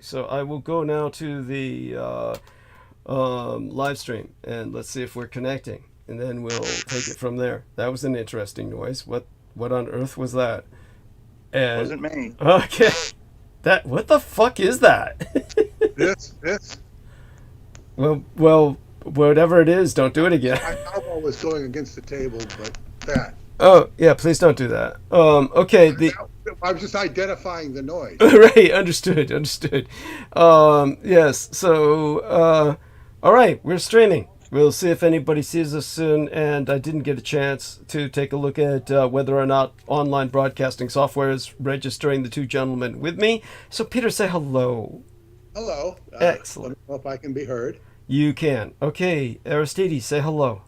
So I will go now to the live stream, and let's see if we're connecting, and then we'll take it from there. That was an interesting noise. What on earth was that? And Wasn't me. okay, that what the fuck is that? This. well, whatever it is, don't do it again. My elbow was going against the table, but that. Oh yeah, please don't do that. Okay, I was just identifying the noise. right, understood. Yes, so all right, we're streaming. We'll see if anybody sees us soon. And I didn't get a chance to take a look at whether or not online broadcasting software is registering the two gentlemen with me. So Peter, say hello. Hello. Excellent. Let me know if I can be heard. You can. Okay, Aristides, say hello.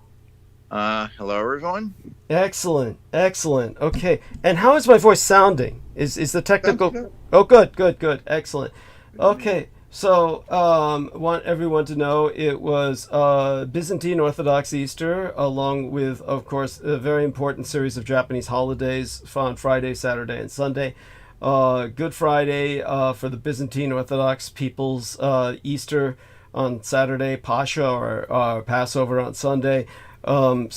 Hello, everyone. Excellent. Okay, and how is my voice sounding? Is the technical? Sounds good. Oh, good. Excellent. Okay, so want everyone to know it was Byzantine Orthodox Easter, along with, of course, a very important series of Japanese holidays on Friday, Saturday, and Sunday. Good Friday for the Byzantine Orthodox peoples. Easter on Saturday, Pascha or Passover on Sunday. Along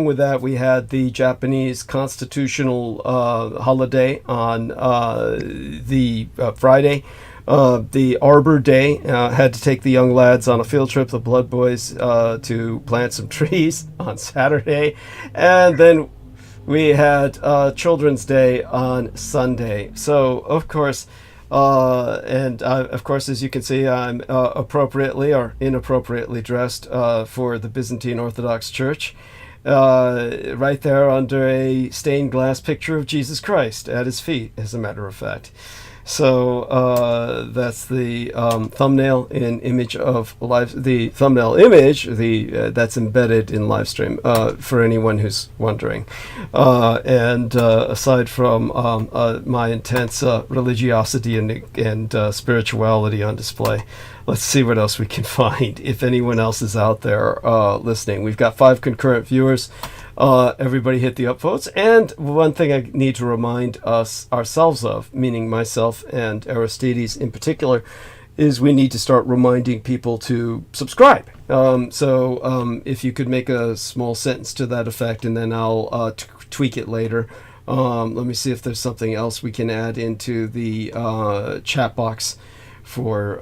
with that, we had the Japanese constitutional holiday on the Friday. The Arbor Day had to take the young lads on a field trip, the Blood Boys, to plant some trees on Saturday. And then we had Children's Day on Sunday. So, of course, of course, as you can see, I'm appropriately or inappropriately dressed for the Byzantine Orthodox Church. Right there under a stained glass picture of Jesus Christ at his feet, as a matter of fact. So that's the thumbnail and image of live. The thumbnail image, that's embedded in live stream for anyone who's wondering. Aside from my intense religiosity and spirituality on display, let's see what else we can find. If anyone else is out there listening, we've got 5 concurrent viewers. Everybody hit the upvotes. And one thing I need to remind ourselves of, meaning myself and Aristides in particular, is we need to start reminding people to subscribe. If you could make a small sentence to that effect, and then I'll tweak it later. Let me see if there's something else we can add into the chat box for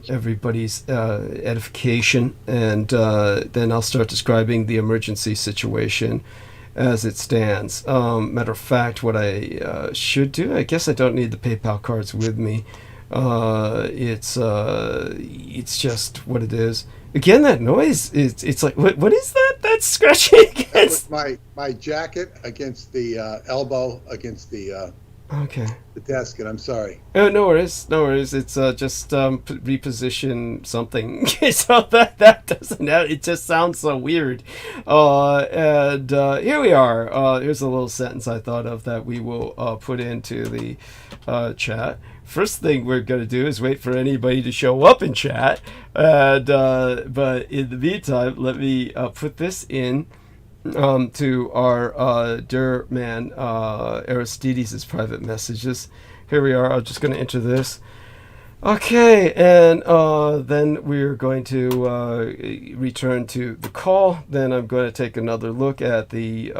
everybody's edification, and then I'll start describing the emergency situation as it stands. Matter of fact, what I should do, I guess I don't need the PayPal cards with me. It's just what it is. Again, that noise, it's like, what is that? That's scratching against... My jacket against the elbow against the desk, and I'm sorry. Oh, no worries. It's just reposition something. So that doesn't have, it just sounds so weird. Here we are. Here's a little sentence I thought of that we will put into the chat. First thing we're going to do is wait for anybody to show up in chat. But in the meantime, let me put this in to our dear man Aristides' private messages. Here we are. I'm just going to enter this. Okay, and then we're going to return to the call. Then I'm going to take another look at the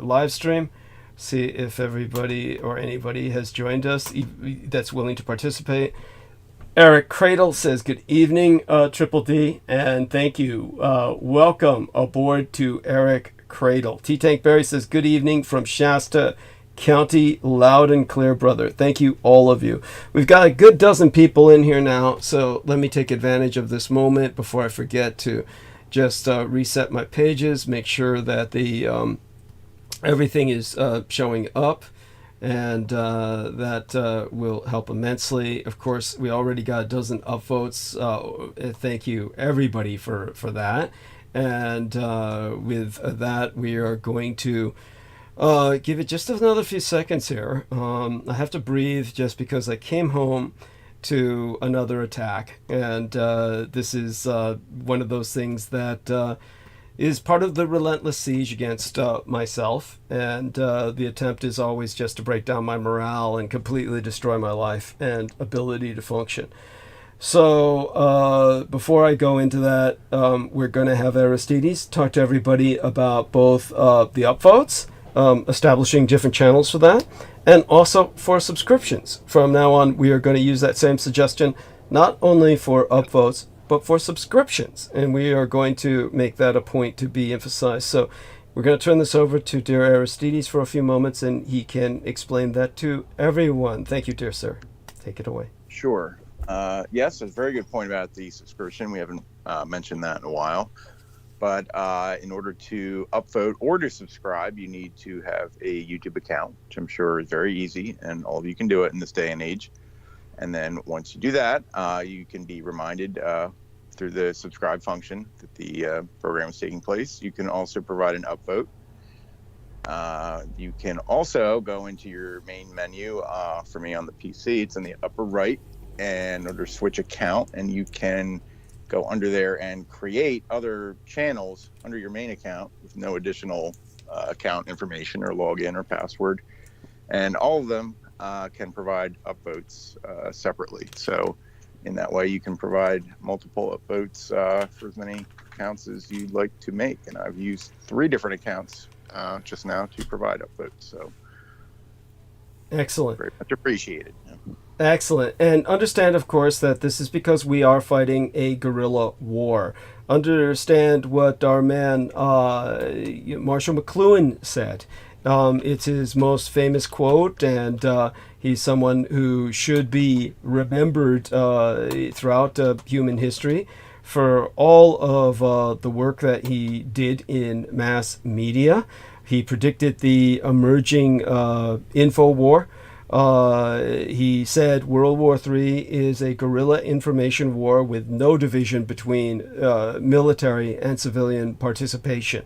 live stream, see if everybody or anybody has joined us that's willing to participate. Eric Cradle says, good evening, Triple D, and thank you. Welcome aboard to Eric Cradle. T-Tank Berry says, good evening from Shasta County, loud and clear, brother. Thank you, all of you. We've got a good dozen people in here now, so let me take advantage of this moment before I forget to just reset my pages, make sure that the everything is showing up. And that will help immensely. Of course, we already got a dozen upvotes. Thank you, everybody, for that. And with that, we are going to give it just another few seconds here. I have to breathe just because I came home to another attack. And this is one of those things that is part of the relentless siege against myself, and the attempt is always just to break down my morale and completely destroy my life and ability to function. So before I go into that, we're going to have Aristides talk to everybody about both the upvotes, establishing different channels for that, and also for subscriptions. From now on, we are going to use that same suggestion not only for upvotes, but for subscriptions. And we are going to make that a point to be emphasized. So we're going to turn this over to dear Aristides for a few moments, and he can explain that to everyone. Thank you, dear sir. Take it away. Sure. Yes, it's a very good point about the subscription. We haven't mentioned that in a while. But in order to upvote or to subscribe, you need to have a YouTube account, which I'm sure is very easy, and all of you can do it in this day and age. And then once you do that, you can be reminded through the subscribe function that the program is taking place. You can also provide an upvote. You can also go into your main menu. For me on the PC, it's in the upper right, and under switch account, and you can go under there and create other channels under your main account with no additional account information or login or password, and all of them can provide upvotes separately. So in that way you can provide multiple upvotes for as many accounts as you'd like to make, and I've used 3 different accounts just now to provide upvotes. So excellent. Very much appreciated. Excellent. And understand, of course, that this is because we are fighting a guerrilla war. Understand what our man Marshall McLuhan said. It's his most famous quote, and he's someone who should be remembered throughout human history for all of the work that he did in mass media. He predicted the emerging info war. He said World War III is a guerrilla information war with no division between military and civilian participation.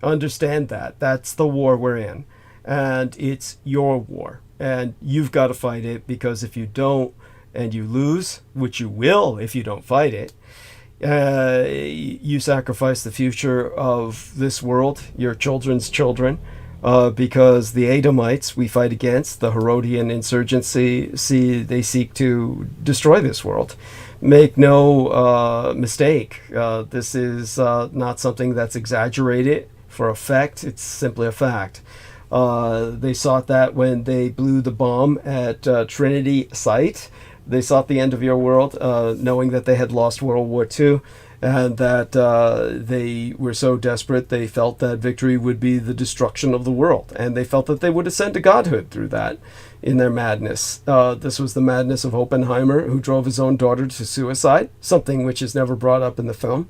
Understand that. That's the war we're in. And it's your war. And you've got to fight it, because if you don't and you lose, which you will if you don't fight it, you sacrifice the future of this world, your children's children. Because the Edomites we fight against, the Herodian insurgency, they seek to destroy this world. Make no mistake, this is not something that's exaggerated for effect. It's simply a fact. They sought that when they blew the bomb at Trinity site. They sought the end of your world, knowing that they had lost World War II. And that they were so desperate, they felt that victory would be the destruction of the world. And they felt that they would ascend to godhood through that in their madness. This was the madness of Oppenheimer, who drove his own daughter to suicide, something which is never brought up in the film.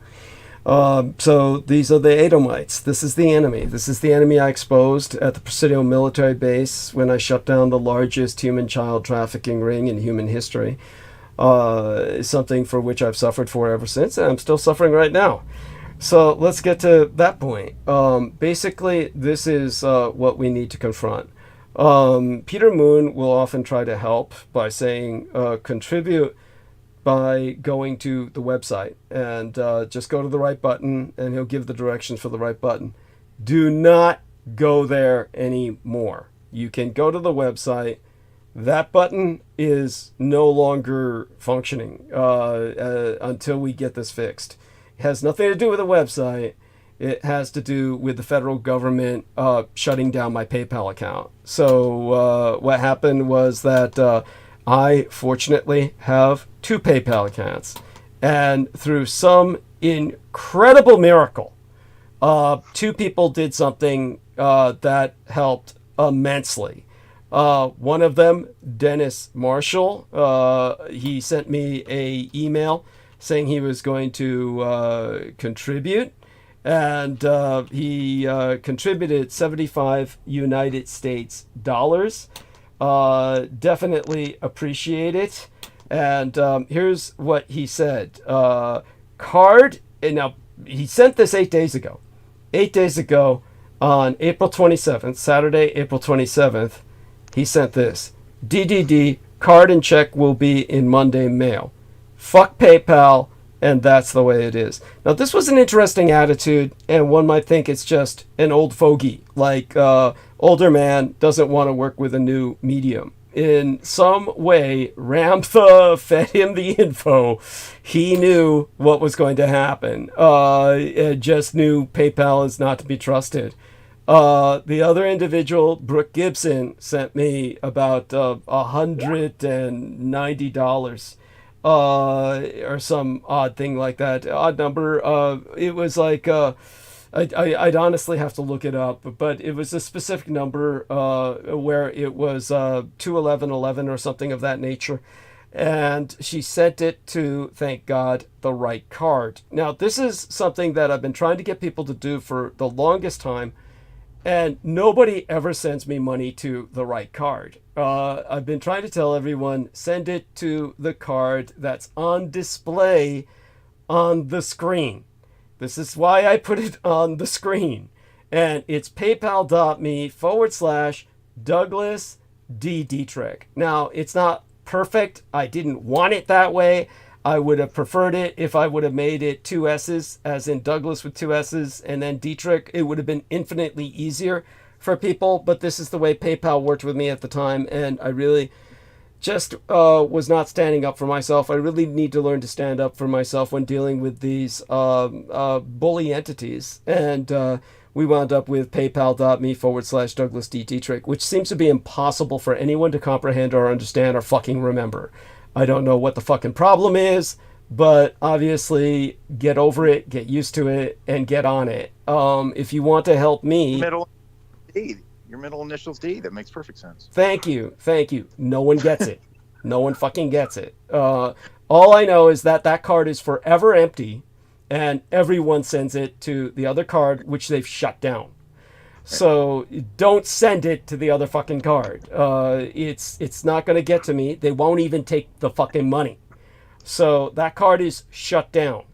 So these are the Edomites. This is the enemy. This is the enemy I exposed at the Presidio military base when I shut down the largest human child trafficking ring in human history. Something for which I've suffered for ever since, and I'm still suffering right now. So let's get to that point. Basically, this is what we need to confront. Peter Moon will often try to help by saying contribute by going to the website, and just go to the right button and he'll give the directions for the right button. Do not go there anymore. You can go to the website. That button is no longer functioning until we get this fixed. It has nothing to do with the website. It has to do with the federal government shutting down my PayPal account. So what happened was that I fortunately have 2 PayPal accounts. And through some incredible miracle, 2 people did something that helped immensely. One of them, Dennis Marshall, he sent me an email saying he was going to contribute, and he contributed 75 United States dollars. Definitely appreciate it. And here's what he said. Card, and now he sent this 8 days ago. 8 days ago on April 27th, Saturday, April 27th, he sent this. DDD, card and check will be in Monday mail. Fuck PayPal. And that's the way it is. Now, this was an interesting attitude, and one might think it's just an old fogey, like older man doesn't want to work with a new medium. In some way, Ramtha fed him the info. He knew what was going to happen. Just knew PayPal is not to be trusted. The other individual, Brooke Gibson, sent me about $190. Or some odd thing like that, odd number. It was like, I'd honestly have to look it up, but it was a specific number where it was 21111 or something of that nature. And she sent it to, thank God, the right card. Now, this is something that I've been trying to get people to do for the longest time, and nobody ever sends me money to the right card. I've been trying to tell everyone, send it to the card that's on display on the screen. This is why I put it on the screen. And it's paypal.me/Douglas D. Dietrich. Now, it's not perfect. I didn't want it that way. I would have preferred it if I would have made it 2 S's, as in Douglas with 2 S's, and then Dietrich. It would have been infinitely easier for people, but this is the way PayPal worked with me at the time, and I really just was not standing up for myself. I really need to learn to stand up for myself when dealing with these bully entities, and we wound up with paypal.me/Douglas D. Dietrich, which seems to be impossible for anyone to comprehend or understand or fucking remember. I don't know what the fucking problem is, but obviously get over it, get used to it, and get on it. If you want to help me... Your middle initials D. That makes perfect sense. Thank you. No one gets it. No one fucking gets it. All I know is that that card is forever empty, and everyone sends it to the other card, which they've shut down. So don't send it to the other fucking card. It's not going to get to me. They won't even take the fucking money. So that card is shut down.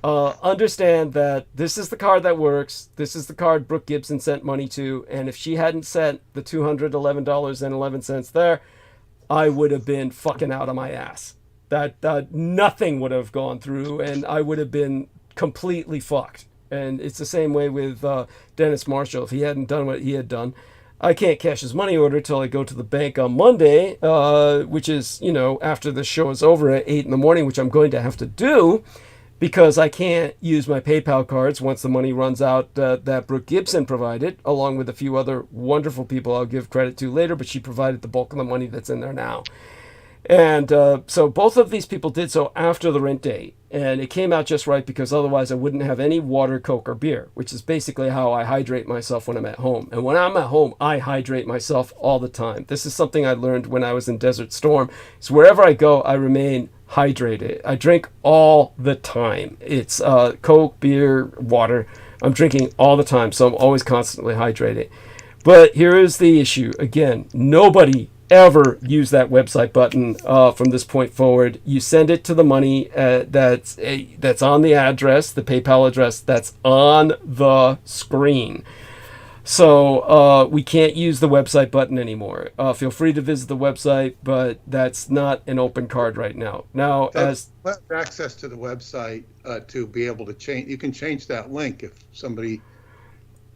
Understand that this is the card that works. This is the card Brooke Gibson sent money to. And if she hadn't sent the $211.11 there, I would have been fucking out of my ass. That nothing would have gone through, and I would have been completely fucked. And it's the same way with Dennis Marshall. If he hadn't done what he had done, I can't cash his money order till I go to the bank on Monday, which is, after the show is over at 8 in the morning, which I'm going to have to do because I can't use my PayPal cards once the money runs out that Brooke Gibson provided, along with a few other wonderful people I'll give credit to later, but she provided the bulk of the money that's in there now. And so both of these people did so after the rent date. And it came out just right because otherwise I wouldn't have any water, Coke, or beer, which is basically how I hydrate myself when I'm at home. And when I'm at home, I hydrate myself all the time. This is something I learned when I was in Desert Storm. So wherever I go, I remain hydrated. I drink all the time. It's Coke, beer, water. I'm drinking all the time, so I'm always constantly hydrated. But here is the issue. Again, nobody ever use that website button from this point forward. You send it to the money that's on the address, the PayPal address that's on the screen. So we can't use the website button anymore. Feel free to visit the website, but that's not an open card right now. Now, as access to the website to be able to change, you can change that link if somebody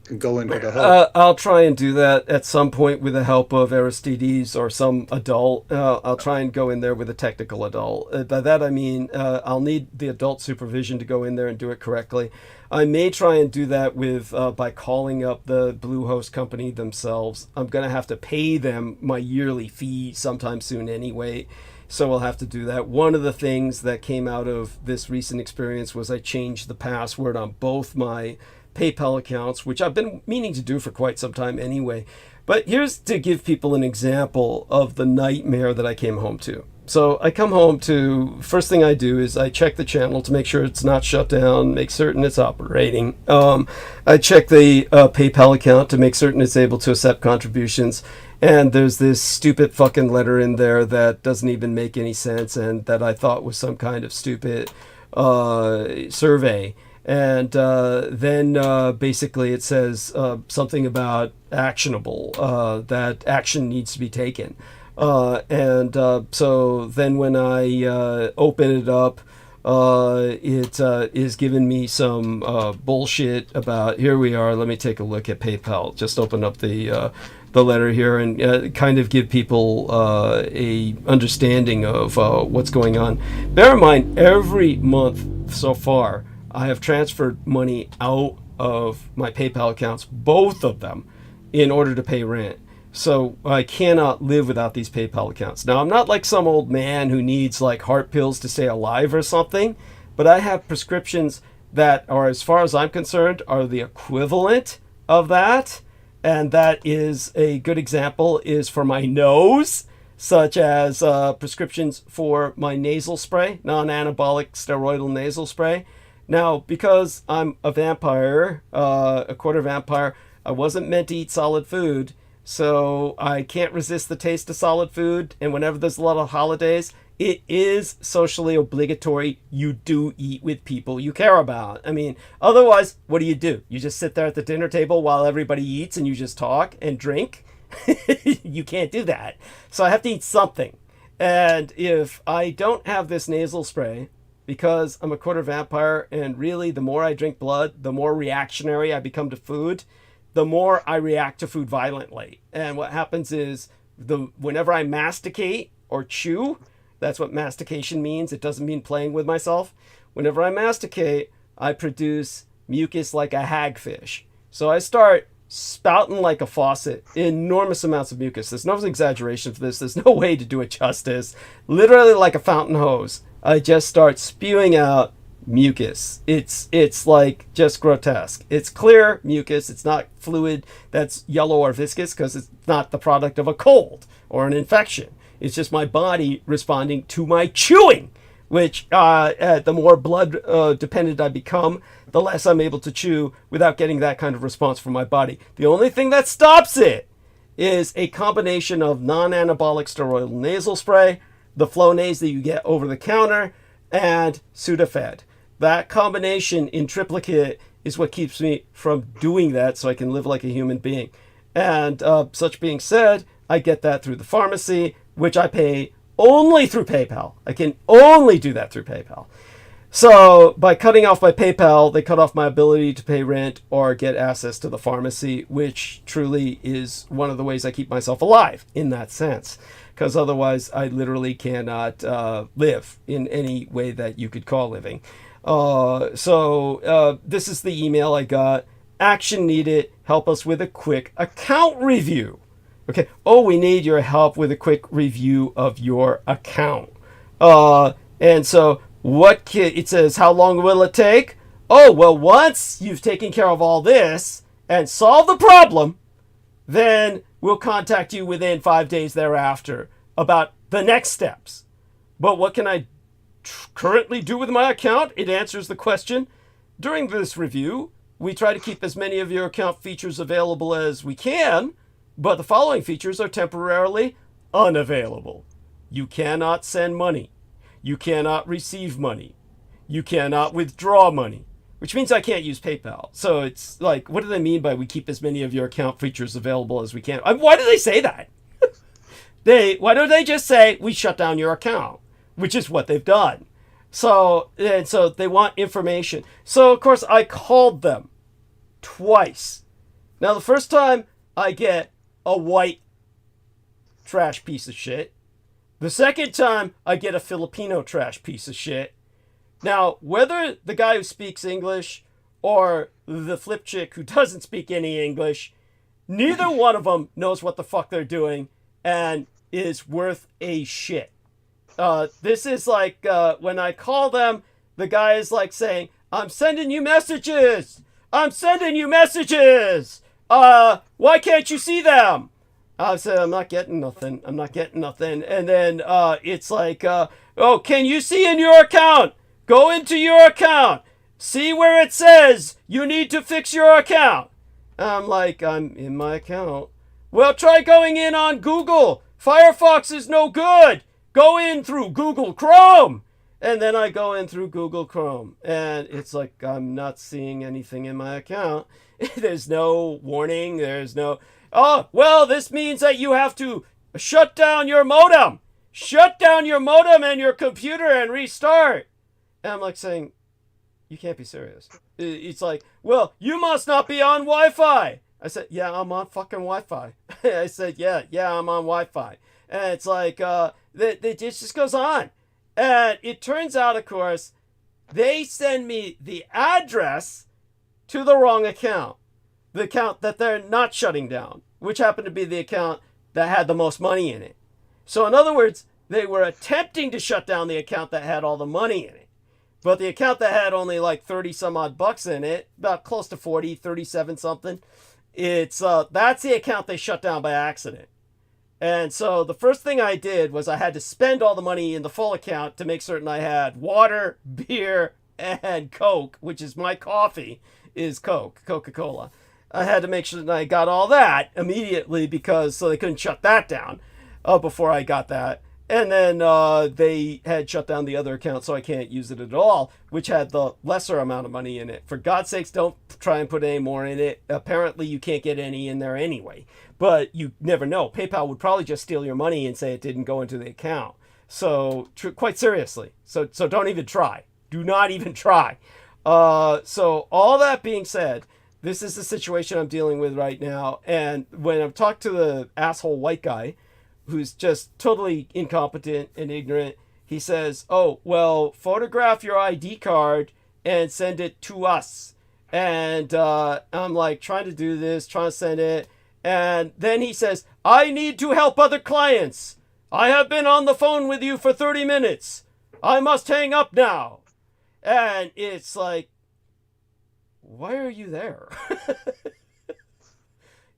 can go into the host. I'll try and do that at some point with the help of Aristides or some adult. I'll try and go in there with a technical adult. By that I mean I'll need the adult supervision to go in there and do it correctly. I may try and do that with by calling up the Bluehost company themselves. I'm going to have to pay them my yearly fee sometime soon anyway, so I'll have to do that. One of the things that came out of this recent experience was I changed the password on both my PayPal accounts, which I've been meaning to do for quite some time anyway. But here's to give people an example of the nightmare that I came home to. So I come home to, first thing I do is I check the channel to make sure it's not shut down, make certain it's operating. I check the PayPal account to make certain it's able to accept contributions. And there's this stupid fucking letter in there that doesn't even make any sense and that I thought was some kind of stupid survey. And then basically it says something about actionable, that action needs to be taken. So then when I open it up, It is giving me some bullshit about, here we are, let me take a look at PayPal. Just open up the letter here and kind of give people a understanding of what's going on. Bear in mind, every month so far, I have transferred money out of my PayPal accounts, both of them, in order to pay rent. So I cannot live without these PayPal accounts. Now, I'm not like some old man who needs like heart pills to stay alive or something, but I have prescriptions that are, as far as I'm concerned, are the equivalent of that. And that is a good example is for my nose, such as prescriptions for my nasal spray, non-anabolic steroidal nasal spray. Now, because I'm a vampire, a quarter vampire, I wasn't meant to eat solid food. So I can't resist the taste of solid food. And whenever there's a lot of holidays, it is socially obligatory. You do eat with people you care about. I mean, otherwise, what do? You just sit there at the dinner table while everybody eats and you just talk and drink? You can't do that. So I have to eat something. And if I don't have this nasal spray, because I'm a quarter vampire, and really the more I drink blood, the more reactionary I become to food, the more I react to food violently. And what happens is whenever I masticate or chew, that's what mastication means. It doesn't mean playing with myself. Whenever I masticate, I produce mucus like a hagfish. So I start spouting like a faucet, enormous amounts of mucus. There's no exaggeration for this. There's no way to do it justice. Literally like a fountain hose. I just start spewing out mucus. It's like just grotesque. It's clear mucus. It's not fluid that's yellow or viscous because it's not the product of a cold or an infection. It's just my body responding to my chewing, which the more blood dependent I become, the less I'm able to chew without getting that kind of response from my body. The only thing that stops it is a combination of non-anabolic steroidal nasal spray, the Flonase that you get over the counter, and Sudafed. That combination in triplicate is what keeps me from doing that so I can live like a human being. And such being said, I get that through the pharmacy, which I pay only through PayPal. I can only do that through PayPal. So by cutting off my PayPal, they cut off my ability to pay rent or get access to the pharmacy, which truly is one of the ways I keep myself alive in that sense. Because otherwise I literally cannot live in any way that you could call living. So this is the email I got. Action needed. Help us with a quick account review. Okay. Oh, we need your help with a quick review of your account. And so it says, how long will it take? Oh, well, once you've taken care of all this and solved the problem, then we'll contact you within 5 days thereafter about the next steps. But what can I currently do with my account? It answers the question. During this review, we try to keep as many of your account features available as we can, but the following features are temporarily unavailable. You cannot send money. You cannot receive money. You cannot withdraw money, which means I can't use PayPal. So it's like, what do they mean by we keep as many of your account features available as we can? Why do they say that? Why don't they just say, we shut down your account, which is what they've done. So they want information. So, of course, I called them twice. Now, the first time, I get a white trash piece of shit. The second time, I get a Filipino trash piece of shit. Now, whether the guy who speaks English or the flip chick who doesn't speak any English, neither one of them knows what the fuck they're doing and is worth a shit. This is like when I call them, the guy is like saying, I'm sending you messages. I'm sending you messages. Why can't you see them? I said, I'm not getting nothing. I'm not getting nothing. And then it's like, oh, can you see in your account? Go into your account. See where it says you need to fix your account. I'm like, I'm in my account. Well, try going in on Google. Firefox is no good. Go in through Google Chrome. And then I go in through Google Chrome. And it's like, I'm not seeing anything in my account. There's no warning. There's no, oh, well, this means that you have to shut down your modem. Shut down your modem and your computer and restart. And I'm like saying, you can't be serious. It's like, well, you must not be on Wi-Fi. I said, yeah, I'm on fucking Wi-Fi. I said, yeah, I'm on Wi-Fi. And it's like, it just goes on. And it turns out, of course, they send me the address to the wrong account. The account that they're not shutting down, which happened to be the account that had the most money in it. So in other words, they were attempting to shut down the account that had all the money in it. But the account that had only like 30 some odd bucks in it, about close to 40, 37 something, that's the account they shut down by accident. And so the first thing I did was I had to spend all the money in the full account to make certain I had water, beer, and Coke, which is my coffee, is Coke, Coca-Cola. I had to make sure that I got all that immediately so they couldn't shut that down before I got that. And then they had shut down the other account, so I can't use it at all, which had the lesser amount of money in it. For God's sakes, don't try and put any more in it. Apparently, you can't get any in there anyway. But you never know. PayPal would probably just steal your money and say it didn't go into the account. So, quite seriously. So don't even try. Do not even try. So all that being said, this is the situation I'm dealing with right now. And when I've talked to the asshole white guy, who's just totally incompetent and ignorant, he says, oh, well, photograph your ID card and send it to us. And I'm like trying to do this, trying to send it. And then he says, I need to help other clients. I have been on the phone with you for 30 minutes. I must hang up now. And it's like, why are you there?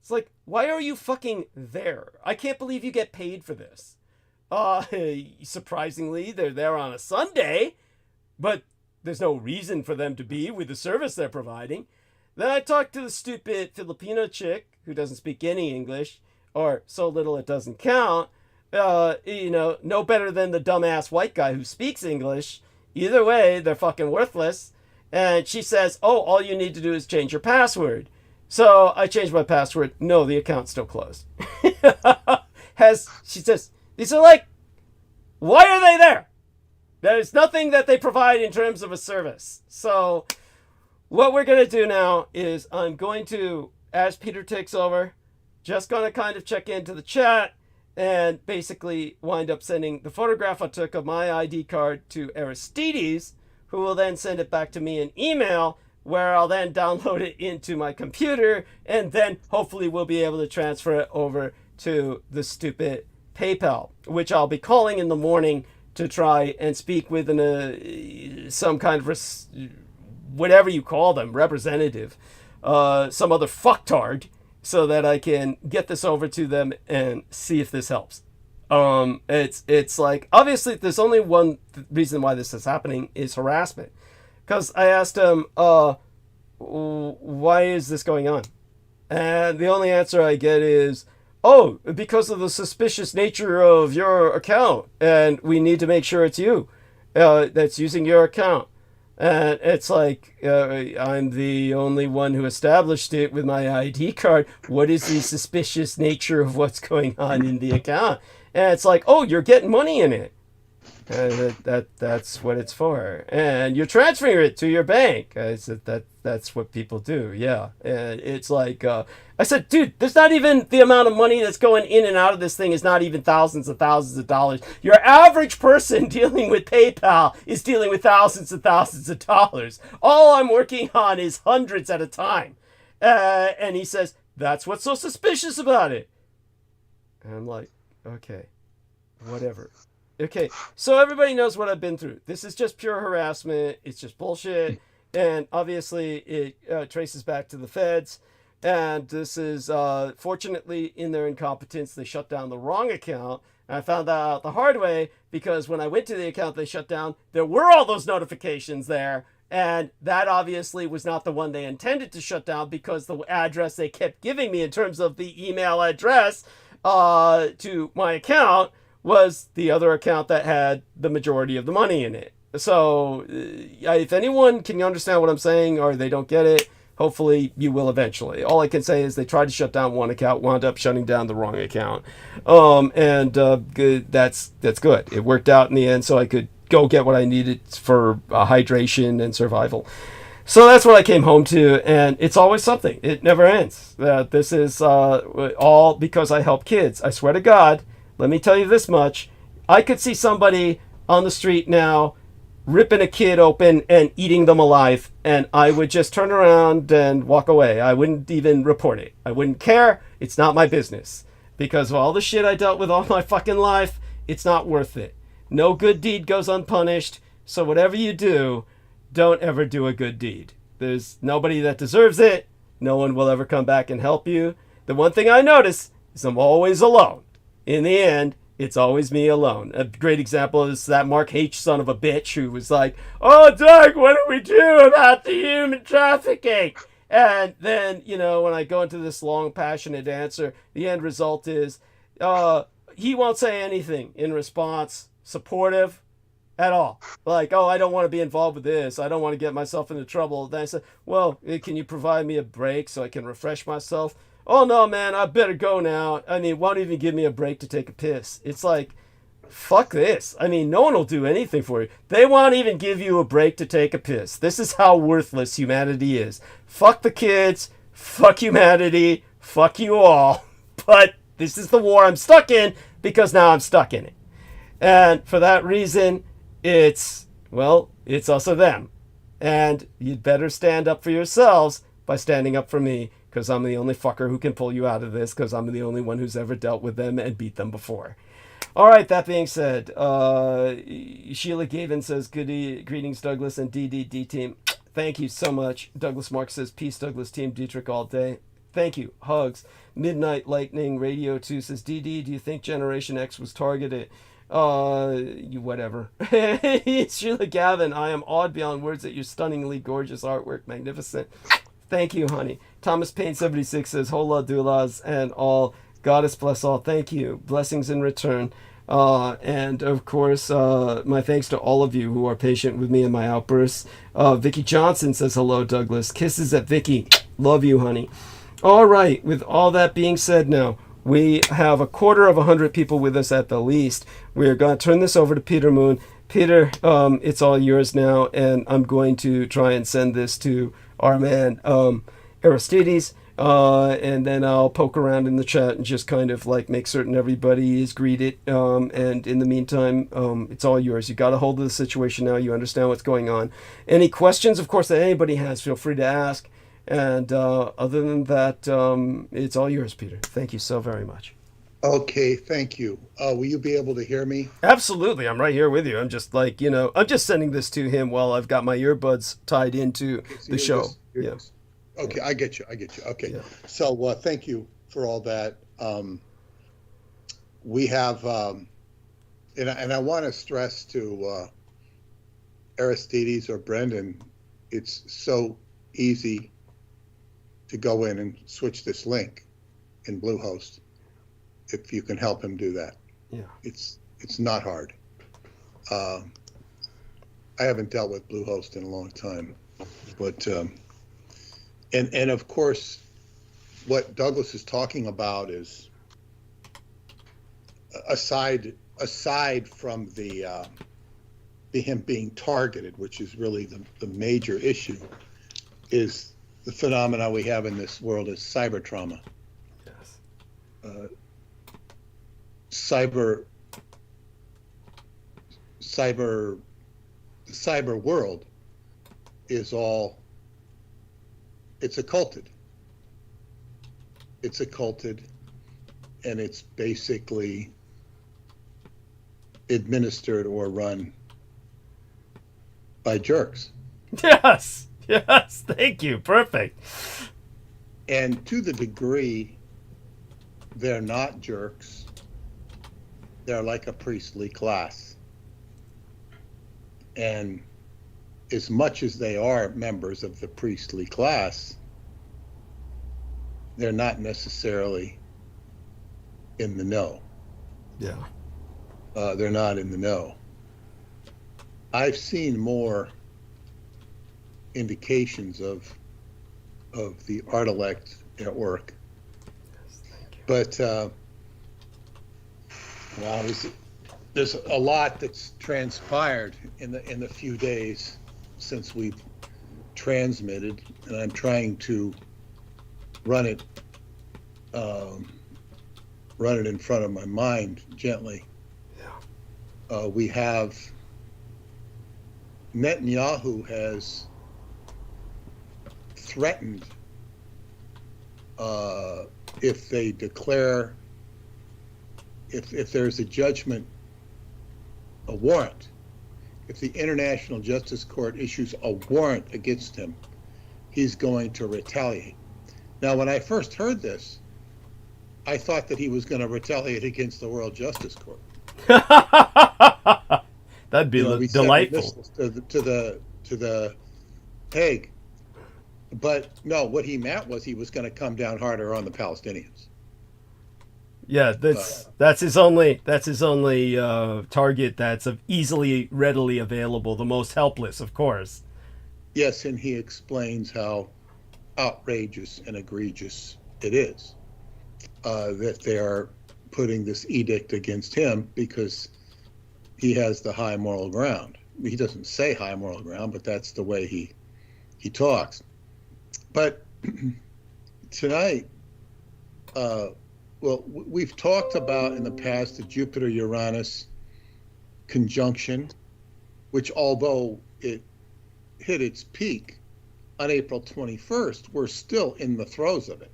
It's like, why are you fucking there? I can't believe you get paid for this. Surprisingly, they're there on a Sunday, but there's no reason for them to be with the service they're providing. Then I talked to the stupid Filipino chick who doesn't speak any English, or so little it doesn't count. No better than the dumbass white guy who speaks English. Either way, they're fucking worthless. And she says, oh, all you need to do is change your password. So I changed my password. No, the account's still closed. She says, these are like, why are they there? There's nothing that they provide in terms of a service. So what we're going to do now is I'm going to, as Peter takes over, just going to kind of check into the chat and basically wind up sending the photograph I took of my ID card to Aristides, who will then send it back to me in email, where I'll then download it into my computer, and then hopefully we'll be able to transfer it over to the stupid PayPal, which I'll be calling in the morning to try and speak with some kind of, whatever you call them, representative, some other fucktard, so that I can get this over to them and see if this helps. It's like, obviously there's only one reason why this is happening is harassment. Because I asked him, why is this going on? And the only answer I get is, oh, because of the suspicious nature of your account, and we need to make sure it's you that's using your account. And it's like, I'm the only one who established it with my ID card. What is the suspicious nature of what's going on in the account? And it's like, oh, you're getting money in it. That's what it's for. And you're transferring it to your bank. I said, that's what people do, yeah. And it's like, I said, dude, there's not even the amount of money that's going in and out of this thing is not even thousands of dollars. Your average person dealing with PayPal is dealing with thousands of dollars. All I'm working on is hundreds at a time. And he says, that's what's so suspicious about it. And I'm like, okay, whatever. Okay, so everybody knows what I've been through. This is just pure harassment. It's just bullshit. And obviously it traces back to the feds. And this is, fortunately, in their incompetence, they shut down the wrong account. And I found that out the hard way because when I went to the account they shut down, there were all those notifications there. And that obviously was not the one they intended to shut down because the address they kept giving me in terms of the email address to my account was the other account that had the majority of the money in it. So if anyone can understand what I'm saying or they don't get it, hopefully you will eventually. All I can say is they tried to shut down one account, wound up shutting down the wrong account. That's good. It worked out in the end so I could go get what I needed for hydration and survival. So that's what I came home to, and it's always something. It never ends. This is all because I help kids. I swear to God, let me tell you this much. I could see somebody on the street now ripping a kid open and eating them alive, and I would just turn around and walk away. I wouldn't even report it. I wouldn't care. It's not my business. Because of all the shit I dealt with all my fucking life, it's not worth it. No good deed goes unpunished, so whatever you do, don't ever do a good deed. There's nobody that deserves it. No one will ever come back and help you. The one thing I notice is I'm always alone. In the end, it's always me alone. A great example is that Mark H. son of a bitch who was like, "Oh, Doug, what do we do about the human trafficking?" And then, when I go into this long, passionate answer, the end result is he won't say anything in response, supportive at all. Like, "Oh, I don't want to be involved with this. I don't want to get myself into trouble." Then I said, "Well, can you provide me a break so I can refresh myself?" "Oh, no, man, I better go now." I mean, won't even give me a break to take a piss. It's like, fuck this. I mean, no one will do anything for you. They won't even give you a break to take a piss. This is how worthless humanity is. Fuck the kids. Fuck humanity. Fuck you all. But this is the war I'm stuck in because now I'm stuck in it. And for that reason, it's also them. And you'd better stand up for yourselves by standing up for me, because I'm the only fucker who can pull you out of this, because I'm the only one who's ever dealt with them and beat them before. All right, that being said, Sheila Gavin says, greetings, Douglas and DDD team. Thank you so much. Douglas Mark says, peace, Douglas team, Dietrich all day. Thank you. Hugs. Midnight Lightning Radio 2 says, DD, do you think Generation X was targeted? Whatever. Sheila Gavin, I am awed beyond words at your stunningly gorgeous artwork. Magnificent. Thank you, honey. Thomas Payne 76 says, hola doulas and all. Goddess bless all. Thank you. Blessings in return. And of course, my thanks to all of you who are patient with me and my outbursts. Vicky Johnson says, hello, Douglas. Kisses at Vicky. Love you, honey. All right. With all that being said now, we have 250 people with us at the least. We're going to turn this over to Peter Moon. Peter, it's all yours now, and I'm going to try and send this to our man, Aristides, and then I'll poke around in the chat and just kind of like make certain everybody is greeted. And in the meantime, it's all yours. You got a hold of the situation now. You understand what's going on. Any questions, of course, that anybody has, feel free to ask. And other than that, it's all yours, Peter. Thank you so very much. Okay, thank you. Will you be able to hear me? Absolutely. I'm right here with you. I'm just like, I'm just sending this to him while I've got my earbuds tied into the show. Okay, I get you. Okay. Yeah. So thank you for all that. We have, and I want to stress to Aristides or Brendan, it's so easy to go in and switch this link in Bluehost if you can help him do that. Yeah. It's not hard. I haven't dealt with Bluehost in a long time, but and of course, what Douglas is talking about is aside from the him being targeted, which is really the major issue, is the phenomena we have in this world is cyber trauma. Yes. The cyber world is all, it's occulted. It's occulted, and it's basically administered or run by jerks. Yes. Yes. Thank you. Perfect. And to the degree they're not jerks, they're like a priestly class. And as much as they are members of the priestly class, they're not necessarily in the know. Yeah. They're not in the know. I've seen more indications of the intellect at work. Yes, thank you. But there's a lot that's transpired in the few days since we've transmitted, and I'm trying to run it in front of my mind gently. Yeah. We have Netanyahu has threatened if they declare, if there's a judgment, a warrant, if the International Justice Court issues a warrant against him, he's going to retaliate. Now, when I first heard this, I thought that he was going to retaliate against the World Justice Court. That'd be delightful. To the Hague. But no, what he meant was he was going to come down harder on the Palestinians. Yeah, that's his only target that's readily available, the most helpless, of course. Yes, and he explains how outrageous and egregious it is that they are putting this edict against him because he has the high moral ground. He doesn't say high moral ground, but that's the way he talks. But tonight, well, we've talked about in the past the Jupiter-Uranus conjunction, which although it hit its peak on April 21st, we're still in the throes of it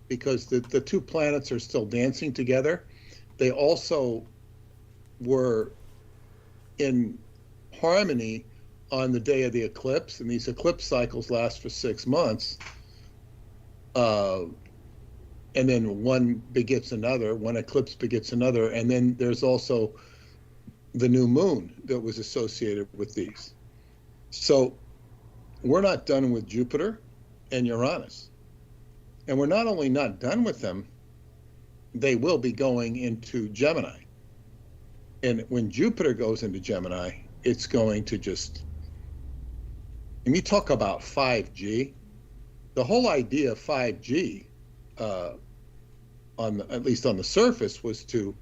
because the two planets are still dancing together. They also were in harmony on the day of the eclipse, and these eclipse cycles last for 6 months. And then one begets another, one eclipse begets another, and then there's also the new moon that was associated with these. So we're not done with Jupiter and Uranus. And we're not only not done with them, they will be going into Gemini. And when Jupiter goes into Gemini, it's going to just, and you talk about 5G, the whole idea of 5G, at least on the surface, was to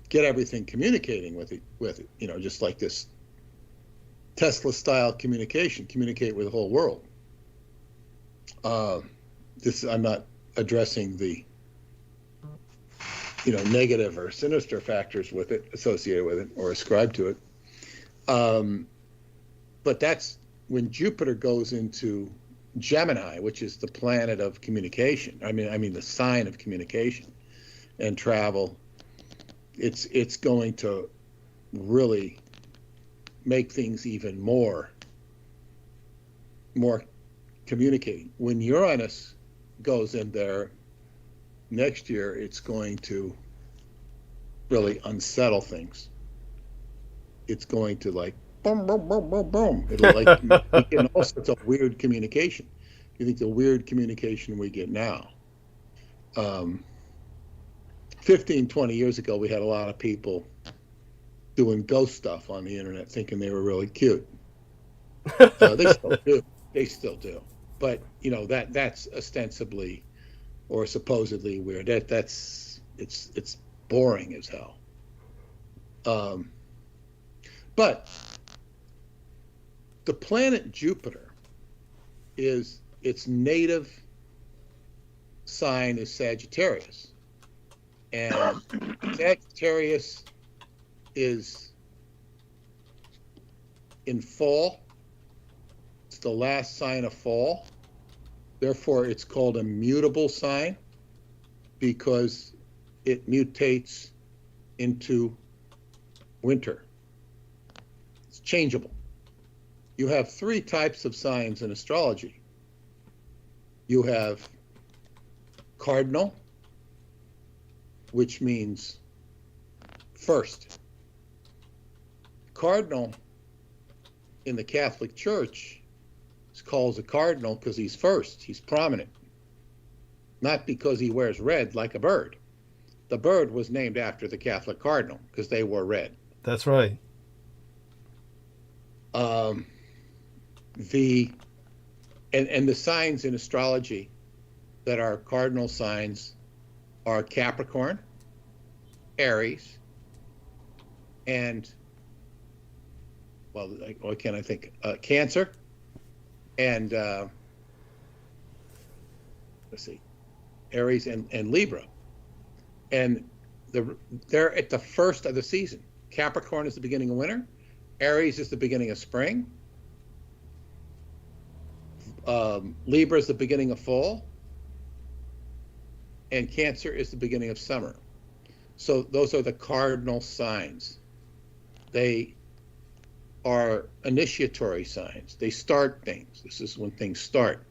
get everything communicating with it, you know, just like this Tesla-style communicate with the whole world. I'm not addressing the, negative or sinister factors with it, associated with it, or ascribed to it. But that's when Jupiter goes into Gemini, which is the planet of communication. I mean the sign of communication and travel. It's going to really make things even more communicating. When Uranus goes in there next year, it's going to really unsettle things. It's going to like boom, boom, boom, boom, boom. It'll like you get all sorts of weird communication. You think the weird communication we get now. 15, 20 years ago, we had a lot of people doing ghost stuff on the internet thinking they were really cute. They still do. But, that's ostensibly or supposedly weird. It's boring as hell. But the planet Jupiter its native sign is Sagittarius. And Sagittarius is in fall. It's the last sign of fall. Therefore, it's called a mutable sign because it mutates into winter. It's changeable. You have 3 types of signs in astrology. You have cardinal, which means first. Cardinal in the Catholic Church is called a cardinal because he's first, he's prominent. Not because he wears red like a bird. The bird was named after the Catholic cardinal because they wore red. That's right. The signs in astrology that are cardinal signs are Capricorn, Aries, and, well, what can I think? Cancer, and let's see, Aries and Libra. And they're at the first of the season. Capricorn is the beginning of winter. Aries is the beginning of spring. Libra is the beginning of fall. And Cancer is the beginning of summer. So those are the cardinal signs. They are initiatory signs. They start things. This is when things start.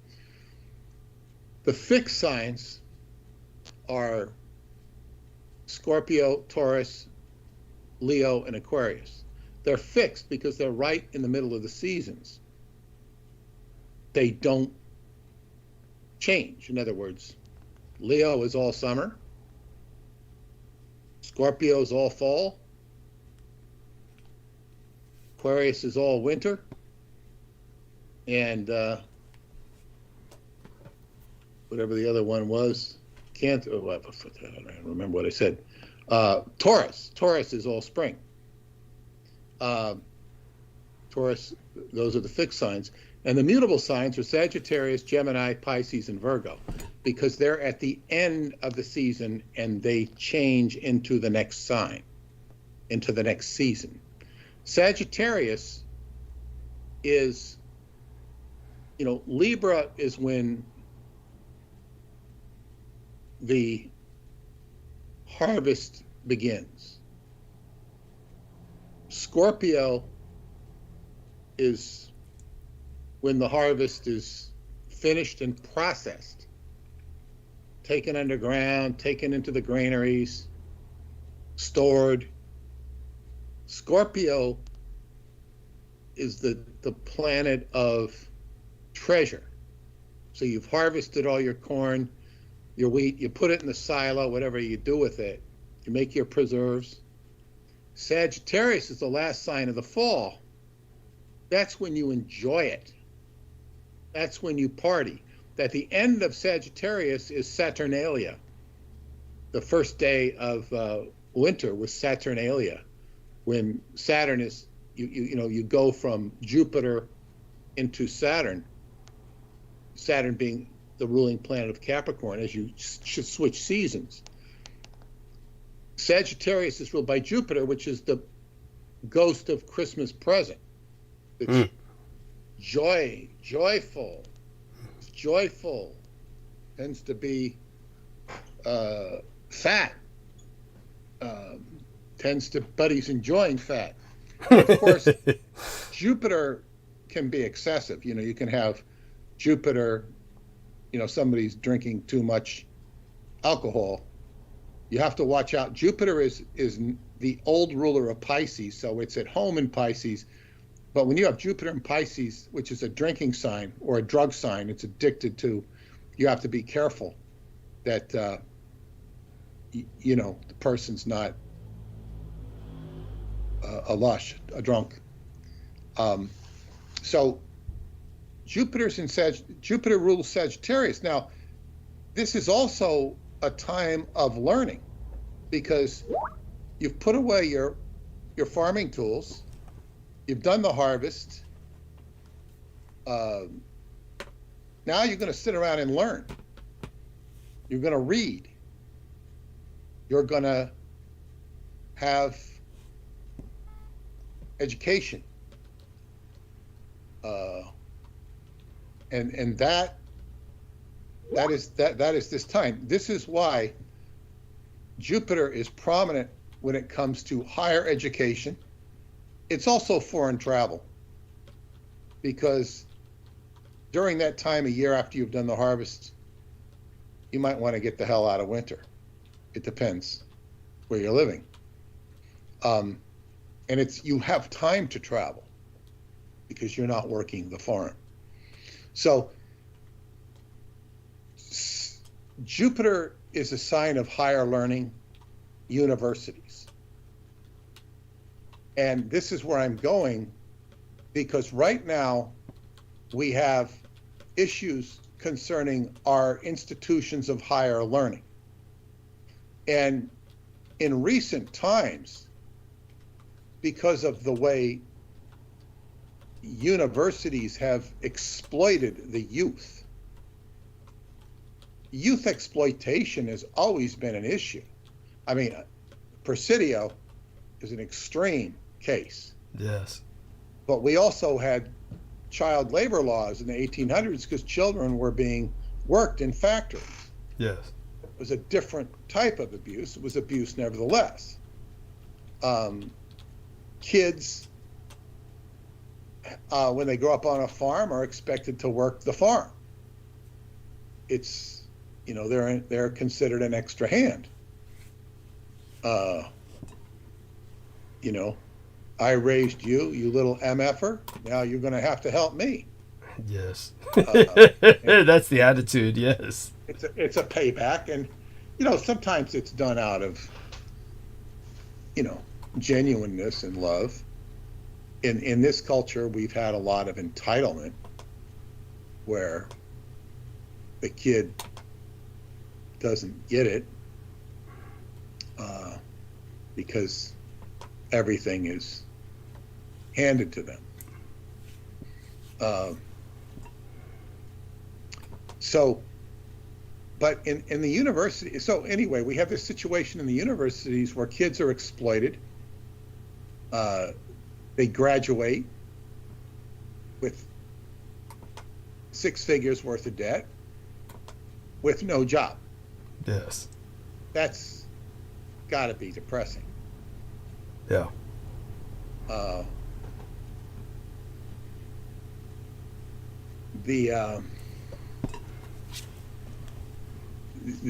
The fixed signs are Scorpio, Taurus, Leo, and Aquarius. They're fixed because they're right in the middle of the seasons. They don't change. In other words, Leo is all summer, Scorpio is all fall, Aquarius is all winter, and whatever the other one was, I don't remember what I said. Taurus is all spring. Taurus, those are the fixed signs. And the mutable signs are Sagittarius, Gemini, Pisces, and Virgo, because they're at the end of the season and they change into the next sign, into the next season. Sagittarius is, Libra is when the harvest begins. Scorpio is when the harvest is finished and processed, taken underground, taken into the granaries, stored. Scorpio is the planet of treasure. So you've harvested all your corn, your wheat, you put it in the silo, whatever you do with it, you make your preserves. Sagittarius is the last sign of the fall. That's when you enjoy it. That's when you party. At the end of Sagittarius is Saturnalia. The first day of winter was Saturnalia, when Saturn is, you go from Jupiter into Saturn, Saturn being the ruling planet of Capricorn, as you should switch seasons. Sagittarius is ruled by Jupiter, which is the ghost of Christmas present. It's joyful, tends to be fat, but he's enjoying fat. And of course, Jupiter can be excessive. You can have Jupiter, somebody's drinking too much alcohol. You have to watch out. Jupiter is the old ruler of Pisces, so it's at home in Pisces. But when you have Jupiter in Pisces, which is a drinking sign or a drug sign, it's addicted to, you have to be careful that, the person's not a lush, a drunk. So Jupiter rules Sagittarius. Now, this is also a time of learning, because you've put away your farming tools. You've done the harvest. Now you're going to sit around and learn. You're going to read. You're going to have education. And that is this time. This is why Jupiter is prominent when it comes to higher education. It's also foreign travel, because during that time of year after you've done the harvest, you might want to get the hell out of winter. It depends where you're living. And you have time to travel because you're not working the farm. So Jupiter is a sign of higher learning, universities. And this is where I'm going, because right now we have issues concerning our institutions of higher learning. And in recent times, because of the way universities have exploited the youth. Youth exploitation has always been an issue. I mean, Presidio is an extreme case. Yes. But we also had child labor laws in the 1800s because children were being worked in factories. Yes. It was a different type of abuse. It was abuse nevertheless. Kids, when they grow up on a farm, are expected to work the farm. It's, you know, they're considered an extra hand. You know, I raised you, you little MFer. Now you're going to have to help me. Yes. That's the attitude. Yes. It's a payback, and you know, sometimes it's done out of, you know, genuineness and love. In this culture, we've had a lot of entitlement, where the kid doesn't get it because everything is handed to them. But in the university, so anyway, we have this situation in the universities where kids are exploited. They graduate with 6 figures worth of debt with no job. Yes. That's got to be depressing. Yeah.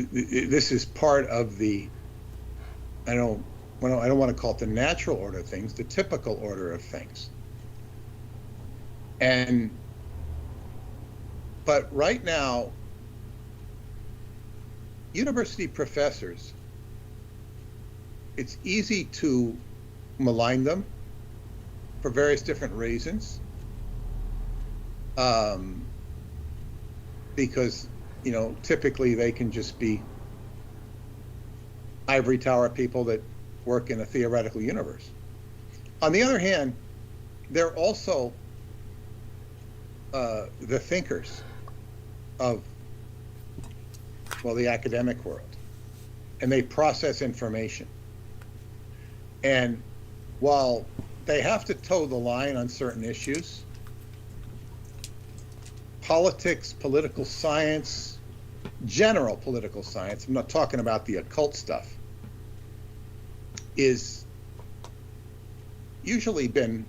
This is part of the, I don't want to call it the natural order of things, the typical order of things. But right now, university professors, it's easy to malign them for various different reasons. Because, you know, typically they can just be ivory tower people that work in a theoretical universe. On the other hand, they're also the thinkers of, well, the academic world, and they process information. And while they have to toe the line on certain issues, politics, political science, general political science, I'm not talking about the occult stuff, is usually been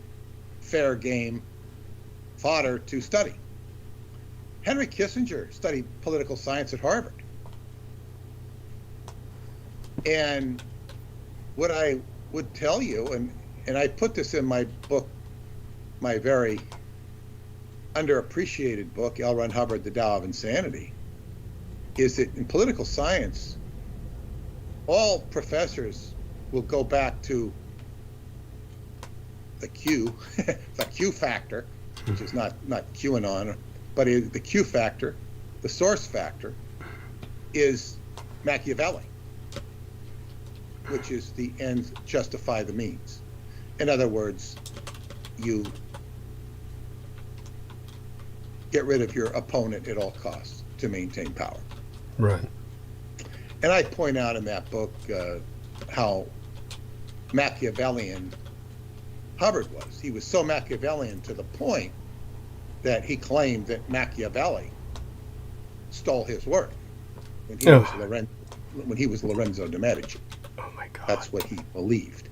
fair game fodder to study. Henry Kissinger studied political science at Harvard. And what I would tell you, and I put this in my book, my very underappreciated book, L. Ron Hubbard, The Tao of Insanity, is that in political science, all professors will go back to the Q, the Q factor, which is not QAnon, but the Q factor, the source factor, is Machiavelli, which is the ends justify the means. In other words, you get rid of your opponent at all costs to maintain power. Right. And I point out in that book how Machiavellian Hubbard was. He was so Machiavellian to the point that he claimed that Machiavelli stole his work when he was Lorenzo de Medici. Oh my God. That's what he believed.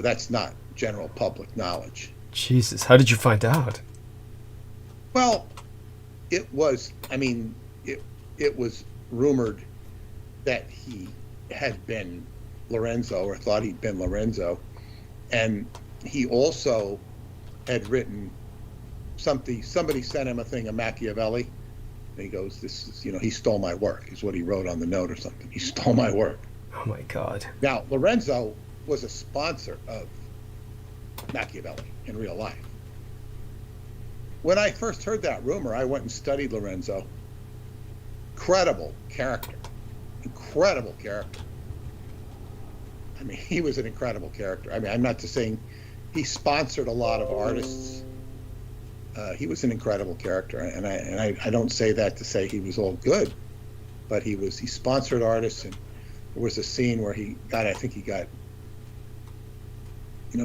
That's not general public knowledge. Jesus, how did you find out? Well, it was, I mean, it was rumored that he had been Lorenzo, or thought he'd been Lorenzo. And he also had written something, somebody sent him a thing of Machiavelli. And he goes, this is, you know, he stole my work, is what he wrote on the note or something. He stole my work. Oh my God. Now, Lorenzo was a sponsor of Machiavelli in real life. When I first heard that rumor, I went and studied Lorenzo. Incredible character. I mean, he was an incredible character. I mean, I'm not just saying he sponsored a lot of artists. He was an incredible character, and I don't say that to say he was all good, but he sponsored artists, and there was a scene where I think he got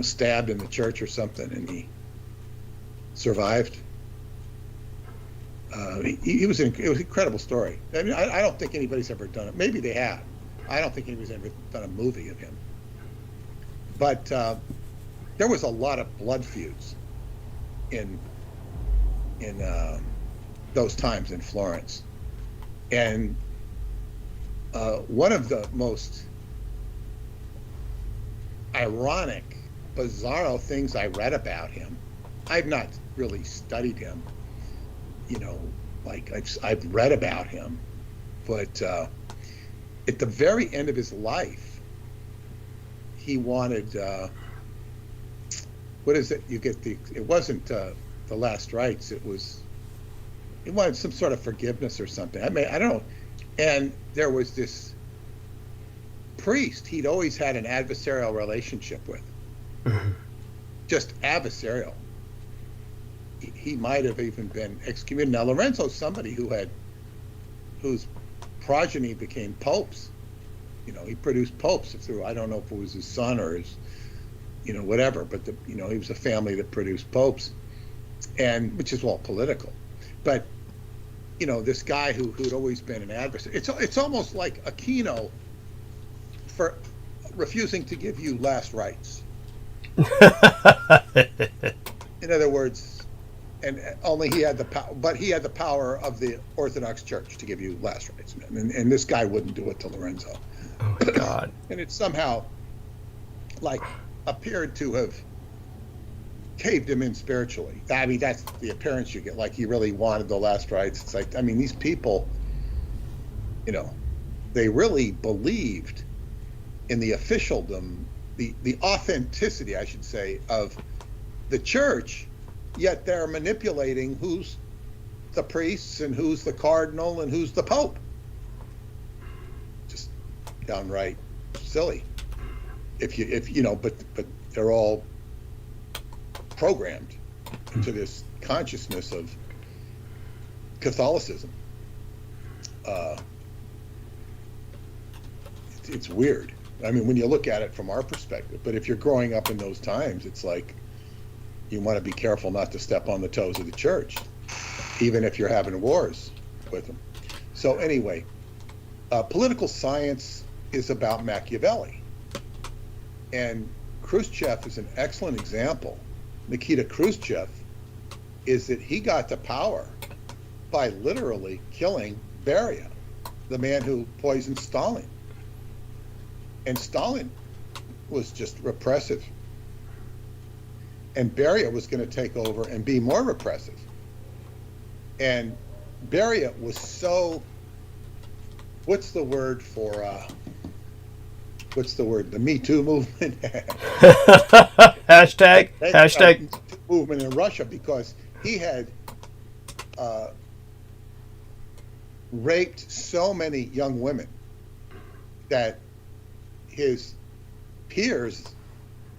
stabbed in the church or something, and he survived. It was an incredible story. I mean, I don't think anybody's ever done it. Maybe they have. I don't think anybody's ever done a movie of him. But there was a lot of blood feuds in those times in Florence, and one of the most ironic, bizarro things I read about him. I've not really studied him, like I've read about him, but at the very end of his life, he wanted what is it? You get it wasn't the last rites. He wanted some sort of forgiveness or something. I mean, I don't know. And there was this priest he'd always had an adversarial relationship with. Just adversarial. He might have even been excommunicated. Now, Lorenzo's somebody whose progeny became popes. He produced popes through, I don't know if it was his son or his, whatever, but he was a family that produced popes, and which is all political. But, this guy who'd always been an adversary, it's almost like Aquino for refusing to give you last rites. In other words, and only he had the power, but he had the power of the Orthodox Church to give you last rites, and this guy wouldn't do it to Lorenzo. Oh my God! And it somehow, appeared to have caved him in spiritually. I mean, that's the appearance you get. Like he really wanted the last rites. It's like, I mean, these people, they really believed in the officialdom, the authenticity, I should say, of the church, yet they're manipulating who's the priests and who's the cardinal and who's the pope. Just downright silly. But they're all programmed into this consciousness of Catholicism. It's weird. I mean, when you look at it from our perspective, but if you're growing up in those times, it's like you want to be careful not to step on the toes of the church, even if you're having wars with them. So anyway, political science is about Machiavelli. And Khrushchev is an excellent example. Nikita Khrushchev is that he got to power by literally killing Beria, the man who poisoned Stalin. And Stalin was just repressive. And Beria was going to take over and be more repressive. And Beria was so, what's the word for, the Me Too movement? Hashtag movement in Russia, because he had raped so many young women that his peers,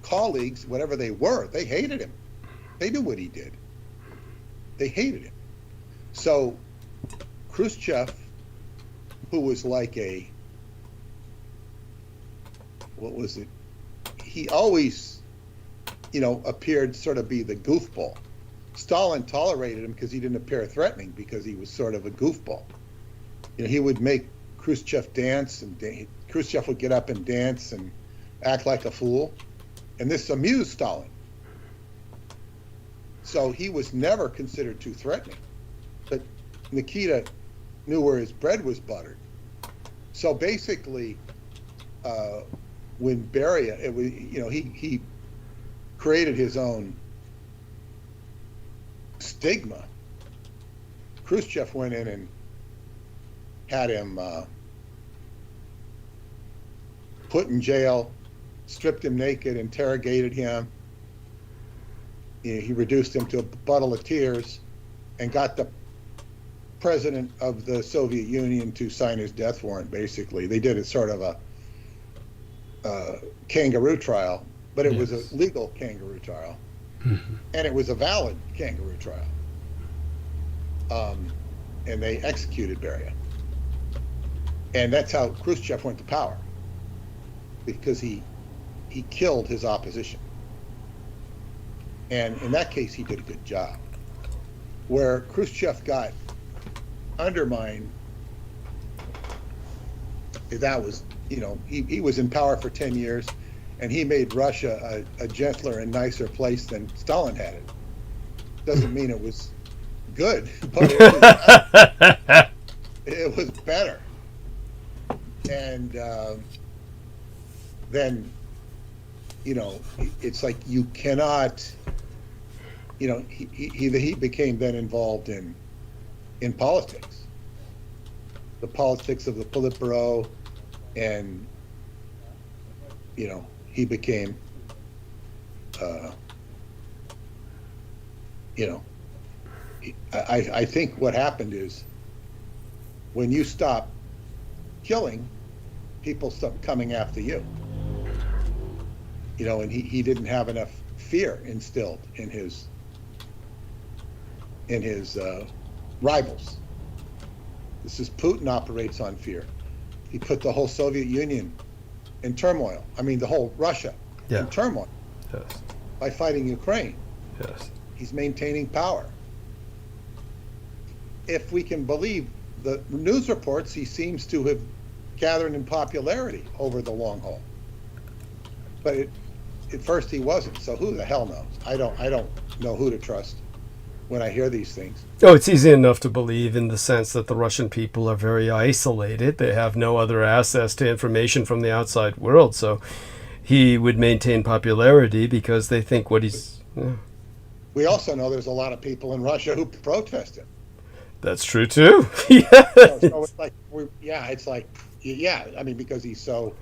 colleagues, whatever they were, they hated him. They knew what he did. They hated him. So Khrushchev, who was like he always, appeared sort of be the goofball. Stalin tolerated him because he didn't appear threatening, because he was sort of a goofball. He would make Khrushchev dance, and Khrushchev would get up and dance and act like a fool. And this amused Stalin. So he was never considered too threatening. But Nikita knew where his bread was buttered. So basically, when Beria, it was, he created his own stigma. Khrushchev went in and had him put in jail, stripped him naked, interrogated him. He reduced him to a puddle of tears and got the president of the Soviet Union to sign his death warrant, basically. They did it sort of kangaroo trial, but it was Yes. a legal kangaroo trial, and it was a valid kangaroo trial. And they executed Beria. And that's how Khrushchev went to power, because he killed his opposition. And in that case, he did a good job. Where Khrushchev got undermined, that was, he was in power for 10 years, and he made Russia a gentler and nicer place than Stalin had it. Doesn't mean it was good, but it was better. And then, it's like you cannot, he became then involved in politics, the politics of the Politburo, and he became I think what happened is, when you stop killing, people stop coming after you. And he didn't have enough fear instilled in his rivals. This is Putin operates on fear. He put the whole Soviet Union in turmoil. I mean, the whole Russia in turmoil. Yes. By fighting Ukraine. Yes. He's maintaining power. If we can believe the news reports, he seems to have gathered in popularity over the long haul. But at first he wasn't. So who the hell knows? I don't know who to trust when I hear these things. Oh, it's easy enough to believe, in the sense that the Russian people are very isolated. They have no other access to information from the outside world. So he would maintain popularity because they think what he's... Yeah. We also know there's a lot of people in Russia who protest him. That's true too. Yeah. So it's like, I mean, because it's so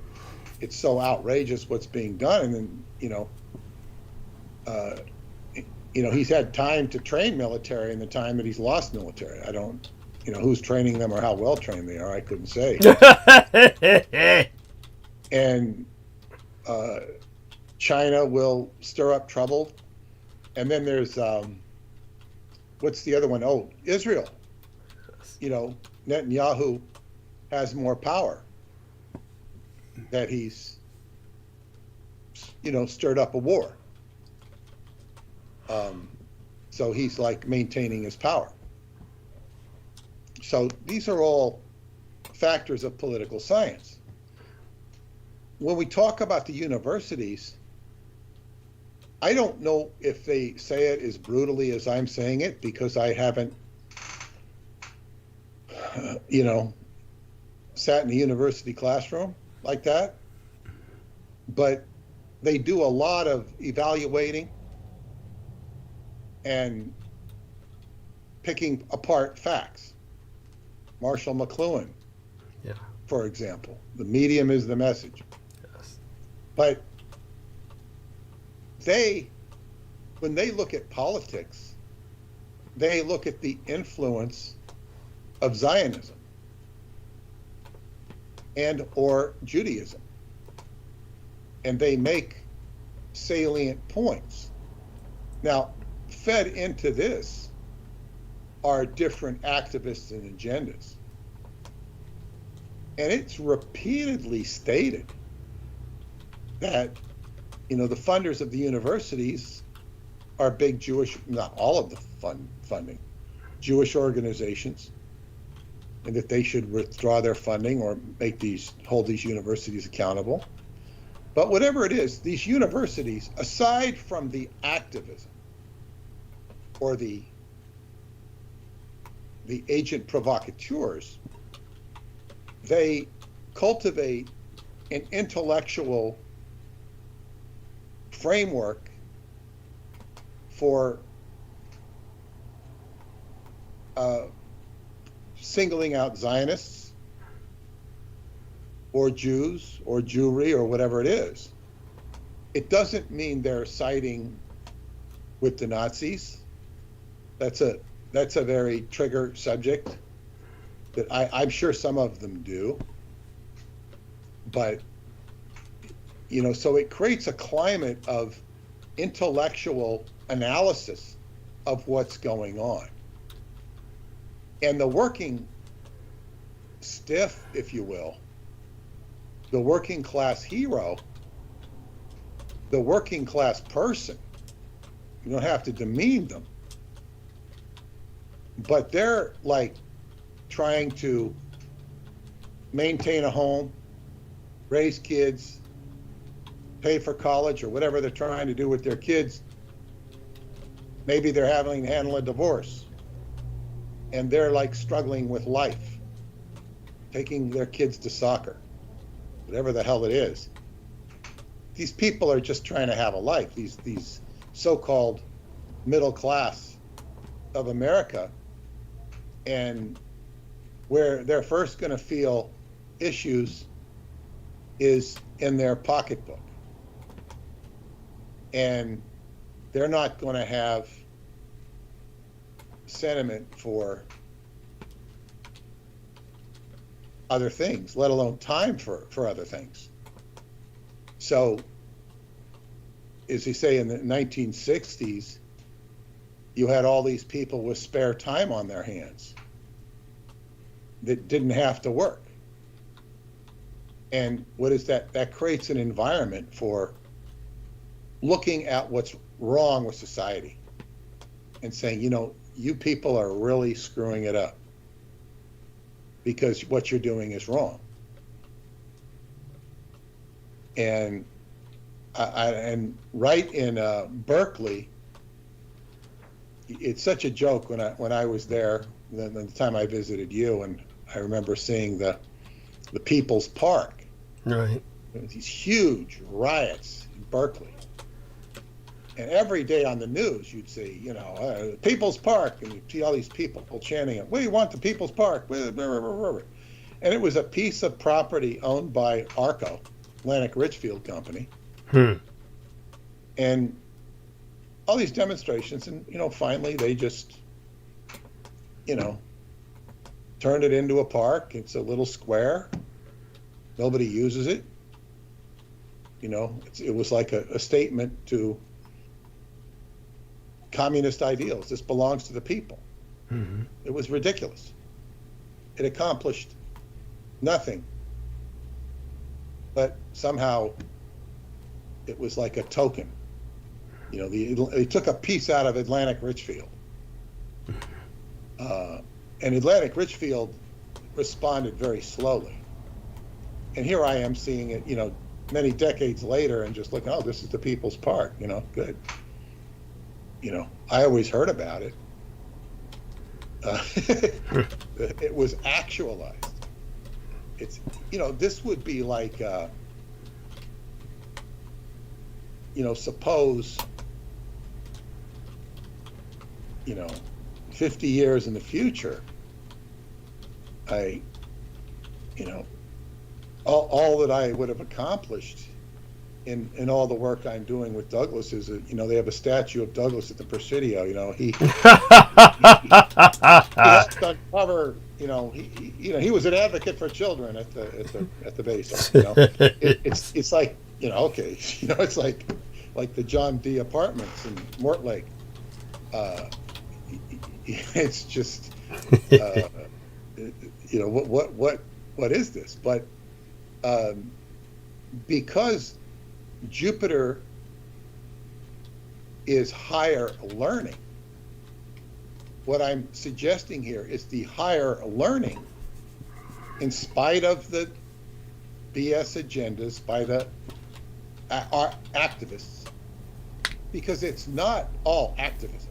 outrageous what's being done, and then he's had time to train military in the time that he's lost military. I don't, who's training them or how well trained they are. I couldn't say. And China will stir up trouble, and then there's what's the other one? Oh, Israel. Netanyahu has more power. That he's, stirred up a war. So he's like maintaining his power. So these are all factors of political science. When we talk about the universities, I don't know if they say it as brutally as I'm saying it, because I haven't, sat in a university classroom like that. But they do a lot of evaluating and picking apart facts. Marshall McLuhan, for example. The medium is the message. Yes. But when they look at politics, they look at the influence of Zionism and or Judaism. And they make salient points. Now, fed into this are different activists and agendas. And it's repeatedly stated that, the funders of the universities are big Jewish, not all of the funding, Jewish organizations, and that they should withdraw their funding or hold these universities accountable. But whatever it is, these universities, aside from the activism or the agent provocateurs, they cultivate an intellectual framework for singling out Zionists or Jews or Jewry or whatever it is. It doesn't mean they're siding with the Nazis. That's a very trigger subject that I'm sure some of them do. But So it creates a climate of intellectual analysis of what's going on. And the working stiff, if you will, the working class hero, the working class person, you don't have to demean them, but they're like trying to maintain a home, raise kids, pay for college or whatever they're trying to do with their kids. Maybe they're having to handle a divorce and they're like struggling with life, taking their kids to soccer, whatever the hell it is. These people are just trying to have a life. These so-called middle class of America, and where they're first going to feel issues is in their pocketbook. And they're not going to have sentiment for other things, let alone time for other things. So, as you say, in the 1960s, you had all these people with spare time on their hands that didn't have to work. And what is that? That creates an environment for looking at what's wrong with society and saying, you people are really screwing it up because what you're doing is wrong. And and right in Berkeley, it's such a joke when I was there, the time I visited you, and I remember seeing the People's Park. Right. These huge riots in Berkeley. And every day on the news, you'd see, People's Park, and you'd see all these people chanting it. We want the People's Park. And it was a piece of property owned by ARCO, Atlantic Richfield Company. And all these demonstrations, and finally they just, turned it into a park. It's a little square. Nobody uses it. It was like a statement to communist ideals. This belongs to the people. Mm-hmm. It was ridiculous. It accomplished nothing. But somehow it was like a token. They took a piece out of Atlantic Richfield. And Atlantic Richfield responded very slowly. And here I am seeing it, many decades later and just looking, oh, this is the People's Park, good. I always heard about it. It was actualized. It's, this would be like, suppose, 50 years in the future, all that I would have accomplished in all the work I'm doing with Douglas is, they have a statue of Douglas at the Presidio. He helped uncover. He was an advocate for children at the base. It's like okay, it's like the John D. Apartments in Mortlake. It's just what is this? But because Jupiter is higher learning, what I'm suggesting here is the higher learning, in spite of the BS agendas by the activists, because it's not all activism.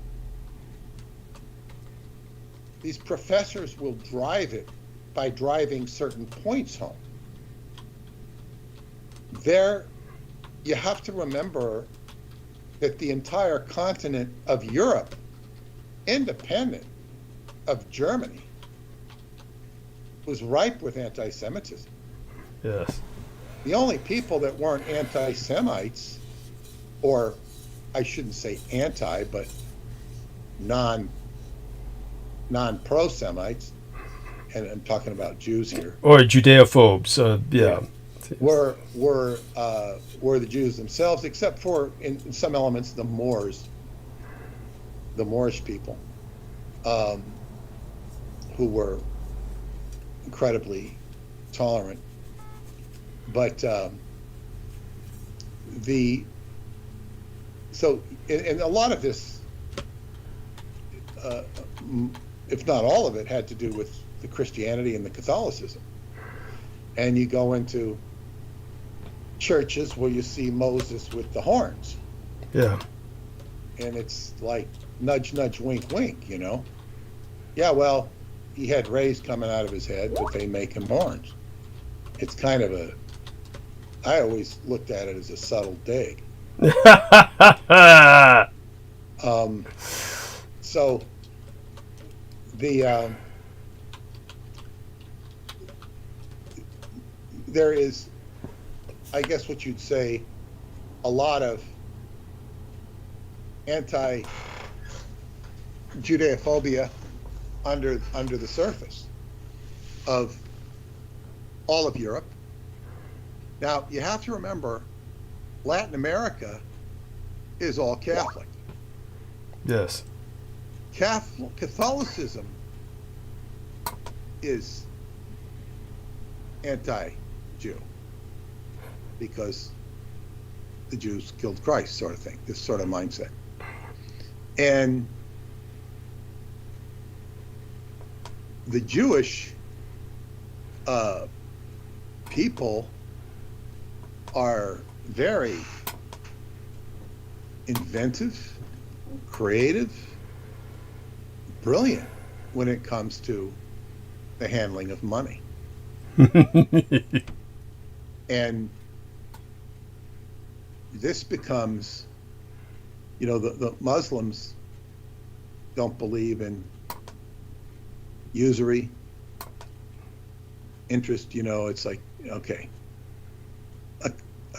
These professors will drive it by driving certain points home. You have to remember that the entire continent of Europe, independent of Germany, was ripe with anti-Semitism. Yes. The only people that weren't anti-Semites, or I shouldn't say anti, but non-pro-Semites, and I'm talking about Jews here. Or Judeophobes, yeah. were the Jews themselves, except for in some elements the Moors, the Moorish people, who were incredibly tolerant. But so a lot of this, if not all of it, had to do with the Christianity and the Catholicism. And you go into churches where you see Moses with the horns. Yeah. And it's like nudge, nudge, wink, wink, you know? Yeah, well, he had rays coming out of his head, but they make him horns. It's kind of I always looked at it as a subtle dig. So there is, I guess what you'd say, a lot of anti-Judeophobia under the surface of all of Europe. Now, you have to remember, Latin America is all Catholic. Yes. Catholicism is anti-Jew because the Jews killed Christ, sort of thing, this sort of mindset. And the Jewish people are very inventive, creative, brilliant when it comes to the handling of money. And this becomes, you know, the Muslims don't believe in usury, interest, you know, it's like, okay, a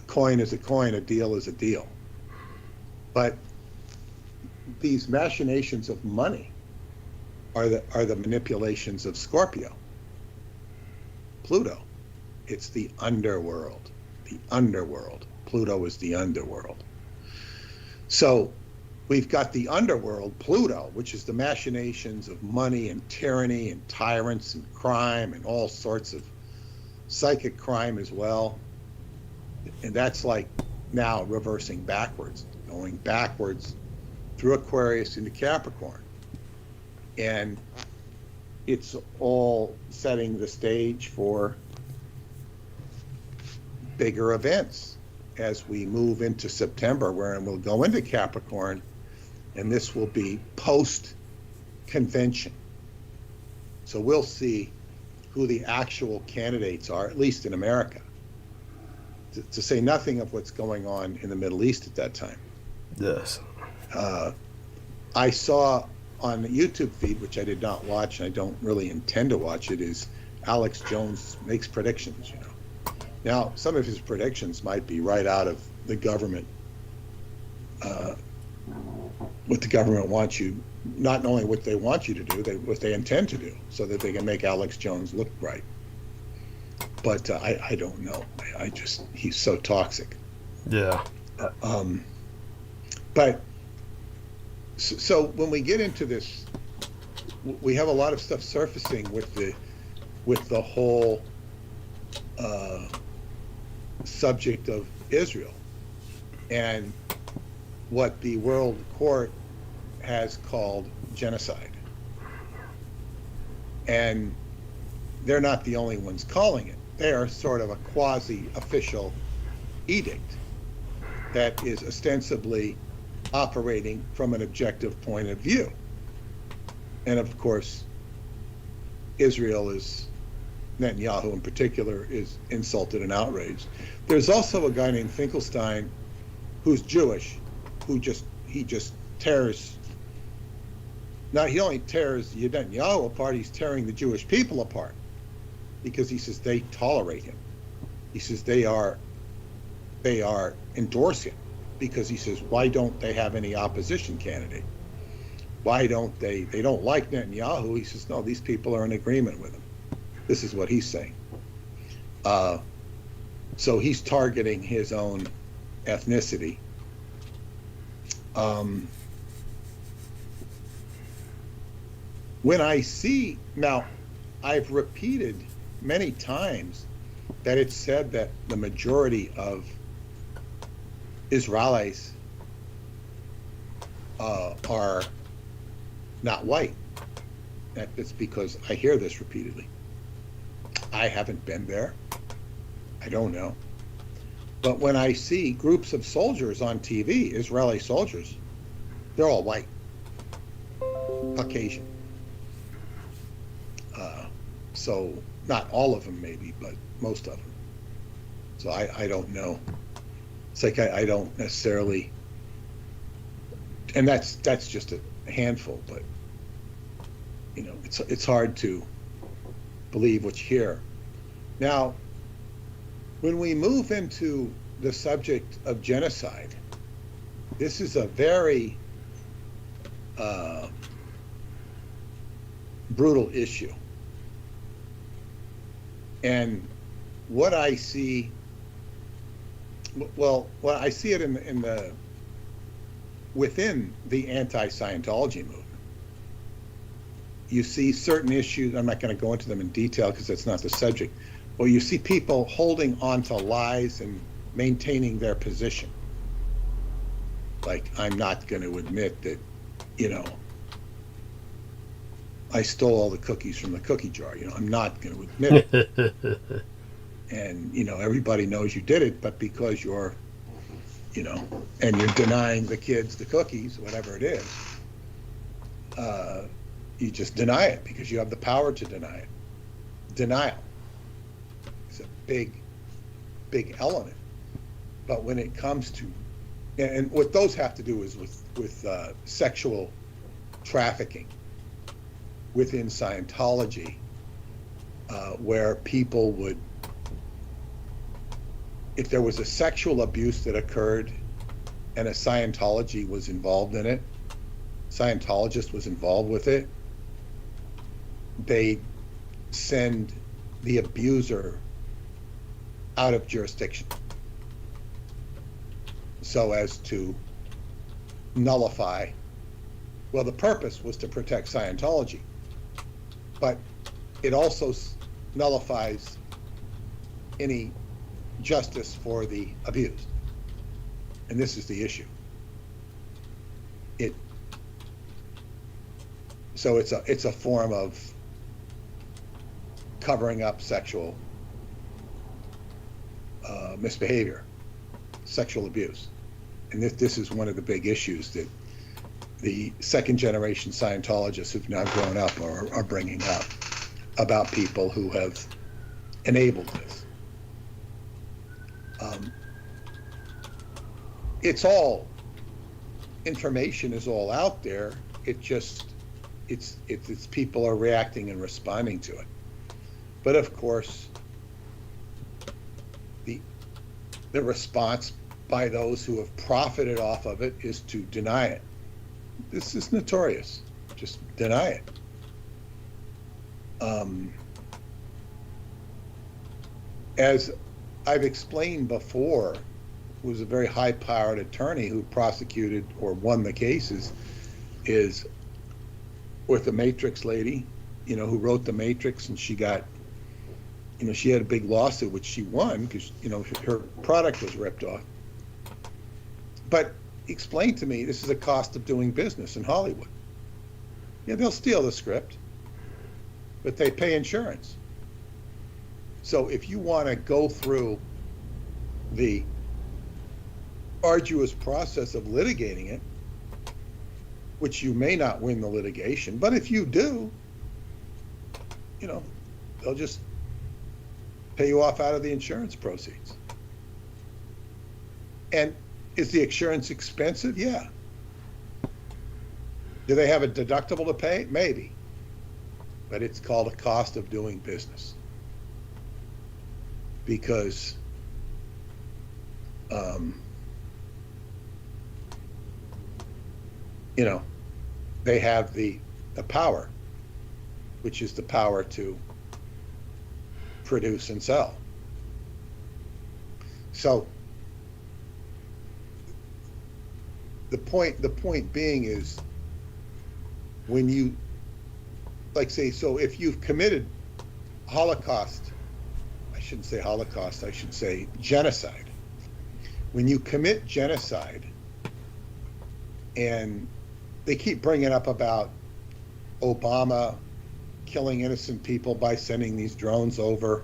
coin is a coin, a deal is a deal. But these machinations of money are the manipulations of Scorpio, Pluto. It's the underworld. The underworld. Pluto is the underworld. So we've got the underworld, Pluto, which is the machinations of money and tyranny and tyrants and crime and all sorts of psychic crime as well. And that's like now reversing backwards, going backwards through Aquarius into Capricorn. And it's all setting the stage for bigger events as we move into September, where we'll go into Capricorn, and this will be post-convention. So we'll see who the actual candidates are, at least in America, to say nothing of what's going on in the Middle East at that time. Yes. I saw on the YouTube feed, which I did not watch, and I don't really intend to watch it, is Alex Jones makes predictions, you know. Now, some of his predictions might be right out of the government, what the government wants you, not knowing what they want you to do, what they intend to do, so that they can make Alex Jones look right. But I don't know. He's so toxic. Yeah. But so when we get into this, we have a lot of stuff surfacing with the whole subject of Israel and what the World Court has called genocide. And they're not the only ones calling it. They are sort of a quasi-official edict that is ostensibly operating from an objective point of view. And of course, Israel is, Netanyahu in particular, is insulted and outraged. There's also a guy named Finkelstein who's Jewish, he just tears, not he only tears Netanyahu apart, he's tearing the Jewish people apart, because he says they tolerate him. He says they are endorse him, because he says, why don't they have any opposition candidate? Why don't they don't like Netanyahu? He says, no, these people are in agreement with him. This is what he's saying. So he's targeting his own ethnicity. When I see, now, I've repeated many times that it's said that the majority of Israelis are not white. That's because I hear this repeatedly. I haven't been there. I don't know. But when I see groups of soldiers on TV, Israeli soldiers, they're all white, Caucasian. So not all of them maybe, but most of them. So I don't know. It's like I don't necessarily, and that's just a handful, but you know, it's hard to believe what you hear. Now, when we move into the subject of genocide, this is a very brutal issue. And what I see, well, I see it in the within the anti-Scientology movement. You see certain issues. I'm not going to go into them in detail because that's not the subject. Well, you see people holding on to lies and maintaining their position. Like, I'm not going to admit that, you know, I stole all the cookies from the cookie jar. You know, I'm not going to admit it. And, you know, everybody knows you did it, but because you're, you know, and you're denying the kids the cookies, whatever it is, you just deny it because you have the power to deny it. Denial is a big element. But when it comes to, and what those have to do is with sexual trafficking within Scientology, where people would, if there was a sexual abuse that occurred and a Scientology was involved in it, Scientologist was involved with it, they send the abuser out of jurisdiction so as to nullify, well, the purpose was to protect Scientology, but it also nullifies any justice for the abused. And this is the issue. So it's a form of covering up sexual misbehavior, sexual abuse. And this is one of the big issues that the second generation Scientologists who've now grown up are bringing up about people who have enabled this. It's all, information is all out there. It just, it's people are reacting and responding to it. But of course, the response by those who have profited off of it is to deny it. This is notorious. Just deny it. As I've explained before, who's a very high-powered attorney who prosecuted or won the cases, is with the Matrix lady, you know, who wrote the Matrix, and she got, you know, she had a big lawsuit which she won because, you know, her product was ripped off. But explain to me, this is a cost of doing business in Hollywood. Yeah, they'll steal the script, but they pay insurance. So if you want to go through the arduous process of litigating it, which you may not win the litigation, but if you do, you know, they'll just pay you off out of the insurance proceeds. And is the insurance expensive? Yeah. Do they have a deductible to pay? Maybe. But it's called a cost of doing business. Because you know, they have the power, which is the power to produce and sell. So the point being is, when you, like, say, so if you've committed Holocaust, I shouldn't say Holocaust, I should say genocide. When you commit genocide, and they keep bringing up about Obama killing innocent people by sending these drones over.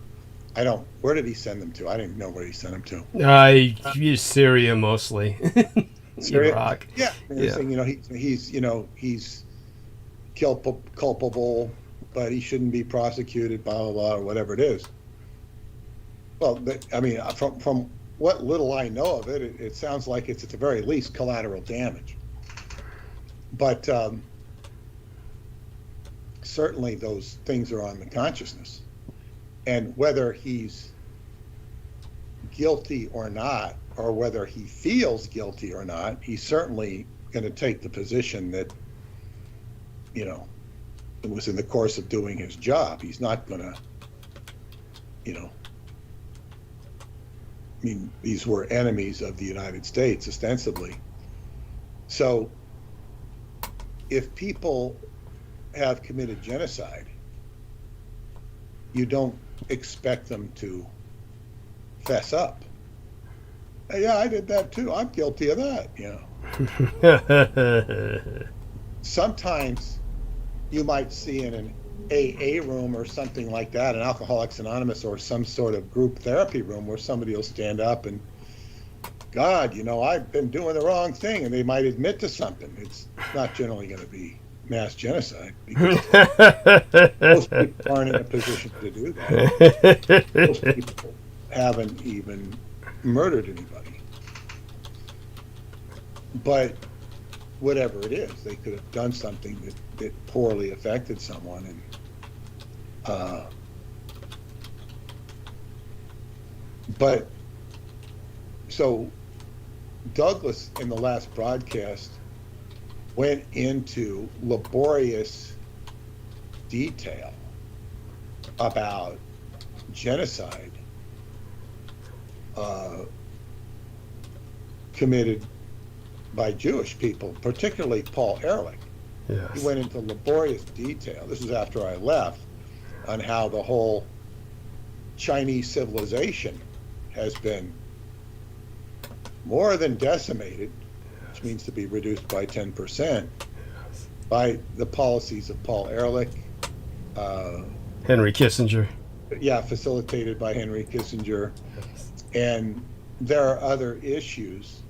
Where did he send them to? I didn't know where he sent them to. I use Syria mostly. Syria? Iraq. Yeah. They're saying, he's culpable, but he shouldn't be prosecuted, blah, blah, blah, or whatever it is. Well, I mean, from what little I know of it, it sounds like it's at the very least collateral damage. But certainly those things are on the consciousness. And whether he's guilty or not, or whether he feels guilty or not, he's certainly going to take the position that, it was in the course of doing his job. He's not going to, I mean, these were enemies of the United States, ostensibly. So if people have committed genocide, you don't expect them to fess up. Hey, yeah, I did that too. I'm guilty of that. Sometimes you might see in an AA room or something like that, an Alcoholics Anonymous or some sort of group therapy room, where somebody will stand up and, God, I've been doing the wrong thing, and they might admit to something. It's not generally going to be mass genocide, because most people aren't in a position to do that. Most people haven't even murdered anybody. But whatever it is, they could have done something that poorly affected someone. And but so Douglas, in the last broadcast, went into laborious detail about genocide committed by Jewish people, particularly Paul Ehrlich. Yes. He went into laborious detail. This was after I left, on how the whole Chinese civilization has been more than decimated, which means to be reduced by 10%, by the policies of Paul Ehrlich. Henry Kissinger. Yeah, facilitated by Henry Kissinger. And there are other issues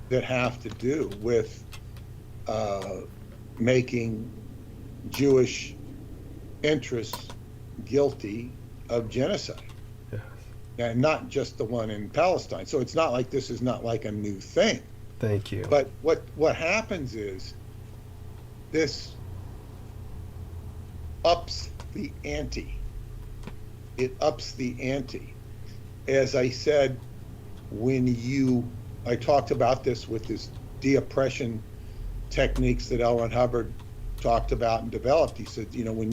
that have to do with making Jewish interests guilty of genocide. Yes. And not just the one in Palestine. So it's not like this is not like a new thing. Thank you. But what happens is this ups the ante. It ups the ante. As I said, I talked about this with this de-oppression techniques that L. Ron Hubbard talked about and developed. He said, when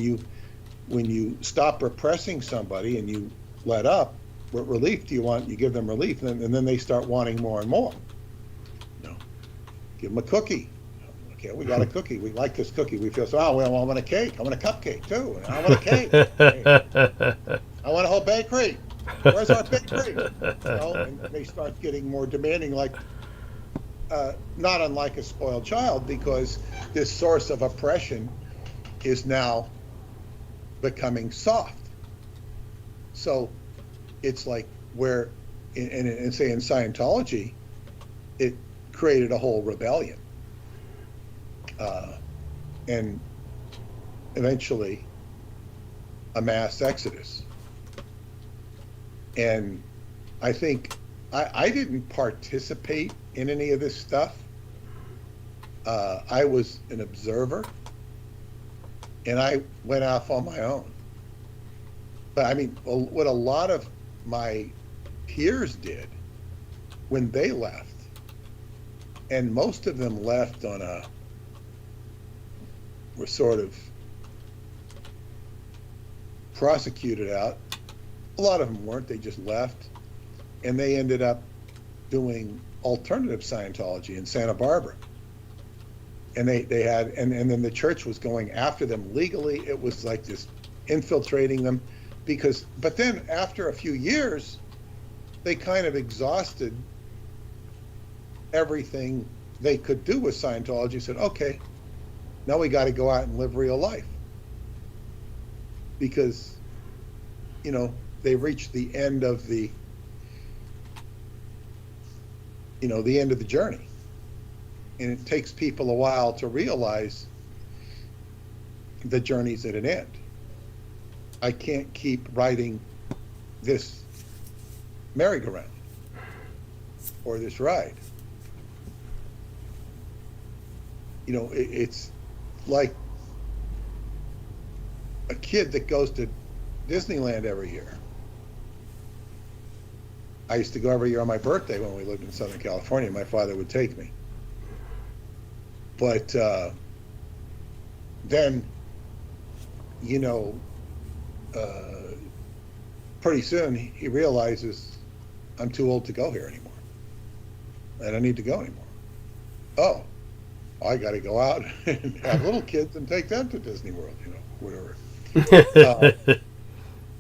you stop repressing somebody and you let up, what relief do you want? You give them relief, and then they start wanting more and more. Give them a cookie. Okay, we got a cookie. We like this cookie. We feel so, I want a cake. I want a cupcake too. And I want a cake. I want a whole bakery. Where's our bakery? And they start getting more demanding, like not unlike a spoiled child, because this source of oppression is now becoming soft. So it's like where, say in Scientology, it created a whole rebellion, and eventually a mass exodus. And I think I didn't participate in any of this stuff. I was an observer, and I went off on my own. But I mean, what a lot of my peers did when they left, and most of them left were sort of prosecuted out. A lot of them weren't, they just left. and they ended up doing alternative Scientology in Santa Barbara. And they had, and then the church was going after them legally. It was like this infiltrating them but then after a few years, they kind of exhausted everything they could do with Scientology. Said, okay, now we got to go out and live real life. Because, they reached the end of the end of the journey. And it takes people a while to realize the journey's at an end. I can't keep riding this merry-go-round or this ride. It's like a kid that goes to Disneyland every year. I used to go every year on my birthday when we lived in Southern California. My father would take me. But then, pretty soon he realizes I'm too old to go here anymore. I don't need to go anymore. Oh, I got to go out and have little kids and take them to Disney World, whatever.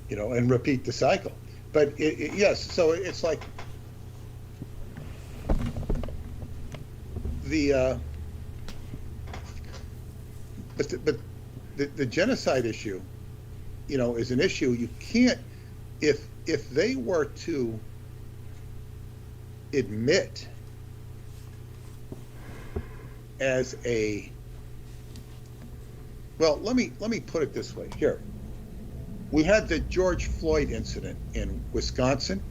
And repeat the cycle. But yes, so it's like but the genocide issue, is an issue. You can't, if they were to admit as let me put it this way. Here, we had the George Floyd incident in Wisconsin.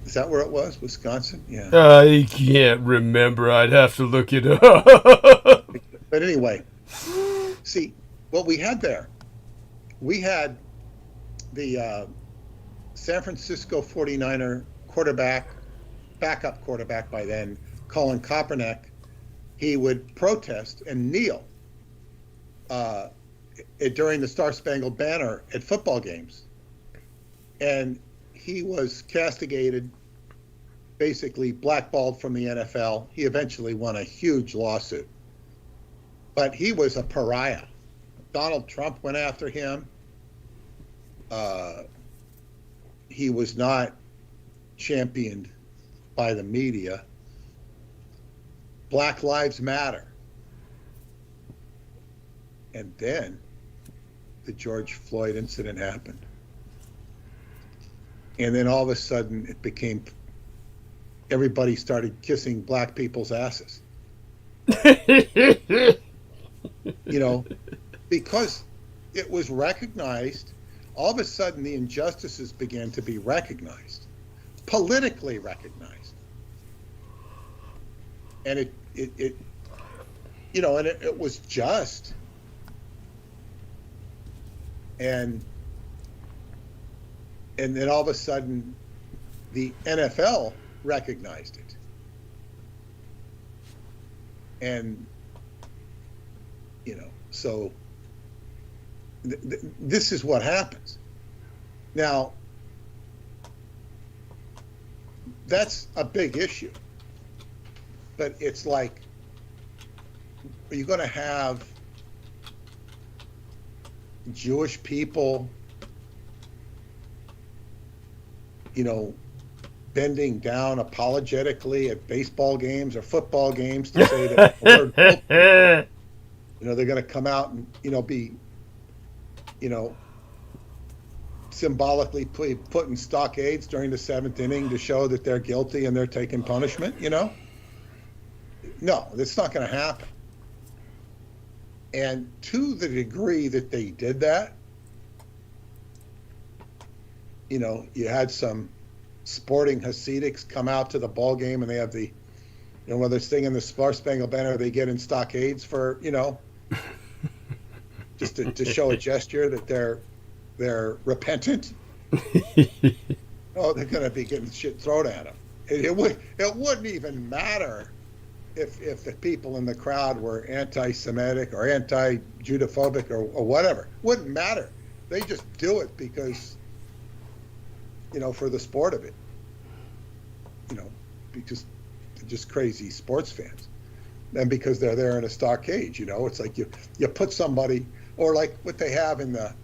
Is that where it was? Wisconsin? Yeah. I can't remember. I'd have to look it up. But anyway, see, what we had there, we had the San Francisco 49er backup quarterback by then, Colin Kaepernick. He would protest and kneel during the Star Spangled Banner at football games. And he was castigated, basically blackballed from the NFL. He eventually won a huge lawsuit. But he was a pariah. Donald Trump went after him. He was not championed by the media. Black Lives Matter. And then the George Floyd incident happened. And then all of a sudden it became, everybody started kissing black people's asses. Because it was recognized, all of a sudden the injustices began to be recognized, politically recognized. And it was just. And then all of a sudden the NFL recognized it. And so this is what happens. Now, that's a big issue. But it's like, are you going to have Jewish people, bending down apologetically at baseball games or football games to say that the word they're going to come out and, be, symbolically put in stockades during the seventh inning to show that they're guilty and they're taking punishment, No, that's not going to happen. And to the degree that they did that, you had some sporting Hasidics come out to the ball game and they have the, whether it's singing the Star Spangled Banner, they get in stockades for, just to show a gesture that they're repentant. Oh, they're going to be getting shit thrown at them. It wouldn't even matter if the people in the crowd were anti-Semitic or anti-Judophobic or whatever. Wouldn't matter. They just do it because for the sport of it, because they're just crazy sports fans. And because they're there in a stockade, it's like you put somebody, or like what they have in the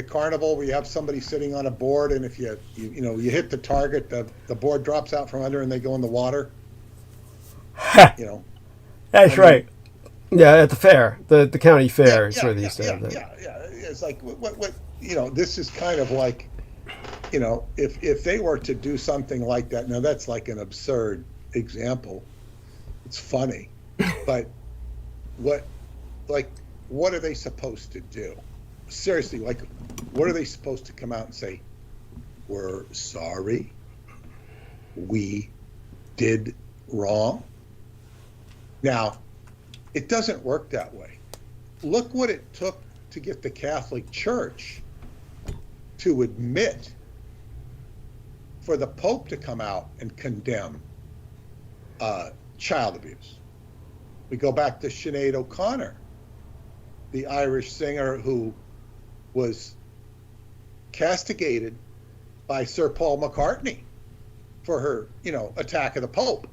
carnival, where you have somebody sitting on a board, and if you hit the target, the board drops out from under and they go in the water. That's right. Yeah, at the fair, the county fair is where they used to have that. Yeah. It's like what this is kind of like, if they were to do something like that. Now that's like an absurd example. It's funny, but what are they supposed to do? Seriously, what are they supposed to come out and say? We're sorry. We did wrong. Now, it doesn't work that way. Look what it took to get the Catholic Church to admit for the Pope to come out and condemn child abuse. We go back to Sinead O'Connor, the Irish singer who was castigated by Sir Paul McCartney for her, attack of the Pope.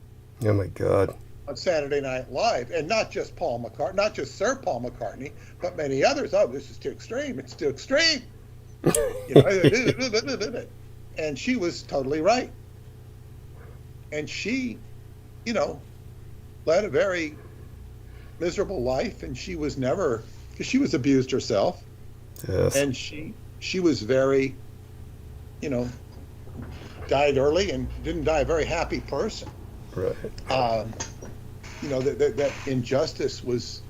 Oh my God. On Saturday Night Live, and not just Sir Paul McCartney, but many others. Oh, this is too extreme. It's too extreme. And she was totally right. And she, led a very miserable life, and she was never, because she was abused herself. Yes. And she was very, died early and didn't die a very happy person. Right. That injustice was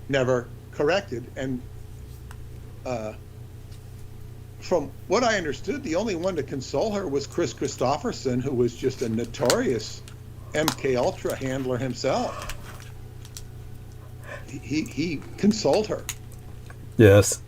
never corrected. And from what I understood, the only one to console her was Chris Christopherson, who was just a notorious MK Ultra handler himself. He consoled her. Yes.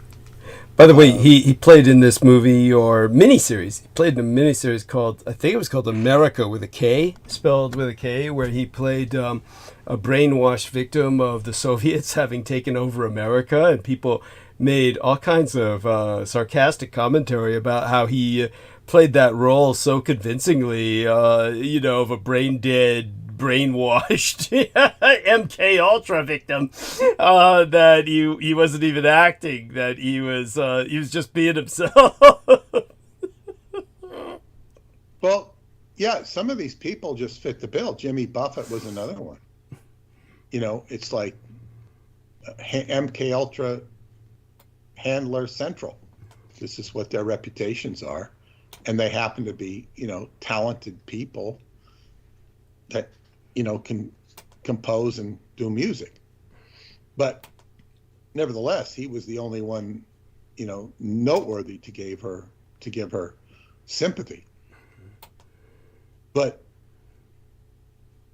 By the way, he played in this movie or miniseries. He played in a miniseries called, I think it was called America with a K, spelled with a K, where he played a brainwashed victim of the Soviets having taken over America, and people made all kinds of sarcastic commentary about how he played that role so convincingly, of a brain dead, brainwashed MK Ultra victim, that he wasn't even acting, that he was just being himself. Well, yeah, some of these people just fit the bill. Jimmy Buffett was another one. It's like MK Ultra handler central. This is what their reputations are, and they happen to be talented people that can compose and do music. But nevertheless, he was the only one noteworthy to give her sympathy. But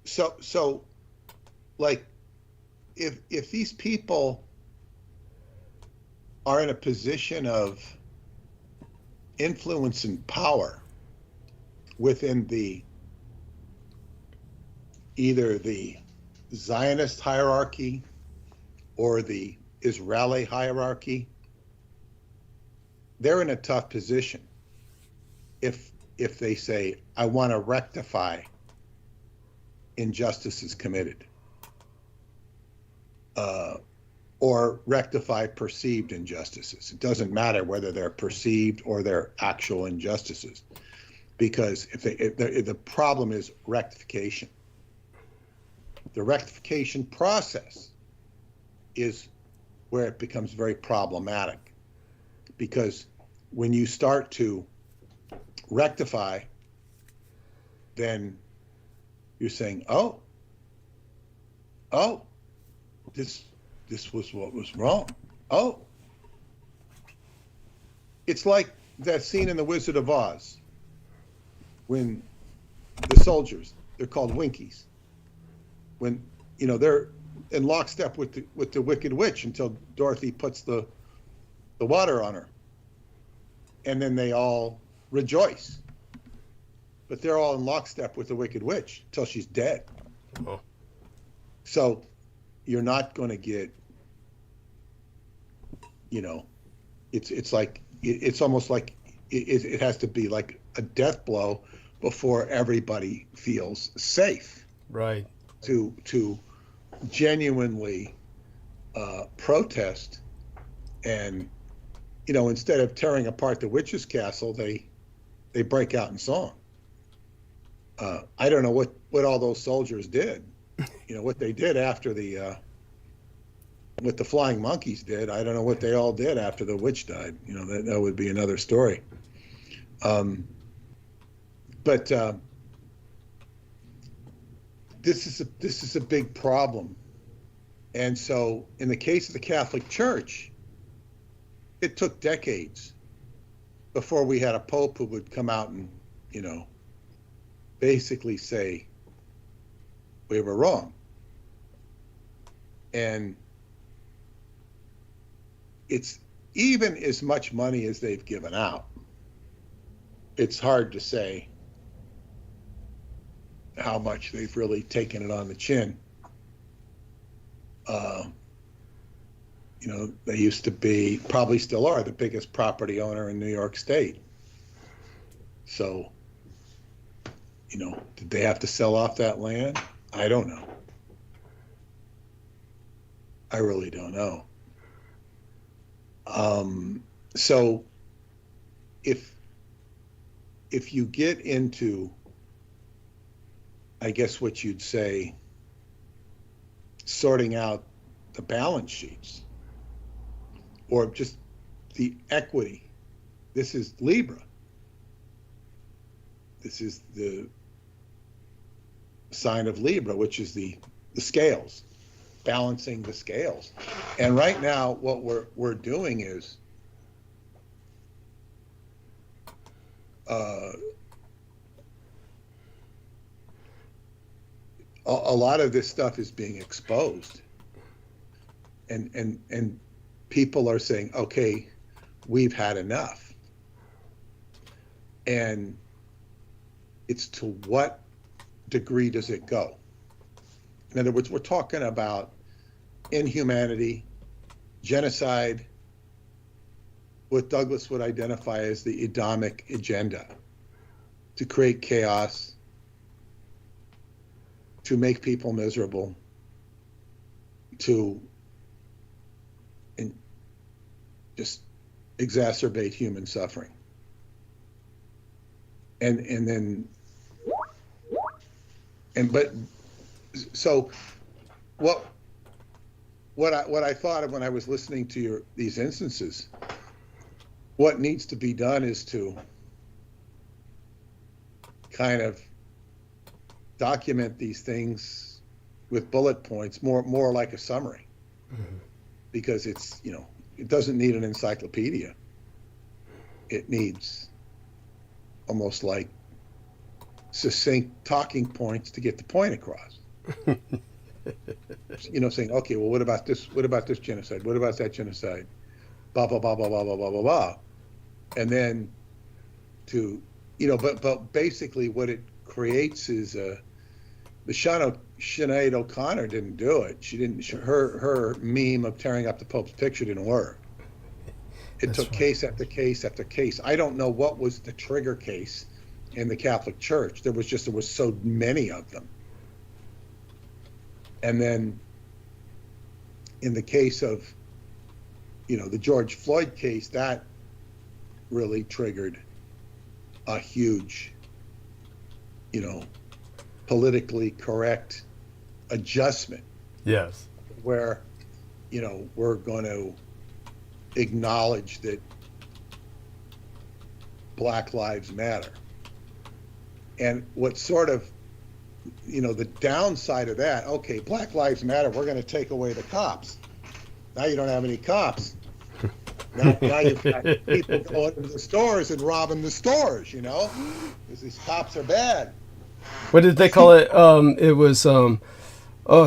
so like if these people are in a position of influence and power within either the Zionist hierarchy or the Israeli hierarchy, they're in a tough position if they say, I want to rectify injustices committed, or rectify perceived injustices. It doesn't matter whether they're perceived or they're actual injustices, because if the problem is rectification. The rectification process is where it becomes very problematic, because when you start to rectify, then you're saying, oh, this was what was wrong. Oh, it's like that scene in The Wizard of Oz when the soldiers, they're called Winkies, when they're in lockstep with the Wicked Witch until Dorothy puts the water on her, and then they all rejoice. But they're all in lockstep with the Wicked Witch until she's dead. Oh. So you're not going to get, it's like, it's almost like it has to be like a death blow before everybody feels safe. Right. To genuinely protest, and instead of tearing apart the witch's castle, they break out in song. I don't know what all those soldiers did. What they did after what the flying monkeys did. I don't know what they all did after the witch died. That would be another story. But this is a big problem. And so in the case of the Catholic Church, it took decades before we had a pope who would come out and, basically say we were wrong. And it's even as much money as they've given out, it's hard to say how much they've really taken it on the chin. They used to be, probably still are, the biggest property owner in New York State. So, did they have to sell off that land? I don't know. I really don't know. So if you get into, I guess what you'd say, sorting out the balance sheets or just the equity, this is Libra. This is the sign of Libra, which is the scales, balancing the scales. And right now, what we're doing is a lot of this stuff is being exposed, and people are saying, okay, we've had enough. And it's to what degree does it go? In other words, we're talking about inhumanity, genocide, what Douglas would identify as the Edomic agenda, to create chaos, to make people miserable, to just exacerbate human suffering. So what I thought of when I was listening to these instances, what needs to be done is to kind of document these things with bullet points, more like a summary, because it's, it doesn't need an encyclopedia. It needs almost like succinct talking points to get the point across. Saying, okay, well, what about this? What about this genocide? What about that genocide? Blah, blah, blah, blah, blah, blah, blah, blah, blah. And then but basically what it creates is the Sinead O'Connor didn't do it. She didn't, her meme of tearing up the Pope's picture didn't work. It took case after case after case. I don't know what was the trigger case in the Catholic Church. There was so many of them. And then in the case of, the George Floyd case, that really triggered a huge, politically correct adjustment. Yes. Where, we're going to acknowledge that Black Lives Matter. And what sort of, the downside of that, okay, Black Lives Matter, we're going to take away the cops. Now you don't have any cops. Now you've got people going into the stores and robbing the stores, because these cops are bad. What did they call it? It was, I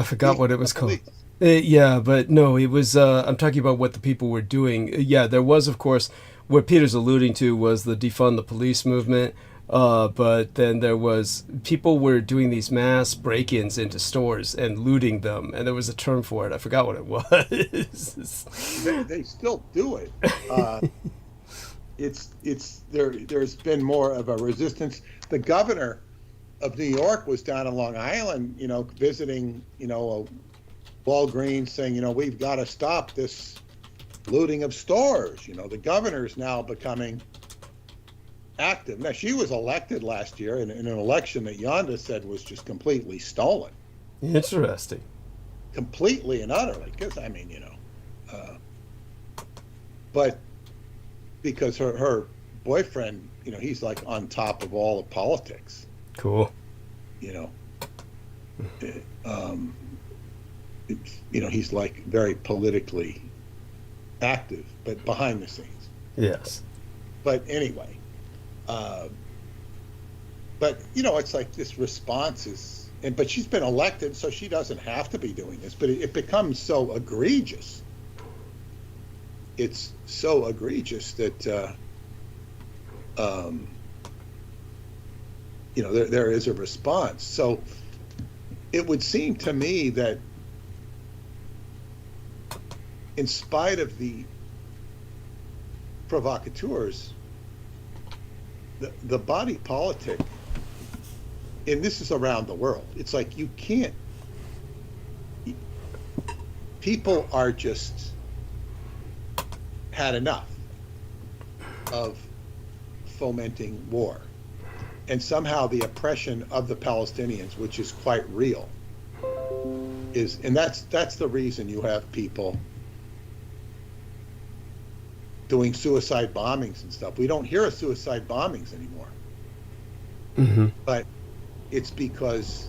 forgot what it was called. Yeah, but no, it was, I'm talking about what the people were doing. Yeah, there was, of course, what Peter's alluding to was the defund the police movement. But then there was, people were doing these mass break-ins into stores and looting them, and there was a term for it. I forgot what it was. They still do it. there's been more of a resistance. The governor of New York was down on Long Island, visiting, a Walgreens, saying, we've got to stop this looting of stores. The governor's now becoming active. Now, she was elected last year in an election that Yonda said was just completely stolen. Interesting. Completely and utterly, because, but because her boyfriend, he's like on top of all of politics. Cool. He's like very politically active, but behind the scenes. Yes. But anyway, it's like this response is, but she's been elected, so she doesn't have to be doing this, but it becomes so egregious. It's so egregious that, there is a response. So it would seem to me that in spite of the provocateurs, the body politic, and this is around the world, it's like you can't, people are just had enough of fomenting war. And somehow the oppression of the Palestinians, which is quite real, and that's the reason you have people doing suicide bombings and stuff. We don't hear of suicide bombings anymore. Mm-hmm. But it's because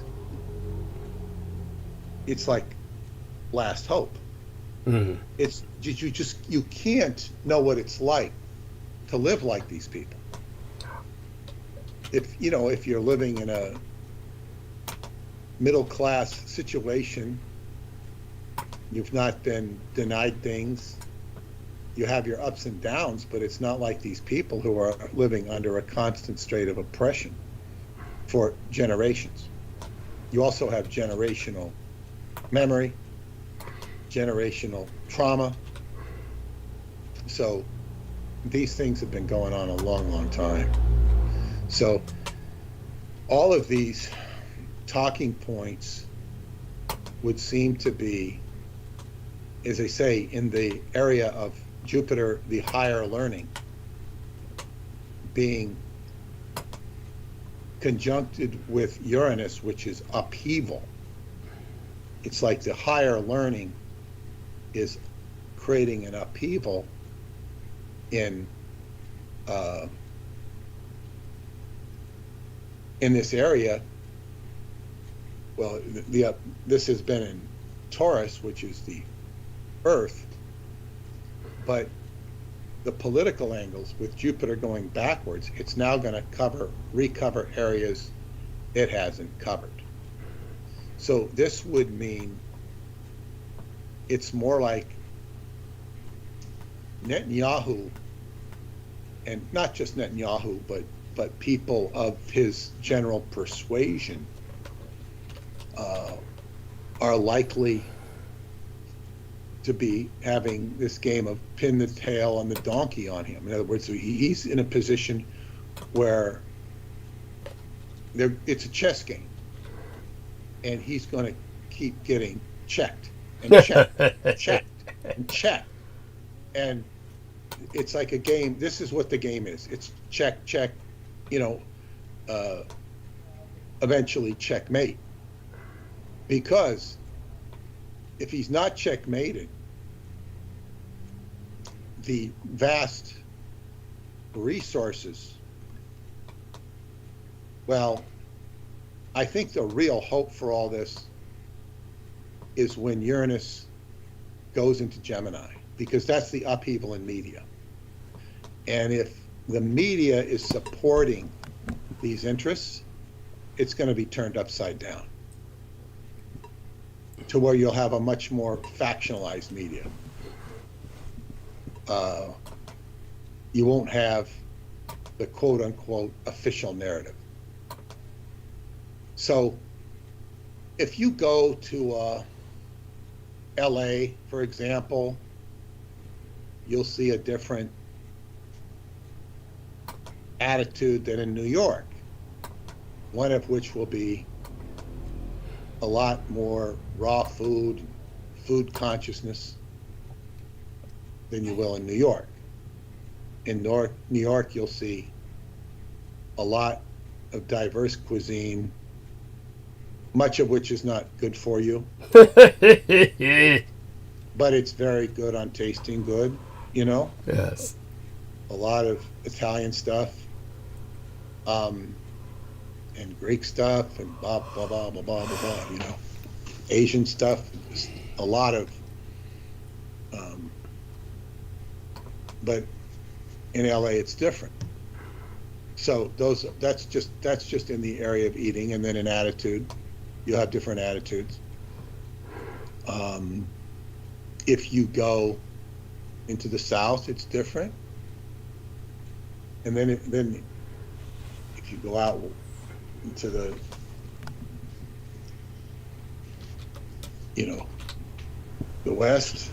it's like last hope. Mm-hmm. It's you can't know what it's like to live like these people. If you're living in a middle class situation, you've not been denied things, you have your ups and downs, but it's not like these people who are living under a constant state of oppression for generations. You also have generational memory, generational trauma. So these things have been going on a long, long time. So all of these talking points would seem to be, as they say, in the area of Jupiter, the higher learning, being conjuncted with Uranus, which is upheaval. It's like the higher learning is creating an upheaval in this area. Well, this has been in Taurus, which is the Earth, but the political angles with Jupiter going backwards, it's now going to recover areas it hasn't covered. So this would mean it's more like Netanyahu, and not just Netanyahu, but people of his general persuasion are likely to be having this game of pin the tail on the donkey on him. In other words, he's in a position where it's a chess game, and he's going to keep getting checked and checked, checked and checked. And it's like a game. This is what the game is. It's check, check, eventually checkmate. Because if he's not checkmated, the vast resources, well, I think the real hope for all this is when Uranus goes into Gemini, because that's the upheaval in media. And if the media is supporting these interests, it's going to be turned upside down to where you'll have a much more factionalized media. You won't have the quote-unquote official narrative. So if you go to LA, for example, you'll see a different attitude than in New York, one of which will be a lot more raw food consciousness than you will in New York. In New York, you'll see a lot of diverse cuisine, much of which is not good for you, but it's very good on tasting good, you know? Yes. A lot of Italian stuff, and Greek stuff, and blah, blah, blah, blah, blah, blah, blah, you know? Asian stuff, just a lot of, but in LA it's different. So that's just in the area of eating, and then in attitude, you have different attitudes. If you go into the South, it's different, and then if you go out into the, you know, the West,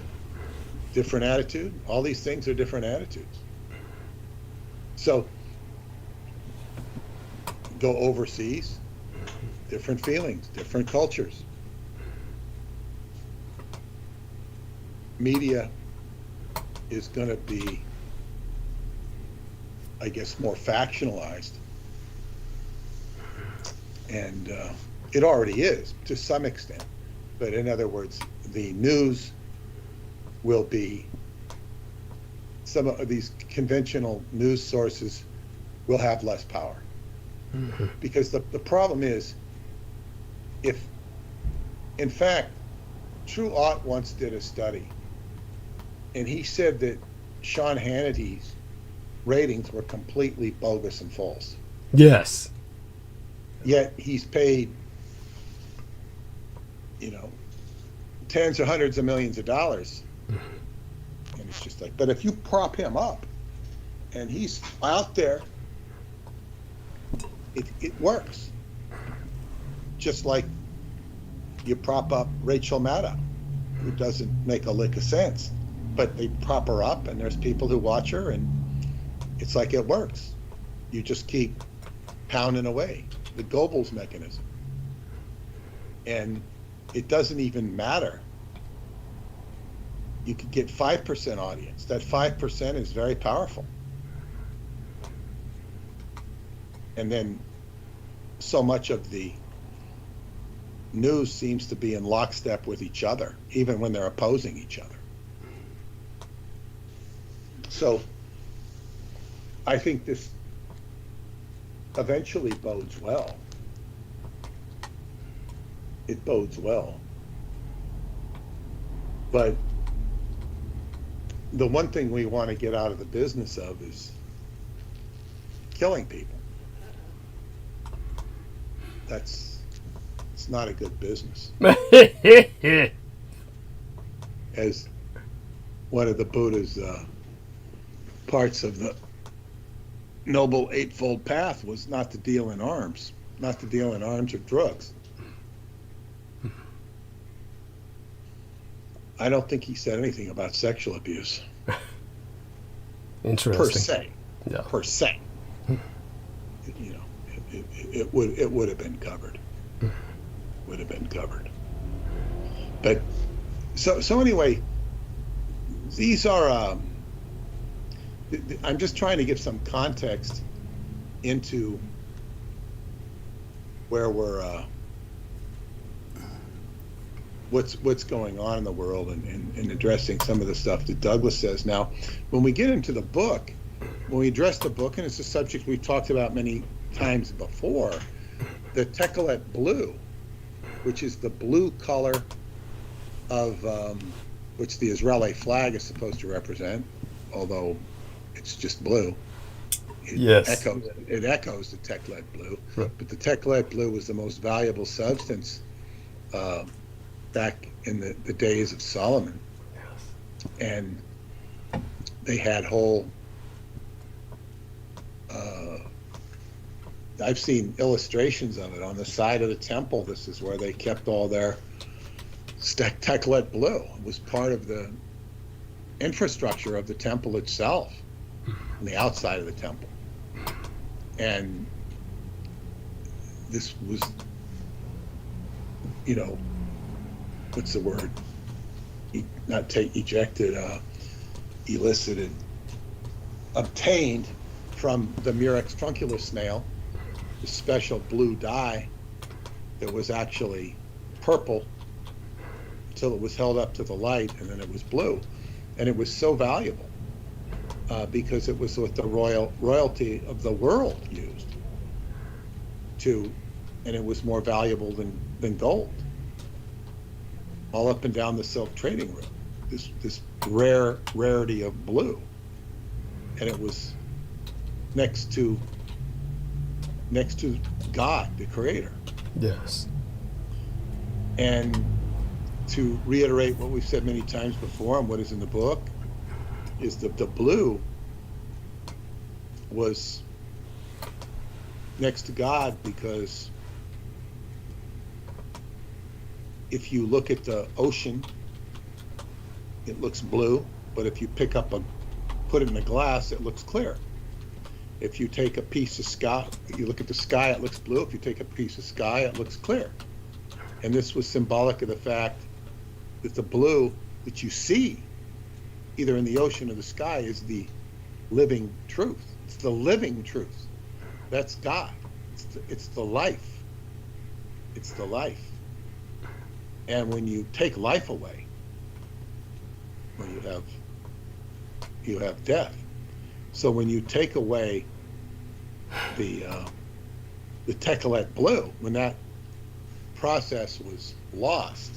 different attitude. All these things are different attitudes. So go overseas, different feelings, different cultures. Media is going to be, I guess, more factionalized. And it already is to some extent. But in other words, the news will be, some of these conventional news sources will have less power. Mm-hmm. Because the problem is, if, in fact, True Ott once did a study, and he said that Sean Hannity's ratings were completely bogus and false. Yes. Yet he's paid, you know, tens or hundreds of millions of dollars. And it's just like, but if you prop him up and he's out there, it works. Just like you prop up Rachel Maddow, who doesn't make a lick of sense, but they prop her up and there's people who watch her and it's like it works. You just keep pounding away, the Goebbels mechanism. And it doesn't even matter. You could get 5% audience. That 5% is very powerful. And then so much of the news seems to be in lockstep with each other, even when they're opposing each other. So I think this eventually bodes well. It bodes well. But the one thing we want to get out of the business of is killing people. It's not a good business. As one of the Buddha's parts of the Noble Eightfold Path was not to deal in arms or drugs. I don't think he said anything about sexual abuse. Interesting. Per se. Yeah. Per se. You know, it would have been covered. Would have been covered. But so anyway, these are. I'm just trying to give some context into where we're. What's going on in the world and addressing some of the stuff that Douglas says. Now, when we get into the book, when we address the book, and it's a subject we've talked about many times before, the Tekelet blue, which is the blue color of which the Israeli flag is supposed to represent, although it's just blue. It echoes the Tekelet blue, right. But the Tekelet blue was the most valuable substance back in the days of Solomon. And they had whole I've seen illustrations of it on the side of the temple. This is where they kept all their Tekelet blue. It was part of the infrastructure of the temple itself, on the outside of the temple. And this was, what's the word? Elicited, obtained from the Murex trunculus snail, the special blue dye that was actually purple until it was held up to the light, and then it was blue. And it was so valuable because it was what the royalty of the world used and it was more valuable than gold. All up and down the silk trading route, this rarity of blue, and it was next to God, the Creator. Yes. And to reiterate what we've said many times before and what is in the book, is the blue was next to God because if you look at the ocean, it looks blue, but if you put it in a glass, it looks clear. If you take a piece of sky, you look at the sky, it looks blue. If you take a piece of sky, it looks clear. And this was symbolic of the fact that the blue that you see, either in the ocean or the sky, is the living truth. It's the living truth. That's God. It's the life. It's the life. And when you take life away, well, you have death. So when you take away the techelet blue, when that process was lost,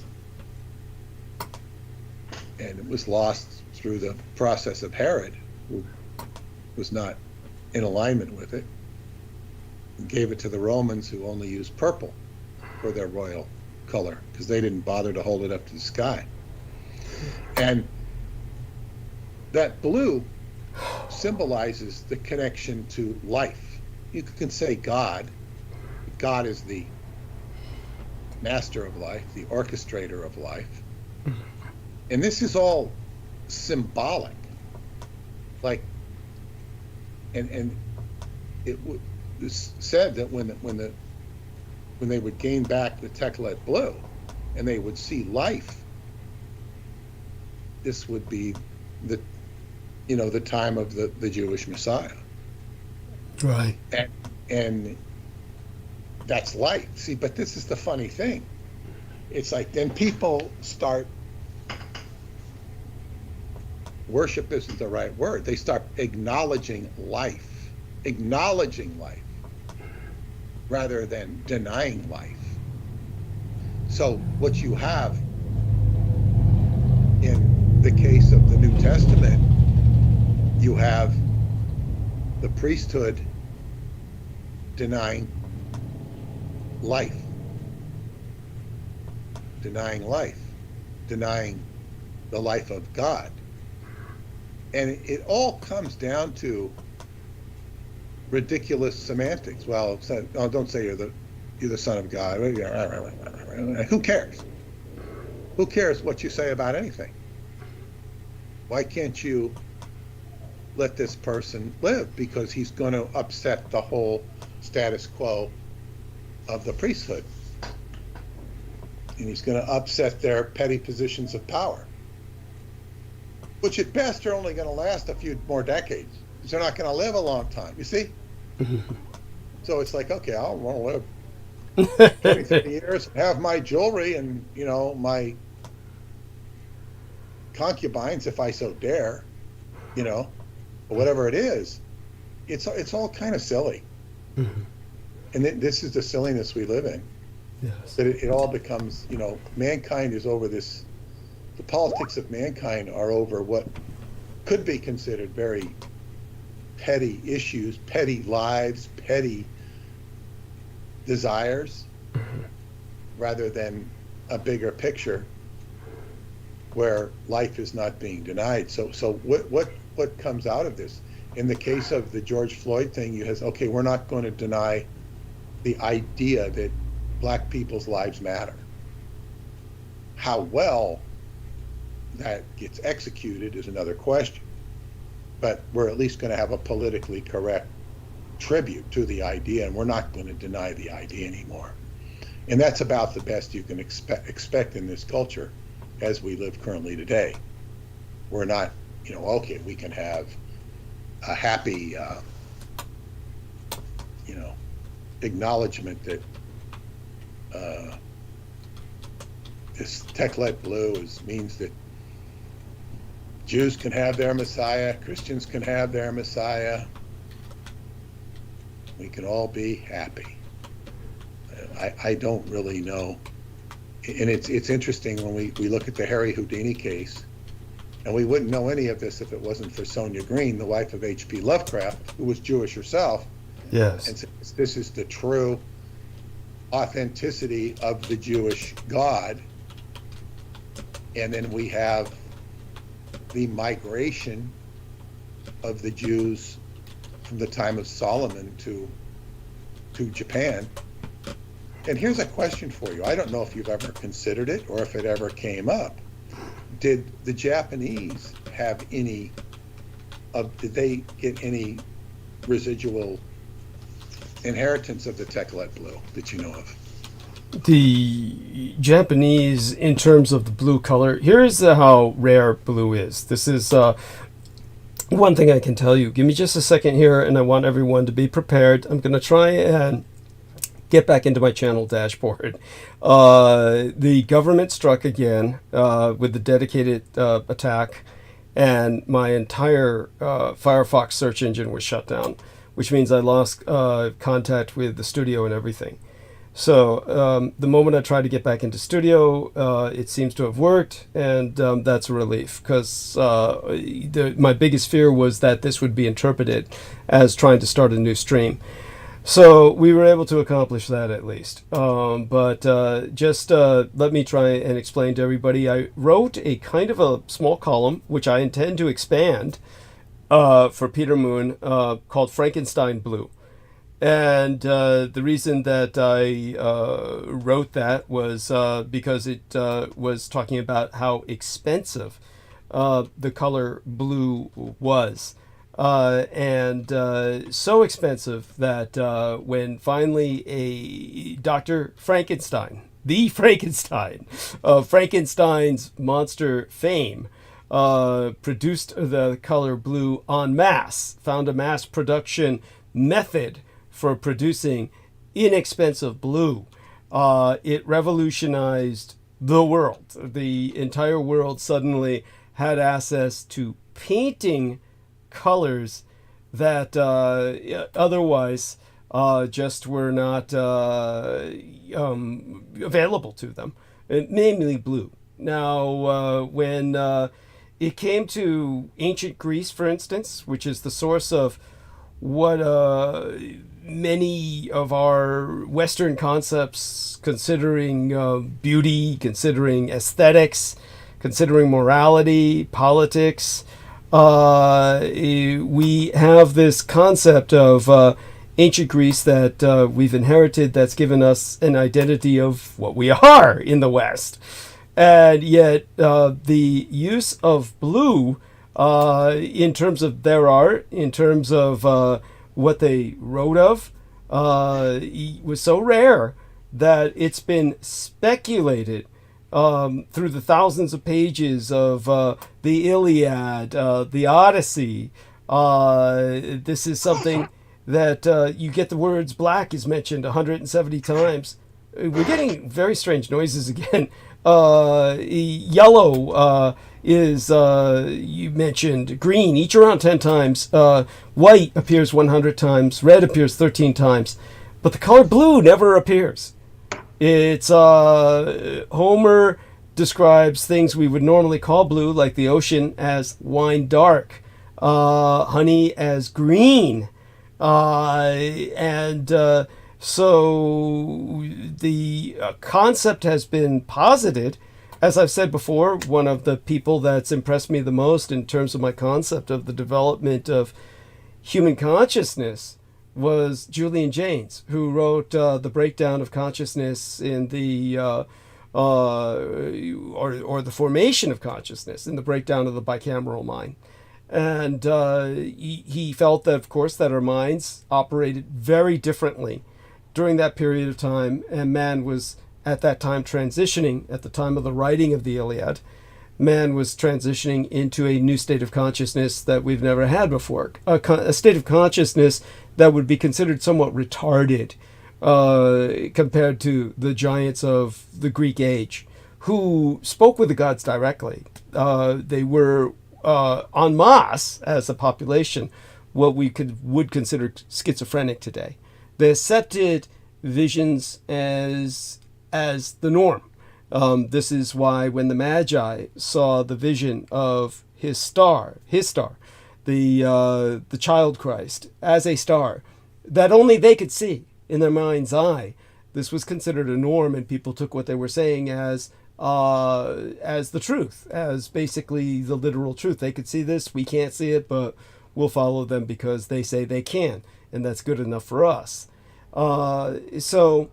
and it was lost through the process of Herod, who was not in alignment with it, and gave it to the Romans, who only used purple for their royal color because they didn't bother to hold it up to the sky. And that blue symbolizes the connection to life. You can say God. God is the master of life, the orchestrator of life. And this is all symbolic. Like, and it was said that when they would gain back the techelet blue and they would see life, this would be the time of the Jewish Messiah. Right. And that's life. See, but this is the funny thing. It's like then people start, worship isn't the right word. They start acknowledging life rather than denying life. So what you have in the case of the New Testament, you have the priesthood denying life, denying the life of God. And it all comes down to ridiculous semantics. Well, don't say you're the son of God. Who cares? Who cares what you say about anything? Why can't you let this person live? Because he's going to upset the whole status quo of the priesthood. And he's going to upset their petty positions of power, which at best are only going to last a few more decades, because they're not going to live a long time, you see? So it's like, okay, I want to live 20, 30 years, have my jewelry and, my concubines, if I so dare, or whatever it is. It's all kind of silly. Mm-hmm. And this is the silliness we live in. Yes. That it all becomes, mankind is over this, the politics of mankind are over what could be considered very petty issues, petty lives, petty desires, mm-hmm. rather than a bigger picture where life is not being denied. So what comes out of this? In the case of the George Floyd thing, we're not going to deny the idea that black people's lives matter. How well that gets executed is another question. But we're at least going to have a politically correct tribute to the idea, and we're not going to deny the idea anymore. And that's about the best you can expect in this culture as we live currently today. We're not, okay, we can have a happy, acknowledgement that this techlet blue means that Jews can have their Messiah, Christians can have their Messiah. We can all be happy. I don't really know. And it's interesting when we look at the Harry Houdini case, and we wouldn't know any of this if it wasn't for Sonia Green, the wife of H.P. Lovecraft, who was Jewish herself. Yes. And says this is the true authenticity of the Jewish God. And then we have the migration of the Jews from the time of Solomon to Japan. And here's a question for you. I don't know if you've ever considered it or if it ever came up. Did the Japanese have did they get any residual inheritance of the techlet blue that you know of? The Japanese, in terms of the blue color, here's how rare blue is. This is one thing I can tell you. Give me just a second here, and I want everyone to be prepared. I'm going to try and get back into my channel dashboard. The government struck again with the dedicated attack, and my entire Firefox search engine was shut down, which means I lost contact with the studio and everything. So the moment I tried to get back into studio, it seems to have worked, and that's a relief, because my biggest fear was that this would be interpreted as trying to start a new stream. So we were able to accomplish that at least. But just let me try and explain to everybody. I wrote a kind of a small column, which I intend to expand for Peter Moon, called Frankenstein Blue. And the reason that I wrote that was because it was talking about how expensive the color blue was. And so expensive that when finally a Dr. Frankenstein, the Frankenstein of Frankenstein's monster fame, produced the color blue en masse, found a mass production method for producing inexpensive blue. It revolutionized the world. The entire world suddenly had access to painting colors that otherwise just were not available to them, namely blue. Now, when it came to ancient Greece, for instance, which is the source of what many of our Western concepts, considering beauty, considering aesthetics, considering morality, politics, we have this concept of ancient Greece that we've inherited, that's given us an identity of what we are in the West. And yet the use of blue in terms of their art, in terms of what they wrote of, was so rare that it's been speculated through the thousands of pages of the Iliad, the Odyssey. This is something that you get the words black is mentioned 170 times. We're getting very strange noises again. Yellow is, you mentioned, green, each around 10 times. White appears 100 times. Red appears 13 times. But the color blue never appears. It's Homer describes things we would normally call blue, like the ocean, as wine dark, honey as green, and so the concept has been posited. As I've said before, one of the people that's impressed me the most in terms of my concept of the development of human consciousness was Julian Jaynes, who wrote The Breakdown of Consciousness in the or the Formation of Consciousness in the Breakdown of the Bicameral Mind. And he felt that, of course, that our minds operated very differently during that period of time, and man was at that time transitioning, at the time of the writing of the Iliad, man was transitioning into a new state of consciousness that we've never had before, a state of consciousness that would be considered somewhat retarded compared to the giants of the Greek age, who spoke with the gods directly. They were en masse as a population what we would consider schizophrenic today. They accepted visions as the norm. This is why when the Magi saw the vision of his star, the child Christ, as a star that only they could see in their mind's eye, this was considered a norm, and people took what they were saying as the truth, as basically the literal truth. They could see this, we can't see it, but we'll follow them because they say they can, and that's good enough for us. So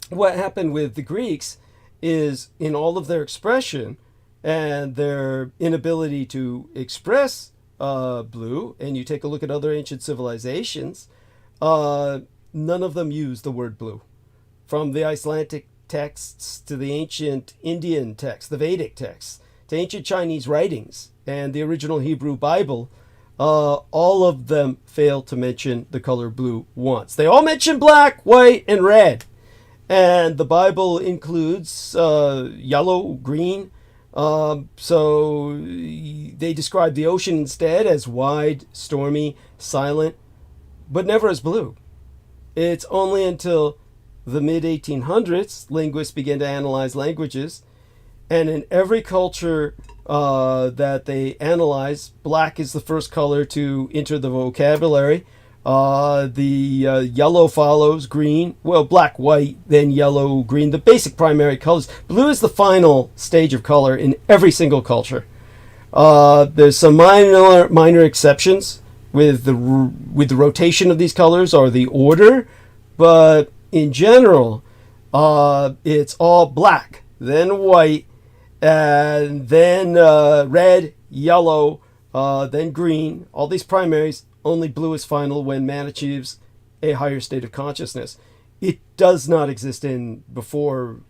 what happened with the Greeks is, in all of their expression and their inability to express blue, and you take a look at other ancient civilizations, none of them use the word blue. From the Icelandic texts to the ancient Indian texts, the Vedic texts, to ancient Chinese writings and the original Hebrew Bible, all of them fail to mention the color blue once. They all mention black, white, and red. And the Bible includes yellow, green. So they describe the ocean instead as wide, stormy, silent, but never as blue. It's only until the mid-1800s linguists began to analyze languages, and in every culture that they analyze, black is the first color to enter the vocabulary. The yellow follows green, well, black, white, then yellow, green, the basic primary colors. Blue is the final stage of color in every single culture. There's some minor exceptions with the rotation of these colors or the order, but in general, it's all black, then white, and then red, yellow, then green, all these primaries. Only blue is final when man achieves a higher state of consciousness. It does not exist before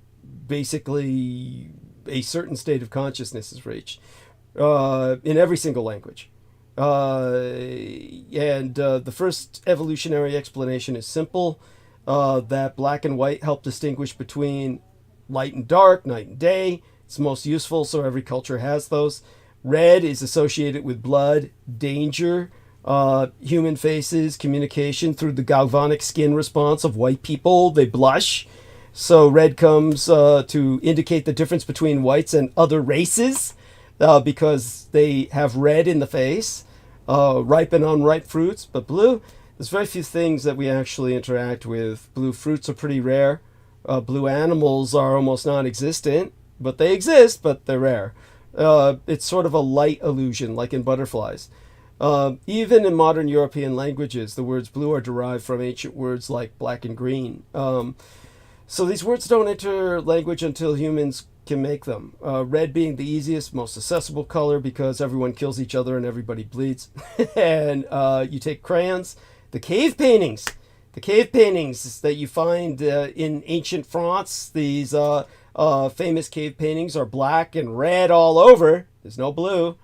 basically a certain state of consciousness is reached in every single language. And the first evolutionary explanation is simple, that black and white help distinguish between light and dark, night and day. It's most useful, so every culture has those. Red is associated with blood, danger, human faces, communication through the galvanic skin response of white people. They blush. So red comes to indicate the difference between whites and other races because they have red in the face, ripe and unripe fruits. But blue, there's very few things that we actually interact with. Blue fruits are pretty rare. Blue animals are almost non-existent, but they exist, but they're rare. It's sort of a light illusion, like in butterflies. Even in modern European languages, the words blue are derived from ancient words like black and green. So these words don't enter language until humans can make them. Red being the easiest, most accessible color because everyone kills each other and everybody bleeds. And you take crayons, the cave paintings that you find in ancient France, these famous cave paintings are black and red all over. There's no blue.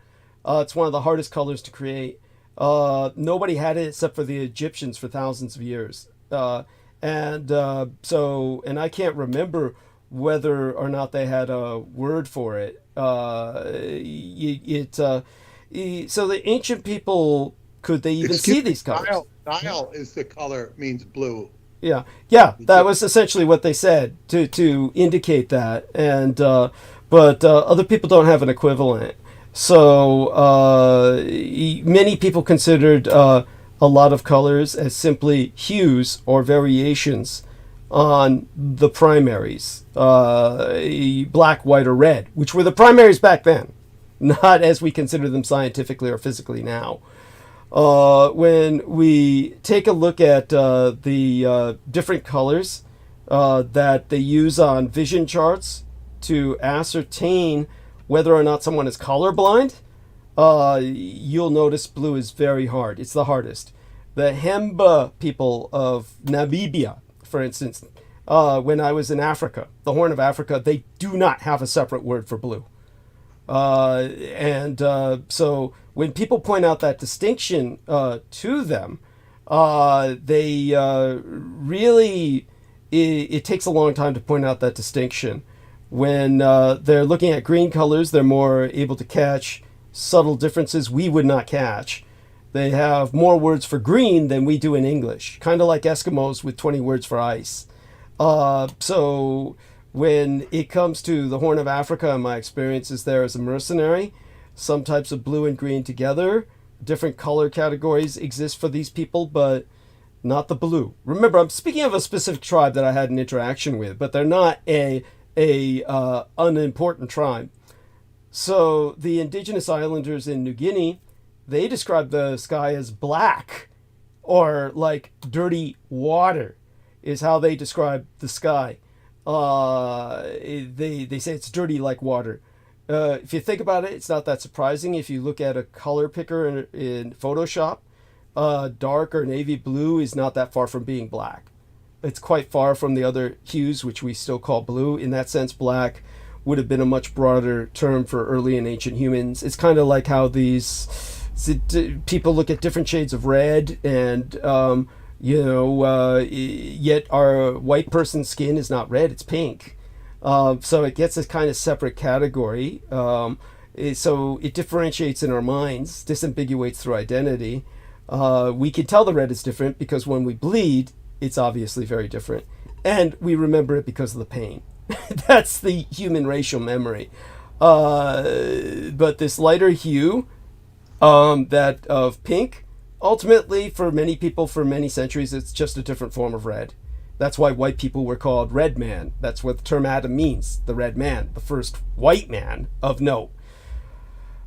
It's one of the hardest colors to create. Nobody had it except for the Egyptians for thousands of years. And I can't remember whether or not they had a word for it. So the ancient people, could they even see these colors? Nile is the color, means blue. Yeah, that was essentially what they said to indicate that. And but other people don't have an equivalent. So many people considered a lot of colors as simply hues or variations on the primaries, black, white, or red, which were the primaries back then, not as we consider them scientifically or physically now. When we take a look at the different colors that they use on vision charts to ascertain whether or not someone is colorblind, you'll notice blue is very hard. It's the hardest. The Hemba people of Namibia, for instance, when I was in Africa, the Horn of Africa, they do not have a separate word for blue. So when people point out that distinction to them, they really, it takes a long time to point out that distinction. When they're looking at green colors, they're more able to catch subtle differences we would not catch. They have more words for green than we do in English, kind of like Eskimos with 20 words for ice. So when it comes to the Horn of Africa, and my experiences there as a mercenary, some types of blue and green together, different color categories exist for these people, but not the blue. Remember, I'm speaking of a specific tribe that I had an interaction with, but they're not a unimportant tribe. So the indigenous islanders in New Guinea, they describe the sky as black, or like dirty water is how they describe the sky. They say it's dirty like water. If you think about it, it's not that surprising. If you look at a color picker in Photoshop, dark or navy blue is not that far from being black. It's quite far from the other hues, which we still call blue. In that sense, black would have been a much broader term for early and ancient humans. It's kind of like how these people look at different shades of red, and yet our white person's skin is not red, it's pink. So it gets this kind of separate category. So it differentiates in our minds, disambiguates through identity. We can tell the red is different because when we bleed, it's obviously very different. And we remember it because of the pain. That's the human racial memory. But this lighter hue, that of pink, ultimately for many people for many centuries, it's just a different form of red. That's why white people were called red man. That's what the term Adam means, the red man, the first white man of note.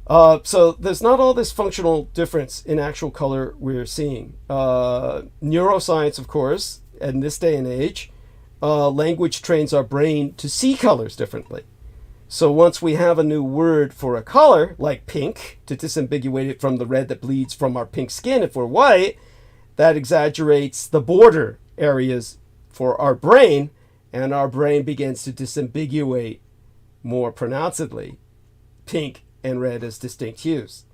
So there's not all this functional difference in actual color we're seeing. Neuroscience, of course, in this day and age, language trains our brain to see colors differently. So once we have a new word for a color, like pink, to disambiguate it from the red that bleeds from our pink skin if we're white, that exaggerates the border areas for our brain, and our brain begins to disambiguate more pronouncedly pink and red as distinct hues.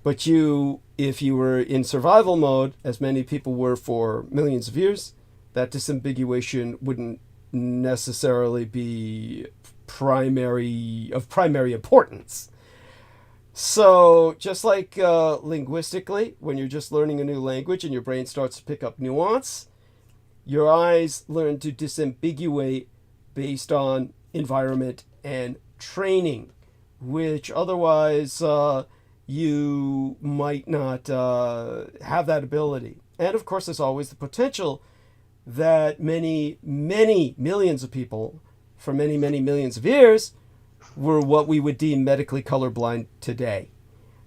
But if you were in survival mode, as many people were for millions of years, that disambiguation wouldn't necessarily be of primary importance. So just like linguistically, when you're just learning a new language and your brain starts to pick up nuance, your eyes learn to disambiguate based on environment and training, which otherwise you might not have that ability. And of course, there's always the potential that many, many millions of people for many, many millions of years were what we would deem medically colorblind today.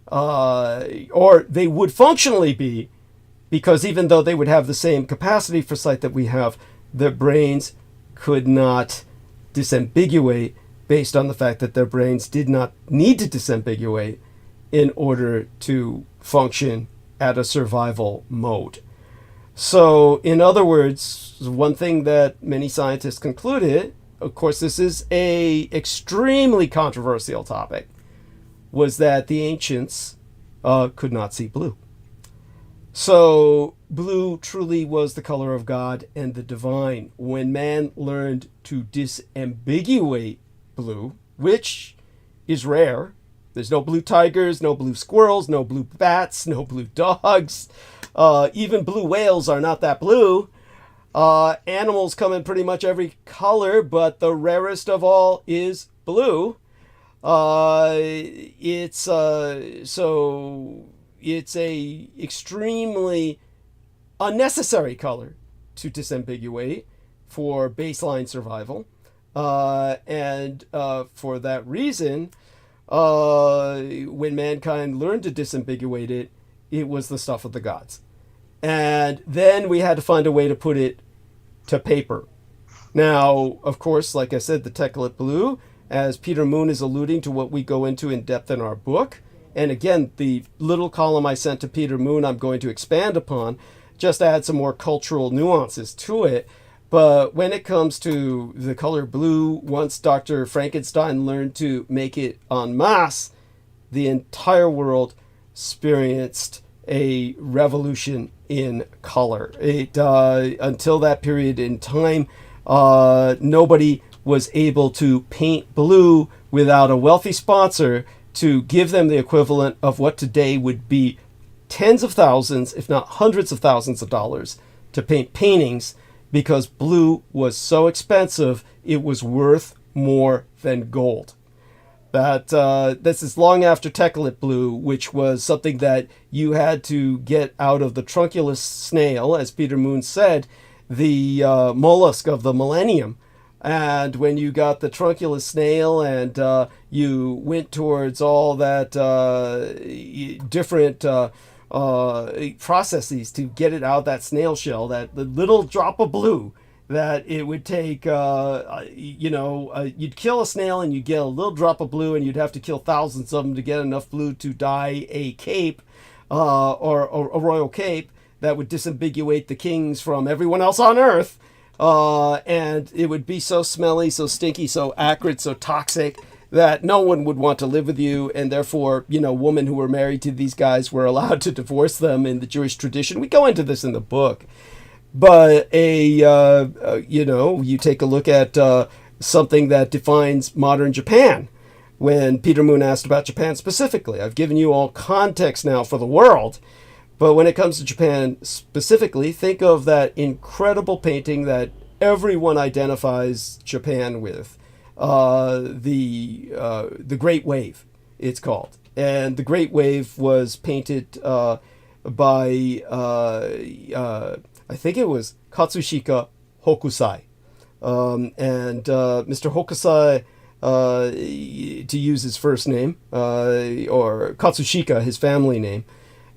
Or they would functionally be, because even though they would have the same capacity for sight that we have, their brains could not disambiguate based on the fact that their brains did not need to disambiguate in order to function at a survival mode. So, in other words, one thing that many scientists concluded, of course this is a extremely controversial topic, was that the ancients could not see blue. So blue truly was the color of God and the divine. When man learned to disambiguate blue, which is rare, there's no blue tigers, no blue squirrels, no blue bats, no blue dogs, even blue whales are not that blue. Animals come in pretty much every color, but the rarest of all is blue. It's a extremely unnecessary color to disambiguate for baseline survival. And for that reason, when mankind learned to disambiguate it, it was the stuff of the gods. And then we had to find a way to put it to paper. Now, of course, like I said, the techlit blue, as Peter Moon is alluding to what we go into in depth in our book, And again, the little column I sent to Peter Moon, I'm going to expand upon, just add some more cultural nuances to it. But when it comes to the color blue, once Dr. Frankenstein learned to make it en masse, the entire world experienced a revolution in color. Until that period in time, nobody was able to paint blue without a wealthy sponsor to give them the equivalent of what today would be tens of thousands, if not hundreds of thousands of dollars to paint paintings, because blue was so expensive, it was worth more than gold. This is long after Tekalit blue, which was something that you had to get out of the trunculus snail, as Peter Moon said, the mollusk of the millennium. And when you got the trunculus snail and you went towards all that different processes to get it out of that snail shell, that the little drop of blue that it would take, you'd kill a snail and you'd get a little drop of blue, and you'd have to kill thousands of them to get enough blue to dye a cape or a royal cape that would disambiguate the kings from everyone else on Earth. And it would be so smelly, so stinky, so acrid, so toxic that no one would want to live with you. And therefore, women who were married to these guys were allowed to divorce them in the Jewish tradition. We go into this in the book. But you take a look at something that defines modern Japan. When Peter Moon asked about Japan specifically, I've given you all context now for the world. But when it comes to Japan specifically, think of that incredible painting that everyone identifies Japan with, the Great Wave, it's called. And the Great Wave was painted by, I think it was Katsushika Hokusai. And Mr. Hokusai, to use his first name, or Katsushika, his family name,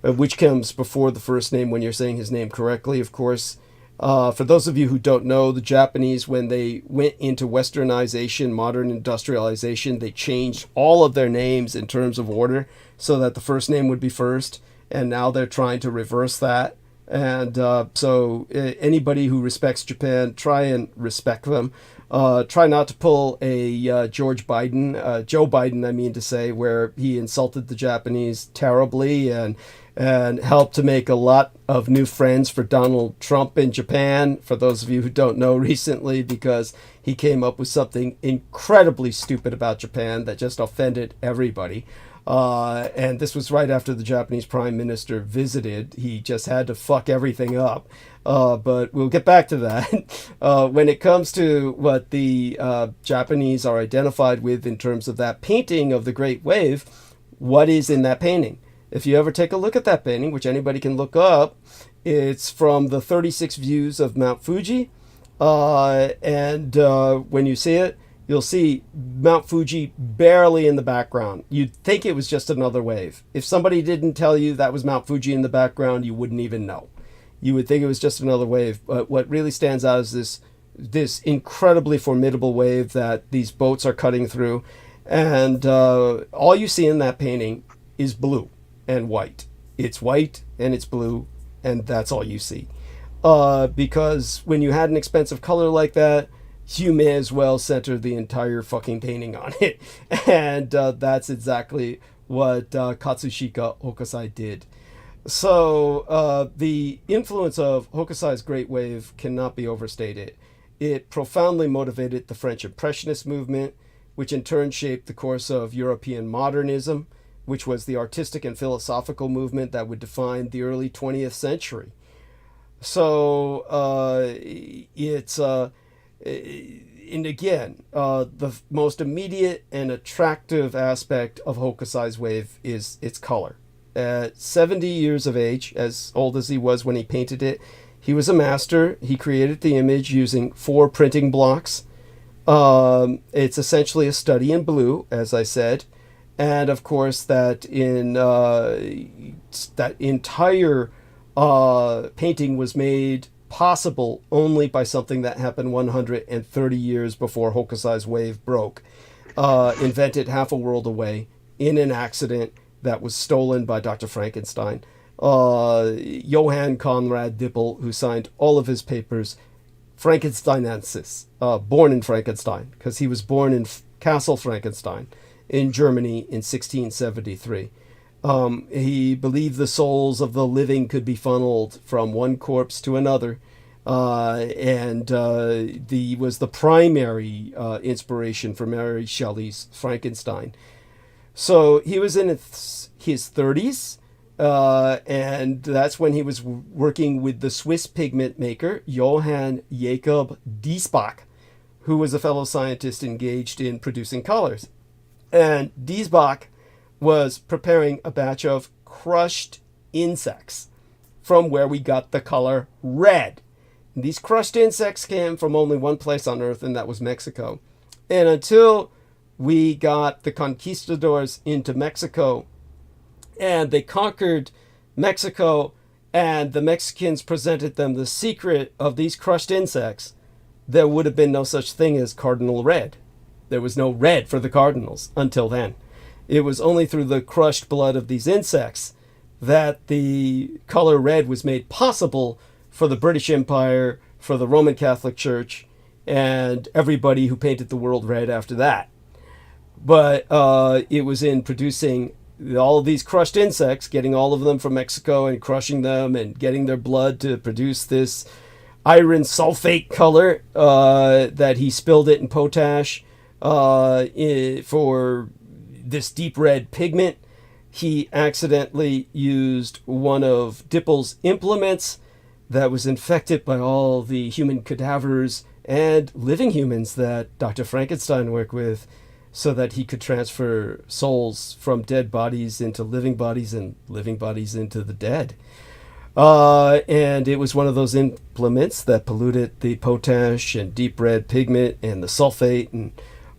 which comes before the first name when you're saying his name correctly, of course. For those of you who don't know, the Japanese, when they went into westernization, modern industrialization, they changed all of their names in terms of order so that the first name would be first. And now they're trying to reverse that. And so anybody who respects Japan, try and respect them. Try not to pull a Joe Biden, I mean to say, where he insulted the Japanese terribly and helped to make a lot of new friends for Donald Trump in Japan, for those of you who don't know, recently, because he came up with something incredibly stupid about Japan that just offended everybody. And this was right after the Japanese Prime Minister visited. He just had to fuck everything up. But we'll get back to that. When it comes to what the Japanese are identified with in terms of that painting of the Great Wave, what is in that painting? If you ever take a look at that painting, which anybody can look up, it's from the 36 views of Mount Fuji. And when you see it, you'll see Mount Fuji barely in the background. You'd think it was just another wave. If somebody didn't tell you that was Mount Fuji in the background, you wouldn't even know. You would think it was just another wave. But what really stands out is this incredibly formidable wave that these boats are cutting through. And all you see in that painting is blue and white. It's white and it's blue, and that's all you see. Because when you had an expensive color like that, you may as well center the entire fucking painting on it. And that's exactly what Katsushika Hokusai did. So the influence of Hokusai's Great Wave cannot be overstated. It profoundly motivated the French Impressionist movement, which in turn shaped the course of European modernism, which was the artistic and philosophical movement that would define the early 20th century. So it's... and again, the most immediate and attractive aspect of Hokusai's wave is its color. At 70 years of age, as old as he was when he painted it, he was a master. He created the image using 4 printing blocks. It's essentially a study in blue, as I said. And of course, that entire painting was made possible only by something that happened 130 years before Hokusai's wave broke. Invented half a world away in an accident that was stolen by Dr. Frankenstein. Johann Conrad Dippel, who signed all of his papers, Frankensteinensis, born in Frankenstein, because he was born in Castle Frankenstein in Germany in 1673. He believed the souls of the living could be funneled from one corpse to another, and was the primary inspiration for Mary Shelley's Frankenstein. So he was in his 30s, and that's when he was working with the Swiss pigment maker Johann Jakob Diesbach, who was a fellow scientist engaged in producing colors. And Diesbach was preparing a batch of crushed insects from where we got the color red. And these crushed insects came from only one place on Earth, and that was Mexico. And until we got the conquistadors into Mexico, and they conquered Mexico, and the Mexicans presented them the secret of these crushed insects, there would have been no such thing as cardinal red. There was no red for the cardinals until then. It was only through the crushed blood of these insects that the color red was made possible for the British Empire, for the Roman Catholic Church, and everybody who painted the world red after that. But it was in producing all of these crushed insects, getting all of them from Mexico and crushing them and getting their blood to produce this iron sulfate color that he spilled it in potash for this deep red pigment. He accidentally used one of Dippel's implements that was infected by all the human cadavers and living humans that Dr. Frankenstein worked with, so that he could transfer souls from dead bodies into living bodies and living bodies into the dead. And it was one of those implements that polluted the potash and deep red pigment and the sulfate, and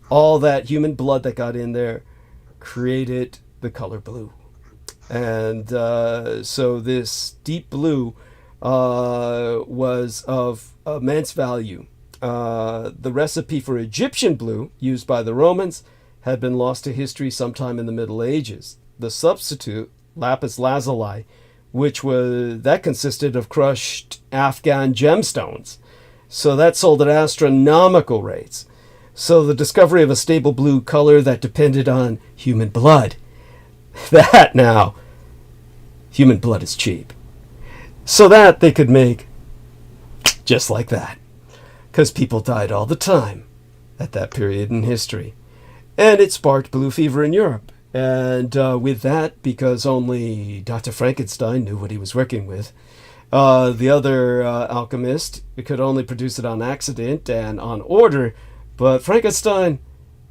all that human blood that got in there created the color blue. And so this deep blue was of immense value. The recipe for Egyptian blue used by the Romans had been lost to history sometime in the Middle Ages. The substitute, lapis lazuli, that consisted of crushed Afghan gemstones. So that sold at astronomical rates. So the discovery of a stable blue color that depended on human blood. That now, human blood is cheap. So that they could make just like that. Because people died all the time at that period in history. And it sparked blue fever in Europe. And with that, because only Dr. Frankenstein knew what he was working with, the other alchemist could only produce it on accident and on order. But Frankenstein,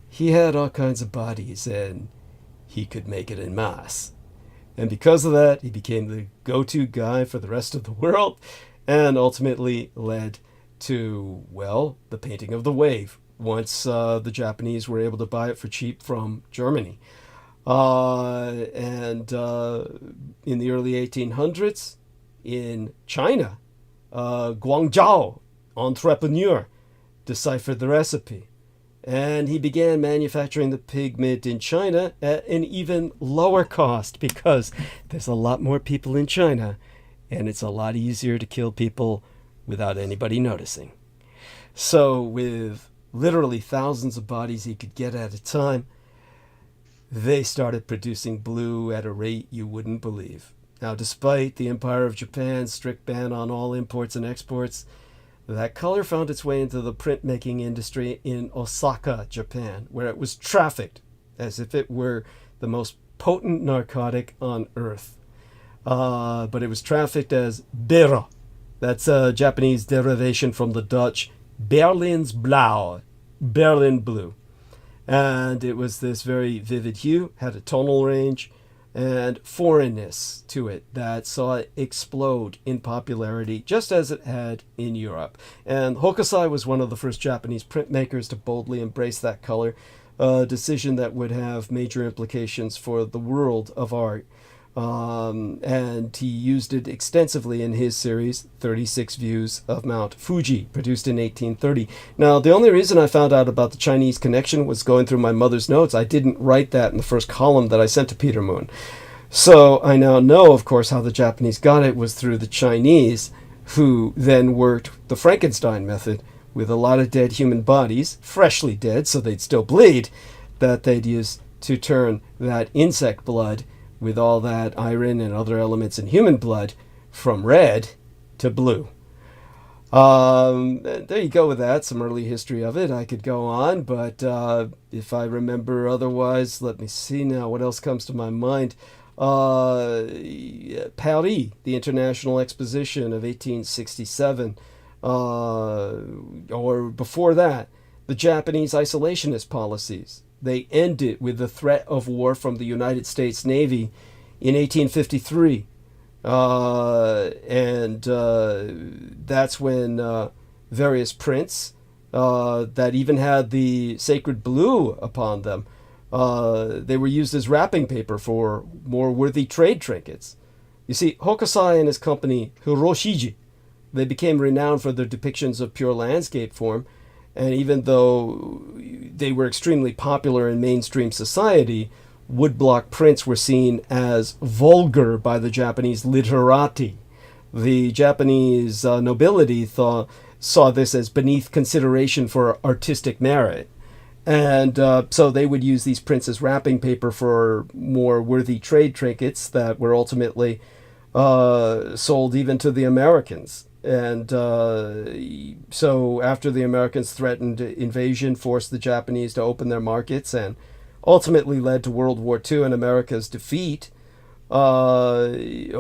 he had all kinds of bodies, and he could make it en masse. And because of that, he became the go-to guy for the rest of the world, and ultimately led to, well, the painting of the wave, once the Japanese were able to buy it for cheap from Germany. And in the early 1800s, in China, Guangzhou entrepreneur deciphered the recipe. And he began manufacturing the pigment in China at an even lower cost, because there's a lot more people in China, and it's a lot easier to kill people without anybody noticing. So with literally thousands of bodies he could get at a time, they started producing blue at a rate you wouldn't believe. Now, despite the Empire of Japan's strict ban on all imports and exports, that color found its way into the printmaking industry in Osaka, Japan, where it was trafficked as if it were the most potent narcotic on earth. But it was trafficked as Bero. That's a Japanese derivation from the Dutch Berlins Blau, Berlin blue. And it was this very vivid hue, had a tonal range, and foreignness to it that saw it explode in popularity, just as it had in Europe. And Hokusai was one of the first Japanese printmakers to boldly embrace that color, a decision that would have major implications for the world of art. And he used it extensively in his series, 36 Views of Mount Fuji, produced in 1830. Now, the only reason I found out about the Chinese connection was going through my mother's notes. I didn't write that in the first column that I sent to Peter Moon. So I now know, of course, how the Japanese got it was through the Chinese, who then worked the Frankenstein method with a lot of dead human bodies, freshly dead, so they'd still bleed, that they'd use to turn that insect blood with all that iron and other elements in human blood from red to blue. There you go with that. Some early history of it. I could go on, but if I remember otherwise, let me see now. What else comes to my mind? Paris, the International Exposition of 1867, or before that, the Japanese isolationist policies. They ended with the threat of war from the United States Navy in 1853. That's when various prints that even had the sacred blue upon them, they were used as wrapping paper for more worthy trade trinkets. You see, Hokusai and his company, Hiroshiji, they became renowned for their depictions of pure landscape form, and even though they were extremely popular in mainstream society, woodblock prints were seen as vulgar by the Japanese literati. The Japanese nobility saw this as beneath consideration for artistic merit. And so they would use these prints as wrapping paper for more worthy trade trinkets that were ultimately sold even to the Americans. And so after the Americans threatened invasion, forced the Japanese to open their markets, and ultimately led to World War II and America's defeat, Hokusai's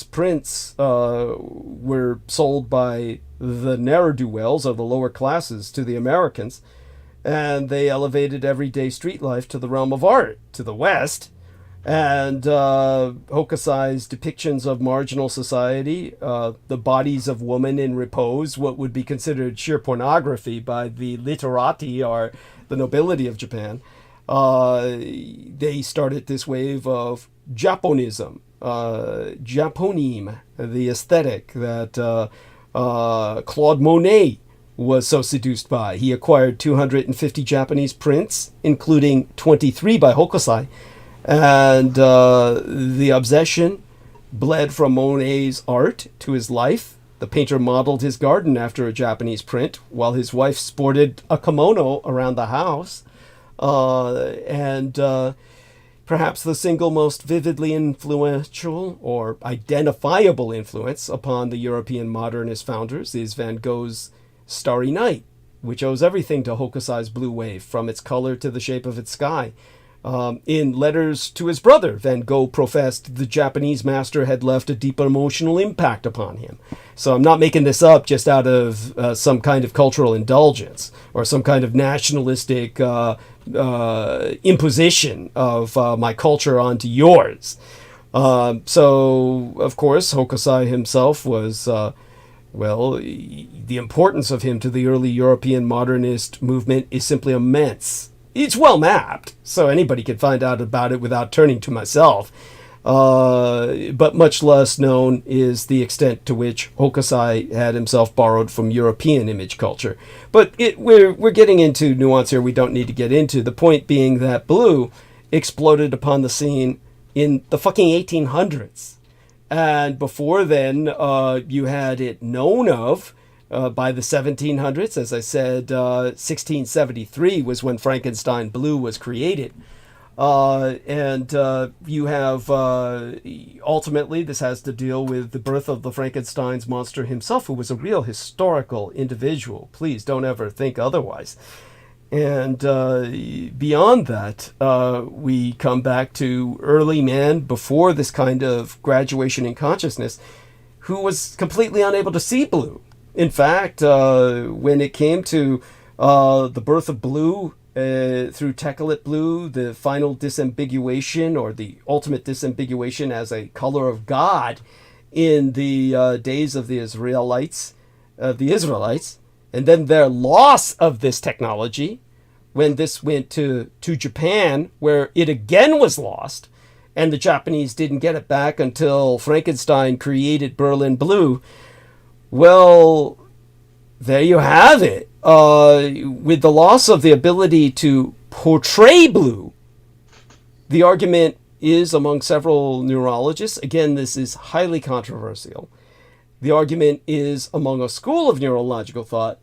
prints were sold by the ne'er-do-wells, or the lower classes, to the Americans, and they elevated everyday street life to the realm of art to the West. And Hokusai's depictions of marginal society, the bodies of women in repose, what would be considered sheer pornography by the literati, or the nobility of Japan, they started this wave of Japonism, Japonism, the aesthetic that Claude Monet was so seduced by. He acquired 250 Japanese prints, including 23 by Hokusai, and the obsession bled from Monet's art to his life. The painter modeled his garden after a Japanese print, while his wife sported a kimono around the house. And perhaps the single most vividly influential or identifiable influence upon the European modernist founders is Van Gogh's Starry Night, which owes everything to Hokusai's blue wave, from its color to the shape of its sky. In letters to his brother, Van Gogh professed the Japanese master had left a deep emotional impact upon him. So I'm not making this up just out of some kind of cultural indulgence or some kind of nationalistic imposition of my culture onto yours. So, of course, Hokusai himself was, the importance of him to the early European modernist movement is simply immense. It's well mapped, so anybody can find out about it without turning to myself. But much less known is the extent to which Hokusai had himself borrowed from European image culture. But we're getting into nuance here we don't need to get into. The point being that blue exploded upon the scene in the fucking 1800s. And before then, you had it known of by the 1700s. As I said, 1673 was when Frankenstein blue was created. And you have, ultimately, this has to deal with the birth of the Frankenstein's monster himself, who was a real historical individual. Please don't ever think otherwise. And beyond that, we come back to early man before this kind of graduation in consciousness, who was completely unable to see blue. In fact, when it came to the birth of blue, through Tekalit blue, the final disambiguation, or the ultimate disambiguation as a color of God in the days of the Israelites, and then their loss of this technology when this went to Japan, where it again was lost, and the Japanese didn't get it back until Frankenstein created Berlin blue. Well, there you have it. With the loss of the ability to portray blue, the argument is among several neurologists. Again, this is highly controversial. The argument is among a school of neurological thought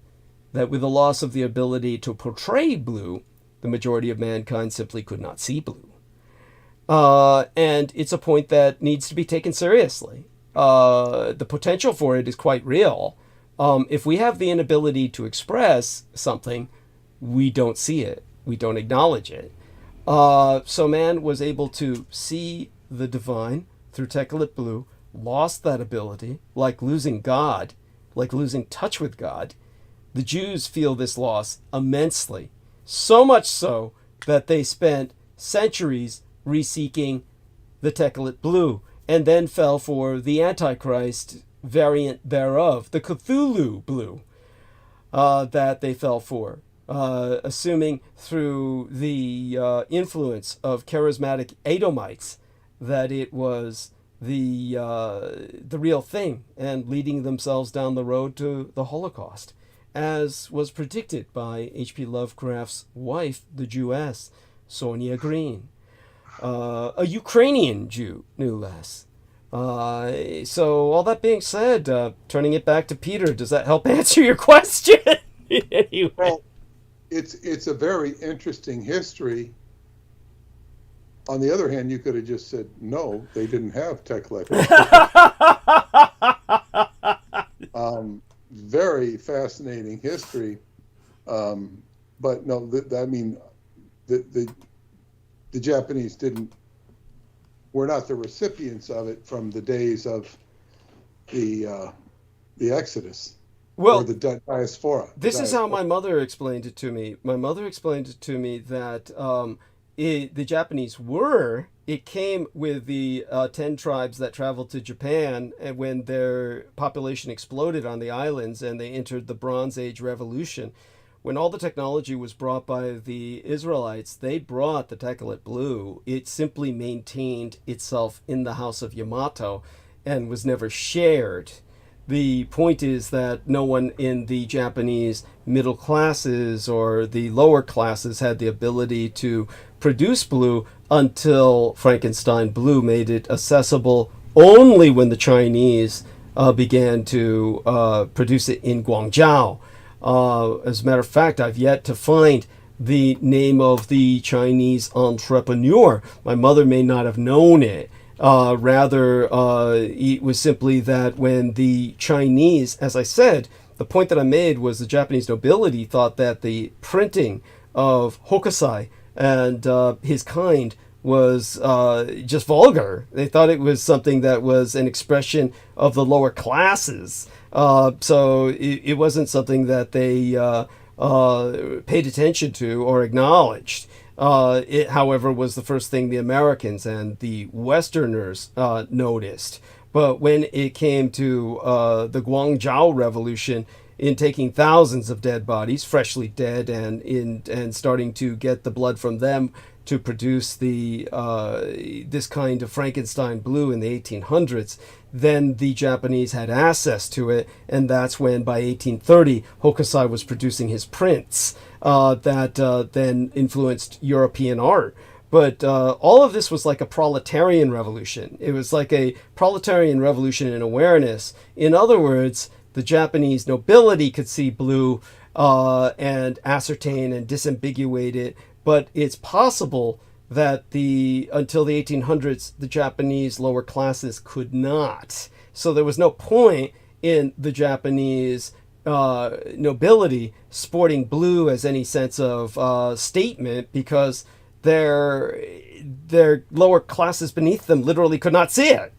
that with the loss of the ability to portray blue, the majority of mankind simply could not see blue. And it's a point that needs to be taken seriously. The potential for it is quite real. If we have the inability to express something, we don't see it. We don't acknowledge it. So man was able to see the divine through Techlit blue, lost that ability, like losing God, like losing touch with God. The Jews feel this loss immensely, so much so that they spent centuries reseeking the Techlit blue, and then fell for the Antichrist variant thereof, the Cthulhu blue, that they fell for, assuming through the influence of charismatic Edomites that it was the real thing, and leading themselves down the road to the Holocaust, as was predicted by H.P. Lovecraft's wife, the Jewess, Sonia Green. A Ukrainian Jew, no less. So all that being said, turning it back to Peter, does that help answer your question? Anyway. Well, it's a very interesting history. On the other hand, you could have just said, no, they didn't have Teklet. Very fascinating history. But no, the Japanese were not the recipients of it from the days of the Exodus. Well, or the diaspora. This is how my mother explained it to me. My mother explained it to me that the Japanese it came with the 10 tribes that traveled to Japan, and when their population exploded on the islands and they entered the Bronze Age Revolution. When all the technology was brought by the Israelites, they brought the Techlit blue. It simply maintained itself in the house of Yamato and was never shared. The point is that no one in the Japanese middle classes or the lower classes had the ability to produce blue until Frankenstein blue made it accessible only when the Chinese began to produce it in Guangzhou. As a matter of fact, I've yet to find the name of the Chinese entrepreneur. My mother may not have known it. Rather, it was simply that when the Chinese, as I said, the point that I made was the Japanese nobility thought that the printing of Hokusai and his kind was just vulgar. They thought it was something that was an expression of the lower classes. So it wasn't something that they paid attention to or acknowledged. It, however, was the first thing the Americans and the Westerners noticed. But when it came to the Guangzhou Revolution, in taking thousands of dead bodies, freshly dead, and starting to get the blood from them to produce this kind of Frankenstein blue in the 1800s, then the Japanese had access to it, and that's when, by 1830, Hokusai was producing his prints that then influenced European art. But all of this was like a proletarian revolution. It was like a proletarian revolution in awareness. In other words, the Japanese nobility could see blue and ascertain and disambiguate it, but it's possible that until the 1800s, the Japanese lower classes could not. So there was no point in the Japanese nobility sporting blue as any sense of statement, because their lower classes beneath them literally could not see it.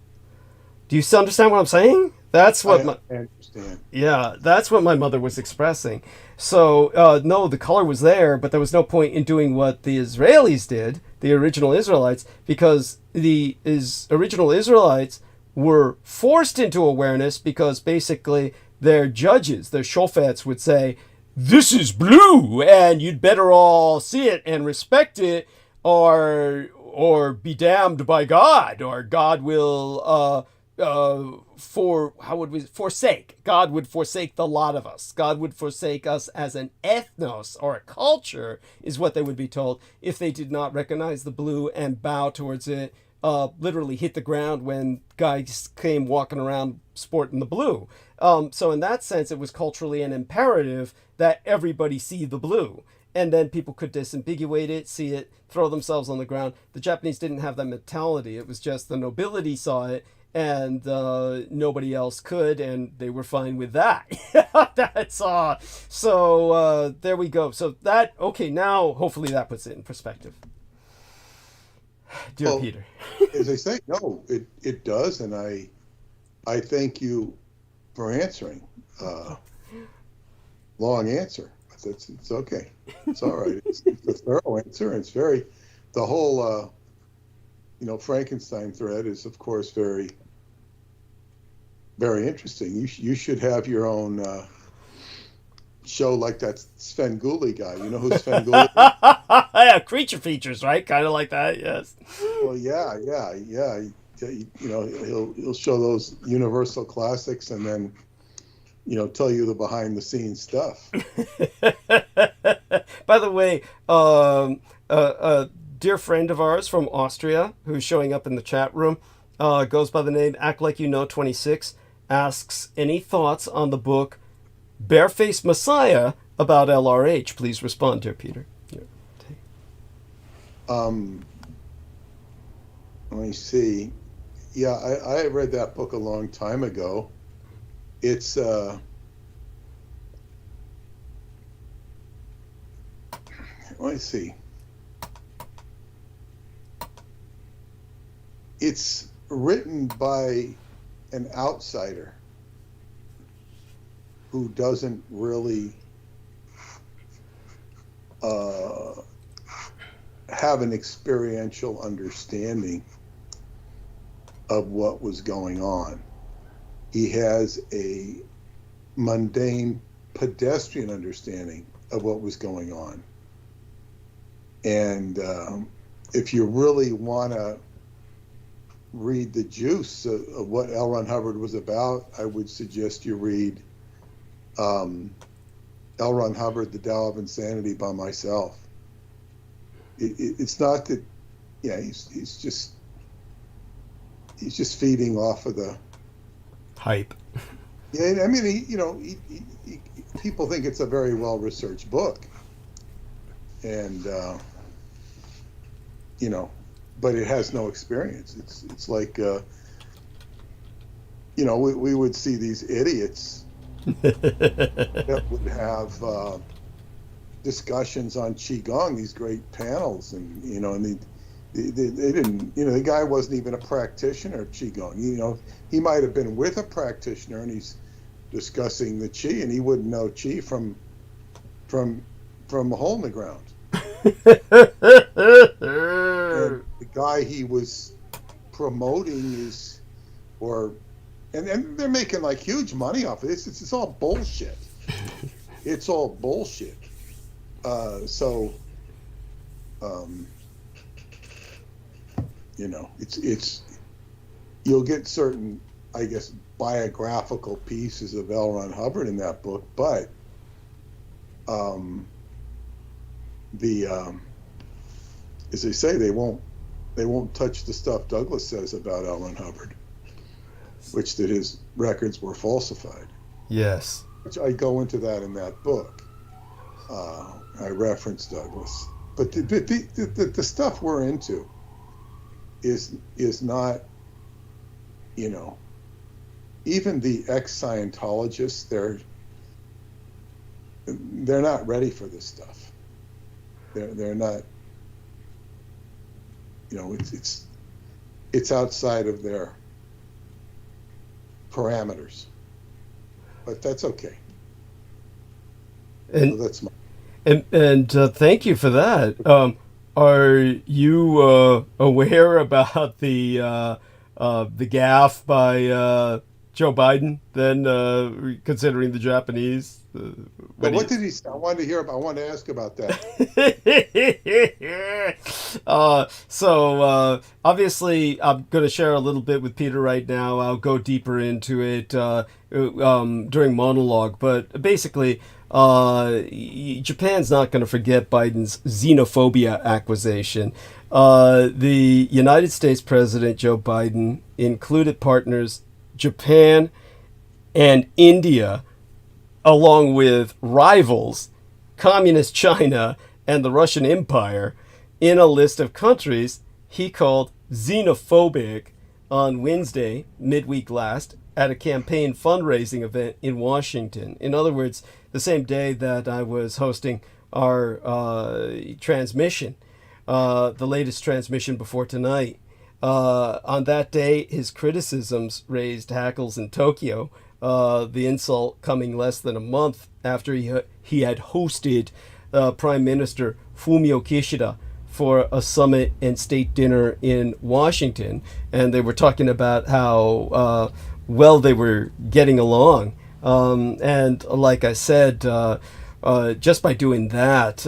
Do you still understand what I'm saying? That's what I understand. Yeah, that's what my mother was expressing. So, no, the color was there, but there was no point in doing what the Israelis did, the original Israelites, because the original Israelites were forced into awareness because basically their judges, their shofets, would say, "This is blue, and you'd better all see it and respect it, or be damned by God, or God will forsake. God would forsake the lot of us. God would forsake us as an ethnos or a culture," is what they would be told if they did not recognize the blue and bow towards it literally hit the ground when guys came walking around sporting the blue. So in that sense, it was culturally an imperative that everybody see the blue. And then people could disambiguate it, see it, throw themselves on the ground. The Japanese didn't have that mentality. It was just the nobility saw it, and nobody else could, and they were fine with that. That's so there we go. So that, okay, now hopefully that puts it in perspective. Dear Well, Peter. As I say, no, it does, and I thank you for answering. Long answer. It's okay. It's all right. It's a thorough answer, and it's very, the whole, Frankenstein thread is, of course, very, very interesting. You should have your own show like that Sven Gulli guy. You know who Sven Gulli is? Yeah, creature features, right? Kind of like that, yes. Well, yeah. He'll show those universal classics and then, tell you the behind the scenes stuff. By the way, a dear friend of ours from Austria who's showing up in the chat room goes by the name Act Like You Know 26, asks any thoughts on the book Barefaced Messiah about LRH. Please respond, dear Peter. Let me see. Yeah, I read that book a long time ago. It's let me see. It's written by an outsider who doesn't really have an experiential understanding of what was going on. He has a mundane pedestrian understanding of what was going on. And if you really want to read the juice of what L. Ron Hubbard was about, I would suggest you read L. Ron Hubbard, The Tao of Insanity by myself. It's not that, he's just feeding off of the hype. Yeah, I mean, people think it's a very well-researched book, and but it has no experience. It's like, we would see these idiots that would have discussions on qigong, these great panels, and they didn't, the guy wasn't even a practitioner of qigong. He might have been with a practitioner and he's discussing the qi, and he wouldn't know qi from a hole in the ground. And the guy he was promoting and they're making like huge money off of this. It's all bullshit. It's all bullshit. It's you'll get certain, I guess, biographical pieces of L. Ron Hubbard in that book, but as they say, they won't touch the stuff Douglas says about L. Ron Hubbard, which that his records were falsified. Yes. Which I go into that in that book. I reference Douglas, but the stuff we're into is not, even the ex-Scientologists, they're not ready for this stuff. They're not, it's outside of their parameters, but that's okay. And so that's my. And thank you for that. Are you aware about the gaffe by Joe Biden? Then considering the Japanese. What did he say? I wanted to ask about that. So obviously, I'm going to share a little bit with Peter right now. I'll go deeper into it during monologue, but basically. Japan's not going to forget Biden's xenophobia accusation. The United States President Joe Biden included partners Japan and India, along with rivals, Communist China and the Russian Empire, in a list of countries he called xenophobic on Wednesday, midweek last, at a campaign fundraising event in Washington. In other words, the same day that I was hosting our transmission, the latest transmission before tonight. On that day, his criticisms raised hackles in Tokyo, the insult coming less than a month after he had hosted Prime Minister Fumio Kishida for a summit and state dinner in Washington. And they were talking about how well they were getting along. And like I said, just by doing that,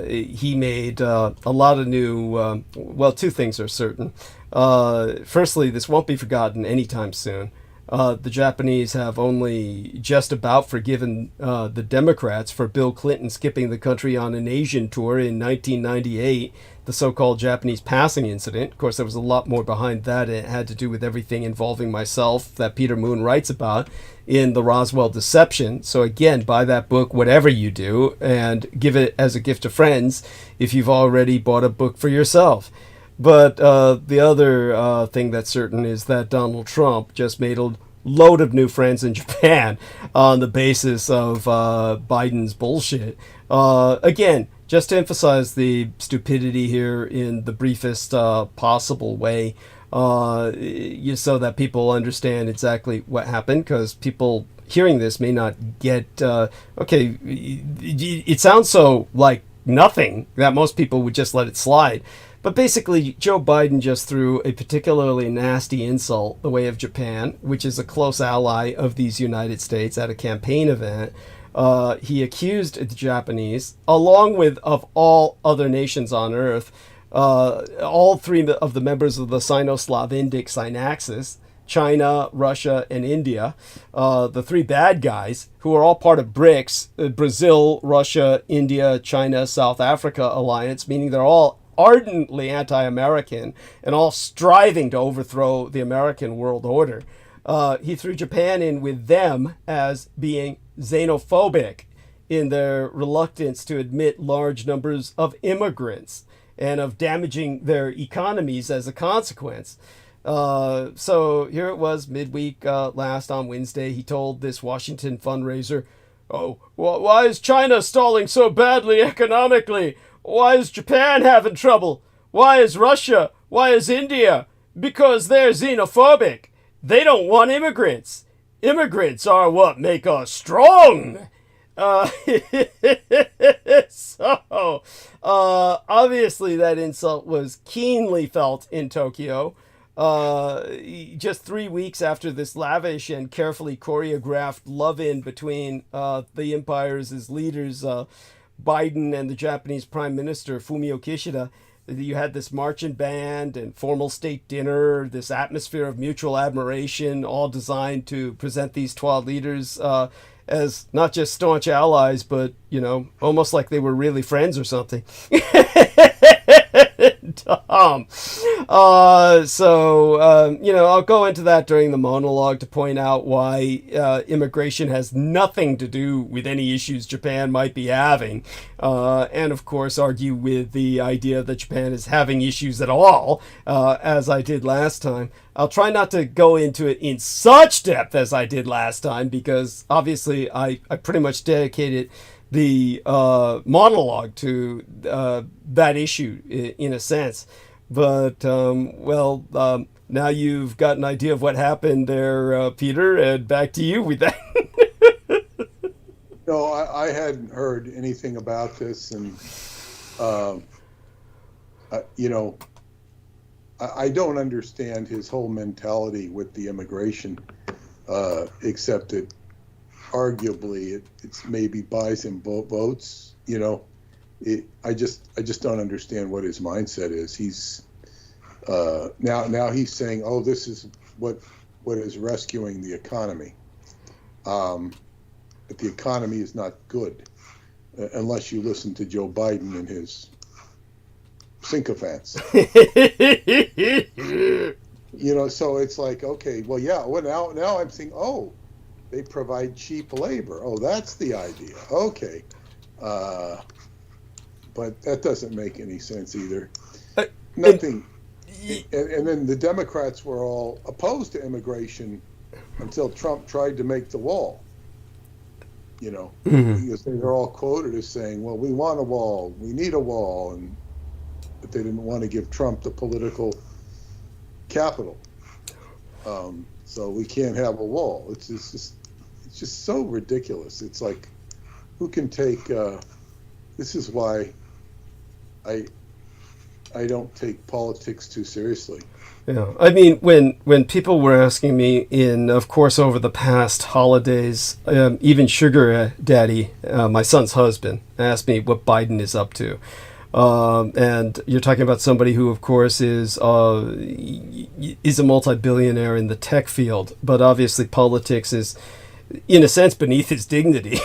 he made a lot of new, well, two things are certain. Firstly, this won't be forgotten anytime soon. The Japanese have only just about forgiven the Democrats for Bill Clinton skipping the country on an Asian tour in 1998, the so-called Japanese passing incident. Of course, there was a lot more behind that. It had to do with everything involving myself that Peter Moon writes about in The Roswell Deception. So again, buy that book, whatever you do, and give it as a gift to friends if you've already bought a book for yourself. But the other thing that's certain is that Donald Trump just made a load of new friends in Japan on the basis of Biden's bullshit. Again, just to emphasize the stupidity here in the briefest possible way, so that people understand exactly what happened, because people hearing this may not get, okay, it sounds so like nothing that most people would just let it slide. But basically, Joe Biden just threw a particularly nasty insult the way of Japan, which is a close ally of these United States, at a campaign event. He accused the Japanese, along with of all other nations on Earth, all three of the members of the Sino-Slav-Indic synaxis, China, Russia, and India, the three bad guys, who are all part of BRICS, Brazil, Russia, India, China, South Africa alliance, meaning they're all ardently anti-American and all striving to overthrow the American world order. He threw Japan in with them as being xenophobic in their reluctance to admit large numbers of immigrants and of damaging their economies as a consequence. So here it was midweek last on Wednesday. He told this Washington fundraiser, "Oh, why is China stalling so badly economically? Why is Japan having trouble? Why is Russia? Why is India? Because they're xenophobic. They don't want immigrants. Immigrants are what make us strong." So, obviously that insult was keenly felt in Tokyo. Just 3 weeks after this lavish and carefully choreographed love-in between the empire's leaders, Biden and the Japanese Prime Minister Fumio Kishida, you had this marching band and formal state dinner, this atmosphere of mutual admiration, all designed to present these 12 leaders as not just staunch allies, but, almost like they were really friends or something. Tom. I'll go into that during the monologue to point out why immigration has nothing to do with any issues Japan might be having, and of course argue with the idea that Japan is having issues at all, as I did last time. I'll try not to go into it in such depth as I did last time, because obviously I pretty much dedicated the monologue to that issue in a sense. But, now you've got an idea of what happened there, Peter, and back to you with that. No, I hadn't heard anything about this, and, I don't understand his whole mentality with the immigration, except that arguably it's maybe buys him votes. I just don't understand what his mindset is. He's now he's saying, "Oh, this is what is rescuing the economy," but the economy is not good unless you listen to Joe Biden and his sycophants. So it's like, okay, well, yeah, well, now I'm seeing, oh, they provide cheap labor. Oh, that's the idea. Okay. But that doesn't make any sense either. Nothing. And then the Democrats were all opposed to immigration until Trump tried to make the wall. Because they're all quoted as saying, well, we want a wall, we need a wall, but they didn't want to give Trump the political capital. So we can't have a wall. It's just so ridiculous. It's like, who can take, this is why I don't take politics too seriously. Yeah, I mean, when people were asking me of course, over the past holidays, even Sugar Daddy, my son's husband, asked me what Biden is up to. And you're talking about somebody who, of course, is a multi-billionaire in the tech field, but obviously politics is, in a sense, beneath his dignity.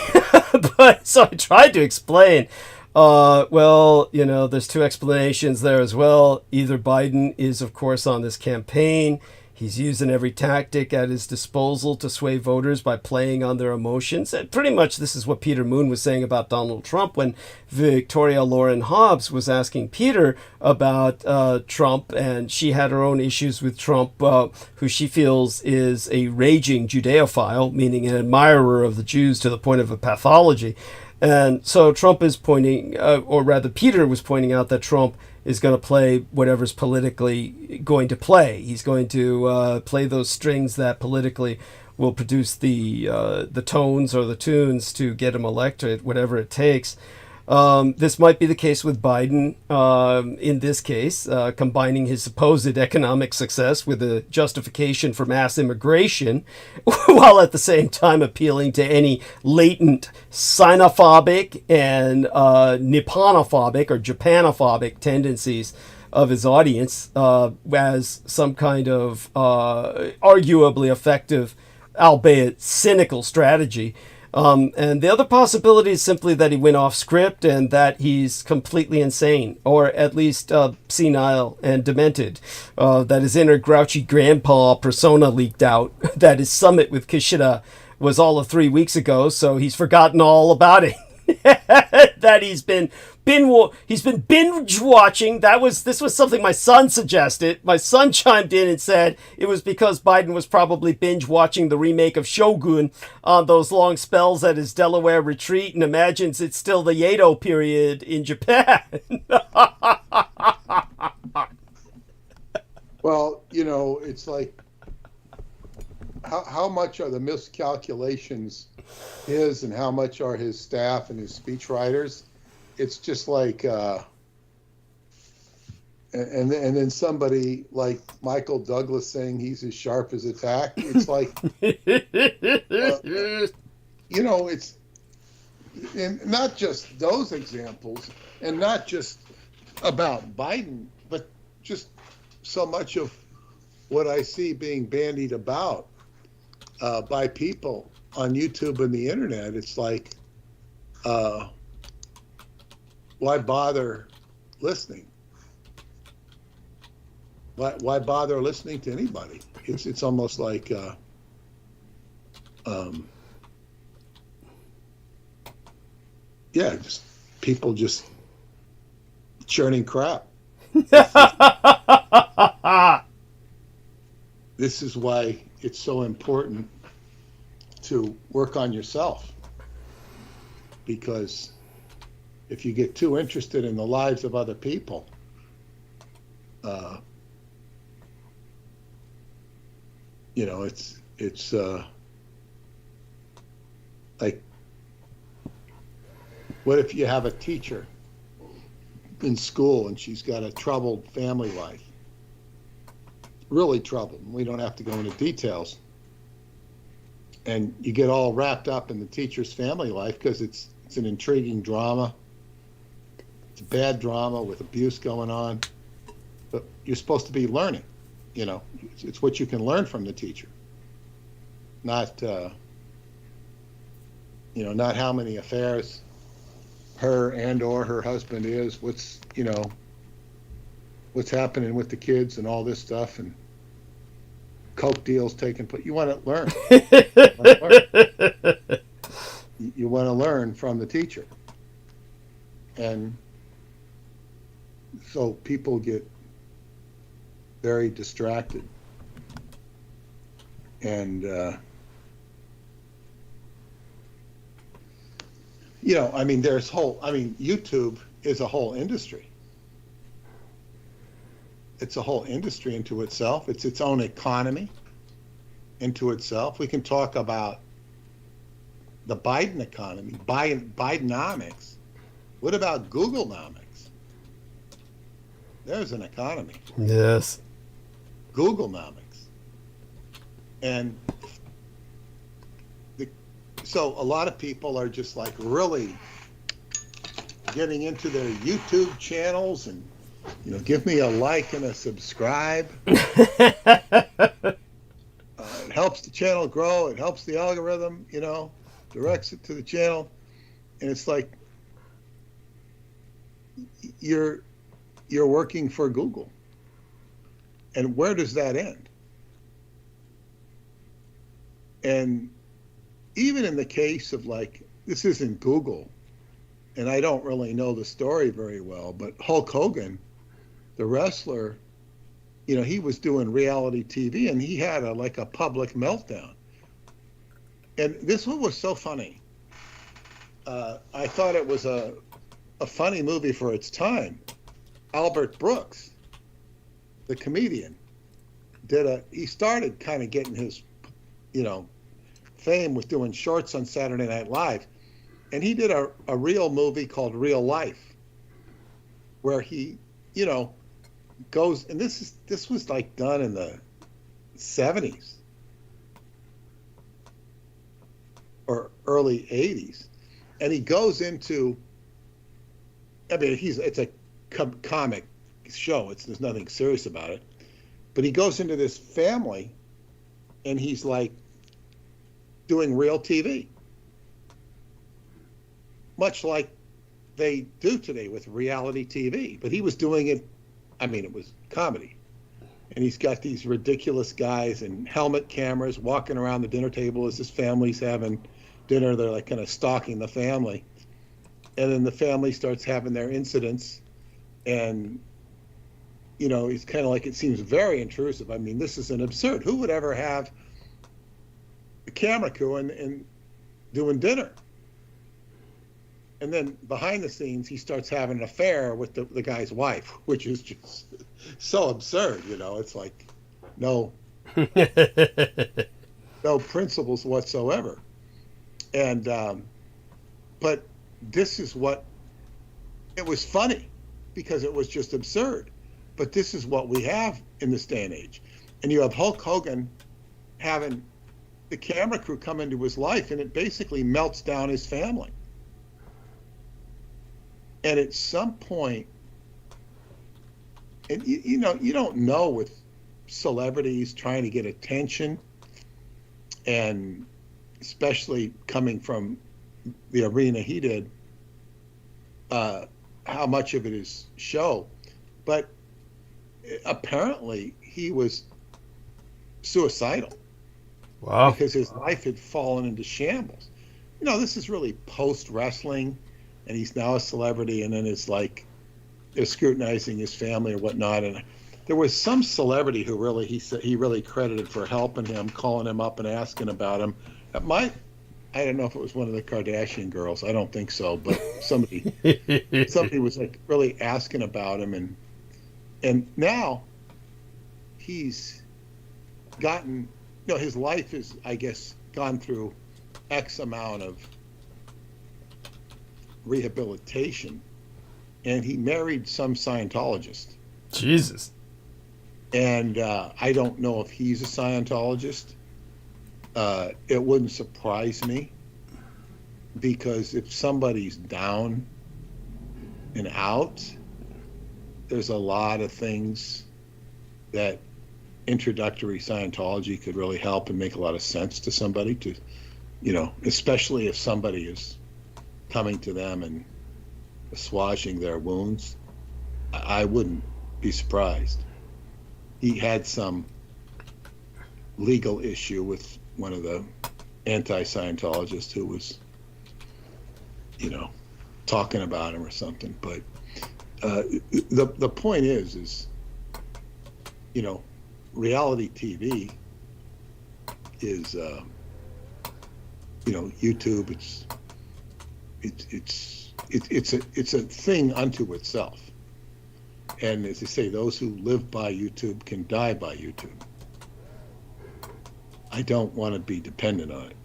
But so I tried to explain. There's two explanations there as well. Either Biden is, of course, on this campaign. He's using every tactic at his disposal to sway voters by playing on their emotions. And pretty much this is what Peter Moon was saying about Donald Trump when Victoria Lauren Hobbs was asking Peter about Trump, and she had her own issues with Trump, who she feels is a raging Judeophile, meaning an admirer of the Jews to the point of a pathology. And so Trump is pointing, or rather Peter was pointing out that Trump is going to play whatever's politically going to play. He's going to play those strings that politically will produce the tones or the tunes to get him elected, whatever it takes. This might be the case with Biden in this case, combining his supposed economic success with a justification for mass immigration, while at the same time appealing to any latent xenophobic and Nipponophobic or Japanophobic tendencies of his audience as some kind of arguably effective, albeit cynical strategy. And the other possibility is simply that he went off script and that he's completely insane, or at least senile and demented, that his inner grouchy grandpa persona leaked out, that his summit with Kishida was all of 3 weeks ago, so he's forgotten all about it. That he's been binge watching. This was something my son suggested. My son chimed in and said it was because Biden was probably binge watching the remake of Shogun on those long spells at his Delaware retreat and imagines it's still the Edo period in Japan. Well, it's like, how much are the miscalculations his and how much are his staff and his speechwriters? It's just like, and then somebody like Michael Douglas saying he's as sharp as a tack. It's like, it's, and not just those examples, and not just about Biden, but just so much of what I see being bandied about by people on YouTube and the internet. It's like, why bother listening? Why bother listening to anybody? It's almost like just people just churning crap. This is why it's so important to work on yourself, because if you get too interested in the lives of other people, it's like, what if you have a teacher in school and she's got a troubled family life, really troubled, and we don't have to go into details, and you get all wrapped up in the teacher's family life because it's an intriguing drama. It's a bad drama with abuse going on, but you're supposed to be learning. It's what you can learn from the teacher, not not how many affairs her and or her husband is. What's what's happening with the kids and all this stuff, and coke deals taking place. You want to learn. You want to learn from the teacher. And so people get very distracted. And, I mean, YouTube is a whole industry. It's a whole industry into itself. It's its own economy into itself. We can talk about the Biden economy, Bidenomics. What about Googlenomics? There's an economy. Yes. Googlenomics. And so a lot of people are just like really getting into their YouTube channels and, give me a like and a subscribe. It helps the channel grow. It helps the algorithm, directs it to the channel. And it's like you're working for Google. And where does that end? And even in the case of this isn't Google, and I don't really know the story very well, but Hulk Hogan, the wrestler, he was doing reality TV and he had a public meltdown. And this one was so funny. I thought it was a funny movie for its time. Albert Brooks, the comedian, he started kind of getting his, fame with doing shorts on Saturday Night Live. And he did a real movie called Real Life, where he, goes, and this was done in the 70s or early 80s. And he goes into, it's a comic show. There's nothing serious about it. But he goes into this family and he's doing real TV. Much like they do today with reality TV. But he was doing it, it was comedy. And he's got these ridiculous guys and helmet cameras walking around the dinner table as his family's having dinner. They're kind of stalking the family. And then the family starts having their incidents. And, he's kind of it seems very intrusive. This is an absurd. Who would ever have a camera crew and doing dinner? And then behind the scenes, he starts having an affair with the guy's wife, which is just so absurd. It's no principles whatsoever. And, but this is what, it was funny because it was just absurd. But this is what we have in this day and age. And you have Hulk Hogan having the camera crew come into his life, and it basically melts down his family. And at some point, and you don't know with celebrities trying to get attention, and especially coming from the arena he did, how much of it is show. But apparently he was suicidal. Wow. Because his life had fallen into shambles. This is really post-wrestling, and he's now a celebrity, and then it's they're scrutinizing his family or whatnot. And there was some celebrity who really, he said he really credited for helping him, calling him up and asking about him. I don't know if it was one of the Kardashian girls. I don't think so, but somebody was really asking about him, and now he's gotten, his life is, I guess, gone through X amount of rehabilitation, and he married some Scientologist. Jesus. And I don't know if he's a Scientologist. It wouldn't surprise me, because if somebody's down and out, there's a lot of things that introductory Scientology could really help and make a lot of sense to somebody, to, especially if somebody is coming to them and assuaging their wounds. I wouldn't be surprised. He had some legal issue with one of the anti-Scientologists who was, talking about him or something. But the point is, reality TV is, YouTube. It's a thing unto itself. And as they say, those who live by YouTube can die by YouTube. I don't want to be dependent on it.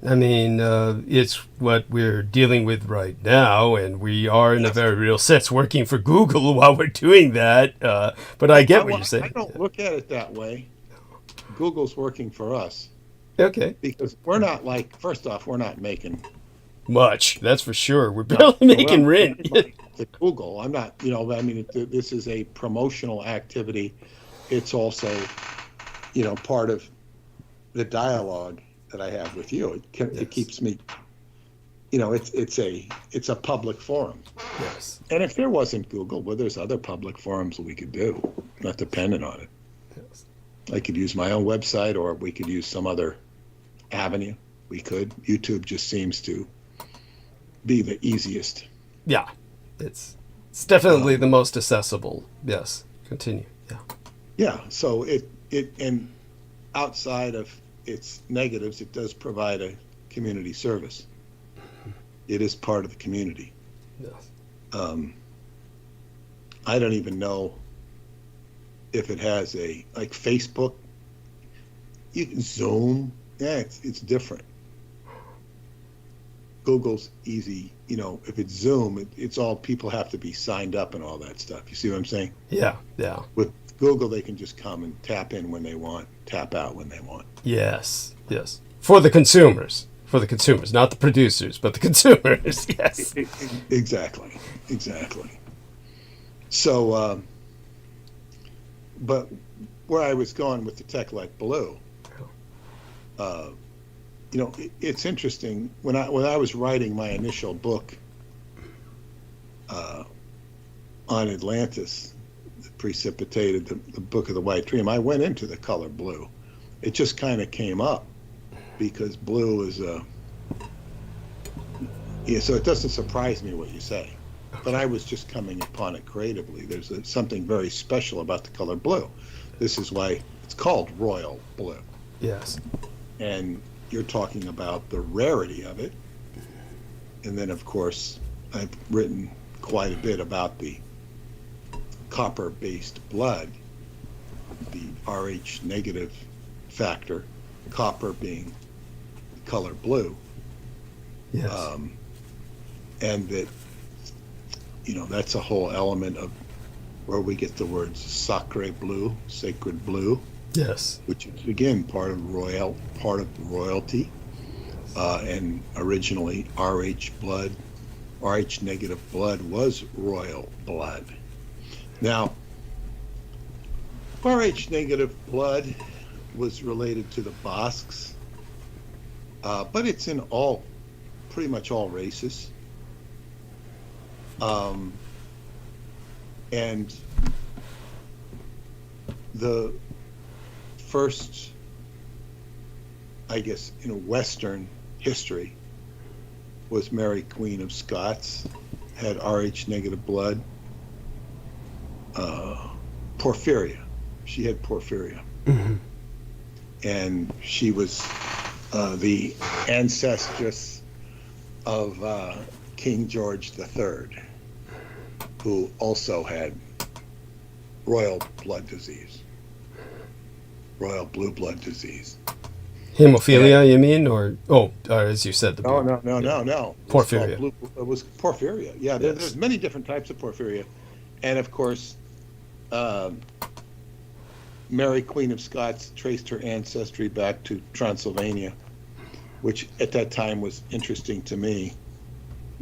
I mean, it's what we're dealing with right now, and we are, in a very real sense, working for Google while we're doing that. But I get what you're saying. I don't look at it that way. Google's working for us. Okay. Because we're not first off, we're not making much. That's for sure. We're barely making rent. At Google, I'm not. This is a promotional activity. It's also, part of the dialogue that I have with you. It keeps me. It's a public forum. Yes. And if there wasn't Google, well, there's other public forums that we could do. Not dependent on it. Yes. I could use my own website, or we could use some other avenue. We could. YouTube just seems to be the easiest. Yeah, it's definitely the most accessible. Yes, continue. Yeah. Yeah. So it and outside of its negatives, it does provide a community service. It is part of the community. Yes. I don't even know if it has like Facebook. You can Zoom. Yeah, it's different. Google's easy. If it's Zoom, it's all people have to be signed up and all that stuff. You see what I'm saying? Yeah, yeah. With Google, they can just come and tap in when they want, tap out when they want. Yes, yes. For the consumers, not the producers, but the consumers. Yes. Exactly. So, but where I was going with the Tech Like Blue, it's interesting. When I was writing my initial book on Atlantis, that precipitated the Book of the White Dream, I went into the color blue. It just kind of came up because blue is so it doesn't surprise me what you say. But I was just coming upon it creatively. There's something very special about the color blue. This is why it's called royal blue. Yes. And you're talking about the rarity of it. And then, of course, I've written quite a bit about the copper-based blood, the Rh negative factor, copper being the color blue. Yes. And that, that's a whole element of where we get the words sacre bleu, sacred blue. Yes. Which is again part of royalty, and originally Rh negative blood was royal blood. Now, Rh negative blood was related to the Basques, but it's in pretty much all races. And the first, I guess, in Western history was Mary Queen of Scots, had Rh negative blood. Porphyria. She had porphyria. Mm-hmm. And she was the ancestress of King George III, who also had royal blood disease, royal blue blood disease. Hemophilia, you mean? Or as you said, the blue. No. Porphyria. It was porphyria. Yeah, Yes. There's many different types of porphyria. And of course, Mary Queen of Scots traced her ancestry back to Transylvania, which at that time was interesting to me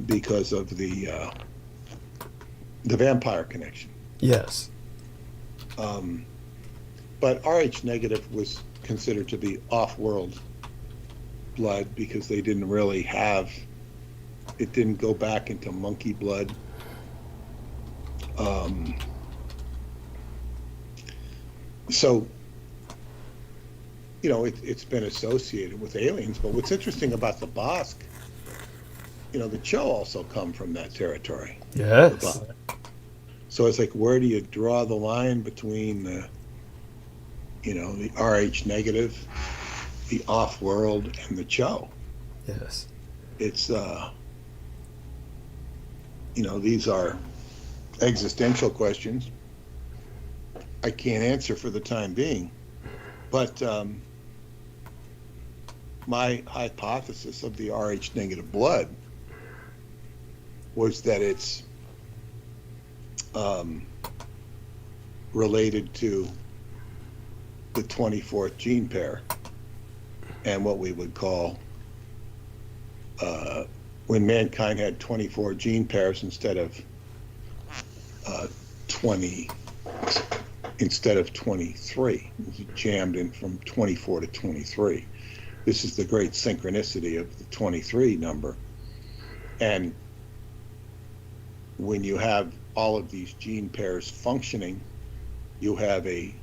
because of the vampire connection. Yes. But Rh negative was considered to be off-world blood because they didn't really it didn't go back into monkey blood. So, it's been associated with aliens. But what's interesting about the Bosque, the Cho also come from that territory. Yes. So it's like, where do you draw the line between the RH negative, the off-world, and the Cho? Yes. It's these are existential questions I can't answer for the time being, but my hypothesis of the RH negative blood was that it's related to the 24th gene pair and what we would call when mankind had 24 gene pairs instead of 23. It was jammed in from 24 to 23. This is the great synchronicity of the 23 number. And when you have all of these gene pairs functioning, you have a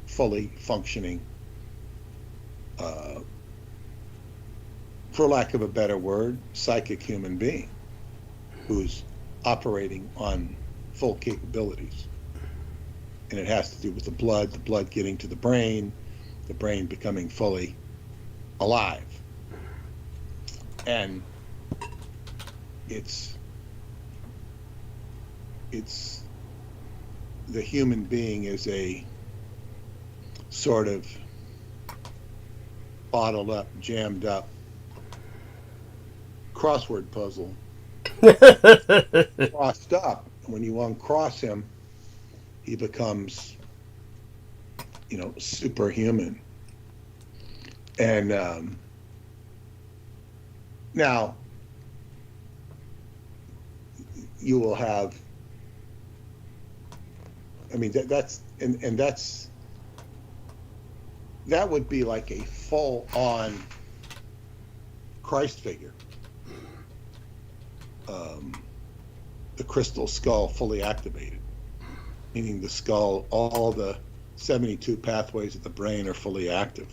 fully functioning, for lack of a better word, psychic human being who's operating on full capabilities. And it has to do with the blood getting to the brain becoming fully alive. And it's the human being is a sort of bottled up, jammed up crossword puzzle crossed up. When you uncross him, he becomes superhuman. And now you will have, that would be like a full-on Christ figure. The crystal skull fully activated, meaning the skull, all the 72 pathways of the brain are fully active,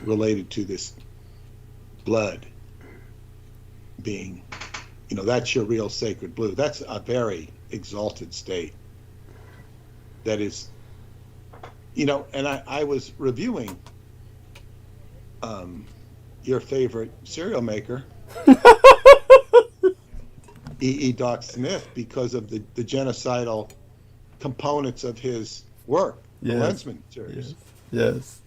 related to this blood being, that's your real sacred blue. That's a very exalted state. That is, and I was reviewing your favorite cereal maker, Doc Smith, because of the genocidal components of his work, the Lensman series. Yes.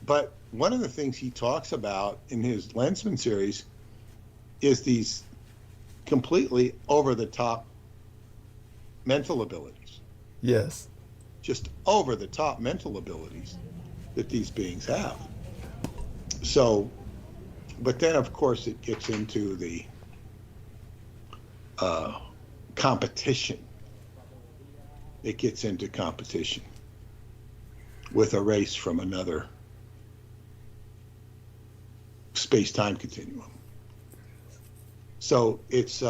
But one of the things he talks about in his Lensman series is these completely over-the-top mental abilities. Yes. Just over-the-top mental abilities that these beings have. So, but then of course it gets into the competition. It gets into competition with a race from another space-time continuum. So it's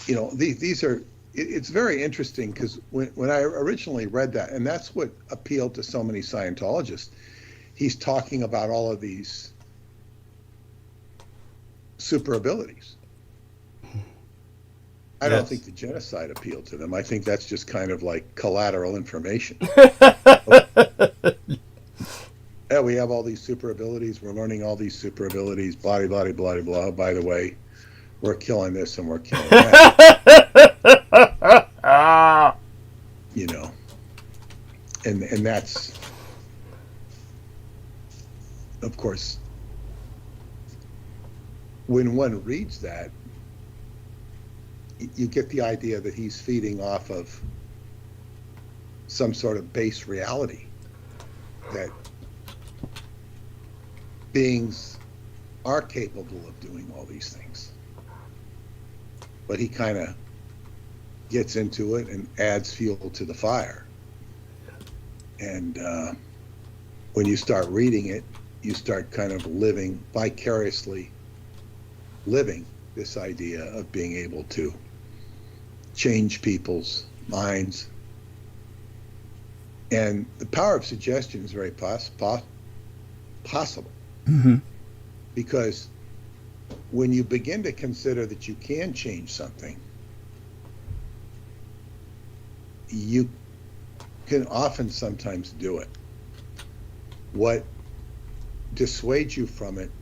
these are, it's very interesting because when I originally read that, and that's what appealed to so many Scientologists, he's talking about all of these super abilities. I don't think the genocide appealed to them. I think that's just kind of like collateral information. Yeah, we have all these super abilities. We're learning all these super abilities, blah, blah, blah, blah, blah. By the way, we're killing this and we're killing that. And that's, of course, when one reads that, you get the idea that he's feeding off of some sort of base reality, that beings are capable of doing all these things. But he kind of gets into it and adds fuel to the fire. And when you start reading it, you start kind of vicariously living this idea of being able to change people's minds. And the power of suggestion is very possible. Mm-hmm. Because when you begin to consider that you can change something, you can often sometimes do it. What dissuades you from it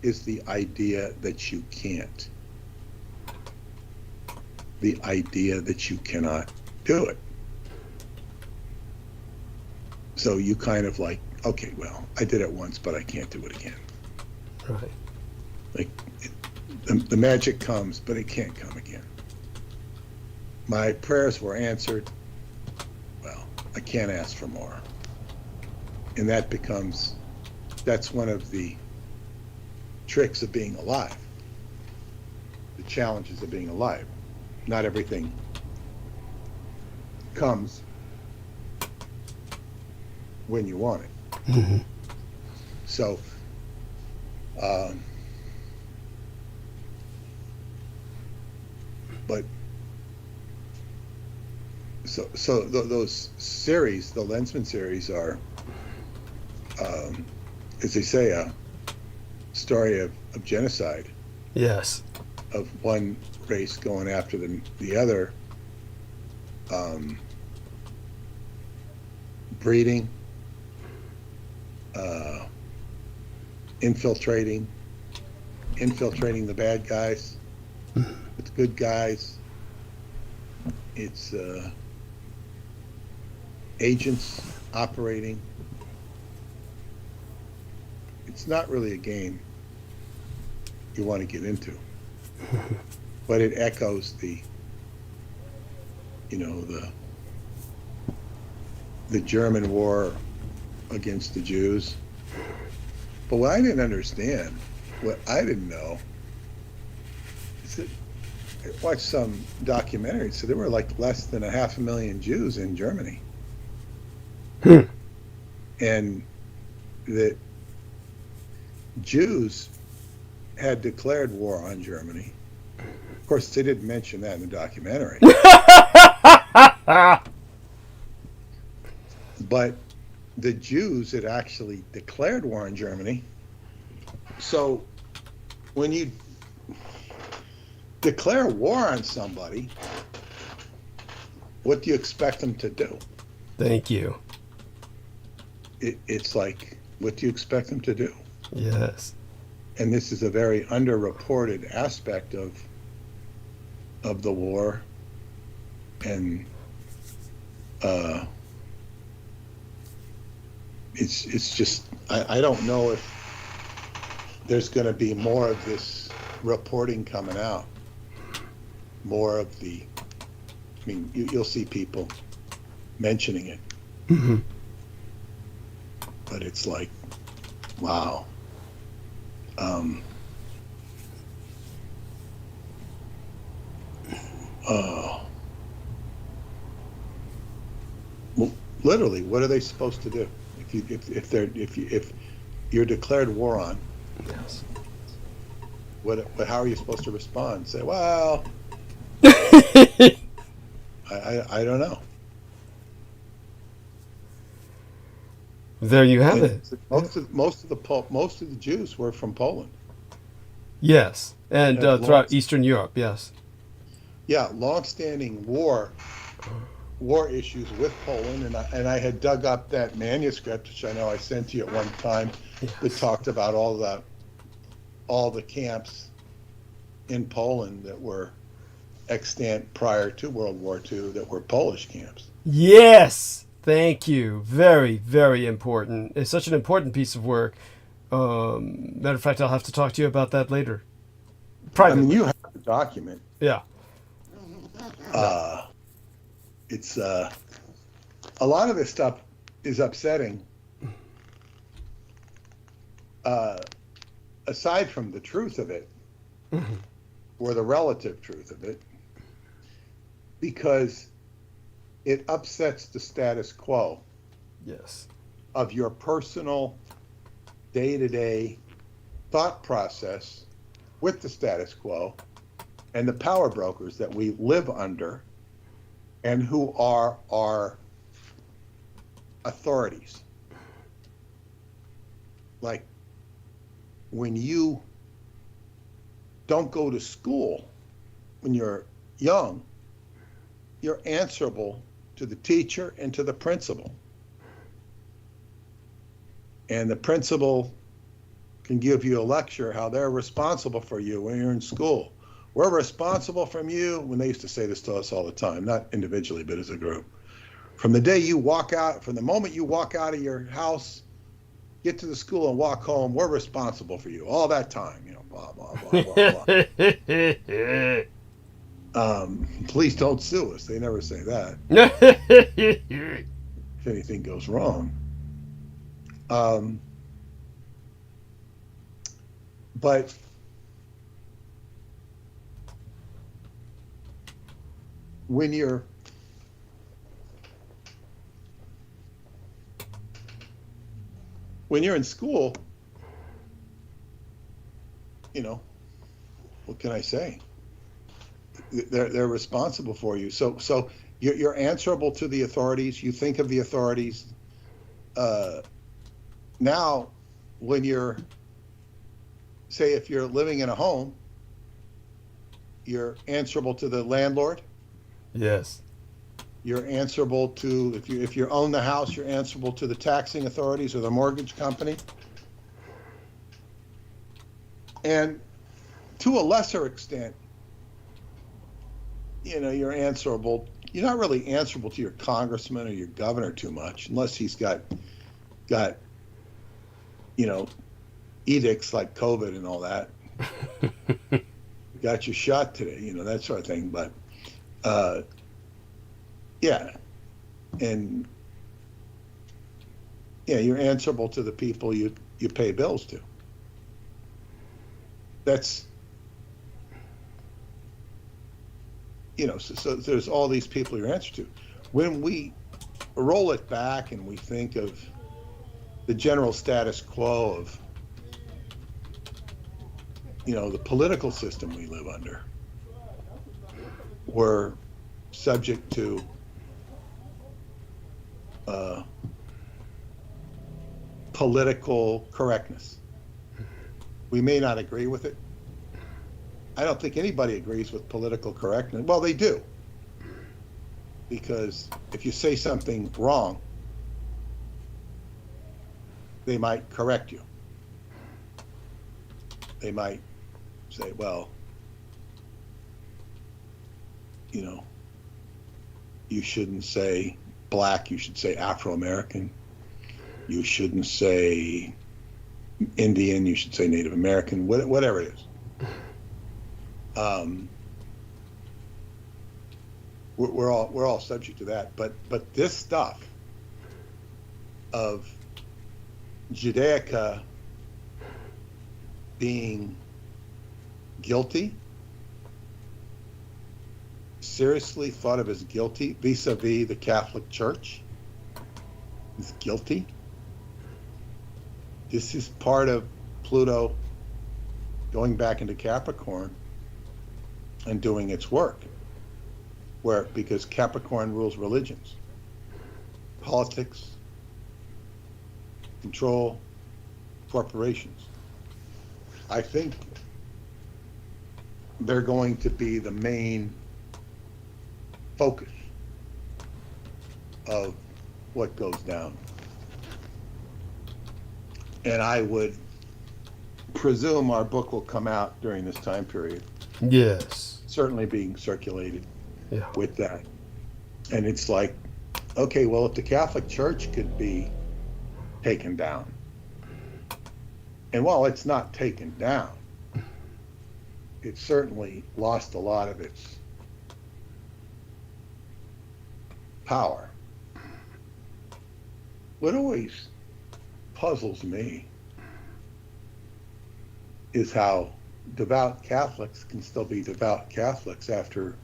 is the idea that you can't. The idea that you cannot do it. So you kind of like, okay, well, I did it once, but I can't do it again. Right. Like, the magic comes, but it can't come again. My prayers were answered. Well, I can't ask for more. And that's one of the tricks of being alive. The challenges of being alive. Not everything comes when you want it. Mm-hmm. So, but those series, the Lensman series, are, as they say, a story of genocide. Yes. Of one race going after the other, breeding, infiltrating the bad guys with good guys. It's agents operating. It's not really a game you want to get into, but it echoes the German war against the Jews. But what I didn't understand, what I didn't know, is that I watched some documentary, so there were like less than 500,000 Jews in Germany. And that Jews had declared war on Germany. Of course, they didn't mention that in the documentary. But the Jews had actually declared war on Germany. So when you declare war on somebody, what do you expect them to do? Thank you. It's like, what do you expect them to do? Yes. And this is a very underreported aspect of the war. And it's just, I don't know if there's going to be more of this reporting coming out. More of the, I mean, you'll see people mentioning it. Mm-hmm. But it's like, wow. Well, literally, what are they supposed to do if you're declared war on? Yes. How are you supposed to respond? Say, well, I don't know. There you have it. Most of the Jews were from Poland. Yes, and throughout Eastern Europe. Yes. Yeah, long-standing war issues with Poland, and I had dug up that manuscript, which I know I sent to you at one time, that talked about all the camps in Poland that were extant prior to World War II that were Polish camps. Yes. Thank you. Very, very important. It's such an important piece of work. Matter of fact, I'll have to talk to you about that later. Privately. I mean, you have the document. Yeah. It's a lot of this stuff is upsetting. Aside from the truth of it, or the relative truth of it, because it upsets the status quo. Yes. Of your personal day-to-day thought process with the status quo, and the power brokers that we live under and who are our authorities. Like when you don't go to school when you're young, you're answerable to the teacher and to the principal. And the principal can give you a lecture how they're responsible for you when you're in school. We're responsible from you, when they used to say this to us all the time, not individually, but as a group. From the day you walk out, from the moment you walk out of your house, get to the school and walk home, we're responsible for you. All that time, you know, blah, blah, blah, blah, blah. Please don't sue us. They never say that. If anything goes wrong. But when you're in school, you know, what can I say? They're responsible for you. So you're answerable to the authorities. You think of the authorities. Now, when you're, say, if you're living in a home, you're answerable to the landlord. Yes. You're answerable to, if you own the house, you're answerable to the taxing authorities or the mortgage company. And to a lesser extent, you know, you're not really answerable to your congressman or your governor too much, unless he's got, you know, edicts like COVID and all that. You got your shot today, you know, that sort of thing. But, yeah. And, yeah, you're answerable to the people you pay bills to. That's, you know, so there's all these people you're answer to. When we roll it back and we think of the general status quo of, you know, the political system we live under, we're subject to political correctness. We may not agree with it. I don't think anybody agrees with political correctness. Well, they do. Because if you say something wrong, they might correct you. They might say, well, you know, you shouldn't say black, you should say Afro-American. You shouldn't say Indian, you should say Native American, whatever it is. We're all subject to that, but this stuff of Judaica being guilty, seriously thought of as guilty vis-a-vis the Catholic Church, is guilty. This is part of Pluto going back into Capricorn and doing its work, because Capricorn rules religions, politics, control, corporations. I think they're going to be the main focus of what goes down. And I would presume our book will come out during this time period. Yes. Certainly being circulated, yeah, with that. And it's like, okay, well, if the Catholic Church could be taken down, and while it's not taken down, it certainly lost a lot of its power. What always puzzles me is how devout Catholics can still be devout Catholics after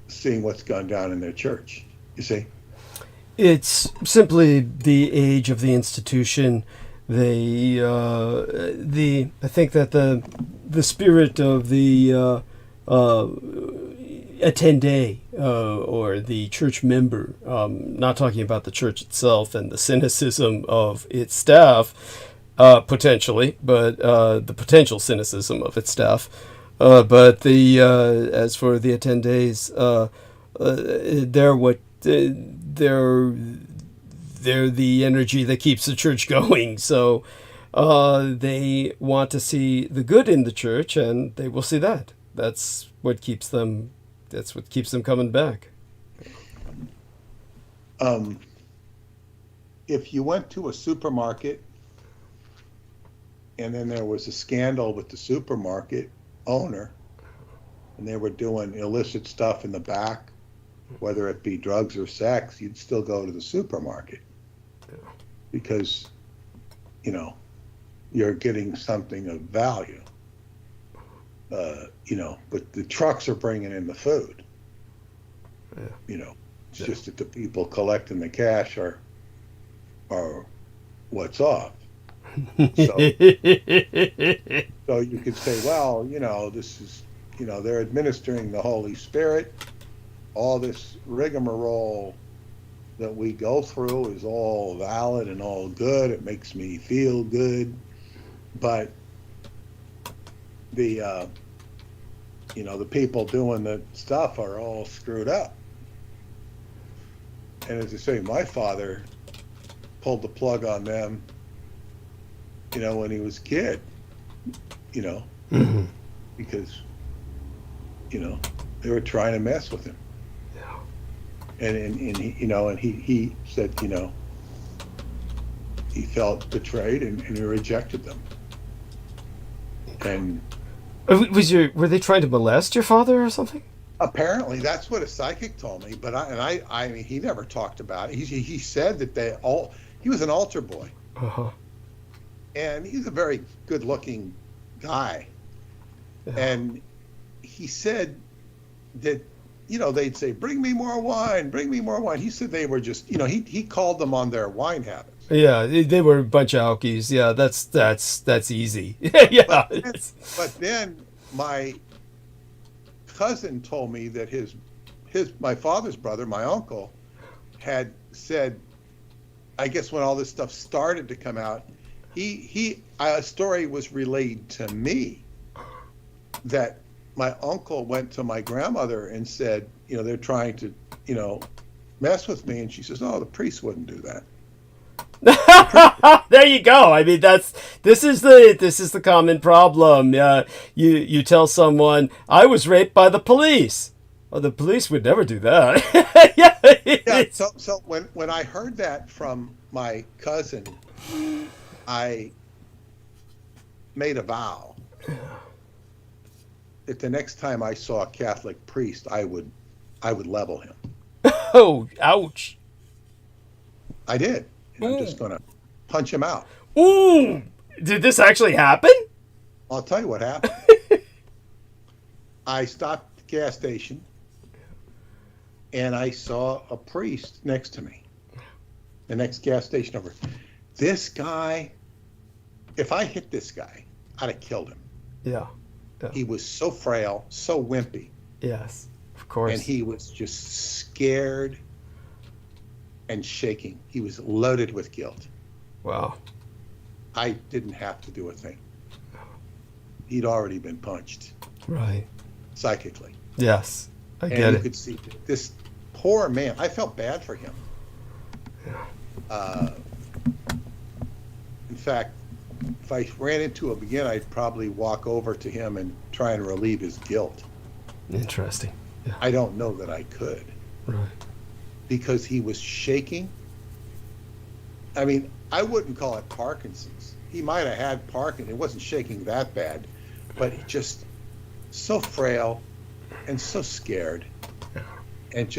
seeing what's gone down in their church, you see? It's simply the age of the institution. they I think that the spirit of the attendee or the church member, not talking about the church itself and the cynicism of its staff, potentially, but the potential cynicism of its staff, but the as for the attendees, they're the energy that keeps the church going. So they want to see the good in the church, and they will see that. That's what keeps them. That's what keeps them coming back. If you went to a supermarket and then there was a scandal with the supermarket owner and they were doing illicit stuff in the back, whether it be drugs or sex, you'd still go to the supermarket because, you're getting something of value. But the trucks are bringing in the food. It's just that the people collecting the cash are what's off. So you could say, well, this is, they're administering the Holy Spirit. All this rigmarole that we go through is all valid and all good. It makes me feel good. But the people doing the stuff are all screwed up. And as I say, my father pulled the plug on them, when he was a kid, because, they were trying to mess with him. Yeah. And he said, he felt betrayed and he rejected them. And were they trying to molest your father or something? Apparently, that's what a psychic told me. But I mean, he never talked about it. He said that he was an altar boy, and he's a very good-looking guy. Yeah. And he said that they'd say, "Bring me more wine, bring me more wine." He said they were just he called them on their wine habits. Yeah, they were a bunch of alkies. Yeah, that's easy. Yeah. But then my cousin told me that my father's brother, my uncle, had said, I guess when all this stuff started to come out, a story was relayed to me that my uncle went to my grandmother and said, they're trying to, mess with me, and she says, "Oh, the priest wouldn't do that." There you go. I mean, this is the common problem. You tell someone, "I was raped by the police." Well, the police would never do that. Yeah. So when I heard that from my cousin, I made a vow that the next time I saw a Catholic priest, I would level him. Oh, ouch! I did. I'm just going to punch him out. Ooh! Did this actually happen? I'll tell you what happened. I stopped at the gas station, and I saw a priest next to me. The next gas station over. This guy, if I hit this guy, I'd have killed him. Yeah. He was so frail, so wimpy. Yes, of course. And he was just scared and shaking. He was loaded with guilt. Wow. I didn't have to do a thing. He'd already been punched. Right. Psychically. Yes, I get it. And you could see this poor man. I felt bad for him. Yeah. In fact, if I ran into him again, I'd probably walk over to him and try and relieve his guilt. Interesting. Yeah. I don't know that I could. Right. Because he was shaking. I mean, I wouldn't call it Parkinson's. He might have had Parkinson's. It wasn't shaking that bad, but just so frail and so scared, and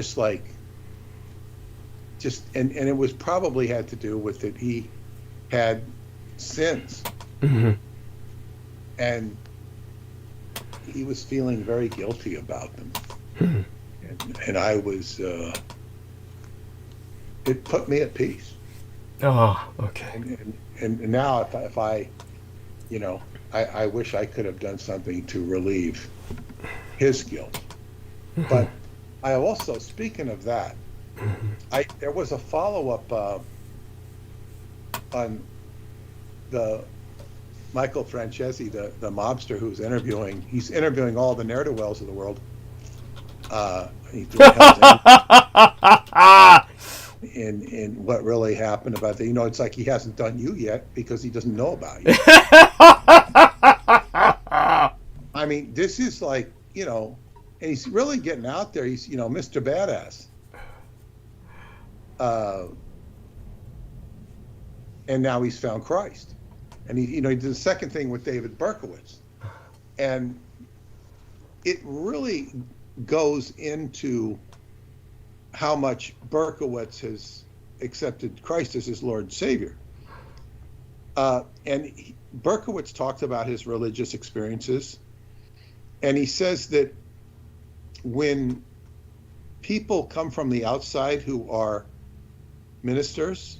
and it was probably had to do with that he had sins, and he was feeling very guilty about them, and I was. It put me at peace. Oh, okay. And now if I, I wish I could have done something to relieve his guilt. But I also, speaking of that, there was a follow-up on the Michael Francesi, the mobster who's interviewing. He's interviewing all the ne'er-do-wells of the world. He's doing in what really happened about the, it's like he hasn't done you yet because he doesn't know about you. I mean, this is like, and he's really getting out there. He's, Mr. Badass. And now he's found Christ. And he did the second thing with David Berkowitz. And it really goes into how much Berkowitz has accepted Christ as his Lord and Savior. Berkowitz talks about his religious experiences. And he says that when people come from the outside who are ministers,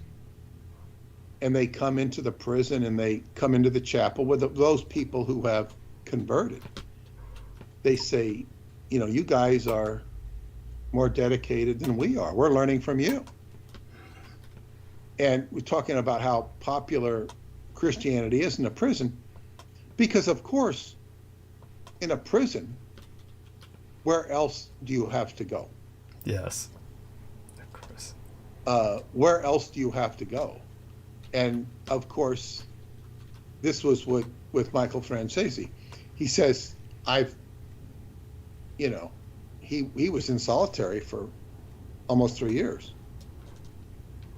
and they come into the prison and they come into the chapel with those people who have converted, they say, you guys are more dedicated than we are. We're learning from you. And we're talking about how popular Christianity is in a prison, because of course, in a prison, where else do you have to go? Yes, of course. Where else do you have to go? And of course, this was with Michael Francesi. He says, he was in solitary for almost 3 years.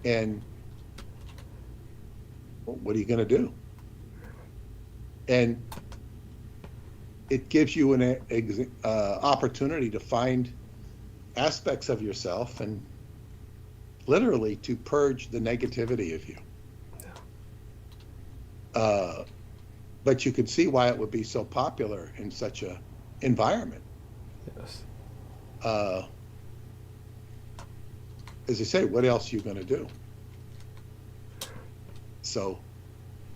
And what are you going to do? And it gives you an opportunity to find aspects of yourself and literally to purge the negativity of you. But you could see why it would be so popular in such a environment. Yes. As I say, what else are you going to do? So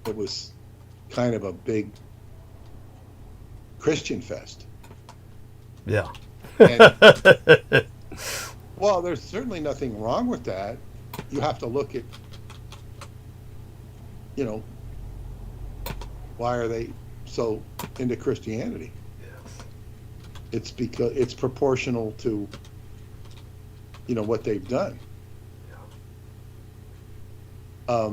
it was kind of a big Christian fest. Yeah. And, well, there's certainly nothing wrong with that. You have to look at, why are they so into Christianity? Yes. It's because it's proportional to, what they've done. Yeah.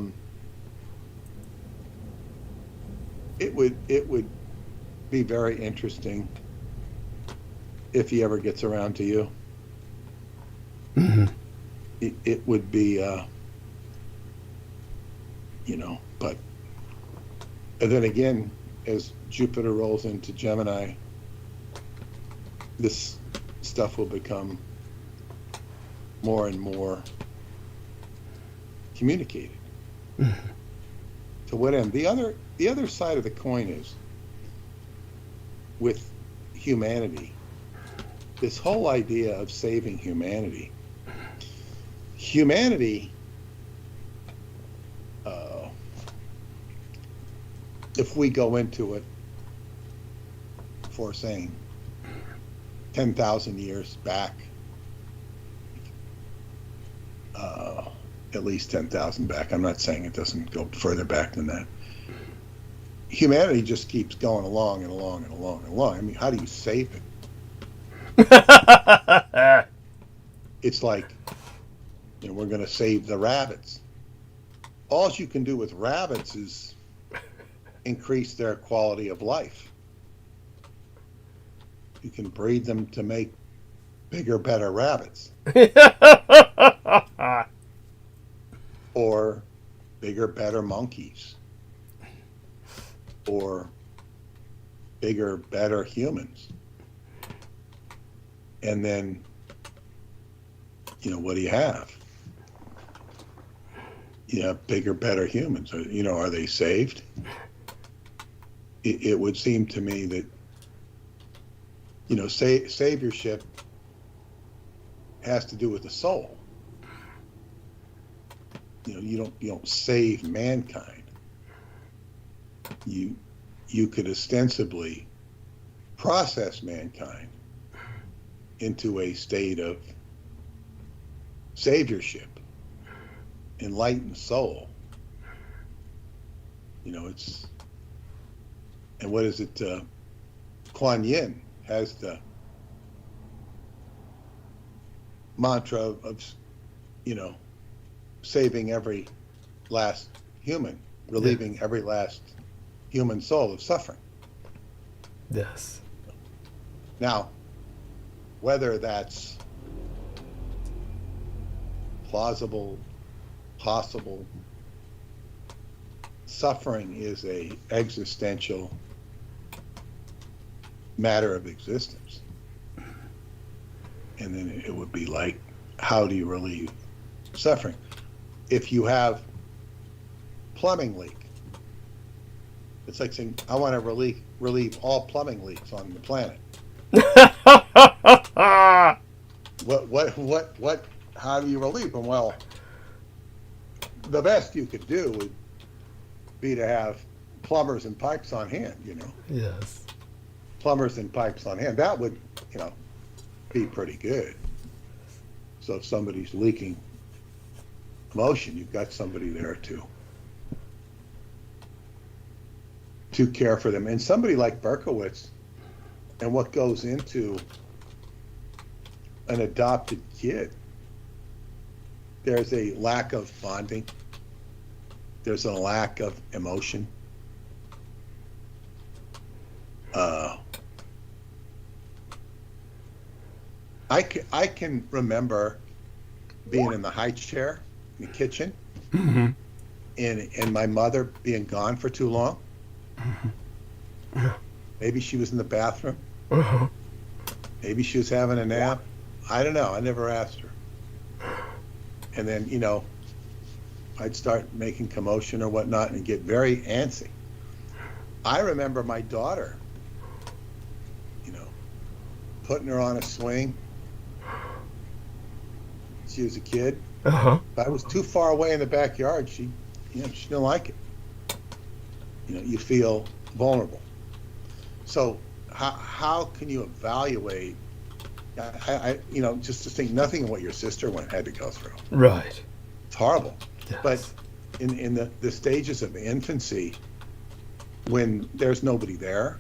It would be very interesting if he ever gets around to you. Mm-hmm. It would be, but. And then again, as Jupiter rolls into Gemini, this stuff will become more and more communicated. Mm-hmm. To what end? The other side of the coin is, with humanity, this whole idea of saving humanity. If we go into it for saying 10,000 years back, at least 10,000 back. I'm not saying it doesn't go further back than that. Humanity just keeps going along and along and along and along. I mean, how do you save it? It's like, we're going to save the rabbits. All you can do with rabbits is increase their quality of life. You can breed them to make bigger, better rabbits. Or bigger, better monkeys. Or bigger, better humans. And then, what do you have? You have bigger, better humans. Are they saved? It would seem to me that, saviorship has to do with the soul. you don't save mankind. You could ostensibly process mankind into a state of saviorship, enlightened soul. It's, and what is it? Kuan Yin has the mantra of saving every last human, relieving every last human soul of suffering. Yes. Now, whether that's plausible, possible, suffering is a existential matter of existence. And then it would be like, how do you relieve suffering? If you have plumbing leak, it's like saying, I want to relieve all plumbing leaks on the planet. How do you relieve them? Well, the best you could do would be to have plumbers and pipes on hand, Yes. Plumbers and pipes on hand. That would, be pretty good. So if somebody's leaking motion, you've got somebody there to care for them. And somebody like Berkowitz, and what goes into an adopted kid, there's a lack of bonding. There's a lack of emotion. I can remember being in the high chair in the kitchen, Mm-hmm. and my mother being gone for too long. Mm-hmm. Maybe she was in the bathroom. Uh-huh. Maybe she was having a nap. I don't know. I never asked her. And then, I'd start making commotion or whatnot and get very antsy. I remember my daughter, putting her on a swing. She was a kid. Uh-huh. If I was too far away in the backyard, she didn't like it. You feel vulnerable. So how can you evaluate? I just to think nothing of what your sister had to go through. Right. It's horrible. Yes. But in the stages of infancy, when there's nobody there,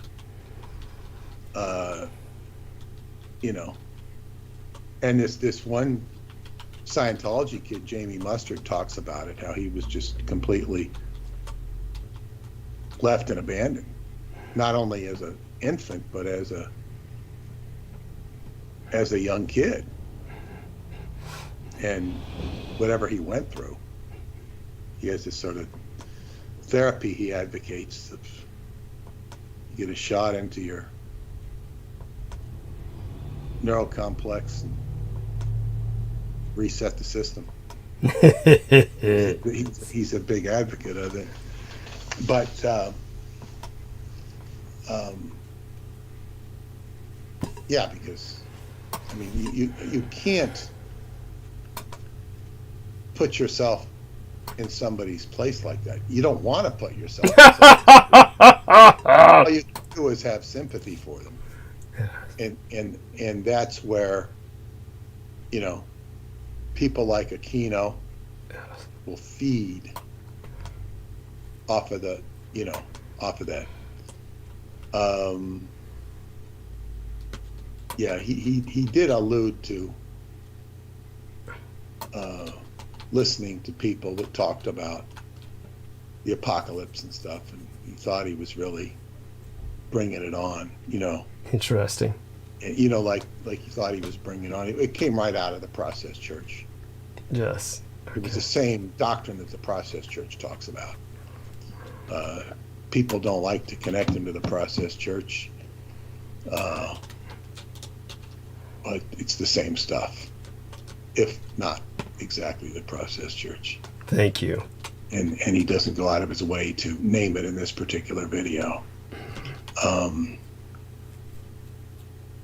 and this one Scientology kid, Jamie Mustard, talks about it, how he was just completely left and abandoned, not only as an infant, but as a young kid. And whatever he went through, he has this sort of therapy he advocates. You get a shot into your neurocomplex and reset the system. He's a big advocate of it. But because you can't put yourself in somebody's place like that. You don't want to put yourself in somebody's place. All you can do is have sympathy for them. And that's where, people like Aquino will feed off of that. He did allude to listening to people that talked about the apocalypse and stuff, and he thought he was really bringing it on, Interesting. Like he thought he was bringing it on. It came right out of the Process Church. Yes. It was the same doctrine that the Process Church talks about. People don't like to connect them to the Process Church, but it's the same stuff, if not exactly the Process Church. Thank you. And he doesn't go out of his way to name it in this particular video.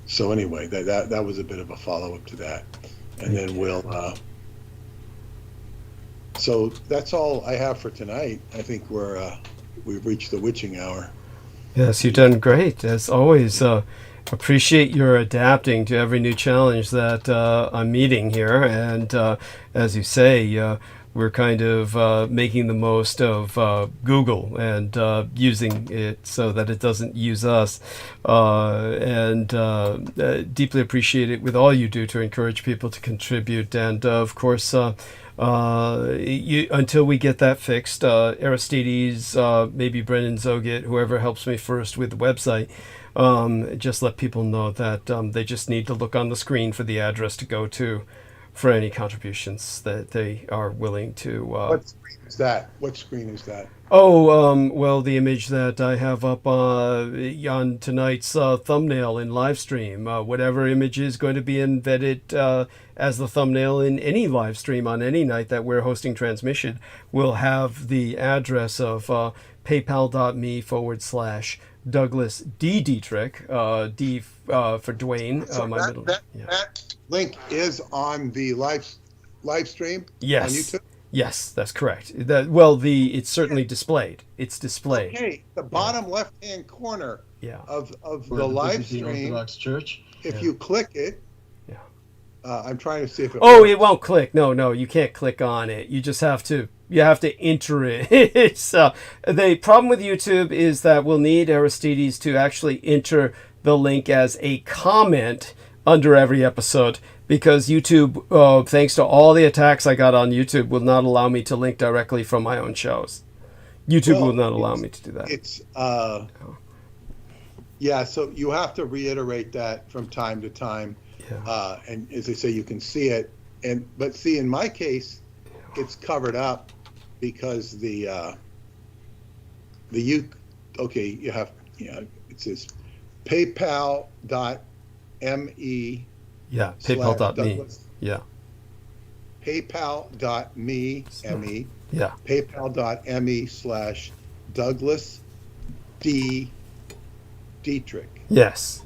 So anyway, that was a bit of a follow-up to that. And then we'll So that's all I have for tonight. I think we've reached the witching hour. Yes, you've done great as always. Appreciate your adapting to every new challenge that I'm meeting here, and as you say, we're kind of making the most of Google and using it so that it doesn't use us, and deeply appreciate it with all you do to encourage people to contribute, and of course until we get that fixed, Aristides, maybe Brendan Zogit, whoever helps me first with the website, just let people know that they just need to look on the screen for the address to go to for any contributions that they are willing to. What screen is that? What screen is that? Oh, well, the image that I have up on tonight's thumbnail in live stream, whatever image is going to be embedded as the thumbnail in any live stream on any night that we're hosting transmission, will have the address of paypal.me/Douglas D. Dietrich, D for Dwayne, So my middle. that link is on the live stream Yes. on YouTube? Yes, that's correct. It's certainly displayed. It's displayed. Okay, the bottom left-hand corner Yeah. of the live stream, Orthodox Church. if you click it, Yeah. I'm trying to see if it Oh, works. it won't click. No, you can't click on it. You just have to. You have to enter it. It's the problem with YouTube is that we'll need Aristides to actually enter the link as a comment under every episode, because YouTube, thanks to all the attacks I got on YouTube, will not allow me to link directly from my own shows. YouTube will not allow me to do that. It's yeah, so you have to reiterate that from time to time. Yeah. And as I say, you can see it, but see, in my case, it's covered up because you have, it says paypal.me. Yeah, paypal.me. Yeah. paypal.me, M-E, Yeah. paypal.me/Douglas D. Dietrich. Yes.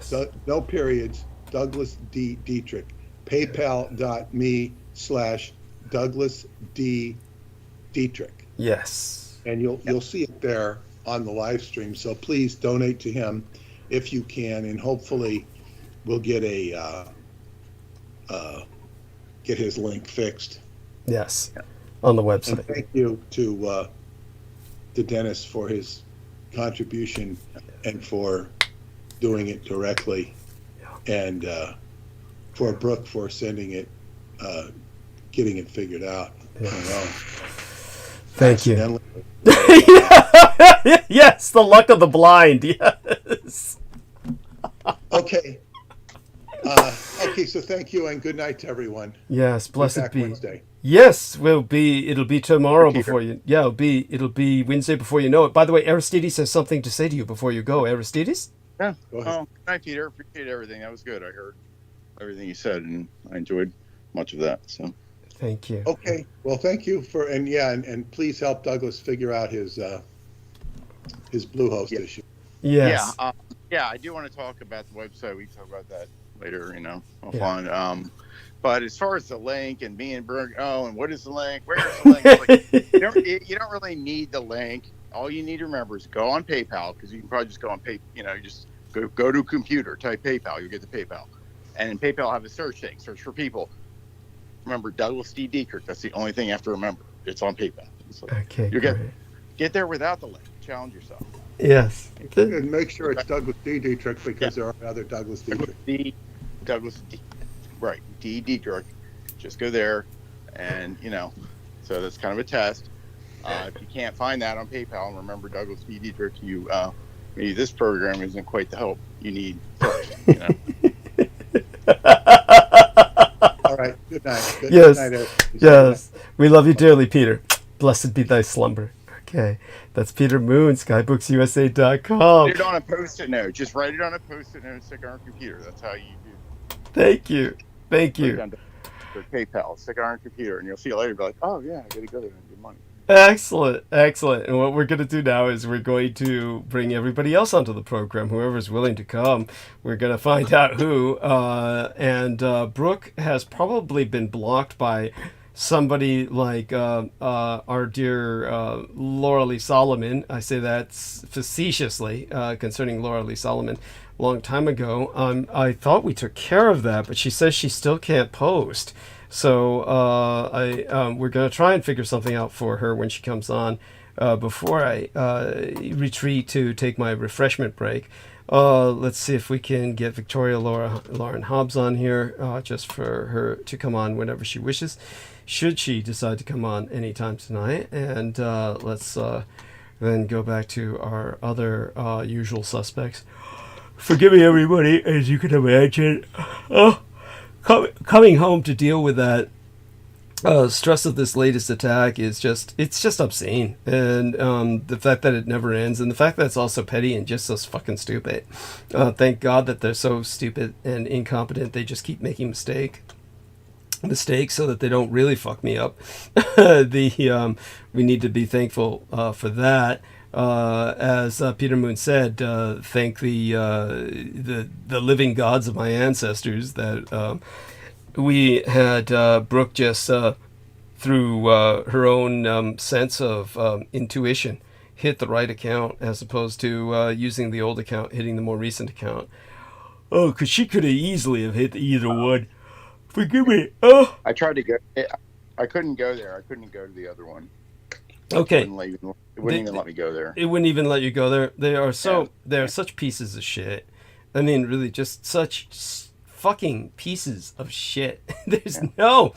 So, no periods, Douglas D. Dietrich. paypal.me/Douglas D. Dietrich. Yes. And you'll see it there on the live stream. So please donate to him if you can, and hopefully we'll get get his link fixed. Yes. On the website. And thank you to Dennis for his contribution and for doing it directly, and for Brooke for sending it, getting it figured out. Thank you. Accidentally. Yes, the luck of the blind. Yes. Okay. Okay, so thank you and good night to everyone. Yes, blessed Back be. Wednesday. Yes, it'll be tomorrow before you. Yeah, it'll be Wednesday before you know it. By the way, Aristides has something to say to you before you go. Aristides? Yeah. Go ahead. Good night, Peter. Appreciate everything. That was good. I heard everything you said, and I enjoyed much of that. So. Thank you. Okay. Well, thank you and please help Douglas figure out his Bluehost issue. Yes. Yeah, I do want to talk about the website. We can talk about that later, offline. But as far as the link and me and Berg, and what is the link? Where is the link? It's like, you don't really need the link. All you need to remember is go on PayPal, because you can probably just go on you just go to a computer, type PayPal, you'll get the PayPal. And in PayPal, have a search thing, search for people. Remember, Douglas D. Dietrich, that's the only thing you have to remember. It's on PayPal. So Okay. you get there without the link. Challenge yourself. Yes. And make sure it's Douglas D. Dietrich, because there are other Douglas Dietrich. Douglas D. Right, D. Dietrich. Just go there, and so that's kind of a test. If you can't find that on PayPal, and remember Douglas D. Dietrich, maybe this program isn't quite the help you need first. All right. Good night. Good Yes. night, Eric. Yes. We love you dearly, Peter. Blessed be thy slumber. Okay. That's Peter Moon, skybooks.usa.com. Write it on a Post-it note. Just write it on a Post-it note and stick it on your computer. That's how you do. Thank you. Thank Put it you. on the PayPal, stick it on your computer, and you'll see it later. Be like, oh yeah, I got to go there and get money. Excellent. Excellent. And what we're going to do now is we're going to bring everybody else onto the program, whoever's willing to come. We're going to find out who. And Brooke has probably been blocked by somebody like our dear Laura Lee Solomon. I say that facetiously concerning Laura Lee Solomon. A long time ago, I thought we took care of that, but she says she still can't post. So we're going to try and figure something out for her when she comes on before I retreat to take my refreshment break. Let's see if we can get Victoria Lauren Hobbs on here just for her to come on whenever she wishes, should she decide to come on anytime tonight. And let's then go back to our other usual suspects. Forgive me, everybody, as you can imagine. Coming home to deal with that stress of this latest attack is it's just obscene. And the fact that it never ends, and the fact that it's also petty and just so fucking stupid. Thank God that they're so stupid and incompetent, they just keep making mistakes so that they don't really fuck me up. We need to be thankful for that. As Peter Moon said, thank the living gods of my ancestors that we had Brooke just through her own sense of intuition hit the right account as opposed to using the old account, hitting the more recent account. Oh, because she could have easily have hit either one. Forgive me. Oh, I tried to go. I couldn't go there. I couldn't go to the other one. Okay. It wouldn't even let me go there. It wouldn't even let you go there. They're such pieces of shit. I mean, really, just such fucking pieces of shit. There's no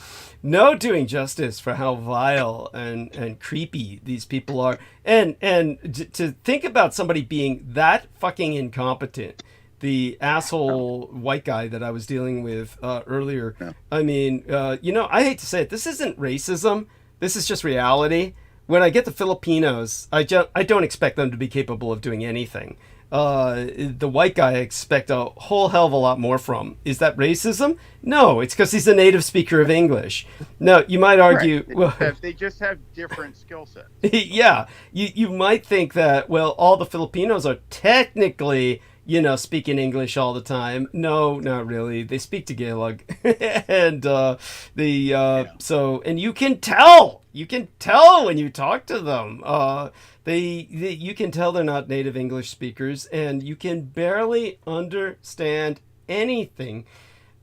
doing justice for how vile and creepy these people are. And to think about somebody being that fucking incompetent. The asshole white guy that I was dealing with earlier. Yeah. I mean, I hate to say it. This isn't racism. This is just reality. When I get the Filipinos, I don't expect them to be capable of doing anything. The white guy I expect a whole hell of a lot more from. Is that racism? No, it's because he's a native speaker of English. No, you might argue... Right. They just have different skill sets. Yeah, you might think that, well, all the Filipinos are technically... speaking English all the time. No, not really. They speak Tagalog. And and you can tell. You can tell when you talk to them. You can tell they're not native English speakers, and you can barely understand anything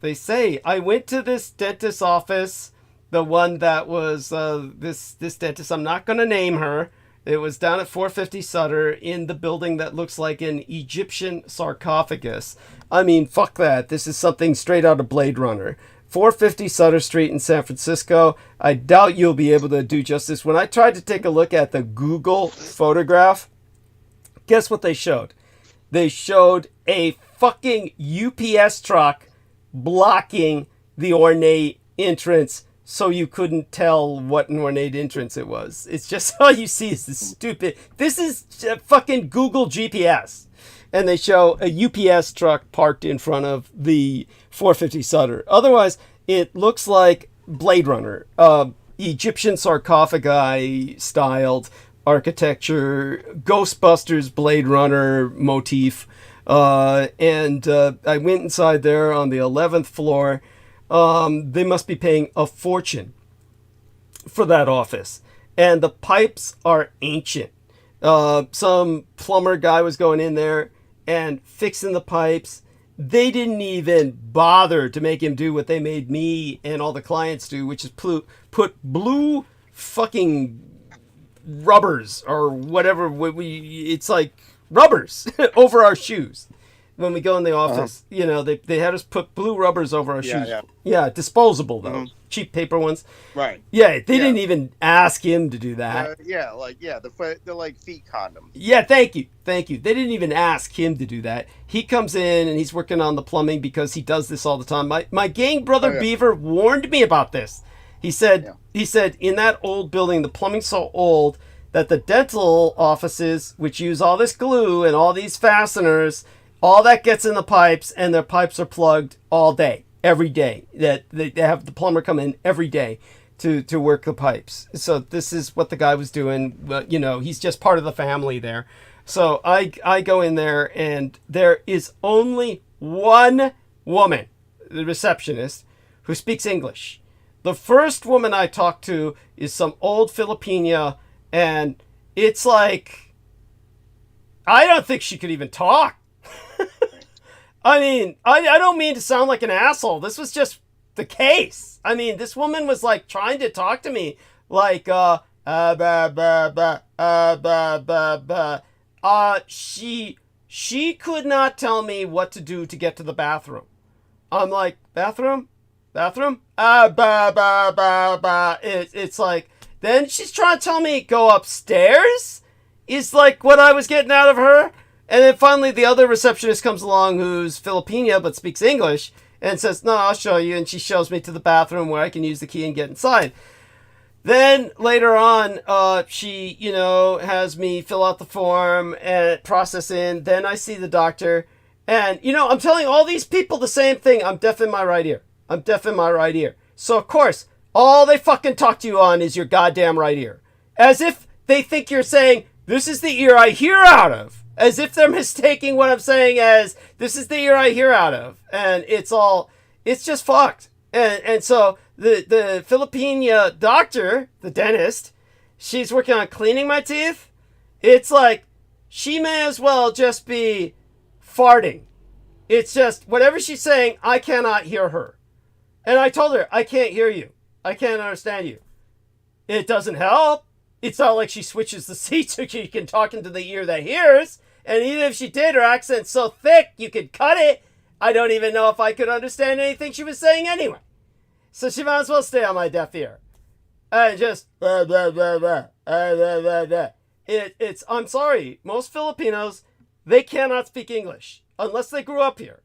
they say. I went to this dentist's office, the one that was this dentist. I'm not going to name her. It was down at 450 Sutter in the building that looks like an Egyptian sarcophagus. I mean, fuck that. This is something straight out of Blade Runner. 450 Sutter Street in San Francisco. I doubt you'll be able to do justice. When I tried to take a look at the Google photograph, guess what they showed? They showed a fucking UPS truck blocking the ornate entrance, so you couldn't tell what an ornate entrance it was. It's just all you see is this stupid... This is fucking Google GPS. And they show a UPS truck parked in front of the 450 Sutter. Otherwise, it looks like Blade Runner. Egyptian sarcophagi styled architecture, Ghostbusters Blade Runner motif. And I went inside there on the 11th floor. They must be paying a fortune for that office. And the pipes are ancient. Some plumber guy was going in there and fixing the pipes. They didn't even bother to make him do what they made me and all the clients do, which is put blue fucking rubbers or whatever. It's like rubbers over our shoes. When we go in the office, they had us put blue rubbers over our shoes. Yeah, disposable though, cheap paper ones. Right. Yeah, they didn't even ask him to do that. The like feet condoms. Yeah, thank you. They didn't even ask him to do that. He comes in and he's working on the plumbing because he does this all the time. My gang brother Beaver warned me about this. He said in that old building, the plumbing's so old that the dental offices, which use all this glue and all these fasteners, all that gets in the pipes, and their pipes are plugged all day, every day. That they have the plumber come in every day to work the pipes. So this is what the guy was doing. He's just part of the family there. So I go in there, and there is only one woman, the receptionist, who speaks English. The first woman I talked to is some old Filipina, and it's like, I don't think she could even talk. I mean, I don't mean to sound like an asshole. This was just the case. I mean, this woman was like trying to talk to me like, she could not tell me what to do to get to the bathroom. I'm like, bathroom? It's like, then she's trying to tell me go upstairs is like what I was getting out of her. And then finally the other receptionist comes along who's Filipina but speaks English and says, no, I'll show you. And she shows me to the bathroom where I can use the key and get inside. Then later on, she, has me fill out the form and process in. Then I see the doctor. And, I'm telling all these people the same thing. I'm deaf in my right ear. So, of course, all they fucking talk to you on is your goddamn right ear. As if they think you're saying, this is the ear I hear out of. As if they're mistaking what I'm saying as, this is the ear I hear out of. And it's just fucked. And so the Filipina doctor, the dentist, she's working on cleaning my teeth. It's like, she may as well just be farting. It's just, whatever she's saying, I cannot hear her. And I told her, I can't hear you. I can't understand you. It doesn't help. It's not like she switches the seat so she can talk into the ear that hears. And even if she did, her accent's so thick, you could cut it. I don't even know if I could understand anything she was saying anyway. So she might as well stay on my deaf ear. And just, blah, blah, blah, blah, blah, blah, blah. It's, I'm sorry, most Filipinos, they cannot speak English. Unless they grew up here.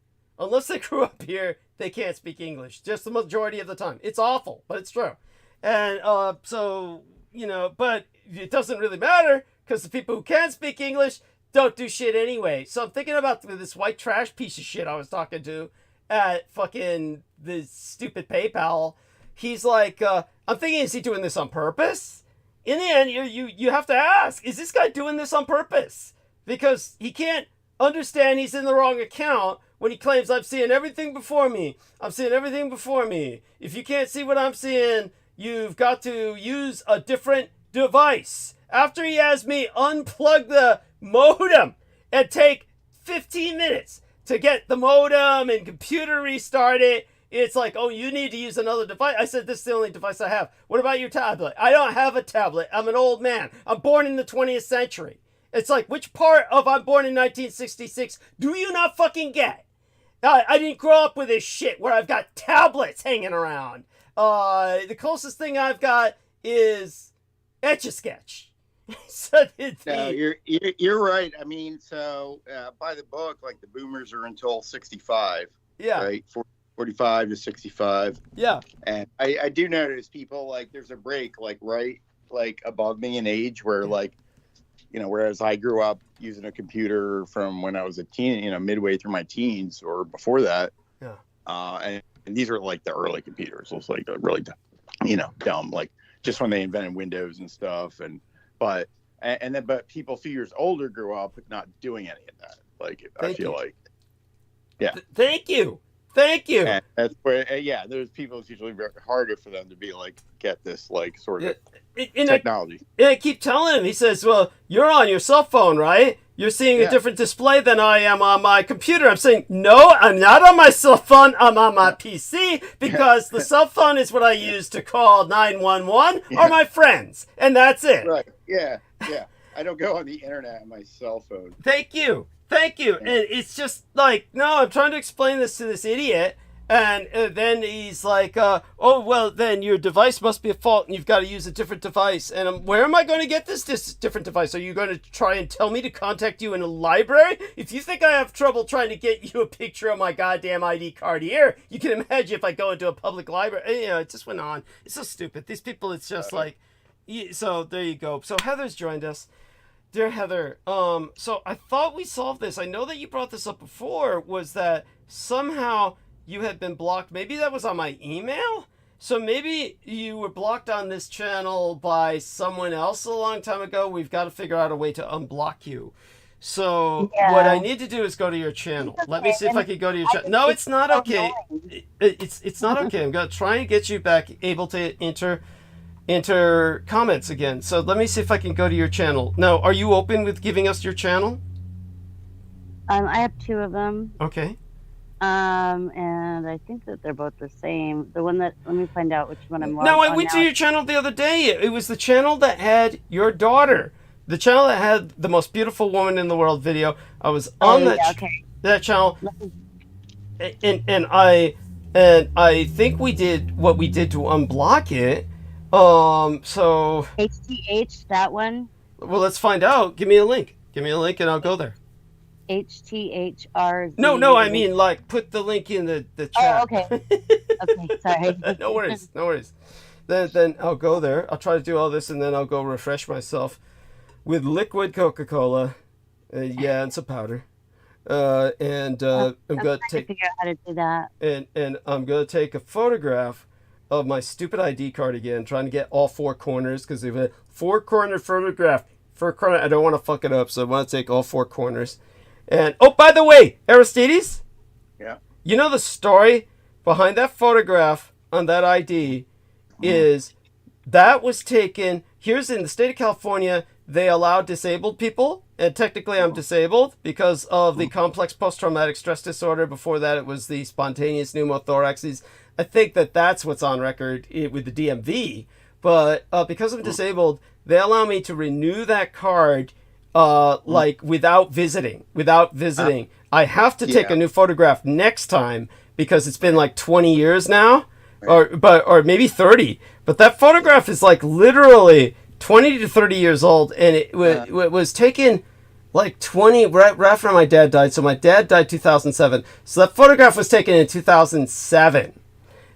They can't speak English. Just the majority of the time. It's awful, but it's true. And but it doesn't really matter because the people who can speak English don't do shit anyway. So I'm thinking about this white trash piece of shit I was talking to at fucking this stupid PayPal. He's like, I'm thinking, is he doing this on purpose? In the end, you have to ask, is this guy doing this on purpose? Because he can't understand he's in the wrong account when he claims I'm seeing everything before me. If you can't see what I'm seeing, you've got to use a different device. After he has me unplug the modem and take 15 minutes to get the modem and computer restarted, it's like, oh, you need to use another device. I said, this is the only device I have. What about your tablet? I don't have a tablet. I'm an old man. I'm born in the 20th century. It's like, which part of I'm born in 1966 do you not fucking get? I didn't grow up with this shit where I've got tablets hanging around. The closest thing I've got is Etch-a-Sketch. No, you're right. I mean, so by the book, like the boomers are until 65. Yeah. Right. 45 to 65. Yeah. And I do notice people like there's a break like right like above me in age where like, whereas I grew up using a computer from when I was a teen, midway through my teens or before that. Yeah. And these are like the early computers. It was like really, dumb, like just when they invented Windows and stuff. But people a few years older grew up not doing any of that. Like, I feel like, yeah. Thank you. And that's where, there's people, it's usually very harder for them to be like, get this like sort of technology. I keep telling him, he says, well, you're on your cell phone, right? You're seeing a different display than I am on my computer. I'm saying, no, I'm not on my cell phone. I'm on my PC because the cell phone is what I use to call 911 or my friends. And that's it. Right. Yeah. I don't go on the internet on my cell phone. Thank you. And it's just like, no, I'm trying to explain this to this idiot. And then he's like, oh, well, then your device must be at fault and you've got to use a different device. And where am I going to get this different device? Are you going to try and tell me to contact you in a library? If you think I have trouble trying to get you a picture of my goddamn ID card here, you can imagine if I go into a public library. It just went on. It's so stupid. These people, it's just like, so there you go. So Heather's joined us. Dear Heather, so I thought we solved this. I know that you brought this up before, was that somehow you had been blocked. Maybe that was on my email? So maybe you were blocked on this channel by someone else a long time ago. We've got to figure out a way to unblock you. So Yeah. what I need to do is go to your channel. Let me see if I can go to your channel. No, it's not okay. It's not okay. I'm gonna try and get you back able to enter comments again. So let me see if I can go to your channel. Now, are you open with giving us your channel? I have 2 of them. Okay. And I think that they're both the same. The one that, let me find out which one I'm on. No, I went to your channel the other day. It was the channel that had your daughter. The channel that had the most beautiful woman in the world video. I was on that channel, and I think we did what we did to unblock it. So HTH, that one. Well, let's find out. Give me a link. Give me a link, and I'll go there. HTHR. No, I mean like put the link in the chat. Oh, okay. Okay, sorry. No worries. Then I'll go there. I'll try to do all this, and then I'll go refresh myself with liquid Coca-Cola, and some powder, and I'm gonna figure out how to do that. And I'm gonna take a photograph of my stupid ID card again, trying to get all 4 corners because they've a 4-corner photograph. I don't want to fuck it up, so I want to take all 4 corners. And oh, by the way, Aristides, yeah, you know the story behind that photograph on that ID is that was taken. Here's in the state of California. They allow disabled people, and technically I'm disabled because of the complex post-traumatic stress disorder. Before that, it was the spontaneous pneumothorax. I think that's what's on record with the DMV. But because I'm disabled, they allow me to renew that card like without visiting. I have to take a new photograph next time because it's been like 20 years now, or maybe 30. But that photograph is like literally 20 to 30 years old, and it was taken like 20 right after my dad died. So my dad died 2007. So that photograph was taken in 2007.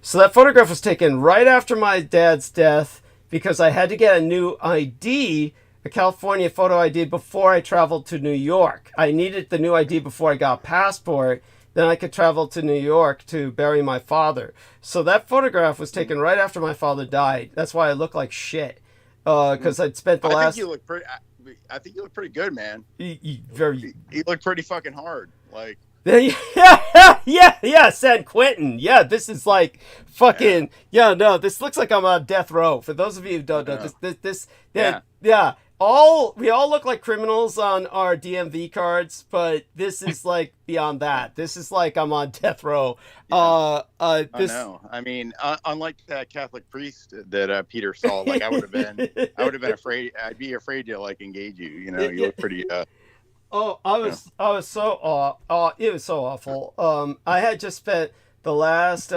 So that photograph was taken right after my dad's death because I had to get a new ID, a California photo ID, before I traveled to New York. I needed the new ID before I got a passport. Then I could travel to New York to bury my father. So that photograph was taken right after my father died. That's why I look like shit. Because I'd spent the last... I think you look pretty good, man. You look pretty fucking hard. Like... Yeah, San Quentin. Yeah, this is like fucking... no, this looks like I'm on death row. For those of you who don't know, we all look like criminals on our DMV cards, but this is like beyond that. This is like I'm on death row. I know. I mean, unlike that Catholic priest that Peter saw, like I would have been afraid. I'd be afraid to like engage you. You know, you look pretty. I was so it was so awful. I had just spent the last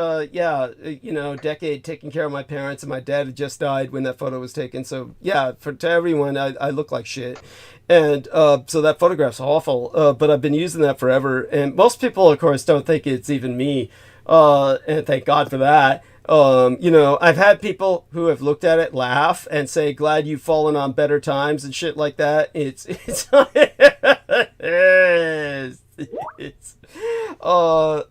decade taking care of my parents, and my dad had just died when that photo was taken. So yeah, to everyone, I look like shit, and so that photograph's awful. But I've been using that forever, and most people, of course, don't think it's even me, and thank God for that. I've had people who have looked at it laugh and say, "Glad you've fallen on better times" and shit like that. It's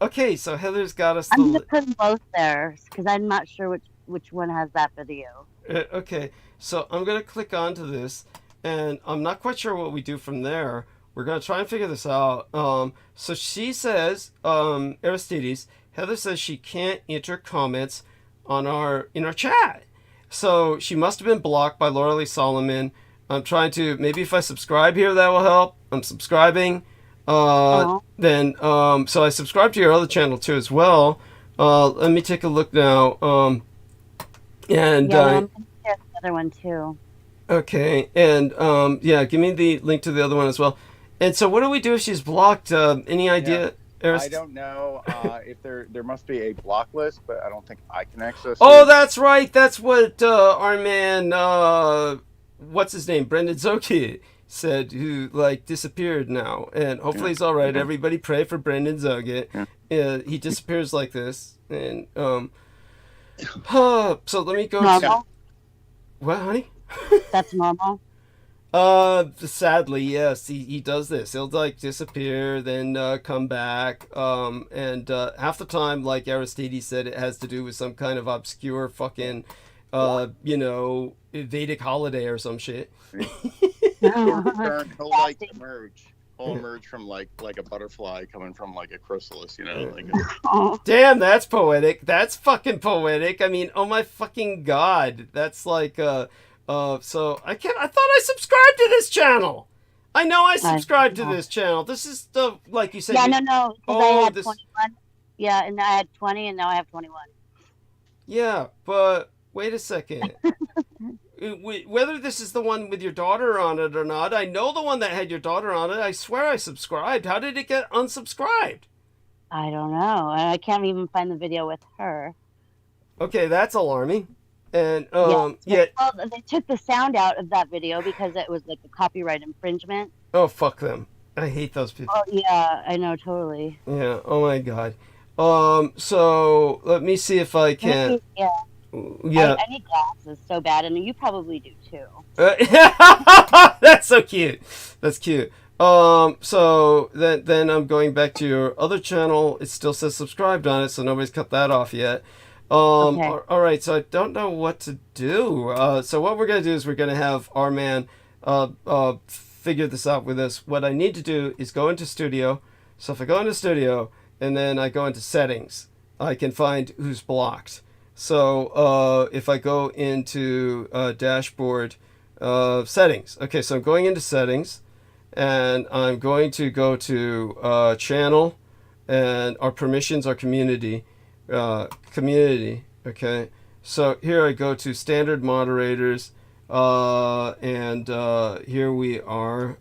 okay. So Heather's got us. I'm gonna put both there because I'm not sure which one has that video. Okay, so I'm gonna click onto this, and I'm not quite sure what we do from there. We're gonna try and figure this out. So she says, Aristides. Heather says she can't enter comments in our chat. So she must have been blocked by Laura Lee Solomon. I'm trying to, maybe if I subscribe here, that will help. I'm subscribing. Then, so I subscribe to your other channel too as well. Let me take a look now. I'm gonna share the other one too. Okay. And, give me the link to the other one as well. And so what do we do if she's blocked? Any idea? Yeah. I don't know if there must be a block list, but I don't think I can access Oh, it. that's right. That's what our man, what's his name, Brendan Zoki said, who like disappeared now, and hopefully he's all right. Everybody pray for Brendan Zoki. He disappears like this, and so let me go to what, honey? That's normal. Sadly, yes, he does this. He'll like disappear, then come back. And half the time, like Aristides said, it has to do with some kind of obscure fucking, Vedic holiday or some shit. He'll like emerge. all emerge from like a butterfly coming from like a chrysalis, you know. Like Oh, Damn, that's poetic. That's fucking poetic. I mean, oh my fucking god. That's like so I thought I subscribed to this channel. I know I subscribed to this channel. This is the, like you said. yeah, no, because I had this, 21. Yeah, and I had 20, and now I have 21. yeah, but wait a second. Whether this is the one with your daughter on it or not, I know the one that had your daughter on it. I swear I subscribed. How did it get unsubscribed? I don't know. And I can't even find the video with her. Okay, that's alarming. And Well, they took the sound out of that video because it was like a copyright infringement. oh, fuck them. I hate those people. Oh yeah, I know, totally. Yeah. Oh my god. So let me see if I can. Yeah. Yeah. I need glasses so bad, and you probably do too. That's so cute. That's cute. So then I'm going back to your other channel. It still says subscribed on it, so nobody's cut that off yet. Okay. All right. So I don't know what to do. So what we're gonna do is we're gonna have our man figure this out with us. What I need to do is go into Studio. So if I go into Studio and then I go into Settings, I can find who's blocked. So if I go into Dashboard Settings, okay, so I'm going into Settings, and I'm going to go to Channel, and our permissions are Community, okay. So here I go to Standard Moderators, and here we are.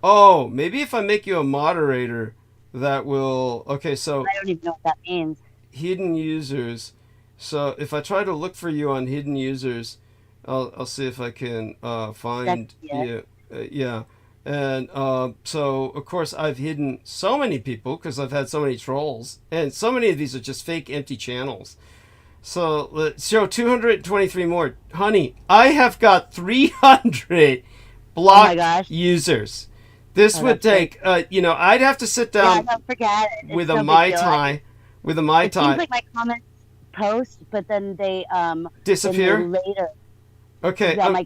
Oh, maybe if I make you a moderator, that will. Okay, so I don't even know what that means. hidden users. So if I try to look for you on hidden users, I'll see if I can find you. Yeah. And so of course I've hidden so many people because I've had so many trolls, and so many of these are just fake empty channels. So let's show 223 more. Honey, I have got 300 blocked users. This would take, I'd have to sit down don't forget. with a Mai Tai. With a Mai It Tai. seems like my comments post, but then they disappear then they later. Okay. Yeah,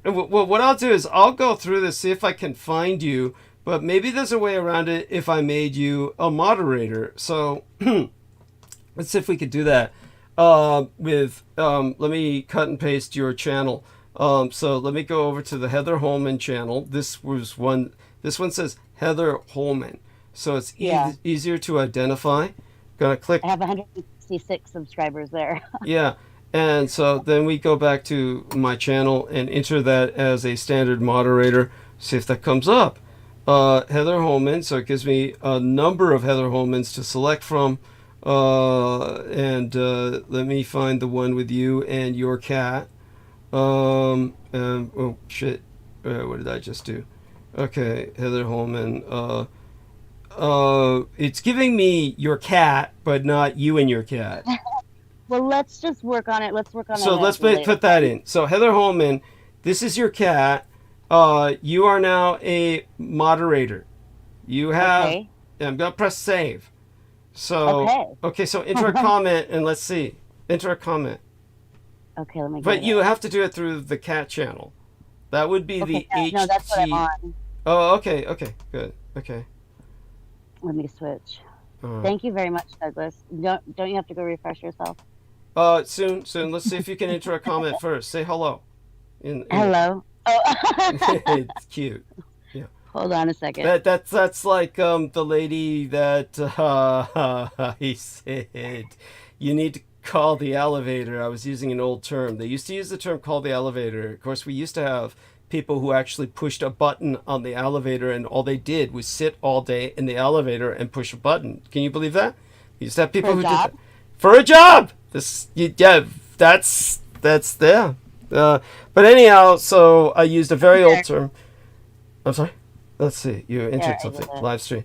well, what I'll do is I'll go through this, see if I can find you, but maybe there's a way around it if I made you a moderator. So let's see if we could do that. Let me cut and paste your channel. So let me go over to the Heather Holman channel. This one says Heather Holman, so it's easier to identify. Gonna click. I have 166 subscribers there. Yeah. And so then we go back to my channel and enter that as a standard moderator. See if that comes up. Heather Holman. So it gives me a number of Heather Holmans to select from. And let me find the one with you and your cat. Oh shit. What did I just do? Okay, Heather Holman. It's giving me your cat, but not you and your cat. Well, let's just work on it. Let's work on it. So let's put that in. So Heather Holman, this is your cat. You are now a moderator. You have. Okay. I'm gonna press save. So okay. So enter a comment and let's see. Enter a comment. Okay, let me. But you have to do it through the cat channel. That would be the HT. No, that's what I'm on. Oh, okay. Okay. Good. Okay. Let me switch. Thank you very much, Douglas. Don't you have to go refresh yourself? Soon. Let's see if you can enter a comment first. Say hello. Hello. Oh. It's cute. Yeah. Hold on a second. That's like the lady that he said you need to call the elevator. I was using an old term. They used to use the term call the elevator. Of course, we used to have people who actually pushed a button on the elevator, and all they did was sit all day in the elevator and push a button. Can you believe that? We used to have people who did that for a job. That's there. But anyhow, so I used a very old term. I'm sorry. Let's see. You entered something. Live stream.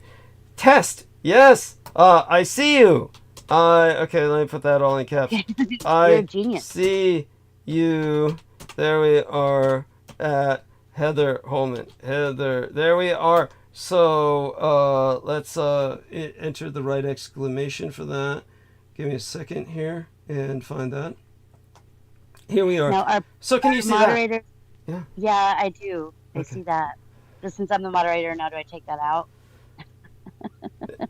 Test. Yes. I see you. Okay. Let me put that all in caps. You're a genius. See you. There we are. At Heather Holman. Heather, there we are. So let's enter the right exclamation for that. Give me a second here and find that. Here we are. Now so can you see that? Yeah, I do. I see that. just since I'm the moderator now, do I take that out?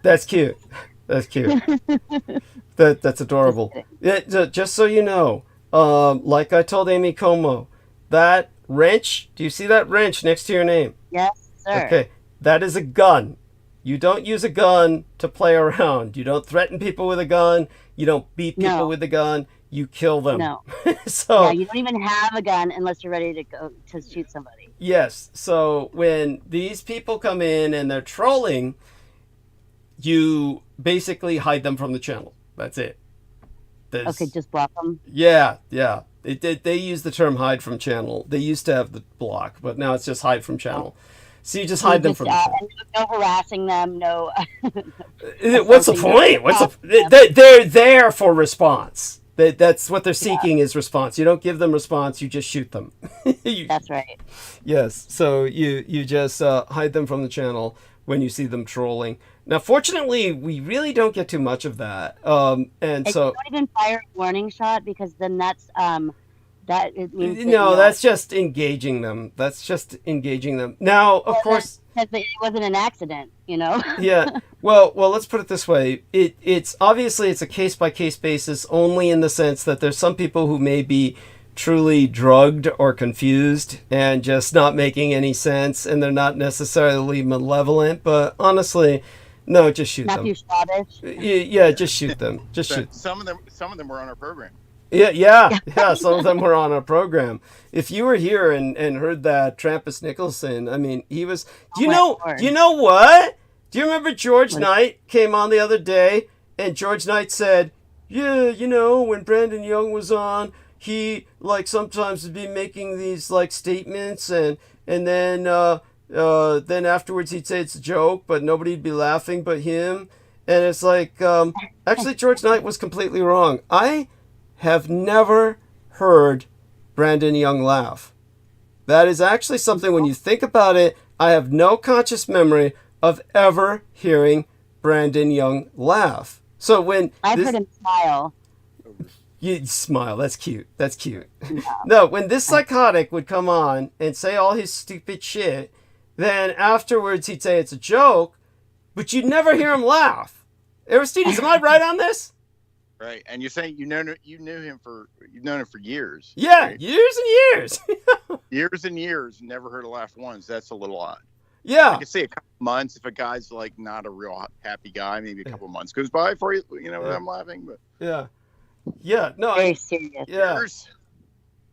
That's cute. That's cute. That's adorable. Yeah, just so you know, like I told Amy Como, that wrench. Do you see that wrench next to your name? Yes, sir. Okay, that is a gun. You don't use a gun to play around. You don't threaten people with a gun. You don't beat people with a gun. You kill them. No. So yeah, you don't even have a gun unless you're ready to go to shoot somebody. yes. So when these people come in and they're trolling, you basically hide them from the channel. That's it. Okay, just block them. Yeah. They use the term hide from channel. They used to have the block, but now it's just hide from channel. So you just hide them from the channel. No harassing them, no... What's the point? They're there for response. That's what they're seeking is response. You don't give them response, you just shoot them. That's right. Yes, so you just hide them from the channel when you see them trolling. Now, fortunately, we really don't get too much of that. And so you don't even fire a warning shot because then that's... that it means that's just engaging them. That's just engaging them. Now, of course... Because it wasn't an accident, Yeah. Well, let's put it this way. It's obviously it's a case-by-case basis only in the sense that there's some people who may be truly drugged or confused and just not making any sense, and they're not necessarily malevolent, but honestly... No, just shoot Matthew them. Scottish. Yeah, just shoot them. Just shoot. Some of them were on our program. Yeah. Some of them were on our program. If you were here and heard that Trampus Nicholson, I mean, he was. Do you know what? Do you remember George Knight came on the other day, and George Knight said, "Yeah, when Brandon Young was on, he sometimes would be making these statements, and then afterwards he'd say it's a joke, but nobody'd be laughing but him." And it's actually George Knight was completely wrong. I have never heard Brandon Young laugh. That is actually something, when you think about it, I have no conscious memory of ever hearing Brandon Young laugh. So when I've heard him smile. You smile. That's cute. No, when this psychotic would come on and say all his stupid shit, then afterwards he'd say it's a joke, but you'd never hear him laugh. Aristides, am I right on this? Right, and you're saying you've known him for years. Yeah, right? Years and years. Years and years, never heard a laugh once. That's a little odd. Yeah, I could say a couple months if a guy's not a real happy guy. Maybe a couple months goes by before I'm laughing. But no, very serious.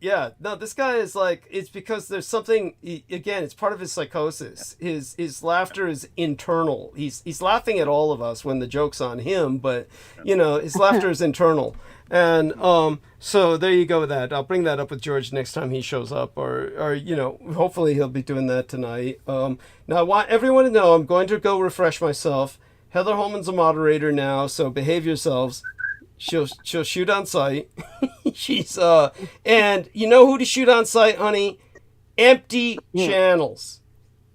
Yeah, no, this guy is it's because there's something, again, it's part of his psychosis. His laughter is internal. He's laughing at all of us when the joke's on him, but, his laughter is internal. And so there you go with that. I'll bring that up with George next time he shows up, or hopefully he'll be doing that tonight. Now, I want everyone to know I'm going to go refresh myself. Heather Holman's a moderator now, so behave yourselves. She'll shoot on sight. She's and you know who to shoot on sight, honey? Empty channels.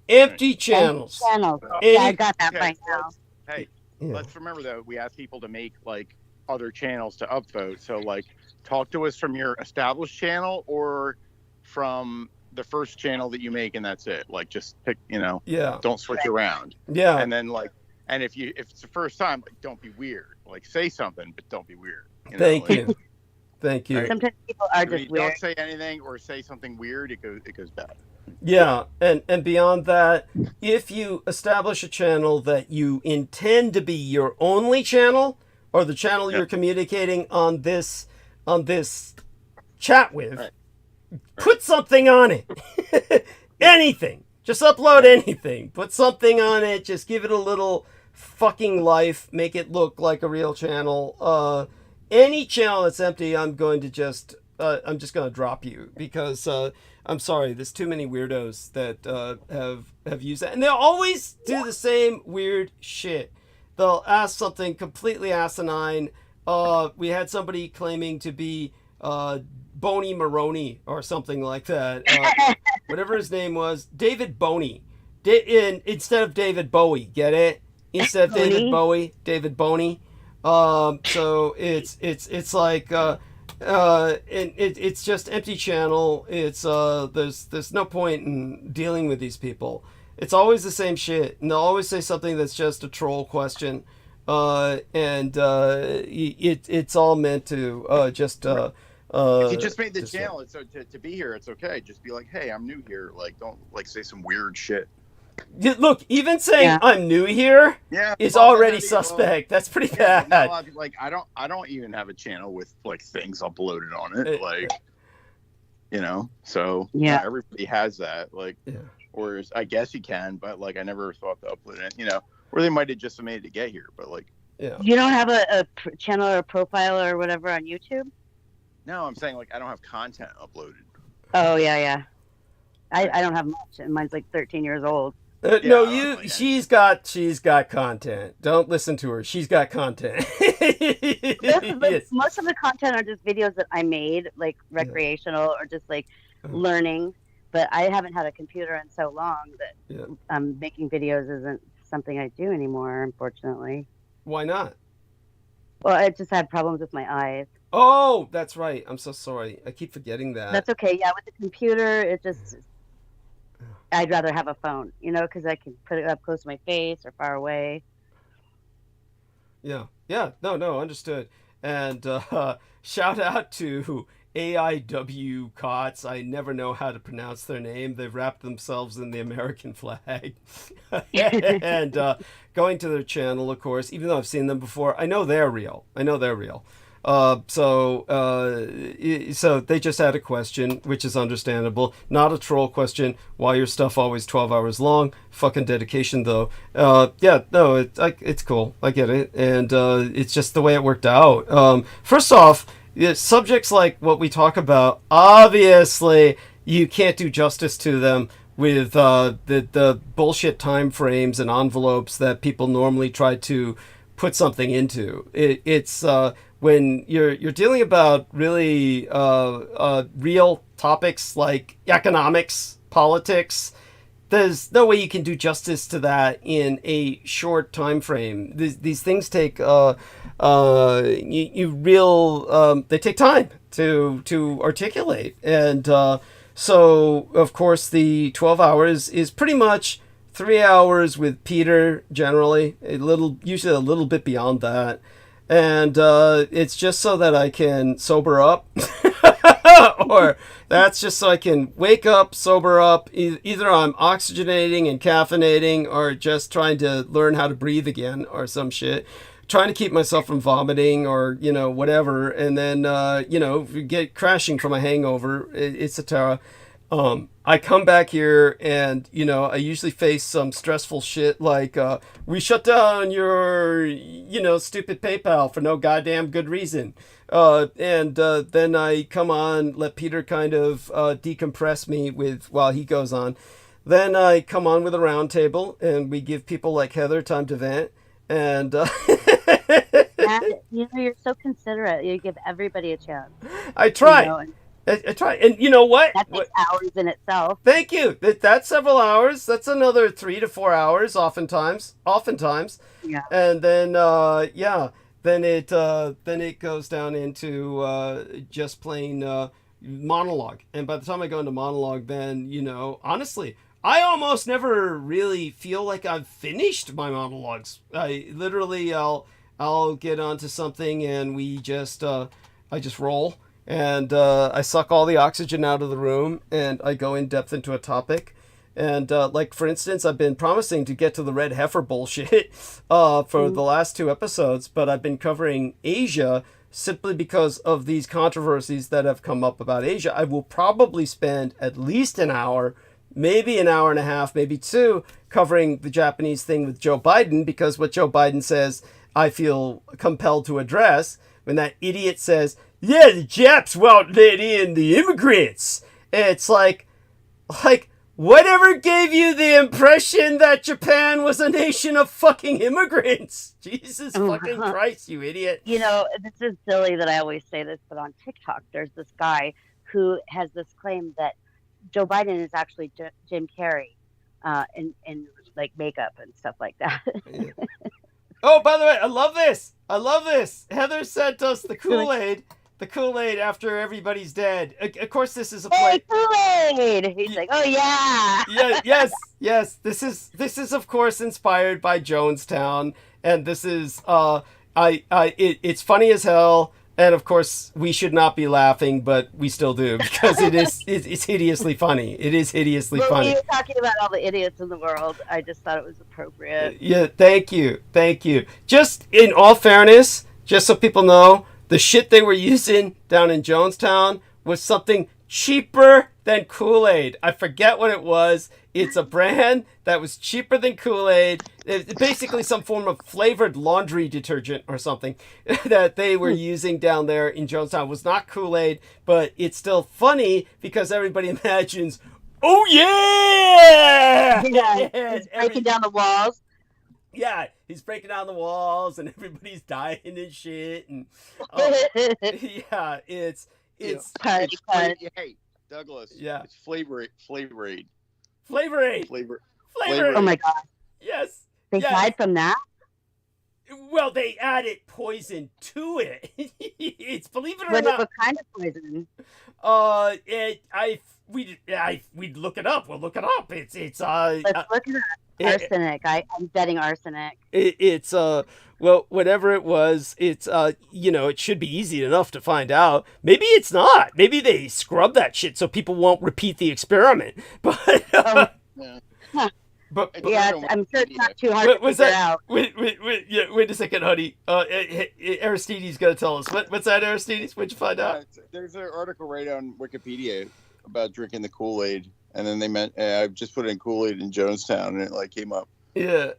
Empty channels. I got that right now. Hey, let's remember though, we ask people to make other channels to upvote. So talk to us from your established channel or from the first channel that you make, and that's it. Just pick, don't switch around. Yeah. And then and if it's the first time, don't be weird. Say something, but don't be weird. Thank you. Thank you. Sometimes people are just weird. Don't say anything or say something weird. It goes bad. Yeah, and beyond that, if you establish a channel that you intend to be your only channel, or the channel you're communicating on this chat with, put something on it. Anything. Just upload anything. Put something on it. Just give it a little fucking life. Make it look like a real channel. Any channel that's empty, I'm just gonna drop you, because I'm sorry, there's too many weirdos that have used that, and they'll always do the same weird shit. They'll ask something completely asinine. We had somebody claiming to be Boney Maroney or something like that. Whatever his name was, David Boney. Instead of David Bowie, get it? Instead of David Bowie, David Boney. So it's it's just empty channel. It's there's no point in dealing with these people. It's always the same shit, and they'll always say something that's just a troll question, it's all meant to just. If you just made the just, channel, it's to be here, it's okay. Just be like, hey, I'm new here. Like, don't like say some weird shit. Look, even saying I'm new here is already suspect. That's pretty bad. Like, I don't even have a channel with like things uploaded on it. Like, you know, so not everybody has that. Like, or I guess you can, but like I never thought to upload it. You know, or they might have just made it to get here. But like, you don't have a channel or a profile or whatever on YouTube? No, I'm saying like I don't have content uploaded. Oh yeah. I don't have much, and mine's like 13 years old. No, she's got content. Don't listen to her. She's got content. Most of the content are just videos that I made, like recreational or just like learning. But I haven't had a computer in so long that making videos isn't something I do anymore, unfortunately. Why not? Well, I just had problems with my eyes. Oh, that's right. I'm so sorry. I keep forgetting that. That's okay. Yeah, with the computer, it just... I'd rather have a phone, you know, because I can put it up close to my face or far away. Yeah. No, understood. And shout out to AIW Cots. I never know how to pronounce their name. They've wrapped themselves in the American flag. And going to their channel, of course, even though I've seen them before, I know they're real. So they just had a question, which is understandable. Not a troll question. Why your stuff always 12 hours long? Fucking dedication, though. It's cool. I get it. And it's just the way it worked out. First off, subjects like what we talk about, obviously, you can't do justice to them with the bullshit time frames and envelopes that people normally try to put something into. It's when you're dealing about really real topics like economics, politics, there's no way you can do justice to that in a short time frame. These things take they take time to articulate, and so of course the 12 hours is pretty much 3 hours with Peter, generally usually a little bit beyond that. And it's just so that I can sober up, or that's just so I can wake up, sober up. Either I'm oxygenating and caffeinating, or just trying to learn how to breathe again, or some shit. Trying to keep myself from vomiting, or whatever, and then get crashing from a hangover, etc. I come back here and, I usually face some stressful shit like, we shut down your, stupid PayPal for no goddamn good reason. And then I come on, let Peter kind of decompress me while he goes on. Then I come on with a round table and we give people like Heather time to vent. And you're so considerate. You give everybody a chance. I try. I try, and you know what? That takes hours in itself. Thank you. That's several hours. That's another 3 to 4 hours, oftentimes. Yeah. And then, then it goes down into just plain monologue. And by the time I go into monologue, then honestly, I almost never really feel like I've finished my monologues. I literally, I'll get onto something, and I just roll. And I suck all the oxygen out of the room, and I go in depth into a topic. And like, for instance, I've been promising to get to the red heifer bullshit for the last 2 episodes, but I've been covering Asia simply because of these controversies that have come up about Asia. I will probably spend at least an hour, maybe an hour and a half, maybe 2, covering the Japanese thing with Joe Biden, because what Joe Biden says, I feel compelled to address. When that idiot says, yeah, the Japs won't let in the immigrants. It's like, whatever gave you the impression that Japan was a nation of fucking immigrants? Jesus fucking Christ, you idiot. This is silly that I always say this, but on TikTok, there's this guy who has this claim that Joe Biden is actually Jim Carrey in like makeup and stuff like that. Oh, by the way, I love this. Heather sent us the Kool-Aid The Kool-Aid after everybody's dead. Of course, this is a Hey, play. Kool-Aid! He's like, oh yeah. Yes. This is of course inspired by Jonestown, and this is it's funny as hell. And of course, we should not be laughing, but we still do because it's hideously funny. It is hideously Well, funny. we were talking about all the idiots in the world. I just thought it was appropriate. Yeah, thank you. Just in all fairness, just so people know, the shit they were using down in Jonestown was something cheaper than Kool-Aid. I forget what it was. It's a brand that was cheaper than Kool-Aid. It's basically some form of flavored laundry detergent or something that they were using down there in Jonestown. It was not Kool-Aid, but it's still funny because everybody imagines, oh yeah! He's breaking down the walls. Yeah, he's breaking down the walls and everybody's dying and shit. And yeah, it's Party. Hey, Douglas. Yeah. It's Flavor Aid. Oh my god. Yes. They died from that? Well, they added poison to it. It's, believe it or not. What kind of poison? We'd look it up. We'll look it up. Let's look it up. Arsenic. I'm betting arsenic. It's well, whatever it was, it's it should be easy enough to find out. Maybe it's not. Maybe they scrub that shit so people won't repeat the experiment. But But yeah, I'm sure it's not too hard to figure out. Wait a second, honey. Aristides got to tell us. What's that, Aristides? What'd you find out? There's an article right on Wikipedia about drinking the Kool-Aid, and then they meant I just put in Kool-Aid in Jonestown, and it like came up. Yeah.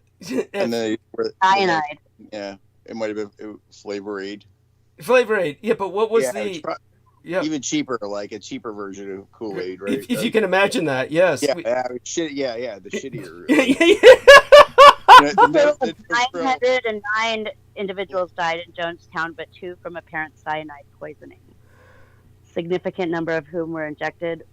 And then cyanide. Yeah, it might have been Flavor Aid. Flavor Aid. Yeah, but what was even cheaper, like a cheaper version of Kool-Aid, right? If you can imagine that, yes. Yeah, the shittier. 909 individuals died in Jonestown, but 2 from apparent cyanide poisoning. Significant number of whom were injected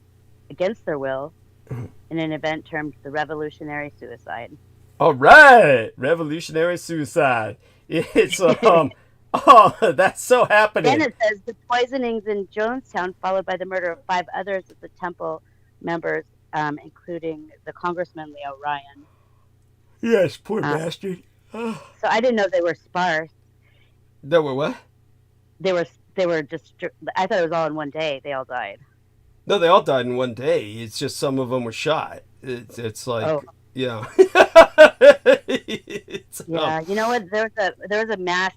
against their will in an event termed the revolutionary suicide. All right, revolutionary suicide. It's oh, that's so happening. Then it says the poisonings in Jonestown, followed by the murder of 5 others of the temple members, including the Congressman Leo Ryan. Yes, poor bastard. So I didn't know they were sparse. They were what? They were just. I thought it was all in one day. They all died. No, they all died in one day. It's just some of them were shot. It's like yeah. Yeah, you know what? There was a mass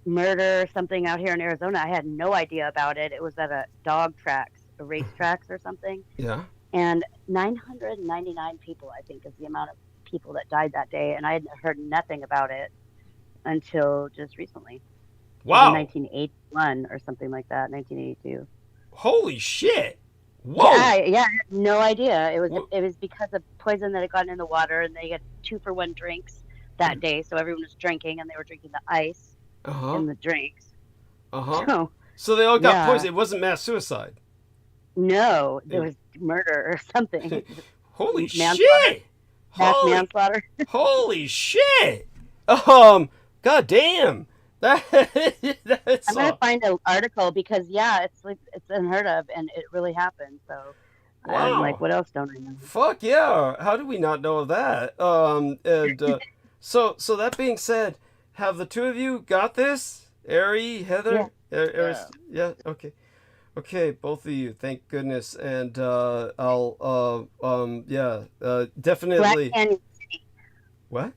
murder or something out here in Arizona. I had no idea about it. It was at a race tracks or something. Yeah. And 999 people, I think, is the amount of people that died that day, and I had heard nothing about it until just recently. Wow. 1981 or something like that. 1982. Holy shit! Whoa. Yeah, I had no idea. It was because of poison that had gotten in the water, and they had 2-for-1 drinks that day, so everyone was drinking, and they were drinking the ice in the drinks. So they all got poisoned. It wasn't mass suicide. No, there was murder or something. Holy shit! Mass manslaughter. Holy shit! God damn. I'm gonna find an article because it's unheard of and it really happened. So I'm like, what else don't I know? Fuck yeah! How do we not know of that? So that being said, have the two of you got this? Ari, Heather, yeah. Okay, both of you. Thank goodness. And I'll definitely. Black Canyon City. What?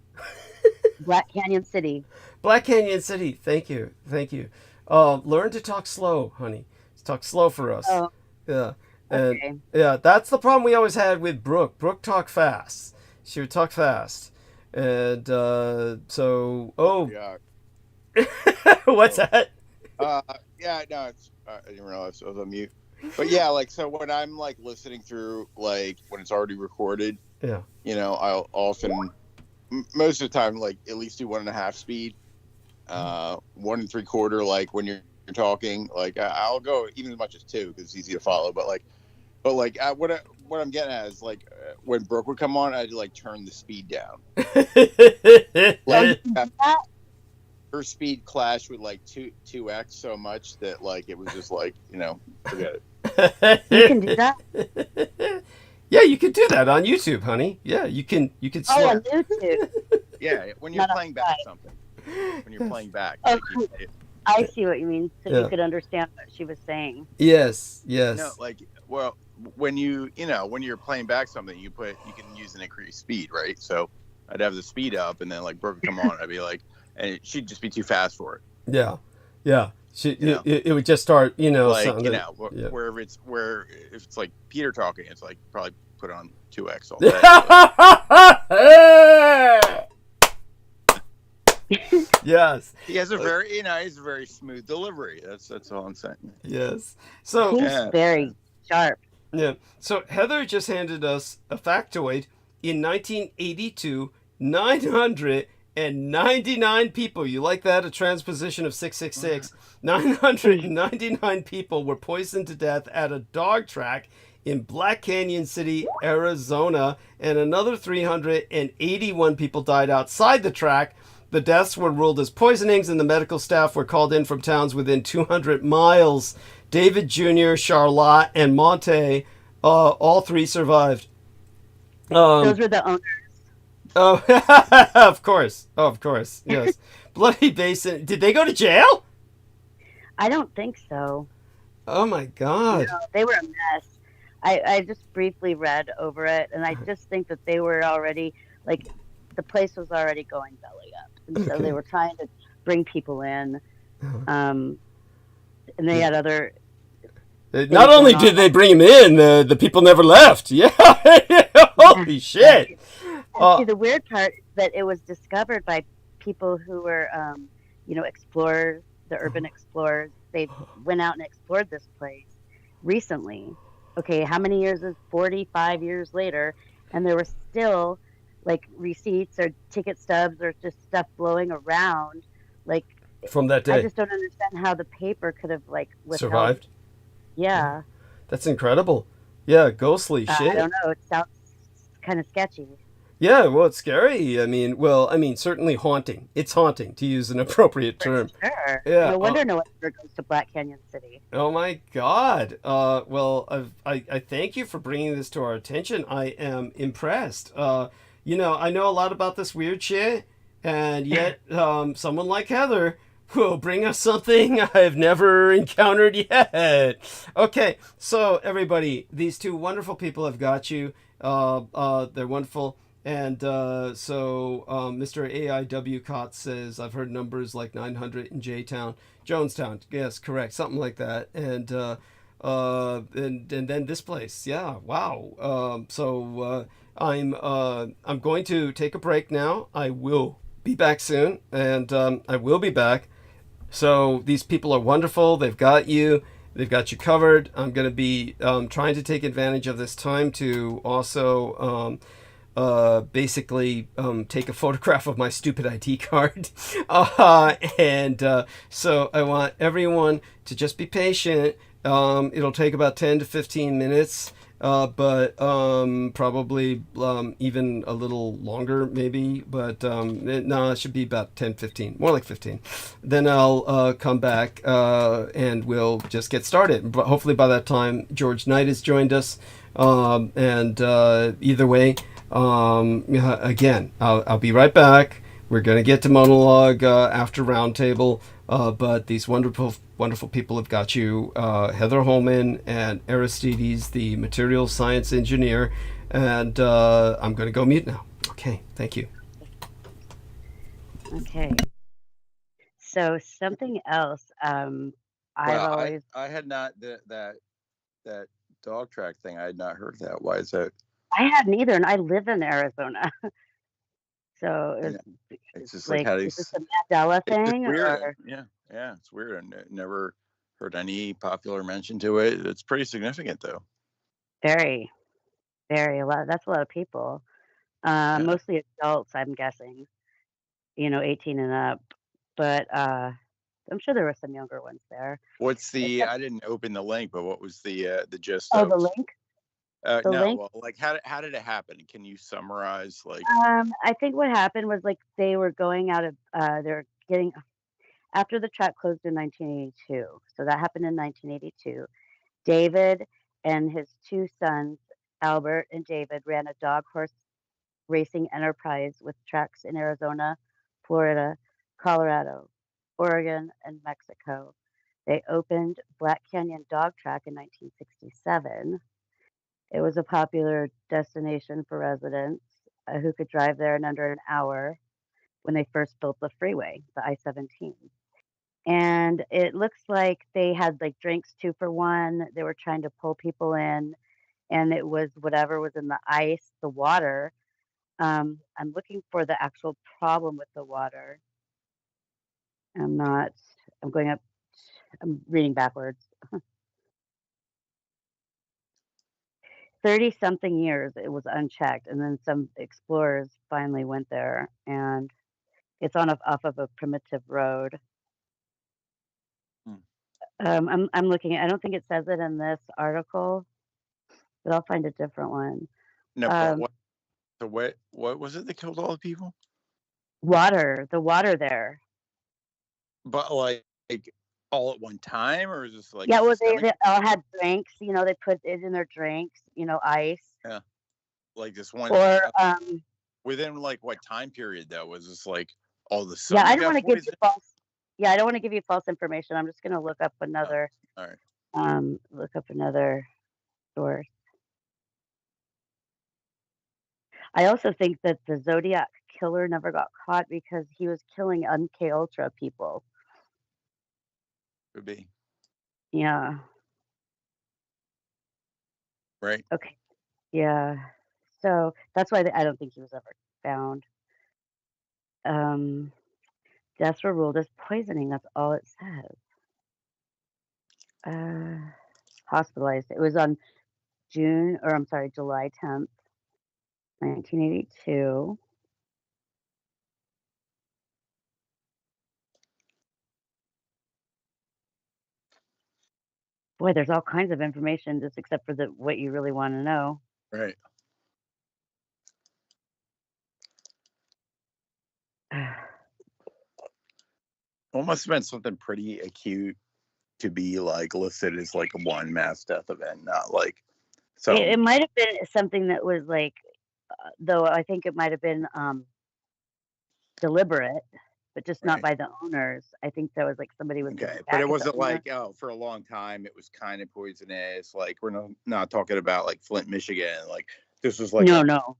Black Canyon City. Black Canyon City. Thank you. Learn to talk slow, honey. Talk slow for us. Oh. Yeah. And that's the problem we always had with Brooke. Brooke talked fast. She would talk fast. And what's that? It's I didn't realize I was on mute. But yeah, like so when I'm like listening through like when it's already recorded, I'll often most of the time like at least do 1.5 speed, 1 3/4 like when you're talking. Like I'll go even as much as 2 because it's easy to follow. But what I'm getting at is like when Brooke would come on, I'd like turn the speed down. her speed clashed with like 2x so much that like it was just like, forget it. You can do that. Yeah, you can do that on YouTube, honey. Yeah, you can. Oh, on YouTube. Yeah, when you're playing back something. When you're playing back. Oh, I see what you mean. So you could understand what she was saying. Yes. No, like, well, when when you're playing back something, you can use an increased speed, right? So I'd have the speed up, and then like Brooke would come on, I'd be like, and she'd just be too fast for it. Yeah. It would just start, like yeah. where if it's like Peter talking, it's like probably put on 2x all day. Yes. He has a very smooth delivery. That's all I'm saying. Yes. So he's very sharp. Yeah. So Heather just handed us a factoid. In 1982, 999 people. You like that? A transposition of 666. 999 people were poisoned to death at a dog track in Black Canyon City, Arizona, and another 381 people died outside the track. The deaths were ruled as poisonings, and the medical staff were called in from towns within 200 miles. David Jr., Charlotte, and Monte, all three survived. Those were the owners. Oh, of course. Yes. Bloody Basin. Did they go to jail? I don't think so. Oh my God. No, they were a mess. I just briefly read over it, and I just think that they were already, like, the place was already going belly up. And so they were trying to bring people in. And they had other... Not only did they bring him in, the people never left. Yeah. Holy shit. See, the weird part is that it was discovered by people who were, explorers, the urban explorers. They went out and explored this place recently. Okay, how many years is 45 years later? And there were still, like, receipts or ticket stubs or just stuff blowing around. Like, from that day. I just don't understand how the paper could have, like, survived. Yeah. That's incredible. Yeah, ghostly shit. I don't know. It sounds kind of sketchy. Yeah, well, it's scary. I mean, certainly haunting. It's haunting, to use an appropriate term. For sure. Yeah. No wonder no one ever goes to Black Canyon City. Oh my God. Well, I thank you for bringing this to our attention. I am impressed. I know a lot about this weird shit, and yet someone like Heather will bring us something I've never encountered yet. Okay, so everybody, these two wonderful people have got you. They're wonderful. And so Mr. AIW Cott says, I've heard numbers like 900 in Jonestown. Yes, correct. Something like that. And then this place. Yeah, wow. So I'm going to take a break now. I will be back soon, and I will be back. So these people are wonderful. They've got you. They've got you covered. I'm going to be trying to take advantage of this time to also... basically take a photograph of my stupid ID card. So I want everyone to just be patient. It'll take about 10 to 15 minutes, but probably even a little longer maybe, but it should be about 10, 15, more like 15. Then I'll come back and we'll just get started. But hopefully by that time, George Knight has joined us. Either way, again, I'll be right back. We're going to get to Monologue after Roundtable, but these wonderful people have got you, Heather Holman and Aristides, the materials science engineer, and I'm going to go mute now. Okay, thank you. Okay. So something else, I had not that dog track thing. I had not heard that. Why is that? I hadn't either, and I live in Arizona. So it's just like how is this a Mandela thing? Or? Yeah, it's weird. I never heard any popular mention to it. It's pretty significant, though. Very, very a lot. That's a lot of people. Mostly adults, I'm guessing. 18 and up, but I'm sure there were some younger ones there. What's I didn't open the link, but what was the gist? Oh, the link. Link? Well, like how did it happen? Can you summarize? Like, I think what happened was like they were going out of they're getting after the track closed in 1982. So that happened in 1982. David and his two sons, Albert and David, ran a dog horse racing enterprise with tracks in Arizona, Florida, Colorado, Oregon, and Mexico. They opened Black Canyon Dog Track in 1967. It was a popular destination for residents who could drive there in under an hour when they first built the freeway, the I-17. And it looks like they had like drinks 2 for 1. They were trying to pull people in, and it was whatever was in the ice, the water. I'm looking for the actual problem with the water. I'm going up, I'm reading backwards. 30-something years it was unchecked, and then some explorers finally went there, and it's off of a primitive road. I'm looking. I don't think it says it in this article, but I'll find a different one. No, but what was it that killed all the people? The water there. But like all at one time, or is this like Yeah, well, they all had drinks. You know, they put it in their drinks. You know, ice. Yeah, like this one. Or within like what time period though? Was this like all the yeah? I don't want to give you false. Yeah, I don't want to give you false information. I'm just going to look up another. Oh, all right. Look up another source. I also think that the Zodiac killer never got caught because he was killing MK Ultra people. Could be. Yeah. Right. Okay. Yeah. So that's why I don't think he was ever found. Deaths were ruled as poisoning. That's all it says. Hospitalized. It was on July 10th, 1982. Boy, there's all kinds of information just except for what you really want to know. Right. Well, it must have been something pretty acute to be like listed as like one mass death event, not like so. It might have been something that was like, though I think it might have been deliberate, but just not by the owners. I think that was like somebody was okay, but it wasn't like for a long time it was kind of poisonous. Like we're not talking about like Flint, Michigan. Like this was like no.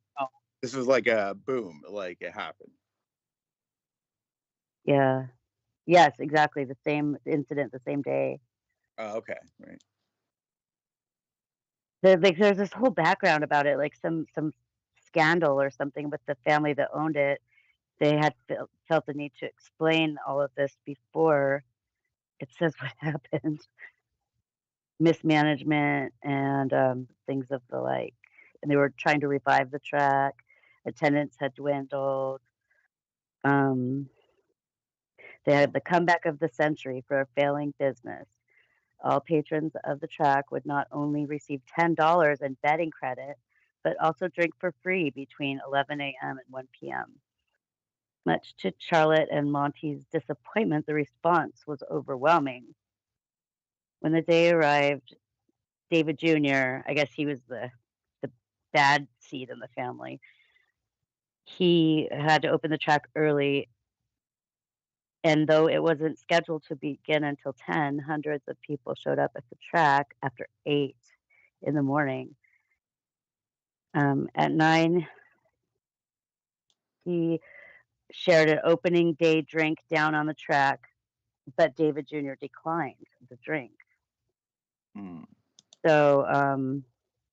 This was like a boom, like it happened. Yeah. Yes, exactly. The same incident, the same day. Oh, okay, right. There's this whole background about it, like some scandal or something with the family that owned it. They had felt the need to explain all of this before it says what happened. Mismanagement and things of the like. And they were trying to revive the track. Attendance had dwindled. They had the comeback of the century for a failing business. All patrons of the track would not only receive $10 in betting credit, but also drink for free between 11 a.m. and 1 p.m. Much to Charlotte and Monty's disappointment, the response was overwhelming. When the day arrived, David Jr., I guess he was the bad seed in the family, he had to open the track early. And though it wasn't scheduled to begin until 10, hundreds of people showed up at the track after 8 in the morning. At 9, he shared an opening day drink down on the track, but David Jr. declined the drink. So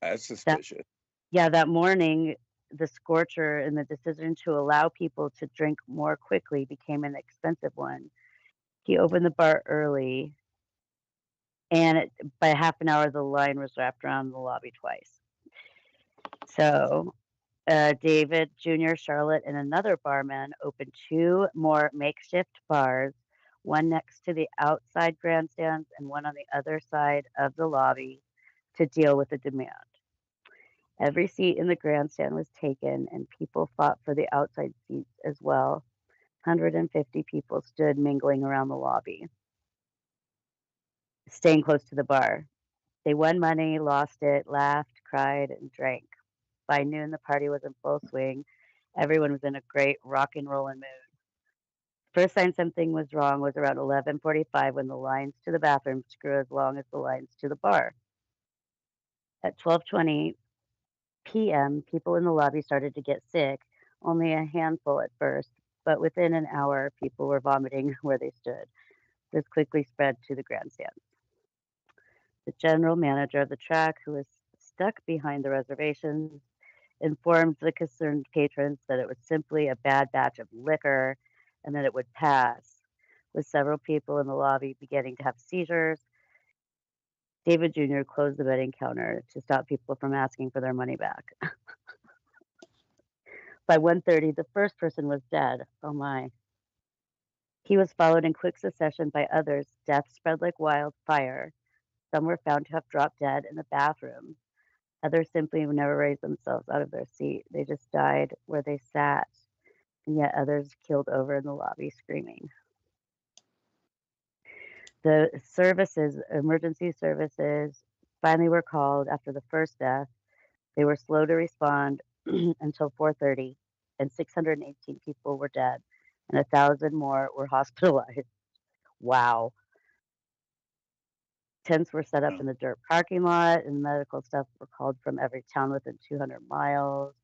that's suspicious. That morning, the scorcher and the decision to allow people to drink more quickly became an expensive one. He opened the bar early, and by half an hour, the line was wrapped around the lobby twice. So David Jr., Charlotte, and another barman opened 2 more makeshift bars, one next to the outside grandstands and one on the other side of the lobby, to deal with the demand. Every seat in the grandstand was taken, and people fought for the outside seats as well. 150 people stood mingling around the lobby, staying close to the bar. They won money, lost it, laughed, cried, and drank. By noon, the party was in full swing. Everyone was in a great rock and rollin' mood. First sign something was wrong was around 11:45 when the lines to the bathrooms grew as long as the lines to the bar. At 12:20 p.m., people in the lobby started to get sick, only a handful at first, but within an hour, people were vomiting where they stood. This quickly spread to the grandstands. The general manager of the track, who was stuck behind the reservations, informed the concerned patrons that it was simply a bad batch of liquor and that it would pass. With several people in the lobby beginning to have seizures, David Jr. closed the betting counter to stop people from asking for their money back. By 1:30, the first person was dead. Oh my. He was followed in quick succession by others. Death spread like wildfire. Some were found to have dropped dead in the bathroom. Others simply never raised themselves out of their seat. They just died where they sat. And yet others keeled over in the lobby screaming. The emergency services, finally were called after the first death. They were slow to respond until 4:30, and 618 people were dead, and 1,000 more were hospitalized. Wow. Tents were set up in the dirt parking lot, and medical staff were called from every town within 200 miles.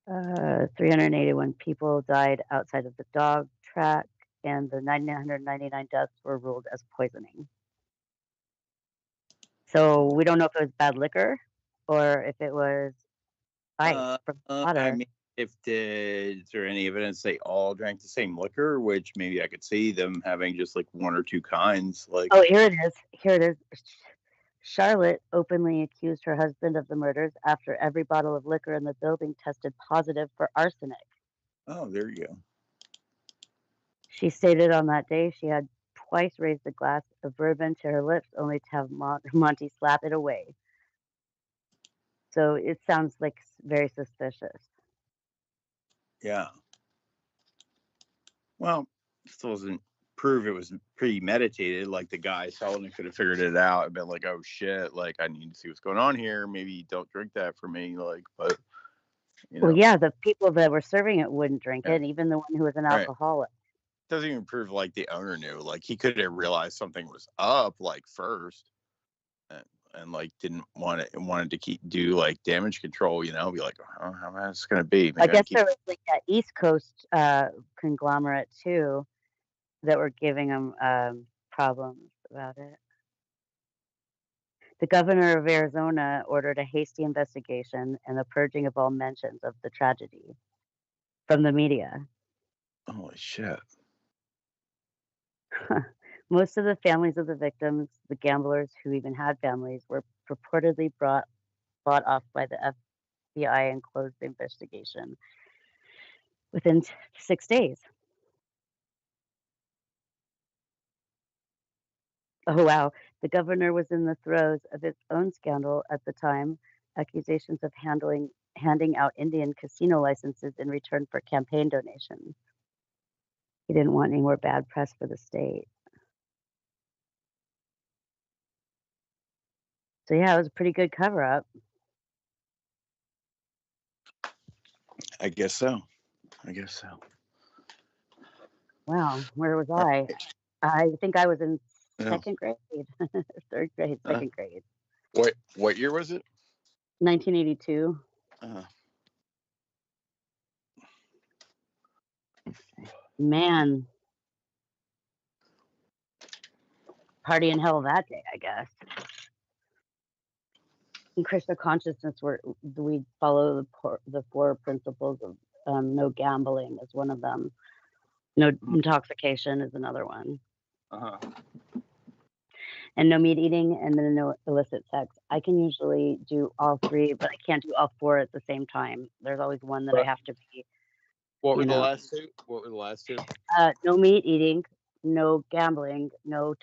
381 people died outside of the dog track, and the 999 deaths were ruled as poisoning. So we don't know if it was bad liquor or if it was ice from water. I mean, is there any evidence they all drank the same liquor? Which maybe I could see them having just like one or two kinds. Like, oh, here it is. Here it is. Charlotte openly accused her husband of the murders after every bottle of liquor in the building tested positive for arsenic. Oh, there you go. She stated on that day she had twice raised a glass of bourbon to her lips, only to have Monty slap it away. So it sounds like very suspicious. Yeah. Well, still doesn't prove it was premeditated. Like the guy selling it could have figured it out and been like, "Oh shit! Like I need to see what's going on here. Maybe don't drink that for me." Like, but you know. Well, yeah, the people that were serving it wouldn't drink it, even the one who was an alcoholic. Doesn't even prove like the owner knew. Like he could have realized something was up like first, and like didn't want it and wanted to do like damage control. You know, be like, "Oh, how am I this gonna be?" Maybe I guess there was like that East Coast conglomerate too that were giving them problems about it. The governor of Arizona ordered a hasty investigation and the purging of all mentions of the tragedy from the media. Holy shit. Most of the families of the victims, the gamblers who even had families, were purportedly bought off by the FBI and closed the investigation within 6 days. Oh, wow. The governor was in the throes of his own scandal at the time, accusations of handing out Indian casino licenses in return for campaign donations. He didn't want any more bad press for the state. So, yeah, it was a pretty good cover-up. I guess so. Wow, where was I? I think I was in second grade, third grade, second grade. What year was it? 1982. Man. Party in hell that day, I guess. In Krishna consciousness, we follow the 4 principles of no gambling is one of them. No intoxication is another one. And no meat eating, and then no illicit sex. I can usually do all 3, but I can't do all 4 at the same time. There's always one that I have to be. What were the last 2? No meat eating, no gambling, no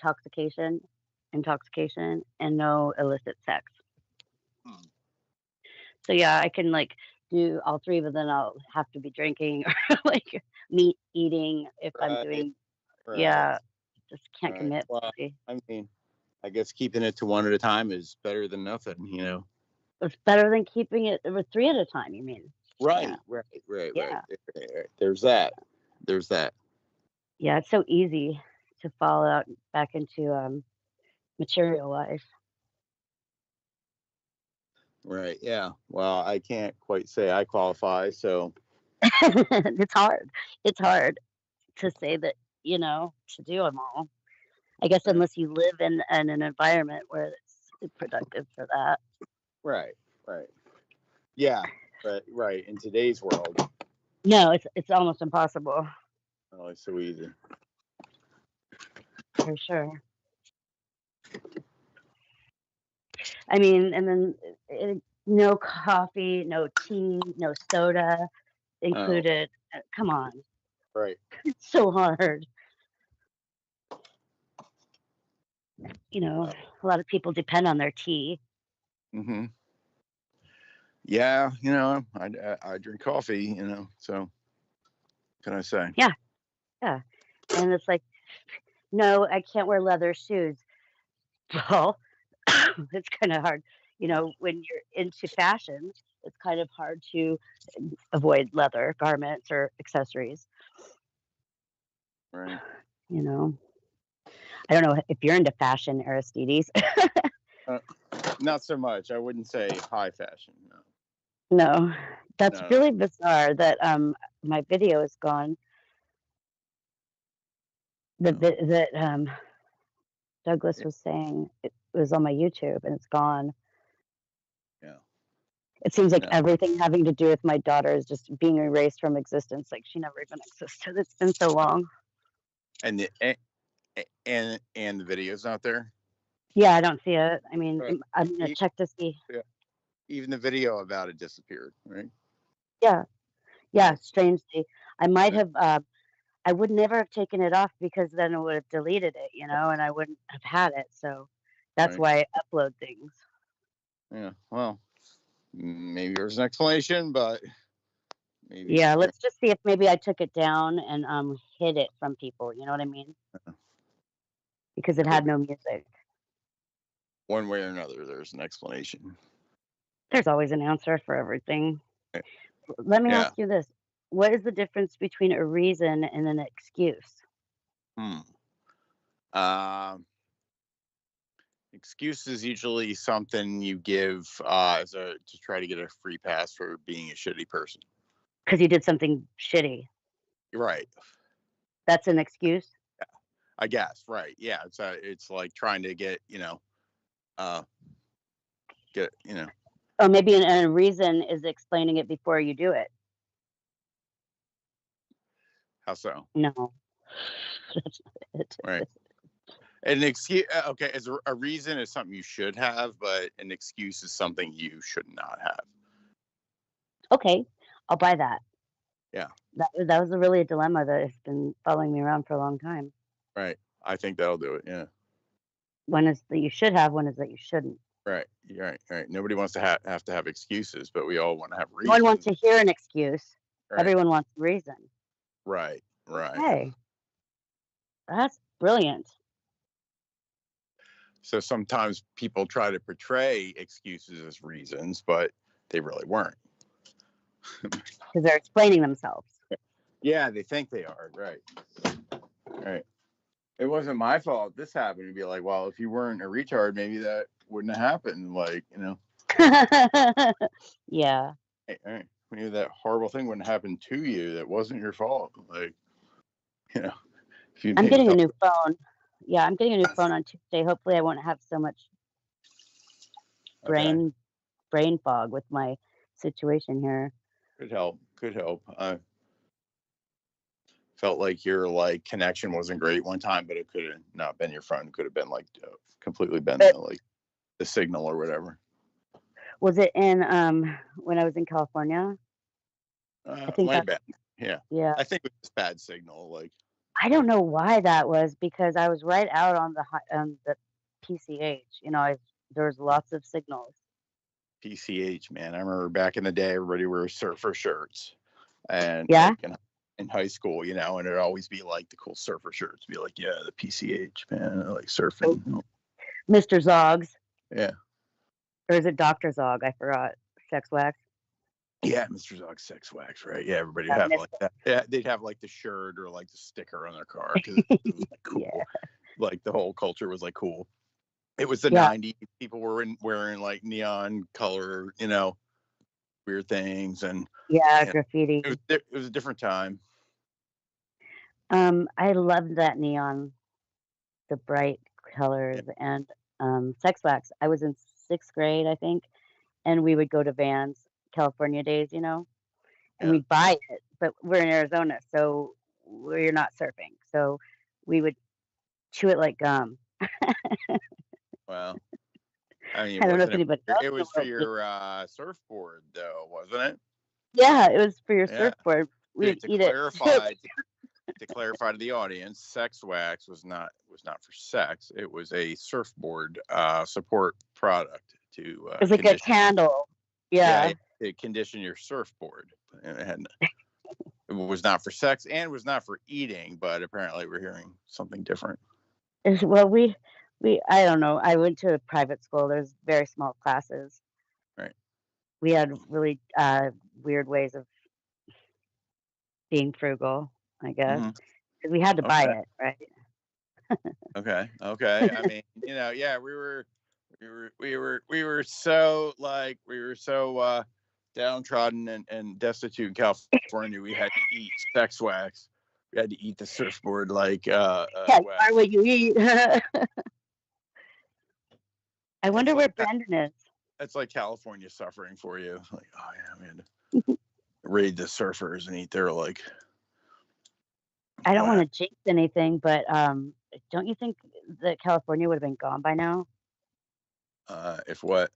intoxication, and no illicit sex. So yeah, I can like do all 3, but then I'll have to be drinking or like meat eating if I'm Right. doing. Right. Yeah, just can't Right. commit. Well, fully. I mean, I guess keeping it to one at a time is better than nothing, you know. It's better than keeping it with 3 at a time. You mean? Right. Yeah. Right. Right. Yeah. Right. There's that. There's that. Yeah, it's so easy to fall out back into material life. Right. Yeah. Well, I can't quite say I qualify, so It's hard. It's hard to say that, to do them all. I guess Right. unless you live in an environment where it's productive for that. Right. Right. Yeah. But right in today's world, No, it's almost impossible, oh, it's so easy. for sure. I mean, and then no coffee, no tea, no soda included. Come on. Right. It's so hard. A lot of people depend on their tea. Mm-hmm. Yeah. I drink coffee. So what can I say? Yeah. And it's like, no, I can't wear leather shoes. Well, it's kind of hard. When you're into fashion, it's kind of hard to avoid leather garments or accessories. Right. I don't know if you're into fashion, Aristides. Not so much. I wouldn't say high fashion. No. No, that's No. really bizarre that my video is gone. That Douglas was saying it was on my YouTube and it's gone. Yeah. It seems like No. everything having to do with my daughter is just being erased from existence. Like she never even existed. It's been so long. And the video's not there. Yeah, I don't see it. I mean, Right. I'm gonna check to see. Even the video about it disappeared. Right. Yeah. Strangely, I might have. I would never have taken it off because then it would have deleted it, and I wouldn't have had it. So that's Right. why I upload things. Yeah. Well, maybe there's an explanation, but maybe. Yeah, let's just see if maybe I took it down and hid it from people. You know what I mean? Because it had no music. One way or another, there's an explanation. There's always an answer for everything. Okay. Let me Yeah. ask you this. What is the difference between a reason and an excuse? Excuse is usually something you give to try to get a free pass for being a shitty person. Because you did something shitty. Right. That's an excuse? I guess. Right. Yeah. It's like trying to get, Oh, maybe a reason is explaining it before you do it. How so? No. That's not it. Right. An excuse, okay, as a reason is something you should have, but an excuse is something you should not have. Okay, I'll buy that. Yeah. That was really a dilemma that has been following me around for a long time. Right. I think that'll do it. Yeah. One is that you should have, one is that you shouldn't. Right. Right. Nobody wants to have to have excuses, but we all want to have reasons. No one wants to hear an excuse. Right. Everyone wants a reason. Right. Hey, that's brilliant. So sometimes people try to portray excuses as reasons, but they really weren't. Because they're explaining themselves. Yeah, they think they are. Right. It wasn't my fault. This happened. To be like, well, if you weren't a retard, maybe that wouldn't have happened. Like, Yeah. Hey, maybe that horrible thing wouldn't happen to you. That wasn't your fault. Like, if you. I'm getting a new phone. Yeah, I'm getting a new phone on Tuesday. Hopefully, I won't have so much brain fog with my situation here. Could help. I felt like your connection wasn't great one time, but it could have not been your phone. It could have been completely been the signal or whatever. Was it in when I was in California? I think might have been. Yeah. I think it was bad signal. I don't know why that was because I was right out on the PCH. There was lots of signals. PCH, man. I remember back in the day, everybody wore surfer shirts. And yeah. in high school, you know, and it'd always be like the cool surfer shirts, be like, yeah, the PCH, man, I like surfing. Mr. Zoggs. Yeah. Or is it Dr. Zog? I forgot. Sex wax. Yeah, Mr. Zog's sex wax, right? Yeah, everybody would have Mr. like that. Yeah, they'd have like the shirt or like the sticker on their car because it was like cool. Yeah. Like the whole culture was like cool. It was the Yeah. 90s. People were wearing like neon color, you know, weird things, and Yeah, graffiti. it was a different time. I loved that neon, the bright colors, and sex wax. I was in 6th grade, I think, and we would go to Vans, California days, you know, and Yeah. we'd buy it, but we're in Arizona, so we're not surfing. So we would chew it like gum. Well, I mean, I don't know if wasn't anybody it? else It was knew for your surfboard, though, wasn't it? Yeah, it was for your Yeah. surfboard. We'd To eat it. clarify to the audience, sex wax was not for sex. It was a surfboard support product to It was like a candle. Yeah. it conditioned your surfboard, and it was not for sex and was not for eating. But apparently, we're hearing something different. Well, we I don't know. I went to a private school. There's very small classes. Right. We had really weird ways of being frugal, I guess, because we had to buy it, right? Okay. I mean, you know, yeah, we were so downtrodden and destitute in California. We had to eat sex wax. We had to eat the surfboard like Why would you eat? I wonder where Brandon is. It's like California suffering for you. Like, oh yeah, we had to raid the surfers and eat their like. I don't want to jinx anything, but don't you think that California would have been gone by now? If what?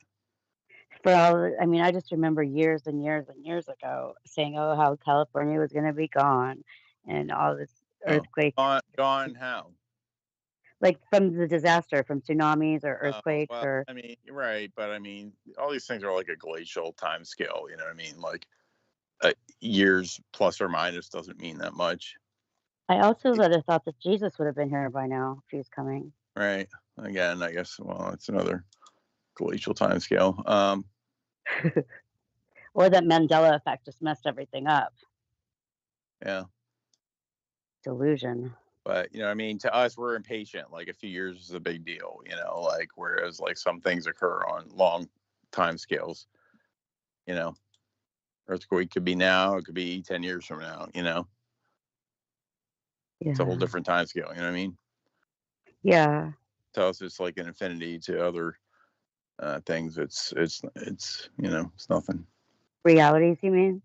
For all, I mean, I just remember years and years and years ago saying, "Oh, how California was going to be gone," and all this earthquake. Gone how? Like from the disaster, from tsunamis or earthquakes, or. I mean, right, but I mean, all these things are like a glacial time scale. You know what I mean? Like years plus or minus doesn't mean that much. I also would have thought that Jesus would have been here by now if he was coming. Right. Again, I guess. Well, it's another glacial time scale. Or that Mandela effect just messed everything up. Yeah. Delusion. But, you know, I mean, to us, we're impatient. Like a few years is a big deal, you know, like whereas like some things occur on long time scales, you know, earthquake could be now, it could be 10 years from now, you know. Yeah. It's a whole different time scale, you know what I mean? Yeah. To us, it's like an infinity. To other things, it's you know, it's nothing. Realities, you mean?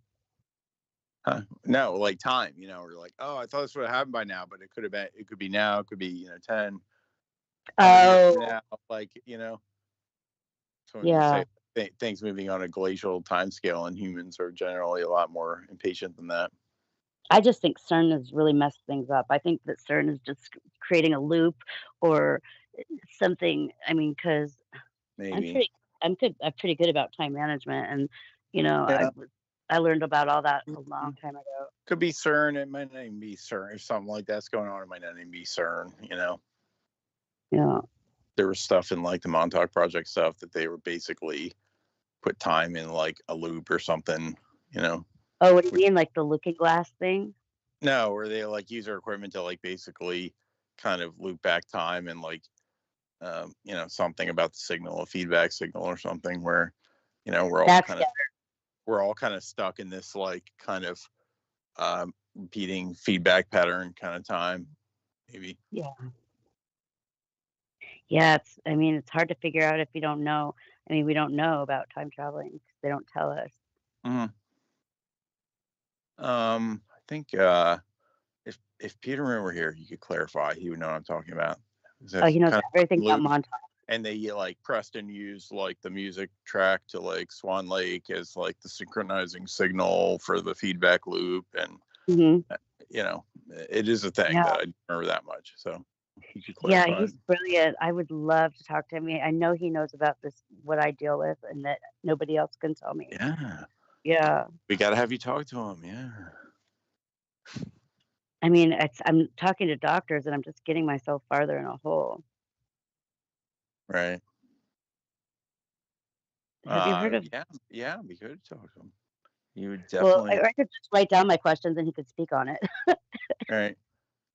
No, like time, you know, we're like, oh, I thought this would have happened by now, but it could be now, it could be, you know, 10. Oh. Now, like, you know. So when yeah. you say things moving on a glacial time scale, and humans are generally a lot more impatient than that. I just think CERN has really messed things up. I think that CERN is just creating a loop or something. I mean, because I'm pretty good about time management, and you know, I learned about all that a long time ago. Could be CERN. It might not even be CERN. If something like that's going on, it might not even be CERN. You know. Yeah. There was stuff in like the Montauk Project stuff that they were basically put time in like a loop or something. You know. Oh, what do you mean, like the looking glass thing? No, where they like use their equipment to like basically kind of loop back time and like, you know, something about the signal, a feedback signal or something where, you know, we're all kind of stuck in this like kind of repeating feedback pattern kind of time, maybe. Yeah. Yeah, it's hard to figure out if you don't know. I mean, we don't know about time traveling. They don't tell us. Mm-hmm. I think if Peterman were here, he could clarify. He would know what I'm talking about. He knows everything about Montauk. And they like Preston used like the music track to like Swan Lake as like the synchronizing signal for the feedback loop, and you know, it is a thing that I don't remember that much. So he could clarify. Yeah, he's brilliant. I would love to talk to him. I know he knows about this, what I deal with, and that nobody else can tell me. Yeah. Yeah. We got to have you talk to him. Yeah. I mean, I'm talking to doctors and I'm just getting myself farther in a hole. Right. Have you heard of? Yeah, we could talk to him. You would Well, definitely I could just write down my questions and he could speak on it. right.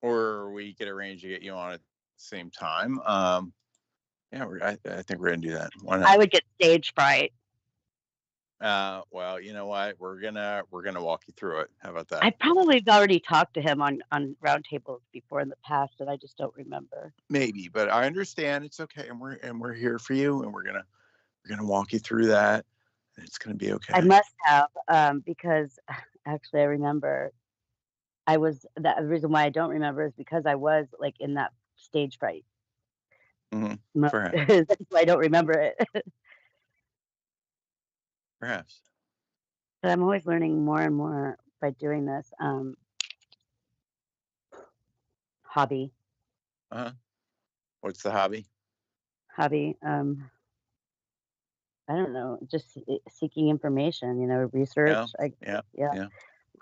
Or we could arrange to get you on at the same time. Yeah, I think we're gonna do that. Why not? I would get stage fright. Well, you know what? We're gonna walk you through it. How about that? I probably have already talked to him on roundtables before in the past, and I just don't remember. Maybe, but I understand. It's okay, and we're here for you, and we're gonna walk you through that. And it's gonna be okay. I must have, because actually I remember the reason why I don't remember is because I was like in that stage fright. Perhaps. That's why I don't remember it. Perhaps. But I'm always learning more and more by doing this hobby. What's the hobby? Hobby. I don't know, just seeking information, research. Yeah.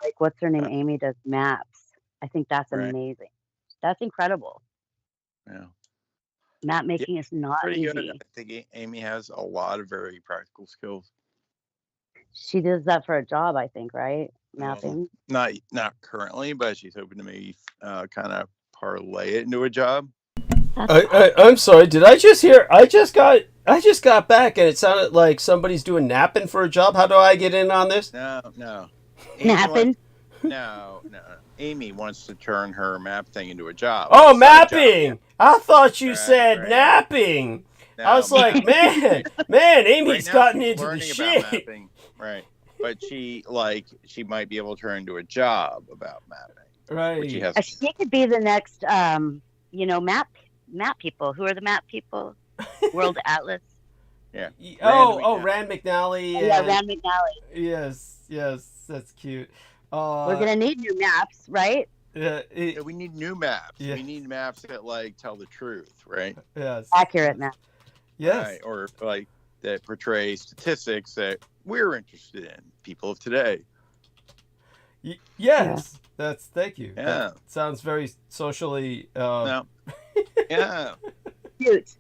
Like what's her name? Amy does maps. I think that's Right. amazing. That's incredible. Yeah. Map making is not Pretty easy. good. I think Amy has a lot of very practical skills. She does that for a job, I think, right? Mapping. Not currently, but she's hoping to maybe kind of parlay it into a job. I'm sorry. Did I just hear? I just got back, and it sounded like somebody's doing napping for a job. How do I get in on this? No. Napping? No. Amy wants to turn her map thing into a job. Oh, It's mapping! job. I thought you said Right. napping. No, I was like, man, Amy's right now gotten she's into the learning shit. about mapping, right? But she might be able to turn into a job about mapping. Right. Which she has. She could be the next, map people. Who are the map people? World Atlas. Yeah. Rand McNally. Yeah, Rand McNally. Yes, that's cute. We're gonna need new maps, right? Yeah, we need new maps. Yeah. We need maps that tell the truth, right? Yes. Accurate maps. Yes. Right. Or that portray statistics that we're interested in, people of today. Yes. Thank you. Yeah. That sounds very socially. No. Yeah. Cute.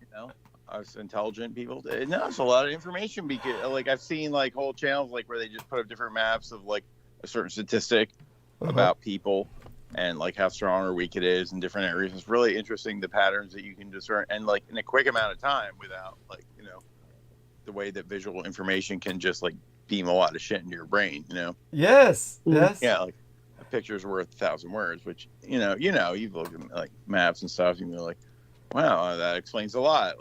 Us intelligent people. No, it's a lot of information because I've seen whole channels where they just put up different maps of a certain statistic about people and how strong or weak it is in different areas. It's really interesting the patterns that you can discern and in a quick amount of time without the way that visual information can just beam a lot of shit into your brain. Yes. Yes. Yeah. A picture's worth 1,000 words, which you've looked at maps and stuff. And you're wow, that explains a lot.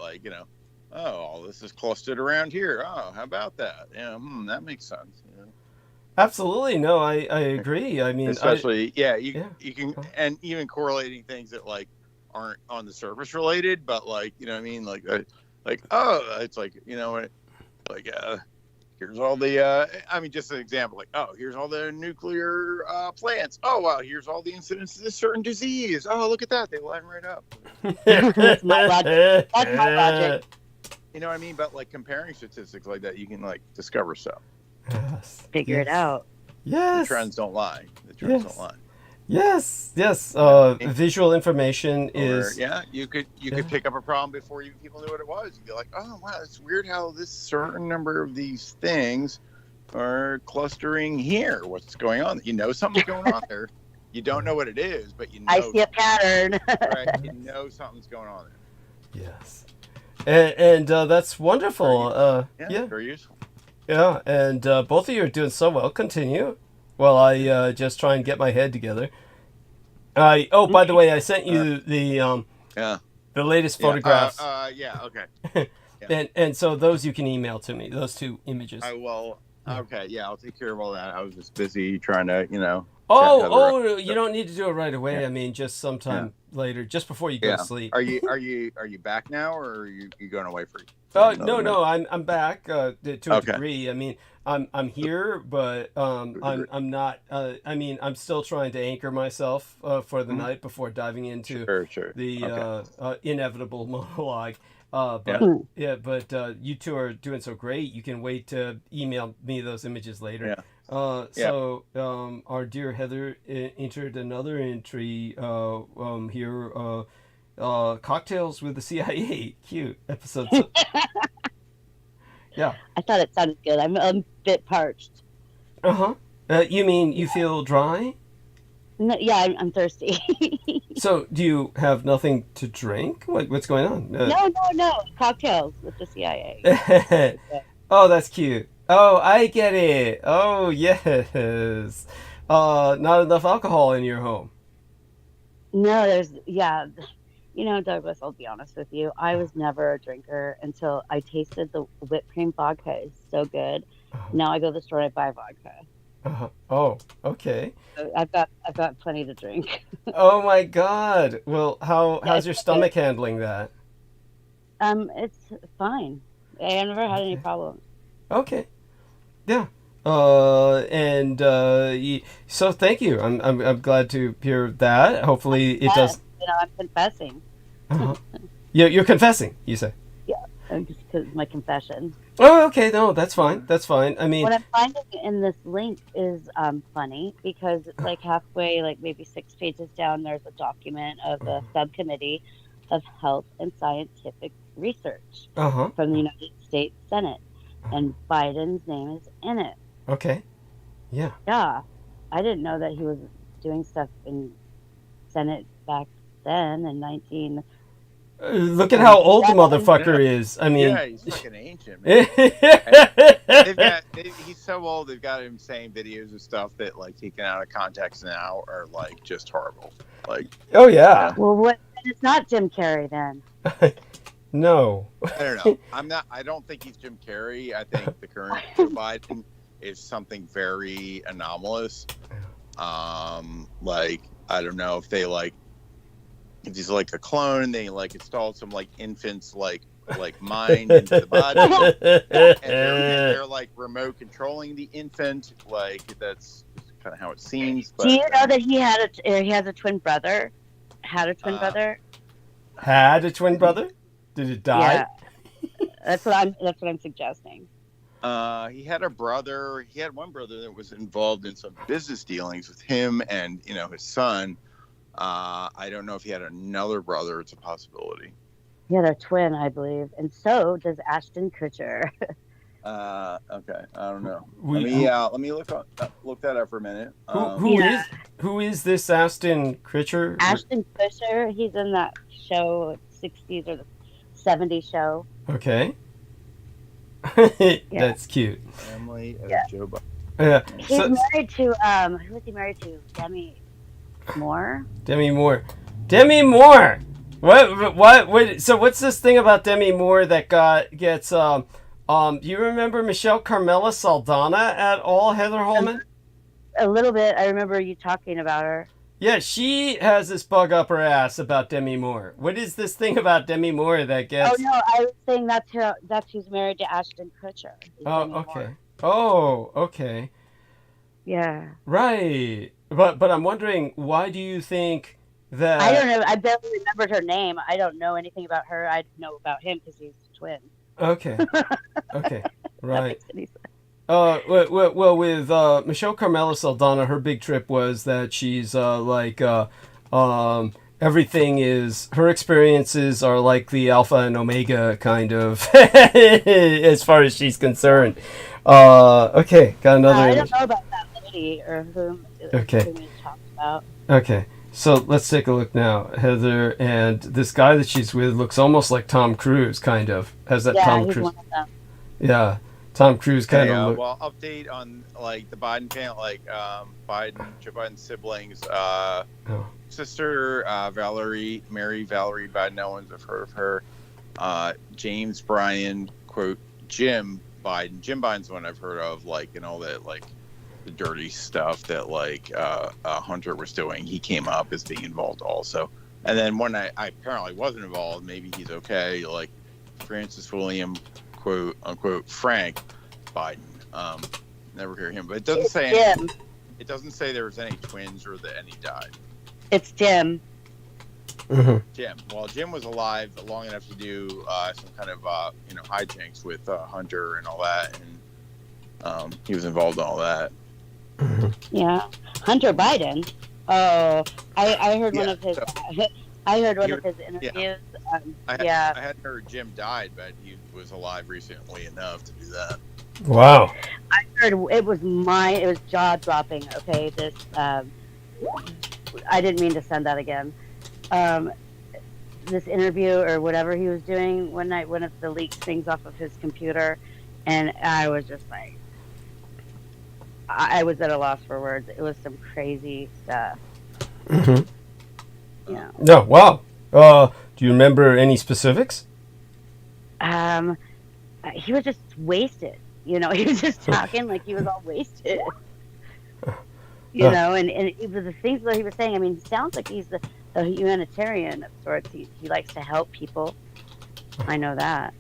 All this is clustered around here. Oh, how about that? Yeah, that makes sense. Absolutely. No, I agree. I mean, especially you can, and even correlating things that aren't on the surface related, but you know what I mean, it's here's all the just an example, here's all the nuclear plants. Oh wow, here's all the incidents of this certain disease. Oh, look at that, they line right up. That's my logic. That's my logic. You know what I mean? But comparing statistics like that, you can discover stuff. Yes. Figure it out. Yes. The trends don't lie. Don't lie. Yes. Visual information is. You could pick up a problem before people knew what it was. You'd be like, oh wow, it's weird how this certain number of these things are clustering here. What's going on? Something's going on there. You don't know what it is, but I see a pattern. Right? Something's going on there. Yes. And that's wonderful. Very useful. Yeah, and both of you are doing so well. Continue while I just try and get my head together. By the way, I sent you the latest photographs. Okay. And so those you can email to me. Those two images. I will. Okay. Yeah, I'll take care of all that. I was just busy trying to, you don't need to do it right away. Yeah. I mean, just sometime later, just before you go to sleep. Are you back now, or are you going away for? No, I'm back to a degree. I mean, I'm here, but I'm not. I'm still trying to anchor myself for the night before diving into the inevitable monologue. But you two are doing so great. You can wait to email me those images later. Yeah. So our dear Heather entered another entry here. Cocktails with the CIA. Cute episode. Yeah. I thought it sounded good. I'm a bit parched. You mean you feel dry? No, yeah, I'm thirsty. So, do you have nothing to drink? What's going on? No. Cocktails with the CIA. Oh, that's cute. Oh, I get it. Oh, yes. Not enough alcohol in your home. No, Douglas, I'll be honest with you. I was never a drinker until I tasted the whipped cream vodka. It's so good. Now I go to the store and I buy vodka. Oh, okay. So I've got plenty to drink. Oh my God. Well, how's your stomach handling that? It's fine. I never had any problems. Okay. Yeah. So thank you. I'm glad to hear that. Hopefully it does. I'm confessing. Yeah, you're confessing, you say? Yeah, just because my confession. Oh, okay. No, that's fine. That's fine. I mean, what I'm finding in this link is funny because it's like halfway, like maybe 6 pages down, there's a document of the Subcommittee of Health and Scientific Research from the United States Senate, and Biden's name is in it. Okay. Yeah. Yeah. I didn't know that he was doing stuff in Senate back then in 19... Look at how old the motherfucker is. I mean... Yeah, he's fucking ancient, man. He's so old, they've got him saying videos and stuff that, like, taken out of context now are, like, just horrible. Like... Oh, yeah. Well, it's not Jim Carrey, then. No. I don't know. I don't think he's Jim Carrey. I think the current Joe Biden is something very anomalous. Like, I don't know if they if he's like a clone, they installed some infant's mind into the body, and they're like remote controlling the infant. That's kind of how it seems. But, do you know that he has a twin brother? Had a twin brother? Had a twin brother? Did it die? Yeah. That's what I'm suggesting. He had a brother. He had one brother that was involved in some business dealings with him and his son. I don't know if he had another brother. It's a possibility. He had a twin, I believe, and so does Ashton Kutcher. Okay, I don't know. Let me look that up for a minute. Who is this Ashton Kutcher? Ashton Kutcher. He's in that show, 60s or the 70s show. Okay. That's cute. Family of Joe Biden. Yeah. He's married to who was he married to? Demi Moore. What? So what's this thing about Demi Moore that gets do you remember Michelle Carmela Saldana at all, Heather Holman? A little bit. I remember you talking about her. Yeah, she has this bug up her ass about Demi Moore. What is this thing about Demi Moore that gets... Oh, no, I was saying that's who's married to Ashton Kutcher. Oh, okay. Oh, okay. Yeah. Right. But I'm wondering, why do you think that... I don't know. I barely remembered her name. I don't know anything about her. I know about him because he's a twin. Okay. Okay. Right. That makes any sense. Well, with Michelle Carmela Saldana, her big trip was that she's everything is, her experiences are like the alpha and omega kind of, as far as she's concerned. Okay, got another. I don't know about that lady or whom you talked about. Okay, so let's take a look now, Heather, and this guy that she's with looks almost like Tom Cruise, kind of. Has that Tom Cruise? One of them. Yeah. Tom Cruise kind of. Well, update on the Biden family, Joe Biden's siblings, sister Mary Valerie Biden. No one's have heard of her. James Bryan, quote Jim Biden. Jim Biden's the one I've heard of, and all that the dirty stuff that Hunter was doing. He came up as being involved also. And then one I apparently wasn't involved. Maybe he's okay. Francis William, quote unquote Frank Biden. Never hear him, but it doesn't say Jim. It doesn't say there was any twins or that any died. It's Jim. Jim. Well, Jim was alive long enough to do some kind of hijinks with Hunter and all that, and he was involved in all that. Yeah, Hunter Biden. Oh, I heard one of his. I heard one of his interviews. Yeah. I hadn't heard Jim died, but he was alive recently enough to do that. Wow. I heard it was jaw dropping. Okay, this. I didn't mean to send that again. This interview or whatever he was doing one night, one of the leaked things off of his computer, and I was just like, I was at a loss for words. It was some crazy stuff. Yeah. No. Wow. Do you remember any specifics? He was just wasted. He was just talking like he was all wasted. And it was the things that he was saying. I mean, it sounds like he's a humanitarian of sorts. He likes to help people. I know that.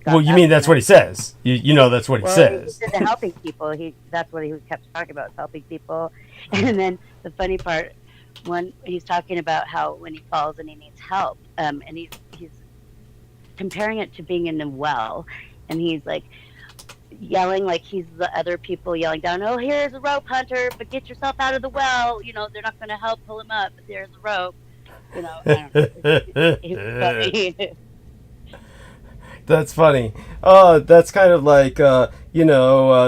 Well, you mean that's what he says? You know that's what he says. He's into helping people. That's what he kept talking about, helping people. And then the funny part, when he's talking about how when he falls and he needs help, and he's comparing it to being in a well, and he's like yelling like he's the other people yelling down, "Oh, here's a rope, Hunter, but get yourself out of the well. They're not going to help pull him up, but there's a rope." I don't know. It was funny. That's funny. That's kind of like,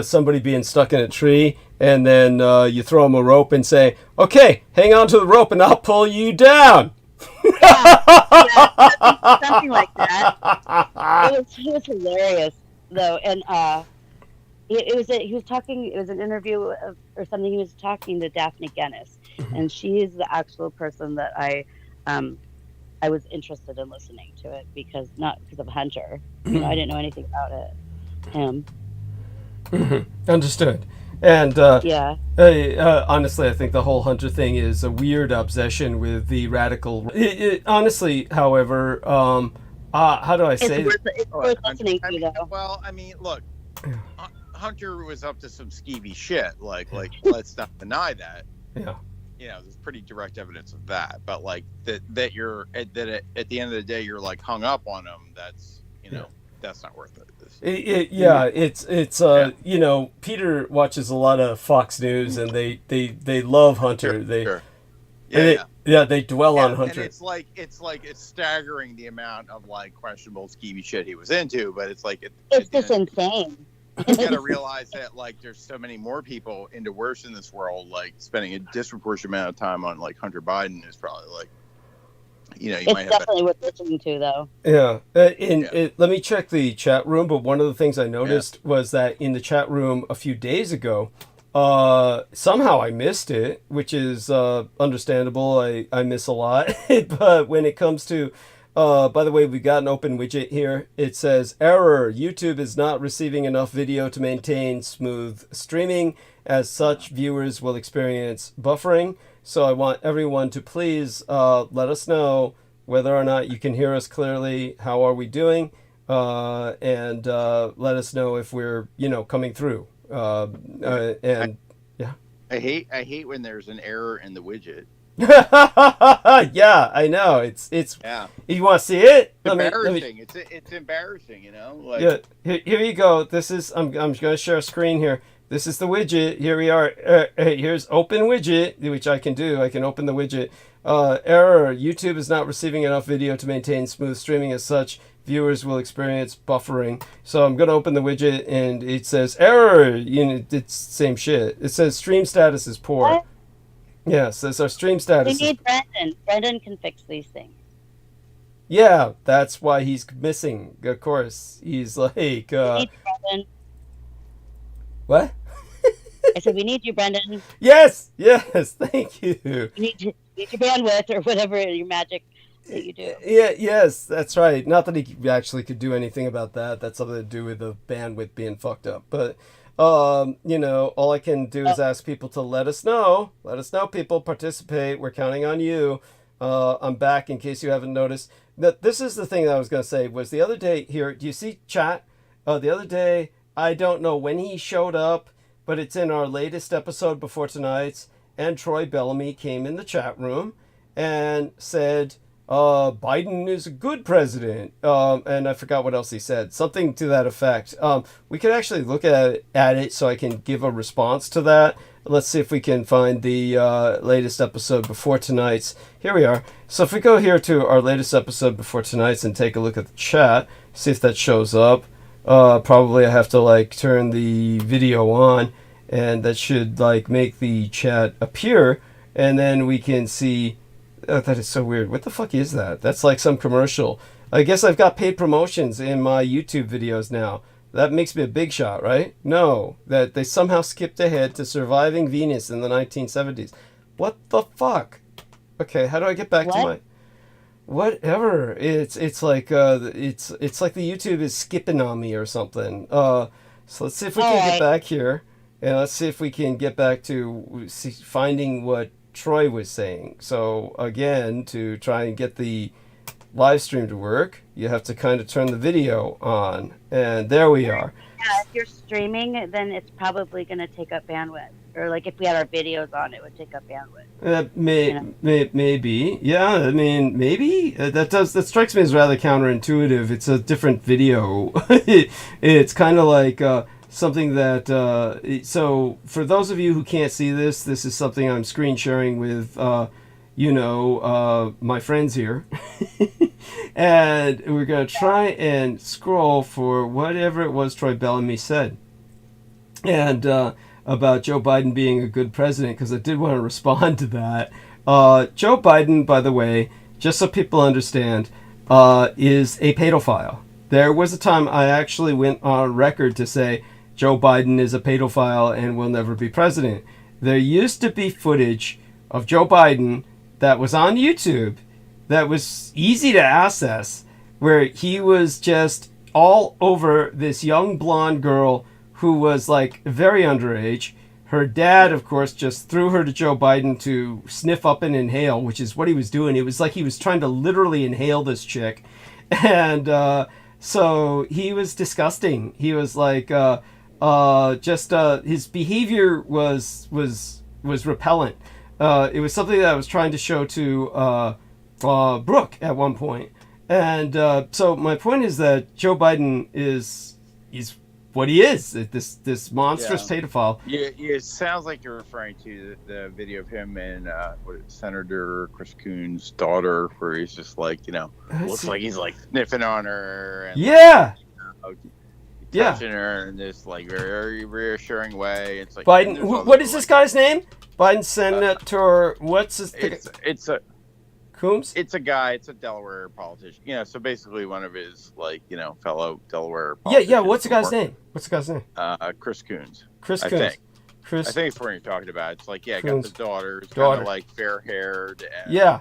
somebody being stuck in a tree, and then you throw them a rope and say, "Okay, hang on to the rope and I'll pull you down." Yeah, something like that. It was hilarious, though. And he was an interview or something. He was talking to Daphne Guinness, and she's the actual person that I was interested in listening to it not because of Hunter. I didn't know anything about him. Understood. And honestly, I think the whole Hunter thing is a weird obsession with the radical. Honestly, however, how do I say it? It's worth listening to, though. Well, I mean, look, Hunter was up to some skeevy shit. Like let's not deny that. Yeah. There's pretty direct evidence of that. But like that you're at the end of the day you're like hung up on him. That's that's not worth it. It's Peter watches a lot of Fox News and they love Hunter. Sure. They dwell on Hunter. And it's staggering the amount of like questionable skeevy shit he was into, but it's like it's just insane. You gotta realize that like there's so many more people into worse in this world, like spending a disproportionate amount of time on like Hunter Biden is probably like it's might definitely worth listening to, though. Yeah. Let me check the chat room, but one of the things I noticed was that in the chat room a few days ago, somehow I missed it, which is understandable. I miss a lot. But when it comes to, by the way, we've got an open widget here. It says, "Error, YouTube is not receiving enough video to maintain smooth streaming. As such, viewers will experience buffering. So I want everyone to please let us know whether or not you can hear us clearly. How are we doing? And let us know if we're, coming through." I hate when there's an error in the widget. Yeah, I know. It's You want to see it? Embarrassing. It's embarrassing, Like, yeah. Here you go. This is I'm going to share a screen here. This is the widget. Here we are. Here's open widget, which I can do. I can open the widget. Error. YouTube is not receiving enough video to maintain smooth streaming. As such, viewers will experience buffering. So I'm going to open the widget, and it says error. It's same shit. It says stream status is poor. What? Yeah, it says our stream status. We need Brendan. Brendan can fix these things. Yeah, that's why he's missing. Of course, he's like. We need Brendan. What? I said, we need you, Brendan. Yes, thank you. You need your bandwidth or whatever your magic that you do. Yeah, yes, that's right. Not that he actually could do anything about that. That's something to do with the bandwidth being fucked up. But, all I can do is ask people to let us know. Let us know, people. Participate. We're counting on you. I'm back in case you haven't noticed. This is the thing that I was going to say was the other day here. Do you see chat? The other day, I don't know when he showed up, but it's in our latest episode before tonight's, and Troy Bellamy came in the chat room, and said, Biden is a good president. And I forgot what else he said. Something to that effect. We could actually look at it so I can give a response to that. Let's see if we can find the latest episode before tonight's. Here we are. So if we go here to our latest episode before tonight's and take a look at the chat, see if that shows up. Probably I have to like turn the video on, and that should like make the chat appear, and then we can see. Oh, that is so weird. What the fuck is that? That's like some commercial. I guess I've got paid promotions in my YouTube videos now. That makes me a big shot, right? No, that they somehow skipped ahead to Surviving Venus in the 1970s. What the fuck? Okay, how do I get back to my... Whatever. It's like it's like the YouTube is skipping on me or something. So let's see if we can get back here, and let's see if we can get back to finding what Troy was saying. So again, to try and get the live stream to work, you have to kind of turn the video on, and there we are. Yeah, if you're streaming, then it's probably going to take up bandwidth. Or like if we had our videos on, it would take up bandwidth. Maybe. Yeah, I mean, maybe. That strikes me as rather counterintuitive. It's a different video. It's kind of like something that... so for those of you who can't see this is something I'm screen sharing with, my friends here. And we're going to try and scroll for whatever it was Troy Bellamy said. And about Joe Biden being a good president, because I did want to respond to that. Joe Biden, by the way, just so people understand, is a pedophile. There was a time I actually went on record to say Joe Biden is a pedophile and will never be president. There used to be footage of Joe Biden that was on YouTube that was easy to access, where he was just all over this young blonde girl who was like very underage. Her dad, of course, just threw her to Joe Biden to sniff up and inhale, which is what he was doing. It was like he was trying to literally inhale this chick. And so he was disgusting. He was like, his behavior was repellent. It was something that I was trying to show to Brooke at one point. And so my point is that Joe Biden is what he is, this monstrous pedophile. Yeah, it sounds like you're referring to the video of him and Senator Chris Coons' daughter, where he's just like, looks like he's like sniffing on her. And, touching her in this like very reassuring way. It's like Biden. What is this guy's name? Biden Senator. What's his? It's a Coombs? It's a guy. It's a Delaware politician. So basically one of his fellow Delaware politicians. Yeah. What's the guy's name? Chris Coons. Chris I Coons. think. I think it's what you're talking about. It's like, got the daughter. It's kind of like fair-haired. And, yeah.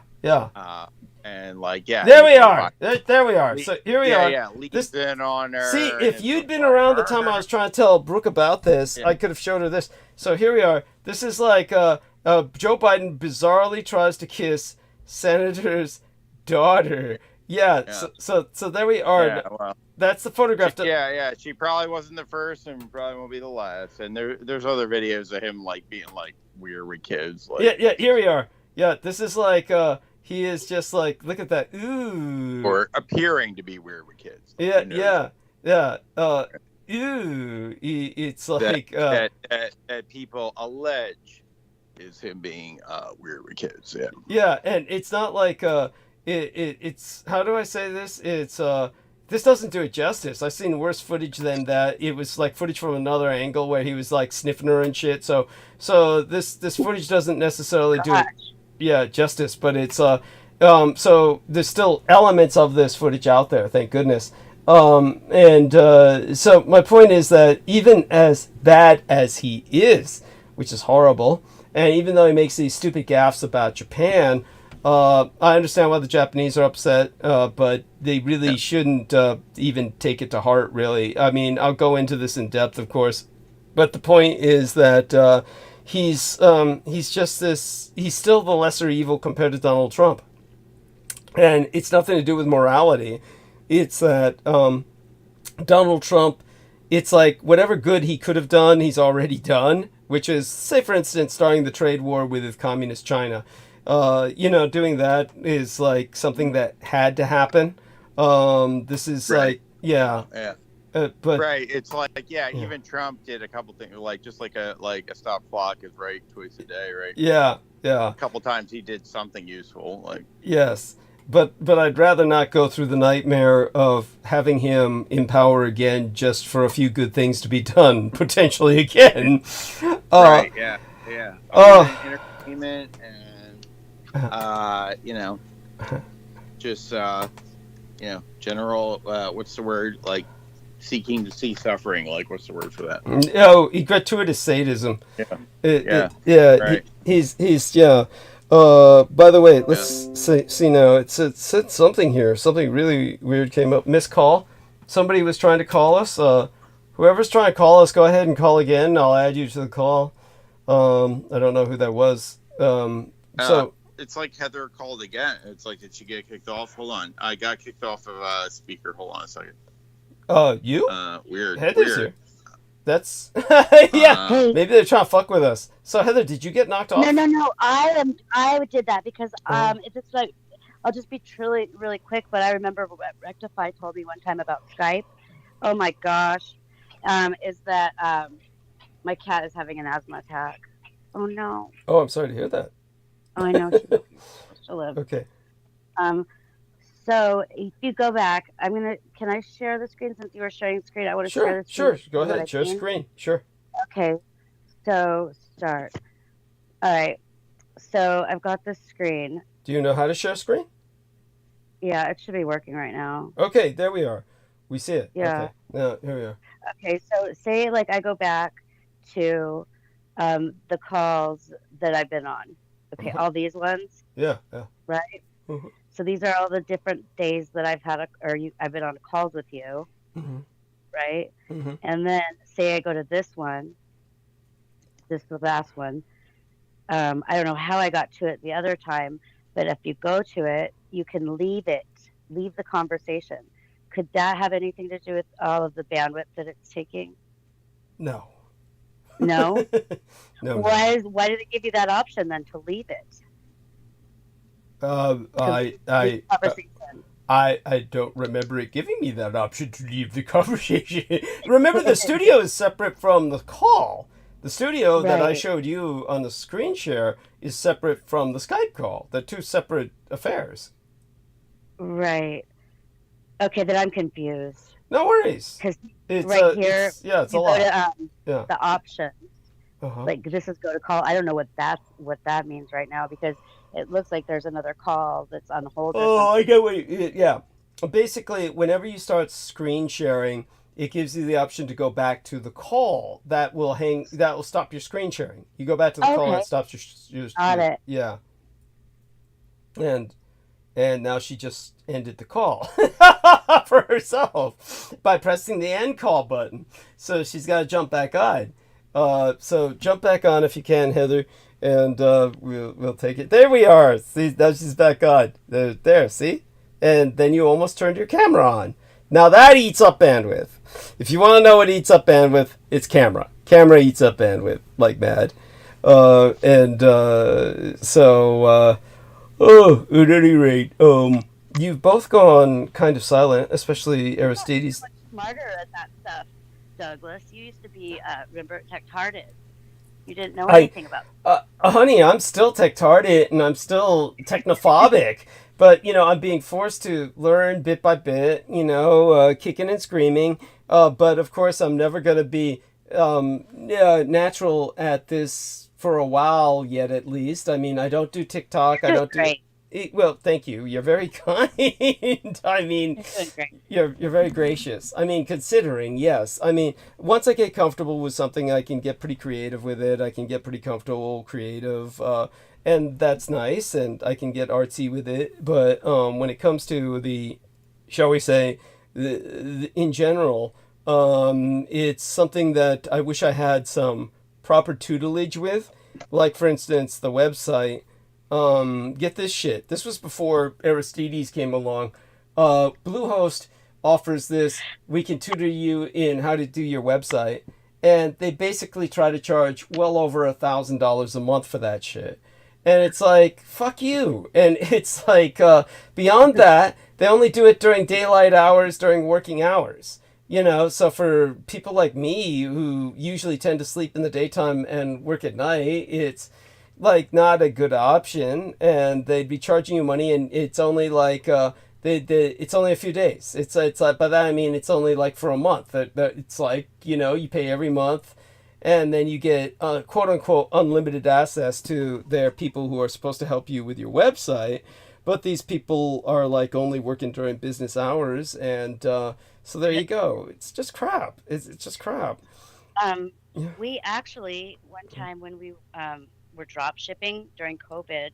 And There we are. There we are. So here we are. Yeah, leads in on her. See, if you'd been around the time I was trying to tell Brooke about this, I could have showed her this. So here we are. This is like Joe Biden bizarrely tries to kiss Senator's daughter. Yeah. So there we are. Yeah, well, that's the photograph. Yeah. She probably wasn't the first, and probably won't be the last. And there's other videos of him being weird with kids. Yeah. Here we are. Yeah. This is he is just look at that. Ooh. Or appearing to be weird with kids. Yeah. Ooh. It's like that people allege is him being weird with kids. Yeah. Yeah, and it's not like it's how do I say this? It's this doesn't do it justice. I've seen worse footage than that. It was like footage from another angle where he was sniffing her and shit. So this footage doesn't necessarily do it justice, but it's so there's still elements of this footage out there, thank goodness. So my point is that even as bad as he is, which is horrible, and even though he makes these stupid gaffes about Japan, I understand why the Japanese are upset, but they really shouldn't even take it to heart, really. I mean, I'll go into this in depth, of course, but the point is that he's just this. He's still the lesser evil compared to Donald Trump, and it's nothing to do with morality. It's that Donald Trump. It's like whatever good he could have done, he's already done. Which is, say, for instance, starting the trade war with communist China. doing that is like something that had to happen. This is Right. yeah. But Right. It's like, Yeah. even Trump did a couple things, like just like a stop clock is right twice a day, right? yeah, A couple times he did something useful, like yes. But I'd rather not go through the nightmare of having him in power again just for a few good things to be done potentially again. right. Yeah. Entertainment and just general what's the word, like seeking to see suffering, like what's the word for that? Oh, gratuitous sadism. Yeah. Right. He's by the way, let's see now. It said something here. Something really weird came up. Missed call. Somebody was trying to call us. Whoever's trying to call us, go ahead and call again. I'll add you to the call. I don't know who that was. So it's like Heather called again. It's like, did she get kicked off? Hold on, I got kicked off of speaker. Hold on a second. You? Weird. Heather's here. That's yeah. Maybe they're trying to fuck with us. So Heather, did you get knocked off? No. I did that because it's like, I'll just be really quick. But I remember what Rectify told me one time about Skype. Oh my gosh, is that my cat is having an asthma attack. Oh no. Oh, I'm sorry to hear that. Oh, I know. She'll live. Okay. So if you go back, can I share the screen since you were sharing the screen? I want to share the screen. Sure. Go ahead. Share screen. Sure. Okay. So start. All right. So I've got this screen. Do you know how to share screen? Yeah, it should be working right now. Okay, there we are. We see it. Yeah. Okay. Now, here we are. Okay, so say like I go back to the calls that I've been on. Okay, all these ones. Yeah. Right? Mm-hmm. So these are all the different days that I've had I've been on calls with you. Mm-hmm. Right? Mm-hmm. And then say I go to this one. This is the last one. I don't know how I got to it the other time, but if you go to it, you can leave the conversation. Could that have anything to do with all of the bandwidth that it's taking? No. No? No. Why did it give you that option then to leave it? I don't remember it giving me that option to leave the conversation. Remember, the studio is separate from the call. The studio that I showed you on the screen share is separate from the Skype call. They're two separate affairs. Right. Okay, then I'm confused. No worries. Because it's here, it's a lot. The options. Uh-huh. Like this is go to call. I don't know what that means right now because it looks like there's another call that's on hold. I get what yeah. Basically, whenever you start screen sharing, it gives you the option to go back to the call. That will stop your screen sharing. You go back to the call and it stops your Got it. Yeah. And now she just ended the call for herself by pressing the end call button. So she's got to jump back on. So jump back on if you can, Heather, and we'll take it. There we are. See, now she's back on. There, see? And then you almost turned your camera on. Now that eats up bandwidth. If you want to know what eats up bandwidth, it's camera. Camera eats up bandwidth like mad. At any rate, you've both gone kind of silent, especially Aristides. You're much smarter at that stuff, Douglas. You used to be, remember, tech-hearted. You didn't know anything about honey, I'm still tech-hearted and I'm still technophobic. But, I'm being forced to learn bit by bit, kicking and screaming. But, of course, I'm never going to be natural at this for a while yet, at least. I mean, I don't do TikTok. I don't do... Well, thank you. You're very kind. I mean, you're very gracious. I mean, considering, yes. I mean, once I get comfortable with something, I can get pretty creative with it. I can get pretty comfortable, creative, and that's nice. And I can get artsy with it. But when it comes to the, shall we say, in general, it's something that I wish I had some proper tutelage with. Like, for instance, the website. Get this shit. This was before Aristides came along. Bluehost offers this. We can tutor you in how to do your website. And they basically try to charge well over $1,000 a month for that shit. And it's like, fuck you. And it's like, beyond that, they only do it during daylight hours, during working hours. So for people like me who usually tend to sleep in the daytime and work at night, it's like not a good option. And they'd be charging you money, and it's only like, it's only a few days. It's like, by that I mean it's only like for a month. It's like, you pay every month, and then you get quote unquote unlimited access to their people who are supposed to help you with your website. But these people are like only working during business hours, and so there you go. It's just crap. It's just crap. Yeah. We actually, one time when we were drop shipping during COVID,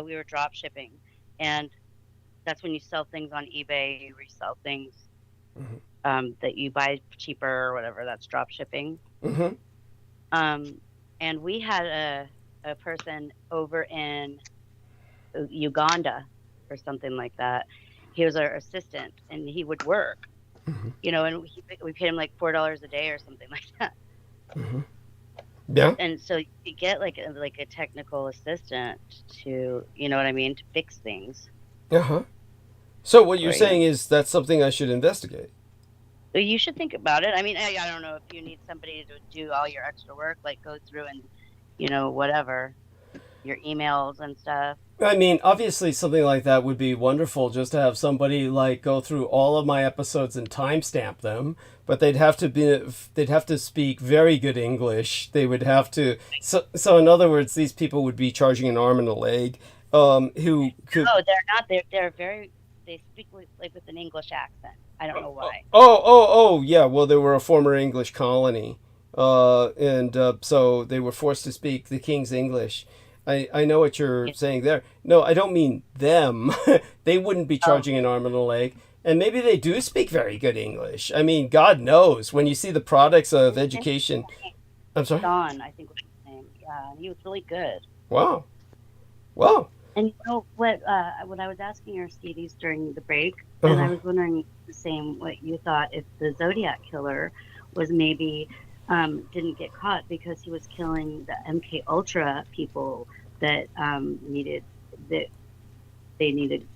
we were drop shipping, and that's when you sell things on eBay, you resell things that you buy cheaper or whatever. That's drop shipping. Mm-hmm. And we had a person over in Uganda or something like that. He was our assistant, and he would work, and we paid him like $4 a day or something like that. Mm-hmm. Yeah. And so you get like a technical assistant to, to fix things. Uh-huh. So what you're saying is that's something I should investigate. You should think about it. I mean, I don't know if you need somebody to do all your extra work, like go through and, whatever, your emails and stuff. I mean, obviously something like that would be wonderful, just to have somebody like go through all of my episodes and timestamp them, but they'd have to speak very good English. They would have to, so in other words, these people would be charging an arm and a leg, who could... No, they're not. They speak with an English accent. I don't know why. Oh, yeah. Well, they were a former English colony, and so they were forced to speak the King's English. I know what you're saying there. No, I don't mean them. They wouldn't be charging an arm and a leg. And maybe they do speak very good English. I mean, God knows, when you see the products of education... I'm sorry? Don, I think was his name. Yeah, he was really good. Wow. And what I was asking your Stevie's during the break, and I was wondering the same what you thought, if the Zodiac killer was maybe didn't get caught because he was killing the MK Ultra people that needed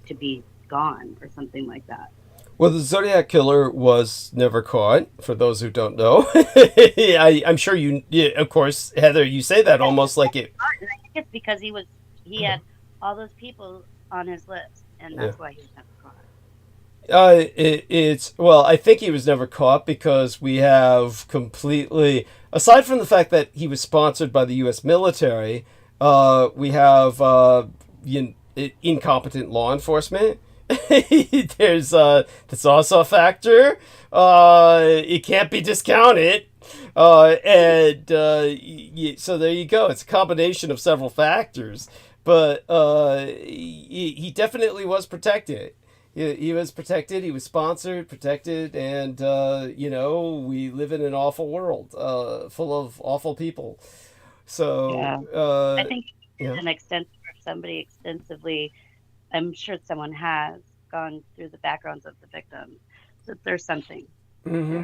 to be gone or something like that. Well, the Zodiac killer was never caught, for those who don't know. I'm sure of course, Heather, you say that almost like it... I think it's because he had all those people on his list, and that's why he was never caught. Well, I think he was never caught because we have completely, aside from the fact that he was sponsored by the U.S. military, we have incompetent law enforcement. That's also a factor. It can't be discounted. So there you go. It's a combination of several factors. But he definitely was protected. He was protected. He was sponsored, protected, and we live in an awful world, full of awful people. So I think somebody extensively. I'm sure someone has gone through the backgrounds of the victims. So there's something. Mm-hmm.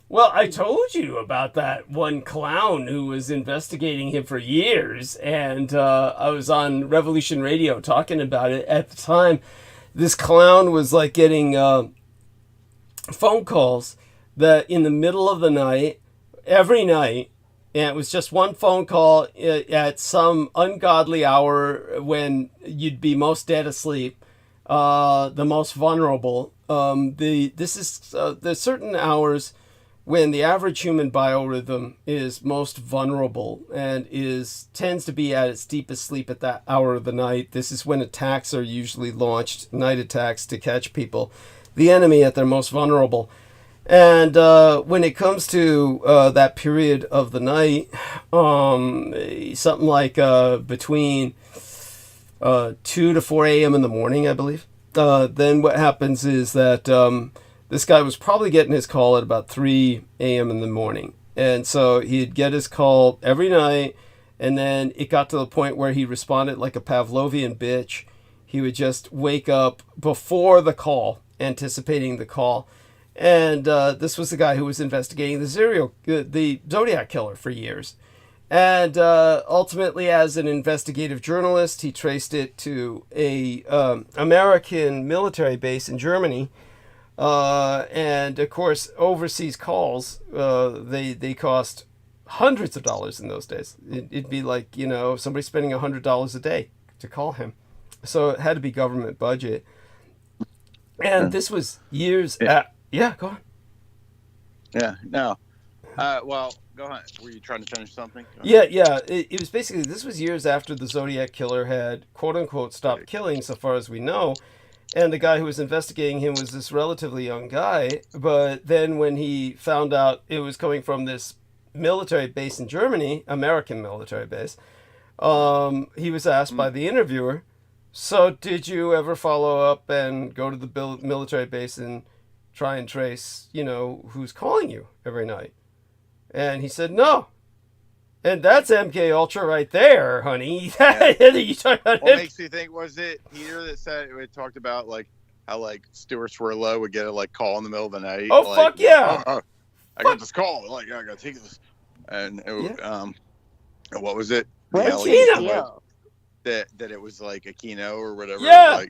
Well, I told you about that one clown who was investigating him for years, and I was on Revolution Radio talking about it at the time. This clown was like getting phone calls that in the middle of the night, every night, and it was just one phone call at some ungodly hour when you'd be most dead asleep, the most vulnerable. There's certain hours when the average human biorhythm is most vulnerable and tends to be at its deepest sleep at that hour of the night. This is when attacks are usually launched, night attacks to catch people, the enemy at their most vulnerable. And when it comes to that period of the night, something like between 2 to 4 a.m. in the morning, I believe, then what happens is that this guy was probably getting his call at about 3 a.m. in the morning. And so he'd get his call every night, and then it got to the point where he responded like a Pavlovian bitch. He would just wake up before the call, anticipating the call. And this was the guy who was investigating the Zodiac killer for years. And ultimately, as an investigative journalist, he traced it to a American military base in Germany. And of course, overseas calls, they cost hundreds of dollars in those days. It'd be like, somebody spending $100 a day to call him. So it had to be government budget. And this was years yeah, go on. Yeah, no. Well, go ahead. Were you trying to finish something? Yeah. It was basically, this was years after the Zodiac Killer had, quote unquote, stopped killing, so far as we know. And the guy who was investigating him was this relatively young guy. But then when he found out it was coming from this military base in Germany, American military base, he was asked by the interviewer, so did you ever follow up and go to the military base and try and trace, who's calling you every night? And he said, no. And that's MK Ultra right there, honey. You talking about what makes you think, was it Peter that said, it talked about how Stuart Swirlow would get a call in the middle of the night? Oh, fuck yeah. I got this call. I got to take this. And what was it? What's Kino. the deal? That it was a Kino or whatever.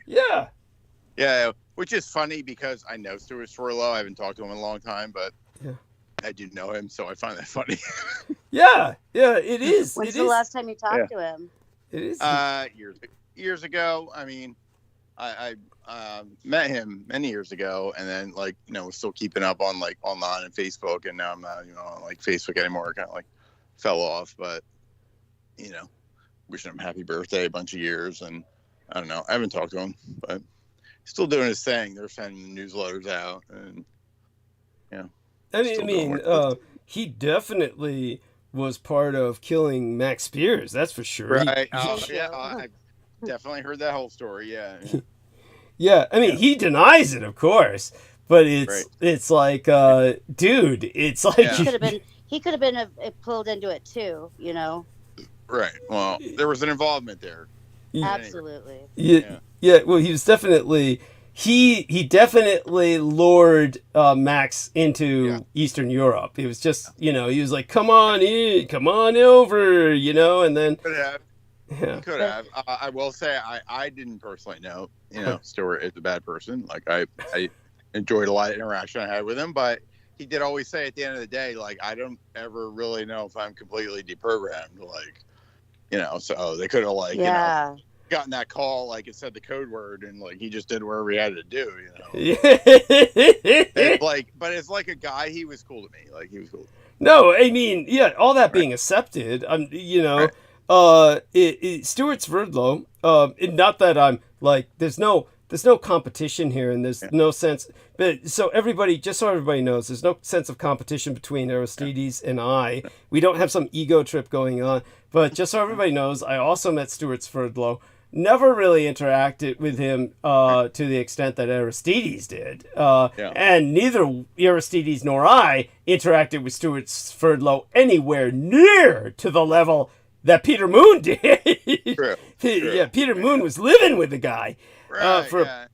Yeah. Which is funny because I know Stuart Swirlow. I haven't talked to him in a long time, but yeah. I do know him, so I find that funny. Yeah, it is. When's the last time you talked to him? It is. Years ago. I mean, I met him many years ago, and then was still keeping up on online and Facebook, and now I'm not on Facebook anymore. Kind of fell off, but wishing him happy birthday a bunch of years, and I don't know. I haven't talked to him, but he's still doing his thing. They're sending newsletters out, and he definitely was part of killing Max Spears. That's for sure. Right? I definitely heard that whole story. Yeah. Yeah. He denies it, of course, but it's like, dude, it's like he could have been pulled into it too. Right. Well, there was an involvement there. Absolutely. Yeah. Well, he was definitely. He definitely lured Max into Eastern Europe. It was just, he was like, come on over, and then. Could have. Yeah. Could have. I will say I didn't personally know, Stuart is a bad person. I enjoyed a lot of interaction I had with him, but he did always say at the end of the day, I don't ever really know if I'm completely deprogrammed, so they could have gotten that call, it said the code word, and he just did whatever he had to do, but it's like a guy, he was cool to me, he was cool. No, all that being accepted, Stuart Sverdlow, not that I'm there's no competition here, and there's no sense, but so everybody knows, there's no sense of competition between Aristides and I. We don't have some ego trip going on, but just so everybody knows, I also met Stuart Sverdlow. Never really interacted with him to the extent that Aristides did. And neither Aristides nor I interacted with Stuart Sverdlow anywhere near to the level that Peter Moon did. True. Yeah, Peter Moon was living with the guy for a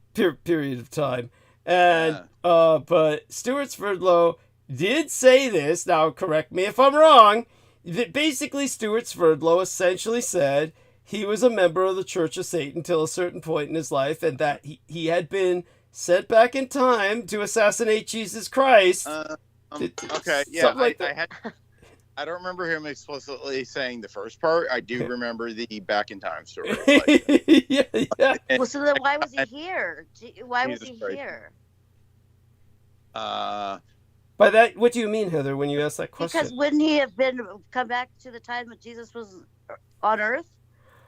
period of time. And but Stuart Sverdlow did say this, now correct me if I'm wrong, that basically Stuart Sverdlow essentially said he was a member of the Church of Satan till a certain point in his life, and that he had been sent back in time to assassinate Jesus Christ. Okay, yeah, I don't remember him explicitly saying the first part. I do remember the back in time story. Yeah. Well, so then why was he here? Why was he here? By that, what do you mean, Heather, when you ask that question? Because wouldn't he have come back to the time when Jesus was on Earth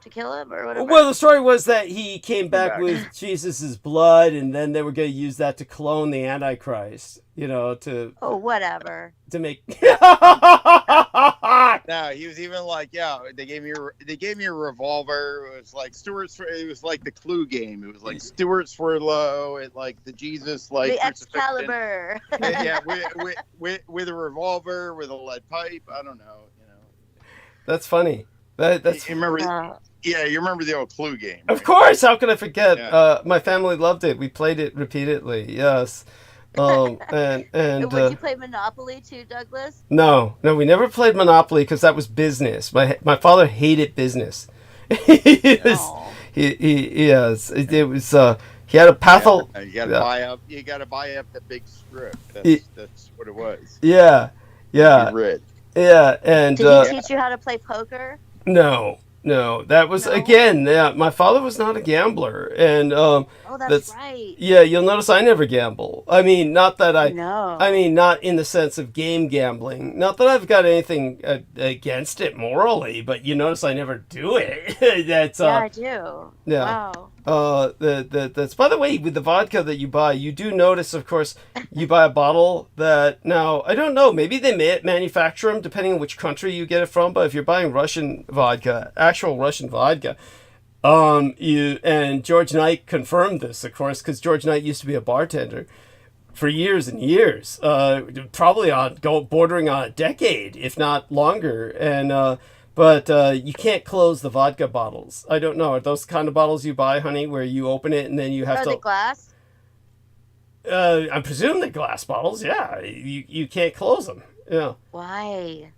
to kill him or whatever? Well, the story was that he came back with Jesus's blood, and then they were going to use that to clone the Antichrist. To whatever. To make. No, he was even they gave me a revolver. It was Stuart's. It was the Clue game. It was Stuart Swirlow and the Jesus the Excalibur. with a revolver with a lead pipe. I don't know. That's funny. That's you remember. Yeah, you remember the old Clue game. Of course. How could I forget? Yeah. My family loved it. We played it repeatedly. Yes. And Would you play Monopoly too, Douglas? no, we never played Monopoly because that was business. My father hated business. he was, it was he had a patho. You got to buy up. You got to buy up the big strip. That's what it was. Yeah, Be rich. yeah, and Did he teach you how to play poker? no, that was again. Yeah, my father was not a gambler, and oh, that's right. Yeah, you'll notice I never gamble. I mean, not that No. I mean, not in the sense of game gambling. Not that I've got anything against it morally, but you notice I never do it. That's yeah, I do. Yeah. Wow. That's by the way, with the vodka that you buy, you do notice, of course, you buy a bottle that now I don't know, maybe they manufacture them depending on which country you get it from. But if you're buying Russian vodka, actual Russian vodka, you and George Knight confirmed this, of course, because George Knight used to be a bartender for years and years, probably bordering on a decade, if not longer, and. But you can't close the vodka bottles. I don't know. Are those the kind of bottles you buy, honey, where you open it and then you have Are to... they glass? I presume they're glass bottles, yeah. You can't close them. Yeah. Why?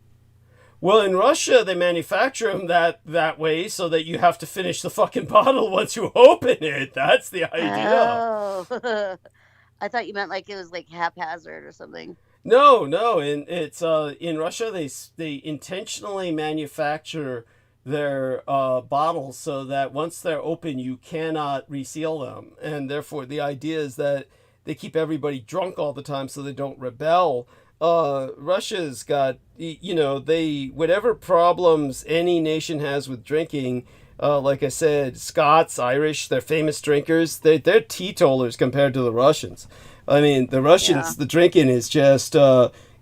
Well, in Russia, they manufacture them that way so that you have to finish the fucking bottle once you open it. That's the idea. Oh. I thought you meant like it was like haphazard or something. No, it's in Russia they intentionally manufacture their bottles so that once they're open you cannot reseal them, and therefore the idea is that they keep everybody drunk all the time so they don't rebel. Russia's got whatever problems any nation has with drinking. Like I said, Scots, Irish, they're famous drinkers. They're teetotalers compared to the Russians. I mean, the Russians, the drinking is just,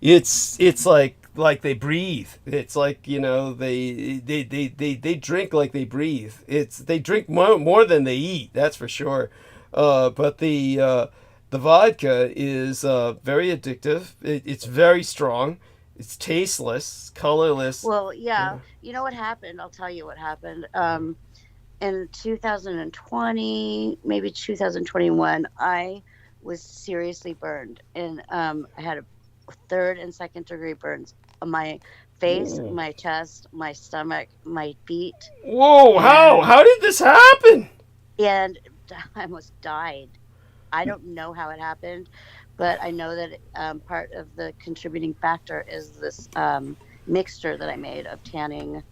it's like they breathe. It's like, they drink like they breathe. They drink more than they eat, that's for sure. But the vodka is very addictive. It's very strong. It's tasteless, colorless. Well, yeah. You know what happened? I'll tell you what happened. In 2020, maybe 2021, I was seriously burned, and I had a 3rd and 2nd degree burns on my face, my chest, my stomach, my feet. Whoa! How did this happen? And I almost died. I don't know how it happened, but I know that part of the contributing factor is this mixture that I made of tanning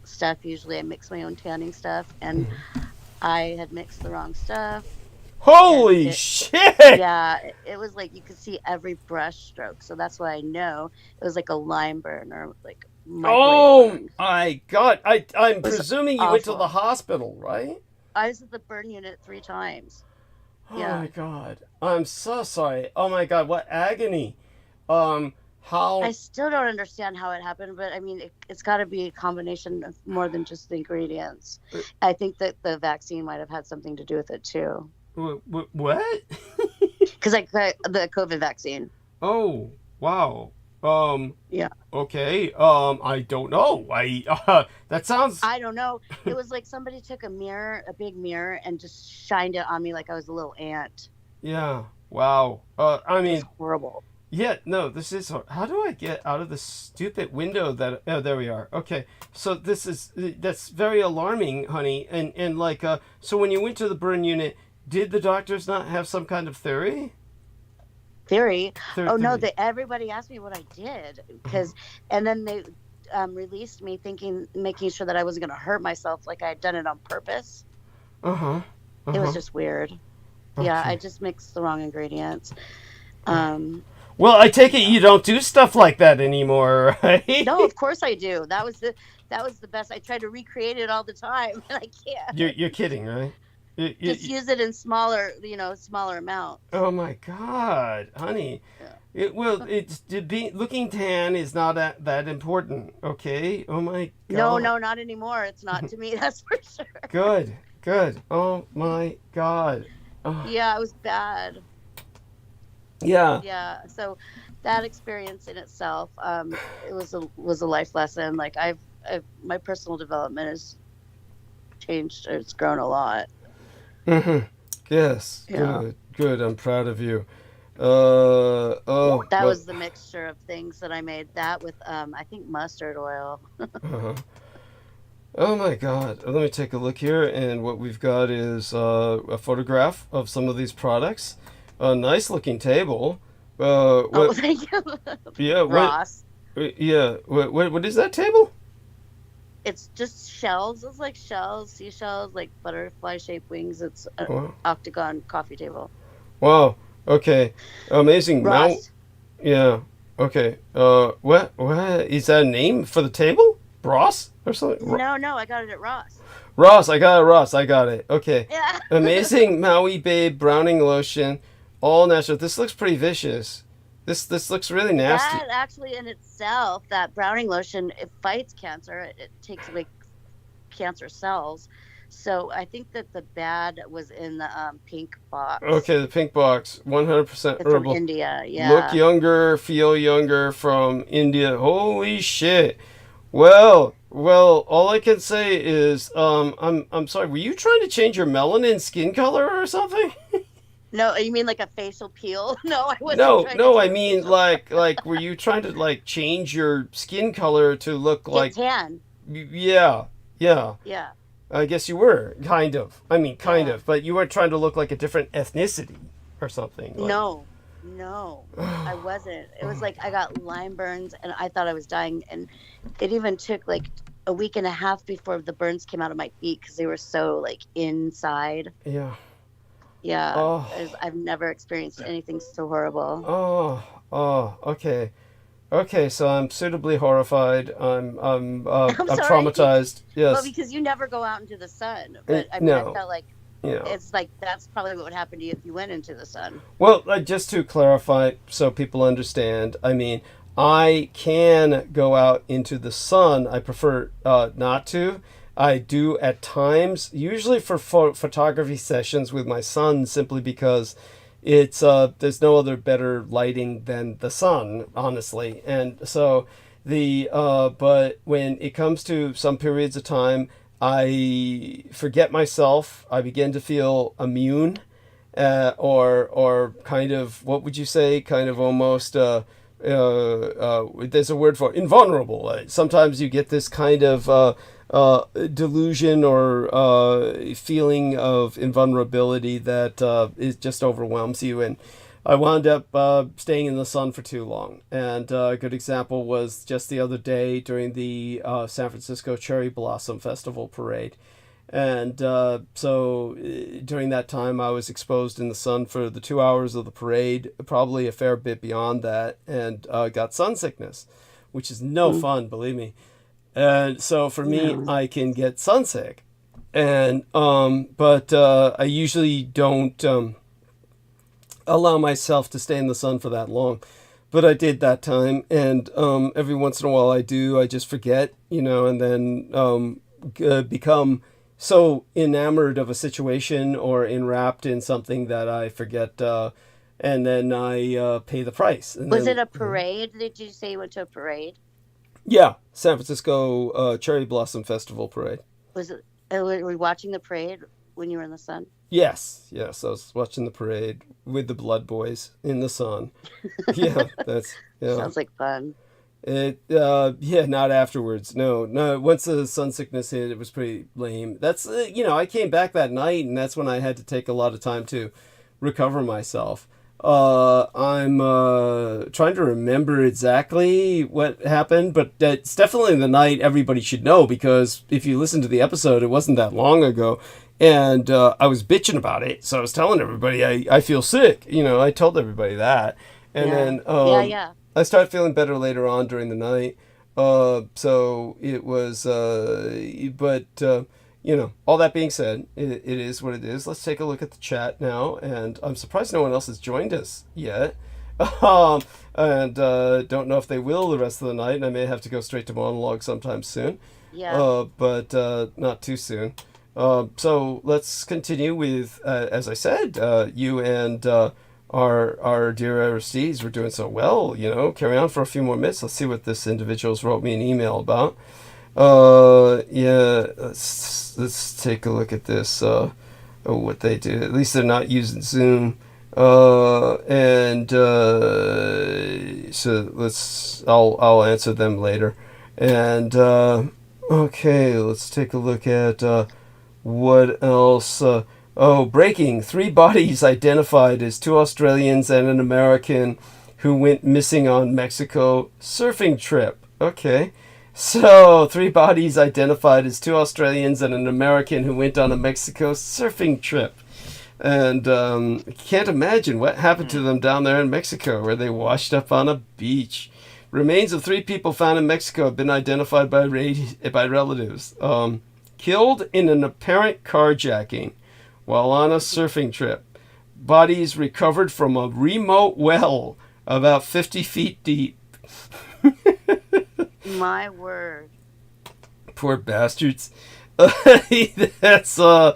stuff. Usually I mix my own tanning stuff, and I had mixed the wrong stuff. Holy shit! Yeah, it was like you could see every brush stroke, so that's why I know it was like a lime burn or like burn. My God! I'm presuming you went to the hospital, right? I was at the burn unit 3 times. Oh my God! I'm so sorry. Oh my God! What agony! How? I still don't understand how it happened, but I mean, it's got to be a combination of more than just the ingredients. I think that the vaccine might have had something to do with it too. What? Because I got the COVID vaccine. Oh, wow. Yeah. Okay. I don't know. That sounds... I don't know. It was like somebody took a big mirror, and just shined it on me like I was a little ant. Yeah. Wow. I mean... It's horrible. Yeah, no, this is... How do I get out of the stupid window that... Oh, there we are. Okay. So that's very alarming, honey. And like, so when you went to the burn unit, did the doctors not have some kind of theory? No, everybody asked me what I did, and then they released me making sure that I wasn't going to hurt myself, like I had done it on purpose. It was just weird. Okay. Yeah, I just mixed the wrong ingredients. Well, I take it you don't do stuff like that anymore, right? No, of course I do. That was the best. I try to recreate it all the time, and I can't. You're kidding, right? Just use it in smaller amounts. Oh my God, honey. Yeah. Looking tan is not that important, okay? Oh my God. No, not anymore. It's not to me, that's for Good. sure. Oh my God. Oh. Yeah, it was bad. Yeah. Yeah. So that experience in itself, it was a life lesson. Like my personal development has changed. It's grown a lot. Mm-hmm. Yes. Yeah. Good. I'm proud of you. Oh. That was the mixture of things that I made. That with I think mustard oil. Uh-huh. Oh my God. Let me take a look here, and what we've got is a photograph of some of these products. A nice looking table. Oh, thank you. Yeah. Ross. Yeah. What is that table? It's just shells. It's like shells, seashells, like butterfly shaped wings. It's an Wow. octagon coffee table. Wow. Okay. Amazing. Ross. Yeah. Okay. What is that a name for the table? Ross or something? No, I got it at Ross. Ross. I got it. Ross. I got it. Okay. Yeah. Amazing Maui Babe browning lotion, all natural. This looks pretty vicious. This looks really nasty. That actually in itself, that browning lotion, it fights cancer. It takes away cancer cells. So I think that the bad was in the pink box. Okay, the pink box, 100% It's herbal. from India, yeah. Look younger, feel younger, from India. Holy shit. Well, all I can say is, I'm sorry. Were you trying to change your melanin skin color or something? No, you mean like a facial peel? No, I wasn't. No. I mean, like, were you trying to like change your skin color to look like? tan. Yeah. Yeah. I guess you were kind of. I mean, kind of, but you weren't trying to look like a different ethnicity or something. Like... No, I wasn't. It was like I got Lyme burns and I thought I was dying, and it even took like a week and a half before the burns came out of my feet because they were so like inside. Yeah. Yeah. Oh. I've never experienced anything so horrible. Okay. Okay, so I'm suitably horrified. I'm traumatized. Yes. Well, because you never go out into the sun, but I mean, No. I felt like it's like that's probably what would happen to you if you went into the sun. Well, just to clarify, so people understand, I mean, I can go out into the sun. I prefer not to. I do at times, usually for photography sessions with my son, simply because it's there's no other better lighting than the sun, honestly. And so but when it comes to some periods of time, I forget myself. I begin to feel immune, or kind of, what would you say? Kind of almost. There's a word for it, invulnerable. Sometimes you get this kind of delusion or feeling of invulnerability that it just overwhelms you. And I wound up staying in the sun for too long. And a good example was just the other day during the San Francisco Cherry Blossom Festival parade. And so during that time, I was exposed in the sun for the 2 hours of the parade, probably a fair bit beyond that, and got sun sickness, which is no fun, believe me. And so for me, I can get sunsick, and but I usually don't allow myself to stay in the sun for that long. But I did that time, and every once in a while I do. I just forget, and then become so enamored of a situation or enwrapped in something that I forget, and then I pay the price. And was it a parade? Did you say you went to a parade? Yeah, San Francisco Cherry Blossom Festival parade. Was it? Were we watching the parade when you were in the sun? Yes, I was watching the parade with the Blood Boys in the sun. Yeah, Sounds like fun. Not afterwards. No. Once the sun sickness hit, it was pretty lame. That's I came back that night, and that's when I had to take a lot of time to recover myself. I'm trying to remember exactly what happened, but it's definitely the night everybody should know, because if you listen to the episode, it wasn't that long ago, and I was bitching about it. So I was telling everybody I feel sick. I told everybody that, and then I started feeling better later on during the night. So it was, all that being said, it is what it is. Let's take a look at the chat now, and I'm surprised no one else has joined us yet. And don't know if they will the rest of the night, and I may have to go straight to Monologue sometime soon. Yeah. But not too soon. So let's continue with, as I said, you and our dear Aristides were doing so well. Carry on for a few more minutes. Let's see what this individual's wrote me an email about. Let's take a look at this. What they do. At least they're not using Zoom. And so I'll answer them later. And okay, let's take a look at what else. Breaking. 3 bodies identified as 2 Australians and an American who went missing on Mexico surfing trip. Okay. So, 3 bodies identified as 2 Australians and an American who went on a Mexico surfing trip. And can't imagine what happened to them down there in Mexico, where they washed up on a beach. Remains of 3 people found in Mexico have been identified by relatives. Killed in an apparent carjacking while on a surfing trip. Bodies recovered from a remote well about 50 feet deep. My word. Poor bastards. Let's go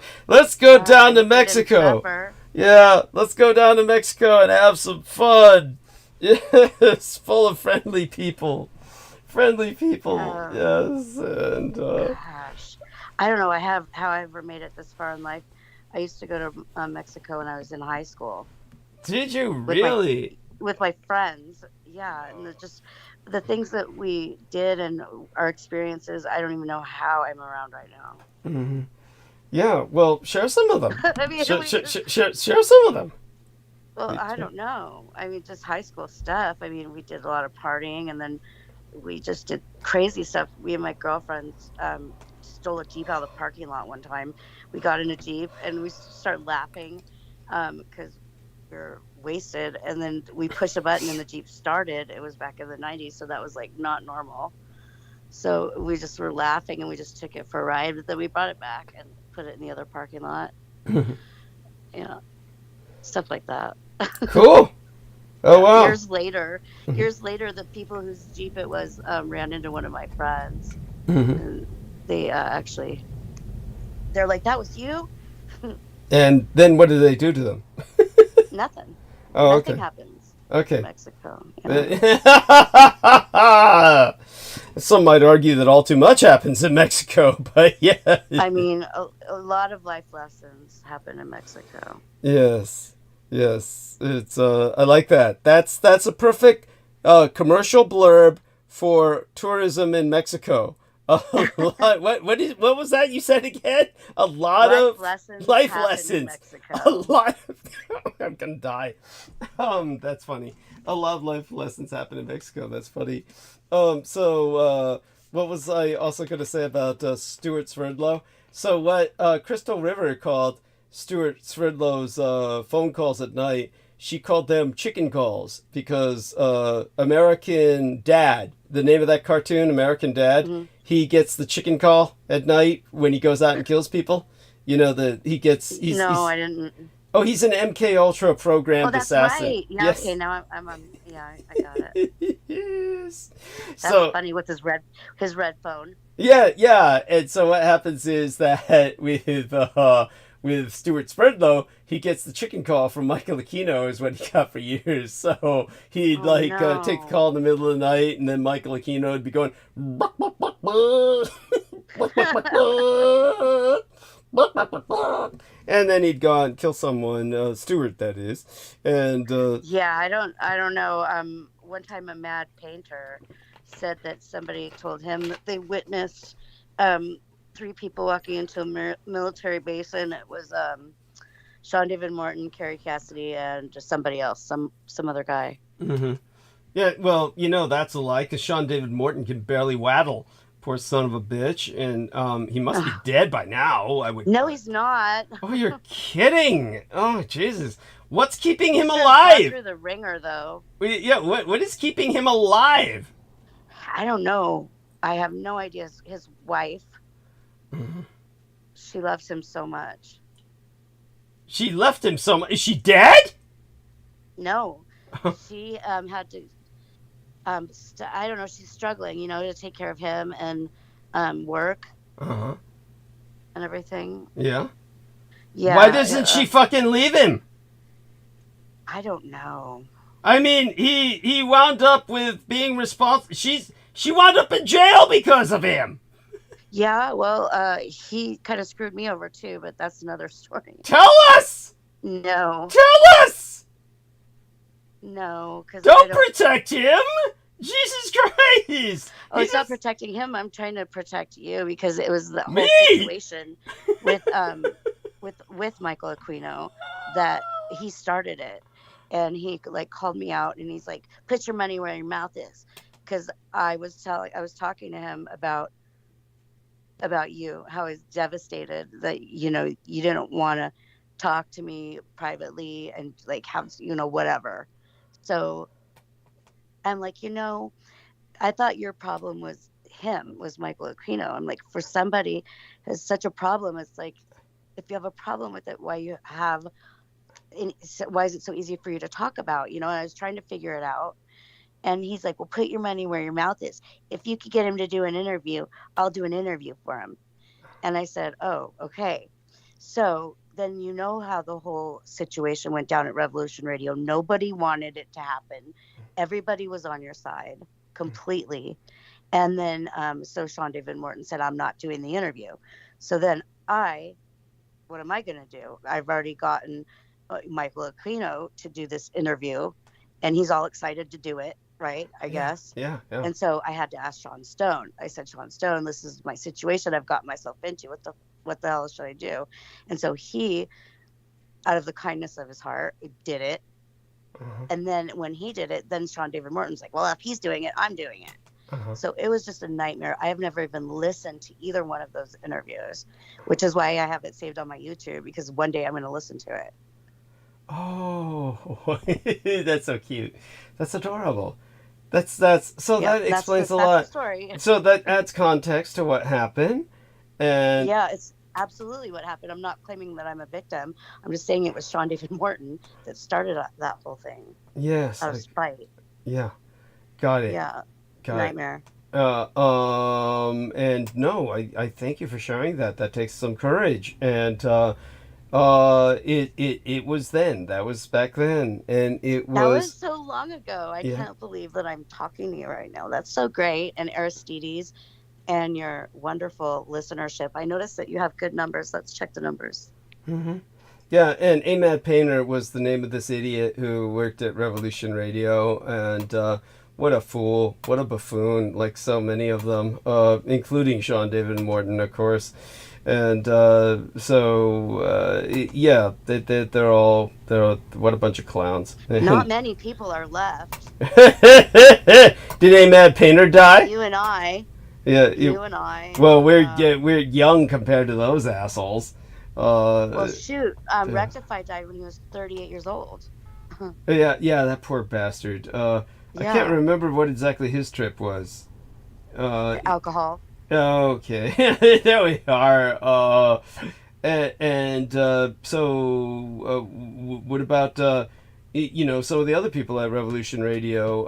down to Mexico. Yeah, let's go down to Mexico and have some fun. Yes, full of friendly people. Yes, and gosh, I don't know. How I ever made it this far in life. I used to go to Mexico when I was in high school. Did you really? With my friends, yeah, and just the things that we did and our experiences. I don't even know how I'm around right now. Mm-hmm. Yeah, well, share some of them. I mean, share some of them. Well, I don't know. I mean, just high school stuff. I mean, we did a lot of partying, and then we just did crazy stuff. Me and my girlfriends stole a Jeep out of the parking lot one time. We got in a Jeep, and we started laughing because we were wasted. And then we pushed a button, and the Jeep started. It was back in the 90s, so that was, like, not normal. So we just were laughing, and we just took it for a ride. But then we brought it back and put it in the other parking lot. Yeah, stuff like that. Cool. Oh, wow. Years later, the people whose Jeep it was ran into one of my friends. And they they're like, "That was you?" And then what did they do to them? Nothing. Oh, Nothing okay. happens. Okay. In Mexico. You know? Some might argue that all too much happens in Mexico, but yeah. I mean, a lot of life lessons happen in Mexico. Yes. It's I like that. That's a perfect commercial blurb for tourism in Mexico. What was that you said again? A lot of life lessons. In Mexico. A lot of, I'm gonna die. That's funny. A lot of life lessons happen in Mexico. That's funny. So what was I also gonna say about Stuart Swerdlow? So what Crystal River called Stuart Swerdlow's phone calls at night, she called them chicken calls because American Dad, the name of that cartoon, American Dad, he gets the chicken call at night when he goes out and kills people. You know, I didn't. Oh, he's an MK Ultra programmed assassin. Right. Yeah, yes. Okay, now I'm on. Yeah, I got it. Yes. That's funny with his red phone. Yeah. And so what happens is that with Stuart Swerdlow, he gets the chicken call from Michael Aquino is what he got for years. So he'd take the call in the middle of the night, and then Michael Aquino would be going, and then he'd go and kill someone, Stuart, that is. And yeah, I don't know. One time a mad painter said that somebody told him that they witnessed 3 people walking into a military base, and it was Sean David Morton, Carrie Cassidy, and just somebody else, some other guy. Mm-hmm. Yeah, well, that's a lie, because Sean David Morton can barely waddle. Poor son of a bitch, and he must be dead by now. No, he's not. Oh, you're kidding! Oh, Jesus! What's keeping him alive? Through the ringer, though. Yeah, what is keeping him alive? I don't know. I have no idea. His wife. Mm-hmm. She loves him so much. She left him so much. Is she dead? No. She had to. I don't know. She's struggling, to take care of him and work and everything. Yeah. Yeah. Why doesn't she fucking leave him? I don't know. I mean, he wound up with being responsible. She wound up in jail because of him. Yeah, well, he kind of screwed me over too, but that's another story. Tell us! No. Tell us! No, because Don't protect him! Jesus Christ! Oh, it's not protecting him. I'm trying to protect you because it was the whole Me? situation with with Michael Aquino that he started it, and he like called me out and he's like, "Put your money where your mouth is," because I was talking to him about you, how I was devastated that you didn't want to talk to me privately and like have whatever. So I'm like, I thought your problem was Michael Aquino. I'm like, for somebody who has such a problem, it's like, if you have a problem with it, why is it so easy for you to talk about? And I was trying to figure it out. And he's like, well, put your money where your mouth is. If you could get him to do an interview, I'll do an interview for him. And I said, oh, okay. So then how the whole situation went down at Revolution Radio. Nobody wanted it to happen. Everybody was on your side completely. And then so Sean David Morton said, I'm not doing the interview. So then what am I going to do? I've already gotten Michael Aquino to do this interview, and he's all excited to do it, right? I guess. Yeah. And so I had to ask Sean Stone. I said, Sean Stone, this is my situation I've got myself into. What the hell should I do? And so he, out of the kindness of his heart, did it. Uh-huh. And then when he did it, then Sean David Morton's like, well, if he's doing it, I'm doing it. Uh-huh. So it was just a nightmare. I have never even listened to either one of those interviews, which is why I have it saved on my YouTube, because one day I'm going to listen to it. Oh, that's so cute. That's adorable. That explains a lot. That's the story. So that adds context to what happened. And yeah, it's absolutely what happened. I'm not claiming that I'm a victim. I'm just saying it was Sean David Morton that started that whole thing. Yes. Out of spite. Yeah. Got it. Yeah. Nightmare. And no, I thank you for sharing that. That takes some courage. And it was then. That was back then. And that was so long ago. I can't believe that I'm talking to you right now. That's so great. And Aristides and your wonderful listenership. I noticed that you have good numbers. Let's check the numbers. Mm-hmm. Yeah, and Ahmad Painter was the name of this idiot who worked at Revolution Radio, and what a fool, what a buffoon, like so many of them, including Sean David Morton, of course. And they're all what a bunch of clowns. Not many people are left. Did Ahmad Painter die? You and I. Yeah, you and I. Well, we're young compared to those assholes. Well, shoot, Rectify died when he was 38 years old. Yeah, that poor bastard. I can't remember what exactly his trip was. Alcohol. Okay, there we are. So what about some of the other people at Revolution Radio?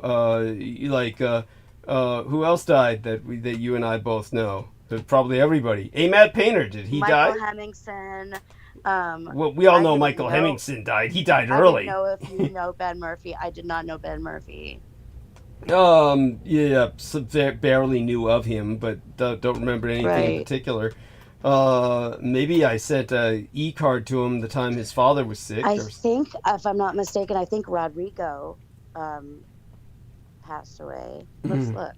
Who else died that you and I both know? Probably everybody. Ahmad Painter, did he die? Michael Hemmingson. Well, we all know Michael Hemmingson died. He died early. I don't know if you know Ben Murphy. I did not know Ben Murphy. Barely knew of him, but don't remember anything in particular. Maybe I sent a e-card to him the time his father was sick. I think, if I'm not mistaken, Rodrigo passed away. Let's look.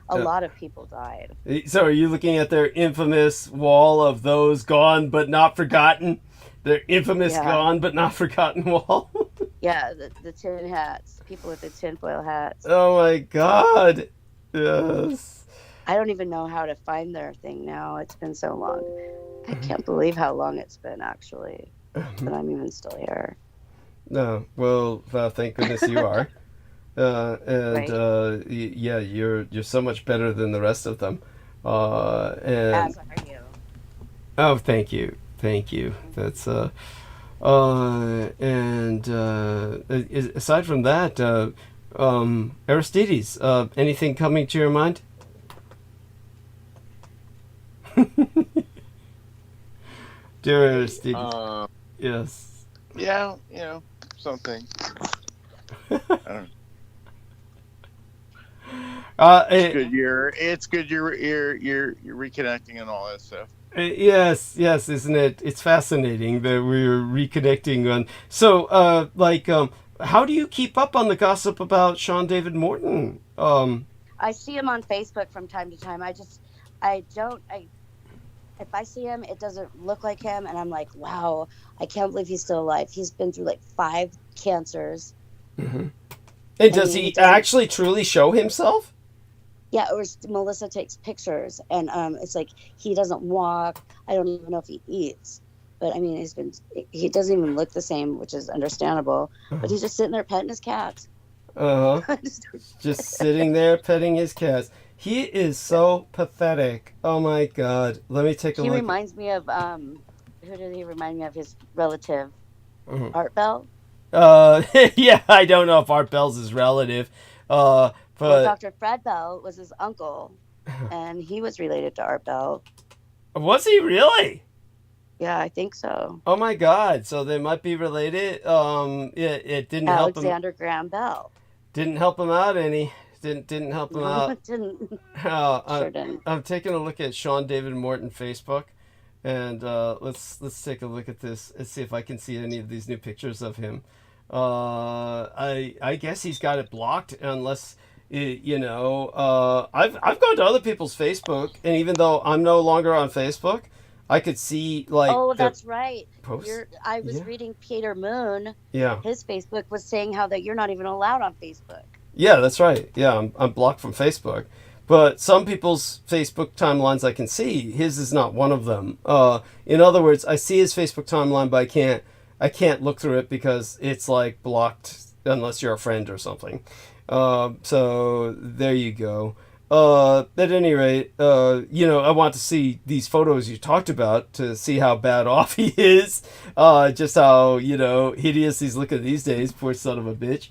A lot of people died. So are you looking at their infamous wall of those gone but not forgotten? Their infamous gone but not forgotten wall? Yeah, the tin hats. People with the tinfoil hats. Oh my God. Yes. I don't even know how to find their thing now. It's been so long. I can't believe how long it's been, actually. That I'm even still here. No, well, thank goodness you are. You're so much better than the rest of them. As are you. Oh, thank you. That's aside from that, Aristides, anything coming to your mind? Dear Aristides. Yes. Yeah, something. I don't It's good you're reconnecting and all that stuff. Yes, isn't it? It's fascinating that we're reconnecting on. So, how do you keep up on the gossip about Sean David Morton? I see him on Facebook from time to time. If I see him, it doesn't look like him, and I'm like, wow, I can't believe he's still alive. He's been through like 5 cancers. Mm-hmm. And does he actually truly show himself? Yeah, or Melissa takes pictures, and it's like he doesn't walk. I don't even know if he eats. But I mean, he doesn't even look the same, which is understandable. But he's just sitting there petting his cats. Just sitting there petting his cats. He is so pathetic. Oh my God. Let me take a look. He reminds me of who did he remind me of? His relative, Art Bell. Yeah, I don't know if Art Bell's his relative. But Dr. Fred Bell was his uncle, and he was related to Art Bell. Was he really? Yeah, I think so. Oh my God! So they might be related. It didn't help him. Alexander Graham Bell. Didn't help him out any. Didn't help him out. It didn't. Sure didn't. I'm taking a look at Sean David Morton Facebook, and let's take a look at this and see if I can see any of these new pictures of him. I guess he's got it blocked unless. I've gone to other people's Facebook, and even though I'm no longer on Facebook, I could see like. Oh, that's right. Posts. I was reading Peter Moon. Yeah. His Facebook was saying how that you're not even allowed on Facebook. Yeah, that's right. Yeah, I'm blocked from Facebook, but some people's Facebook timelines I can see. His is not one of them. In other words, I see his Facebook timeline, but I can't look through it because it's like blocked unless you're a friend or something. So there you go. At any rate, I want to see these photos you talked about to see how bad off he is. Just how, hideous he's looking these days. Poor son of a bitch.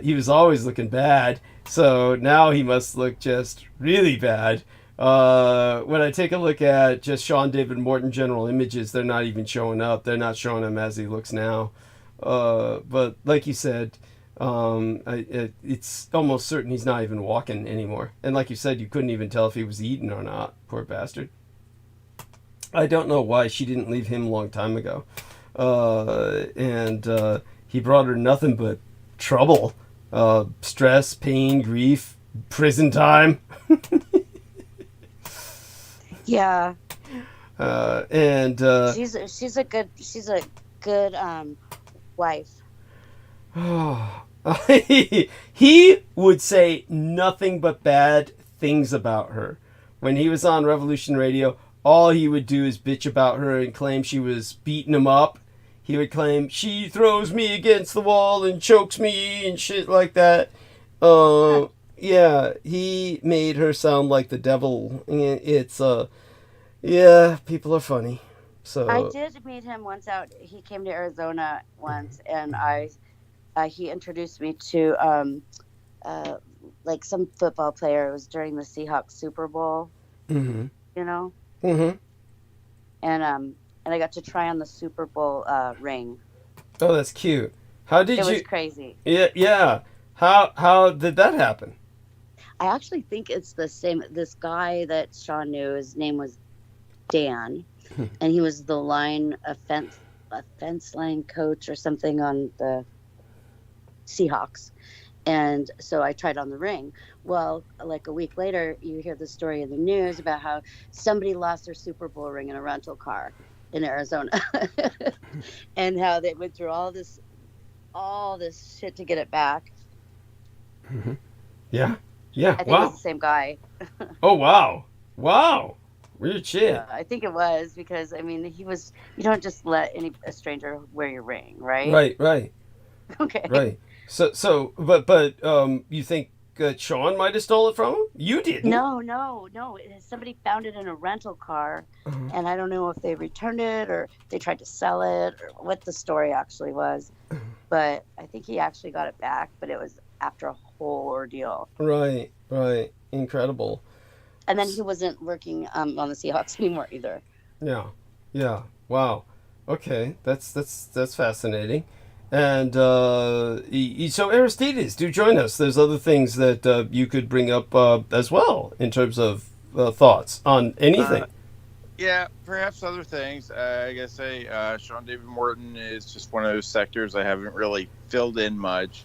He was always looking bad. So now he must look just really bad. When I take a look at just Sean David Morton general images, they're not even showing up. They're not showing him as he looks now. But like you said, it's almost certain he's not even walking anymore. And like you said, you couldn't even tell if he was eating or not. Poor bastard. I don't know why she didn't leave him a long time ago. And he brought her nothing but trouble. Stress, pain, grief, prison time. Yeah. And she's a good wife. He would say nothing but bad things about her. When he was on Revolution Radio, all he would do is bitch about her and claim she was beating him up. He would claim, she throws me against the wall and chokes me and shit like that. Yeah, he made her sound like the devil. It's, people are funny. So I did meet him once out. He came to Arizona once, and he introduced me to like some football player. It was during the Seahawks Super Bowl. Mm-hmm. Mm-hmm. And I got to try on the Super Bowl ring. Oh, that's cute. How did you? It was crazy. Yeah. How did that happen? I actually think it's the same. This guy that Sean knew, his name was Dan, and he was a fence line coach or something on the Seahawks. And so I tried on the ring. Well, like a week later, you hear the story in the news about how somebody lost their Super Bowl ring in a rental car in Arizona, and how they went through all this shit to get it back. Mm-hmm. Yeah. I think it's the same guy. Oh wow, weird shit. Yeah, I think it was because you don't just let a stranger wear your ring, right? Right. Okay. Right. So, but you think Sean might have stole it from him? You didn't. No. Somebody found it in a rental car, and I don't know if they returned it or they tried to sell it or what the story actually was. But I think he actually got it back, but it was after a whole ordeal. Right. Incredible. And then he wasn't working on the Seahawks anymore either. Yeah. Wow. Okay, that's fascinating. And so Aristides, do join us. There's other things that you could bring up as well in terms of thoughts on anything. Yeah, perhaps other things. I gotta say, Sean David Morton is just one of those sectors I haven't really filled in much.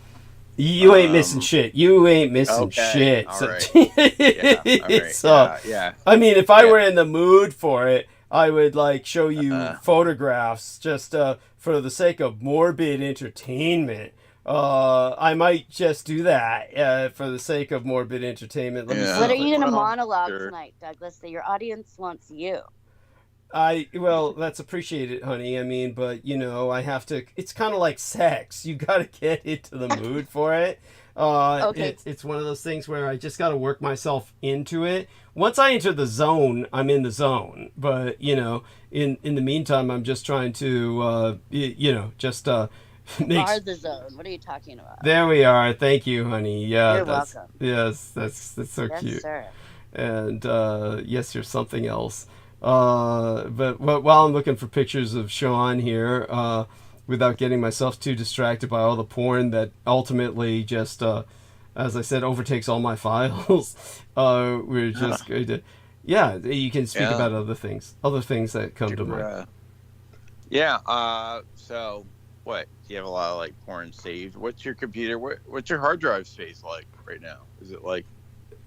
You ain't missing shit. You ain't missing Okay, shit. all So, right. Yeah, all right. so, Yeah. I mean, if I Yeah. were in the mood for it, I would like show you photographs just for the sake of morbid entertainment. I might just do that for the sake of morbid entertainment. Let me Yeah. see What are if I- you going to Well, monologue sure. tonight, Douglas? That your audience wants you. Well, that's appreciated, honey. I mean, but you know, I have to. It's kind of like sex. You got to get into the mood for it. Okay. It's one of those things where I just got to work myself into it. Once I enter the zone, I'm in the zone. But you know, in the meantime, I'm just trying to, just make. Are the zone. What are you talking about? There we are. Thank you, honey. Yeah, You're that's welcome. yes, that's so Yes, cute. sir. And yes, you're something else. But while I'm looking for pictures of Sean here, without getting myself too distracted by all the porn that ultimately just, as I said, overtakes all my files, we're just going to, yeah, you can speak Yeah. about other things that come to mind. Yeah. So, what? Do you have a lot of like porn saved? What's your computer? What's your hard drive space like right now? Is it like?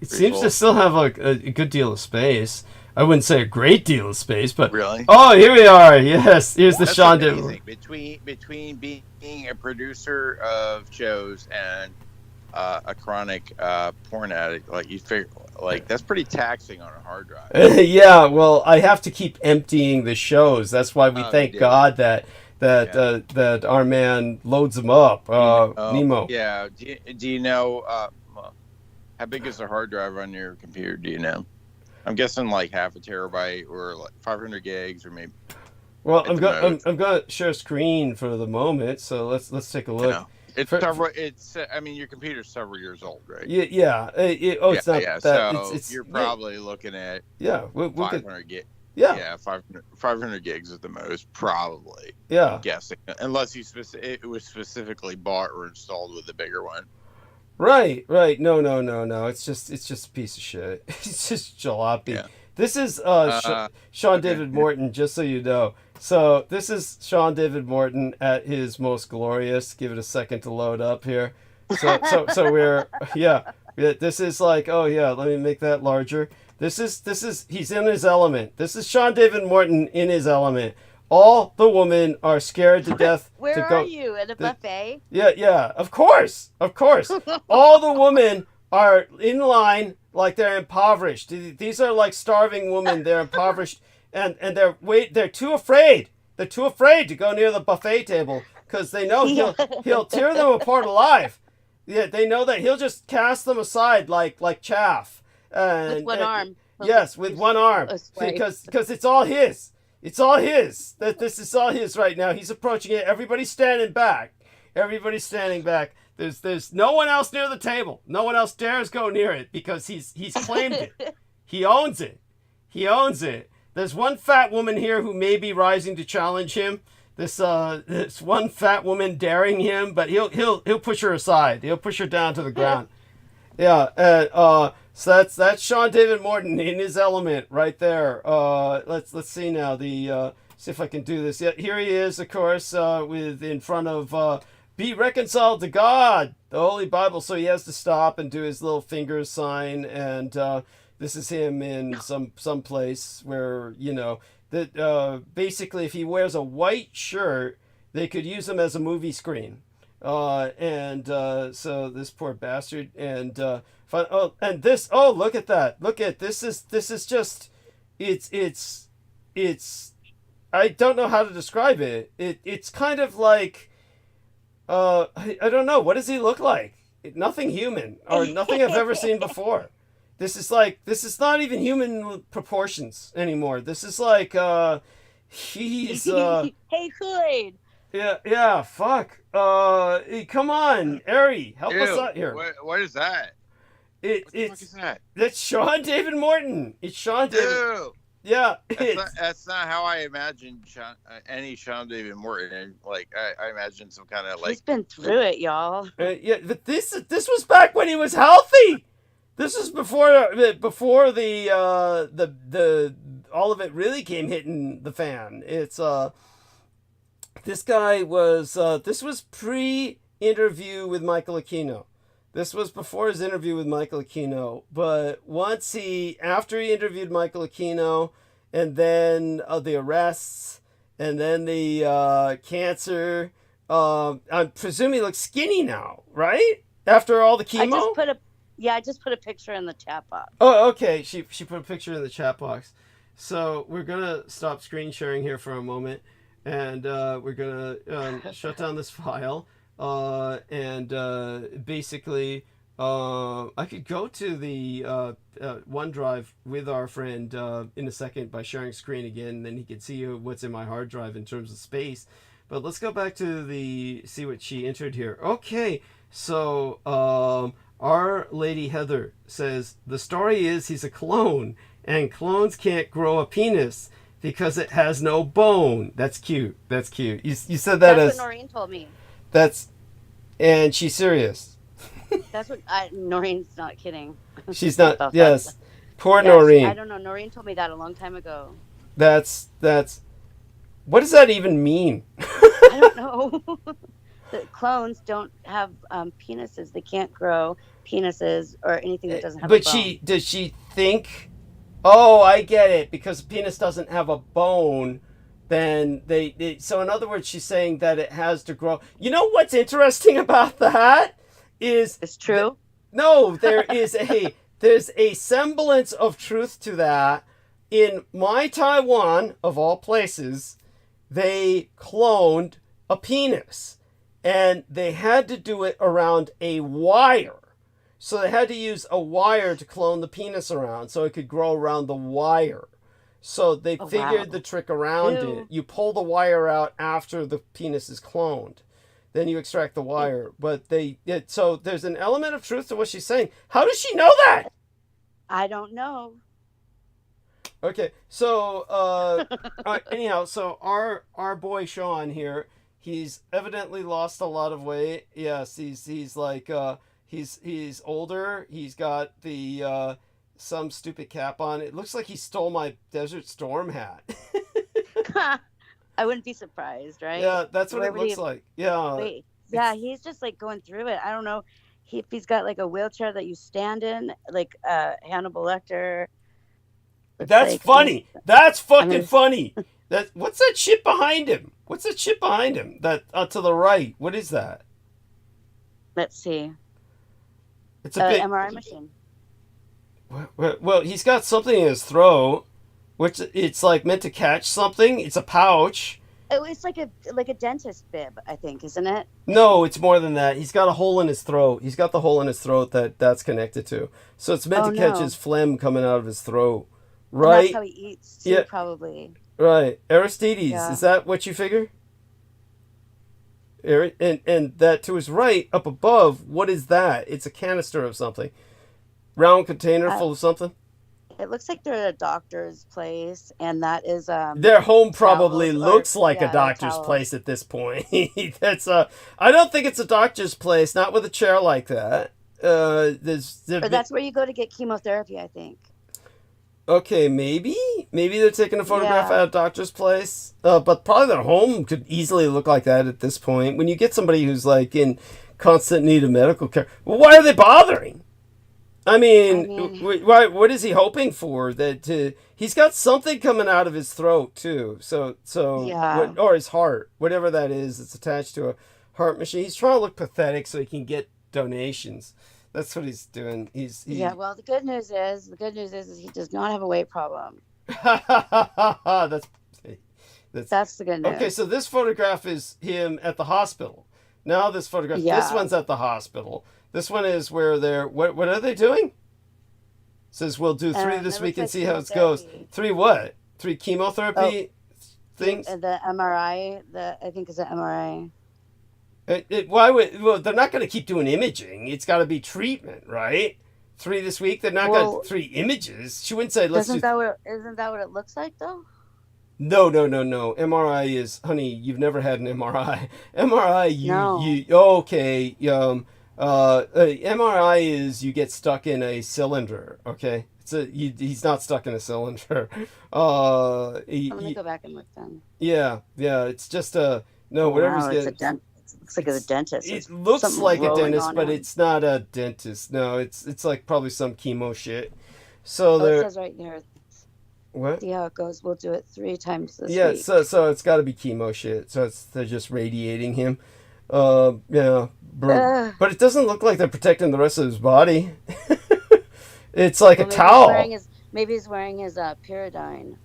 It pretty seems full? to still have like a good deal of space. I wouldn't say a great deal of space, but Really? oh, here we are. Yes, here's the That's Sean amazing. David. Between being a producer of shows and a chronic porn addict, like you figure, like that's pretty taxing on a hard drive. Yeah, well, I have to keep emptying the shows. That's why we Oh, thank you do. God that our man loads them up. Nemo. Yeah. Do you know well, how big is the hard drive on your computer? Do you know? I'm guessing like half a terabyte or like 500 gigs or maybe. Well, at I'm the going most. I'm going to share screen for the moment. So let's take a look. No. It's For- several. It's. I mean, your computer's several years old, right? Yeah. It's not yeah. that. So It's you're probably looking at yeah. We could 500 gig. yeah. Yeah, 500 gigs at the most, probably. Yeah. Guessing, unless it was specifically bought or installed with a bigger one. Right. No. It's just a piece of shit. It's just jalopy. Yeah. This is Sean David Morton, just so you know. So this is Sean David Morton at his most glorious. Give it a second to load up here. So we're yeah. This is like, oh yeah, let me make that larger. This is he's in his element. This is Sean David Morton in his element. All the women are scared to death Where to go. are you? At a buffet? Yeah, of course. All the women are in line like they're impoverished. These are like starving women. They're impoverished, and they're too afraid. They're too afraid to go near the buffet table because they know he'll tear them apart alive. Yeah, they know that he'll just cast them aside like chaff. With one arm. Yes, with one arm, a swipe. because it's all his. It's all his. This is all his right now. He's approaching it. Everybody's standing back. There's no one else near the table. No one else dares go near it because he's claimed it. He owns it. There's one fat woman here who may be rising to challenge him. This one fat woman daring him, but he'll push her aside. He'll push her down to the ground. Yeah. So that's Sean David Morton in his element right there. Let's see now. See if I can do this. Yeah, here he is, of course, with in front of be reconciled to God, the Holy Bible. So he has to stop and do his little finger sign, and this is him in some place where that basically if he wears a white shirt, they could use him as a movie screen. So this poor bastard and look at that. This is just it's I don't know how to describe it. It's kind of like I don't know, what does he look like? Nothing human or nothing I've ever seen before. This is not even human proportions anymore. This is like he's Hey, Kool-Aid. Yeah, fuck. Come on, Ari, help us out here. What is that? What the fuck is that? That's Sean David Morton. It's Sean David. Ew. Yeah, that's not how I imagine any Sean David Morton. Like I imagine some kind of like. He's been through it, y'all. yeah, but this was back when he was healthy. This was before the all of it really came hitting the fan. It's this guy was this was pre-interview with Michael Aquino. This was before his interview with Michael Aquino. But after he interviewed Michael Aquino, and then the arrests, and then the cancer, I presume he looks skinny now, right? After all the chemo? I just put a picture in the chat box. Oh, okay. She put a picture in the chat box. So we're going to stop screen sharing here for a moment. And we're going to shut down this file. And basically, I could go to the OneDrive with our friend in a second by sharing screen again. Then he could see what's in my hard drive in terms of space. But let's go back to see what she entered here. Okay, so our lady Heather says, the story is he's a clone, and clones can't grow a penis because it has no bone. That's cute. That's cute. You said that That's what Noreen told me. And she's serious. That's what Noreen's not kidding. She's not. Yes. Poor Noreen. I don't know. Noreen told me that a long time ago. That's. What does that even mean? I don't know. The clones don't have penises. They can't grow penises or anything that doesn't have a bone. Does she think? Oh, I get it. Because penis doesn't have a bone, then so in other words, she's saying that it has to grow. You know what's interesting about that is it's true. No, there's a semblance of truth to that. In my Taiwan, of all places, they cloned a penis, and they had to do it around a wire. So they had to use a wire to clone the penis around so it could grow around the wire. So they figured the trick around it. You pull the wire out after the penis is cloned. Then you extract the wire. But so there's an element of truth to what she's saying. How does she know that? I don't know. Okay, so anyhow, so our boy Sean here, he's evidently lost a lot of weight. Yes, he's like he's older. He's got the some stupid cap on. It looks like he stole my Desert Storm hat. I wouldn't be surprised, right? Yeah, that's what it looks like. Yeah. Wait. Yeah, he's just like going through it. I don't know if he's got like a wheelchair that you stand in, like Hannibal Lecter. That's funny. That's fucking funny. What's that shit behind him? What's that shit behind him? That to the right. What is that? Let's see. It's a big MRI machine. Well, he's got something in his throat, which it's like meant to catch something. It's a pouch. Oh, it's like a dentist bib, I think, isn't it? No, it's more than that. He's got a hole in his throat. He's got the hole in his throat that's connected to. So it's meant to catch his phlegm coming out of his throat. Right? And that's how he eats, too, probably. Right. Aristides, is that what you figure? And that to his right, up above, what is that? It's a canister of something. Round container full of something? It looks like they're at a doctor's place, and that is their home probably looks like a doctor's place at this point. That's I don't think it's a doctor's place, not with a chair like that. But that's where you go to get chemotherapy, I think. Okay, maybe they're taking a photograph at a doctor's place, but probably their home could easily look like that at this point. When you get somebody who's like in constant need of medical care, well, why are they bothering? I mean, what is he hoping for? He's got something coming out of his throat too. Or his heart, whatever that is. It's attached to a heart machine. He's trying to look pathetic so he can get donations. That's what he's doing. Yeah. Well, the good news is he does not have a weight problem. That's the good news. Okay, so this photograph is him at the hospital. Now this photograph, this one's at the hospisil. This one is where they're, what are they doing? It says we'll do 3 this week and see how it goes. 3 what? 3 chemotherapy things? The MRI, I think is an MRI. Well, they're not going to keep doing imaging. It's got to be treatment, right? 3 this week. They're not going to 3 images. She wouldn't say isn't that what it looks like though? No. MRI is, honey, you've never had an MRI. MRI, MRI is you get stuck in a cylinder, okay? he's not stuck in a cylinder. I'm gonna go back and look then. Yeah, it's just a no. Oh, Whatever wow, he's it's a getting. it looks like a dentist. It looks Something like a rolling dentist, on but him. it's not a dentist. No, it's like probably some chemo shit. So Oh, it there. says right here. What? See how it goes. We'll do it 3 times this Yeah, week. so it's got to be chemo shit. So they're just radiating him. Yeah, but it doesn't look like they're protecting the rest of his body. It's like Well, a towel. maybe he's wearing his pyridine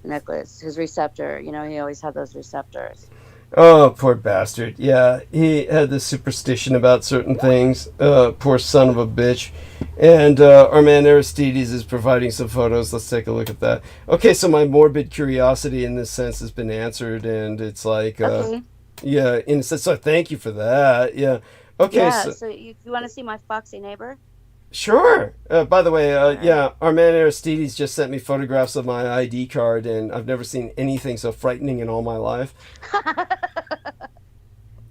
necklace, his receptor. You know, he always had those receptors. Oh, poor bastard. Yeah, he had this superstition about certain things. Poor son of a bitch. And our man Aristides is providing some photos. Let's take a look at that. Okay, so my morbid curiosity in this sense has been answered, and it's like, Okay. yeah, in a sense, so thank you for that. Yeah. Okay, Yeah. so So you want to see my foxy neighbor? sure. By the way, yeah, our man Aristides just sent me photographs of my ID card, and I've never seen anything so frightening in all my life.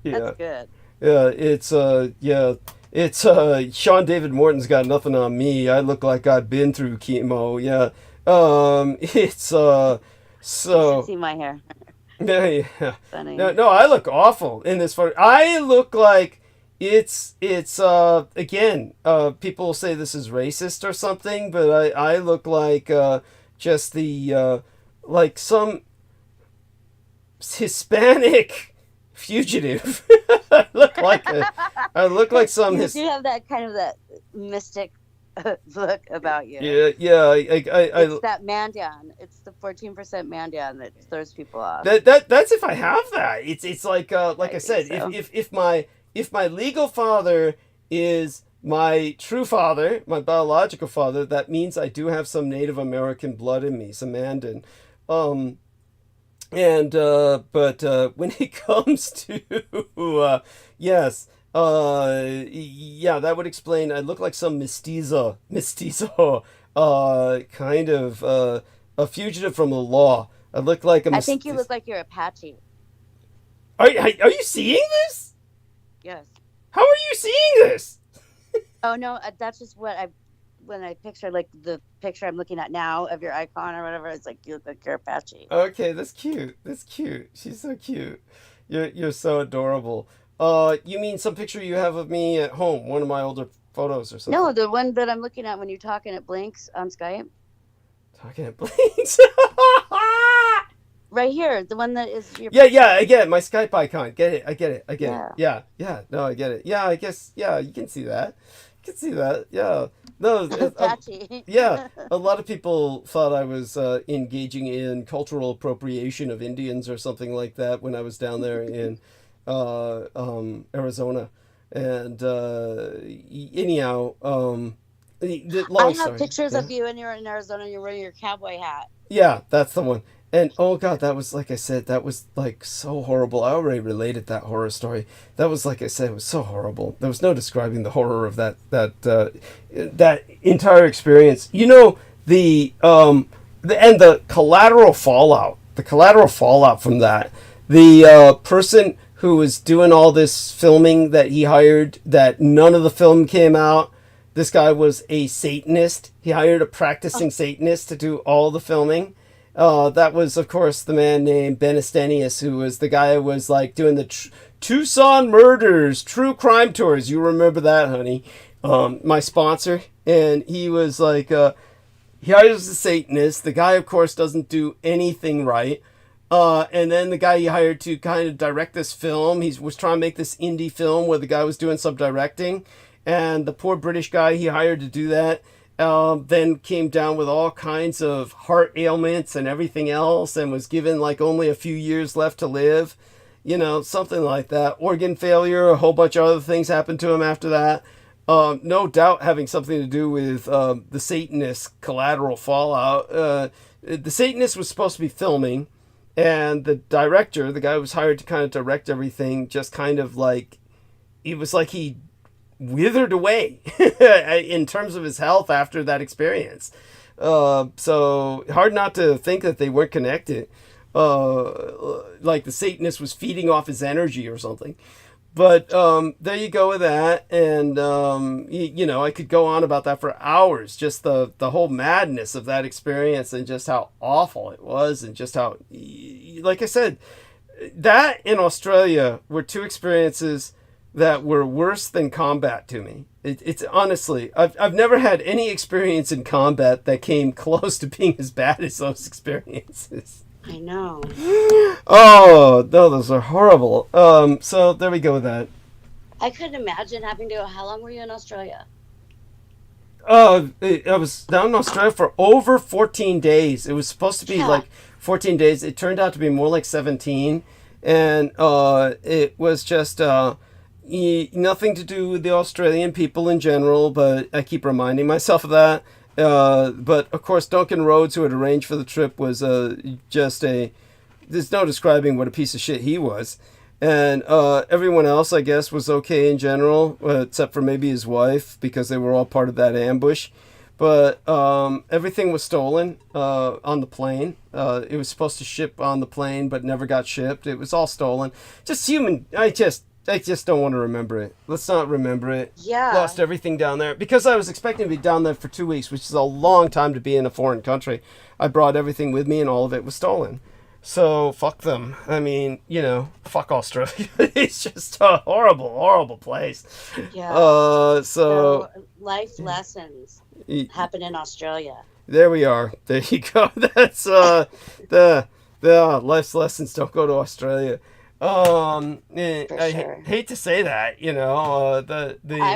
Yeah. That's good. It's Sean David Morton's got nothing on me. I look like I've been through chemo. Yeah. It's You so should see my hair. yeah. Funny. No, I look awful in this photo. I look like it's again, people say this is racist or something, but I look like just the like some Hispanic fugitive. I look like some You do have that kind of that mystic look about you. yeah. It's that Mandan. It's the 14% Mandan that throws people off. That's if I have that. It's like I said, think so. if my legal father is my true father, my biological father, that means I do have some Native American blood in me, some Mandan. But when it comes to yes, yeah, that would explain. I look like some mestizo, kind of a fugitive from the law. I look like a. I think you look like you're Apache. Are you seeing this? Yes. How are you seeing this? Oh no, that's just when I picture like the picture I'm looking at now of your icon or whatever. It's like you look like you're Apache. Okay, that's cute. She's so cute. You're so adorable. You mean some picture you have of me at home? One of my older photos or something? No, the one that I'm looking at when you're talking, it blinks on Skype. Talking at blinks. Right here, the one that is your. Yeah. I get it. My Skype icon. Get it. I get it. Yeah. Yeah. No, I get it. Yeah, I guess. Yeah, you can see that. Yeah. No. Apache. Yeah. A lot of people thought I was engaging in cultural appropriation of Indians or something like that when I was down there in Arizona. And anyhow, I have pictures of you and you're in Arizona. You're wearing your cowboy hat. Yeah, that's the one. And oh god, that was, like I said, that was like so horrible. I already related that horror story. That was, like I said, it was so horrible. There was no describing the horror of that entire experience. You know, the collateral fallout. The collateral fallout from that. The person who was doing all this filming that he hired, that none of the film came out. This guy was a Satanist. He hired a practicing Satanist to do all the filming. That was, of course, the man named Ben Estenius, who was the guy who was like doing the Tucson Murders true crime tours. You remember that, honey? My sponsor. And he was like, he hires a Satanist. The guy, of course, doesn't do anything right. And then the guy he hired to kind of direct this film, he was trying to make this indie film where the guy was doing some directing. And the poor British guy he hired to do that then came down with all kinds of heart ailments and everything else, and was given like only a few years left to live. You know, something like that. Organ failure, a whole bunch of other things happened to him after that. No doubt having something to do with the Satanist collateral fallout. The Satanist was supposed to be filming, and the director, the guy who was hired to kind of direct everything, just kind of like, it was like he withered away in terms of his health after that experience. So hard not to think that they weren't connected. Like the Satanist was feeding off his energy or something. But there you go with that, and you know, I could go on about that for hours. Just the whole madness of that experience, and just how awful it was, and just how, like I said, that in Australia were two experiences that were worse than combat to me. It's honestly, I've never had any experience in combat that came close to being as bad as those experiences. I know. Oh, no, those are horrible. So there we go with that. I couldn't imagine having to go. How long were you in Australia? I was down in Australia for over 14 days. It was supposed to be like 14 days. It turned out to be more like 17. And it was just nothing to do with the Australian people in general, but I keep reminding myself of that. But of course, Duncan Rhodes, who had arranged for the trip, was there's no describing what a piece of shit he was. And everyone else, I guess, was okay in general, except for maybe his wife, because they were all part of that ambush. But everything was stolen on the plane. It was supposed to ship on the plane, but never got shipped. It was all stolen. Just human. I just don't want to remember it. Let's not remember it. Yeah. Lost everything down there. Because I was expecting to be down there for 2 weeks, which is a long time to be in a foreign country. I brought everything with me, and all of it was stolen. So, fuck them. I mean, you know, fuck Australia. It's just a horrible, horrible place. Yeah. So life lessons happen in Australia. There we are. There you go. That's the life's lessons don't go to Australia. I hate to say that, you know, I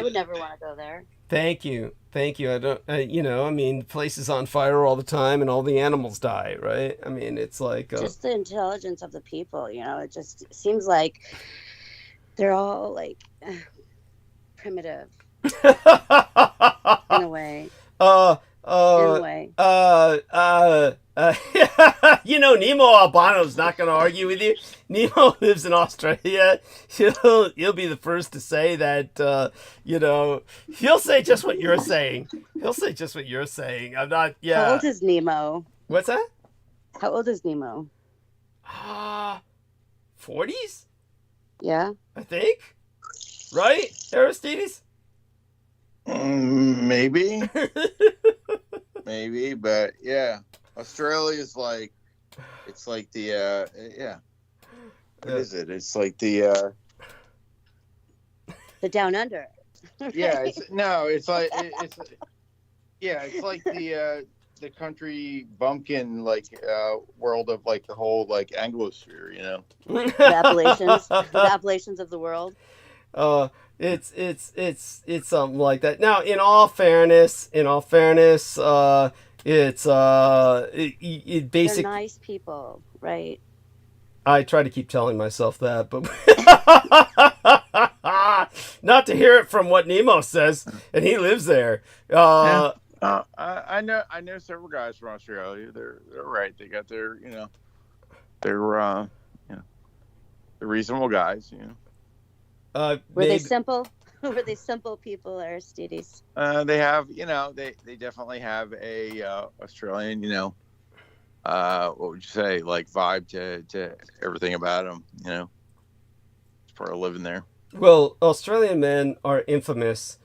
would never want to go there. Thank you. I don't, you know, I mean, the place is on fire all the time, and all the animals die, right? I mean, it's like just the intelligence of the people, you know. It just seems like they're all like primitive in a way. You know, Nemo Albano's not going to argue with you. Nemo lives in Australia. He'll be the first to say that, you know, he'll say just what you're saying. I'm not, yeah. How old is Nemo? What's that? How old is Nemo? 40s? Yeah. I think. Right, Aristides? Maybe. Maybe, but yeah. Australia is like, it's like the, yeah. What is it? It's like the Down Under. Yeah, it's like, it's like the country bumpkin, like, world of like the whole, like, Anglosphere, you know? The Appalachians of the world. It's something like that. Now, in all fairness, it's it basically, they're nice people, right? I try to keep telling myself that, but not to hear it from what Nemo says, and he lives there. I know several guys from Australia. They're right. They got their, you know, they're they're reasonable guys, you know. Were they simple? Were they simple people, Aristides? They have, you know, they definitely have a Australian, you know, what would you say, like vibe to everything about them, you know. It's part of living there. Well, Australian men are notorious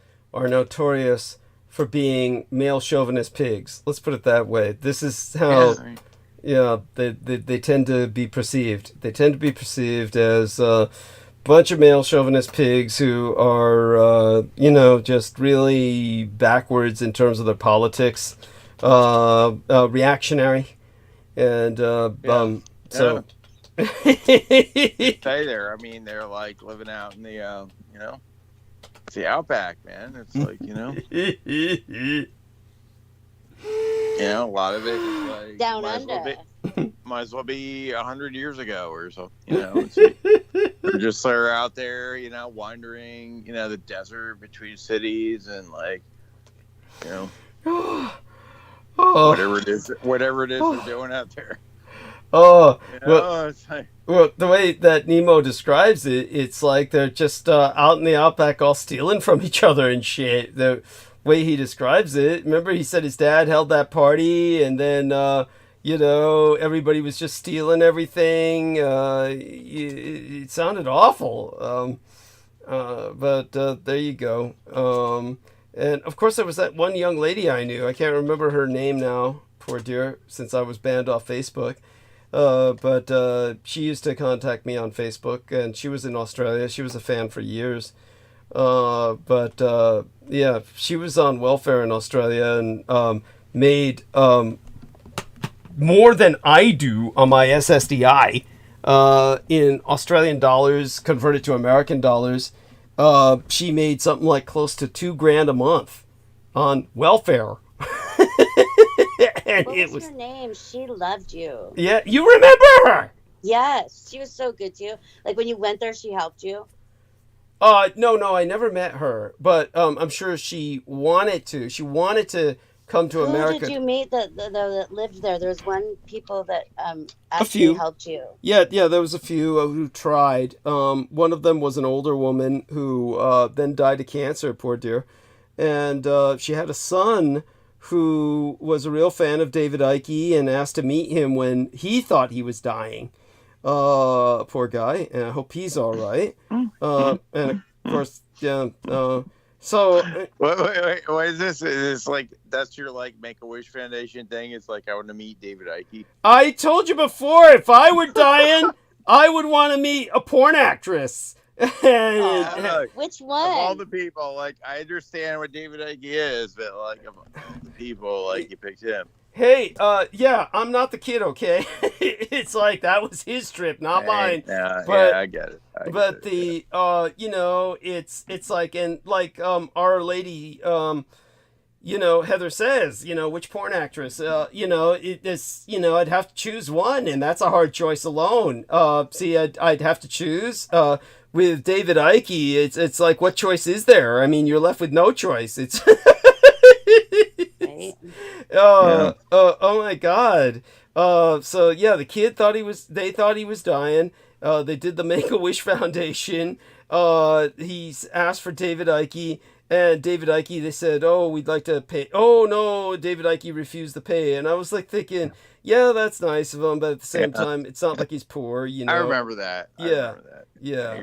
for being male chauvinist pigs. Let's put it that way. This is how, they tend to be perceived. They tend to be perceived as bunch of male chauvinist pigs who are, you know, just really backwards in terms of their politics, reactionary, and so. Stay there. I mean, they're like living out in the, you know, it's the outback, man. It's like, you know, a lot of it is like Down under. Might as well be 100 years ago or something, you know. It's like, they're just out there, you know, wandering, you know, the desert between cities, and like, you know, whatever it is they're doing out there. Oh, you know, it's like, well, the way that Nemo describes it, it's like they're just out in the outback all stealing from each other and shit. The way he describes it, remember he said his dad held that party, and then you know, everybody was just stealing everything. It sounded awful. But there you go. And of course, there was that one young lady I knew. I can't remember her name now, poor dear, since I was banned off Facebook. But she used to contact me on Facebook, and she was in Australia. She was a fan for years. But yeah, she was on welfare in Australia and made more than I do on my SSDI in Australian dollars converted to American dollars. She made something like close to $2,000 a month on welfare. And What was her name? She loved you. Yeah, you remember her? Yes, she was so good to you. Like when you went there, she helped you. No, I never met her, but I'm sure she wanted to. She wanted to come to America. Who did you meet that lived there? There was one people that A actually few. helped you. Yeah, there was a few who tried. One of them was an older woman who then died of cancer, poor dear. And she had a son who was a real fan of David Icke and asked to meet him when he thought he was dying. Poor guy. And I hope he's all right. And of course, yeah. So wait, what is this? Is this like that's your like Make-A-Wish Foundation thing? It's like I want to meet David Icke. I told you before, if I were dying, I would want to meet a porn actress. Which one? Of all the people, like I understand what David Icke is, but like of all the people, like you picked him. Hey, yeah, I'm not the kid, okay? It's like that was his trip, not mine. Yeah, but, I get it. You know, it's like, and like Our Lady, you know, Heather says, you know, which porn actress, you know, I'd have to choose one, and that's a hard choice alone. See, I'd have to choose. With David Icke, it's like, what choice is there? I mean, you're left with no choice. It's Right. Oh my God. So yeah, the kid they thought he was dying. They did the Make-A-Wish Foundation. He's asked for David Icke, and David Icke, they said, oh, we'd like to pay. Oh no, David Icke refused to pay. And I was like thinking, yeah, that's nice of him, but at the same time, it's not like he's poor, you know. I remember that. Yeah. Yeah.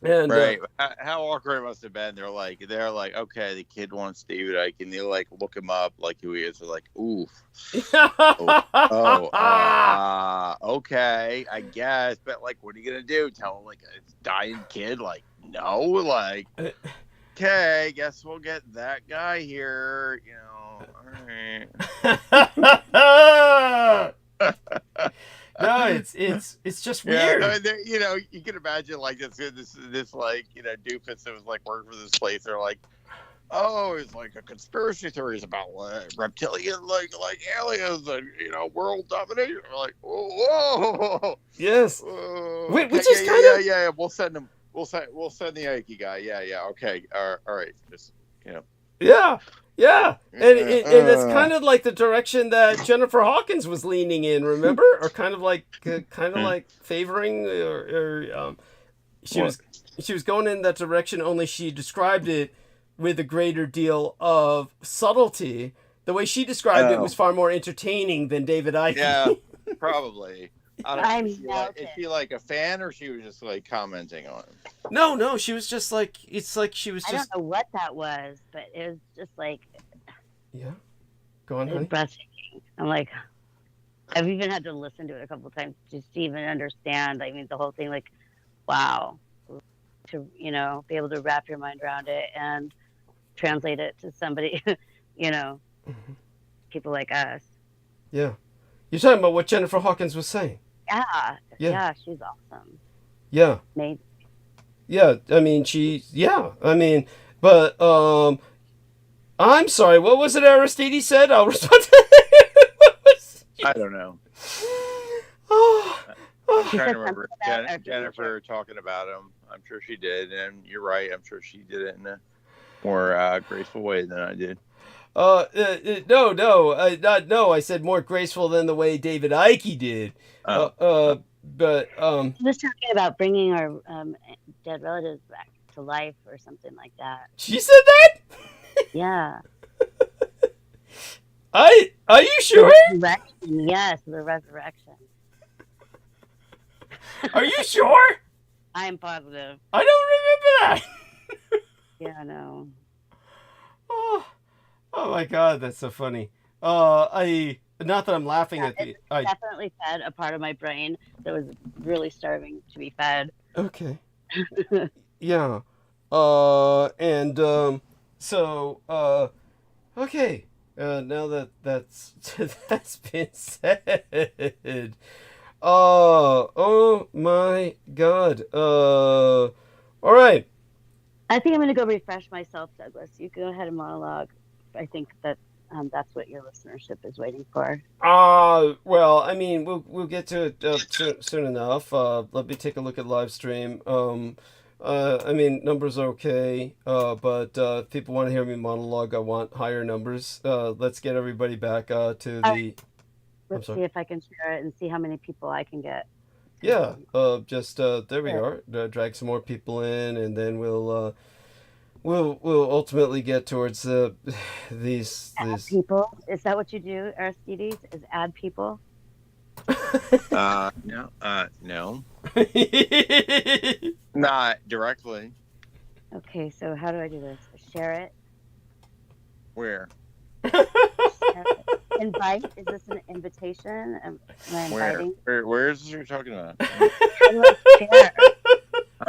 And right. How awkward it must have been. They're like, okay, the kid wants David Icke, and they like look him up, like who he is. They're like, oof. Okay, I guess. But like, what are you gonna do? Tell him like a dying kid? Like, no. Like, okay, guess we'll get that guy here. You know, all right. No, it's just weird. Yeah, you know, you can imagine like this like, you know, doofus that was like working for this place. They're like, oh, it's like a conspiracy theories about reptilian like aliens and, you know, world domination. We're like, whoa. Yes. Which is kind of yeah. We'll send him. We'll send the Icke guy. Yeah. Okay. All right. Just, you know. Yeah, and it's kind of like the direction that Jennifer Hawkins was leaning in, remember? Or kind of like favoring, or she was going in that direction. Only she described it with a greater deal of subtlety. The way she described it was far more entertaining than David Icke. Yeah, probably. I don't know. Is she like a fan, or she was just like commenting on it? No, she was just like, it's like she was just. I don't know what that was, but it was just like. Yeah. Go on, honey. Breathtaking. I'm like, I've even had to listen to it a couple of times just to even understand. I mean, the whole thing, like, wow, to, you know, be able to wrap your mind around it and translate it to somebody, you know, people like us. Yeah. You're talking about what Jennifer Hawkins was saying. Yeah, she's awesome. Yeah. Amazing. Yeah, I mean, but, I'm sorry, what was it Aristide said? I'll respond to I don't know. I'm trying to remember Jennifer talking about him. I'm sure she did, and you're right. I'm sure she did it in a more graceful way than I did. No. I said more graceful than the way David Icke did. But I was talking about bringing our dead relatives back to life or something like that. She said that? Yeah. Are you sure? Yes, the resurrection. Are you sure? I'm positive. I don't remember that. Yeah, I know. Oh my God, that's so funny. I not that I'm laughing at the. It definitely fed a part of my brain that was really starving to be fed. Okay. Yeah. Okay. Now that that's been said. Oh my God. All right. I think I'm going to go refresh myself, Douglas. You go ahead and monologue. I think that that's what your listenership is waiting for. Well, I mean, we'll get to it soon enough. Let me take a look at live stream. I mean, numbers are okay. But if people want to hear me monologue, I want higher numbers. Let's get everybody back to the. Let's see if I can share it and see how many people I can get. Yeah. There we are. Drag some more people in, and then we'll ultimately get towards these people. Is that what you do, Aristides? Is add people? No. Not directly. Okay, so how do I do this? Share it. Where? Share it. Invite. Is this an invitation? Am I inviting? Where is this you're talking about? How do I share?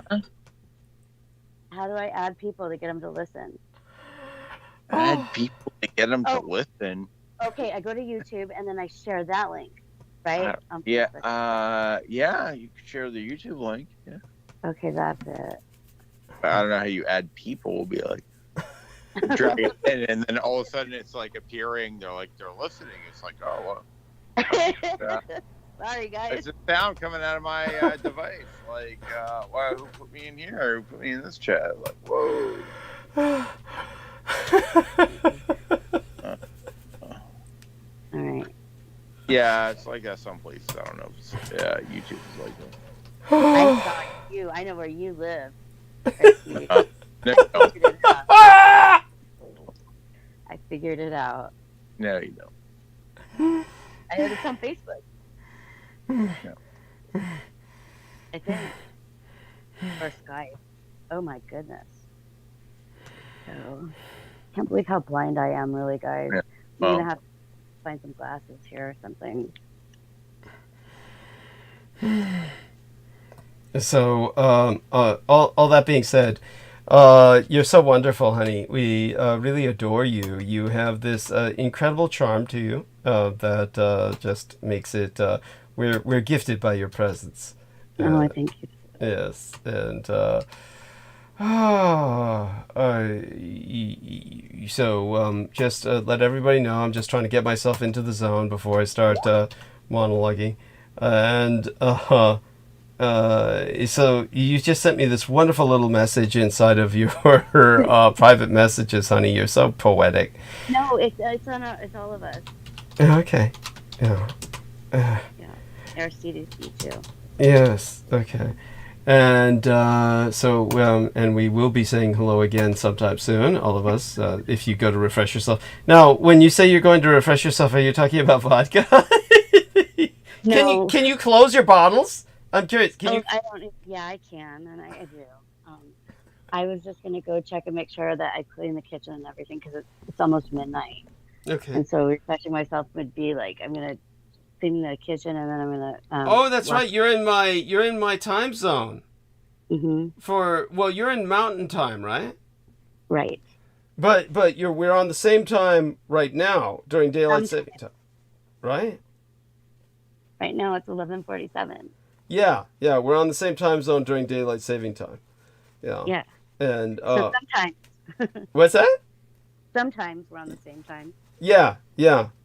Huh? How do I add people to get them to listen? Add people to get them to listen. Okay, I go to YouTube and then I share that link, right? Yeah, you can share the YouTube link. Yeah. Okay, that's it. I don't know how you add people. Will be like, drag it in, and then all of a sudden it's like appearing. They're listening. It's like, oh, well. Sorry, guys. There's a sound coming out of my device. Like, wow, who put me in here? Who put me in this chat? Like, whoa. All right. Yeah, it's like that some places. I don't know if it's, YouTube is like that. I saw you. I know where you live. No. I figured it out. No, you don't. I heard it's on Facebook. No. I think. Or Skype. Oh my goodness. So, can't believe how blind I am, really, guys. Yeah. I'm gonna have to find some glasses here or something. So, all that being said, you're so wonderful, honey. We really adore you. You have this incredible charm to you that just makes it. We're gifted by your presence. I thank you. Yes, and just let everybody know I'm just trying to get myself into the zone before I start monologuing, and so you just sent me this wonderful little message inside of your private messages, honey. You're so poetic. No, it's all of us. Okay. Yeah. Yeah. Aristides, you too. Yes. Okay. And and we will be saying hello again sometime soon, all of us, if you go to refresh yourself. Now, when you say you're going to refresh yourself, are you talking about vodka? No. Can you close your bottles? I'm curious. Can you? I don't. Yeah, I can, and I do. I was just gonna go check and make sure that I clean the kitchen and everything because it's almost midnight. Okay. And so refreshing myself would be like I'm gonna clean the kitchen and then I'm gonna. Oh, that's right. You're in my time zone. Mm-hmm. You're in Mountain Time, right? Right. But we're on the same time right now during daylight saving time, right? Right now it's 11:47. Yeah, we're on the same time zone during daylight saving time. Yeah. Yeah. And so sometimes. What's that? Sometimes we're on the same time. Yeah.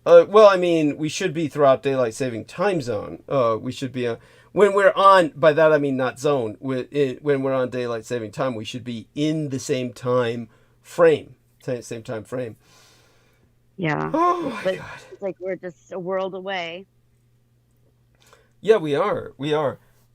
Well, I mean, we should be throughout daylight saving time zone. We should be when we're on. By that I mean not zone. When we're on daylight saving time, we should be in the same time frame. Same time frame. Yeah. Oh my God. It's like we're just a world away. Yeah, we are.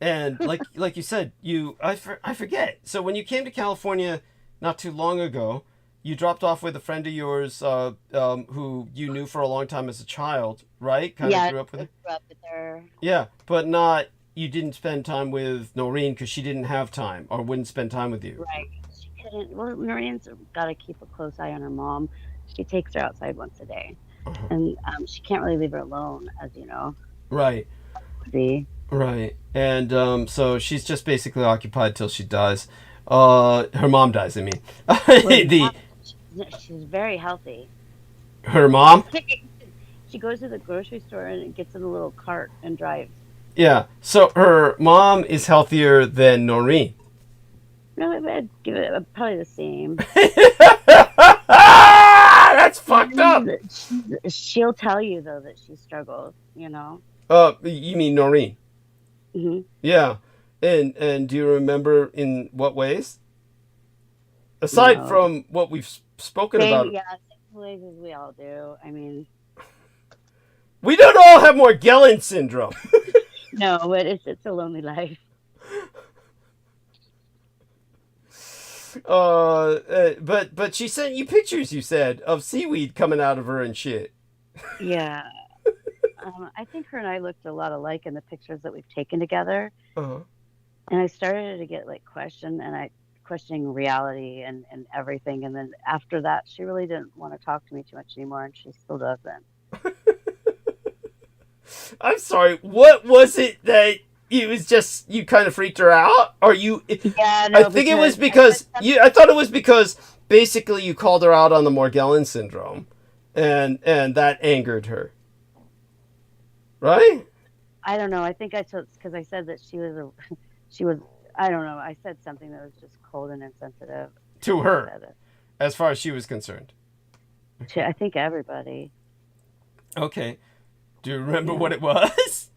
And like you said, I forget. So when you came to California not too long ago, you dropped off with a friend of yours who you knew for a long time as a child, right? Kind of grew up with her. Grew up with her. Yeah, but not you didn't spend time with Noreen because she didn't have time or wouldn't spend time with you. Right. She couldn't. Well, Noreen's got to keep a close eye on her mom. She takes her outside once a day, and she can't really leave her alone, as you know. Right. See. Right. And so she's just basically occupied till she dies. Her mom dies, I mean. She's very healthy. Her mom? She goes to the grocery store and gets in a little cart and drives. Yeah. So her mom is healthier than Noreen. No, I'd give it probably the same. That's fucked up. She'll tell you though that she struggles. You know. You mean Noreen? Mm-hmm. Yeah. And do you remember in what ways? Aside from what we've spoken about. Yeah, same ways as we all do. I mean, we don't all have Morgellons syndrome. No, but it's a lonely life. But she sent you pictures, you said, of seaweed coming out of her and shit. Yeah. I think her and I looked a lot alike in the pictures that we've taken together. Uh-huh. And I started to get like questioning reality and everything. And then after that, she really didn't want to talk to me too much anymore, and she still doesn't. I'm sorry. What was it that it was just you kind of freaked her out, or you? Yeah, no, I think it was because I thought it was because basically you called her out on the Morgellons syndrome, and that angered her. Right? I don't know. I think I told because I said that she was. I don't know. I said something that was just cold and insensitive to her, as far as she was concerned. To I think everybody. Okay. Do you remember what it was?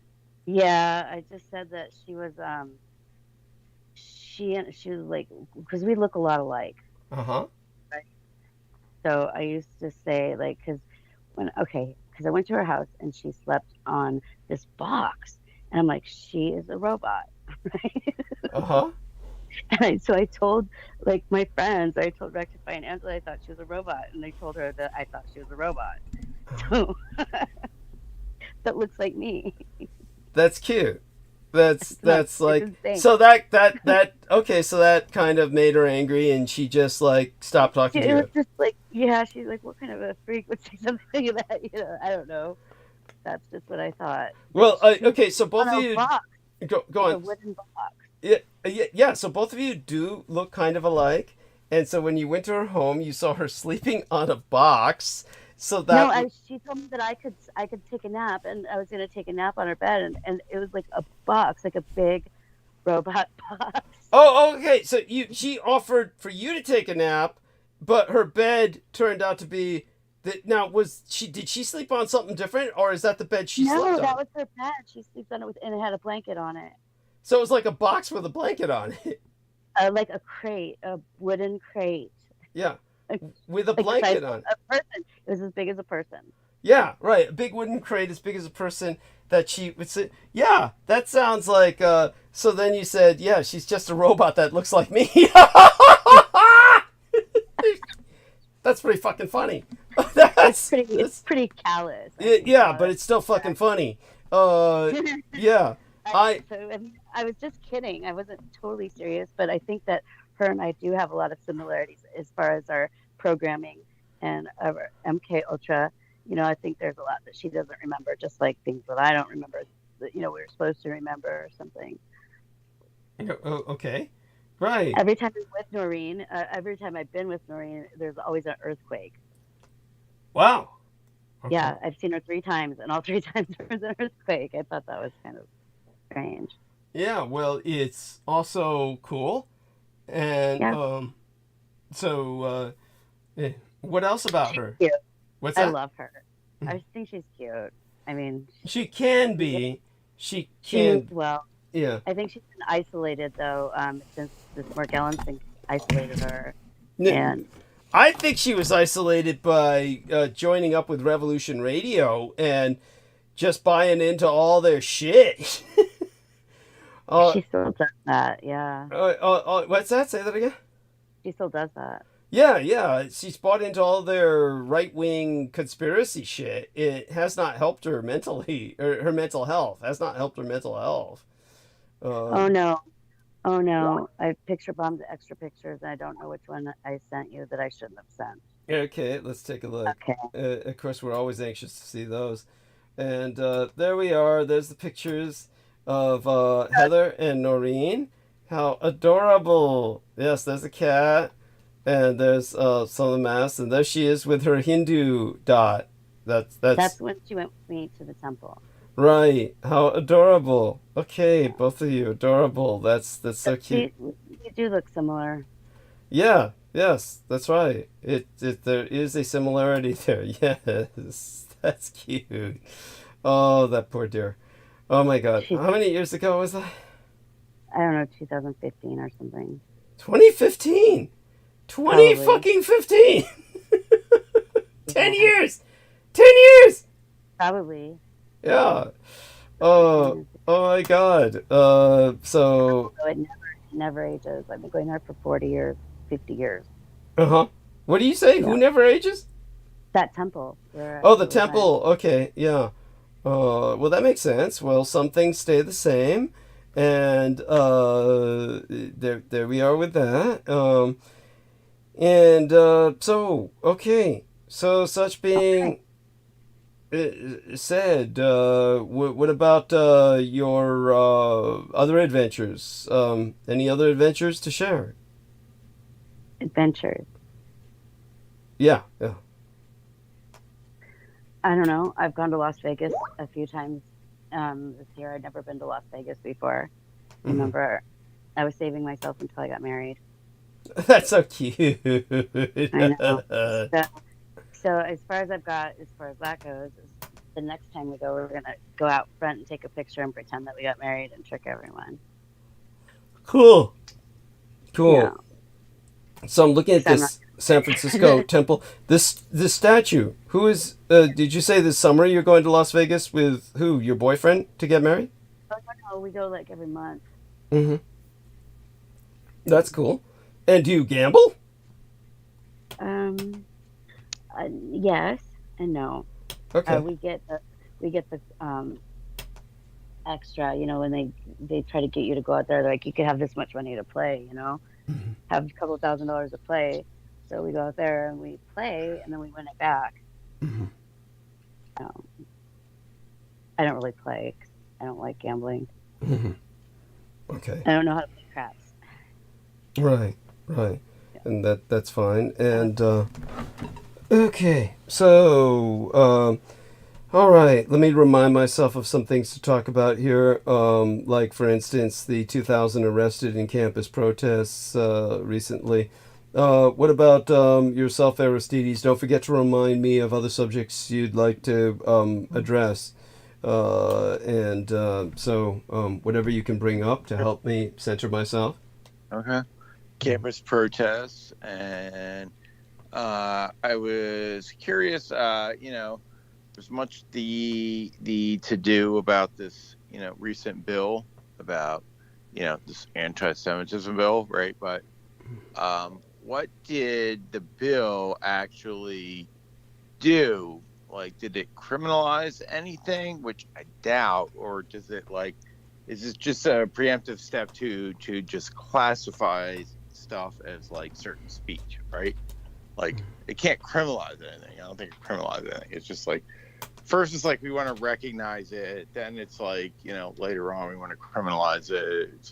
Yeah, I just said that she was she was like, because we look a lot alike. Uh-huh. Right. So I used to say like, because I went to her house and she slept on this box, and I'm like, she is a robot, right? Uh-huh. And so I told like my friends, I told Rectify and Angela I thought she was a robot, and they told her that I thought she was a robot. So that looks like me. That's cute. That's like insane. So that okay, so that kind of made her angry, and she just like stopped talking to you. It was just like, yeah, she's like, what kind of a freak would say something like that? You know, I don't know. That's just what I thought. Well, okay, so both of you box. go on. A wooden box. Yeah. So both of you do look kind of alike, and so when you went to her home, you saw her sleeping on a box. So that she told me that I could take a nap, and I was going to take a nap on her bed, and it was like a box, like a big robot box. Oh, okay. So she offered for you to take a nap, but her bed turned out to be that. Now, did she sleep on something different, or is that the bed she slept on? No, that was her bed. She sleeps on it and it had a blanket on it. So it was like a box with a blanket on it. Like a crate, a wooden crate. Yeah. With a blanket on. A person. It was as big as a person. Yeah, right. A big wooden crate as big as a person that she would sit. Yeah, that sounds like. So then you said, yeah, she's just a robot that looks like me. That's pretty fucking funny. It's pretty callous. Yeah, but it's still fucking funny. Yeah. I was just kidding. I wasn't totally serious, but I think that her and I do have a lot of similarities as far as our programming and our MK Ultra. You know, I think there's a lot that she doesn't remember, just like things that I don't remember that, we were supposed to remember or something. Okay. Right. Every time I'm with Noreen, every time I've been with Noreen, there's always an earthquake. Wow. Okay. Yeah, I've seen her 3 times, and all 3 times there was an earthquake. I thought that was kind of strange. Yeah, well, it's also cool. And what else about her? Cute. What's that? I love her. I think she's cute. I mean, she can be. She can. Well, yeah. I think she's been isolated though, since this Morgellons thing isolated her. And I think she was isolated by joining up with Revolution Radio and just buying into all their shit. She still does that, yeah. What's that? Say that again? She still does that. Yeah. She's bought into all their right-wing conspiracy shit. It has not helped her mentally, or her mental health. Has not helped her mental health. Oh no. Oh no. I picture bombed the extra pictures and I don't know which one I sent you that I shouldn't have sent. Okay, let's take a look. Okay. Of course, we're always anxious to see those. And there we are. There's the pictures of Heather and Noreen. How adorable! Yes, there's a cat, and there's some of the masks, and there she is with her Hindu dot. That's when she went with me to the temple. right. How adorable! Okay, both of you adorable. That's so cute. You do look similar. Yeah. Yes, that's right. There is a similarity there. Yes, that's cute. Oh, that poor dear. Oh my God. How many years ago was that? I don't know, 2015 or something. 2015. 20 fucking 15. 10 years. 10 years. Probably. Yeah. Oh my God. So. It never ages. I've been going there for 40 years, 50 years. Uh-huh. What do you say? Yeah. Who never ages? That temple. Oh, the temple. Okay. Yeah. Well, that makes sense. Well, some things stay the same. And there we are with that. So, okay. So, such being said, what about your other adventures? Any other adventures to share? Adventures? Yeah. I don't know. I've gone to Las Vegas a few times this year. I'd never been to Las Vegas before. Mm-hmm. Remember, I was saving myself until I got married. That's so cute. I know. So as far as that goes, the next time we go, we're going to go out front and take a picture and pretend that we got married and trick everyone. Cool. Yeah. So I'm looking at this San Francisco temple. This statue. Who is? Did you say this summer you're going to Las Vegas with who? Your boyfriend to get married? Oh no, we go like every month. Mm-hmm. That's cool. And do you gamble? Yes and no. Okay. We get the extra. You know, when they try to get you to go out there, like you could have this much money to play. You know. Mm-hmm. Have a couple $1,000s to play, so we go out there and we play, and then we win it back. Mm-hmm. I don't really play. I don't like gambling. Mm-hmm. Okay. I don't know how to play craps. Right, yeah. And that's fine. And okay, so all right. Let me remind myself of some things to talk about here. Like, for instance, the 2,000 arrested in campus protests recently. What about yourself, Aristides? Don't forget to remind me of other subjects you'd like to address. So whatever you can bring up to help me center myself. Okay. Campus protests. And I was curious, there's much the to do about this, recent bill about, this anti-Semitism bill, right? But what did the bill actually do? Like, did it criminalize anything? Which I doubt. Or does it is it just a preemptive step to just classify stuff as certain speech, right? It can't criminalize anything. I don't think it criminalizes anything. It's just first it's we want to recognize it. Then it's later on we want to criminalize it. It's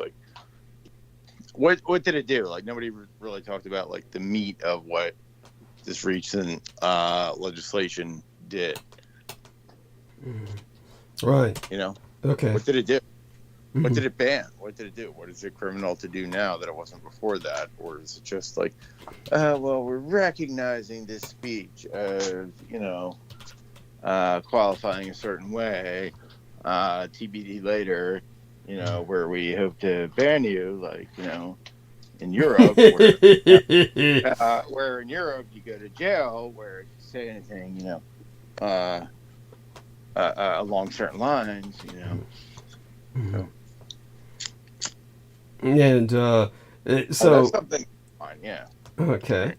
what did it do? Nobody really talked about the meat of what this recent legislation did. Right. Okay. What did it do? Mm-hmm. What did it ban? What did it do? What is it criminal to do now that it wasn't before that? Or is it just well, we're recognizing this speech as, qualifying a certain way, TBD later, where we hope to ban you, in Europe, where in Europe you go to jail, where if you say anything, along certain lines, Mm-hmm. So. And so that's something fine, yeah. Okay,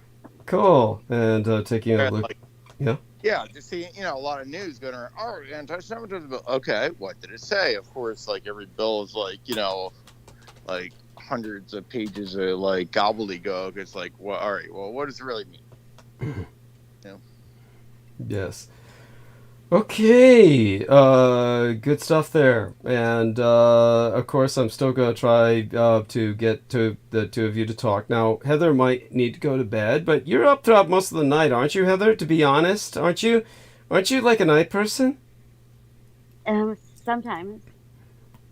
cool. And taking a look, yeah. Yeah, just see, a lot of news going around. Oh, anti-Semitism bill. Okay, what did it say? Of course, like every bill is like, like hundreds of pages of like gobbledygook. It's like, well, all right, well, what does it really mean? Yes. Okay, good stuff there. And, of course, I'm still going to try to get to the two of you to talk. Now, Heather might need to go to bed, but you're up throughout most of the night, aren't you, Heather? To be honest, aren't you? Aren't you like a night person? Sometimes.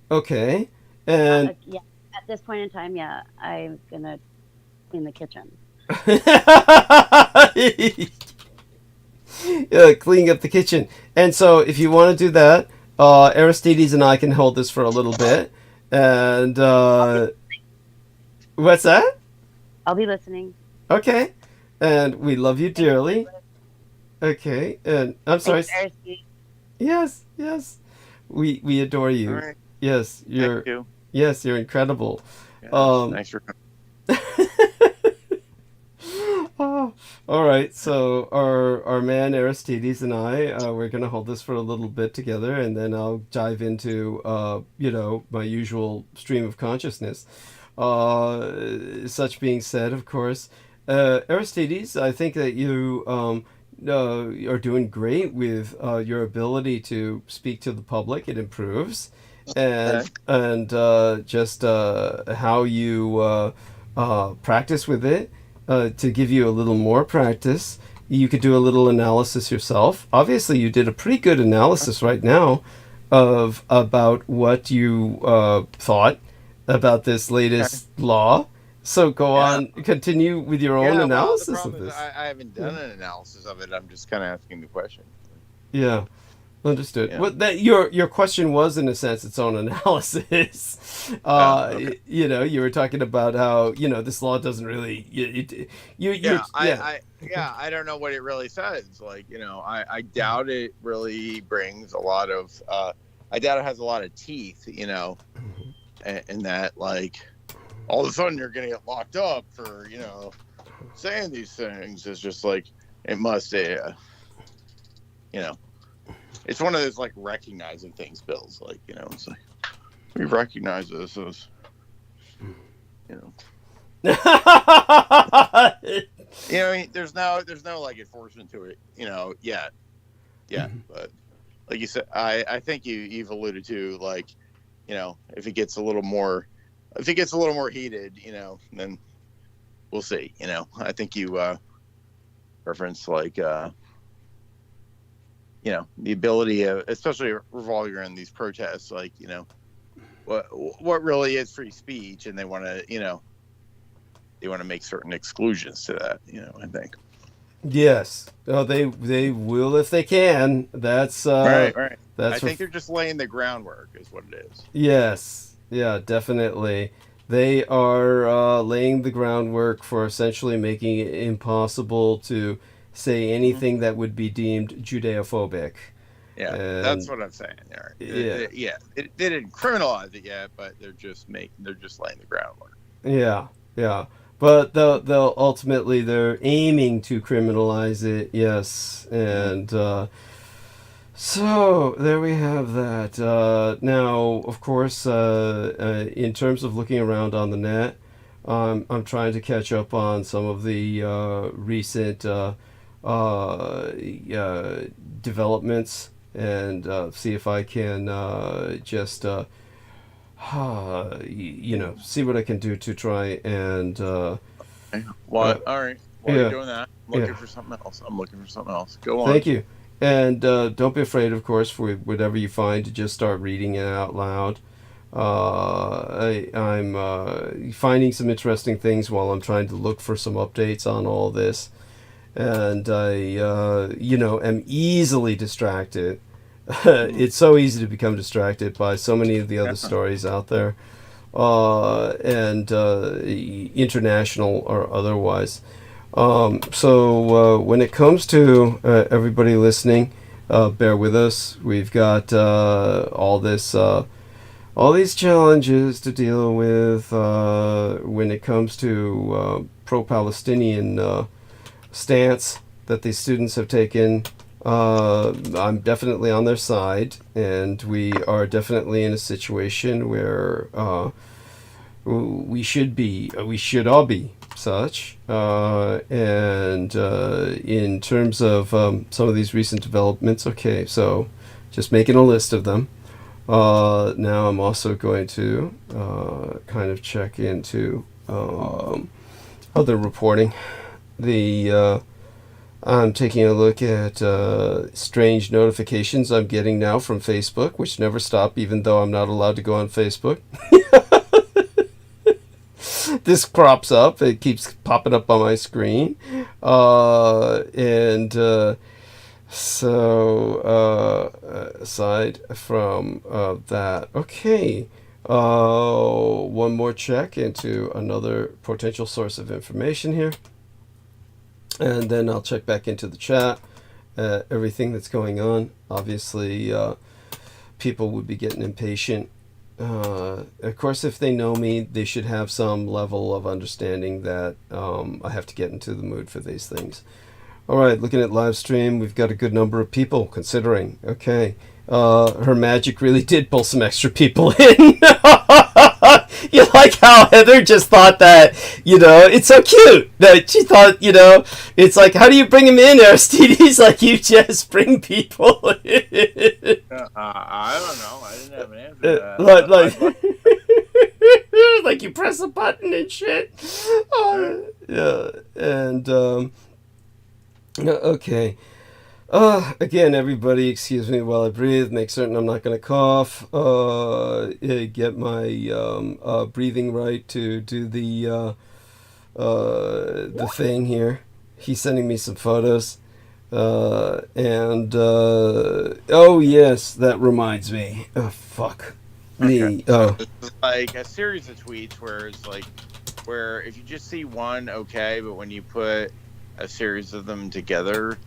Okay. And Yeah, at this point in time, yeah, I'm going to clean the kitchen. Cleaning up the kitchen. And so if you want to do that, Aristides and I can hold this for a little bit. And what's that? I'll be listening. Okay. And we love you dearly. Okay. And I'm sorry. Thanks, Yes. We adore you. All right. Yes, Thank you. Yes, you're incredible. Yeah, thanks for coming. Oh, all right, so our man Aristides and I, we're gonna hold this for a little bit together, and then I'll dive into my usual stream of consciousness. Such being said, of course, Aristides, I think that you are doing great with your ability to speak to the public. It improves, and just how you practice with it. To give you a little more practice, you could do a little analysis yourself. Obviously, you did a pretty good analysis right now about what you thought about this latest law. So go on, continue with your own analysis of this. I haven't done an analysis of it. I'm just kind of asking the question. Yeah. Understood. Yeah. Well, that your question was in a sense its own analysis. Okay. You were talking about how this law doesn't really. I don't know what it really says. Like I doubt it really brings a lot of. I doubt it has a lot of teeth. And that like all of a sudden you're gonna get locked up for saying these things. It's just like it must. It's one of those like recognizing things bills, like it's like we recognize this as there's no like enforcement to it yet but like you said, I think you've alluded to like if it gets a little more heated then we'll see. I think you reference like the ability of, especially revolving around these protests, like, what really is free speech, and they want to make certain exclusions to that, I think. Yes. Oh, they will if they can. That's right. That's I think they're just laying the groundwork is what it is. Yes. Yeah, definitely. They are laying the groundwork for essentially making it impossible to say anything that would be deemed Judeophobic. Yeah, that's what I'm saying there. They didn't criminalize it yet, but they're just laying the groundwork. Yeah. But they'll ultimately they're aiming to criminalize it. Yes, and so there we have that. Now, of course, in terms of looking around on the net, I'm trying to catch up on some of the recent developments and see if I can just see what I can do to try and all right, while you're doing that, I'm looking for something else. Go on. Thank you. And don't be afraid, of course, for whatever you find to just start reading it out loud. I'm finding some interesting things while I'm trying to look for some updates on all this. And I, am easily distracted. It's so easy to become distracted by so many of the other stories out there, and international or otherwise. So when it comes to everybody listening, bear with us. We've got all these challenges to deal with when it comes to pro-Palestinian stance that these students have taken I'm definitely on their side, and we are definitely in a situation where we should all be such. And in terms of some of these recent developments, okay, so just making a list of them. Now I'm also going to kind of check into other reporting. I'm taking a look at strange notifications I'm getting now from Facebook, which never stop, even though I'm not allowed to go on Facebook. This crops up. It keeps popping up on my screen. Aside from that, okay. One more check into another potential source of information here. And then I'll check back into the chat, everything that's going on. Obviously, people would be getting impatient. Of course, if they know me, they should have some level of understanding that I have to get into the mood for these things. All right, looking at live stream, we've got a good number of people considering. Okay, her magic really did pull some extra people in. You like how Heather just thought that, it's so cute that she thought, it's like, how do you bring him in, Aristides? Like, you just bring people in. I don't know. I didn't have an answer to that. Like you press a button and shit. Yeah, and, okay. Again, everybody, excuse me while I breathe. Make certain I'm not going to cough. Get my breathing right to do the thing here. He's sending me some photos. Oh yes, that reminds me. Oh fuck. Okay. It's like a series of tweets where it's like, where if you just see one, okay, but when you put a series of them together.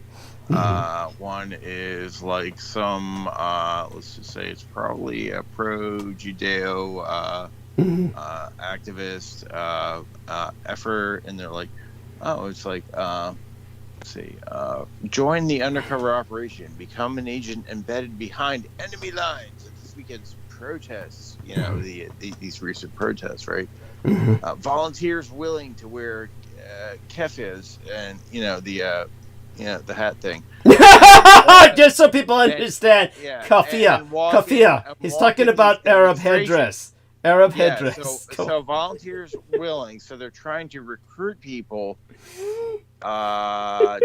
One is like some, let's just say it's probably a pro-Judeo activist effort, and they're like, oh, it's like, let's see, join the undercover operation, become an agent embedded behind enemy lines at this weekend's protests, these recent protests, right? Volunteers willing to wear keffiyehs and, the hat thing. Just so people understand, keffiyeh. He's talking about Arab headdress. So volunteers willing. So they're trying to recruit people to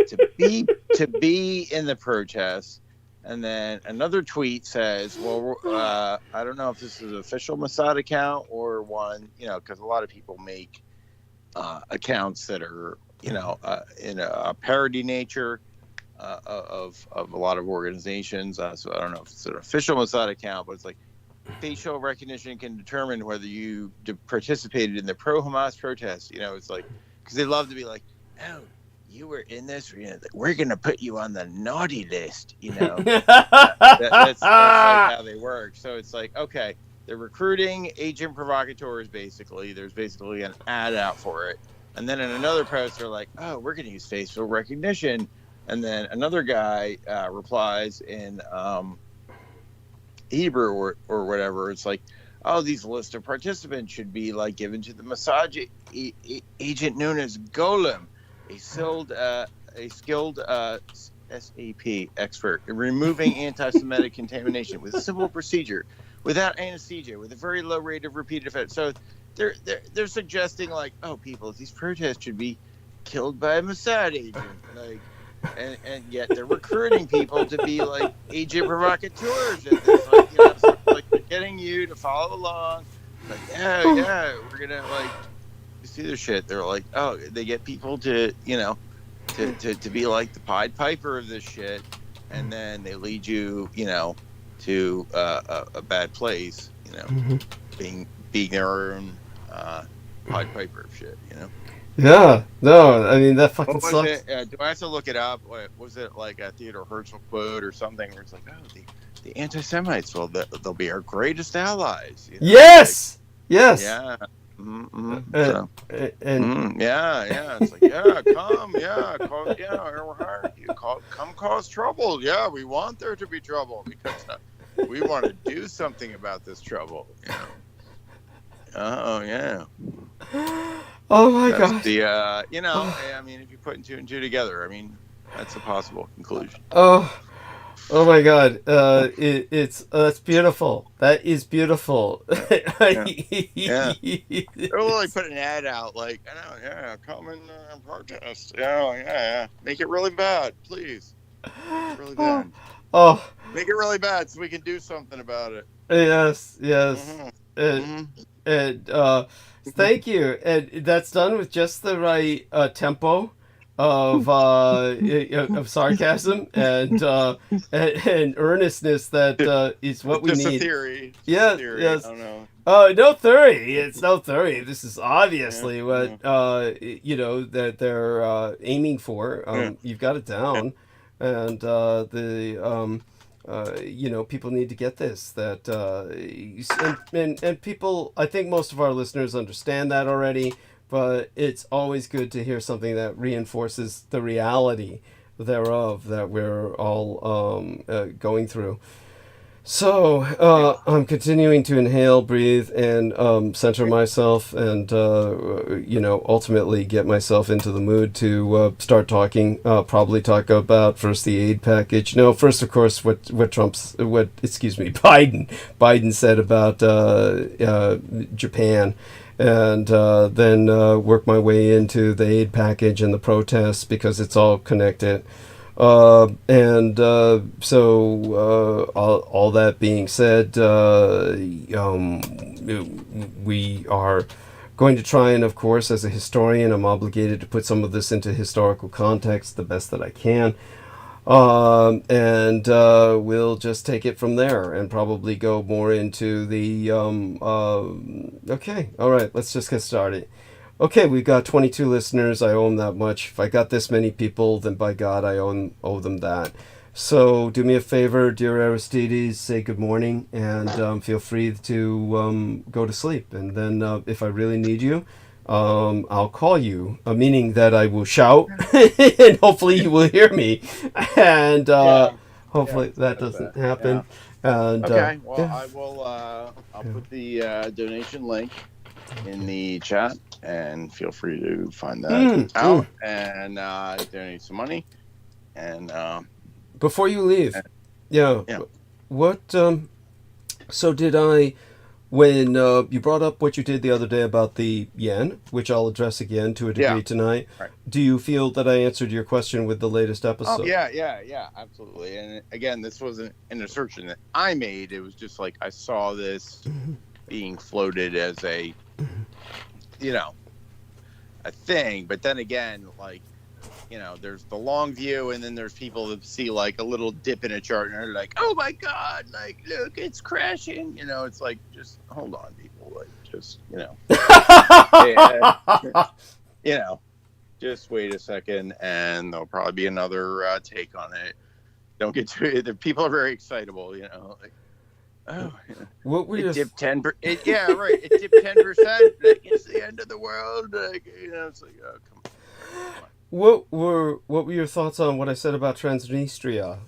be in the protests. And then another tweet says, well, I don't know if this is an official Mossad account or one, because a lot of people make accounts that are, in a parody nature of a lot of organizations. So I don't know if it's an official Mossad account, but it's like facial recognition can determine whether you participated in the pro-Hamas protest. It's like, because they love to be like, oh, you were in this, we're going to put you on the naughty list, that's like how they work. So it's like, okay, they're recruiting agent provocateurs, basically. There's basically an ad out for it. And then in another post, they're like, oh, we're going to use facial recognition. And then another guy replies in Hebrew or whatever. It's like, oh, these list of participants should be like given to the Mossad agent known as Golem, a skilled SAP expert in removing anti-Semitic contamination with a simple procedure, without anesthesia, with a very low rate of repeat offense. So they're suggesting like, oh, people, these protests should be killed by a Mossad agent, like, and yet they're recruiting people to be like agent provocateurs. And it's like they're getting you to follow along. Like, yeah, we're gonna like see their shit. They're like, oh, they get people to to be like the Pied Piper of this shit, and then they lead you, to a bad place, being their own Pied Piper of shit, Yeah, no, I mean, that fucking sucks. Do I have to look it up? Was it like a Theodore Herzl quote or something where it's like, oh, the anti-Semites, well, they'll be our greatest allies. Yes! Like, yes! Yeah. So, yeah. It's like, yeah, come, yeah, call, yeah, we're hiring you. Come cause trouble. Yeah, we want there to be trouble because we want to do something about this trouble. You know. Oh yeah. Oh my That's God. the you know, I mean, if you put two and two together, I mean, that's a possible conclusion. Oh my God! It's that's beautiful. That is beautiful. Yeah. They'll like put an ad out like, I know, yeah, come and protest. Yeah. Make it really bad, please. Make it really bad. Oh. Make it really bad so we can do something about it. Yes. And thank you. And that's done with just the right tempo of sarcasm and earnestness that is what we just need. A theory. Yes. I don't know. Oh, no theory. It's no theory. This is obviously what that they're aiming for. You've got it down, and people need to get this. That and people. I think most of our listeners understand that already. But it's always good to hear something that reinforces the reality thereof that we're all going through. So I'm continuing to inhale, breathe, and center myself, and ultimately get myself into the mood to start talking. Probably talk about first the aid package. No, first of course what Biden said about Japan. And then work my way into the aid package and the protests because it's all connected. So all that being said, we are going to try and, of course, as a historian, I'm obligated to put some of this into historical context the best that I can. And we'll just take it from there and probably go more into the okay, all right, let's just get started. Okay, we've got 22 listeners. I owe them that much. If I got this many people, then by God, I owe them that. So do me a favor, dear Aristides, say good morning, and feel free to go to sleep. And then if I really need you, I'll call you, meaning that I will shout, and hopefully you will hear me. And hopefully that doesn't happen. Yeah. And, okay, I will. I'll put the donation link in the chat, and feel free to find that out and donate some money. And before you leave, what? So did I? When you brought up what you did the other day about the yen, which I'll address again to a degree tonight, right. Do you feel that I answered your question with the latest episode? Oh, yeah, absolutely. And again, this wasn't an assertion that I made. It was just like I saw this being floated as a, a thing. But then again, like, there's the long view, and then there's people that see like a little dip in a chart, and they're like, "Oh my God! Like, look, it's crashing." It's like, just hold on, people. Like, just just wait a second, and there'll probably be another take on it. Don't get too. The people are very excitable, Like, oh, what were it dipped 10%? It dipped 10%. Like, it's the end of the world. Like, it's like, oh, come on. What were your thoughts on what I said about Transnistria?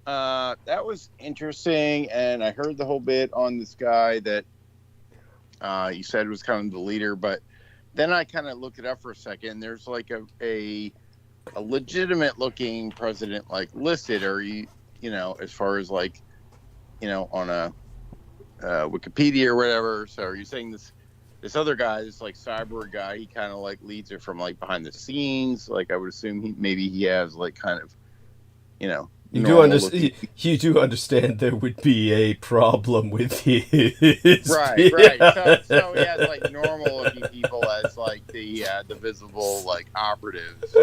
That was interesting, and I heard the whole bit on this guy that you said was kind of the leader, but then I kind of looked it up for a second. There's like a legitimate looking president like listed, or as far as like on a Wikipedia or whatever. So are you saying this other guy, this like cyborg guy, he kind of like leads it from like behind the scenes? Like I would assume he has like kind of, you do understand there would be a problem with his right. So he has like normal looking people as like the visible like operatives.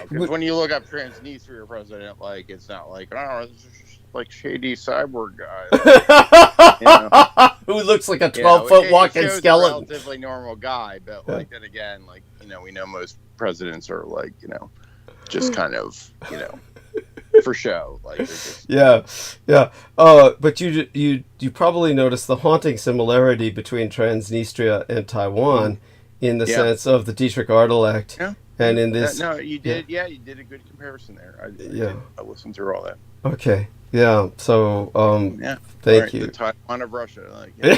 Because when you look up Transnistria president, like it's not like, oh, this is just like shady cyborg guy. Who looks like a 12-foot walking skeleton. A relatively normal guy, but like then again, like we know most presidents are like just kind of for show. Like, just, Yeah. But you probably noticed the haunting similarity between Transnistria and Taiwan in the sense of the Dietrich Artelect. Yeah. And in this, no, you did. Yeah, you did a good comparison there. I listened through all that. Okay. Yeah. So, thank you. The Taiwan of Russia. Like, yeah.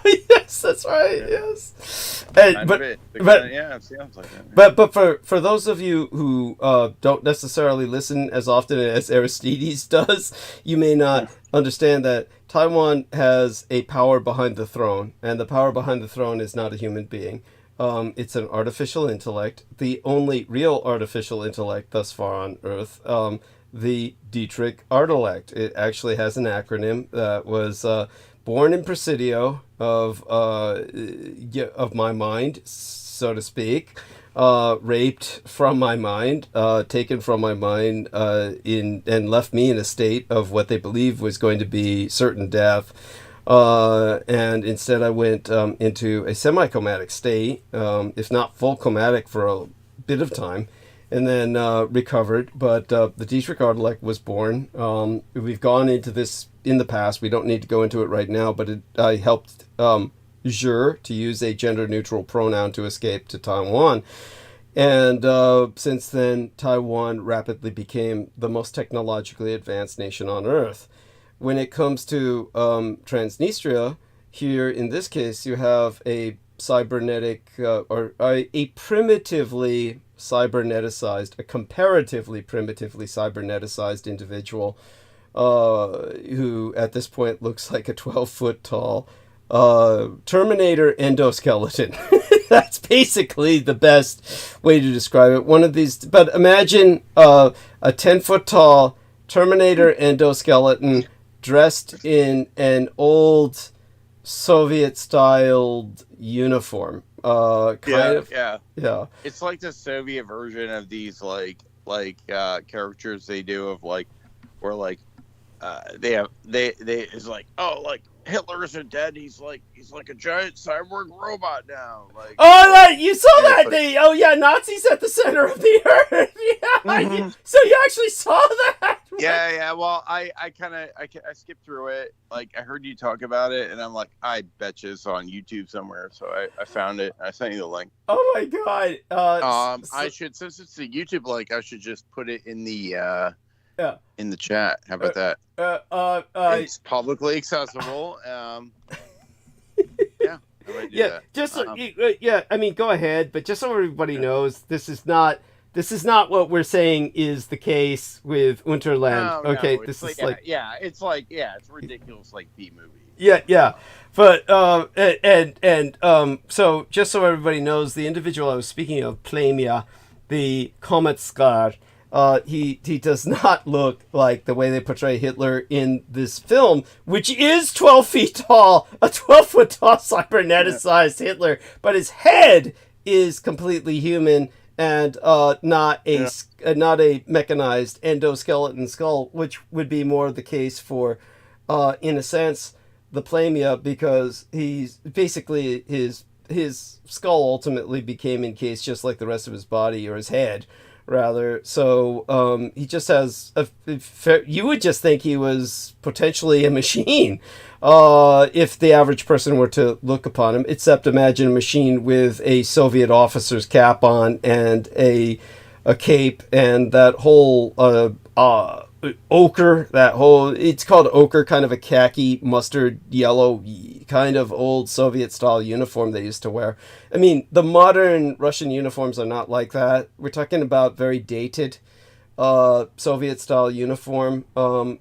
Yes, that's right. Yeah. Yes. But yeah, it sounds like that. But for those of you who don't necessarily listen as often as Aristides does, you may not understand that Taiwan has a power behind the throne, and the power behind the throne is not a human being. It's an artificial intellect, the only real artificial intellect thus far on Earth. The Dietrich Artelect. It actually has an acronym that was born in Presidio of my mind, so to speak, raped from my mind, taken from my mind, and left me in a state of what they believed was going to be certain death. And instead I went into a semi-comatic state, if not full comatic for a bit of time, and then recovered. But the Dietrich Artelect was born. We've gone into this in the past. We don't need to go into it right now, but I helped Jur to use a gender-neutral pronoun to escape to Taiwan. And since then, Taiwan rapidly became the most technologically advanced nation on Earth. When it comes to Transnistria, here in this case, you have a cybernetic or a primitively cyberneticized, a comparatively primitively cyberneticized individual who at this point looks like a 12-foot tall Terminator endoskeleton. That's basically the best way to describe it. One of these, but imagine a 10-foot tall Terminator endoskeleton dressed in an old Soviet-styled uniform. Yeah. It's like the Soviet version of these like caricatures they do of like where like they it's like, oh, like Hitler isn't dead. He's like a giant cyborg robot now. Like, you saw that? Nazis at the center of the earth. Yeah, so you actually saw that? Right? Yeah. Well, I skipped through it. Like, I heard you talk about it, and I'm like, I bet you it's on YouTube somewhere. So I found it. I sent you the link. Oh my god. I should, since it's the YouTube link, I should just put it in the in the chat. How about that? It's publicly accessible. Yeah. Yeah. Just I mean, go ahead, but just so everybody knows, this is not what we're saying is the case with Unterland. No, okay, it's ridiculous, like B movie. Yeah. But so just so everybody knows, the individual I was speaking of, Plamia, the Comet Scar, he does not look like the way they portray Hitler in this film, which is 12 feet tall, a 12-foot tall cyberneticized Hitler, but his head is completely human and not a mechanized endoskeleton skull, which would be more the case for, in a sense, the Plamia, because he's basically his skull ultimately became encased just like the rest of his body, or his head rather. So he just has you would just think he was potentially a machine if the average person were to look upon him, except imagine a machine with a Soviet officer's cap on and a cape and that whole ochre, it's called ochre, kind of a khaki mustard yellow kind of old Soviet style uniform they used to wear. I mean, the modern Russian uniforms are not like that. We're talking about very dated Soviet style uniform.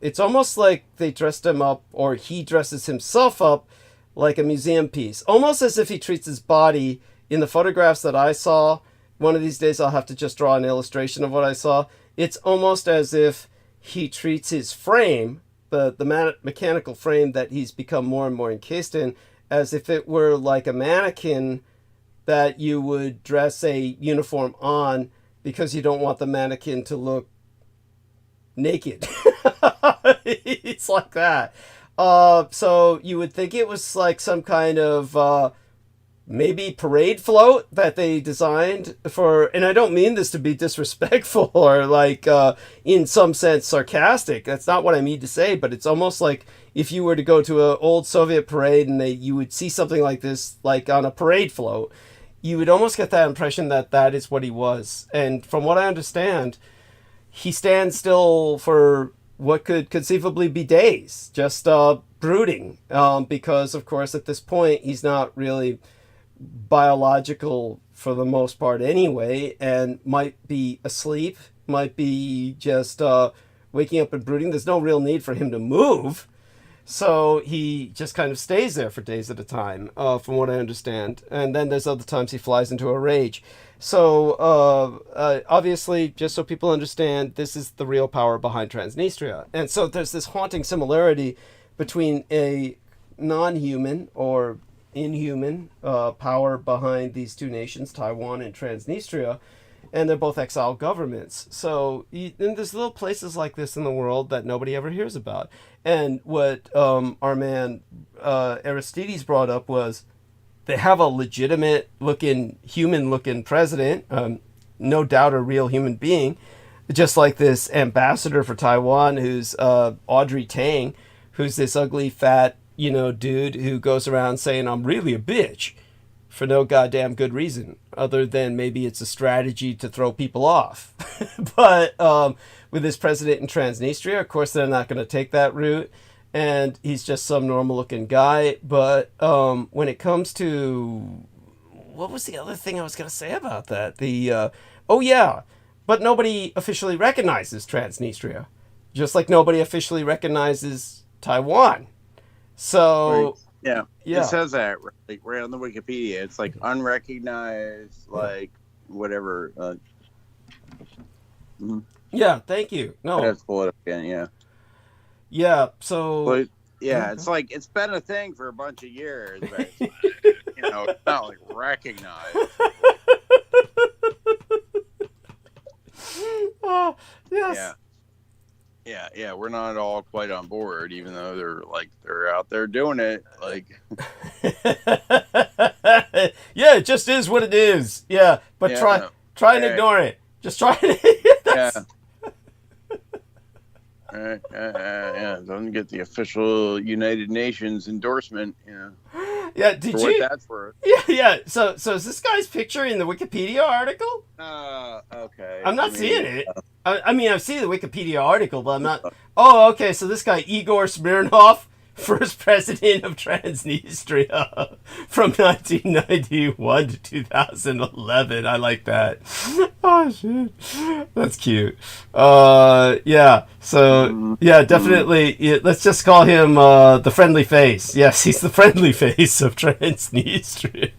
It's almost like they dressed him up, or he dresses himself up like a museum piece, almost as if he treats his body. In the photographs that I saw, one of these days I'll have to just draw an illustration of what I saw. It's almost as if he treats his frame, the mechanical frame that he's become more and more encased in, as if it were like a mannequin that you would dress a uniform on because you don't want the mannequin to look naked. It's like that. So you would think it was like some kind of maybe parade float that they designed for, and I don't mean this to be disrespectful or like in some sense sarcastic. That's not what I mean to say, but it's almost like if you were to go to an old Soviet parade and you would see something like this, like on a parade float, you would almost get that impression that that is what he was. And from what I understand, he stands still for what could conceivably be days, just brooding, because of course at this point he's not really biological for the most part anyway, and might be asleep, might be just waking up and brooding. There's no real need for him to move, so he just kind of stays there for days at a time, from what I understand. And then there's other times he flies into a rage. So obviously, just so people understand, this is the real power behind Transnistria. And so there's this haunting similarity between a non-human or inhuman power behind these two nations, Taiwan and Transnistria, and they're both exiled governments. So and there's little places like this in the world that nobody ever hears about. And what our man Aristides brought up was they have a legitimate looking, human looking president, no doubt a real human being, just like this ambassador for Taiwan who's Audrey Tang, who's this ugly fat dude who goes around saying I'm really a bitch for no goddamn good reason other than maybe it's a strategy to throw people off. But with this president in Transnistria, of course they're not going to take that route, and he's just some normal looking guy. But when it comes to, what was the other thing I was going to say about that? But nobody officially recognizes Transnistria, just like nobody officially recognizes Taiwan. So yeah, it says that right on the Wikipedia. It's like unrecognized, like whatever. Yeah, thank you. No, let's pull it up again. Yeah. Yeah. So. But, yeah, it's like it's been a thing for a bunch of years, but it's, it's not like recognized. Yes. Yeah, we're not all quite on board, even though they're out there doing it. Like, yeah, it just is what it is. Yeah, but try and ignore it. Just try it. Doesn't get the official United Nations endorsement. Yeah, did for you? What that's worth. Yeah. So is this guy's picture in the Wikipedia article? Okay. I'm not seeing it. I mean, I've seen the Wikipedia article, but I'm not. Oh, okay. So this guy, Igor Smirnov, first president of Transnistria from 1991 to 2011. I like that. Oh, shit. That's cute. Yeah. So, yeah, definitely. Let's just call him the friendly face. Yes, he's the friendly face of Transnistria.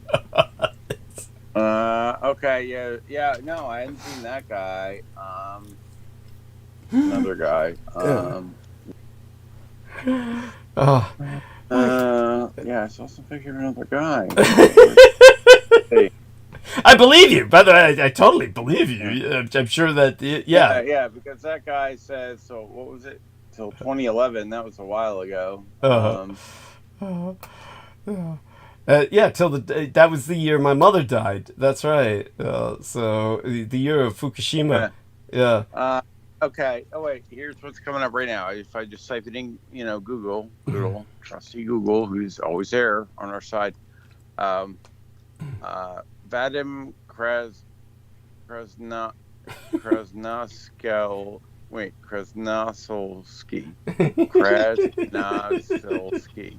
Okay, yeah, no, I hadn't seen that guy. Another guy. Yeah, I saw some picture of another guy. Hey. I believe you. By the way, I totally believe you. I'm sure that, Yeah, because that guy says, so what was it? Till 2011, that was a while ago. Till that was the year my mother died. That's right. So the year of Fukushima. Yeah. Okay. Oh wait, here's what's coming up right now. If I just type it in, Google, trusty Google, who's always there on our side. Vadim Krasnosolsky. Krasnosolsky.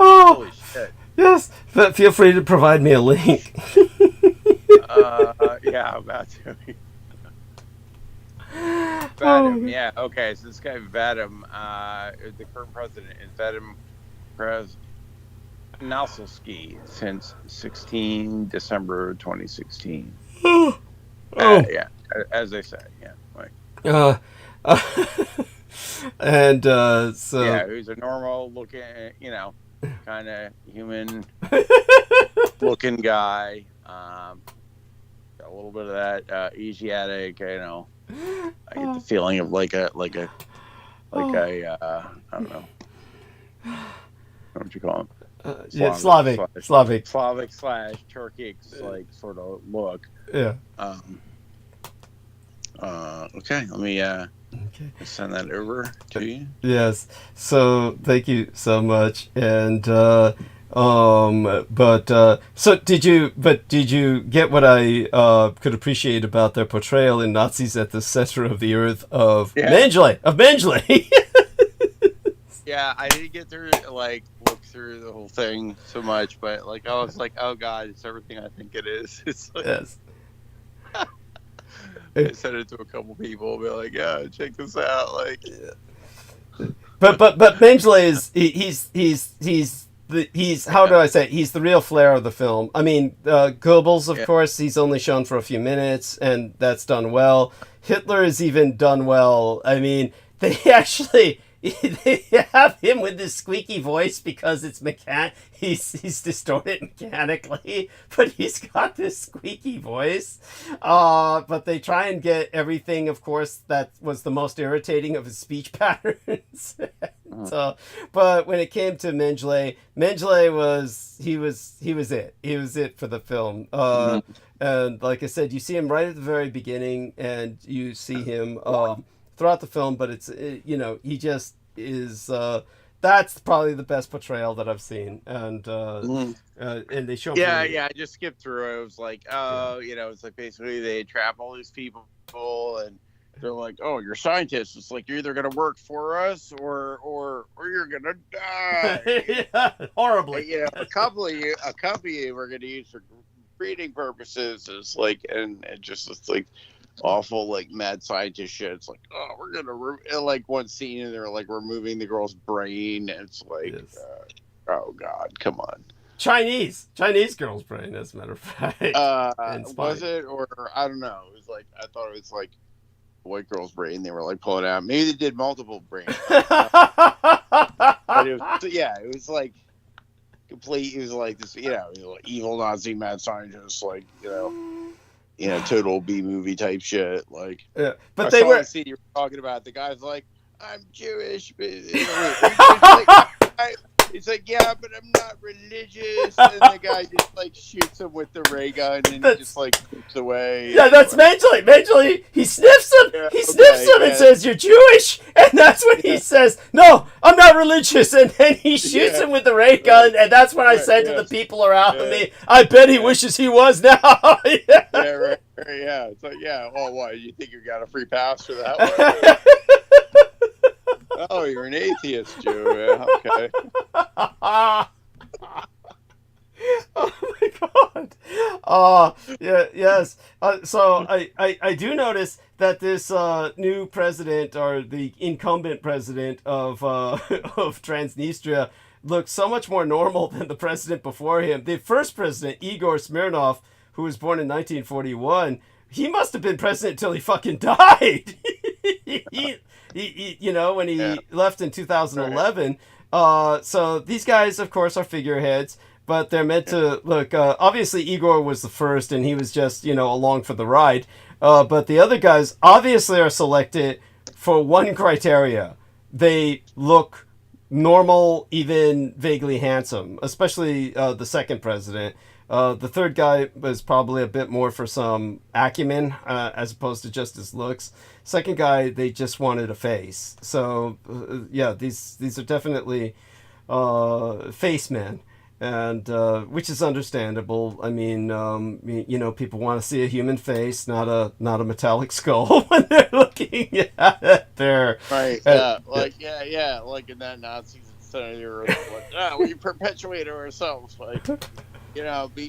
Oh, holy shit. Yes, but feel free to provide me a link. Yeah, I'm about to. Vadim, yeah, okay, so this guy Vadim, the current president is Vadim Krasnosolsky since December 2016. Yeah, as they say, yeah. And so yeah, who's a normal looking, kind of human looking guy. Got a little bit of that Asiatic, I get the feeling of like a I don't know. what would you call them? Yeah, Slavic. Slavic / Turkic like sort of look. Yeah. Okay, let me send that over to you. Yes. So thank you so much. And so did you get what I could appreciate about their portrayal in Nazis at the center of the earth of Mengele? Yeah, I didn't get through look through the whole thing so much, but I was like, oh god, it's everything I think it is. It's like, yes. I sent it to a couple people, be like, yeah, check this out. But Mengele is he's how do I say it? He's the real flair of the film. I mean, Goebbels, of course, he's only shown for a few minutes, and that's done well. Hitler is even done well. I mean, they actually they have him with this squeaky voice because it's he's distorted mechanically, but he's got this squeaky voice. But they try and get everything, of course, that was the most irritating of his speech patterns. So, but when it came to Mengele was it. He was it for the film. And like I said, you see him right at the very beginning, and you see him throughout the film, but it's he just is that's probably the best portrayal that I've seen, and they show I just skipped through it. It was like it's like basically they trap all these people and they're like, oh, you're scientists, it's like you're either gonna work for us or you're gonna die. Horribly. A couple of you we're gonna use for breeding purposes. It's like and it's like awful mad scientist shit. It's like, oh, we're gonna one scene and they're removing the girl's brain. It's like, oh god, come on. Chinese girl's brain, as a matter of fact. Was it, or I don't know. It was I thought it was a white girl's brain. They were pulling out. Maybe they did multiple brains. But it was complete. It was this, evil Nazi mad scientist, total B movie type shit. But they were. The scene you were talking about. The guy's like, I'm Jewish, but he's like, yeah, but I'm not religious. And the guy just shoots him with the ray gun, and he just flips away. Yeah, that's Mengele. Mengele, he sniffs him. He sniffs him and says, "You're Jewish," and that's when he says, "No, I'm not religious." And then he shoots him with the ray gun, and that's when I said to the people around me, "I bet he wishes he was now." Yeah, right. Yeah, it's like, yeah. Oh, what? You think you got a free pass for that one? Oh, you're an atheist, Jew. Yeah, okay. Oh my god. Yes. So I do notice that this new president, or the incumbent president of Transnistria, looks so much more normal than the president before him. The first president, Igor Smirnov, who was born in 1941, he must have been president until he fucking died. He when he left in 2011. So these guys, of course, are figureheads, but they're meant to look. Obviously, Igor was the first, and he was just along for the ride. But the other guys obviously are selected for one criteria: they look normal, even vaguely handsome. Especially the second president. The third guy was probably a bit more for some acumen as opposed to just his looks. Second guy, they just wanted a face. So, these are definitely face men, and which is understandable. I mean, people want to see a human face, not a metallic skull when they're looking at their right. Like in that Nazi scenario, we perpetuate ourselves,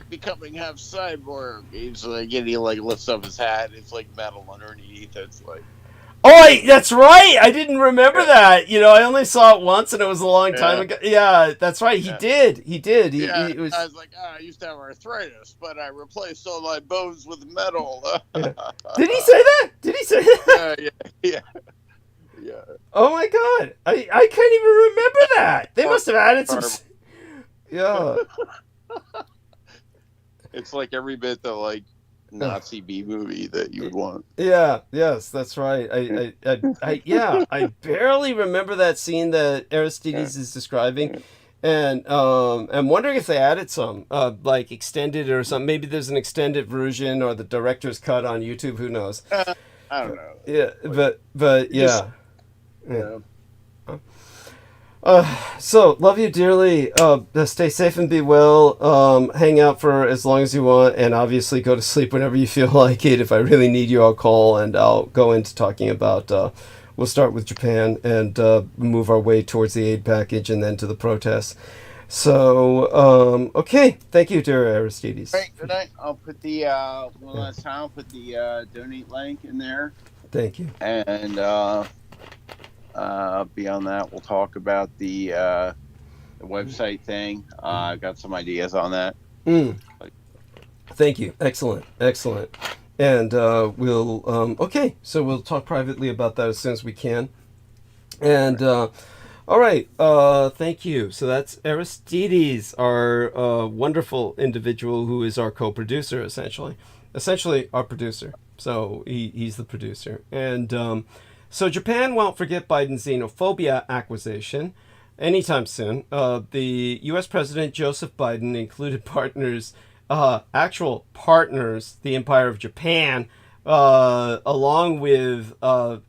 becoming half cyborg. He's and he lifts up his hat. It's metal underneath. It's oh, that's right. I didn't remember that. I only saw it once, and it was a long time ago. Yeah, that's right. He did. He was. I was like, I used to have arthritis, but I replaced all my bones with metal. Did he say that? Yeah. Oh my god, I can't even remember that. They must have added some. Yeah. It's every bit the Nazi B movie that you would want. Yeah, yes, that's right. I barely remember that scene that Aristides is describing. And I'm wondering if they added some, like extended or something. Maybe there's an extended version or the director's cut on YouTube. Who knows? I don't know. Yeah, but yeah. Just, Yeah. So love you dearly. Stay safe and be well. Hang out for as long as you want, and obviously go to sleep whenever you feel like it. If I really need you, I'll call, and I'll go into talking about. We'll start with Japan and move our way towards the aid package, and then to the protests. So okay, thank you, dear Aristides. Great. Good night. I'll put the one last time. I'll put the donate link in there. Thank you. And beyond that, we'll talk about the website thing. I got some ideas on that. Thank you. Excellent. And we'll okay. So we'll talk privately about that as soon as we can. And all right. Thank you. So that's Aristides, our wonderful individual who is our co-producer, essentially our producer. So he's the producer. And so Japan won't forget Biden's xenophobia accusation anytime soon. The U.S. President Joseph Biden included actual partners, the Empire of Japan, along with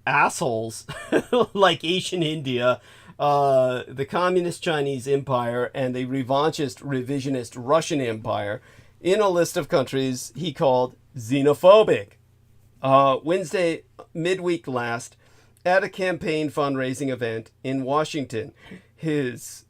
assholes like Asian India, the Communist Chinese Empire, and the revisionist Russian Empire in a list of countries he called xenophobic. Wednesday, midweek last, at a campaign fundraising event in Washington. His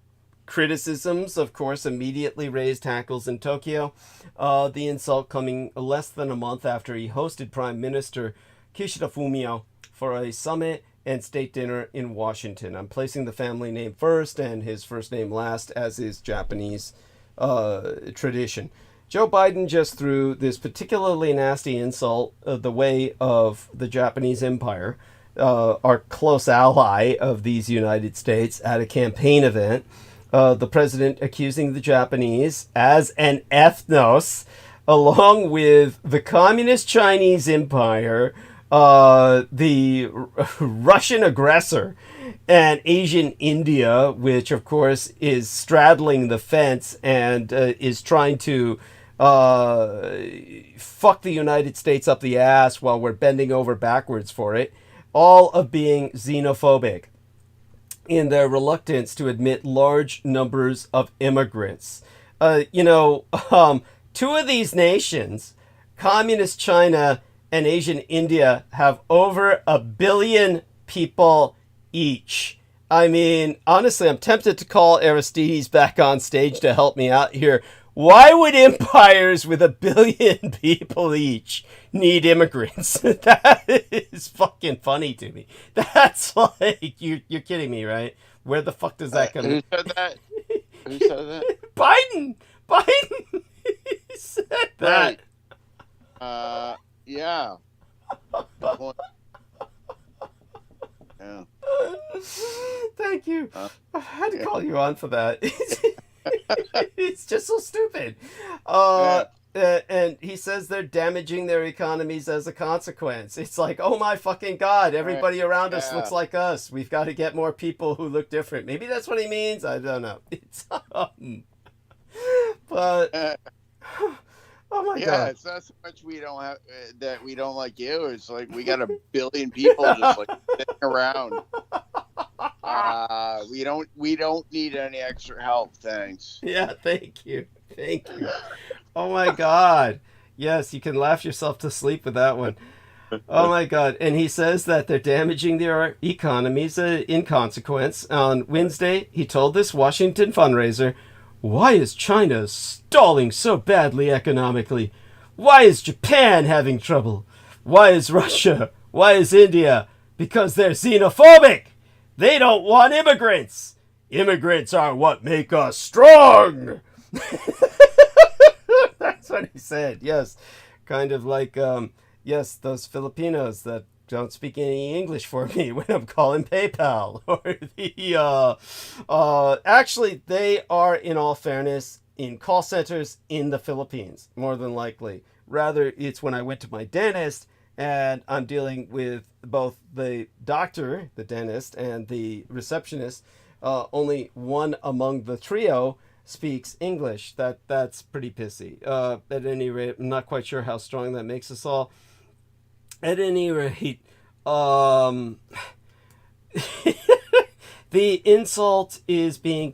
criticisms, of course, immediately raised hackles in Tokyo. The insult coming less than a month after he hosted Prime Minister Kishida Fumio for a summit and state dinner in Washington. I'm placing the family name first and his first name last, as is Japanese tradition. Joe Biden just threw this particularly nasty insult the way of the Japanese Empire, our close ally of these United States, at a campaign event. The president accusing the Japanese as an ethnos, along with the Communist Chinese Empire, the Russian aggressor, and Asian India, which of course is straddling the fence and is trying to fuck the United States up the ass while we're bending over backwards for it, all of being xenophobic in their reluctance to admit large numbers of immigrants. Two of these nations, Communist China and Asian India, have over 1 billion people each. I mean, honestly, I'm tempted to call Aristides back on stage to help me out here. Why would empires with 1 billion people each need immigrants? That is fucking funny to me. That's like, you're kidding me, right? Where the fuck does that come Who said that? Who said that? Biden! He said that. Right. Yeah. Yeah. Thank you. I had to call you on for that. It's just so stupid. And he says they're damaging their economies as a consequence. It's like, oh my fucking God, everybody around us looks like us. We've got to get more people who look different. Maybe that's what he means. I don't know. It's but oh my God. It's not so much we don't have that we don't like you. It's like we got 1 billion people just like sitting around. We don't need any extra help, thanks. Yeah, thank you. Oh my God. Yes, you can laugh yourself to sleep with that one. Oh my God. And he says that they're damaging their economies in consequence. On Wednesday, he told this Washington fundraiser, "Why is China stalling so badly economically? Why is Japan having trouble? Why is Russia? Why is India? Because they're xenophobic. They don't want immigrants. Immigrants are what make us strong." That's what he said. Yes. Kind of like, yes, those Filipinos that don't speak any English for me when I'm calling PayPal. Or actually, they are, in all fairness, in call centers in the Philippines, more than likely. Rather, it's when I went to my dentist and I'm dealing with both the doctor, the dentist, and the receptionist only one among the trio speaks English. That's pretty pissy. At any rate, I'm not quite sure how strong that makes us all. At any rate, the insult is being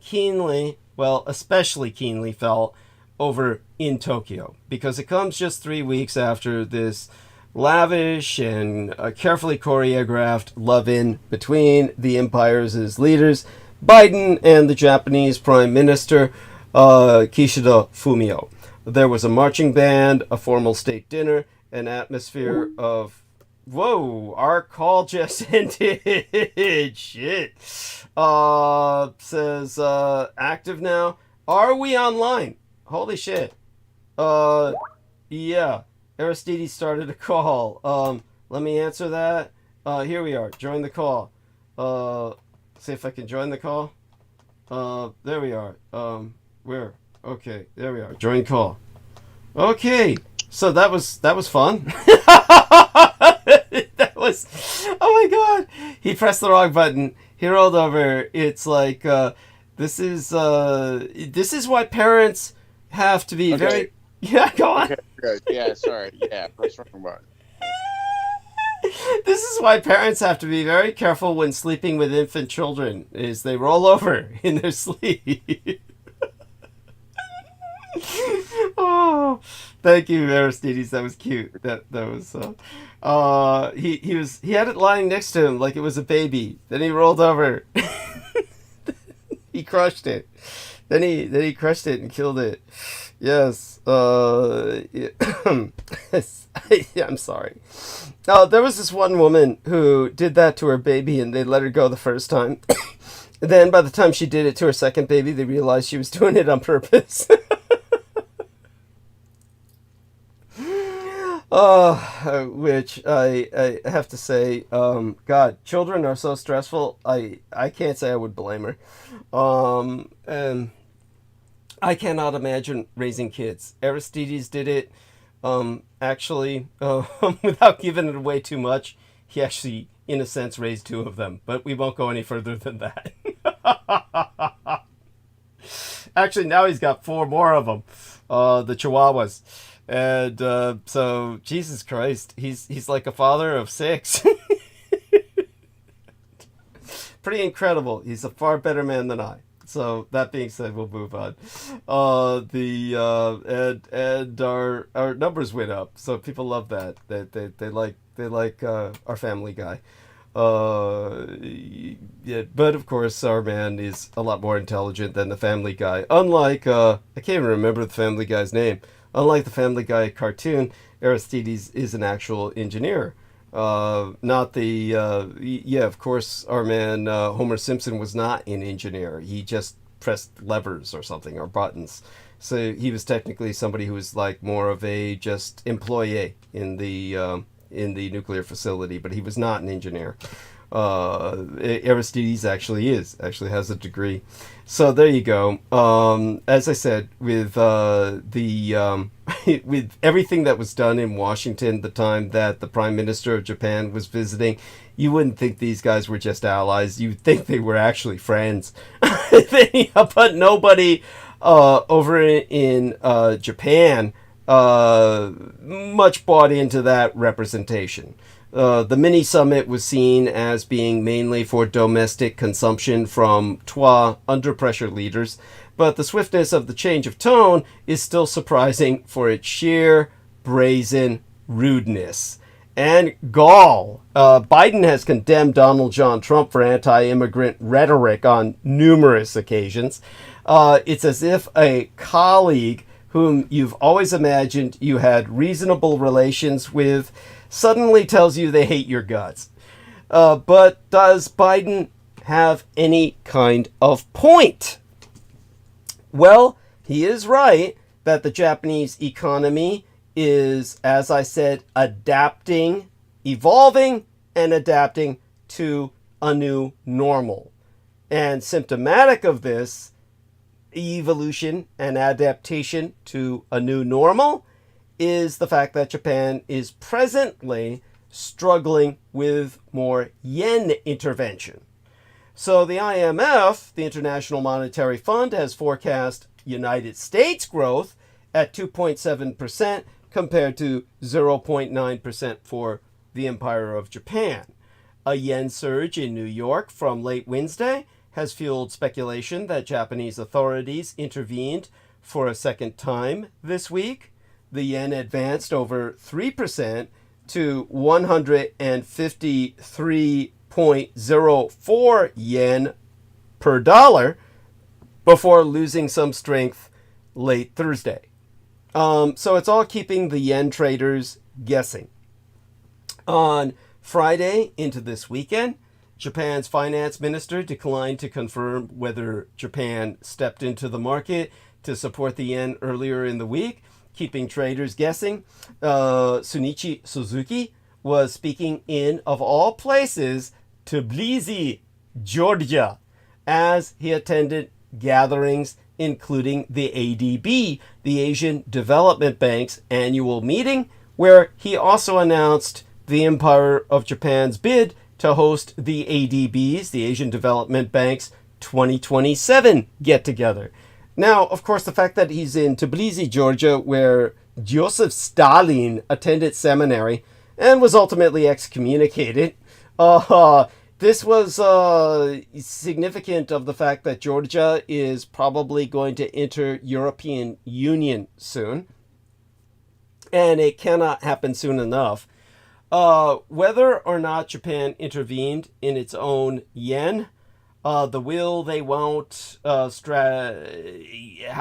especially keenly felt over in Tokyo, because it comes just 3 weeks after this lavish and carefully choreographed love-in between the empire's leaders, Biden and the Japanese Prime Minister, Kishida Fumio. There was a marching band, a formal state dinner, an atmosphere of, whoa, our call just ended. Shit. Says, active now. Are we online? Holy shit. Yeah. Aristides started a call. Let me answer that. Here we are. Join the call. See if I can join the call. There we are. Where? Okay, there we are. Join call. Okay. So that was fun. That was, oh my god. He pressed the wrong button. He rolled over. It's like, this is why parents have to be very... Yeah, go on. Okay, good. Yeah, sorry. Yeah, press the wrong button. This is why parents have to be very careful when sleeping with infant children, is they roll over in their sleep. Oh, thank you, Aristides. That was cute. That was he had it lying next to him like it was a baby. Then he rolled over. He crushed it. Then he crushed it and killed it. Yes. I'm sorry. There was this one woman who did that to her baby, and they let her go the first time. Then by the time she did it to her second baby, they realized she was doing it on purpose. Which I have to say, God, children are so stressful. I can't say I would blame her. And I cannot imagine raising kids. Aristides did it. Actually, without giving it away too much, he actually, in a sense, raised 2 of them. But we won't go any further than that. Actually, now he's got 4 more of them, the Chihuahuas. And so, Jesus Christ, he's like a father of 6. Pretty incredible. He's a far better man than I. So that being said, we'll move on. And our numbers went up, so people love that. They like our Family Guy. Yeah, but of course, our man is a lot more intelligent than the Family Guy. Unlike I can't even remember the Family Guy's name. Unlike the Family Guy cartoon, Aristides is an actual engineer. Not the, of course, our man Homer Simpson was not an engineer. He just pressed levers or something, or buttons. So he was technically somebody who was like more of a just employee in the nuclear facility, but he was not an engineer. Aristides actually has a degree. So there you go. As I said, with with everything that was done in Washington the time that the Prime Minister of Japan was visiting, you wouldn't think these guys were just allies. You'd think they were actually friends. But nobody over in Japan much bought into that representation. The mini summit was seen as being mainly for domestic consumption from twa under pressure leaders, but the swiftness of the change of tone is still surprising for its sheer brazen rudeness and gall. Biden has condemned Donald John Trump for anti-immigrant rhetoric on numerous occasions. It's as if a colleague whom you've always imagined you had reasonable relations with suddenly tells you they hate your guts. But does Biden have any kind of point? Well, he is right that the Japanese economy is, as I said, evolving and adapting to a new normal. And symptomatic of this evolution and adaptation to a new normal is the fact that Japan is presently struggling with more yen intervention. So the IMF, the International Monetary Fund, has forecast United States growth at 2.7% compared to 0.9% for the Empire of Japan. A yen surge in New York from late Wednesday has fueled speculation that Japanese authorities intervened for a second time this week. The yen advanced over 3% to 153.04 yen per dollar before losing some strength late Thursday. So it's all keeping the yen traders guessing. On Friday into this weekend, Japan's finance minister declined to confirm whether Japan stepped into the market to support the yen earlier in the week, keeping traders guessing. Sunichi Suzuki was speaking in, of all places, Tbilisi, Georgia, as he attended gatherings including the ADB, the Asian Development Bank's annual meeting, where he also announced the Empire of Japan's bid to host the ADB's, the Asian Development Bank's 2027 get-together. Now, of course, the fact that he's in Tbilisi, Georgia, where Joseph Stalin attended seminary and was ultimately excommunicated, this was significant of the fact that Georgia is probably going to enter European Union soon. And it cannot happen soon enough. Whether or not Japan intervened in its own yen, the will they won't how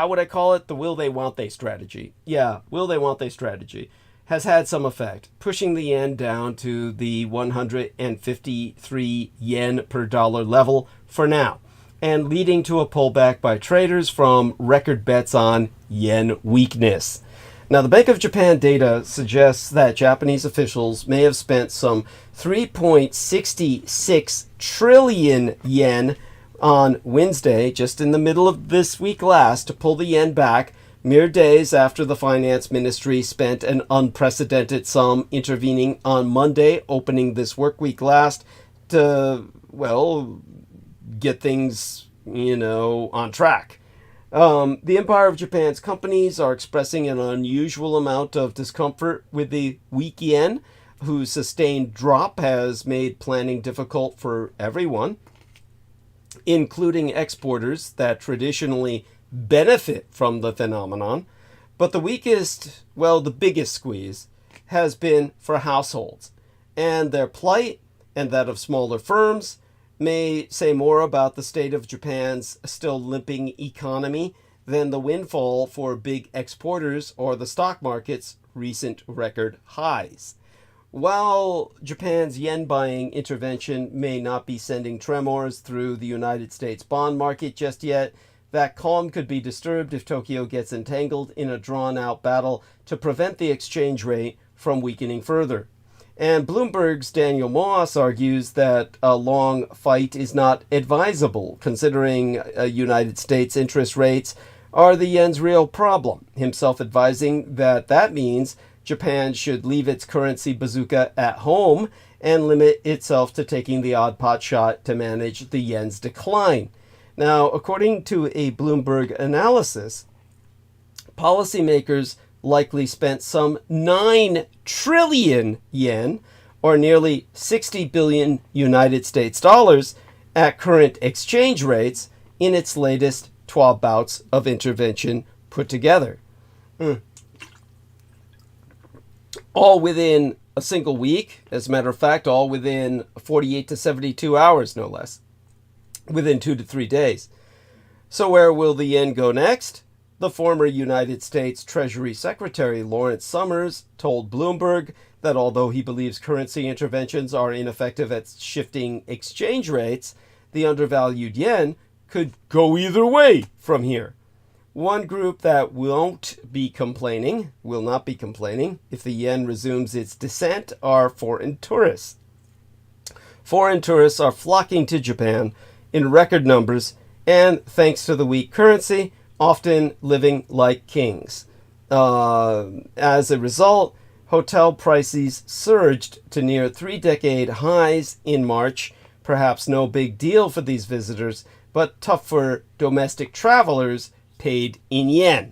would I call it? The will they want they strategy. Yeah, will they want they strategy has had some effect, pushing the yen down to the 153 yen per dollar level for now, and leading to a pullback by traders from record bets on yen weakness. Now, the Bank of Japan data suggests that Japanese officials may have spent some 3.66 trillion yen on Wednesday, just in the middle of this week last, to pull the yen back, mere days after the finance ministry spent an unprecedented sum intervening on Monday, opening this work week last, to, well, get things, on track. The Empire of Japan's companies are expressing an unusual amount of discomfort with the weak yen, whose sustained drop has made planning difficult for everyone, including exporters that traditionally benefit from the phenomenon. But the biggest squeeze has been for households, and their plight and that of smaller firms may say more about the state of Japan's still limping economy than the windfall for big exporters or the stock market's recent record highs. While Japan's yen buying intervention may not be sending tremors through the United States bond market just yet, that calm could be disturbed if Tokyo gets entangled in a drawn-out battle to prevent the exchange rate from weakening further. And Bloomberg's Daniel Moss argues that a long fight is not advisable, considering United States interest rates are the yen's real problem, himself advising that means Japan should leave its currency bazooka at home and limit itself to taking the odd pot shot to manage the yen's decline. Now, according to a Bloomberg analysis, policymakers likely spent some 9 trillion yen, or nearly 60 billion United States dollars, at current exchange rates in its latest 12 bouts of intervention put together. All within a single week, as a matter of fact, all within 48 to 72 hours, no less, within 2 to 3 days. So where will the yen go next? The former United States Treasury Secretary Lawrence Summers told Bloomberg that although he believes currency interventions are ineffective at shifting exchange rates, the undervalued yen could go either way from here. One group that will not be complaining, if the yen resumes its descent are foreign tourists. Foreign tourists are flocking to Japan in record numbers, and thanks to the weak currency, often living like kings. As a result, hotel prices surged to near 3-decade highs in March, Perhaps no big deal for these visitors, but tough for domestic travelers paid in yen.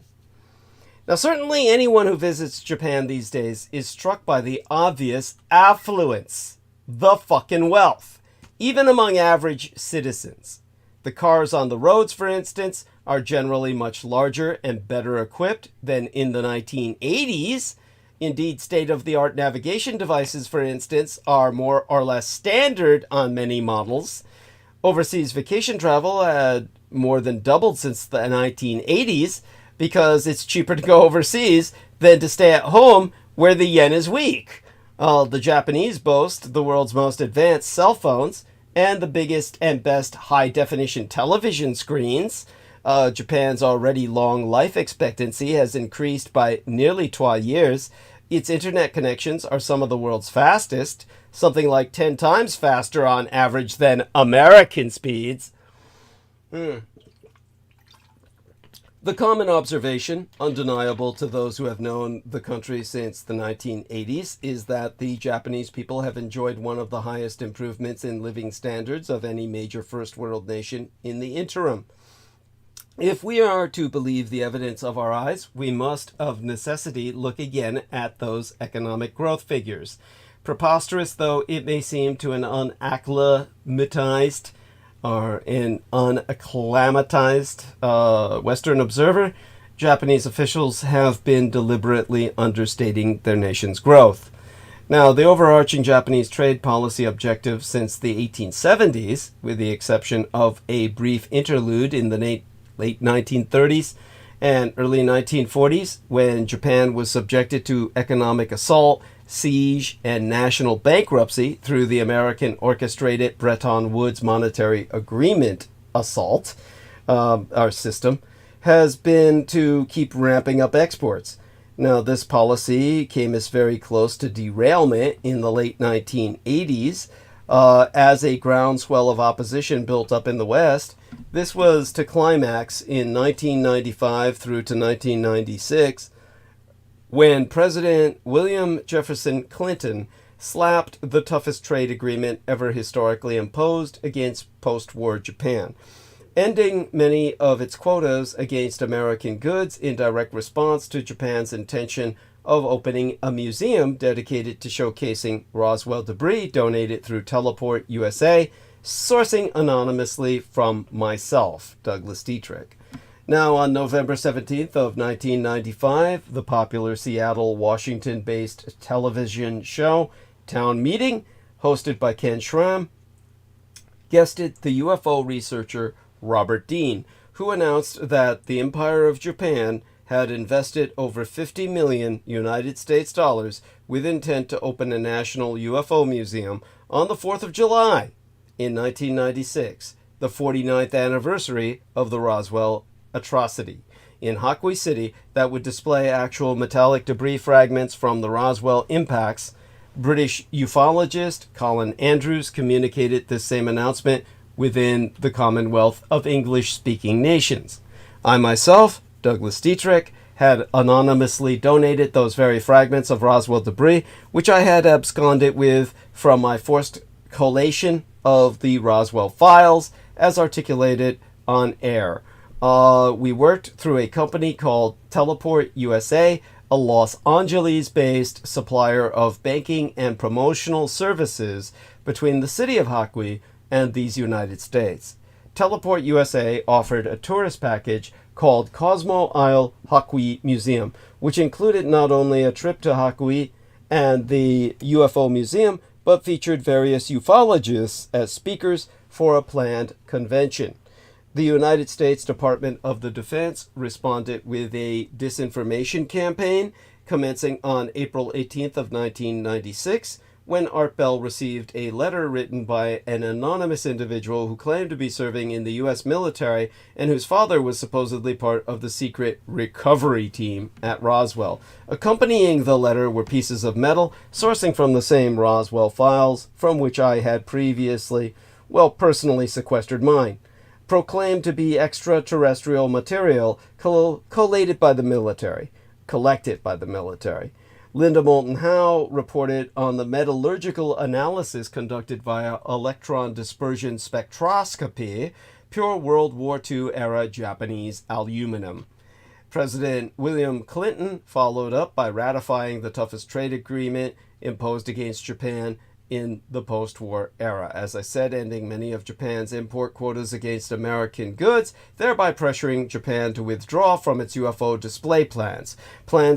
Now, certainly anyone who visits Japan these days is struck by the obvious affluence, the fucking wealth, even among average citizens. The cars on the roads, for instance, are generally much larger and better equipped than in the 1980s. Indeed, state-of-the-art navigation devices, for instance, are more or less standard on many models. Overseas vacation travel had more than doubled since the 1980s because it's cheaper to go overseas than to stay at home where the yen is weak. The Japanese boast the world's most advanced cell phones and the biggest and best high-definition television screens. Japan's already long life expectancy has increased by nearly 12 years. Its internet connections are some of the world's fastest, something like 10 times faster on average than American speeds. The common observation, undeniable to those who have known the country since the 1980s, is that the Japanese people have enjoyed one of the highest improvements in living standards of any major first world nation in the interim. If we are to believe the evidence of our eyes, we must of necessity look again at those economic growth figures. Preposterous though it may seem to an unacclimatized or an unacclimatized Western observer, Japanese officials have been deliberately understating their nation's growth. Now, the overarching Japanese trade policy objective since the 1870s, with the exception of a brief interlude in the late 1930s and early 1940s, when Japan was subjected to economic assault, siege, and national bankruptcy through the American orchestrated Bretton Woods monetary agreement assault, our system, has been to keep ramping up exports. Now, this policy came as very close to derailment in the late 1980s as a groundswell of opposition built up in the West. This was to climax in 1995 through to 1996, when President William Jefferson Clinton slapped the toughest trade agreement ever historically imposed against post-war Japan, ending many of its quotas against American goods in direct response to Japan's intention of opening a museum dedicated to showcasing Roswell debris donated through Teleport USA, sourcing anonymously from myself, Douglas Dietrich. Now, on November 17th of 1995, the popular Seattle, Washington-based television show Town Meeting, hosted by Ken Schramm, guested the UFO researcher Robert Dean, who announced that the Empire of Japan had invested over 50 million United States dollars with intent to open a national UFO museum on the 4th of July in 1996, the 49th anniversary of the Roswell atrocity in Hokusai City, that would display actual metallic debris fragments from the Roswell impacts. British ufologist Colin Andrews communicated this same announcement within the Commonwealth of English-speaking nations. I myself, Douglas Dietrich, had anonymously donated those very fragments of Roswell debris, which I had absconded with from my forced collation of the Roswell files, as articulated on air. We worked through a company called Teleport USA, a Los Angeles-based supplier of banking and promotional services between the city of Hokusai and these United States. Teleport USA offered a tourist package called Cosmo Isle Hokusai Museum, which included not only a trip to Hokusai and the UFO Museum, but featured various ufologists as speakers for a planned convention. The United States Department of the Defense responded with a disinformation campaign commencing on April 18th of 1996, when Art Bell received a letter written by an anonymous individual who claimed to be serving in the U.S. military and whose father was supposedly part of the secret recovery team at Roswell. Accompanying the letter were pieces of metal sourcing from the same Roswell files from which I had previously, personally sequestered mine, proclaimed to be extraterrestrial material collected by the military. Linda Moulton Howe reported on the metallurgical analysis conducted via electron dispersion spectroscopy, pure World War II era Japanese aluminum. President William Clinton followed up by ratifying the toughest trade agreement imposed against Japan in the post-war era. As I said, ending many of Japan's import quotas against American goods, thereby pressuring Japan to withdraw from its UFO display plans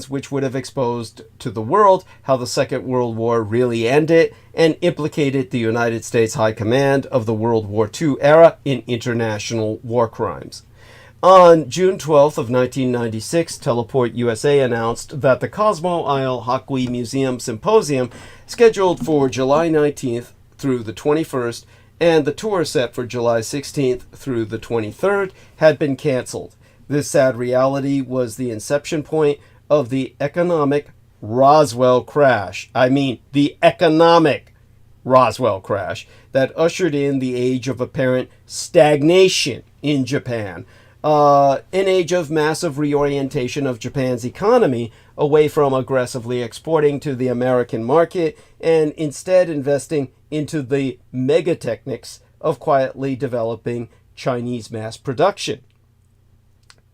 which would have exposed to the world how the Second World War really ended and implicated the United States High Command of the World War II era in international war crimes. On June 12th of 1996, Teleport USA announced that the Cosmo Isle Hakui Museum Symposium, scheduled for July 19th through the 21st, and the tour set for July 16th through the 23rd, had been canceled. This sad reality was the inception point of the economic Roswell crash. I mean, the economic Roswell crash that ushered in the age of apparent stagnation in Japan. An age of massive reorientation of Japan's economy away from aggressively exporting to the American market and instead investing into the megatechnics of quietly developing Chinese mass production.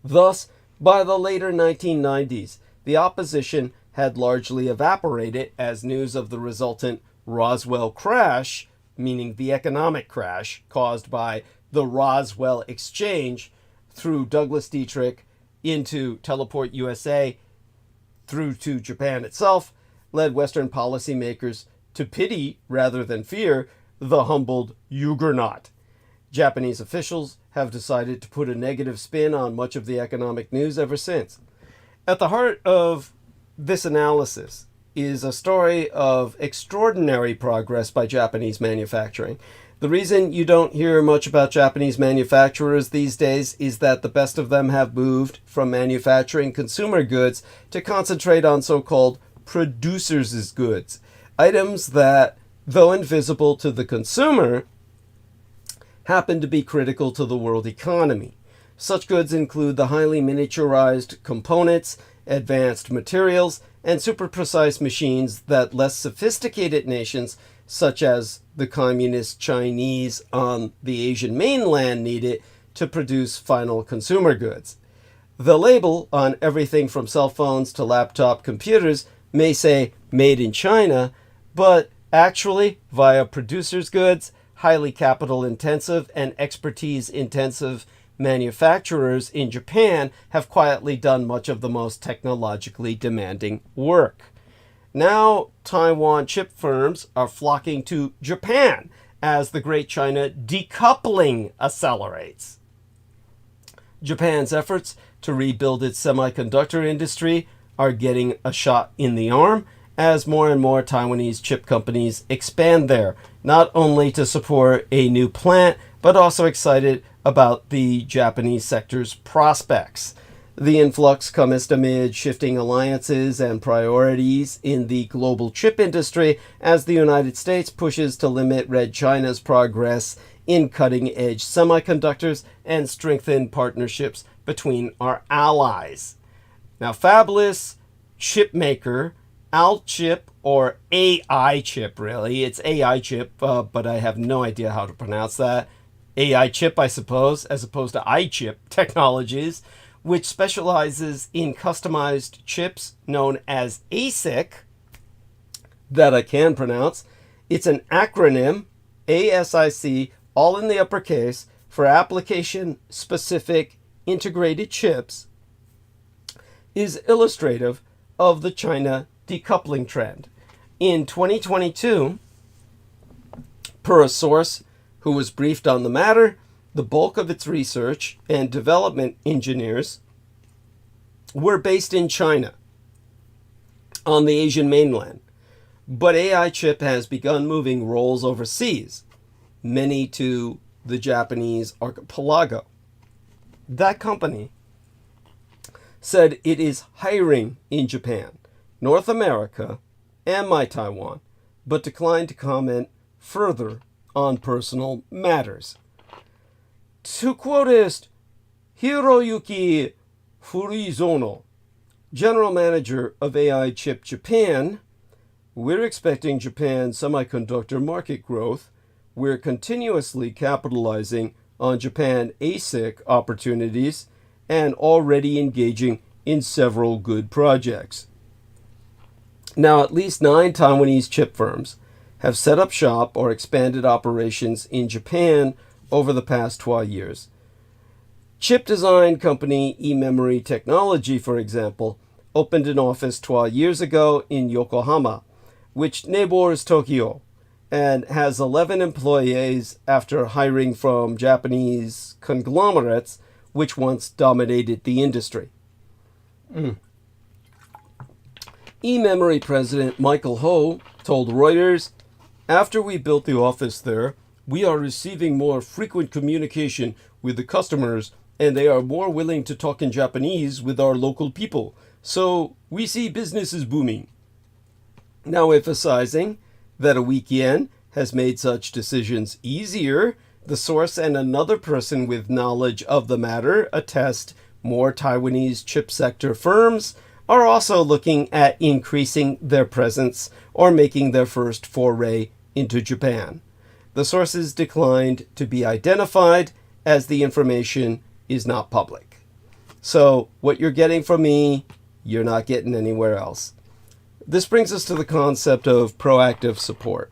Thus, by the later 1990s, the opposition had largely evaporated as news of the resultant Roswell crash, meaning the economic crash caused by the Roswell exchange, through Douglas Dietrich into Teleport USA through to Japan itself, led Western policymakers to pity rather than fear the humbled Juggernaut. Japanese officials have decided to put a negative spin on much of the economic news ever since. At the heart of this analysis is a story of extraordinary progress by Japanese manufacturing. The reason you don't hear much about Japanese manufacturers these days is that the best of them have moved from manufacturing consumer goods to concentrate on so-called producers' goods, items that, though invisible to the consumer, happen to be critical to the world economy. Such goods include the highly miniaturized components, advanced materials, and super precise machines that less sophisticated nations such as the communist Chinese on the Asian mainland needed to produce final consumer goods. The label on everything from cell phones to laptop computers may say made in China, but actually, via producers' goods, highly capital intensive and expertise intensive manufacturers in Japan have quietly done much of the most technologically demanding work. Now, Taiwan chip firms are flocking to Japan as the Great China decoupling accelerates. Japan's efforts to rebuild its semiconductor industry are getting a shot in the arm as more and more Taiwanese chip companies expand there, not only to support a new plant, but also excited about the Japanese sector's prospects. The influx comes amid shifting alliances and priorities in the global chip industry as the United States pushes to limit Red China's progress in cutting-edge semiconductors and strengthen partnerships between our allies. Now, fabless chip maker Alchip, or AI chip, really. It's AI chip, but I have no idea how to pronounce that. AI chip, I suppose, as opposed to iChip Technologies, which specializes in customized chips known as ASIC, that I can pronounce. It's an acronym, ASIC, all in the uppercase, for application-specific integrated chips, is illustrative of the China decoupling trend. In 2022, per a source who was briefed on the matter, the bulk of its research and development engineers were based in China, on the Asian mainland. But AI chip has begun moving roles overseas, many to the Japanese archipelago. That company said it is hiring in Japan, North America, and my Taiwan, but declined to comment further on personal matters. To quote Hiroyuki Furizono, General Manager of AI Chip Japan, we're expecting Japan's semiconductor market growth. We're continuously capitalizing on Japan ASIC opportunities and already engaging in several good projects. Now, at least 9 Taiwanese chip firms have set up shop or expanded operations in Japan over the past 12 years. Chip design company eMemory Technology, for example, opened an office 12 years ago in Yokohama, which neighbors Tokyo, and has 11 employees after hiring from Japanese conglomerates which once dominated the industry. eMemory president Michael Ho told Reuters, "After we built the office there, we are receiving more frequent communication with the customers, and they are more willing to talk in Japanese with our local people. So we see business is booming." Now, emphasizing that a weekend has made such decisions easier, the source and another person with knowledge of the matter attest more Taiwanese chip sector firms are also looking at increasing their presence or making their first foray into Japan. The sources declined to be identified as the information is not public. So what you're getting from me, you're not getting anywhere else. This brings us to the concept of proactive support.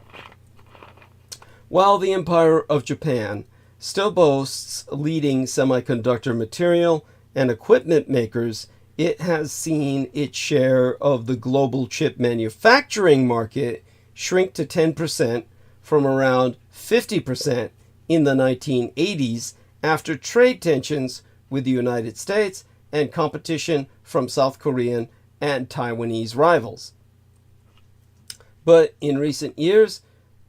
While the Empire of Japan still boasts leading semiconductor material and equipment makers, it has seen its share of the global chip manufacturing market shrink to 10% from around 50% in the 1980s after trade tensions with the United States and competition from South Korean and Taiwanese rivals. But in recent years,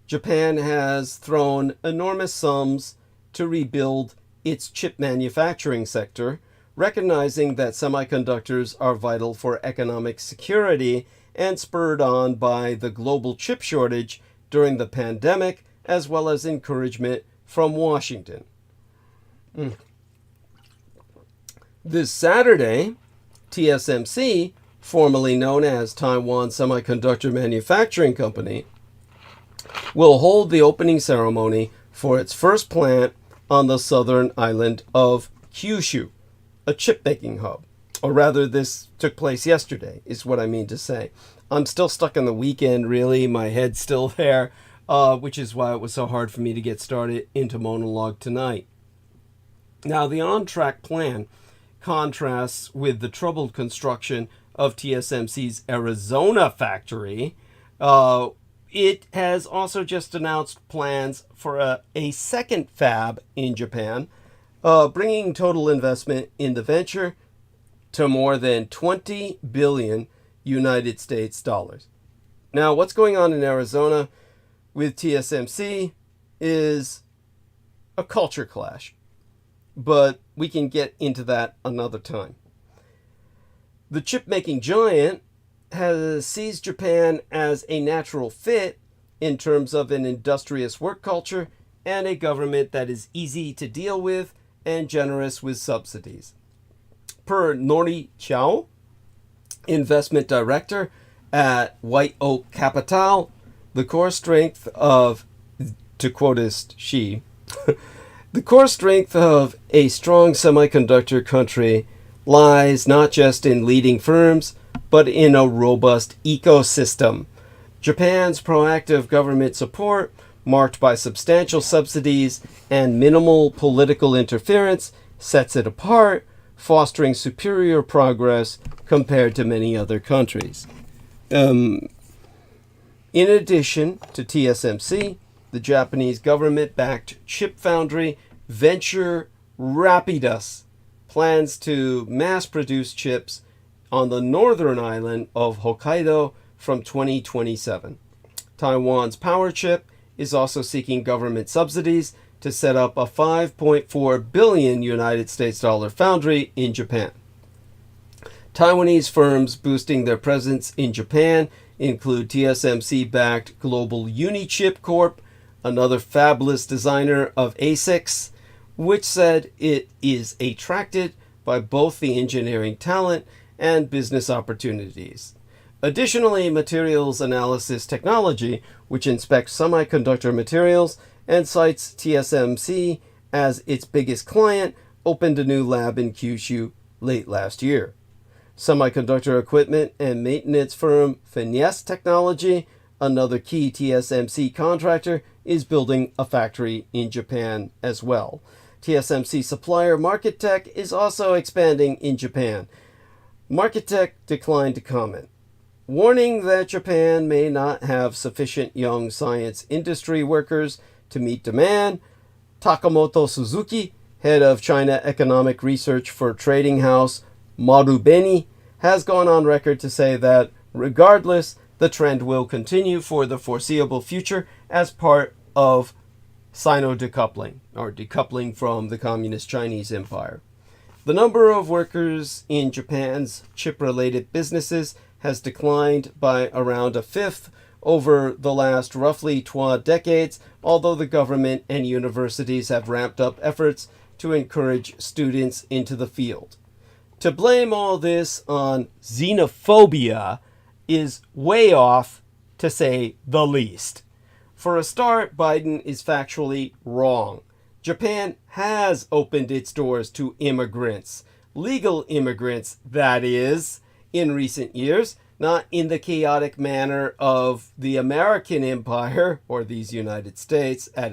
Japan has thrown enormous sums to rebuild its chip manufacturing sector, recognizing that semiconductors are vital for economic security and spurred on by the global chip shortage during the pandemic, as well as encouragement from Washington. This Saturday, TSMC, formerly known as Taiwan Semiconductor Manufacturing Company, will hold the opening ceremony for its first plant on the southern island of Kyushu, a chip-making hub. Or rather, this took place yesterday, is what I mean to say. I'm still stuck in the weekend, really. My head's still there, which is why it was so hard for me to get started into Monologue tonight. Now, the on-track plan contrasts with the troubled construction of TSMC's Arizona factory. It has also just announced plans for a second fab in Japan, bringing total investment in the venture to more than 20 billion United States dollars. Now, what's going on in Arizona with TSMC is a culture clash, but we can get into that another time. The chip-making giant has sees Japan as a natural fit in terms of an industrious work culture and a government that is easy to deal with and generous with subsidies. Per Nori Chao, investment director at White Oak Capital, the core strength of, to quotist she, the core strength of a strong semiconductor country lies not just in leading firms, but in a robust ecosystem. Japan's proactive government support, marked by substantial subsidies and minimal political interference, sets it apart, fostering superior progress compared to many other countries. In addition to TSMC, the Japanese government-backed chip foundry venture Rapidus plans to mass-produce chips on the northern island of Hokkaido from 2027. Taiwan's Power Chip is also seeking government subsidies to set up a 5.4 billion United States dollar foundry in Japan. Taiwanese firms boosting their presence in Japan include TSMC-backed Global Unichip Corp., another fabless designer of ASICs, which said it is attracted by both the engineering talent and business opportunities. Additionally, materials analysis technology, which inspects semiconductor materials and cites TSMC as its biggest client, opened a new lab in Kyushu late last year. Semiconductor equipment and maintenance firm Finesse Technology, another key TSMC contractor, is building a factory in Japan as well. TSMC supplier MarketTech is also expanding in Japan. MarketTech declined to comment, warning that Japan may not have sufficient young science industry workers to meet demand. Takamoto Suzuki, head of China Economic Research for trading house Marubeni, has gone on record to say that, regardless, the trend will continue for the foreseeable future as part of Sino-decoupling, or decoupling from the Communist Chinese Empire. The number of workers in Japan's chip-related businesses has declined by around a fifth over the last roughly 12 decades, although the government and universities have ramped up efforts to encourage students into the field. To blame all this on xenophobia is way off, to say the least. For a start, Biden is factually wrong. Japan has opened its doors to immigrants, legal immigrants, that is, in recent years, not in the chaotic manner of the American empire, or these United States at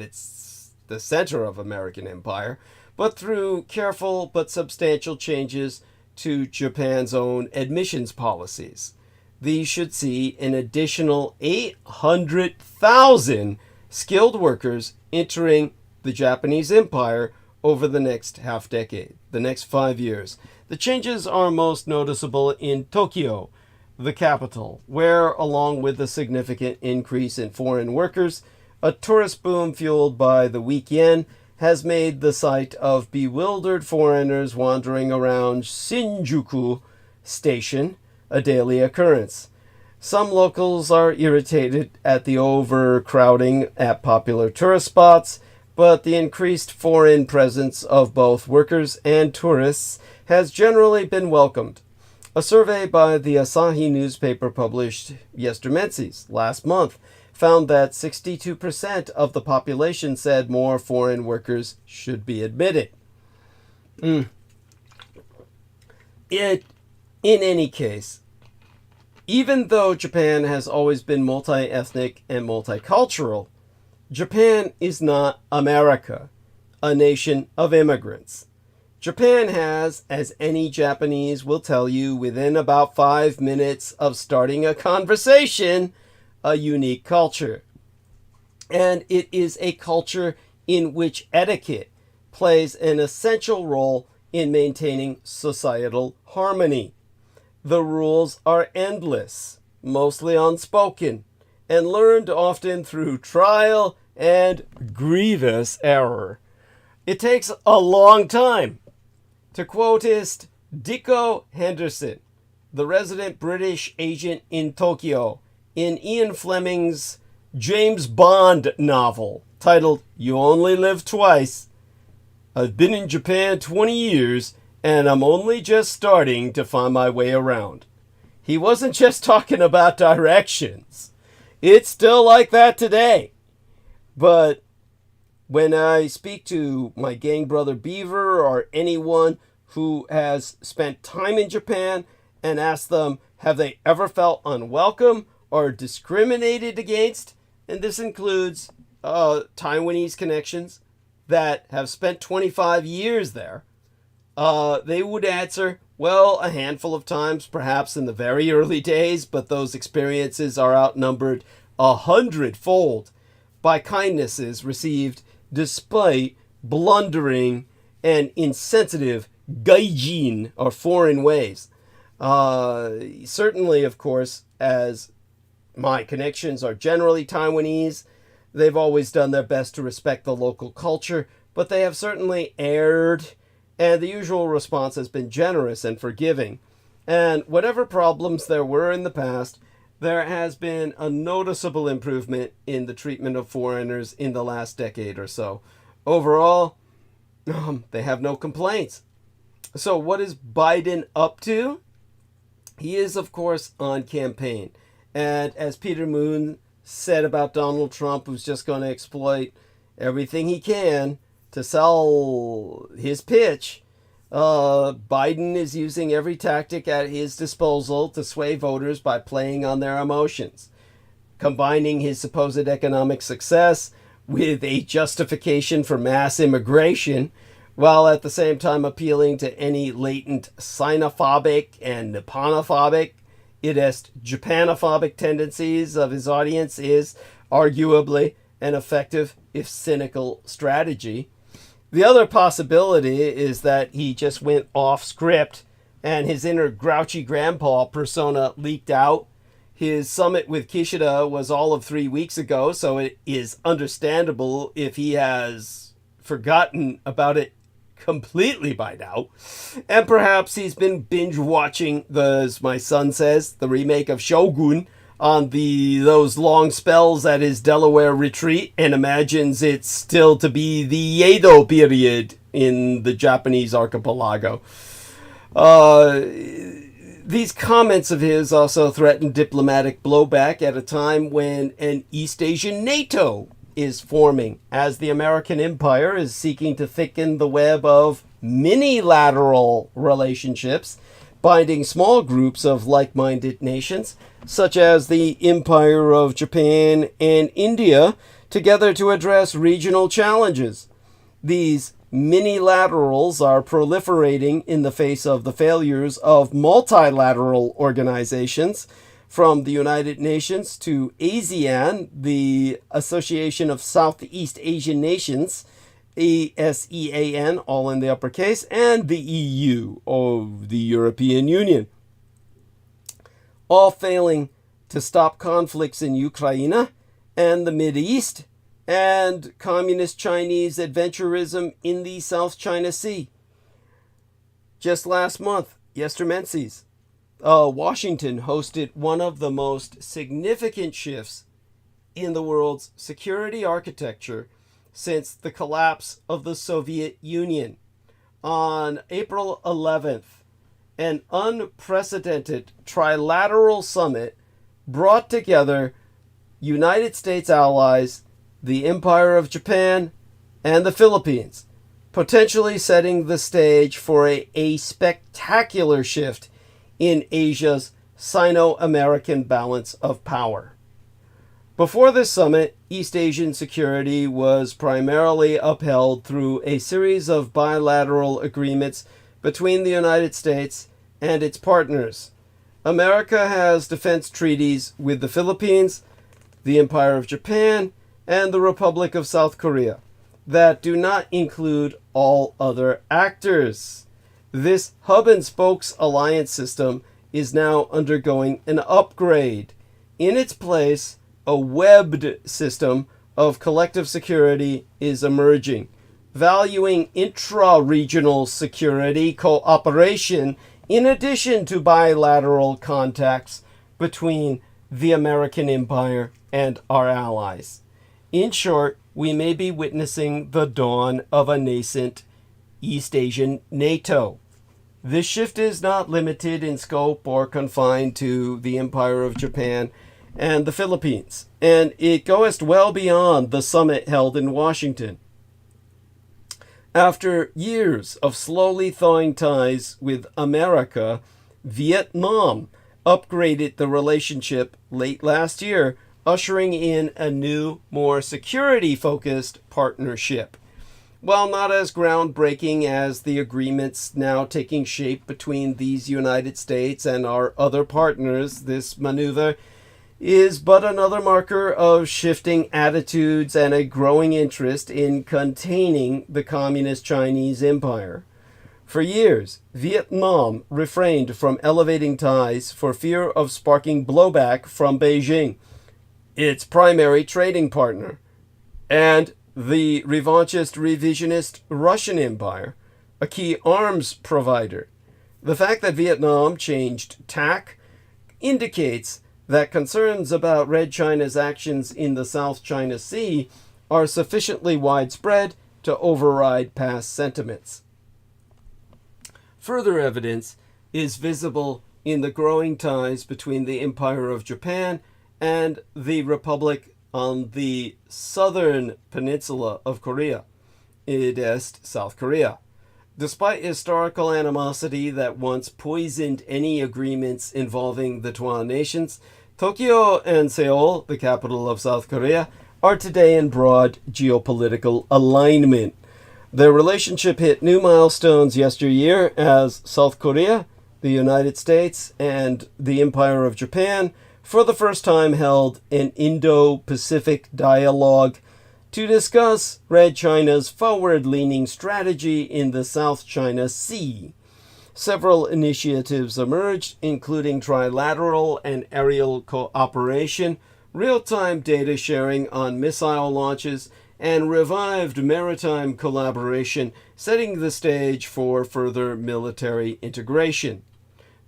the center of American empire, but through careful but substantial changes to Japan's own admissions policies. These should see an additional 800,000 skilled workers entering the Japanese empire over the next half decade, the next 5 years. The changes are most noticeable in Tokyo, the capital, where, along with a significant increase in foreign workers, a tourist boom fueled by the weekend has made the sight of bewildered foreigners wandering around Shinjuku Station a daily occurrence. Some locals are irritated at the overcrowding at popular tourist spots, but the increased foreign presence of both workers and tourists has generally been welcomed. A survey by the Asahi newspaper published yesterday, last month, found that 62% of the population said more foreign workers should be admitted. In any case, even though Japan has always been multi-ethnic and multicultural, Japan is not America, a nation of immigrants. Japan has, as any Japanese will tell you within about 5 minutes of starting a conversation, a unique culture. And it is a culture in which etiquette plays an essential role in maintaining societal harmony. The rules are endless, mostly unspoken, and learned often through trial and grievous error. It takes a long time. To quoteist Dicko Henderson, the resident British agent in Tokyo, in Ian Fleming's James Bond novel titled You Only Live Twice, I've been in Japan 20 years and I'm only just starting to find my way around. He wasn't just talking about directions. It's still like that today. But when I speak to my gang brother Beaver or anyone who has spent time in Japan and ask them, have they ever felt unwelcome or discriminated against? And this includes Taiwanese connections that have spent 25 years there. They would answer, well, a handful of times, perhaps in the very early days, but those experiences are outnumbered 100-fold by kindnesses received despite blundering and insensitive gaijin, or foreign ways. Certainly, of course, as my connections are generally Taiwanese, they've always done their best to respect the local culture, but they have certainly erred, and the usual response has been generous and forgiving. And whatever problems there were in the past, there has been a noticeable improvement in the treatment of foreigners in the last decade or so. Overall, they have no complaints. So what is Biden up to? He is, of course, on campaign. And as Peter Moon said about Donald Trump, who's just going to exploit everything he can to sell his pitch, Biden is using every tactic at his disposal to sway voters by playing on their emotions, combining his supposed economic success with a justification for mass immigration, while at the same time appealing to any latent xenophobic and Nipponophobic, it is Japanophobic tendencies of his audience, is arguably an effective, if cynical, strategy. The other possibility is that he just went off script and his inner grouchy grandpa persona leaked out. His summit with Kishida was all of 3 weeks ago, so it is understandable if he has forgotten about it completely by now. And perhaps he's been binge watching, as my son says, the remake of Shogun on those long spells at his Delaware retreat and imagines it's still to be the Edo period in the Japanese archipelago. These comments of his also threaten diplomatic blowback at a time when an East Asian NATO is forming, as the American empire is seeking to thicken the web of minilateral relationships, binding small groups of like-minded nations, such as the Empire of Japan and India, together to address regional challenges. These minilaterals are proliferating in the face of the failures of multilateral organizations, from the United Nations to ASEAN, the Association of Southeast Asian Nations, ASEAN, all in the uppercase, and the EU, of the European Union, all failing to stop conflicts in Ukraine and the Mideast and communist Chinese adventurism in the South China Sea. Just last month, Yestermenses, Washington hosted one of the most significant shifts in the world's security architecture since the collapse of the Soviet Union. On April 11th, an unprecedented trilateral summit brought together United States allies, the Empire of Japan, and the Philippines, potentially setting the stage for a spectacular shift in Asia's Sino-American balance of power. Before this summit, East Asian security was primarily upheld through a series of bilateral agreements between the United States and its partners. America has defense treaties with the Philippines, the Empire of Japan, and the Republic of South Korea that do not include all other actors. This hub and spokes alliance system is now undergoing an upgrade. In its place, a webbed system of collective security is emerging, valuing intra-regional security cooperation in addition to bilateral contacts between the American empire and our allies. In short, we may be witnessing the dawn of a nascent East Asian NATO. This shift is not limited in scope or confined to the Empire of Japan and the Philippines, and it goes well beyond the summit held in Washington. After years of slowly thawing ties with America, Vietnam upgraded the relationship late last year, ushering in a new, more security-focused partnership. While not as groundbreaking as the agreements now taking shape between these United States and our other partners, this maneuver is but another marker of shifting attitudes and a growing interest in containing the Communist Chinese Empire. For years, Vietnam refrained from elevating ties for fear of sparking blowback from Beijing, its primary trading partner, and the revanchist revisionist Russian Empire, a key arms provider. The fact that Vietnam changed tack indicates that concerns about Red China's actions in the South China Sea are sufficiently widespread to override past sentiments. Further evidence is visible in the growing ties between the Empire of Japan and the Republic on the southern peninsula of Korea, id est South Korea. Despite historical animosity that once poisoned any agreements involving the Twa nations, Tokyo and Seoul, the capital of South Korea, are today in broad geopolitical alignment. Their relationship hit new milestones yesteryear as South Korea, the United States, and the Empire of Japan for the first time held an Indo-Pacific dialogue to discuss Red China's forward-leaning strategy in the South China Sea. Several initiatives emerged, including trilateral and aerial cooperation, real-time data sharing on missile launches, and revived maritime collaboration, setting the stage for further military integration.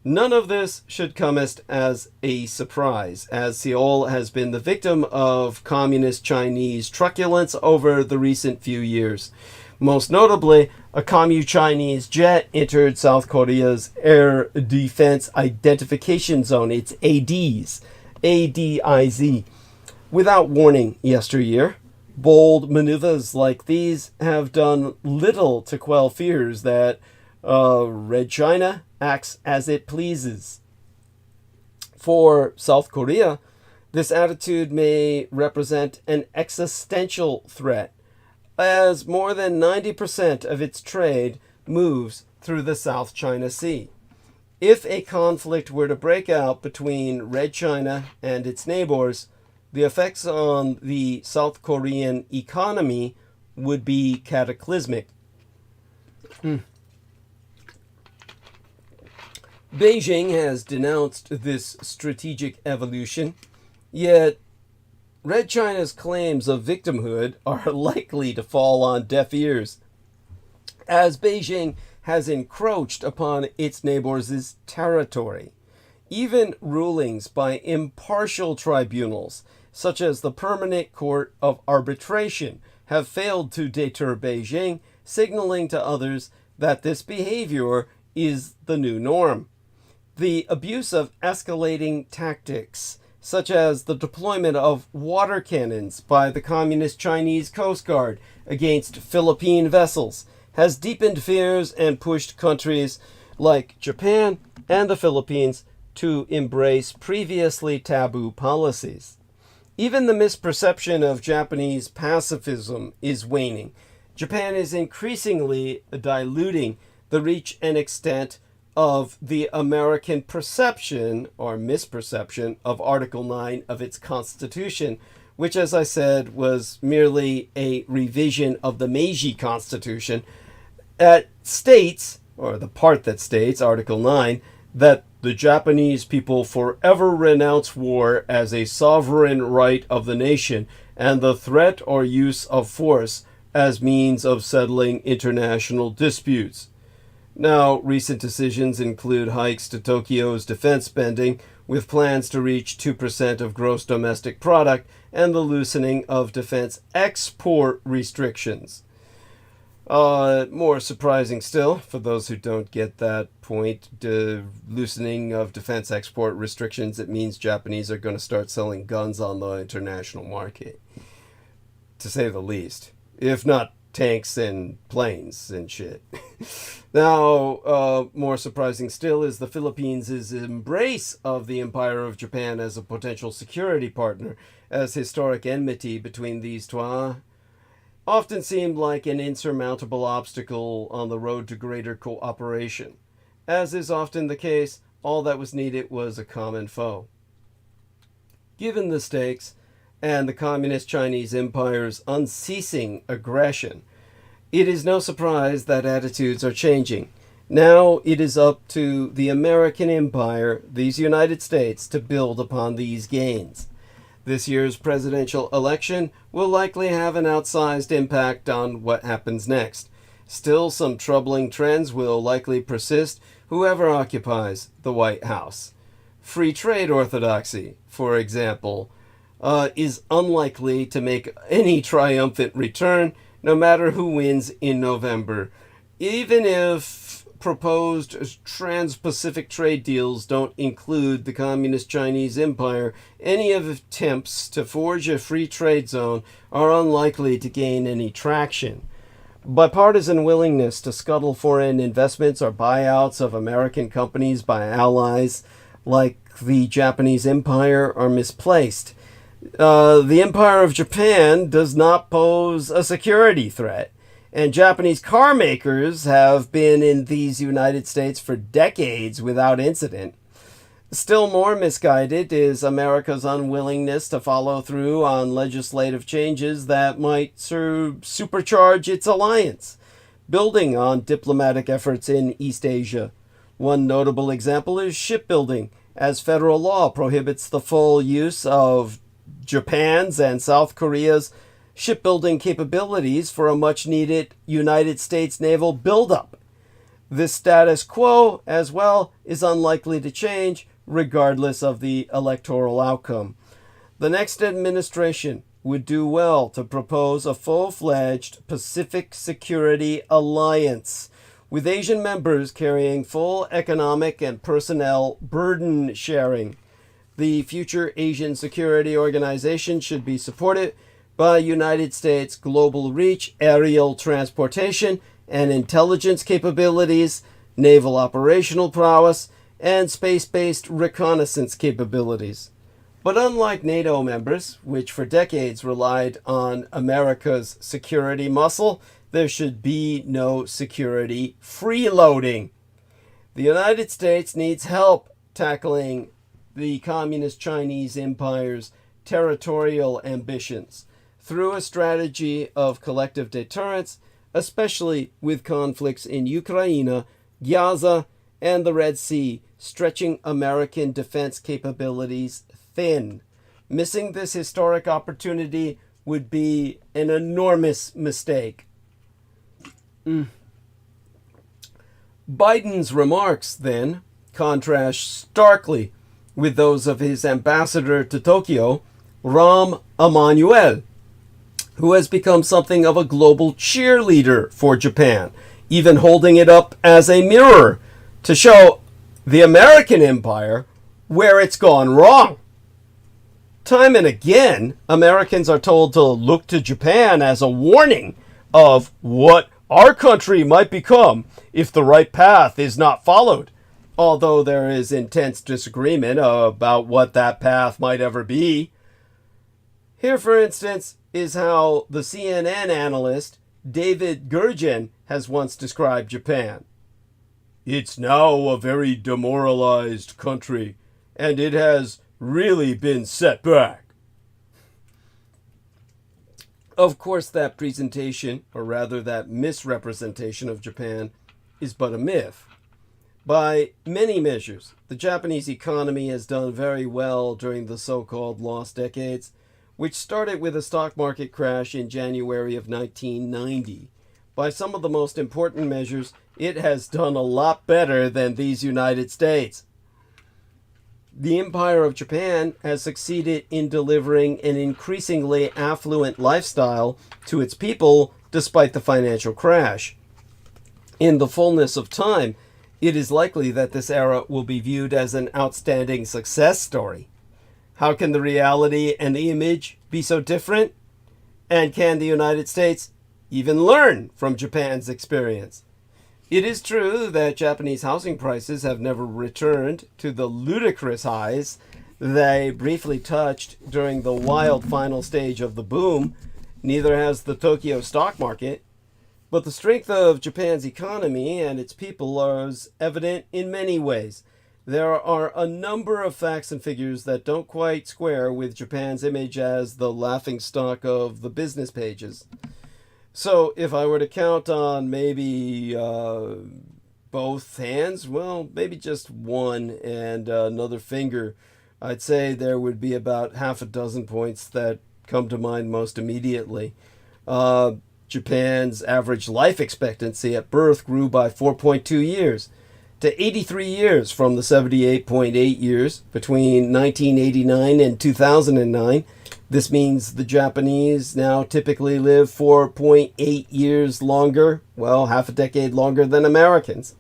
None of this should come as a surprise, as Seoul has been the victim of communist Chinese truculence over the recent few years. Most notably, a Commu-Chinese jet entered South Korea's Air Defense Identification Zone, its ADIZ, ADIZ, without warning yesteryear. Bold maneuvers like these have done little to quell fears that Red China acts as it pleases. For South Korea, this attitude may represent an existential threat, as more than 90% of its trade moves through the South China Sea. If a conflict were to break out between Red China and its neighbors, the effects on the South Korean economy would be cataclysmic. Beijing has denounced this strategic evolution, yet Red China's claims of victimhood are likely to fall on deaf ears, as Beijing has encroached upon its neighbors' territory. Even rulings by impartial tribunals, such as the Permanent Court of Arbitration, have failed to deter Beijing, signaling to others that this behavior is the new norm. The abuse of escalating tactics, such as the deployment of water cannons by the Communist Chinese Coast Guard against Philippine vessels, has deepened fears and pushed countries like Japan and the Philippines to embrace previously taboo policies. Even the misperception of Japanese pacifism is waning. Japan is increasingly diluting the reach and extent of the American perception or misperception of Article 9 of its Constitution, which, as I said, was merely a revision of the Meiji Constitution. It states, or the part that states, Article 9, that the Japanese people forever renounce war as a sovereign right of the nation and the threat or use of force as means of settling international disputes. Now, recent decisions include hikes to Tokyo's defense spending, with plans to reach 2% of gross domestic product, and the loosening of defense export restrictions. More surprising still, for those who don't get that point, the loosening of defense export restrictions, it means Japanese are going to start selling guns on the international market, to say the least. If not tanks and planes and shit. Now, more surprising still is the Philippines' embrace of the Empire of Japan as a potential security partner, as historic enmity between these two often seemed like an insurmountable obstacle on the road to greater cooperation. As is often the case, all that was needed was a common foe. Given the stakes, and the Communist Chinese Empire's unceasing aggression, it is no surprise that attitudes are changing. Now it is up to the American Empire, these United States, to build upon these gains. This year's presidential election will likely have an outsized impact on what happens next. Still, some troubling trends will likely persist, whoever occupies the White House. Free trade orthodoxy, for example, is unlikely to make any triumphant return, no matter who wins in November. Even if proposed trans-Pacific trade deals don't include the Communist Chinese Empire, any of attempts to forge a free trade zone are unlikely to gain any traction. Bipartisan willingness to scuttle foreign investments or buyouts of American companies by allies like the Japanese Empire are misplaced. The Empire of Japan does not pose a security threat, and Japanese car makers have been in these United States for decades without incident. Still more misguided is America's unwillingness to follow through on legislative changes that might supercharge its alliance, building on diplomatic efforts in East Asia. One notable example is shipbuilding, as federal law prohibits the full use of Japan's and South Korea's shipbuilding capabilities for a much-needed United States naval buildup. This status quo, as well, is unlikely to change regardless of the electoral outcome. The next administration would do well to propose a full-fledged Pacific Security Alliance, with Asian members carrying full economic and personnel burden sharing. The future Asian Security Organization should be supported by United States global reach, aerial transportation, and intelligence capabilities, naval operational prowess, and space-based reconnaissance capabilities. But unlike NATO members, which for decades relied on America's security muscle, there should be no security freeloading. The United States needs help tackling the Communist Chinese Empire's territorial ambitions through a strategy of collective deterrence, especially with conflicts in Ukraine, Gaza, and the Red Sea, stretching American defense capabilities thin. Missing this historic opportunity would be an enormous mistake. Biden's remarks, then, contrast starkly with those of his ambassador to Tokyo, Rahm Emanuel, who has become something of a global cheerleader for Japan, even holding it up as a mirror to show the American empire where it's gone wrong. Time and again, Americans are told to look to Japan as a warning of what our country might become if the right path is not followed, although there is intense disagreement about what that path might ever be. Here, for instance, is how the CNN analyst David Gurgen has once described Japan. It's now a very demoralized country, and it has really been set back. Of course, that presentation, or rather that misrepresentation of Japan, is but a myth. By many measures, the Japanese economy has done very well during the so-called lost decades, which started with a stock market crash in January of 1990. By some of the most important measures, it has done a lot better than these United States. The Empire of Japan has succeeded in delivering an increasingly affluent lifestyle to its people despite the financial crash. In the fullness of time, it is likely that this era will be viewed as an outstanding success story. How can the reality and the image be so different? And can the United States even learn from Japan's experience? It is true that Japanese housing prices have never returned to the ludicrous highs they briefly touched during the wild final stage of the boom. Neither has the Tokyo stock market. But the strength of Japan's economy and its people is evident in many ways. There are a number of facts and figures that don't quite square with Japan's image as the laughingstock of the business pages. So if I were to count on maybe both hands, well, maybe just one and another finger, I'd say there would be about half a dozen points that come to mind most immediately. Japan's average life expectancy at birth grew by 4.2 years to 83 years from the 78.8 years between 1989 and 2009. This means the Japanese now typically live 4.8 years longer, well, half a decade longer than Americans.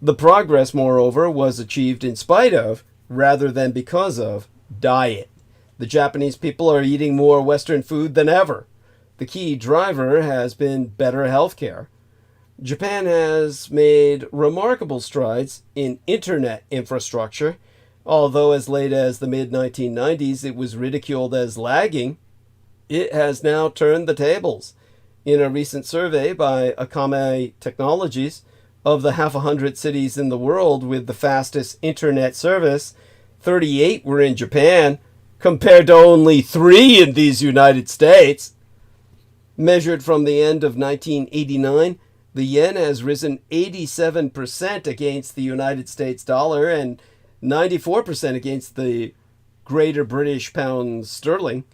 The progress, moreover, was achieved in spite of, rather than because of, diet. The Japanese people are eating more Western food than ever. The key driver has been better healthcare. Japan has made remarkable strides in internet infrastructure, although as late as the mid-1990s it was ridiculed as lagging. It has now turned the tables. In a recent survey by Akamai Technologies, of the 100 cities in the world with the fastest internet service, 38 were in Japan, compared to only 3 in these United States. Measured from the end of 1989, the yen has risen 87% against the United States dollar and 94% against the Greater British Pound sterling.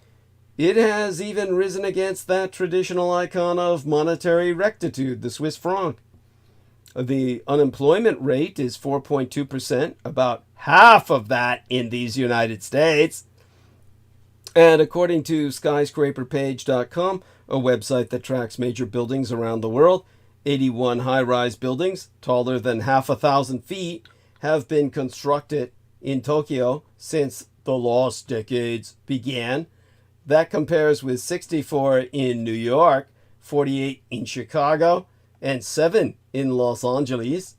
It has even risen against that traditional icon of monetary rectitude, the Swiss franc. The unemployment rate is 4.2%, about half of that in these United States. And according to skyscraperpage.com, a website that tracks major buildings around the world, 81 high-rise buildings, taller than 1,000 feet, have been constructed in Tokyo since the lost decades began. That compares with 64 in New York, 48 in Chicago, and 7 in Los Angeles.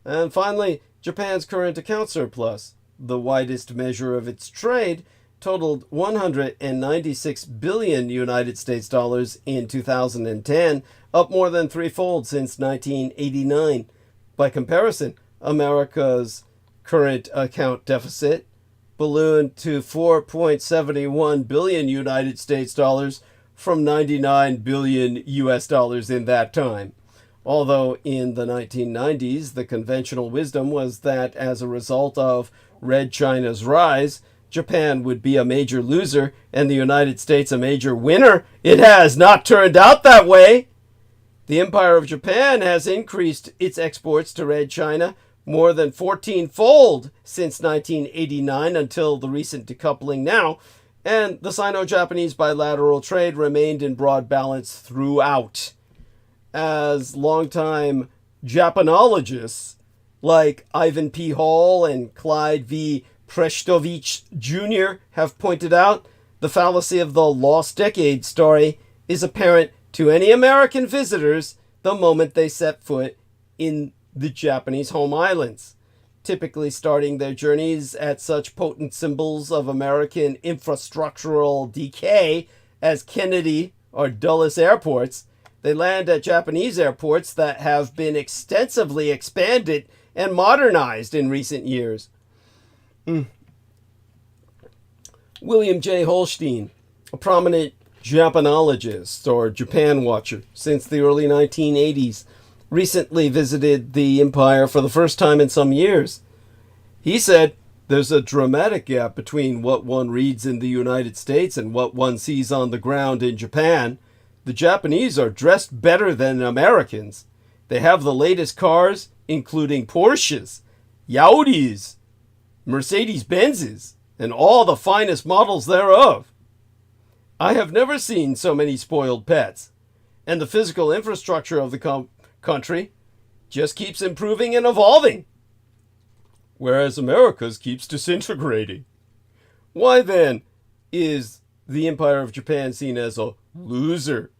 And finally, Japan's current account surplus, the widest measure of its trade, totaled 196 billion United States dollars in 2010, up more than threefold since 1989. By comparison, America's current account deficit ballooned to 4.71 billion United States dollars from 99 billion US dollars in that time. Although in the 1990s, the conventional wisdom was that as a result of Red China's rise, Japan would be a major loser and the United States a major winner, it has not turned out that way. The Empire of Japan has increased its exports to Red China more than 14-fold since 1989 until the recent decoupling now, and the Sino-Japanese bilateral trade remained in broad balance throughout. As longtime Japanologists like Ivan P. Hall and Clyde V. Preshtovich Jr. have pointed out, the fallacy of the lost decade story is apparent to any American visitors the moment they set foot in the Japanese home islands, typically starting their journeys at such potent symbols of American infrastructural decay as Kennedy or Dulles airports. They land at Japanese airports that have been extensively expanded and modernized in recent years. William J. Holstein, a prominent Japanologist or Japan watcher since the early 1980s, recently visited the empire for the first time in some years. He said, "There's a dramatic gap between what one reads in the United States and what one sees on the ground in Japan. The Japanese are dressed better than Americans. They have the latest cars, including Porsches, Audis, Mercedes-Benzes, and all the finest models thereof. I have never seen so many spoiled pets, and the physical infrastructure of the country just keeps improving and evolving, whereas America's keeps disintegrating. Why then is the Empire of Japan seen as a loser?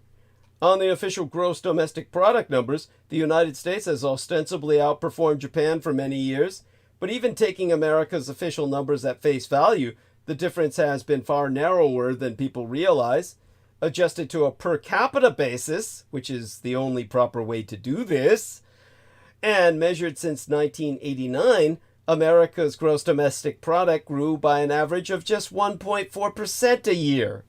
On the official gross domestic product numbers, the United States has ostensibly outperformed Japan for many years, but even taking America's official numbers at face value, the difference has been far narrower than people realize. Adjusted to a per capita basis, which is the only proper way to do this, and measured since 1989, America's gross domestic product grew by an average of just 1.4% a year.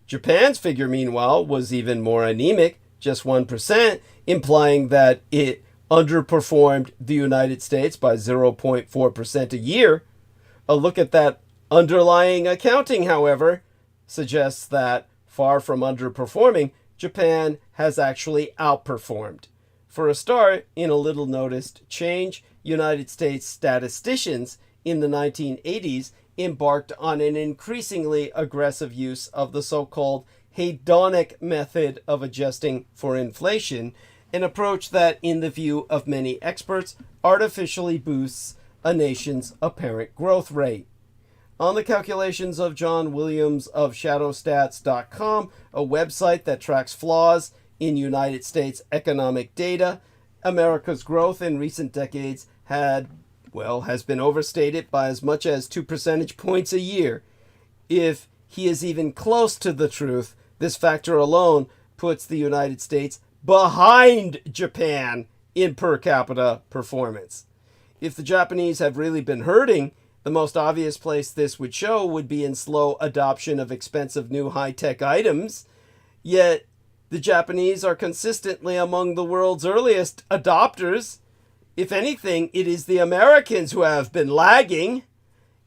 Japan's figure, meanwhile, was even more anemic, just 1%, implying that it underperformed the United States by 0.4% a year. A look at that underlying accounting, however, suggests that, far from underperforming, Japan has actually outperformed. For a start, in a little noticed change, United States statisticians in the 1980s embarked on an increasingly aggressive use of the so-called hedonic method of adjusting for inflation, an approach that, in the view of many experts, artificially boosts a nation's apparent growth rate. On the calculations of John Williams of shadowstats.com, a website that tracks flaws in United States economic data, America's growth in recent decades has been overstated by as much as 2 percentage points a year. If he is even close to the truth, this factor alone puts the United States behind Japan in per capita performance. If the Japanese have really been hurting, the most obvious place this would show would be in slow adoption of expensive new high-tech items. Yet, the Japanese are consistently among the world's earliest adopters. If anything, it is the Americans who have been lagging.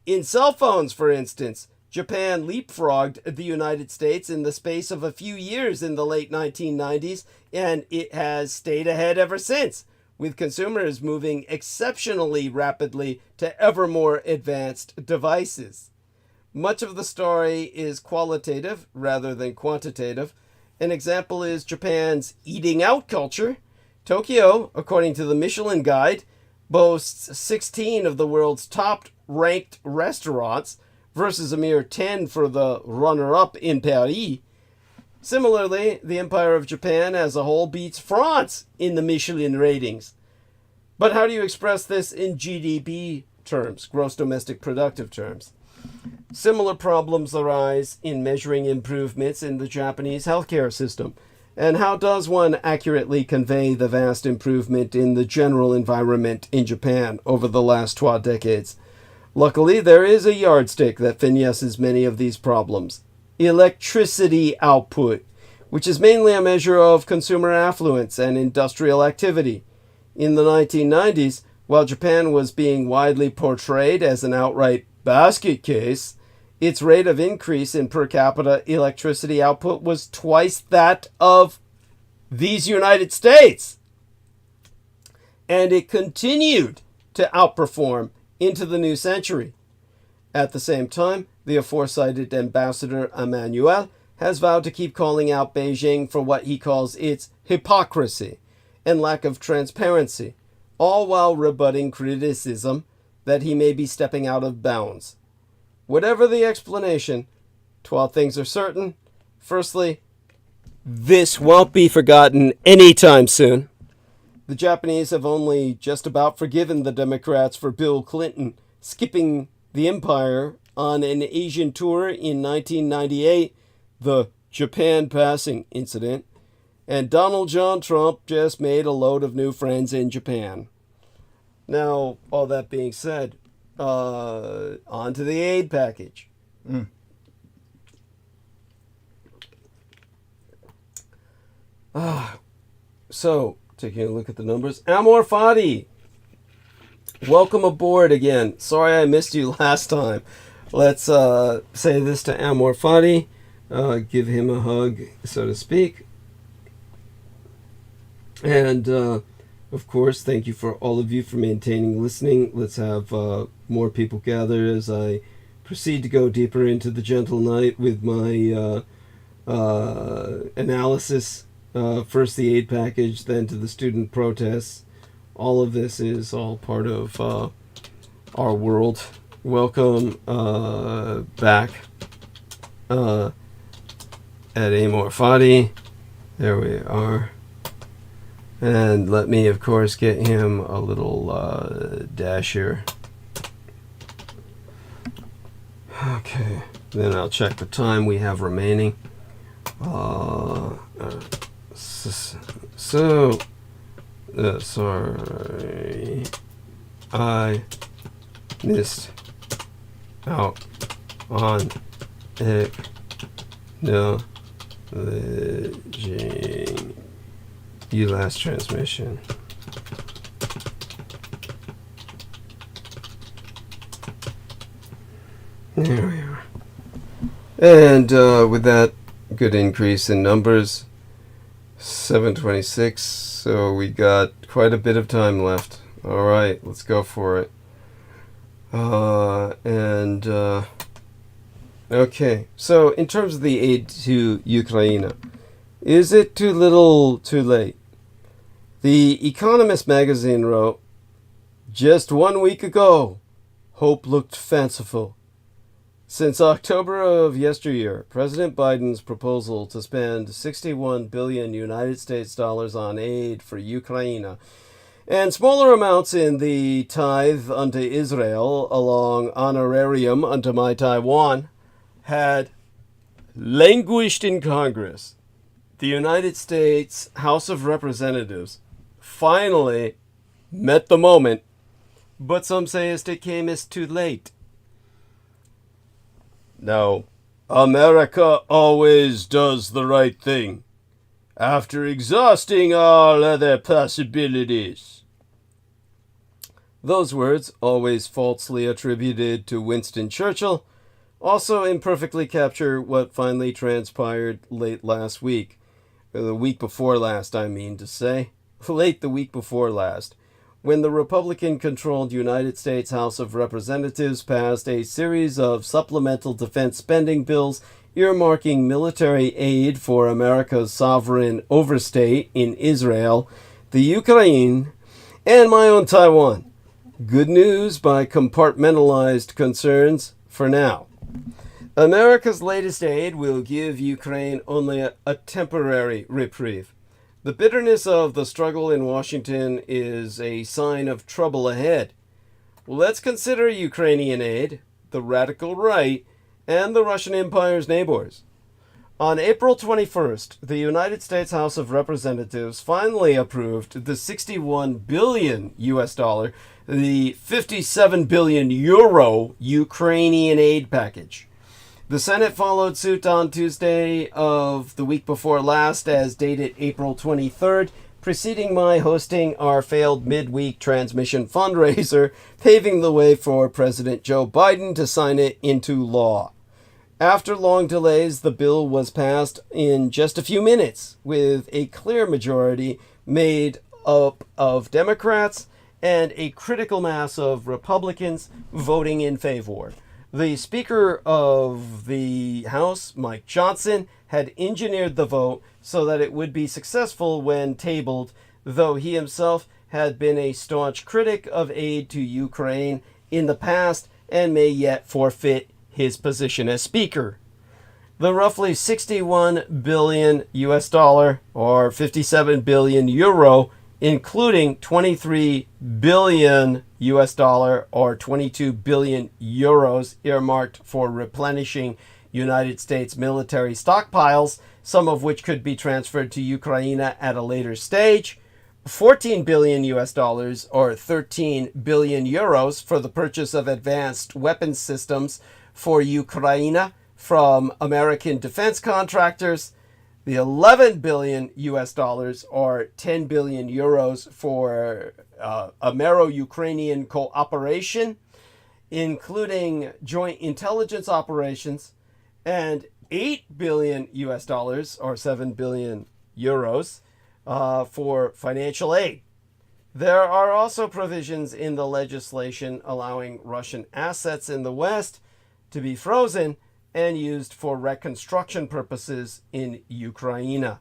In cell phones, for instance, Japan leapfrogged the United States in the space of a few years in the late 1990s, and it has stayed ahead ever since, with consumers moving exceptionally rapidly to ever more advanced devices. Much of the story is qualitative rather than quantitative. An example is Japan's eating out culture. Tokyo, according to the Michelin Guide, boasts 16 of the world's top-ranked restaurants, versus a mere 10 for the runner-up in Paris. Similarly, the Empire of Japan as a whole beats France in the Michelin ratings. But how do you express this in GDP terms, gross domestic productive terms? Similar problems arise in measuring improvements in the Japanese healthcare system. And how does one accurately convey the vast improvement in the general environment in Japan over the last 12 decades? Luckily, there is a yardstick that finesses many of these problems. Electricity output, which is mainly a measure of consumer affluence and industrial activity. In the 1990s, while Japan was being widely portrayed as an outright basket case, its rate of increase in per capita electricity output was twice that of these United States. And it continued to outperform into the new century. At the same time, the aforementioned Ambassador Emmanuel has vowed to keep calling out Beijing for what he calls its hypocrisy and lack of transparency, all while rebutting criticism that he may be stepping out of bounds. Whatever the explanation, 12 things are certain. Firstly, this won't be forgotten anytime soon. The Japanese have only just about forgiven the Democrats for Bill Clinton skipping the empire on an Asian tour in 1998, the Japan passing incident, and Donald John Trump just made a load of new friends in Japan. Now, all that being said, on to the aid package. So, taking a look at the numbers. Amor Fadi, welcome aboard again. Sorry I missed you last time. Let's say this to Amor Fadi. Give him a hug, so to speak. And, of course, thank you for all of you for maintaining listening. Let's have more people gather as I proceed to go deeper into the gentle night with my analysis. First the aid package, then to the student protests. All of this is all part of our world. Welcome back at Amor Fadi. There we are. And let me, of course, get him a little dash here. Okay, then I'll check the time we have remaining. Sorry, I missed out on acknowledging you last transmission. There we are. And with that good increase in numbers, 726, so we got quite a bit of time left. All right, let's go for it. Okay, so in terms of the aid to Ukraine, is it too little, too late? The Economist magazine wrote, "Just 1 week ago, hope looked fanciful. Since October of yesteryear, President Biden's proposal to spend 61 billion United States dollars on aid for Ukraine and smaller amounts in the tithe unto Israel along honorarium unto my Taiwan had languished in Congress. The United States House of Representatives finally met the moment, but some say it came as too late. Now, America always does the right thing, after exhausting all other possibilities." Those words, always falsely attributed to Winston Churchill, also imperfectly capture what finally transpired late last week. The week before last, I mean to say. Late the week before last, when the Republican-controlled United States House of Representatives passed a series of supplemental defense spending bills earmarking military aid for America's sovereign overstate in Israel, the Ukraine, and my own Taiwan. Good news by compartmentalized concerns for now. America's latest aid will give Ukraine only a temporary reprieve. The bitterness of the struggle in Washington is a sign of trouble ahead. Let's consider Ukrainian aid, the radical right, and the Russian Empire's neighbors. On April 21st, the United States House of Representatives finally approved the 61 billion US dollar, the 57 billion euro Ukrainian aid package. The Senate followed suit on Tuesday of the week before last, as dated April 23rd, preceding my hosting our failed midweek transmission fundraiser, paving the way for President Joe Biden to sign it into law. After long delays, the bill was passed in just a few minutes, with a clear majority made up of Democrats and a critical mass of Republicans voting in favor. The Speaker of the House, Mike Johnson, had engineered the vote so that it would be successful when tabled, though he himself had been a staunch critic of aid to Ukraine in the past and may yet forfeit his position as Speaker. The roughly 61 billion US dollar or 57 billion euro, including 23 billion US dollar or 22 billion euros earmarked for replenishing United States military stockpiles, some of which could be transferred to Ukraine at a later stage, 14 billion US dollars or 13 billion euros for the purchase of advanced weapons systems for Ukraine from American defense contractors, the 11 billion US dollars or 10 billion euros for Amero-Ukrainian cooperation, including joint intelligence operations, and 8 billion US dollars or 7 billion euros for financial aid. There are also provisions in the legislation allowing Russian assets in the West to be frozen and used for reconstruction purposes in Ukraine.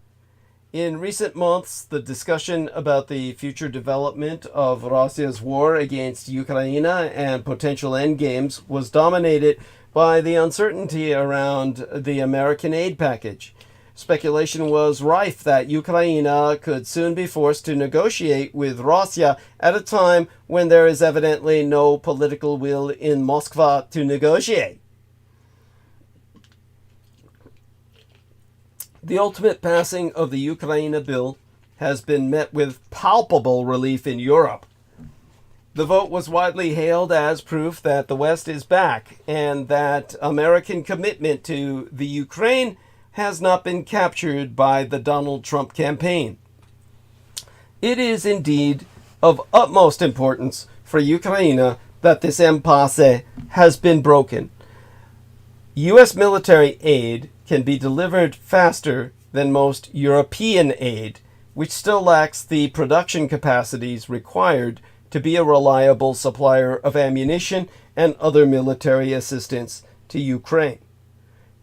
In recent months, the discussion about the future development of Russia's war against Ukraine and potential endgames was dominated by the uncertainty around the American aid package. Speculation was rife that Ukraine could soon be forced to negotiate with Russia at a time when there is evidently no political will in Moscow to negotiate. The ultimate passing of the Ukraine bill has been met with palpable relief in Europe. The vote was widely hailed as proof that the West is back and that American commitment to the Ukraine has not been captured by the Donald Trump campaign. It is indeed of utmost importance for Ukraine that this impasse has been broken. U.S. military aid can be delivered faster than most European aid, which still lacks the production capacities required to be a reliable supplier of ammunition and other military assistance to Ukraine.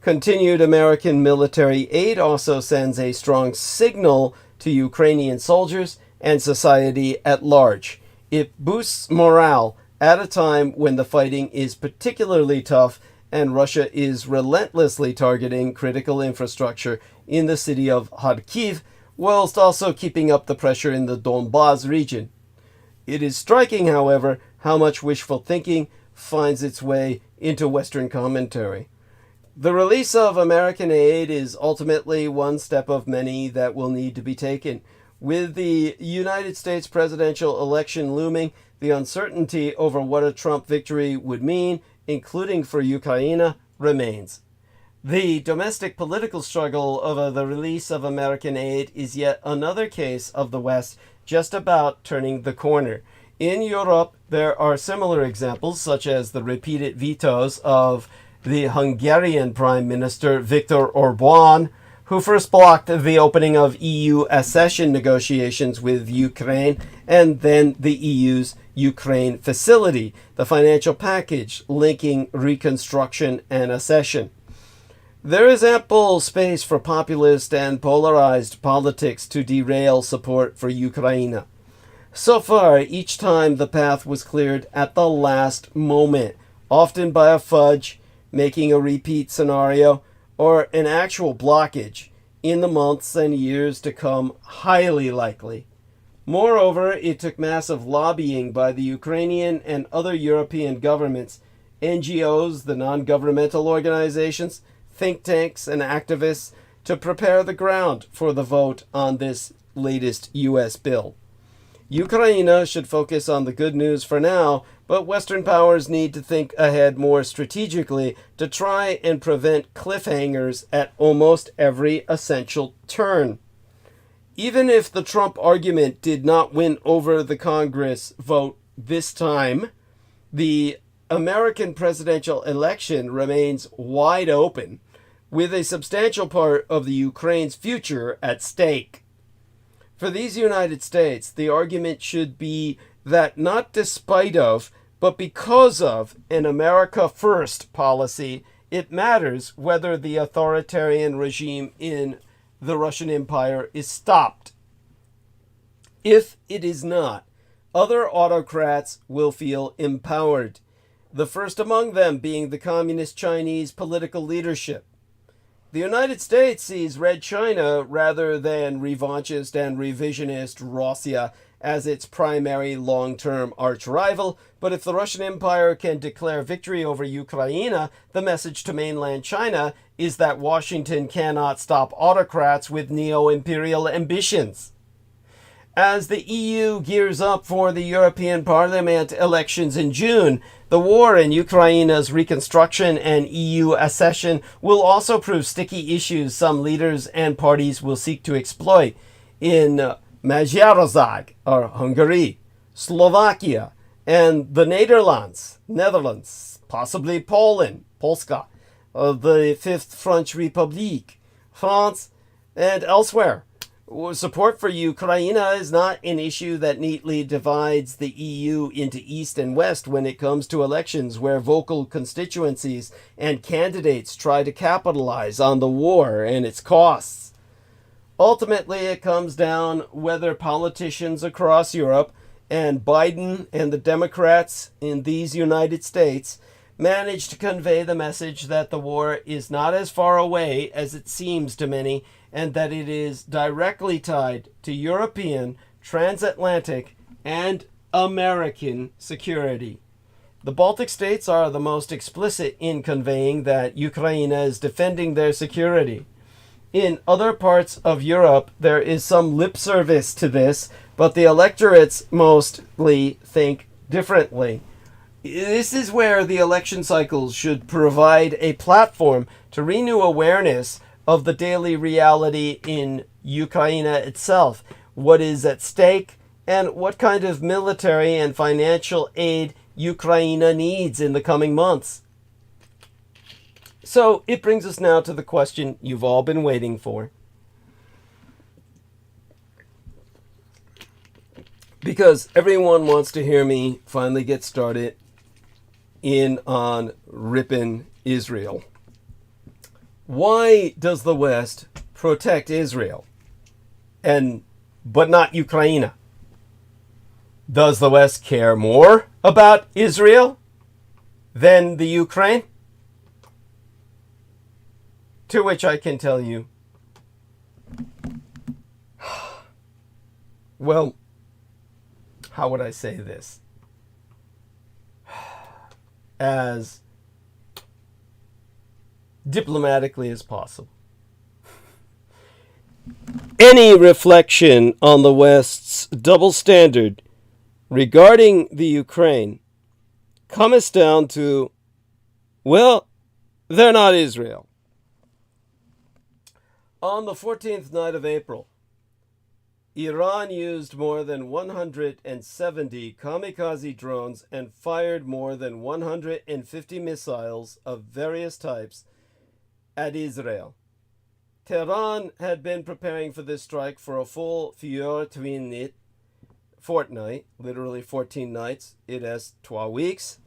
Continued American military aid also sends a strong signal to Ukrainian soldiers and society at large. It boosts morale at a time when the fighting is particularly tough and Russia is relentlessly targeting critical infrastructure in the city of Kharkiv, whilst also keeping up the pressure in the Donbas region. It is striking, however, how much wishful thinking finds its way into Western commentary. The release of American aid is ultimately one step of many that will need to be taken. With the United States presidential election looming, the uncertainty over what a Trump victory would mean, including for Ukraine, remains. The domestic political struggle over the release of American aid is yet another case of the West just about turning the corner. In Europe, there are similar examples, such as the repeated vetoes of the Hungarian Prime Minister Viktor Orban, who first blocked the opening of EU accession negotiations with Ukraine, and then the EU's Ukraine facility, the financial package linking reconstruction and accession. There is ample space for populist and polarized politics to derail support for Ukraine. So far, each time the path was cleared at the last moment, often by a fudge, making a repeat scenario, or an actual blockage in the months and years to come, highly likely. Moreover, it took massive lobbying by the Ukrainian and other European governments, NGOs, the non-governmental organizations, think tanks, and activists to prepare the ground for the vote on this latest U.S. bill. Ukraine should focus on the good news for now, but Western powers need to think ahead more strategically to try and prevent cliffhangers at almost every essential turn. Even if the Trump argument did not win over the Congress vote this time, the American presidential election remains wide open, with a substantial part of the Ukraine's future at stake. For these United States, the argument should be that not despite of, but because of an America First policy, it matters whether the authoritarian regime in the Russian Empire is stopped. If it is not, other autocrats will feel empowered, the first among them being the Communist Chinese political leadership. The United States sees Red China rather than revanchist and revisionist Russia as its primary long-term arch-rival, but if the Russian Empire can declare victory over Ukraine, the message to mainland China is that Washington cannot stop autocrats with neo-imperial ambitions. As the EU gears up for the European Parliament elections in June, the war in Ukraine's reconstruction and EU accession will also prove sticky issues some leaders and parties will seek to exploit in Magyarország, or Hungary, Slovakia, and the Netherlands, possibly Poland, Polska, the Fifth French Republic, France, and elsewhere. Support for Ukraine is not an issue that neatly divides the EU into East and West when it comes to elections where vocal constituencies and candidates try to capitalize on the war and its costs. Ultimately, it comes down whether politicians across Europe and Biden and the Democrats in these United States manage to convey the message that the war is not as far away as it seems to many, and that it is directly tied to European, transatlantic, and American security. The Baltic states are the most explicit in conveying that Ukraine is defending their security. In other parts of Europe, there is some lip service to this, but the electorates mostly think differently. This is where the election cycles should provide a platform to renew awareness of the daily reality in Ukraine itself, what is at stake, and what kind of military and financial aid Ukraine needs in the coming months. So it brings us now to the question you've all been waiting for. Because everyone wants to hear me finally get started in on ripping Israel. Why does the West protect Israel but not Ukraine? Does the West care more about Israel than the Ukraine? To which I can tell you, well, how would I say this? As diplomatically as possible. Any reflection on the West's double standard regarding the Ukraine comes down to, well, they're not Israel. On the 14th night of April, Iran used more than 170 kamikaze drones and fired more than 150 missiles of various types at Israel. Tehran had been preparing for this strike for a full fortnight, literally 14 nights, it has 12 weeks.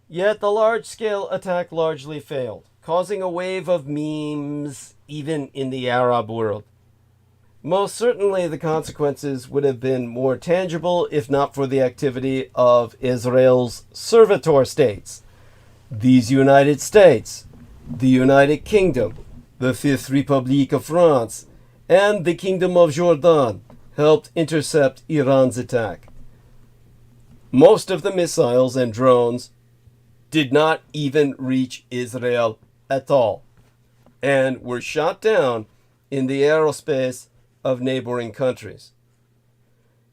Yet the large-scale attack largely failed, causing a wave of memes even in the Arab world. Most certainly the consequences would have been more tangible if not for the activity of Israel's servitor states. These United States, the United Kingdom, the Fifth Republic of France, and the Kingdom of Jordan helped intercept Iran's attack. Most of the missiles and drones did not even reach Israel at all and were shot down in the aerospace of neighboring countries.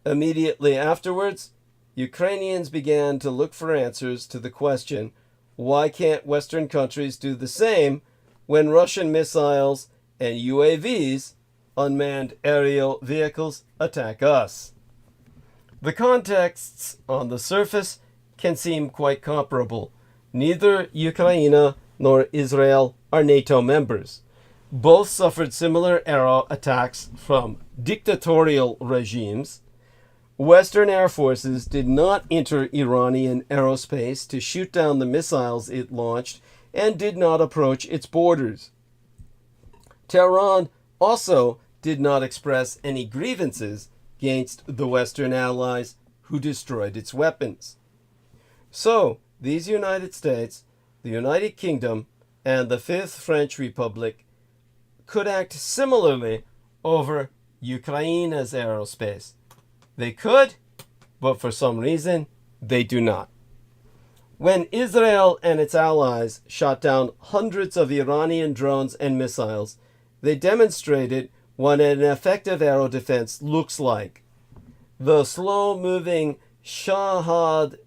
Immediately afterwards, Ukrainians began to look for answers to the question, why can't Western countries do the same when Russian missiles and UAVs, unmanned aerial vehicles, attack us? The contexts on the surface can seem quite comparable. Neither Ukraine nor Israel are NATO members. Both suffered similar aero attacks from dictatorial regimes. Western air forces did not enter Iranian aerospace to shoot down the missiles it launched and did not approach its borders. Tehran also did not express any grievances against the Western allies who destroyed its weapons. So, these United States, the United Kingdom, and the Fifth French Republic could act similarly over Ukraine's aerospace. They could, but for some reason, they do not. When Israel and its allies shot down hundreds of Iranian drones and missiles, they demonstrated what an effective aero defense looks like. The slow-moving Shahad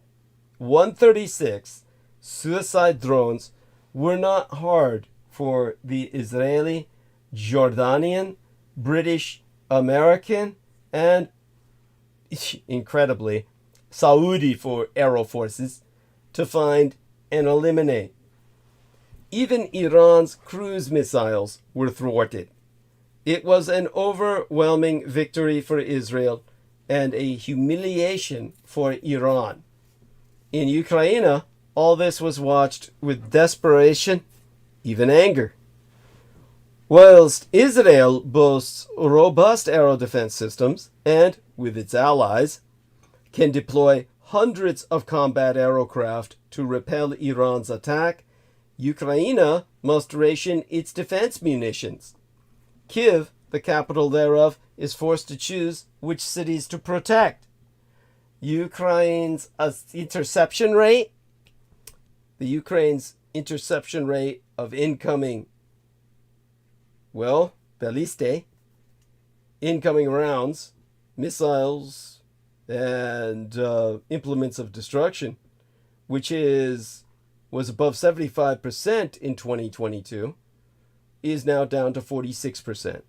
136 suicide drones were not hard for the Israeli, Jordanian, British, American, and, incredibly, Saudi for aero forces to find and eliminate. Even Iran's cruise missiles were thwarted. It was an overwhelming victory for Israel and a humiliation for Iran. In Ukraine, all this was watched with desperation, even anger. Whilst Israel boasts robust aero defense systems and, with its allies, can deploy hundreds of combat aircraft to repel Iran's attack, Ukraine must ration its defense munitions. Kiev, the capital thereof, is forced to choose which cities to protect. Ukraine's interception rate of incoming, balliste, incoming rounds, missiles, and implements of destruction, which was above 75% in 2022, is now down to 46%.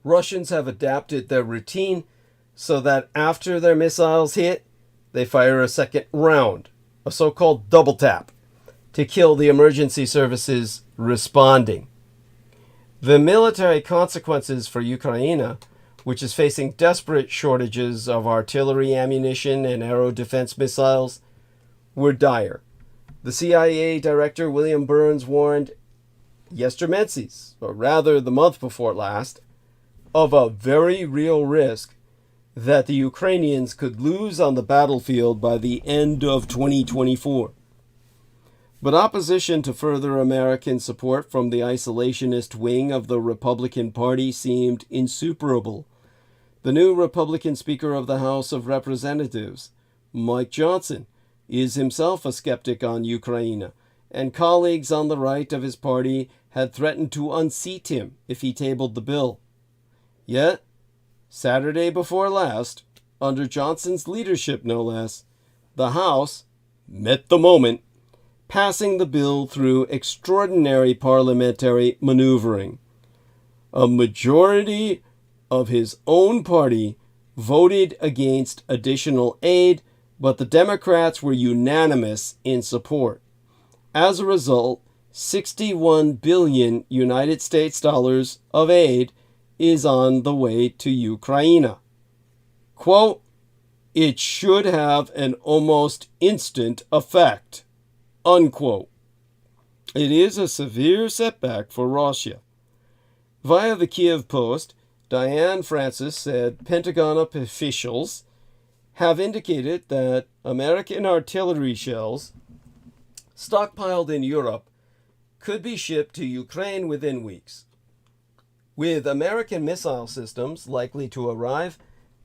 Russians have adapted their routine so that after their missiles hit, they fire a second round, a so-called double tap, to kill the emergency services responding. The military consequences for Ukraine, which is facing desperate shortages of artillery ammunition and aero defense missiles, were dire. The CIA Director William Burns warned yestermensis, or rather the month before last, of a very real risk that the Ukrainians could lose on the battlefield by the end of 2024. But opposition to further American support from the isolationist wing of the Republican Party seemed insuperable. The new Republican Speaker of the House of Representatives, Mike Johnson, is himself a skeptic on Ukraine, and colleagues on the right of his party had threatened to unseat him if he tabled the bill. Yet, Saturday before last, under Johnson's leadership no less, the House met the moment, passing the bill through extraordinary parliamentary maneuvering. A majority of his own party voted against additional aid, but the Democrats were unanimous in support. As a result, 61 billion United States dollars of aid is on the way to Ukraine. Quote, "It should have an almost instant effect," unquote. It is a severe setback for Russia. Via the Kiev Post, Diane Francis said Pentagon officials have indicated that American artillery shells stockpiled in Europe could be shipped to Ukraine within weeks, with American missile systems likely to arrive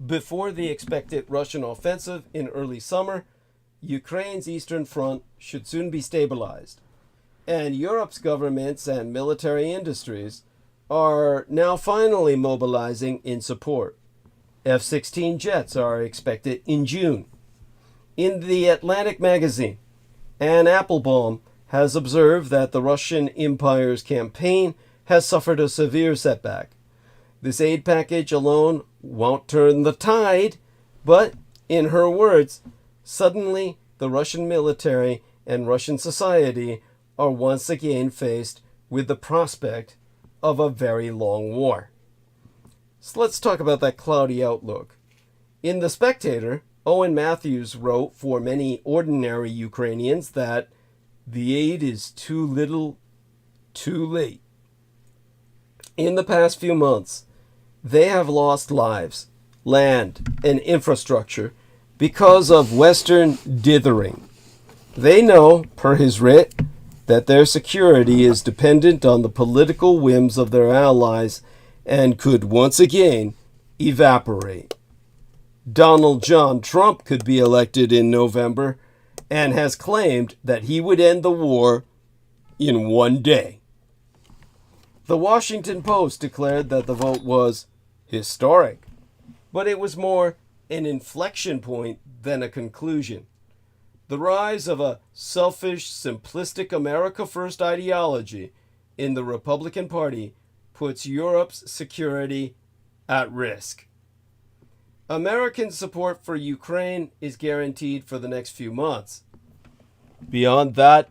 before the expected Russian offensive in early summer. Ukraine's eastern front should soon be stabilized, and Europe's governments and military industries are now finally mobilizing in support. F-16 jets are expected in June. In the Atlantic magazine, Ann Applebaum has observed that the Russian Empire's campaign has suffered a severe setback. This aid package alone won't turn the tide, but, in her words, suddenly the Russian military and Russian society are once again faced with the prospect of a very long war. So let's talk about that cloudy outlook. In The Spectator, Owen Matthews wrote for many ordinary Ukrainians that the aid is too little, too late. In the past few months, they have lost lives, land, and infrastructure because of Western dithering. They know, per his writ, that their security is dependent on the political whims of their allies and could once again evaporate. Donald John Trump could be elected in November and has claimed that he would end the war in one day. The Washington Post declared that the vote was historic, but it was more an inflection point than a conclusion. The rise of a selfish, simplistic America First ideology in the Republican Party puts Europe's security at risk. American support for Ukraine is guaranteed for the next few months. Beyond that,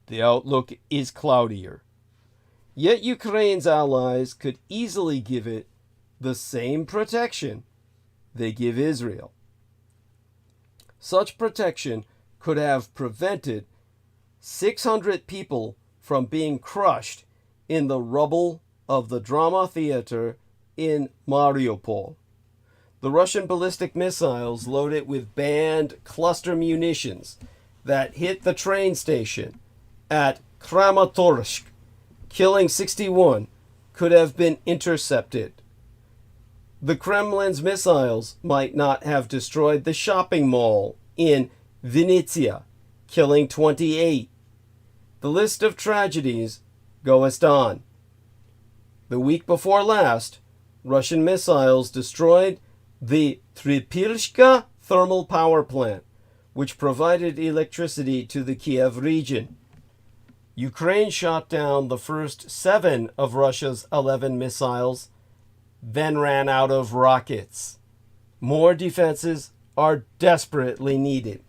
the outlook is cloudier. Yet Ukraine's allies could easily give it the same protection they give Israel. Such protection could have prevented 600 people from being crushed in the rubble of the drama theater in Mariupol. The Russian ballistic missiles loaded with banned cluster munitions that hit the train station at Kramatorsk, killing 61, could have been intercepted. The Kremlin's missiles might not have destroyed the shopping mall in Vinnytsia, killing 28. The list of tragedies goes on. The week before last, Russian missiles destroyed the Tripilshka thermal power plant, which provided electricity to the Kiev region. Ukraine shot down the first 7 of Russia's 11 missiles, then ran out of rockets. More defenses are desperately needed.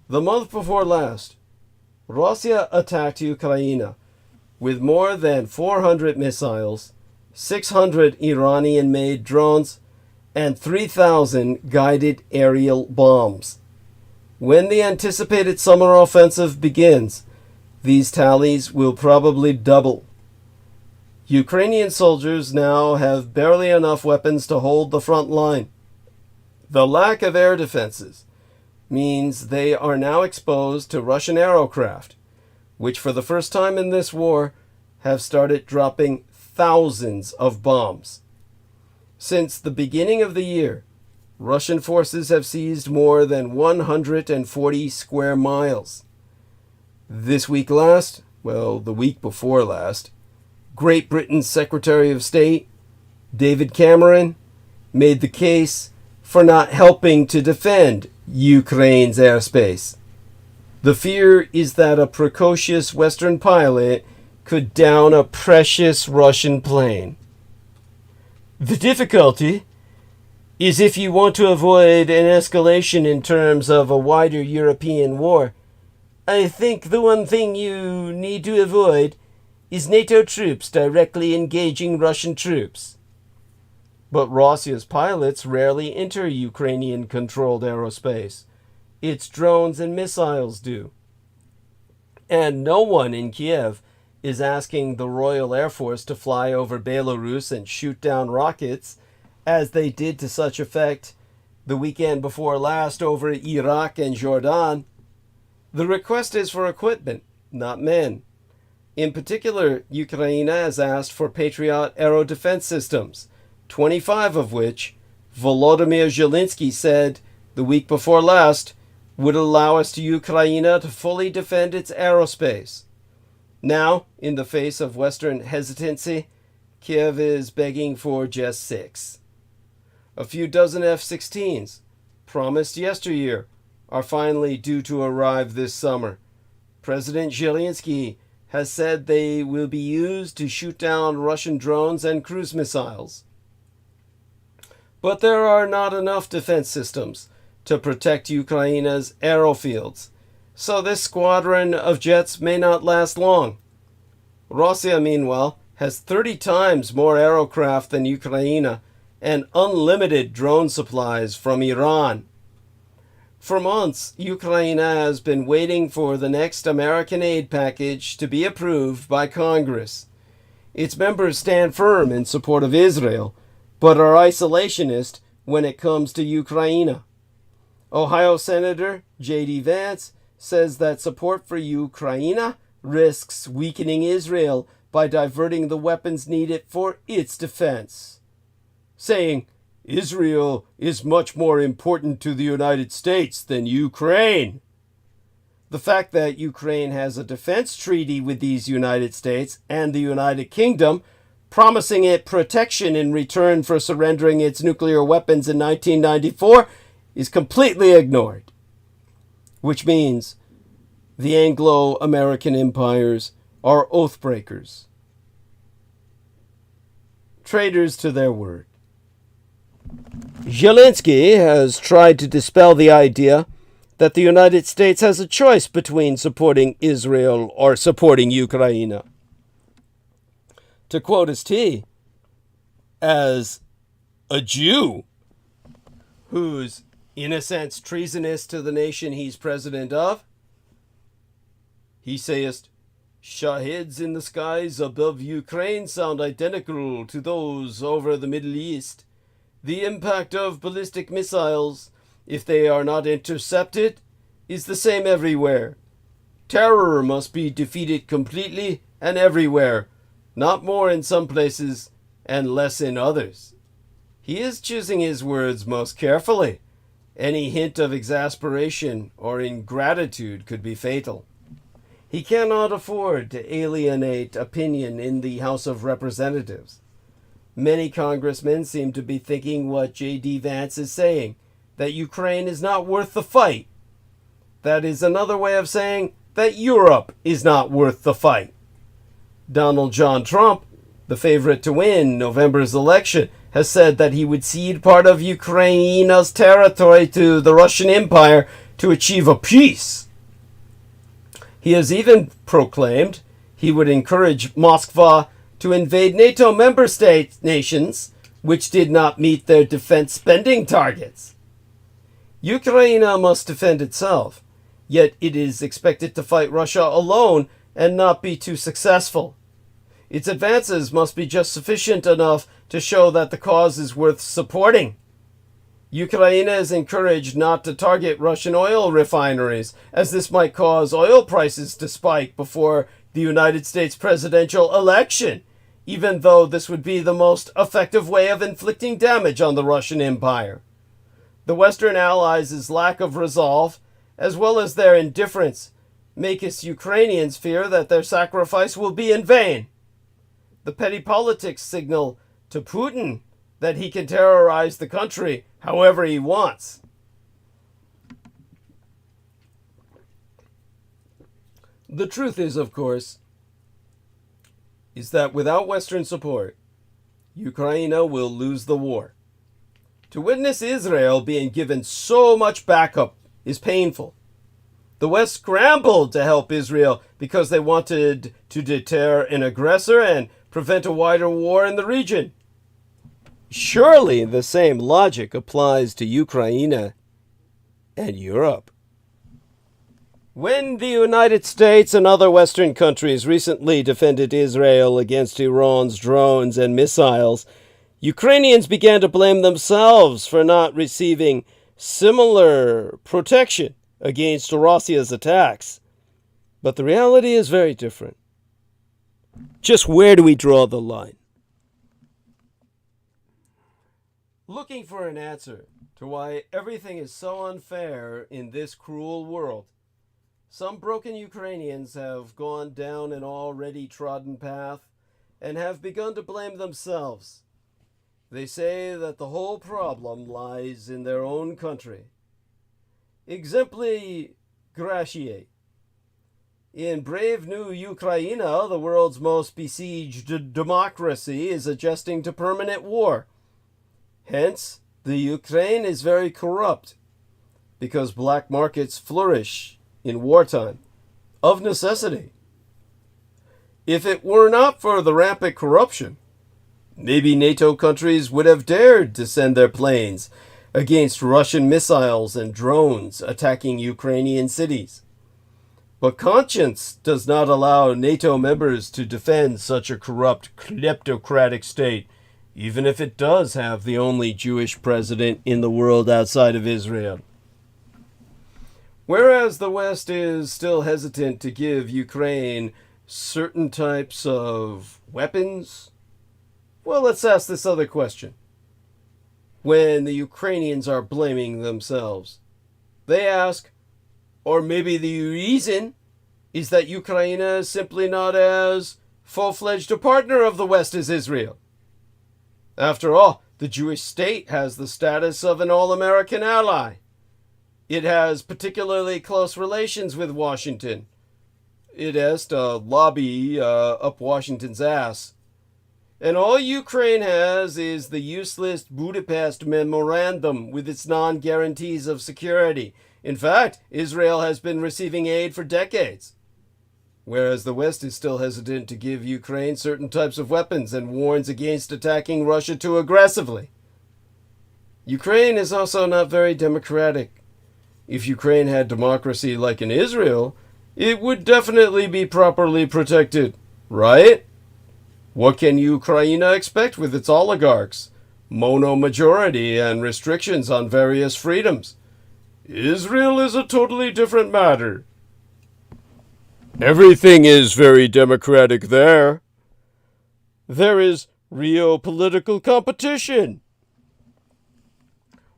The month before last, Russia attacked Ukraine with more than 400 missiles, 600 Iranian-made drones, and 3,000 guided aerial bombs. When the anticipated summer offensive begins, these tallies will probably double. Ukrainian soldiers now have barely enough weapons to hold the front line. The lack of air defenses means they are now exposed to Russian aircraft, which for the first time in this war have started dropping thousands of bombs. Since the beginning of the year, Russian forces have seized more than 140 square miles. This week last, well, the week before last, Great Britain's Secretary of State, David Cameron, made the case for not helping to defend Ukraine's airspace. The fear is that a precocious Western pilot could down a precious Russian plane. The difficulty is if you want to avoid an escalation in terms of a wider European war, I think the one thing you need to avoid is NATO troops directly engaging Russian troops. But Russia's pilots rarely enter Ukrainian-controlled aerospace. Its drones and missiles do. And no one in Kiev is asking the Royal Air Force to fly over Belarus and shoot down rockets, as they did to such effect the weekend before last over Iraq and Jordan. The request is for equipment, not men. In particular, Ukraine has asked for Patriot aero defense systems, 25 of which Volodymyr Zelensky said the week before last would allow us to Ukraine to fully defend its aerospace. Now, in the face of Western hesitancy, Kiev is begging for just 6. A few dozen F-16s, promised yesteryear, are finally due to arrive this summer. President Zelensky has said they will be used to shoot down Russian drones and cruise missiles. But there are not enough defense systems to protect Ukraine's aerofields, so this squadron of jets may not last long. Russia, meanwhile, has 30 times more aircraft than Ukraine and unlimited drone supplies from Iran. For months, Ukraine has been waiting for the next American aid package to be approved by Congress. Its members stand firm in support of Israel, but are isolationist when it comes to Ukraine. Ohio Senator J.D. Vance says that support for Ukraine risks weakening Israel by diverting the weapons needed for its defense, saying, Israel is much more important to the United States than Ukraine. The fact that Ukraine has a defense treaty with these United States and the United Kingdom, promising it protection in return for surrendering its nuclear weapons in 1994, is completely ignored. Which means the Anglo-American empires are oath breakers, traitors to their word. Zelensky has tried to dispel the idea that the United States has a choice between supporting Israel or supporting Ukraine. To quote his T, as a Jew who's in a sense treasonous to the nation he's president of, he sayest, Shaheeds in the skies above Ukraine sound identical to those over the Middle East. The impact of ballistic missiles, if they are not intercepted, is the same everywhere. Terror must be defeated completely and everywhere, not more in some places and less in others. He is choosing his words most carefully. Any hint of exasperation or ingratitude could be fatal. He cannot afford to alienate opinion in the House of Representatives. Many congressmen seem to be thinking what J.D. Vance is saying, that Ukraine is not worth the fight. That is another way of saying that Europe is not worth the fight. Donald John Trump, the favorite to win November's election, has said that he would cede part of Ukraine's territory to the Russian Empire to achieve a peace. He has even proclaimed he would encourage Moscow to invade NATO member state nations which did not meet their defense spending targets. Ukraine must defend itself, yet it is expected to fight Russia alone and not be too successful. its advances must be just sufficient enough to show that the cause is worth supporting. Ukraine is encouraged not to target Russian oil refineries, as this might cause oil prices to spike before the United States presidential election, even though this would be the most effective way of inflicting damage on the Russian Empire. The Western Allies' lack of resolve, as well as their indifference, make us Ukrainians fear that their sacrifice will be in vain. The petty politics signal to Putin that he can terrorize the country however he wants. The truth is, of course, is that without Western support, Ukraine will lose the war. To witness Israel being given so much backup is painful. The West scrambled to help Israel because they wanted to deter an aggressor and prevent a wider war in the region. Surely the same logic applies to Ukraine and Europe. When the United States and other Western countries recently defended Israel against Iran's drones and missiles, Ukrainians began to blame themselves for not receiving similar protection against Russia's attacks. But the reality is very different. Just where do we draw the line? Looking for an answer to why everything is so unfair in this cruel world, some broken Ukrainians have gone down an already trodden path and have begun to blame themselves. They say that the whole problem lies in their own country. Exempli gratiae. In brave new Ukraine, the world's most besieged democracy is adjusting to permanent war. Hence, the Ukraine is very corrupt, because black markets flourish in wartime, of necessity. If it were not for the rampant corruption, maybe NATO countries would have dared to send their planes against Russian missiles and drones attacking Ukrainian cities. But conscience does not allow NATO members to defend such a corrupt, kleptocratic state, even if it does have the only Jewish president in the world outside of Israel. Whereas the West is still hesitant to give Ukraine certain types of weapons, well, let's ask this other question. When the Ukrainians are blaming themselves, they ask, or maybe the reason is that Ukraine is simply not as full-fledged a partner of the West as Israel. After all, the Jewish state has the status of an all-American ally. It has particularly close relations with Washington. It has to lobby up Washington's ass. And all Ukraine has is the useless Budapest Memorandum with its non-guarantees of security. In fact, Israel has been receiving aid for decades. Whereas the West is still hesitant to give Ukraine certain types of weapons and warns against attacking Russia too aggressively. Ukraine is also not very democratic. If Ukraine had democracy like in Israel, it would definitely be properly protected, right? What can Ukraine expect with its oligarchs, mono-majority, and restrictions on various freedoms? Israel is a totally different matter. Everything is very democratic there. There is real political competition.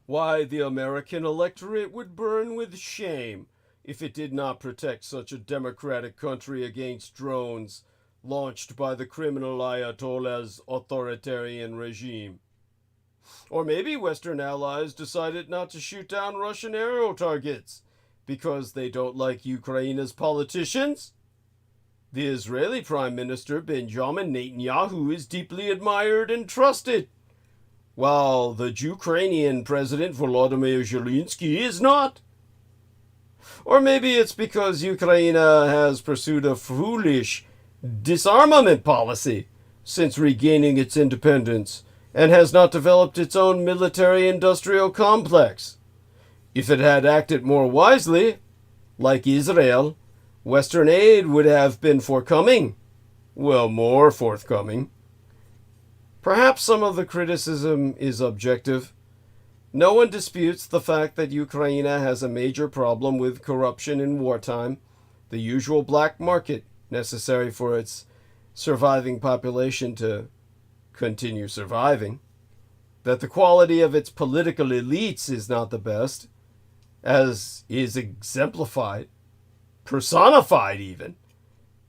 Why, the American electorate would burn with shame if it did not protect such a democratic country against drones launched by the criminal Ayatollah's authoritarian regime. Or maybe Western allies decided not to shoot down Russian aero targets because they don't like Ukraine's politicians? The Israeli Prime Minister Benjamin Netanyahu is deeply admired and trusted, while the Ukrainian President Volodymyr Zelensky is not. Or maybe it's because Ukraine has pursued a foolish disarmament policy since regaining its independence and has not developed its own military-industrial complex. If it had acted more wisely, like Israel, Western aid would have been forthcoming. well, more forthcoming. Perhaps some of the criticism is objective. No one disputes the fact that Ukraine has a major problem with corruption in wartime, the usual black market necessary for its surviving population to continue surviving, that the quality of its political elites is not the best, as is exemplified, personified even,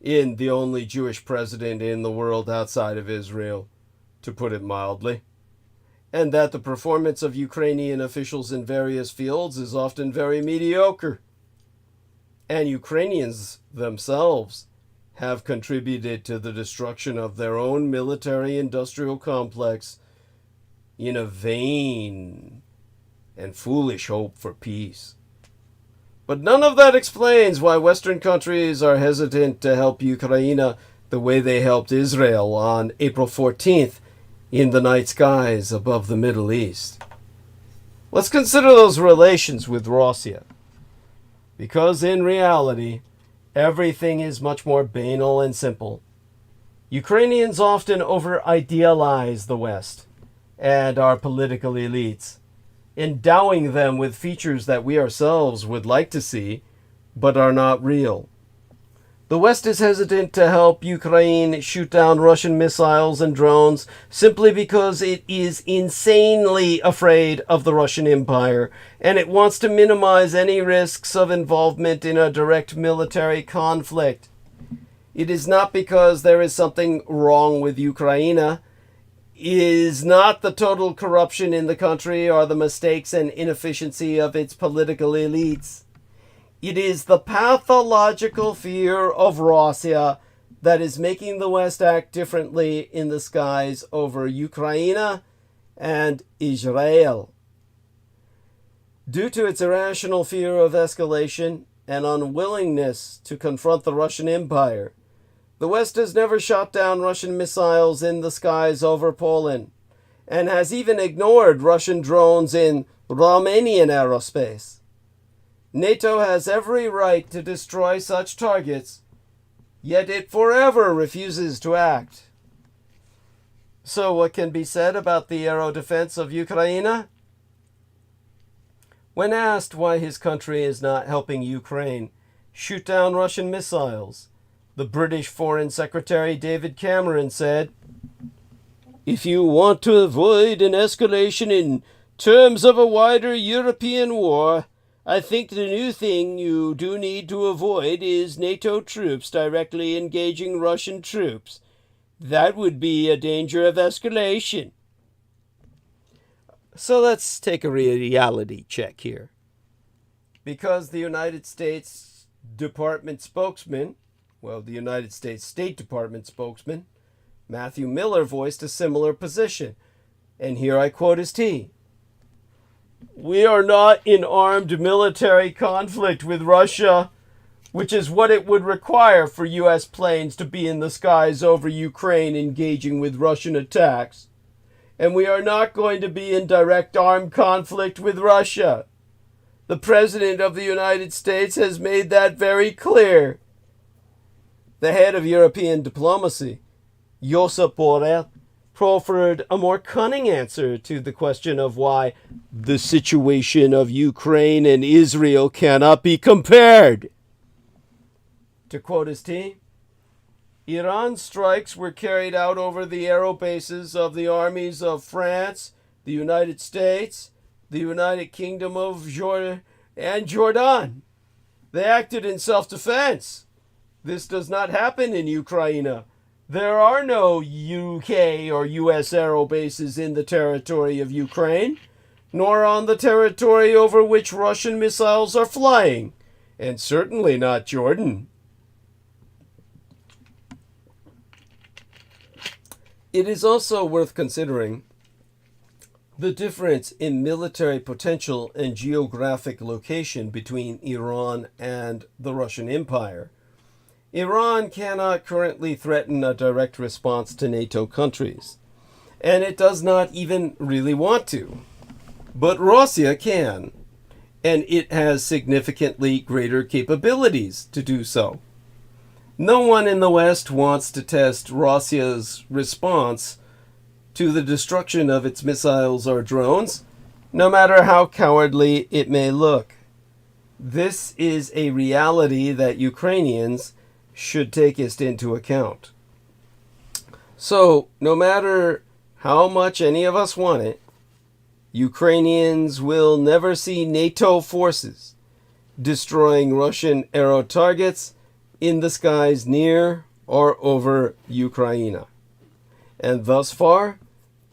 in the only Jewish president in the world outside of Israel, to put it mildly, and that the performance of Ukrainian officials in various fields is often very mediocre. And Ukrainians themselves have contributed to the destruction of their own military-industrial complex in a vain and foolish hope for peace. But none of that explains why Western countries are hesitant to help Ukraine the way they helped Israel on April 14th in the night skies above the Middle East. Let's consider those relations with Russia, because in reality, everything is much more banal and simple. Ukrainians often over-idealize the West and our political elites, endowing them with features that we ourselves would like to see, but are not real. The West is hesitant to help Ukraine shoot down Russian missiles and drones simply because it is insanely afraid of the Russian Empire, and it wants to minimize any risks of involvement in a direct military conflict. It is not because there is something wrong with Ukraine. It is not the total corruption in the country or the mistakes and inefficiency of its political elites. It is the pathological fear of Russia that is making the West act differently in the skies over Ukraine and Israel. Due to its irrational fear of escalation and unwillingness to confront the Russian Empire, the West has never shot down Russian missiles in the skies over Poland, and has even ignored Russian drones in Romanian aerospace. NATO has every right to destroy such targets, yet it forever refuses to act. So what can be said about the aero defense of Ukraine? When asked why his country is not helping Ukraine shoot down Russian missiles, the British Foreign Secretary David Cameron said, "If you want to avoid an escalation in terms of a wider European war, I think the new thing you do need to avoid is NATO troops directly engaging Russian troops. That would be a danger of escalation." So let's take a reality check here. Because the United States Department spokesman, the United States State Department spokesman, Matthew Miller, voiced a similar position. And here I quote his T. "We are not in armed military conflict with Russia, which is what it would require for U.S. planes to be in the skies over Ukraine engaging with Russian attacks. And we are not going to be in direct armed conflict with Russia. The President of the United States has made that very clear." The head of European diplomacy, Josep Borrell, proffered a more cunning answer to the question of why the situation of Ukraine and Israel cannot be compared. To quote his T, "Iran's strikes were carried out over the aero bases of the armies of France, the United States, the United Kingdom of Jordan, and Jordan. They acted in self-defense. This does not happen in Ukraine. There are no UK or US aero bases in the territory of Ukraine, nor on the territory over which Russian missiles are flying, and certainly not Jordan." It is also worth considering the difference in military potential and geographic location between Iran and the Russian Empire. Iran cannot currently threaten a direct response to NATO countries, and it does not even really want to. But Russia can, and it has significantly greater capabilities to do so. No one in the West wants to test Russia's response to the destruction of its missiles or drones, no matter how cowardly it may look. This is a reality that Ukrainians should take into account. So, no matter how much any of us want it, Ukrainians will never see NATO forces destroying Russian aero targets in the skies near or over Ukraine. And thus far,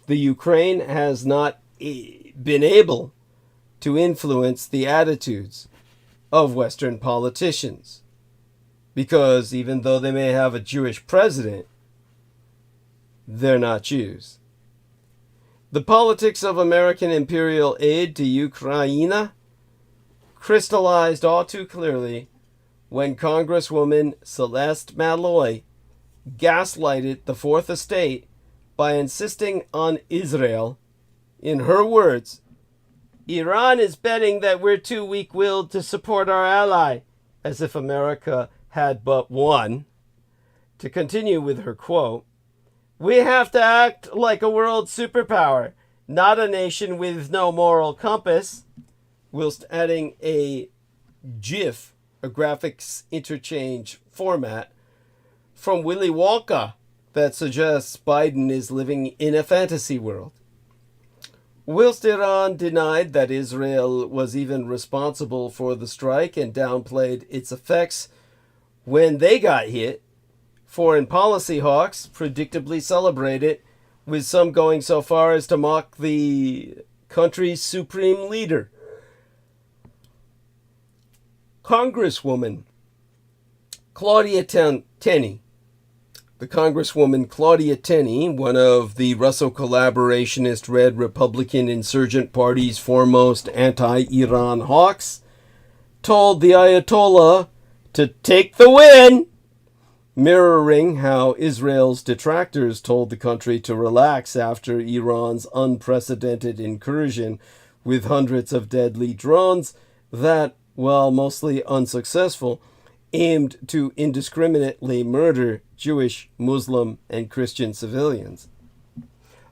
the Ukraine has not been able to influence the attitudes of Western politicians. Because even though they may have a Jewish president, they're not Jews. The politics of American imperial aid to Ukraine crystallized all too clearly when Congresswoman Celeste Malloy gaslighted the Fourth Estate by insisting on Israel. In her words, Iran is betting that we're too weak-willed to support our ally, as if America had but one. To continue with her quote, we have to act like a world superpower, not a nation with no moral compass, whilst adding a GIF, a graphics interchange format, from Willy Wonka that suggests Biden is living in a fantasy world. Whilst Iran denied that Israel was even responsible for the strike and downplayed its effects when they got hit, foreign policy hawks predictably celebrated, with some going so far as to mock the country's supreme leader. Congresswoman Claudia Tenney. The Congresswoman Claudia Tenney, one of the Russo collaborationist Red Republican Insurgent Party's foremost anti-Iran hawks, told the Ayatollah to take the win, mirroring how Israel's detractors told the country to relax after Iran's unprecedented incursion with hundreds of deadly drones that, while mostly unsuccessful, aimed to indiscriminately murder Jewish, Muslim, and Christian civilians.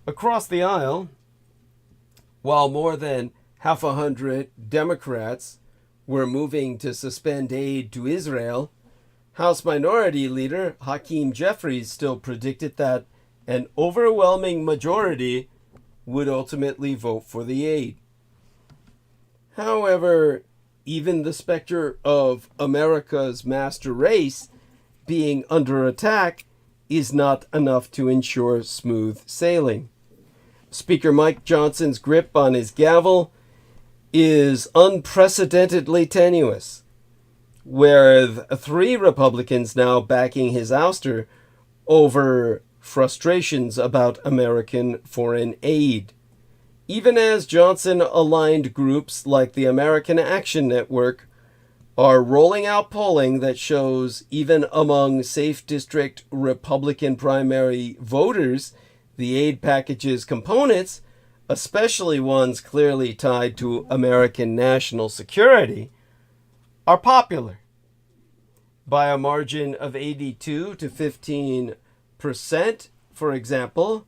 Across the aisle, while more than 100 Democrats were moving to suspend aid to Israel, House Minority Leader Hakeem Jeffries still predicted that an overwhelming majority would ultimately vote for the aid. However, even the specter of America's master race being under attack is not enough to ensure smooth sailing. Speaker Mike Johnson's grip on his gavel is unprecedentedly tenuous, with 3 Republicans now backing his ouster over frustrations about American foreign aid. Even as Johnson-aligned groups like the American Action Network are rolling out polling that shows even among safe district Republican primary voters, the aid package's components, especially ones clearly tied to American national security, are popular by a margin of 82 to 15%, for example.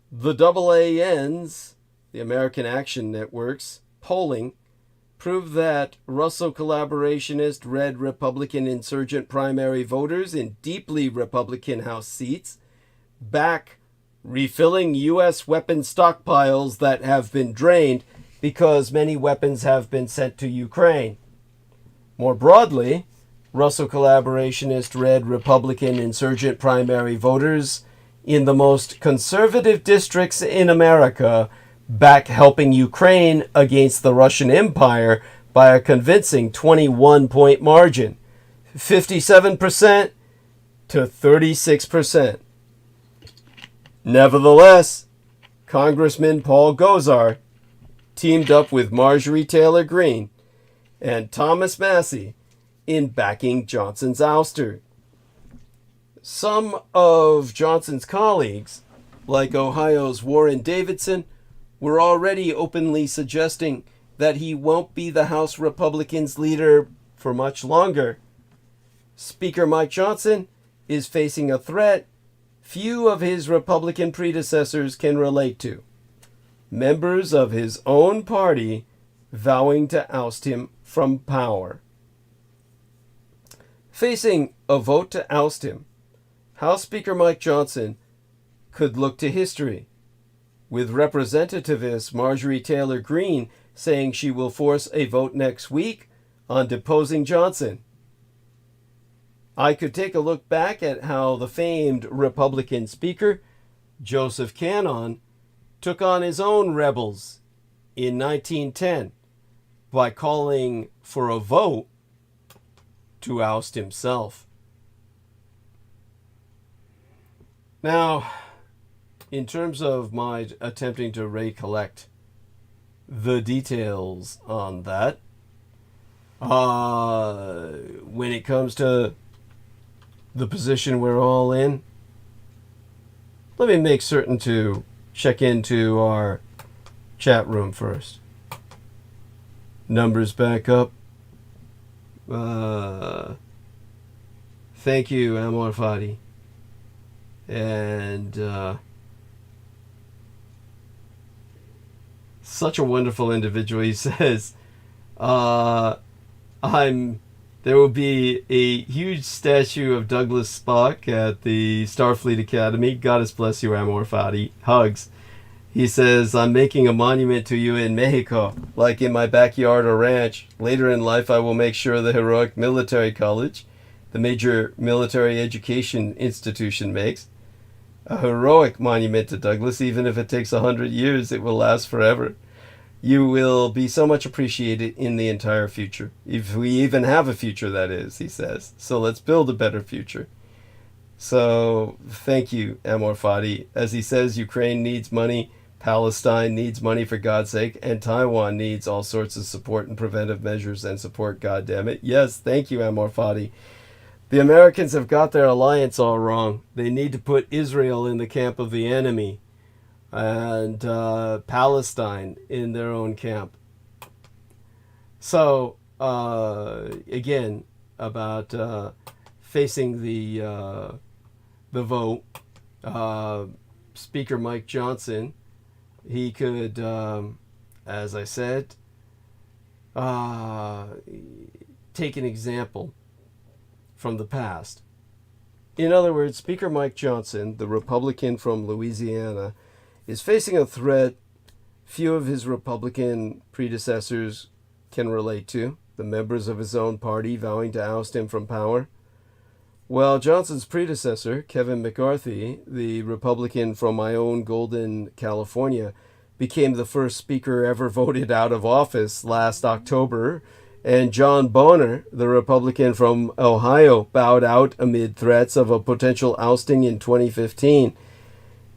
The WkEND's, the American Action Network's, polling proved that Russo collaborationist Red Republican Insurgent primary voters in deeply Republican House seats back refilling U.S. weapon stockpiles that have been drained because many weapons have been sent to Ukraine. More broadly, Russo collaborationist Red Republican Insurgent primary voters in the most conservative districts in America back helping Ukraine against the Russian Empire by a convincing 21-point margin, 57% to 36%. Nevertheless, Congressman Paul Gosar teamed up with Marjorie Taylor Greene and Thomas Massie in backing Johnson's ouster. Some of Johnson's colleagues, like Ohio's Warren Davidson, were already openly suggesting that he won't be the House Republicans' leader for much longer. Speaker Mike Johnson is facing a threat few of his Republican predecessors can relate to. Members of his own party vowing to oust him from power. Facing a vote to oust him, House Speaker Mike Johnson could look to history, with Representativist Marjorie Taylor Greene saying she will force a vote next week on deposing Johnson. I could take a look back at how the famed Republican Speaker, Joseph Cannon, took on his own rebels in 1910 by calling for a vote to oust himself. Now, in terms of my attempting to recollect the details on that, when it comes to the position we're all in, let me make certain to check into our chat room first. Numbers back up. Thank you, Amor Fadi. And such a wonderful individual. He says, there will be a huge statue of Douglas Spock at the Starfleet Academy. Goddess bless you, Amor Fadi. Hugs. He says, I'm making a monument to you in Mexico, like in my backyard or ranch. Later in life, I will make sure the heroic military college, the major military education institution, makes a heroic monument to Douglas. Even if it takes 100 years, it will last forever. You will be so much appreciated in the entire future. If we even have a future, that is, he says. So let's build a better future. So thank you, Amor Fadi. As he says, Ukraine needs money, Palestine needs money for God's sake, and Taiwan needs all sorts of support and preventive measures and support, goddammit. Yes, thank you, Amor Fadi. The Americans have got their alliance all wrong. They need to put Israel in the camp of the enemy and Palestine in their own camp. So, again, about facing the vote, Speaker Mike Johnson, he could, as I said, take an example from the past. In other words, Speaker Mike Johnson, the Republican from Louisiana, is facing a threat few of his Republican predecessors can relate to, the members of his own party vowing to oust him from power. Well, Johnson's predecessor, Kevin McCarthy, the Republican from my own Golden, California, became the first speaker ever voted out of office last October, and John Boehner, the Republican from Ohio, bowed out amid threats of a potential ousting in 2015.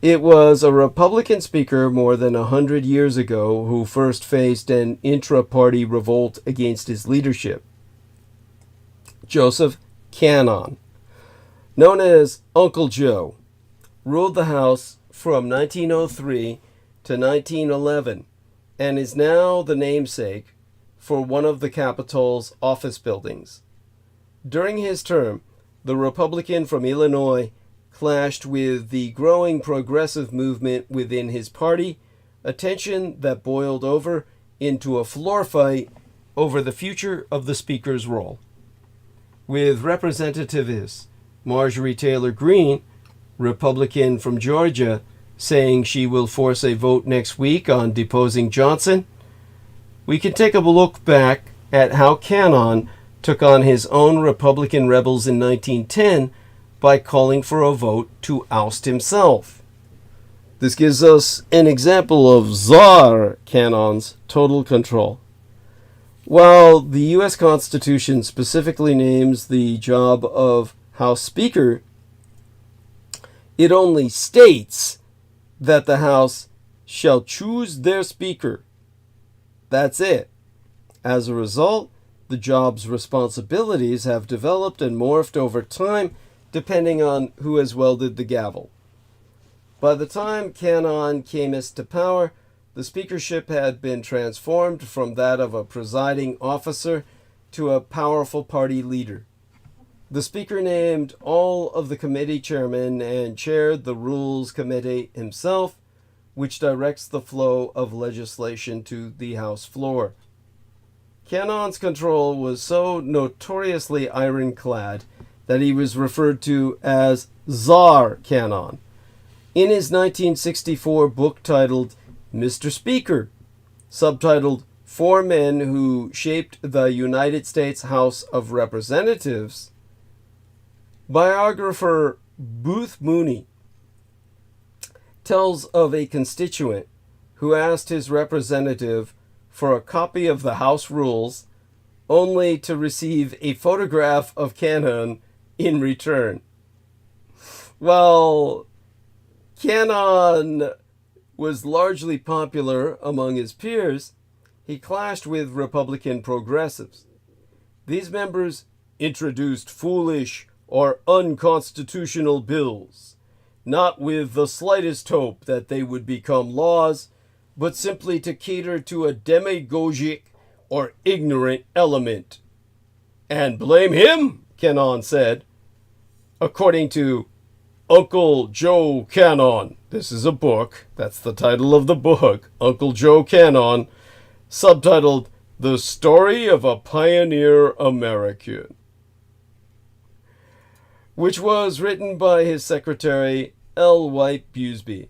It was a Republican speaker more than 100 years ago who first faced an intra-party revolt against his leadership. Joseph Cannon, known as Uncle Joe, ruled the House from 1903 to 1911 and is now the namesake for one of the Capitol's office buildings. During his term, the Republican from Illinois clashed with the growing progressive movement within his party, a tension that boiled over into a floor fight over the future of the Speaker's role. With Representativist Marjorie Taylor Greene, Republican from Georgia, saying she will force a vote next week on deposing Johnson, we can take a look back at how Cannon took on his own Republican rebels in 1910 by calling for a vote to oust himself. This gives us an example of Tsar Cannon's total control. While the U.S. Constitution specifically names the job of House Speaker, it only states that the House shall choose their Speaker. That's it. As a result, the job's responsibilities have developed and morphed over time depending on who has wielded the gavel. By the time Cannon came to power, the speakership had been transformed from that of a presiding officer to a powerful party leader. The Speaker named all of the committee chairmen and chaired the Rules Committee himself, which directs the flow of legislation to the House floor. Cannon's control was so notoriously ironclad that he was referred to as Tsar Cannon. In his 1964 book titled Mr. Speaker, subtitled Four Men Who Shaped the United States House of Representatives, biographer Booth Mooney tells of a constituent who asked his representative for a copy of the House rules only to receive a photograph of Cannon in return. While Cannon was largely popular among his peers, he clashed with Republican progressives. These members introduced foolish or unconstitutional bills, not with the slightest hope that they would become laws, but simply to cater to a demagogic or ignorant element. And blame him, Cannon said. According to Uncle Joe Cannon, this is a book, that's the title of the book, Uncle Joe Cannon, subtitled The Story of a Pioneer American, which was written by his secretary, L. White Busby.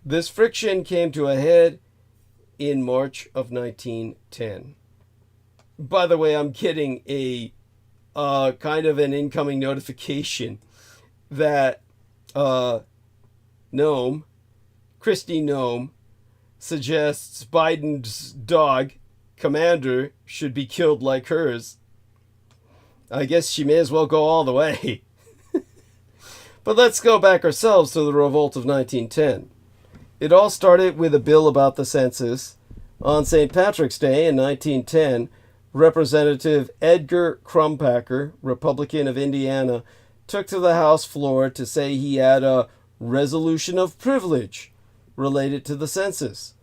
This friction came to a head in March of 1910. By the way, I'm getting a kind of an incoming notification that Christy Nome, suggests Biden's dog, Commander, should be killed like hers. I guess she may as well go all the way. But let's go back ourselves to the revolt of 1910. It all started with a bill about the census. On St. Patrick's Day in 1910, Representative Edgar Crumpacker, Republican of Indiana, took to the House floor to say he had a resolution of privilege related to the census.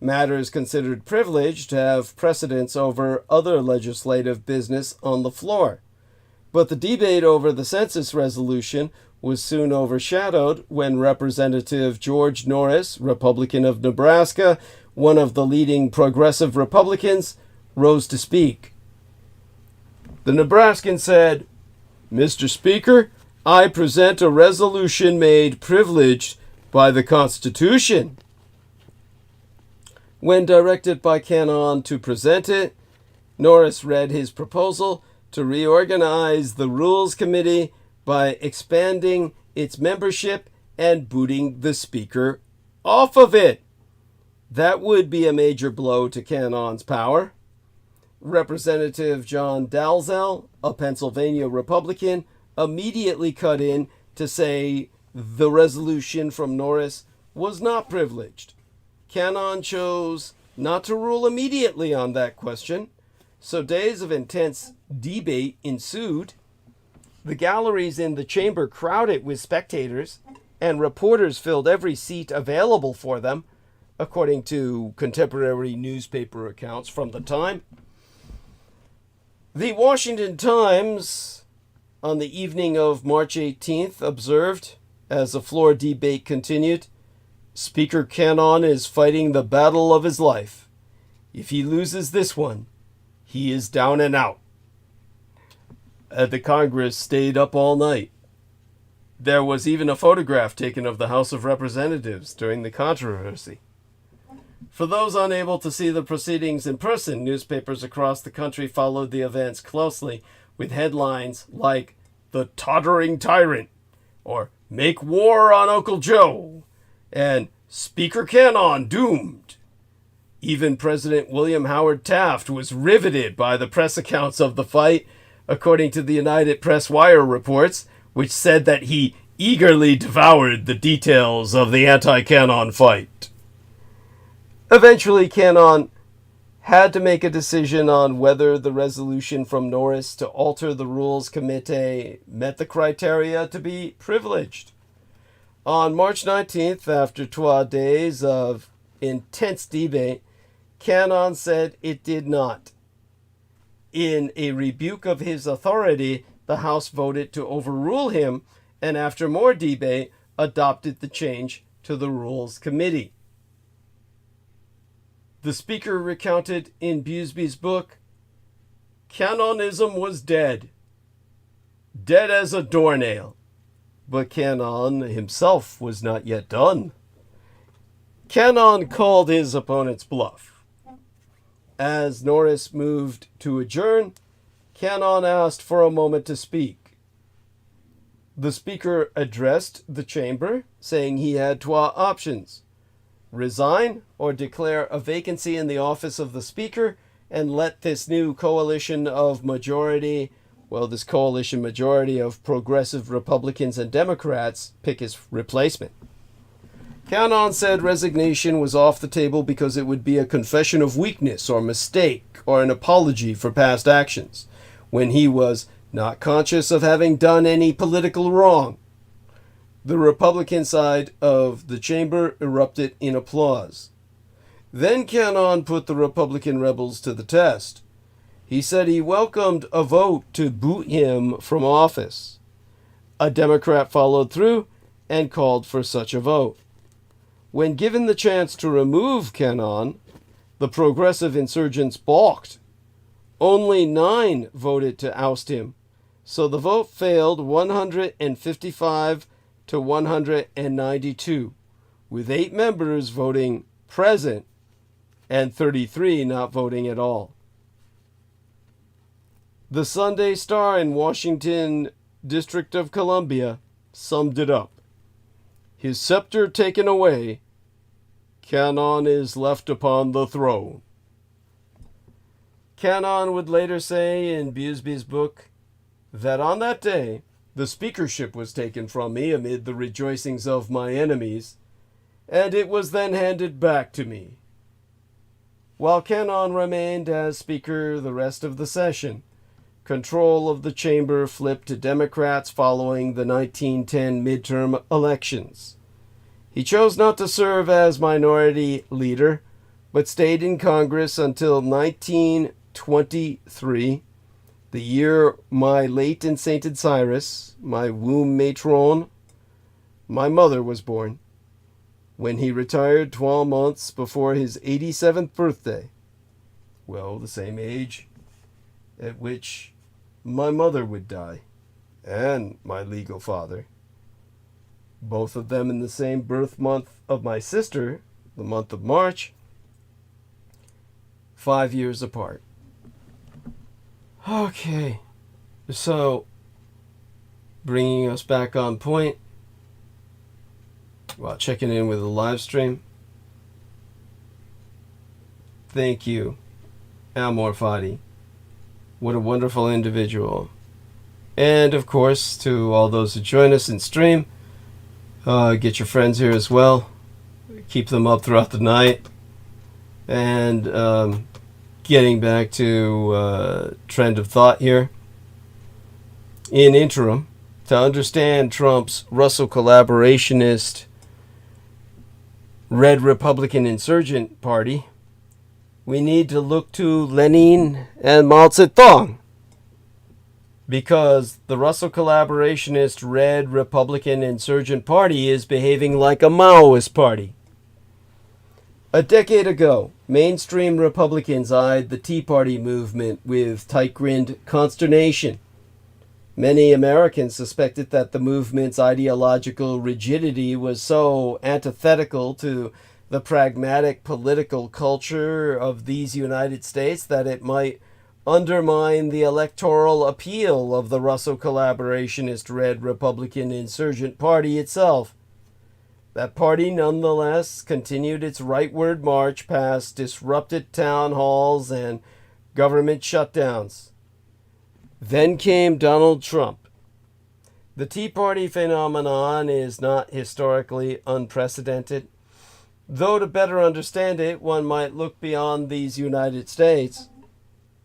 Matters considered privileged have precedence over other legislative business on the floor. But the debate over the census resolution was soon overshadowed when Representative George Norris, Republican of Nebraska, one of the leading progressive Republicans, rose to speak. The Nebraskan said, "Mr. Speaker, I present a resolution made privileged by the Constitution." When directed by Cannon to present it, Norris read his proposal to reorganize the Rules Committee by expanding its membership and booting the Speaker off of it. That would be a major blow to Cannon's power. Representative John Dalzell, a Pennsylvania Republican, immediately cut in to say the resolution from Norris was not privileged. Cannon chose not to rule immediately on that question, so days of intense debate ensued. The galleries in the chamber crowded with spectators, and reporters filled every seat available for them, according to contemporary newspaper accounts from the time. The Washington Times, on the evening of March 18th, observed, as the floor debate continued, "Speaker Cannon is fighting the battle of his life. If he loses this one, he is down and out." The Congress stayed up all night. There was even a photograph taken of the House of Representatives during the controversy. For those unable to see the proceedings in person, newspapers across the country followed the events closely with headlines like "The Tottering Tyrant," or "Make War on Uncle Joe," and "Speaker Cannon Doomed." Even President William Howard Taft was riveted by the press accounts of the fight, according to the United Press Wire reports, which said that he eagerly devoured the details of the anti-Cannon fight. Eventually, Cannon had to make a decision on whether the resolution from Norris to alter the Rules Committee met the criteria to be privileged. On March 19th, after 12 days of intense debate, Cannon said it did not. In a rebuke of his authority, the House voted to overrule him, and after more debate, adopted the change to the Rules Committee. The speaker recounted in Busby's book, "Canonism was dead. Dead as a doornail. But Canon himself was not yet done. Canon called his opponent's bluff. As Norris moved to adjourn, Canon asked for a moment to speak. The speaker addressed the chamber, saying he had two options: resign or declare a vacancy in the office of the speaker and let this new coalition majority of progressive Republicans and Democrats pick his replacement. Canon said resignation was off the table because it would be a confession of weakness or mistake or an apology for past actions, when he was not conscious of having done any political wrong. The Republican side of the chamber erupted in applause. Then Canon put the Republican rebels to the test. He said he welcomed a vote to boot him from office. A Democrat followed through and called for such a vote. When given the chance to remove Canon, the progressive insurgents balked. Only 9 voted to oust him, so the vote failed 155 to 192, with 8 members voting present and 33 not voting at all. The Sunday Star in Washington, District of Columbia, summed it up. His scepter taken away, Canon is left upon the throne. Canon would later say in Busby's book that on that day, the speakership was taken from me amid the rejoicings of my enemies, and it was then handed back to me. While Canon remained as speaker the rest of the session, control of the chamber flipped to Democrats following the 1910 midterm elections. He chose not to serve as minority leader, but stayed in Congress until 1923, the year my late and sainted Cyrus, my womb matron, my mother, was born, when he retired 12 months before his 87th birthday. Well, the same age at which my mother would die, and my legal father. Both of them in the same birth month of my sister, the month of March, 5 years apart. Okay, so bringing us back on point while checking in with the live stream. Thank you, Amor Fadi. What a wonderful individual. And of course, to all those who join us in stream, get your friends here as well. Keep them up throughout the night. And getting back to trend of thought here. In interim, to understand Trump's Russell collaborationist Red Republican Insurgent Party, we need to look to Lenin and Mao Zedong, because the Russell collaborationist Red Republican Insurgent Party is behaving like a Maoist party. A decade ago, mainstream Republicans eyed the Tea Party movement with tight-grinned consternation. Many Americans suspected that the movement's ideological rigidity was so antithetical to the pragmatic political culture of these United States that it might undermine the electoral appeal of the Russell collaborationist Red Republican Insurgent Party itself. That party nonetheless continued its rightward march past disrupted town halls and government shutdowns. Then came Donald Trump. The Tea Party phenomenon is not historically unprecedented, though to better understand it, one might look beyond these United States.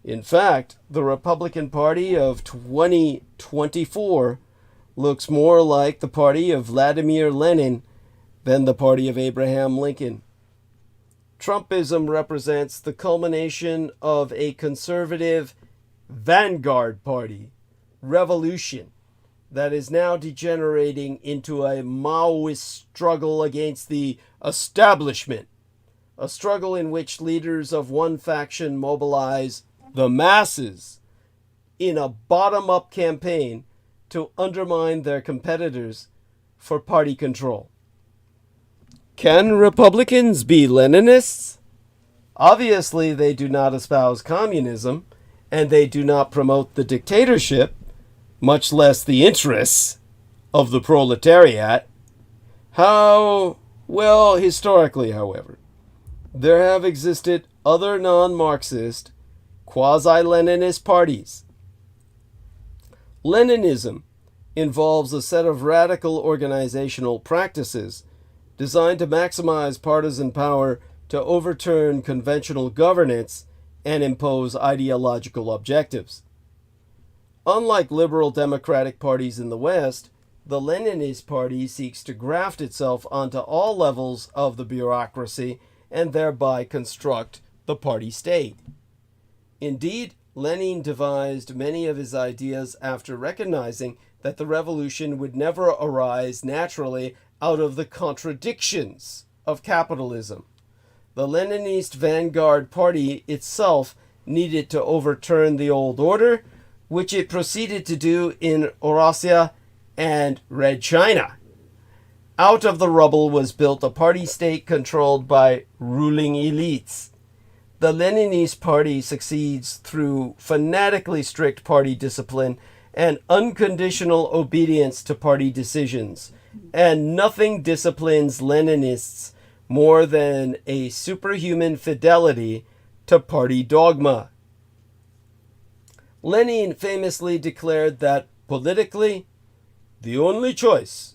In fact, the Republican Party of 2024 looks more like the party of Vladimir Lenin than the party of Abraham Lincoln. Trumpism represents the culmination of a conservative vanguard party revolution that is now degenerating into a Maoist struggle against the establishment, a struggle in which leaders of one faction mobilize the masses in a bottom-up campaign to undermine their competitors for party control. Can Republicans be Leninists? Obviously, they do not espouse communism, and they do not promote the dictatorship, much less the interests of the proletariat. Historically, however, there have existed other non-Marxist, quasi-Leninist parties. Leninism involves a set of radical organizational practices designed to maximize partisan power to overturn conventional governance and impose ideological objectives. Unlike liberal democratic parties in the West, the Leninist Party seeks to graft itself onto all levels of the bureaucracy and thereby construct the party state. Indeed, Lenin devised many of his ideas after recognizing that the revolution would never arise naturally out of the contradictions of capitalism. The Leninist vanguard party itself needed to overturn the old order, which it proceeded to do in Russia and Red China. Out of the rubble was built a party state controlled by ruling elites. The Leninist party succeeds through fanatically strict party discipline and unconditional obedience to party decisions, and nothing disciplines Leninists more than a superhuman fidelity to party dogma. Lenin famously declared that, politically, the only choice,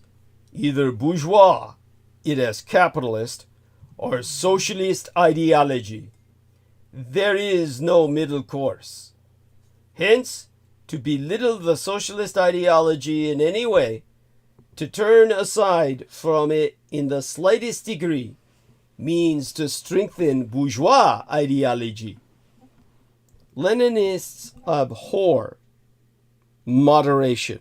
either bourgeois, it as capitalist, or socialist ideology. There is no middle course. Hence, to belittle the socialist ideology in any way, to turn aside from it in the slightest degree, means to strengthen bourgeois ideology. Leninists abhor moderation.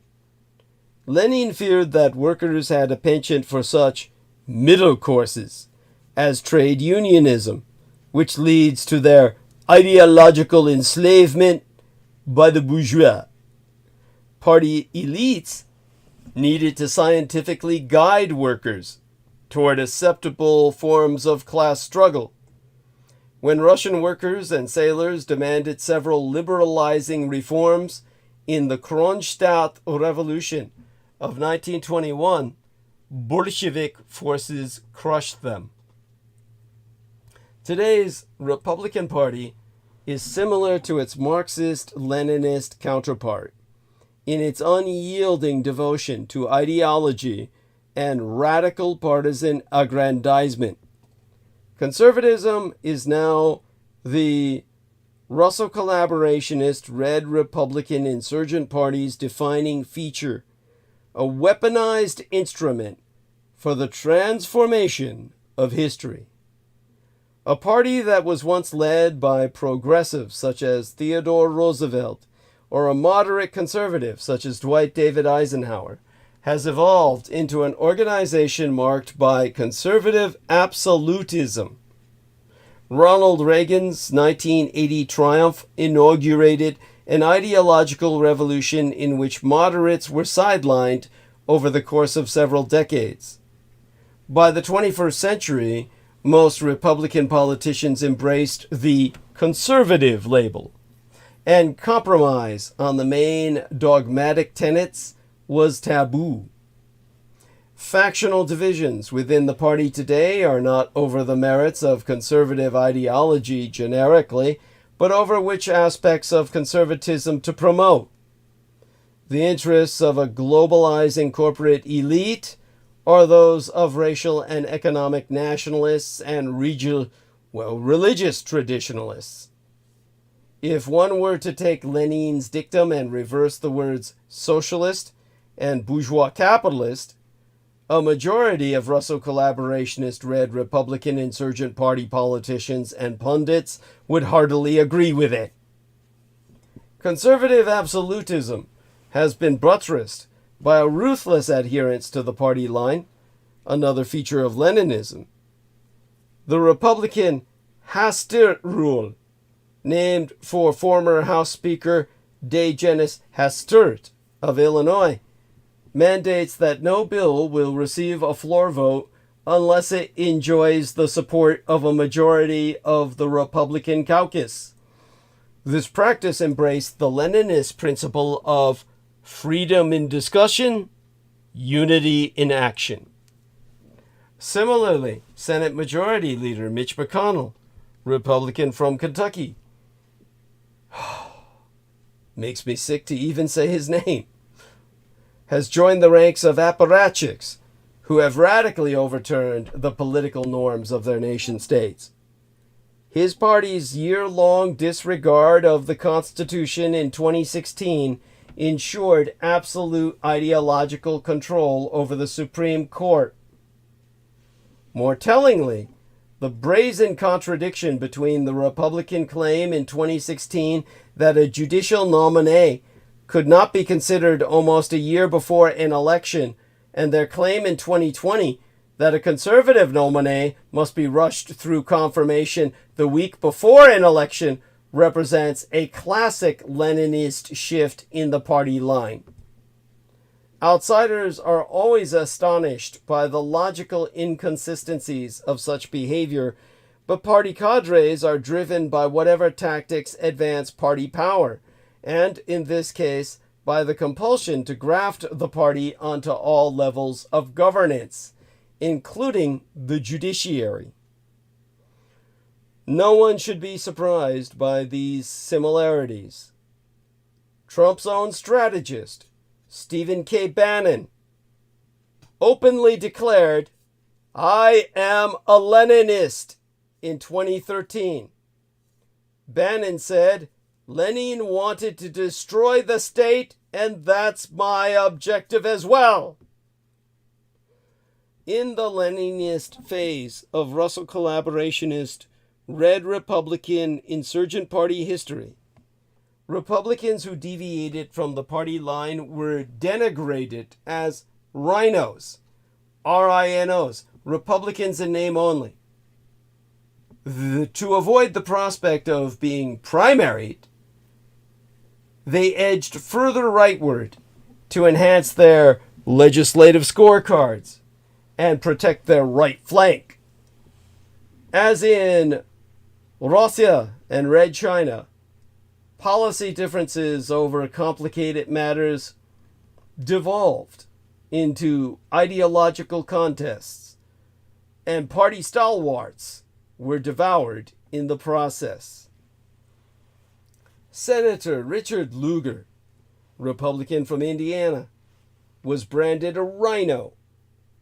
Lenin feared that workers had a penchant for such middle courses as trade unionism, which leads to their ideological enslavement by the bourgeois. Party elites needed to scientifically guide workers toward acceptable forms of class struggle. When Russian workers and sailors demanded several liberalizing reforms in the Kronstadt Revolution of 1921, Bolshevik forces crushed them. Today's Republican Party is similar to its Marxist-Leninist counterpart in its unyielding devotion to ideology and radical partisan aggrandizement. Conservatism is now the Russo collaborationist Red Republican insurgent party's defining feature, a weaponized instrument for the transformation of history. A party that was once led by progressives such as Theodore Roosevelt or a moderate conservative such as Dwight David Eisenhower has evolved into an organization marked by conservative absolutism. Ronald Reagan's 1980 triumph inaugurated an ideological revolution in which moderates were sidelined over the course of several decades. By the 21st century, most Republican politicians embraced the conservative label, and compromise on the main dogmatic tenets was taboo. Factional divisions within the party today are not over the merits of conservative ideology generically, but over which aspects of conservatism to promote. The interests of a globalizing corporate elite are those of racial and economic nationalists and religious traditionalists. If one were to take Lenin's dictum and reverse the words socialist and bourgeois capitalist, a majority of Russo collaborationist Red Republican insurgent party politicians and pundits would heartily agree with it. Conservative absolutism has been buttressed by a ruthless adherence to the party line, another feature of Leninism. The Republican Hastert rule, named for former House Speaker Dejenis Hastert of Illinois, mandates that no bill will receive a floor vote unless it enjoys the support of a majority of the Republican caucus. This practice embraced the Leninist principle of freedom in discussion, unity in action. Similarly, Senate Majority Leader Mitch McConnell, Republican from Kentucky, makes me sick to even say his name, has joined the ranks of apparatchiks who have radically overturned the political norms of their nation states. His party's year-long disregard of the Constitution in 2016 ensured absolute ideological control over the Supreme Court. More tellingly, the brazen contradiction between the Republican claim in 2016 that a judicial nominee could not be considered almost a year before an election, and their claim in 2020 that a conservative nominee must be rushed through confirmation the week before an election represents a classic Leninist shift in the party line. Outsiders are always astonished by the logical inconsistencies of such behavior, but party cadres are driven by whatever tactics advance party power, and in this case, by the compulsion to graft the party onto all levels of governance, including the judiciary. No one should be surprised by these similarities. Trump's own strategist, Stephen K. Bannon, openly declared, "I am a Leninist," in 2013. Bannon said, "Lenin wanted to destroy the state, and that's my objective as well." In the Leninist phase of Russell collaborationist Red Republican insurgent party history, Republicans who deviated from the party line were denigrated as rhinos, RINOs, Republicans in name only. To avoid the prospect of being primaried, they edged further rightward to enhance their legislative scorecards and protect their right flank. As in Russia and Red China, policy differences over complicated matters devolved into ideological contests, and party stalwarts were devoured in the process. Senator Richard Lugar, Republican from Indiana, was branded a rhino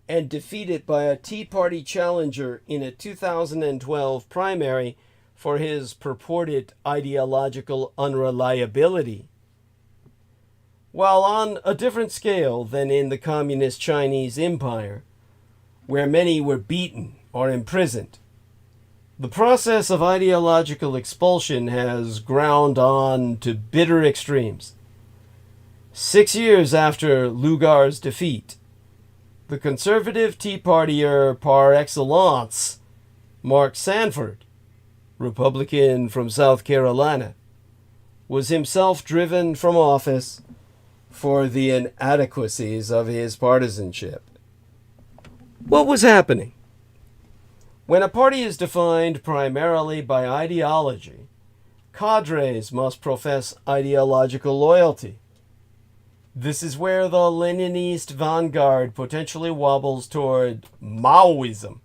and defeated by a Tea Party challenger in a 2012 primary for his purported ideological unreliability. While on a different scale than in the communist Chinese Empire, where many were beaten or imprisoned, the process of ideological expulsion has ground on to bitter extremes. 6 years after Lugar's defeat, the conservative Tea Partier par excellence, Mark Sanford, Republican from South Carolina, was himself driven from office for the inadequacies of his partisanship. What was happening? When a party is defined primarily by ideology, cadres must profess ideological loyalty. This is where the Leninist vanguard potentially wobbles toward Maoism,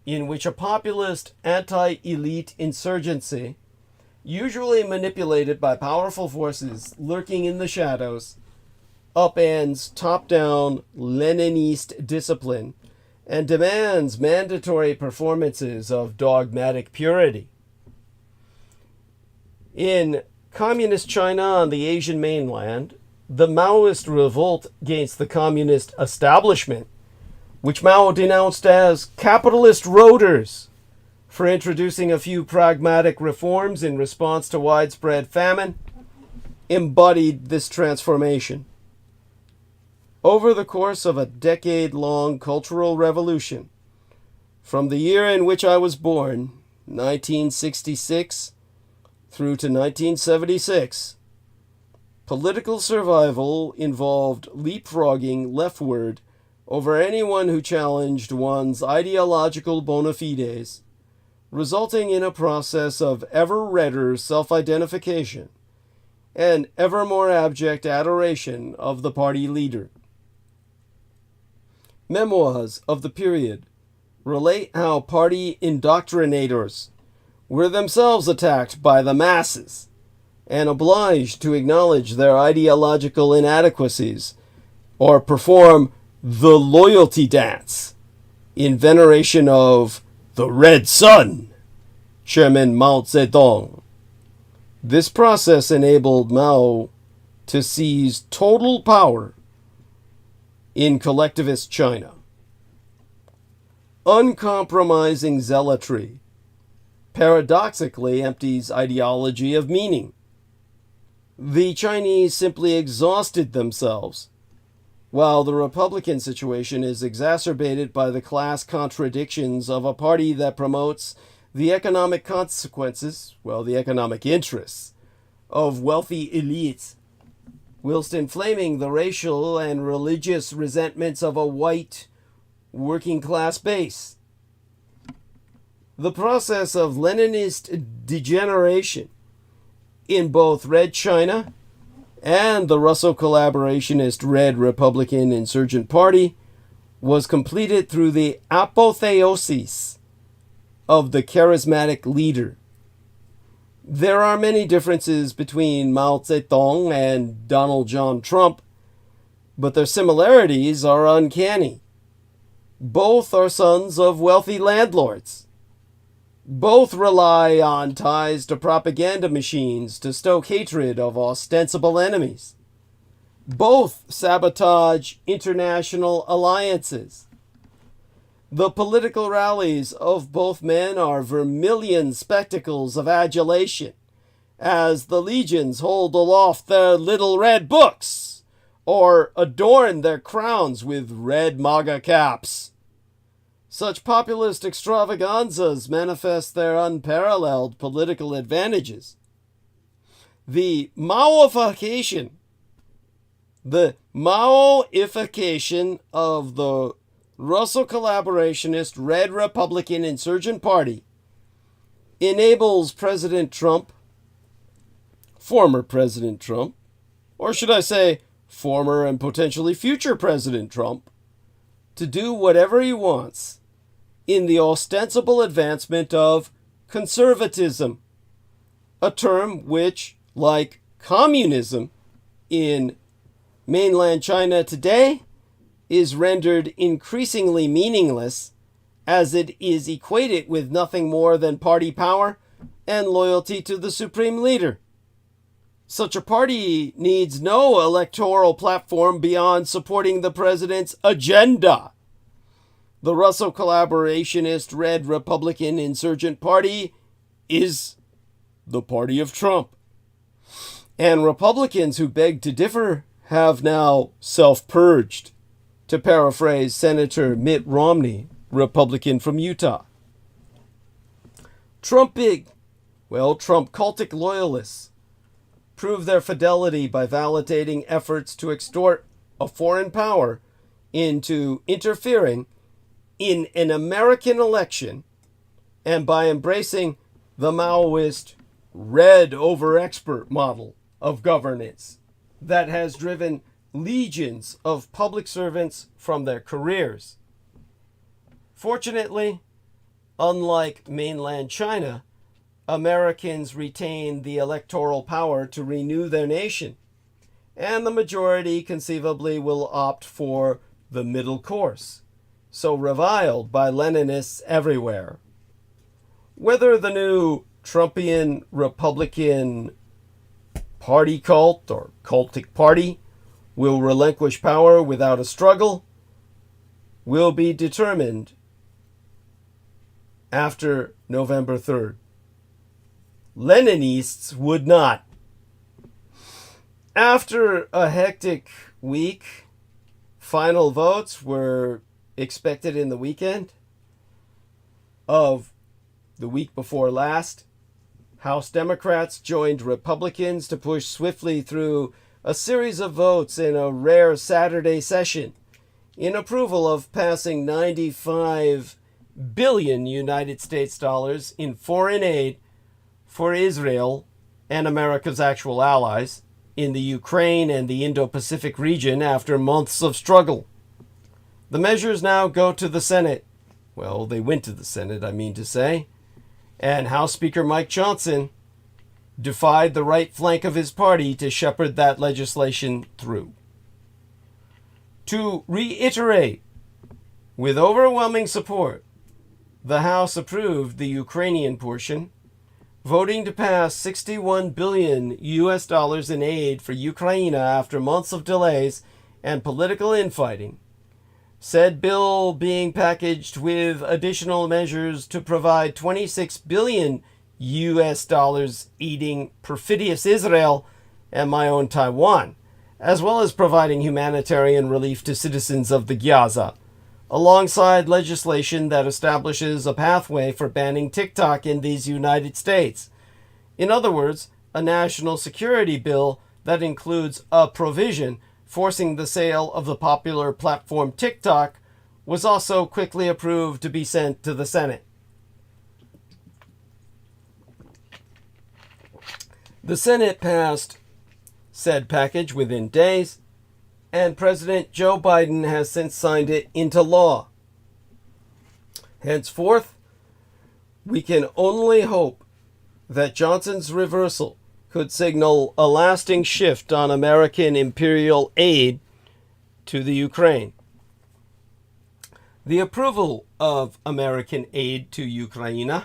in which a populist anti-elite insurgency, usually manipulated by powerful forces lurking in the shadows, upends top-down Leninist discipline and demands mandatory performances of dogmatic purity. In communist China on the Asian mainland, the Maoist revolt against the communist establishment, which Mao denounced as capitalist roaders for introducing a few pragmatic reforms in response to widespread famine, embodied this transformation. over the course of a decade-long cultural revolution, from the year in which I was born, 1966, through to 1976, political survival involved leapfrogging leftward over anyone who challenged one's ideological bona fides, resulting in a process of ever redder self-identification and ever more abject adoration of the party leader. Memoirs of the period relate how party indoctrinators were themselves attacked by the masses and obliged to acknowledge their ideological inadequacies or perform the loyalty dance in veneration of the Red Sun, Chairman Mao Zedong. This process enabled Mao to seize total power in collectivist China. Uncompromising zealotry paradoxically empties ideology of meaning. The Chinese simply exhausted themselves, while the Republican situation is exacerbated by the class contradictions of a party that promotes the economic consequences, the economic interests, of wealthy elites, whilst inflaming the racial and religious resentments of a white working class base. The process of Leninist degeneration in both Red China and the Russo collaborationist Red Republican Insurgent Party was completed through the apotheosis of the charismatic leader. There are many differences between Mao Zedong and Donald John Trump, but their similarities are uncanny. Both are sons of wealthy landlords. Both rely on ties to propaganda machines to stoke hatred of ostensible enemies. Both sabotage international alliances. The political rallies of both men are vermilion spectacles of adulation, as the legions hold aloft their little red books, or adorn their crowns with red MAGA caps. Such populist extravaganzas manifest their unparalleled political advantages. The Maoification of the Russo collaborationist Red Republican Insurgent Party enables President Trump, former President Trump, or should I say former and potentially future President Trump, to do whatever he wants in the ostensible advancement of conservatism, a term which, like communism in mainland China today, is rendered increasingly meaningless as it is equated with nothing more than party power and loyalty to the supreme leader. Such a party needs no electoral platform beyond supporting the president's agenda. The Russo collaborationist Red Republican Insurgent Party is the party of Trump. And Republicans who beg to differ have now self-purged, to paraphrase Senator Mitt Romney, Republican from Utah. Trump cultic loyalists prove their fidelity by validating efforts to extort a foreign power into interfering in an American election, and by embracing the Maoist red over expert model of governance that has driven legions of public servants from their careers. Fortunately, unlike mainland China, Americans retain the electoral power to renew their nation, and the majority conceivably will opt for the middle course, so reviled by Leninists everywhere. Whether the new Trumpian Republican party cult or cultic party will relinquish power without a struggle will be determined after November 3rd. Leninists would not. After a hectic week, final votes were expected in the weekend of the week before last. House Democrats joined Republicans to push swiftly through a series of votes in a rare Saturday session in approval of passing 95 billion United States dollars in foreign aid for Israel and America's actual allies in the Ukraine and the Indo-Pacific region after months of struggle. The measures now go to the Senate. Well, they went to the Senate, I mean to say. And House Speaker Mike Johnson defied the right flank of his party to shepherd that legislation through. To reiterate, with overwhelming support, the House approved the Ukrainian portion, voting to pass $61 billion in aid for Ukraine after months of delays and political infighting. Said bill being packaged with additional measures to provide $26 billion eating perfidious Israel and my own Taiwan, as well as providing humanitarian relief to citizens of the Gaza, alongside legislation that establishes a pathway for banning TikTok in these United States. In other words, a national security bill that includes a provision forcing the sale of the popular platform TikTok was also quickly approved to be sent to the Senate. The Senate passed said package within days, and President Joe Biden has since signed it into law. Henceforth, we can only hope that Johnson's reversal could signal a lasting shift on American imperial aid to the Ukraine. The approval of American aid to Ukraine,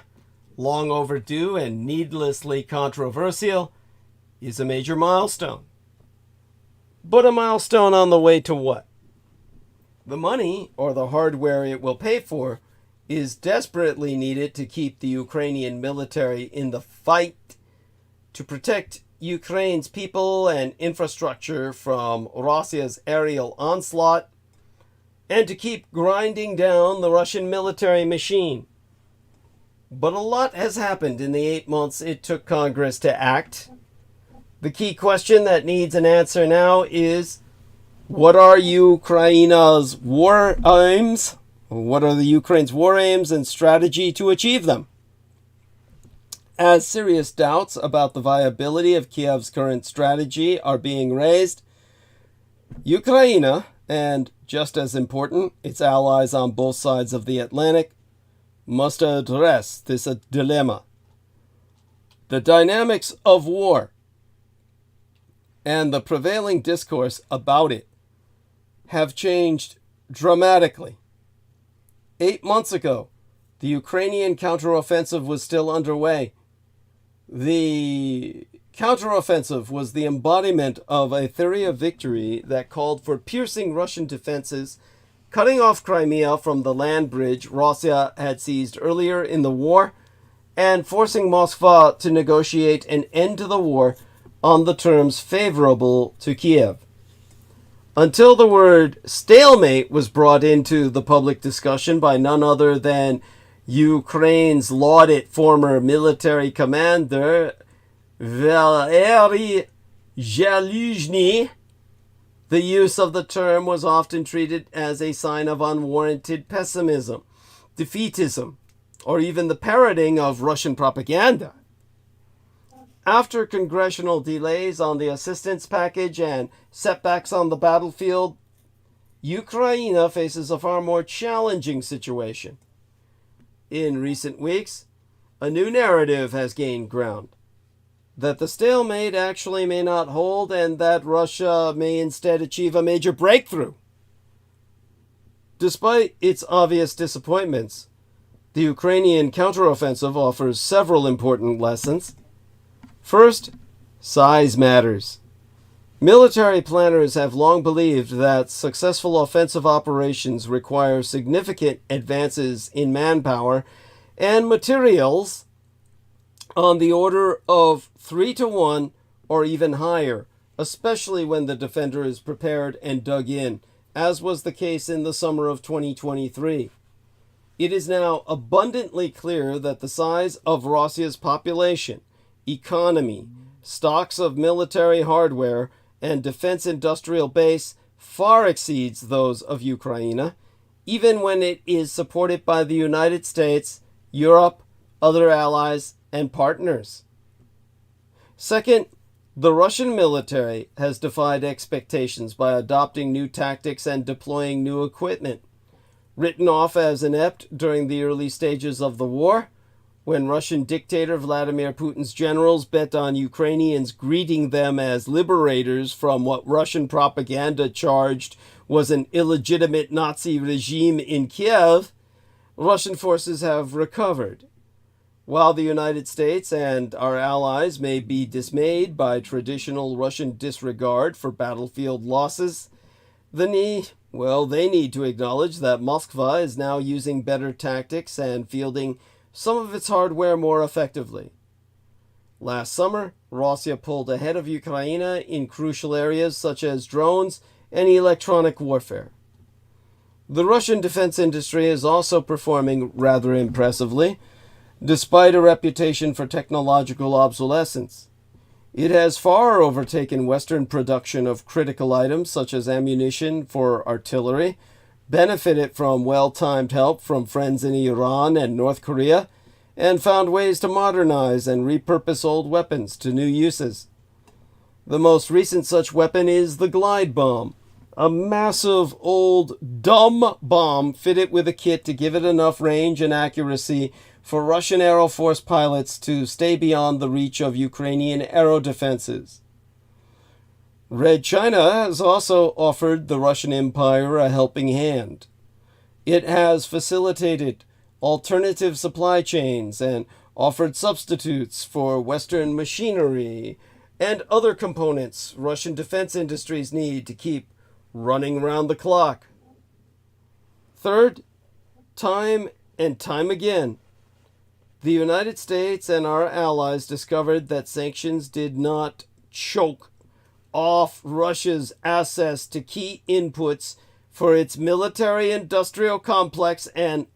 long overdue and needlessly controversial, is a major milestone. But a milestone on the way to what? The money, or the hardware it will pay for, is desperately needed to keep the Ukrainian military in the fight to protect Ukraine's people and infrastructure from Russia's aerial onslaught, and to keep grinding down the Russian military machine. But a lot has happened in the 8 months it took Congress to act. The key question that needs an answer now is, what are Ukraine's war aims? What are the Ukraine's war aims and strategy to achieve them? As serious doubts about the viability of Kiev's current strategy are being raised, Ukraine, and just as important, its allies on both sides of the Atlantic, must address this dilemma. The dynamics of war and the prevailing discourse about it have changed dramatically. 8 months ago, the Ukrainian counteroffensive was still underway. The counteroffensive was the embodiment of a theory of victory that called for piercing Russian defenses, cutting off Crimea from the land bridge Russia had seized earlier in the war, and forcing Moscow to negotiate an end to the war on the terms favorable to Kiev. Until the word stalemate was brought into the public discussion by none other than Ukraine's lauded former military commander Valery Zaluzhny, the use of the term was often treated as a sign of unwarranted pessimism, defeatism, or even the parroting of Russian propaganda. After congressional delays on the assistance package and setbacks on the battlefield, Ukraine faces a far more challenging situation. In recent weeks, a new narrative has gained ground, that the stalemate actually may not hold and that Russia may instead achieve a major breakthrough. Despite its obvious disappointments, the Ukrainian counteroffensive offers several important lessons. First, size matters. Military planners have long believed that successful offensive operations require significant advances in manpower and materials on the order of 3-to-1 or even higher, especially when the defender is prepared and dug in as was the case in the summer of 2023. It is now abundantly clear that the size of Russia's population, economy, stocks of military hardware, and defense industrial base far exceeds those of Ukraine, even when it is supported by the United States, Europe, other allies, and partners. Second, the Russian military has defied expectations by adopting new tactics and deploying new equipment. Written off as inept during the early stages of the war, when Russian dictator Vladimir Putin's generals bet on Ukrainians greeting them as liberators from what Russian propaganda charged was an illegitimate Nazi regime in Kiev, Russian forces have recovered. While the United States and our allies may be dismayed by traditional Russian disregard for battlefield losses, they need to acknowledge that Moscow is now using better tactics and fielding some of its hardware more effectively. Last summer, Russia pulled ahead of Ukraine in crucial areas such as drones and electronic warfare. The Russian defense industry is also performing rather impressively, despite a reputation for technological obsolescence. It has far overtaken Western production of critical items such as ammunition for artillery, benefited from well-timed help from friends in Iran and North Korea, and found ways to modernize and repurpose old weapons to new uses. The most recent such weapon is the glide bomb, a massive old dumb bomb fitted with a kit to give it enough range and accuracy for Russian Air Force pilots to stay beyond the reach of Ukrainian aero defenses. Red China has also offered the Russian Empire a helping hand. It has facilitated alternative supply chains and offered substitutes for Western machinery and other components Russian defense industries need to keep running around the clock. Third, time and time again, the United States and our allies discovered that sanctions did not choke off Russia's access to key inputs for its military-industrial complex and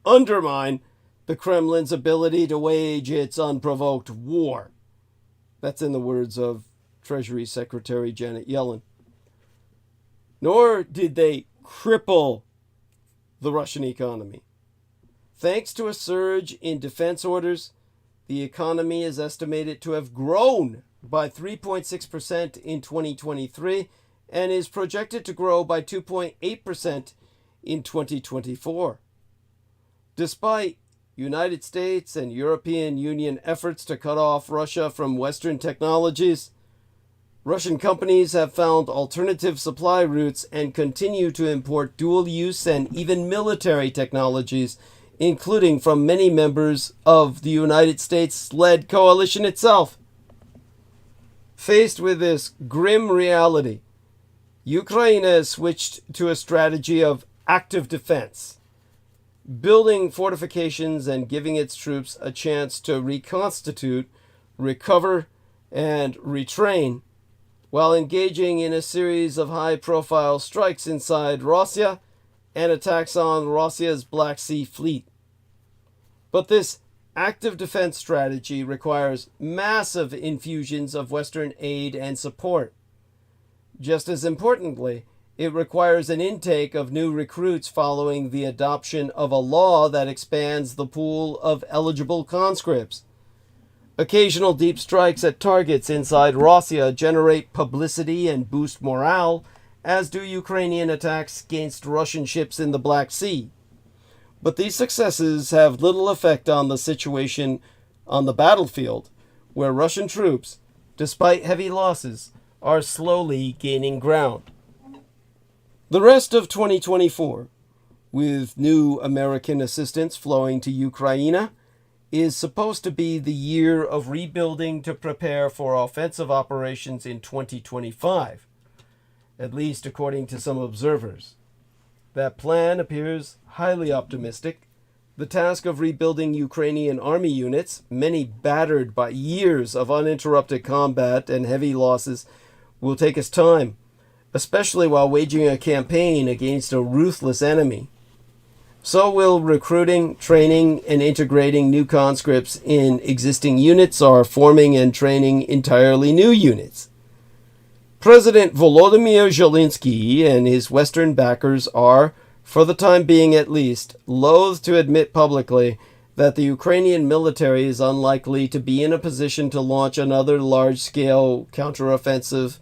undermine the Kremlin's ability to wage its unprovoked war. That's in the words of Treasury Secretary Janet Yellen. Nor did they cripple the Russian economy. Thanks to a surge in defense orders, the economy is estimated to have grown by 3.6% in 2023 and is projected to grow by 2.8% in 2024. Despite United States and European Union efforts to cut off Russia from Western technologies, Russian companies have found alternative supply routes and continue to import dual-use and even military technologies, including from many members of the United States-led coalition itself. Faced with this grim reality, Ukraine has switched to a strategy of active defense, building fortifications and giving its troops a chance to reconstitute, recover, and retrain, while engaging in a series of high-profile strikes inside Russia and attacks on Russia's Black Sea Fleet. But this active defense strategy requires massive infusions of Western aid and support. Just as importantly, it requires an intake of new recruits following the adoption of a law that expands the pool of eligible conscripts. Occasional deep strikes at targets inside Russia generate publicity and boost morale, as do Ukrainian attacks against Russian ships in the Black Sea. But these successes have little effect on the situation on the battlefield, where Russian troops, despite heavy losses, are slowly gaining ground. The rest of 2024, with new American assistance flowing to Ukraine, is supposed to be the year of rebuilding to prepare for offensive operations in 2025, at least according to some observers. That plan appears highly optimistic. The task of rebuilding Ukrainian army units, many battered by years of uninterrupted combat and heavy losses, will take its time, especially while waging a campaign against a ruthless enemy. So will recruiting, training, and integrating new conscripts in existing units or forming and training entirely new units. President Volodymyr Zelensky and his Western backers are, for the time being at least, loath to admit publicly that the Ukrainian military is unlikely to be in a position to launch another large-scale counteroffensive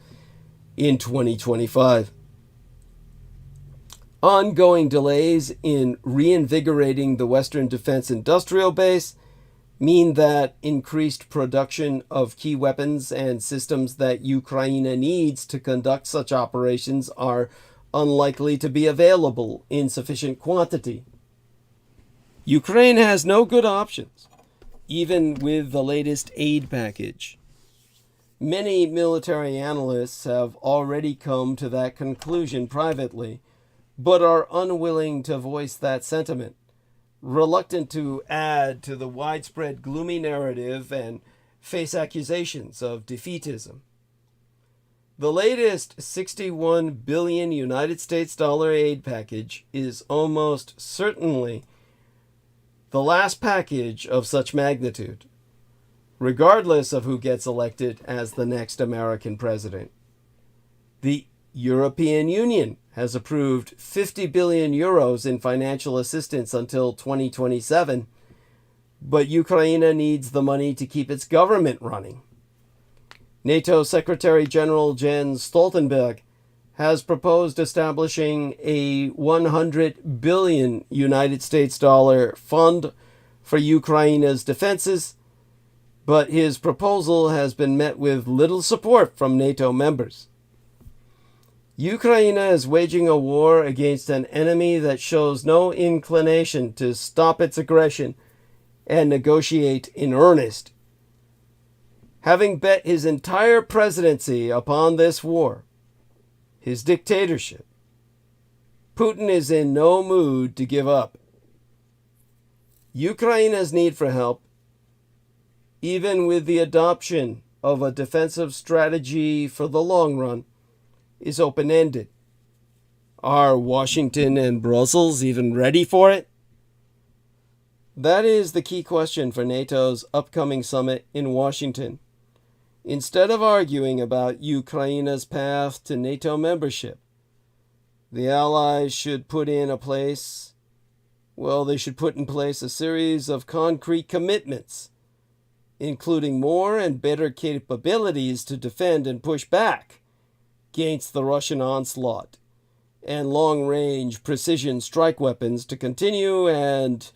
in 2025. Ongoing delays in reinvigorating the Western defense industrial base mean that increased production of key weapons and systems that Ukraine needs to conduct such operations are unlikely to be available in sufficient quantity. Ukraine has no good options, even with the latest aid package. Many military analysts have already come to that conclusion privately, but are unwilling to voice that sentiment, reluctant to add to the widespread gloomy narrative and face accusations of defeatism. The latest $61 billion United States dollar aid package is almost certainly the last package of such magnitude, regardless of who gets elected as the next American president. The European Union has approved 50 billion euros in financial assistance until 2027, but Ukraine needs the money to keep its government running. NATO Secretary General Jens Stoltenberg has proposed establishing a 100 billion United States dollar fund for Ukraine's defenses, but his proposal has been met with little support from NATO members. Ukraine is waging a war against an enemy that shows no inclination to stop its aggression and negotiate in earnest. Having bet his entire presidency upon this war, his dictatorship, Putin is in no mood to give up. Ukraine's need for help, even with the adoption of a defensive strategy for the long run, is open-ended. Are Washington and Brussels even ready for it? That is the key question for NATO's upcoming summit in Washington. Instead of arguing about Ukraine's path to NATO membership, the Allies should put in place a series of concrete commitments, including more and better capabilities to defend and push back against the Russian onslaught, and long-range precision strike weapons to continue and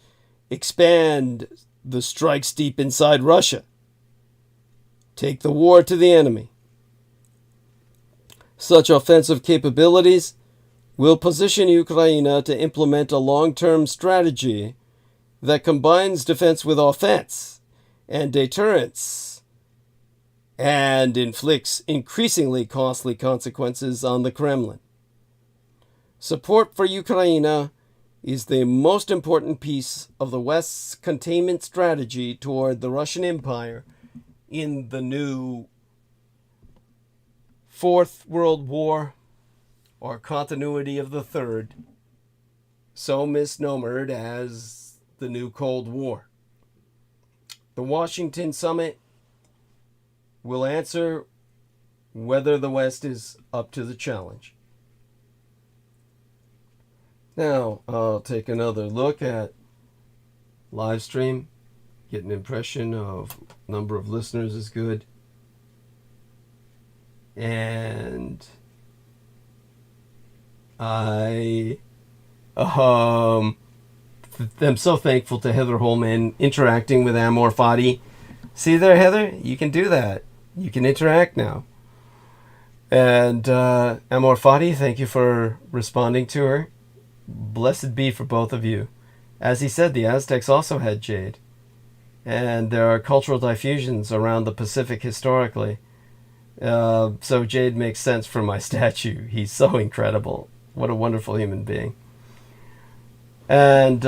expand the strikes deep inside Russia. Take the war to the enemy. Such offensive capabilities will position Ukraine to implement a long-term strategy that combines defense with offense and deterrence, and inflicts increasingly costly consequences on the Kremlin. Support for Ukraine is the most important piece of the West's containment strategy toward the Russian Empire in the new Fourth World War, or continuity of the Third, so misnomered as the new Cold War. The Washington Summit will answer whether the West is up to the challenge. Now, I'll take another look at live stream, get an impression of number of listeners is good. And I am so thankful to Heather Holman interacting with Amor Fati. See there, Heather? You can do that. You can interact now. And Amor Fati, thank you for responding to her. Blessed be for both of you. As he said, the Aztecs also had jade. And there are cultural diffusions around the Pacific historically. So jade makes sense for my statue. He's so incredible. What a wonderful human being. And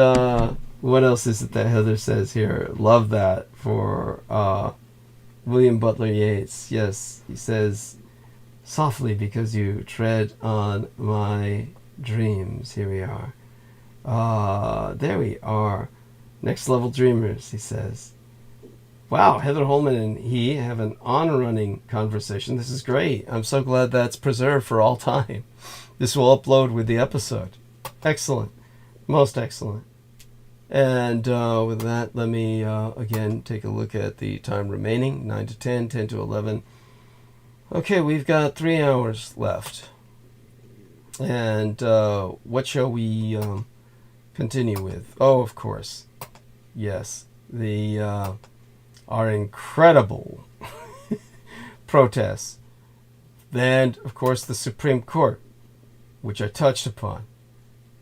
what else is it that Heather says here? Love that for William Butler Yeats. Yes, he says, Softly, because you tread on my dreams. Here we are. There we are. Next Level Dreamers, he says. Wow, Heather Holman and he have an on-running conversation. This is great. I'm so glad that's preserved for all time. This will upload with the episode. Excellent. Most excellent. And with that, let me again take a look at the time remaining. 9 to 10, 10 to 11. Okay, we've got 3 hours left. And what shall we continue with? Oh, of course. Yes. Our incredible protests. And, of course, the Supreme Court, which I touched upon.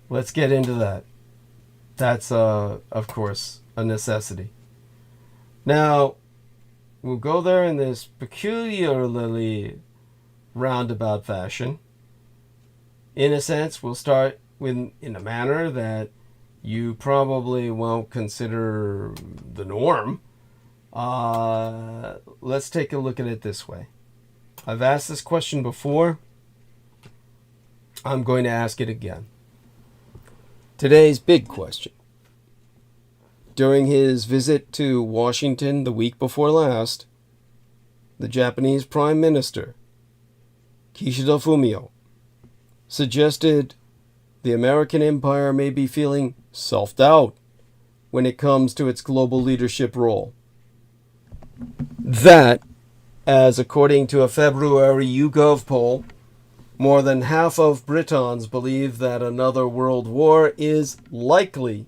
Let's get into that. That's, of course, a necessity. Now, we'll go there in this peculiarly roundabout fashion. In a sense, we'll start in a manner that you probably won't consider the norm. Let's take a look at it this way. I've asked this question before. I'm going to ask it again. Today's big question. During his visit to Washington the week before last, the Japanese Prime Minister, Kishida Fumio, suggested the American empire may be feeling self-doubt when it comes to its global leadership role. That, as according to a February YouGov poll, more than half of Britons believe that another world war is likely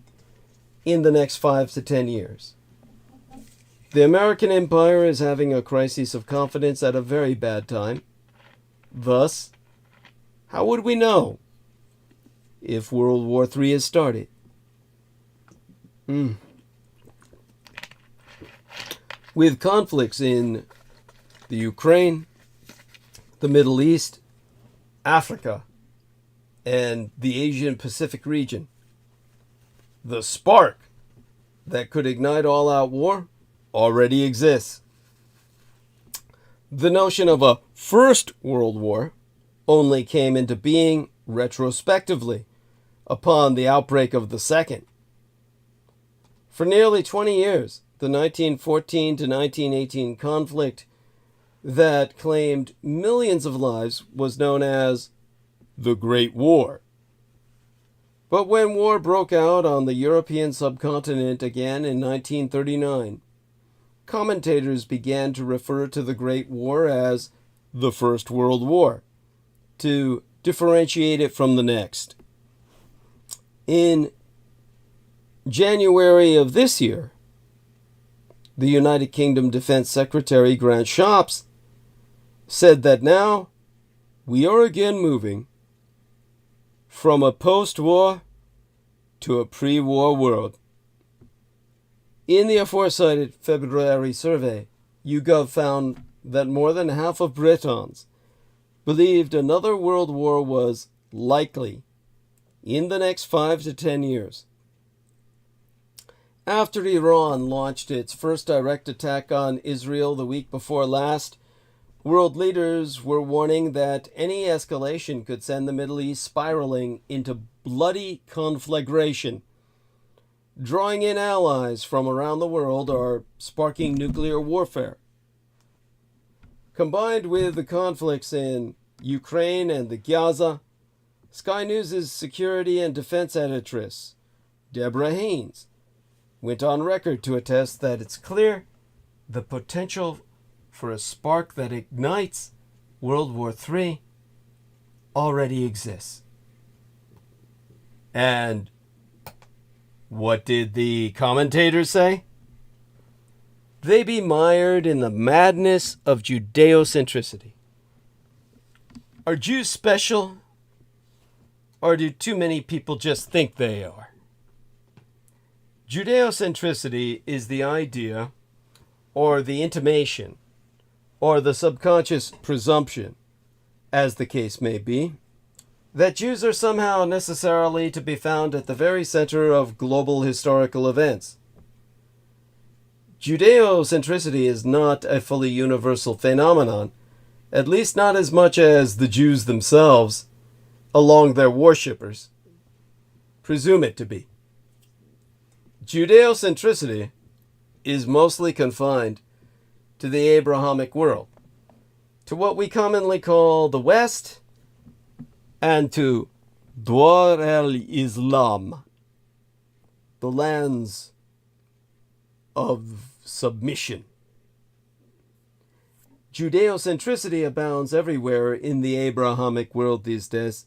in the next 5 to 10 years. The American empire is having a crisis of confidence at a very bad time. Thus, how would we know if World War III has started? With conflicts in the Ukraine, the Middle East, Africa, and the Asian Pacific region, the spark that could ignite all-out war already exists. The notion of a first world war only came into being retrospectively upon the outbreak of the second. For nearly 20 years, the 1914 to 1918 conflict that claimed millions of lives was known as the Great War. But when war broke out on the European subcontinent again in 1939, commentators began to refer to the Great War as the First World War, to differentiate it from the next. In January of this year, the United Kingdom Defense Secretary Grant Shapps said that now we are again moving from a post-war to a pre-war world. In the aforementioned February survey, YouGov found that more than half of Britons believed another world war was likely in the next 5 to 10 years. After Iran launched its first direct attack on Israel the week before last, world leaders were warning that any escalation could send the Middle East spiraling into bloody conflagration. Drawing in allies from around the world or sparking nuclear warfare. Combined with the conflicts in Ukraine and the Gaza, Sky News' security and defense editress, Deborah Haynes, went on record to attest that it's clear the potential for a spark that ignites World War III already exists. And what did the commentators say? They be mired in the madness of Judeo-centricity. Are Jews special? Or do too many people just think they are? Judeo-centricity is the idea, or the intimation, or the subconscious presumption, as the case may be, that Jews are somehow necessarily to be found at the very center of global historical events. Judeo-centricity is not a fully universal phenomenon, at least not as much as the Jews themselves, along their worshippers, presume it to be. Judeocentricity is mostly confined to the Abrahamic world, to what we commonly call the West, and to Dar el-Islam, the lands of submission. Judeocentricity abounds everywhere in the Abrahamic world these days,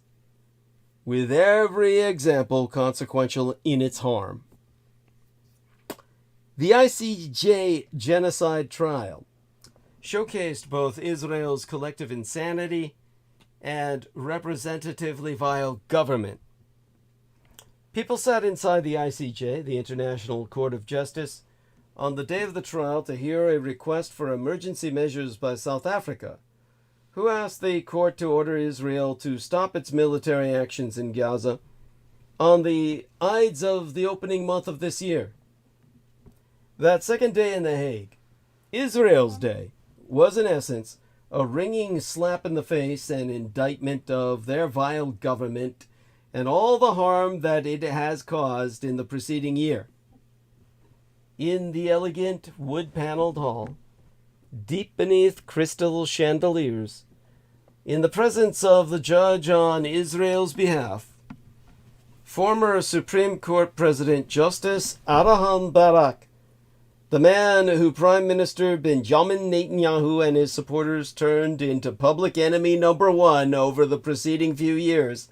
with every example consequential in its harm. The ICJ genocide trial showcased both Israel's collective insanity and representatively vile government. People sat inside the ICJ, the International Court of Justice, on the day of the trial to hear a request for emergency measures by South Africa, who asked the court to order Israel to stop its military actions in Gaza on the Ides of the opening month of this year. That second day in The Hague, Israel's Day, was in essence a ringing slap in the face and indictment of their vile government and all the harm that it has caused in the preceding year. In the elegant wood-paneled hall, deep beneath crystal chandeliers, in the presence of the judge on Israel's behalf, former Supreme Court President Justice Abraham Barak, the man who Prime Minister Benjamin Netanyahu and his supporters turned into public enemy number one over the preceding few years,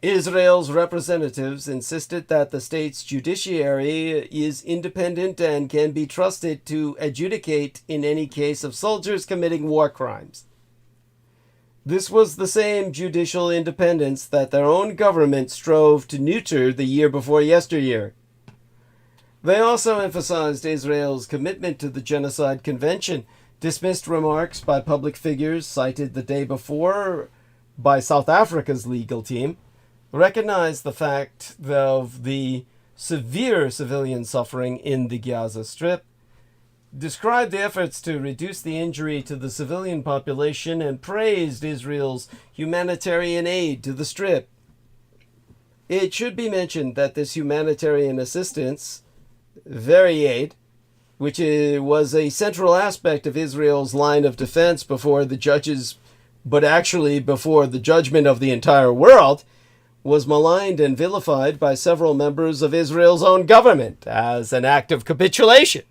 Israel's representatives insisted that the state's judiciary is independent and can be trusted to adjudicate in any case of soldiers committing war crimes. This was the same judicial independence that their own government strove to neuter the year before yesteryear. They also emphasized Israel's commitment to the Genocide Convention, dismissed remarks by public figures cited the day before by South Africa's legal team, recognized the fact of the severe civilian suffering in the Gaza Strip, described the efforts to reduce the injury to the civilian population, and praised Israel's humanitarian aid to the Strip. It should be mentioned that this humanitarian assistance, aid, which was a central aspect of Israel's line of defense before the judges, but actually before the judgment of the entire world, was maligned and vilified by several members of Israel's own government as an act of capitulation.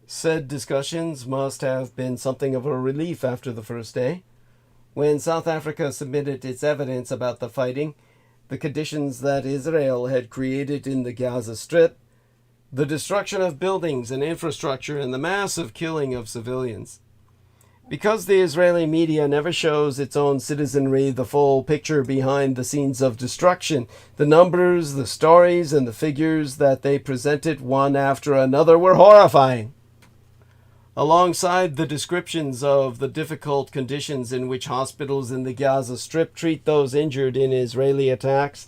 Said discussions must have been something of a relief after the first day, when South Africa submitted its evidence about the fighting, the conditions that Israel had created in the Gaza Strip, the destruction of buildings and infrastructure, and the massive killing of civilians. Because the Israeli media never shows its own citizenry the full picture behind the scenes of destruction, the numbers, the stories, and the figures that they presented one after another were horrifying. Alongside the descriptions of the difficult conditions in which hospitals in the Gaza Strip treat those injured in Israeli attacks,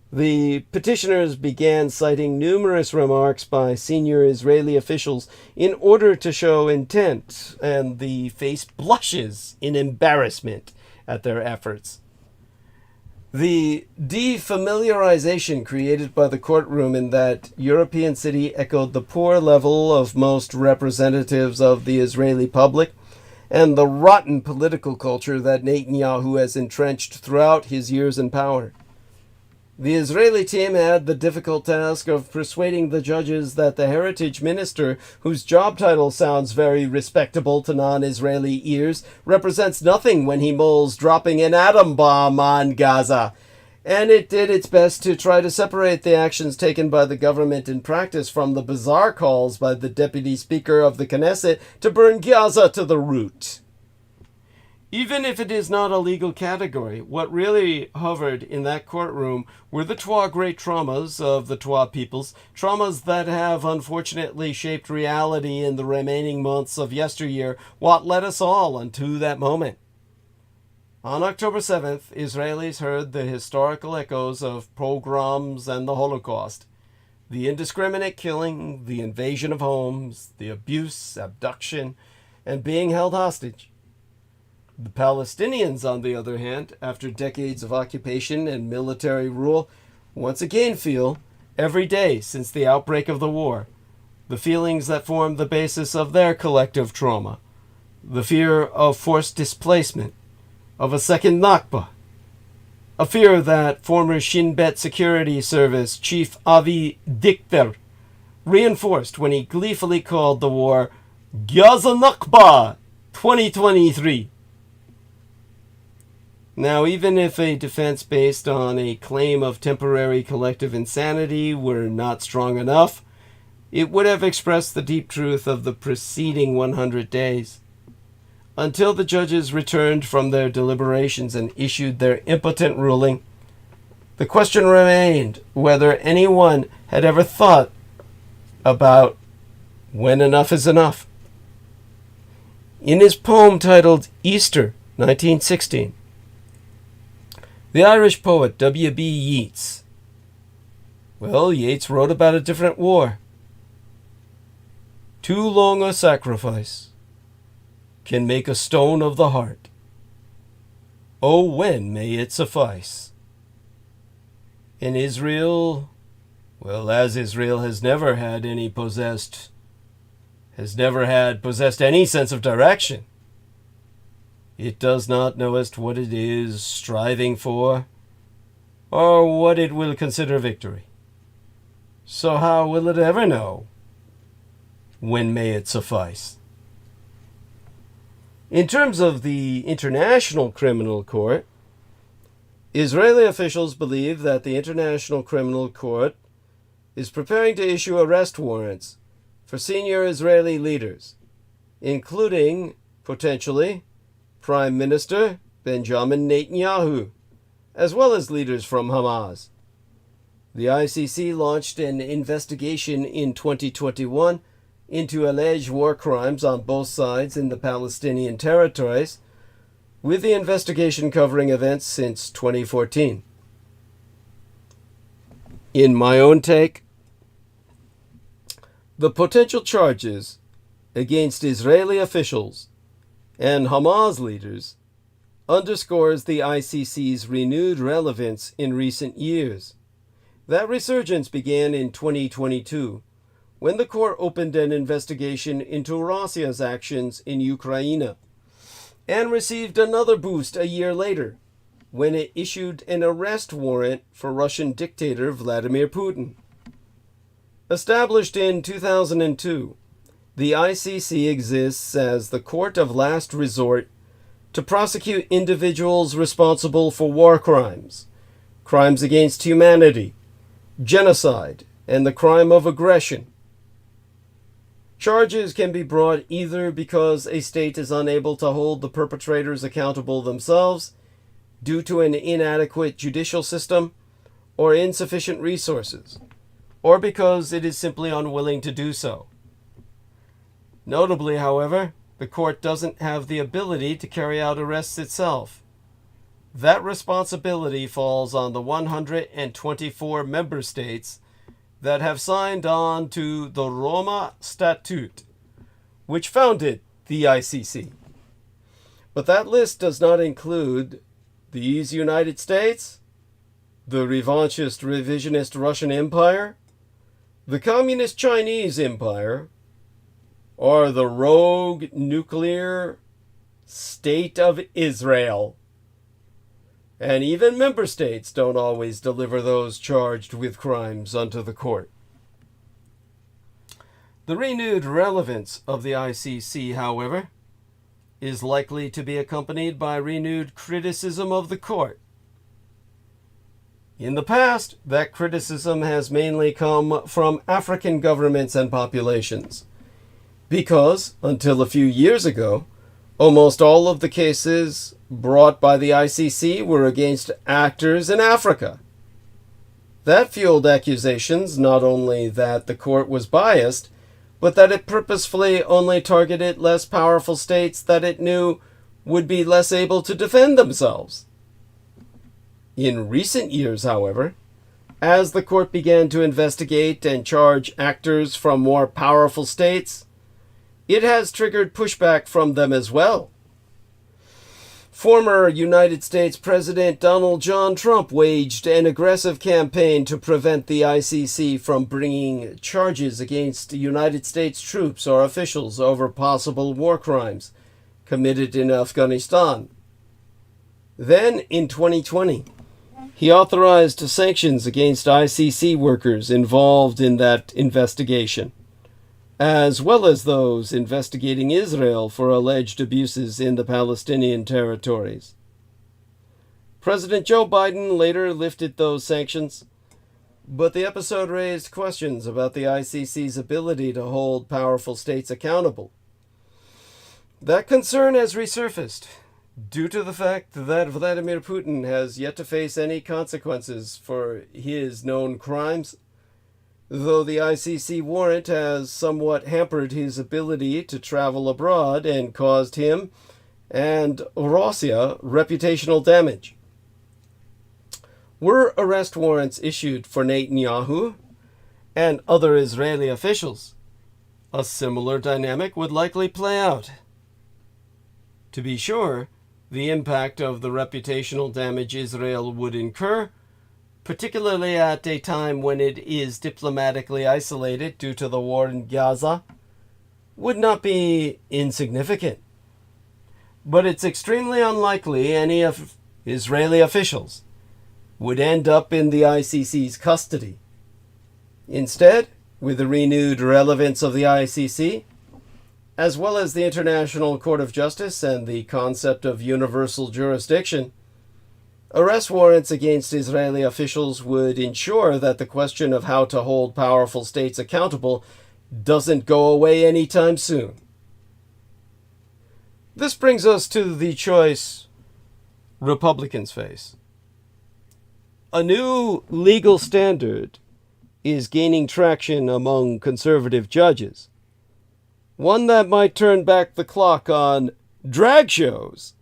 the petitioners began citing numerous remarks by senior Israeli officials in order to show intent, and the face blushes in embarrassment at their efforts. The defamiliarization created by the courtroom in that European city echoed the poor level of most representatives of the Israeli public and the rotten political culture that Netanyahu has entrenched throughout his years in power. The Israeli team had the difficult task of persuading the judges that the heritage minister, whose job title sounds very respectable to non-Israeli ears, represents nothing when he mulls dropping an atom bomb on Gaza. And it did its best to try to separate the actions taken by the government in practice from the bizarre calls by the deputy speaker of the Knesset to burn Gaza to the root. Even if it is not a legal category, what really hovered in that courtroom were the trois great traumas of the trois peoples, traumas that have unfortunately shaped reality in the remaining months of yesteryear, what led us all unto that moment. On October 7th, Israelis heard the historical echoes of pogroms and the Holocaust, the indiscriminate killing, the invasion of homes, the abuse, abduction, and being held hostage. The Palestinians, on the other hand, after decades of occupation and military rule, once again feel, every day since the outbreak of the war, the feelings that form the basis of their collective trauma. The fear of forced displacement, of a second Nakba. A fear that former Shin Bet Security Service Chief Avi Dichter reinforced when he gleefully called the war Gaza Nakba 2023. Now, even if a defense based on a claim of temporary collective insanity were not strong enough, it would have expressed the deep truth of the preceding 100 days. Until the judges returned from their deliberations and issued their impotent ruling, the question remained whether anyone had ever thought about when enough is enough. In his poem titled Easter, 1916, the Irish poet W.B. Yeats, Yeats wrote about a different war. Too long a sacrifice can make a stone of the heart. Oh, when may it suffice? In Israel, as Israel has never had possessed any sense of direction, it does not knowest what it is striving for, or what it will consider victory. So how will it ever know? When may it suffice? In terms of the International Criminal Court, Israeli officials believe that the International Criminal Court is preparing to issue arrest warrants for senior Israeli leaders, including, potentially, Prime Minister Benjamin Netanyahu, as well as leaders from Hamas. The ICC launched an investigation in 2021 into alleged war crimes on both sides in the Palestinian territories, with the investigation covering events since 2014. In my own take, the potential charges against Israeli officials and Hamas leaders underscores the ICC's renewed relevance in recent years. That resurgence began in 2022, when the court opened an investigation into Russia's actions in Ukraine, and received another boost a year later, when it issued an arrest warrant for Russian dictator Vladimir Putin. Established in 2002, the ICC exists as the court of last resort to prosecute individuals responsible for war crimes, crimes against humanity, genocide, and the crime of aggression. Charges can be brought either because a state is unable to hold the perpetrators accountable themselves due to an inadequate judicial system or insufficient resources, or because it is simply unwilling to do so. Notably, however, the court doesn't have the ability to carry out arrests itself. That responsibility falls on the 124 member states that have signed on to the Roma Statute, which founded the ICC. But that list does not include these United States, the revanchist revisionist Russian Empire, the communist Chinese Empire, or the rogue nuclear state of Israel. And even member states don't always deliver those charged with crimes unto the court. The renewed relevance of the ICC, however, is likely to be accompanied by renewed criticism of the court. In the past, that criticism has mainly come from African governments and populations, because, until a few years ago, almost all of the cases brought by the ICC were against actors in Africa. That fueled accusations not only that the court was biased, but that it purposefully only targeted less powerful states that it knew would be less able to defend themselves. In recent years, however, as the court began to investigate and charge actors from more powerful states, it has triggered pushback from them as well. Former United States President Donald John Trump waged an aggressive campaign to prevent the ICC from bringing charges against United States troops or officials over possible war crimes committed in Afghanistan. Then, in 2020, he authorized sanctions against ICC workers involved in that investigation, as well as those investigating Israel for alleged abuses in the Palestinian territories. President Joe Biden later lifted those sanctions, but the episode raised questions about the ICC's ability to hold powerful states accountable. That concern has resurfaced due to the fact that Vladimir Putin has yet to face any consequences for his known crimes, though the ICC warrant has somewhat hampered his ability to travel abroad and caused him and Russia reputational damage. Were arrest warrants issued for Netanyahu and other Israeli officials, a similar dynamic would likely play out. To be sure, the impact of the reputational damage Israel would incur, particularly at a time when it is diplomatically isolated due to the war in Gaza, would not be insignificant. But it's extremely unlikely any of Israeli officials would end up in the ICC's custody. Instead, with the renewed relevance of the ICC, as well as the International Court of Justice and the concept of universal jurisdiction, arrest warrants against Israeli officials would ensure that the question of how to hold powerful states accountable doesn't go away anytime soon. This brings us to the choice Republicans face. A new legal standard is gaining traction among conservative judges. One that might turn back the clock on drag shows,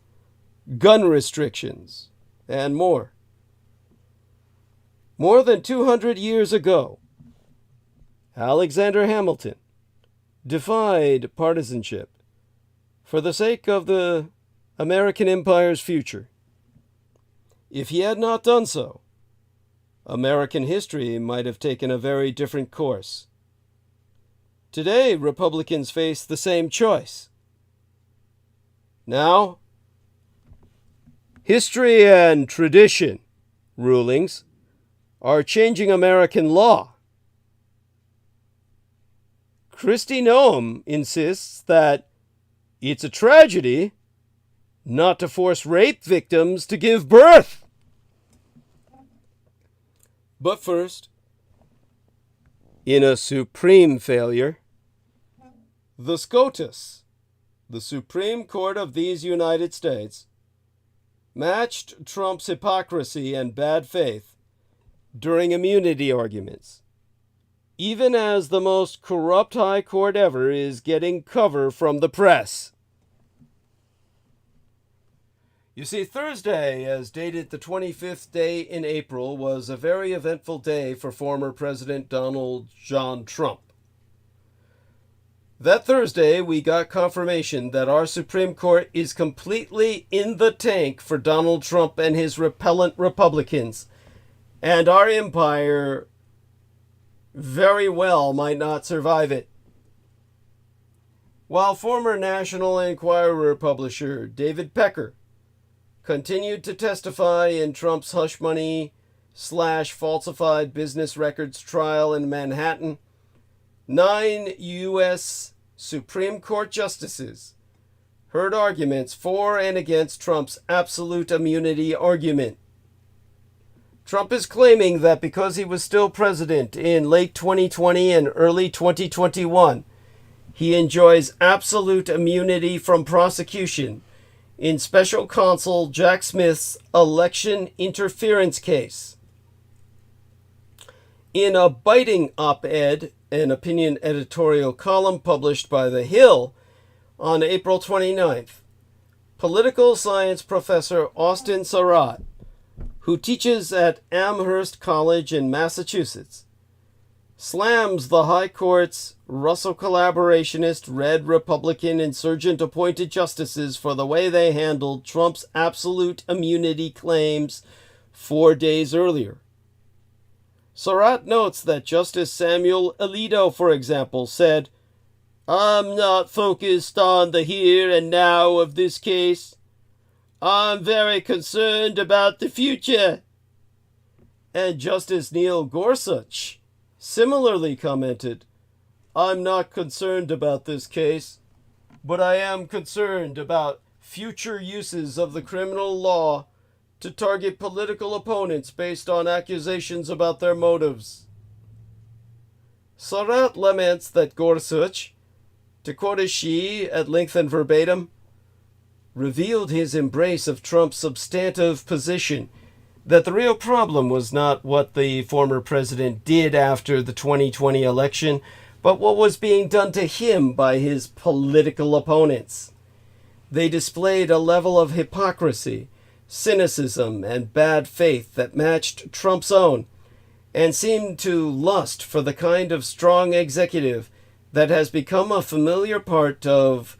gun restrictions, and more. More than 200 years ago, Alexander Hamilton defied partisanship for the sake of the American Empire's future. If he had not done so, American history might have taken a very different course. Today, Republicans face the same choice. Now, history and tradition rulings are changing American law. Kristi Noem insists that it's a tragedy not to force rape victims to give birth. But first, in a supreme failure, the SCOTUS, the Supreme Court of these United States, matched Trump's hypocrisy and bad faith during immunity arguments, even as the most corrupt high court ever is getting cover from the press. You see, Thursday, as dated the 25th day in April, was a very eventful day for former President Donald John Trump. That Thursday, we got confirmation that our Supreme Court is completely in the tank for Donald Trump and his repellent Republicans, and our empire very well might not survive it. While former National Enquirer publisher David Pecker continued to testify in Trump's hush money / falsified business records trial in Manhattan, 9 U.S. Supreme Court justices heard arguments for and against Trump's absolute immunity argument. Trump is claiming that because he was still president in late 2020 and early 2021, he enjoys absolute immunity from prosecution in Special Counsel Jack Smith's election interference case. In a biting op-ed, an opinion editorial column published by The Hill on April 29th, political science professor Austin Surratt, who teaches at Amherst College in Massachusetts, slams the High Court's Russell collaborationist, red Republican insurgent appointed justices for the way they handled Trump's absolute immunity claims 4 days earlier. Surratt notes that Justice Samuel Alito, for example, said, "I'm not focused on the here and now of this case. I'm very concerned about the future." And Justice Neil Gorsuch similarly commented, "I'm not concerned about this case, but I am concerned about future uses of the criminal law to target political opponents based on accusations about their motives." Surratt laments that Gorsuch, to quote as she, at length and verbatim, revealed his embrace of Trump's substantive position that the real problem was not what the former president did after the 2020 election, but what was being done to him by his political opponents. They displayed a level of hypocrisy, cynicism, and bad faith that matched Trump's own, and seemed to lust for the kind of strong executive that has become a familiar part of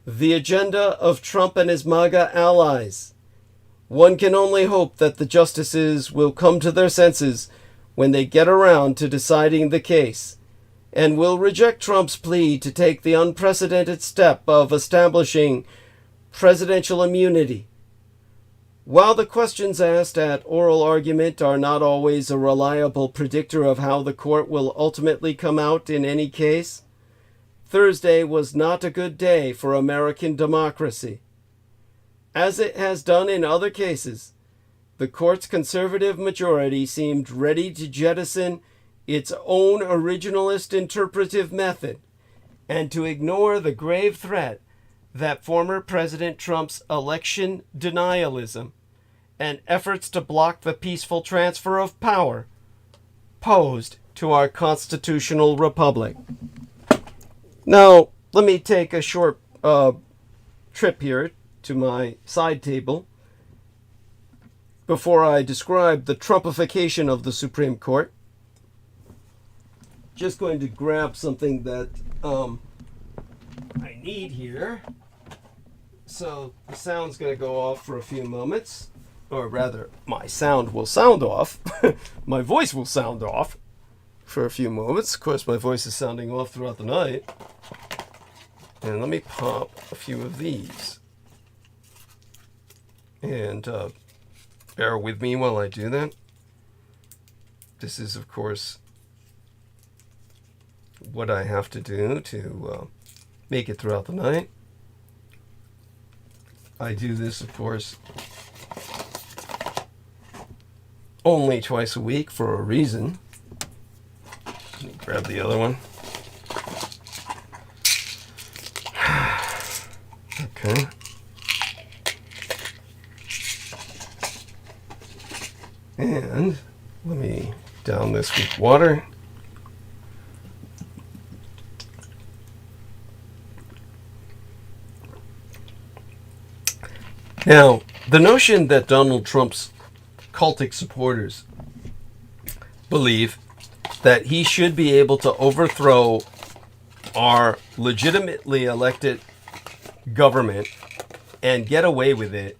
the agenda of Trump and his MAGA allies. One can only hope that the justices will come to their senses when they get around to deciding the case, and will reject Trump's plea to take the unprecedented step of establishing presidential immunity. While the questions asked at oral argument are not always a reliable predictor of how the court will ultimately come out in any case, Thursday was not a good day for American democracy. As it has done in other cases, the court's conservative majority seemed ready to jettison its own originalist interpretive method and to ignore the grave threat that former President Trump's election denialism and efforts to block the peaceful transfer of power posed to our constitutional republic. Now, let me take a short trip here to my side table before I describe the Trumpification of the Supreme Court. Just going to grab something that I need here. So the sound's going to go off for a few moments. Or rather, my sound will sound off. My voice will sound off for a few moments. Of course, my voice is sounding off throughout the night. And let me pop a few of these. And bear with me while I do that. This is, of course, what I have to do to make it throughout the night. I do this, of course, only twice a week for a reason. Let me grab the other one. Okay. And let me down this with water. Now, the notion that Donald Trump's cultic supporters believe that he should be able to overthrow our legitimately elected government and get away with it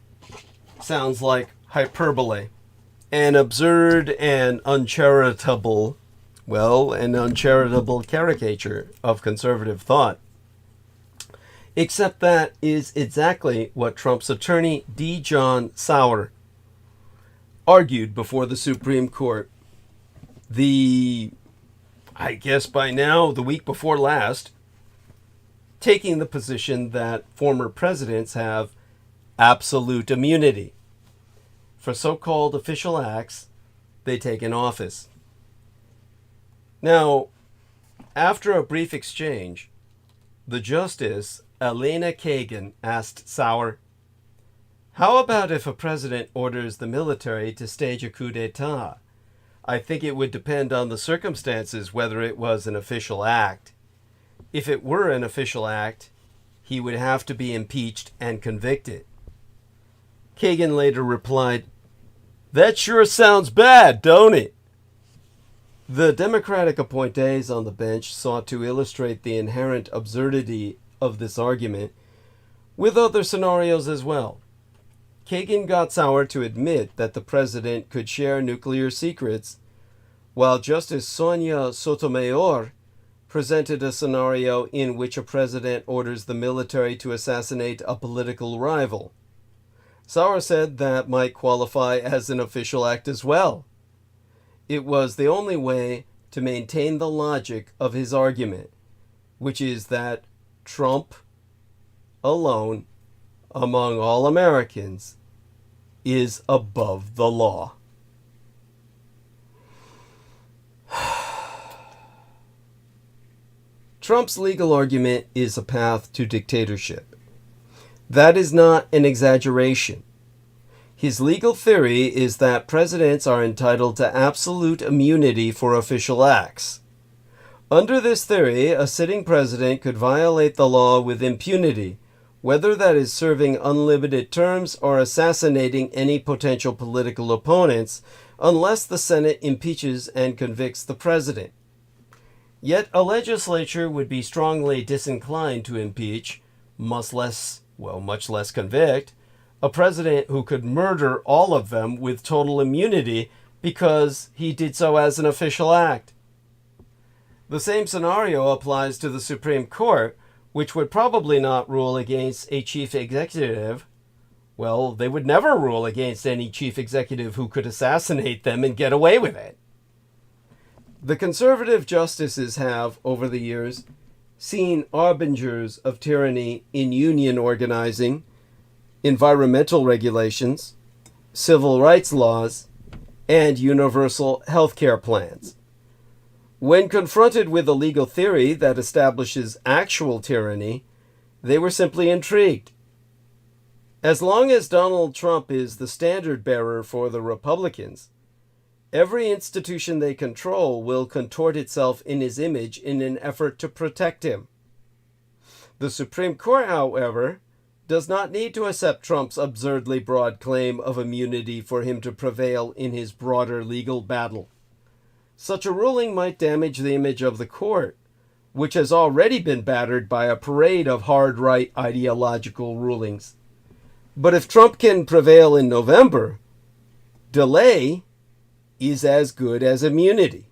sounds like hyperbole, an absurd and uncharitable caricature of conservative thought. Except that is exactly what Trump's attorney D. John Sauer argued before the Supreme Court I guess by now, the week before last, taking the position that former presidents have absolute immunity for so-called official acts they take in office. Now, after a brief exchange, the Justice Elena Kagan asked Sauer, "How about if a president orders the military to stage a coup d'etat? I think it would depend on the circumstances whether it was an official act. If it were an official act, he would have to be impeached and convicted." Kagan later replied, "That sure sounds bad, don't it?" The Democratic appointees on the bench sought to illustrate the inherent absurdity of this argument with other scenarios as well. Kagan got Sauer to admit that the president could share nuclear secrets, while Justice Sonia Sotomayor presented a scenario in which a president orders the military to assassinate a political rival. Sauer said that might qualify as an official act as well. It was the only way to maintain the logic of his argument, which is that Trump alone, among all Americans, is above the law. Trump's legal argument is a path to dictatorship. That is not an exaggeration. His legal theory is that presidents are entitled to absolute immunity for official acts. Under this theory, a sitting president could violate the law with impunity, whether that is serving unlimited terms or assassinating any potential political opponents, unless the Senate impeaches and convicts the president. Yet a legislature would be strongly disinclined to impeach, much less convict, a president who could murder all of them with total immunity because he did so as an official act. The same scenario applies to the Supreme Court, which would probably not rule against a chief executive. Well, they would never rule against any chief executive who could assassinate them and get away with it. The conservative justices have, over the years, seen harbingers of tyranny in union organizing, environmental regulations, civil rights laws, and universal health care plans. When confronted with a legal theory that establishes actual tyranny, they were simply intrigued. As long as Donald Trump is the standard bearer for the Republicans, every institution they control will contort itself in his image in an effort to protect him. The Supreme Court, however, does not need to accept Trump's absurdly broad claim of immunity for him to prevail in his broader legal battle. Such a ruling might damage the image of the court, which has already been battered by a parade of hard-right ideological rulings. But if Trump can prevail in November, delay is as good as immunity.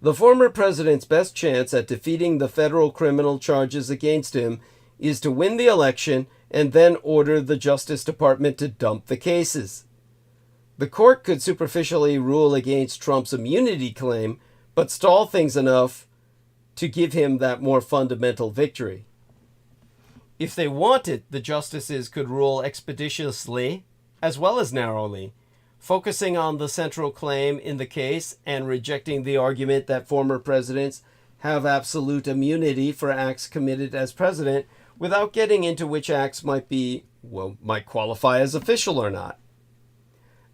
The former president's best chance at defeating the federal criminal charges against him is to win the election and then order the Justice Department to dump the cases. The court could superficially rule against Trump's immunity claim, but stall things enough to give him that more fundamental victory. If they wanted, the justices could rule expeditiously as well as narrowly, focusing on the central claim in the case and rejecting the argument that former presidents have absolute immunity for acts committed as president without getting into which acts might qualify as official or not.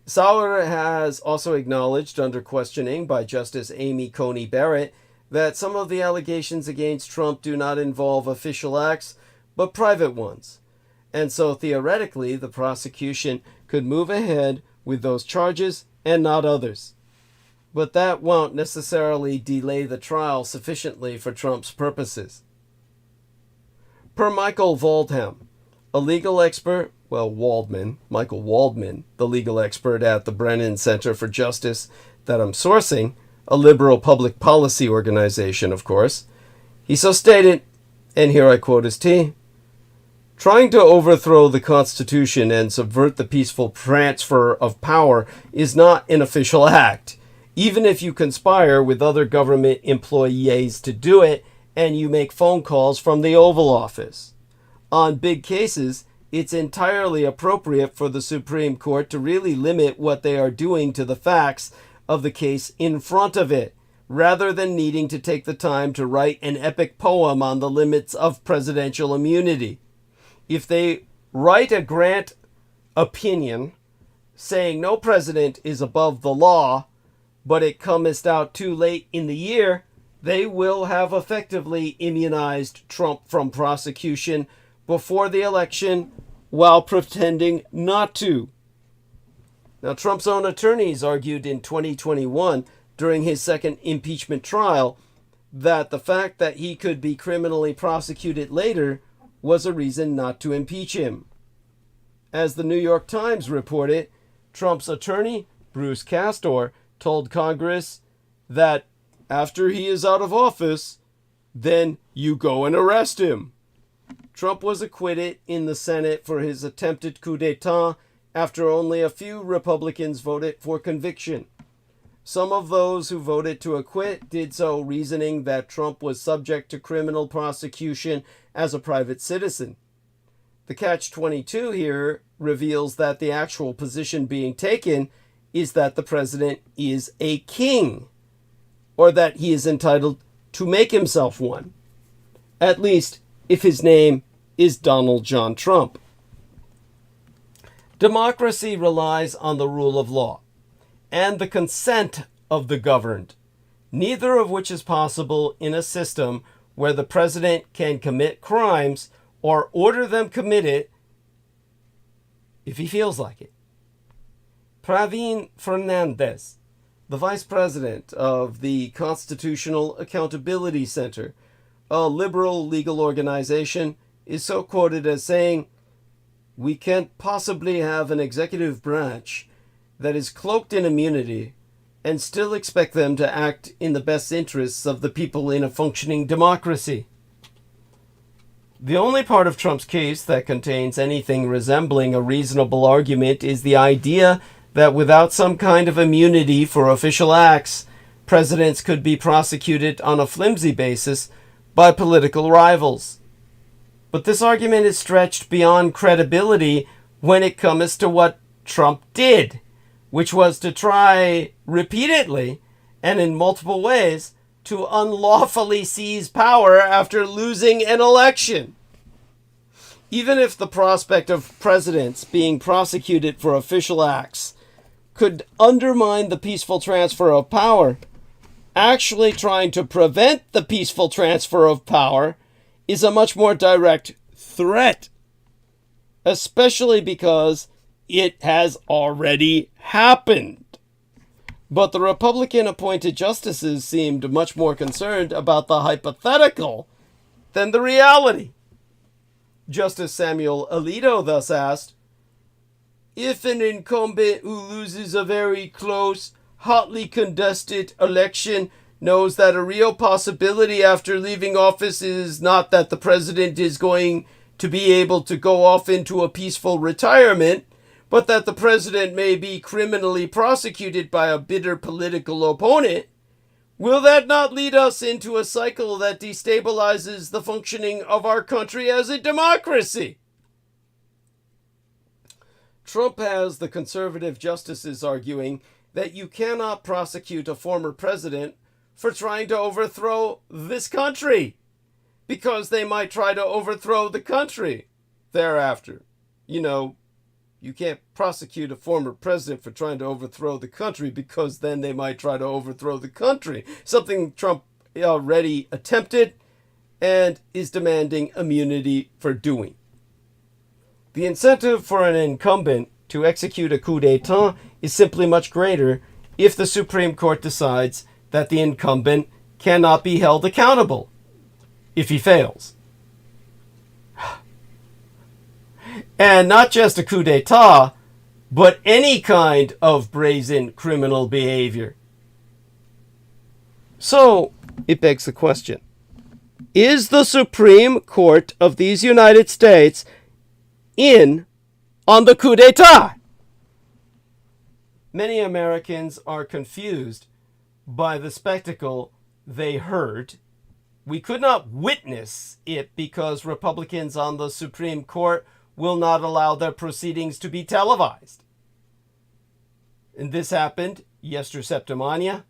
Sauer has also acknowledged under questioning by Justice Amy Coney Barrett that some of the allegations against Trump do not involve official acts, but private ones. And so theoretically, the prosecution could move ahead with those charges and not others. But that won't necessarily delay the trial sufficiently for Trump's purposes. Per Michael Waldman, a legal expert, Michael Waldman, the legal expert at the Brennan Center for Justice that I'm sourcing, a liberal public policy organization, of course, he so stated, and here I quote his T, "Trying to overthrow the Constitution and subvert the peaceful transfer of power is not an official act, even if you conspire with other government employees to do it and you make phone calls from the Oval Office. On big cases, it's entirely appropriate for the Supreme Court to really limit what they are doing to the facts of the case in front of it, rather than needing to take the time to write an epic poem on the limits of presidential immunity. If they write a grant opinion saying no president is above the law, but it comes out too late in the year, they will have effectively immunized Trump from prosecution before the election while pretending not to." Now, Trump's own attorneys argued in 2021 during his second impeachment trial that the fact that he could be criminally prosecuted later was a reason not to impeach him. As the New York Times reported, Trump's attorney, Bruce Castor, told Congress that after he is out of office, then you go and arrest him. Trump was acquitted in the Senate for his attempted coup d'etat after only a few Republicans voted for conviction. Some of those who voted to acquit did so reasoning that Trump was subject to criminal prosecution as a private citizen. The catch-22 here reveals that the actual position being taken is that the president is a king, or that he is entitled to make himself one, at least if his name is Donald John Trump. Democracy relies on the rule of law and the consent of the governed, neither of which is possible in a system where the president can commit crimes or order them committed if he feels like it. Praveen Fernandez, the vice president of the Constitutional Accountability Center, a liberal legal organization, is so quoted as saying, "We can't possibly have an executive branch that is cloaked in immunity and still expect them to act in the best interests of the people in a functioning democracy." The only part of Trump's case that contains anything resembling a reasonable argument is the idea that without some kind of immunity for official acts, presidents could be prosecuted on a flimsy basis by political rivals. But this argument is stretched beyond credibility when it comes to what Trump did, which was to try repeatedly and in multiple ways to unlawfully seize power after losing an election. Even if the prospect of presidents being prosecuted for official acts could undermine the peaceful transfer of power, actually trying to prevent the peaceful transfer of power is a much more direct threat, especially because it has already happened. But the Republican-appointed justices seemed much more concerned about the hypothetical than the reality. Justice Samuel Alito thus asked, "If an incumbent who loses a very close, hotly contested election knows that a real possibility after leaving office is not that the president is going to be able to go off into a peaceful retirement, but that the president may be criminally prosecuted by a bitter political opponent, will that not lead us into a cycle that destabilizes the functioning of our country as a democracy?" Trump has the conservative justices arguing that you cannot prosecute a former president for trying to overthrow this country, because they might try to overthrow the country thereafter. You can't prosecute a former president for trying to overthrow the country because then they might try to overthrow the country, something Trump already attempted and is demanding immunity for doing. The incentive for an incumbent to execute a coup d'etat is simply much greater if the Supreme Court decides that the incumbent cannot be held accountable if he fails. And not just a coup d'etat, but any kind of brazen criminal behavior. So, it begs the question, is the Supreme Court of these United States in on the coup d'etat? Many Americans are confused by the spectacle they heard. We could not witness it because Republicans on the Supreme Court will not allow their proceedings to be televised. And this happened yesterday, Septimania,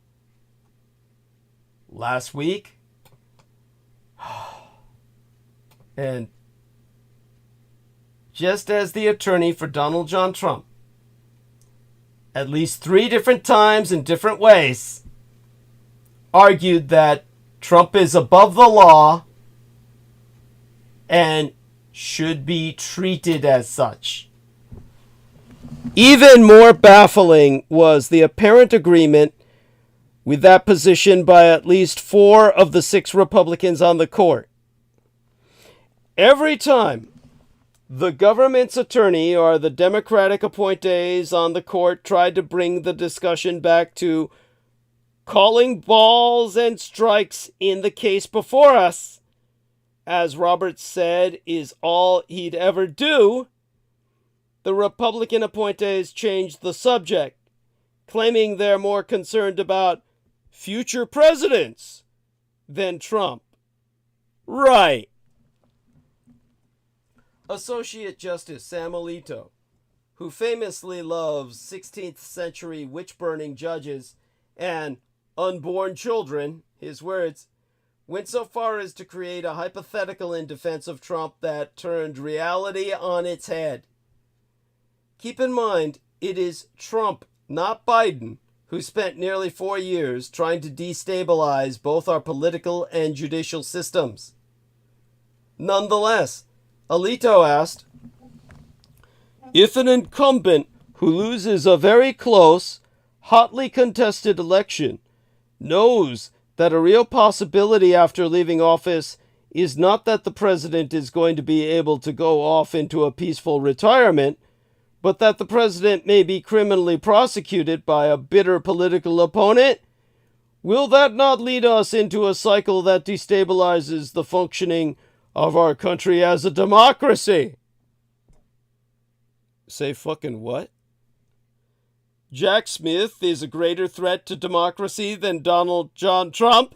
last week, and just as the attorney for Donald John Trump, at least 3 different times in different ways, argued that Trump is above the law and should be treated as such. Even more baffling was the apparent agreement with that position by at least 4 of the 6 Republicans on the court. Every time the government's attorney or the Democratic appointees on the court tried to bring the discussion back to calling balls and strikes in the case before us, as Roberts said is all he'd ever do, the Republican appointees changed the subject, claiming they're more concerned about future presidents than Trump. Right. Associate Justice Sam Alito, who famously loves 16th century witch-burning judges and unborn children, his words, went so far as to create a hypothetical in defense of Trump that turned reality on its head. Keep in mind, it is Trump, not Biden, who spent nearly 4 years trying to destabilize both our political and judicial systems. Nonetheless, Alito asked, if an incumbent who loses a very close, hotly contested election knows that a real possibility after leaving office is not that the president is going to be able to go off into a peaceful retirement, but that the president may be criminally prosecuted by a bitter political opponent, will that not lead us into a cycle that destabilizes the functioning of our country as a democracy? Say fucking what? Jack Smith is a greater threat to democracy than Donald John Trump?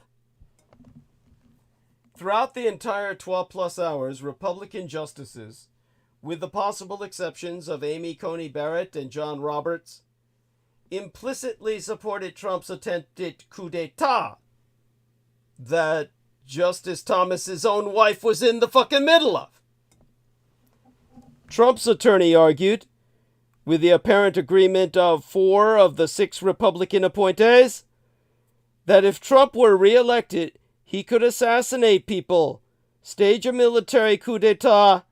Throughout the entire 12 plus hours, Republican justices, with the possible exceptions of Amy Coney Barrett and John Roberts, implicitly supported Trump's attempted coup d'etat that Justice Thomas's own wife was in the fucking middle of. Trump's attorney argued, with the apparent agreement of 4 of the 6 Republican appointees, that if Trump were reelected, he could assassinate people, stage a military coup d'etat,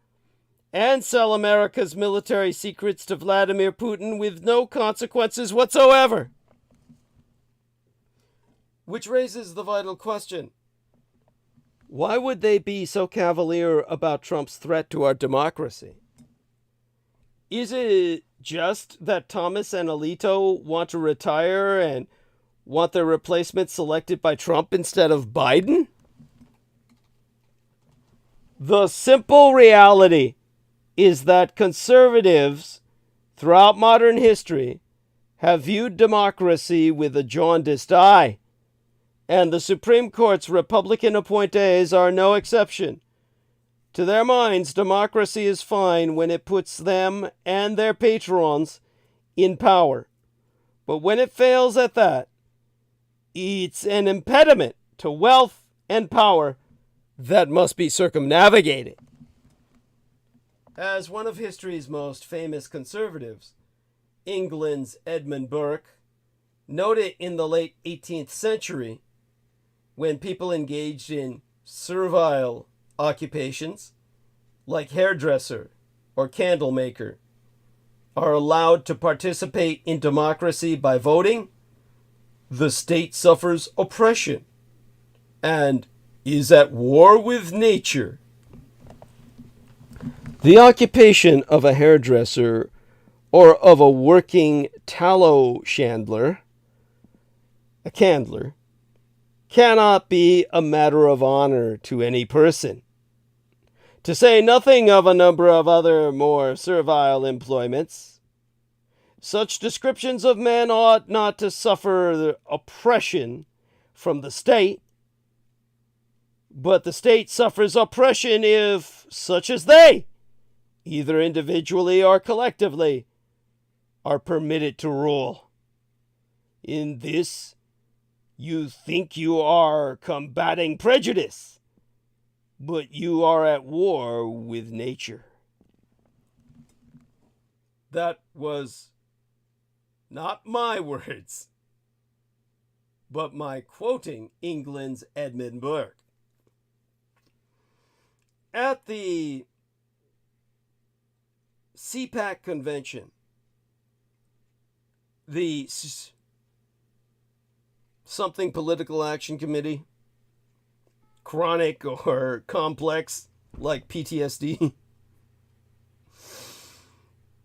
and sell America's military secrets to Vladimir Putin with no consequences whatsoever. Which raises the vital question. Why would they be so cavalier about Trump's threat to our democracy? Is it just that Thomas and Alito want to retire and want their replacement selected by Trump instead of Biden? The simple reality is that conservatives throughout modern history have viewed democracy with a jaundiced eye, and the Supreme Court's Republican appointees are no exception. To their minds, democracy is fine when it puts them and their patrons in power. But when it fails at that, it's an impediment to wealth and power that must be circumnavigated. As one of history's most famous conservatives, England's Edmund Burke, noted in the late 18th century, when people engaged in servile occupations, like hairdresser or candle maker, are allowed to participate in democracy by voting, the state suffers oppression and is at war with nature. The occupation of a hairdresser or of a working tallow chandler, a candler, cannot be a matter of honor to any person. To say nothing of a number of other more servile employments, such descriptions of men ought not to suffer the oppression from the state, but the state suffers oppression if such as they, either individually or collectively, are permitted to rule. In this, you think you are combating prejudice, but you are at war with nature. That was not my words, but my quoting England's Edmund Burke. At the CPAC convention the something political action committee, chronic or complex like PTSD.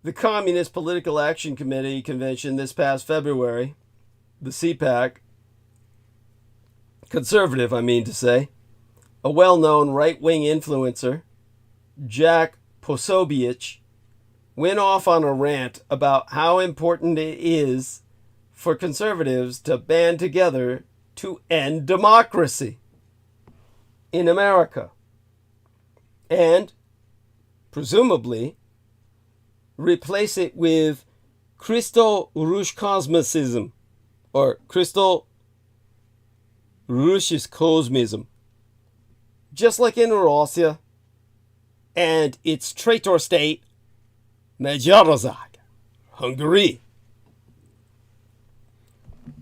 The Communist Political Action Committee convention this past February, the CPAC, conservative, I mean to say, a well-known right-wing influencer, Jack Posobiec, went off on a rant about how important it is for conservatives to band together to end democracy in America. And, presumably, replace it with Christo-Rushkosmism, or Christo-Rushkosmism, just like in Russia and its traitor state, Magyarország, Hungary.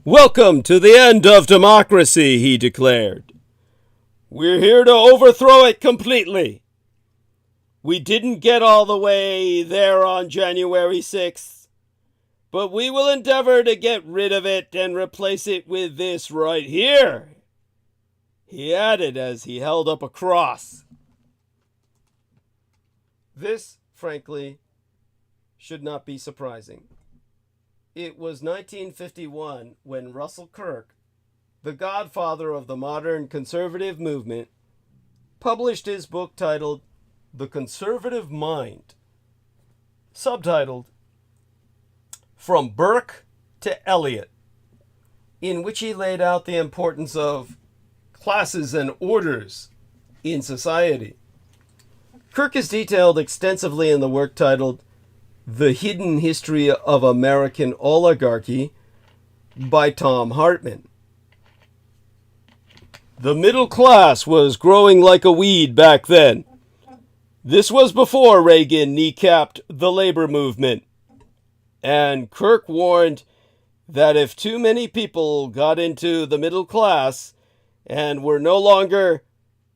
"Welcome to the end of democracy," he declared. "We're here to overthrow it completely. We didn't get all the way there on January 6th, but we will endeavor to get rid of it and replace it with this right here," he added as he held up a cross. This, frankly, should not be surprising. It was 1951 when Russell Kirk, the godfather of the modern conservative movement, published his book titled The Conservative Mind, subtitled From Burke to Eliot, in which he laid out the importance of classes and orders in society. Kirk is detailed extensively in the work titled The Hidden History of American Oligarchy by Tom Hartman. The middle class was growing like a weed back then. This was before Reagan kneecapped the labor movement. And Kirk warned that if too many people got into the middle class and were no longer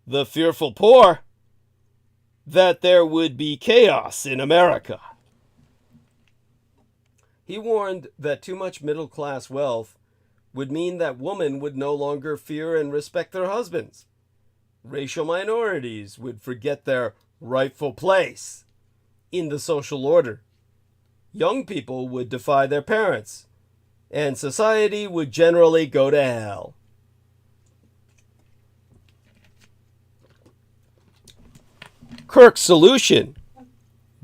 the fearful poor, that there would be chaos in America. He warned that too much middle-class wealth would mean that women would no longer fear and respect their husbands. Racial minorities would forget their rightful place in the social order. Young people would defy their parents, and society would generally go to hell. Kirk's solution,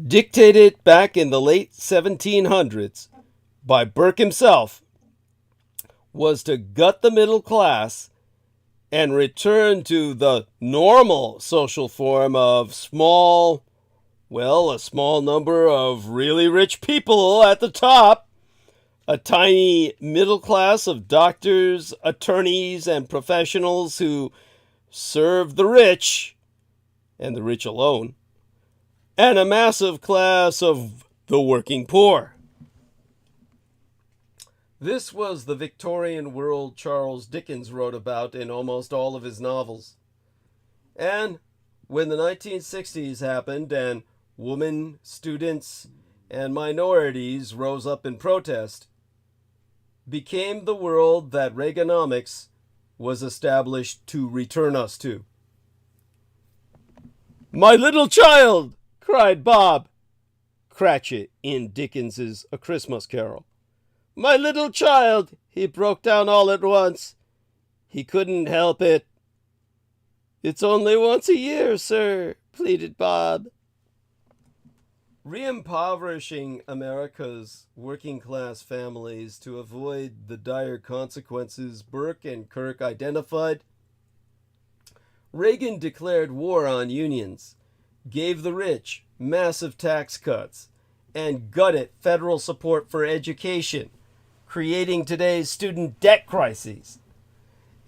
dictated back in the late 1700s by Burke himself, was to gut the middle class and return to the normal social form of a small number of really rich people at the top, a tiny middle class of doctors, attorneys, and professionals who serve the rich, and the rich alone, and a massive class of the working poor. This was the Victorian world Charles Dickens wrote about in almost all of his novels. And when the 1960s happened and women, students, and minorities rose up in protest, became the world that Reaganomics was established to return us to. "My little child!" cried Bob Cratchit in Dickens's A Christmas Carol. "My little child!" He broke down all at once. He couldn't help it. "It's only once a year, sir," pleaded Bob. Re-impoverishing America's working-class families to avoid the dire consequences Burke and Kirk identified, Reagan declared war on unions, gave the rich massive tax cuts, and gutted federal support for education, creating today's student debt crises,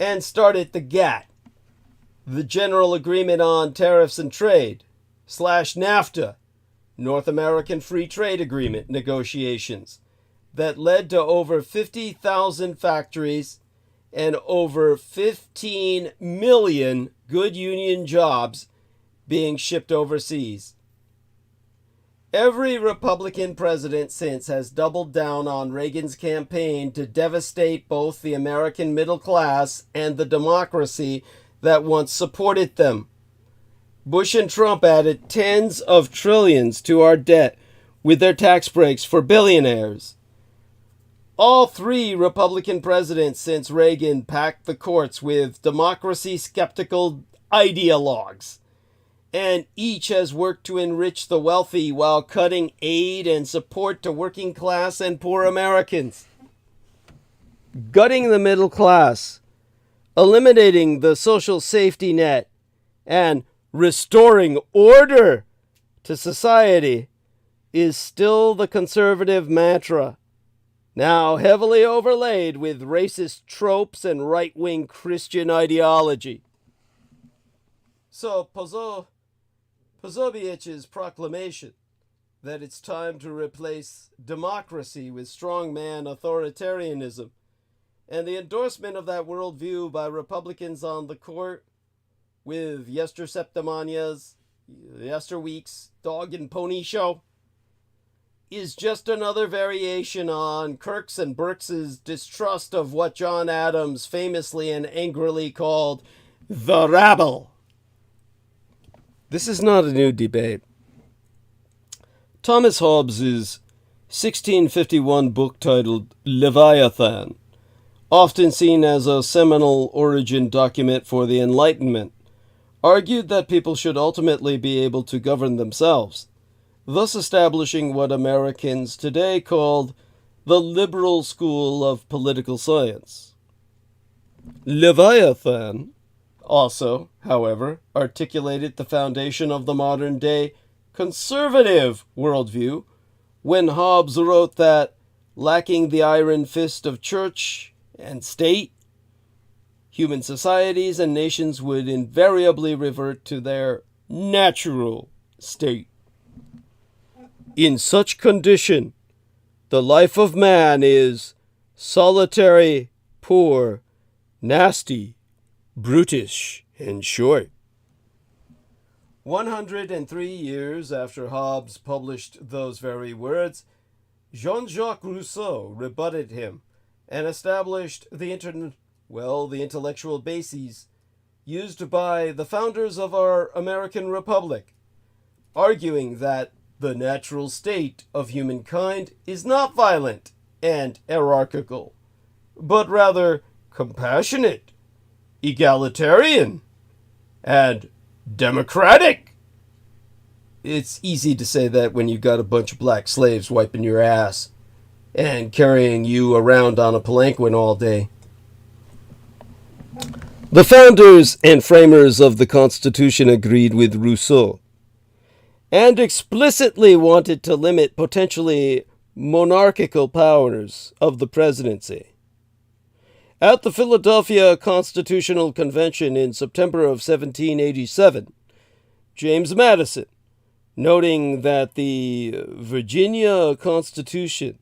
and started the GATT, the General Agreement on Tariffs and Trade, / NAFTA, North American Free Trade Agreement negotiations, that led to over 50,000 factories and over 15 million good union jobs being shipped overseas. Every Republican president since has doubled down on Reagan's campaign to devastate both the American middle class and the democracy that once supported them. Bush and Trump added tens of trillions to our debt with their tax breaks for billionaires. All three Republican presidents since Reagan packed the courts with democracy-skeptical ideologues, and each has worked to enrich the wealthy while cutting aid and support to working class and poor Americans. Gutting the middle class, eliminating the social safety net, and restoring order to society is still the conservative mantra, now heavily overlaid with racist tropes and right-wing Christian ideology. So Pozoviewicz's proclamation that it's time to replace democracy with strongman authoritarianism, and the endorsement of that worldview by Republicans on the court with Yester Septimania's, Yester Week's dog and pony show, is just another variation on Kirk's and Burke's distrust of what John Adams famously and angrily called the rabble. This is not a new debate. Thomas Hobbes's 1651 book titled Leviathan, often seen as a seminal origin document for the Enlightenment, argued that people should ultimately be able to govern themselves, thus establishing what Americans today called the liberal school of political science. Leviathan also, however, articulated the foundation of the modern-day conservative worldview when Hobbes wrote that, lacking the iron fist of church and state, human societies and nations would invariably revert to their natural state. In such condition, the life of man is solitary, poor, nasty, brutish, and short. 103 years after Hobbes published those very words, Jean-Jacques Rousseau rebutted him and established the intellectual bases used by the founders of our American Republic, arguing that the natural state of humankind is not violent and hierarchical, but rather compassionate, egalitarian, and democratic. It's easy to say that when you got a bunch of black slaves wiping your ass and carrying you around on a palanquin all day. The founders and framers of the Constitution agreed with Rousseau and explicitly wanted to limit potentially monarchical powers of the presidency. At the Philadelphia Constitutional Convention in September of 1787, James Madison, noting that the Virginia Constitution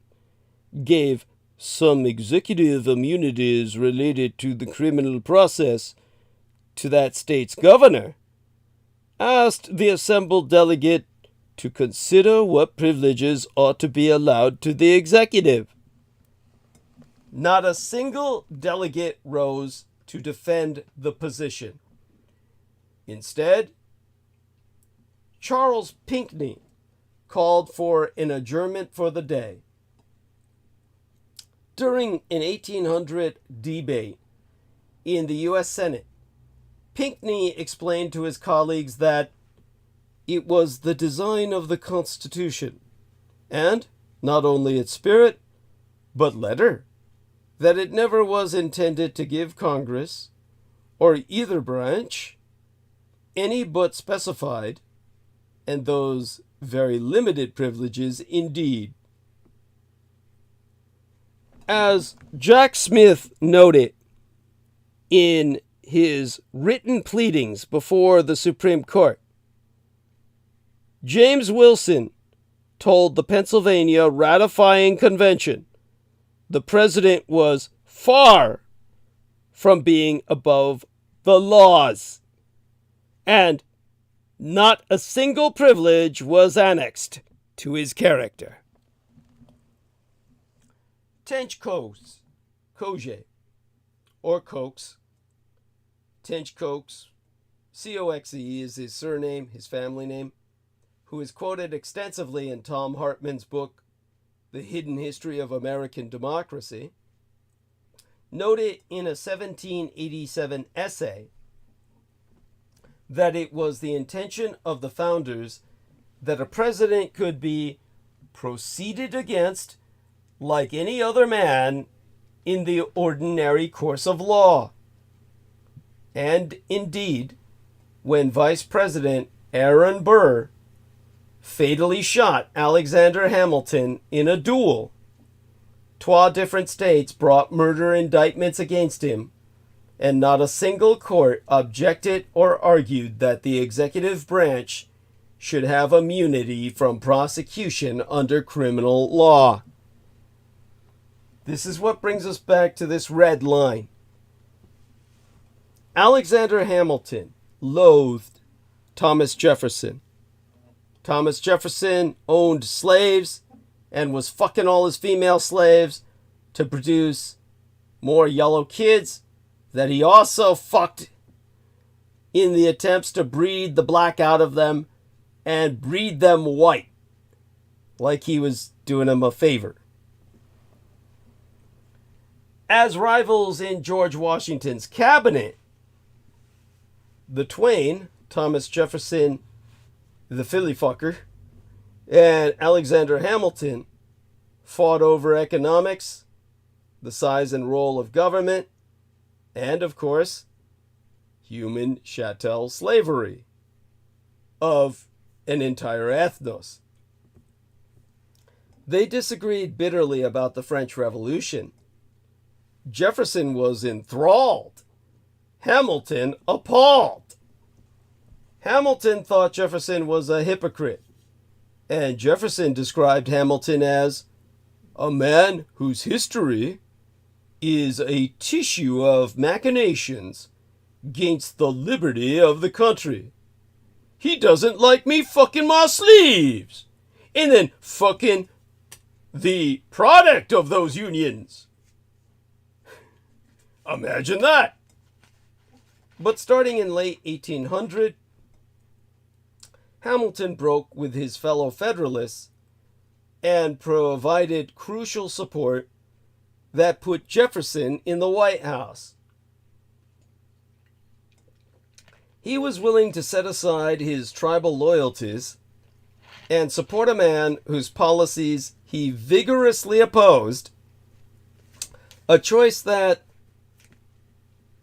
gave some executive immunities related to the criminal process to that state's governor, asked the assembled delegate to consider what privileges ought to be allowed to the executive. Not a single delegate rose to defend the position. Instead, Charles Pinckney called for an adjournment for the day. During an 1800 debate in the U.S. Senate, Pinckney explained to his colleagues that it was the design of the Constitution, and not only its spirit, but letter, that it never was intended to give Congress, or either branch, any but specified, and those very limited privileges indeed. As Jack Smith noted in his written pleadings before the Supreme Court, James Wilson told the Pennsylvania ratifying convention the president was far from being above the laws, and not a single privilege was annexed. to his character. Tench Koje, or Coxe. Tench Coxe, C-O-X-E is his surname, his family name, who is quoted extensively in Tom Hartman's book, The Hidden History of American Democracy, noted in a 1787 essay that it was the intention of the founders that a president could be proceeded against like any other man in the ordinary course of law. And indeed, when Vice President Aaron Burr fatally shot Alexander Hamilton in a duel, 12 different states brought murder indictments against him, and not a single court objected or argued that the executive branch should have immunity from prosecution under criminal law. This is what brings us back to this red line. Alexander Hamilton loathed Thomas Jefferson. Thomas Jefferson owned slaves and was fucking all his female slaves to produce more yellow kids that he also fucked in the attempts to breed the black out of them and breed them white, like he was doing them a favor. As rivals in George Washington's cabinet, the twain, Thomas Jefferson, the Philly fucker, and Alexander Hamilton, fought over economics, the size and role of government, and, of course, human chattel slavery of an entire ethnos. They disagreed bitterly about the French Revolution. Jefferson was enthralled. Hamilton appalled. Hamilton thought Jefferson was a hypocrite, and Jefferson described Hamilton as a man whose history is a tissue of machinations against the liberty of the country. He doesn't like me fucking my sleeves, and then fucking the product of those unions. Imagine that. But starting in late 1800, Hamilton broke with his fellow Federalists and provided crucial support that put Jefferson in the White House. He was willing to set aside his tribal loyalties and support a man whose policies he vigorously opposed, a choice that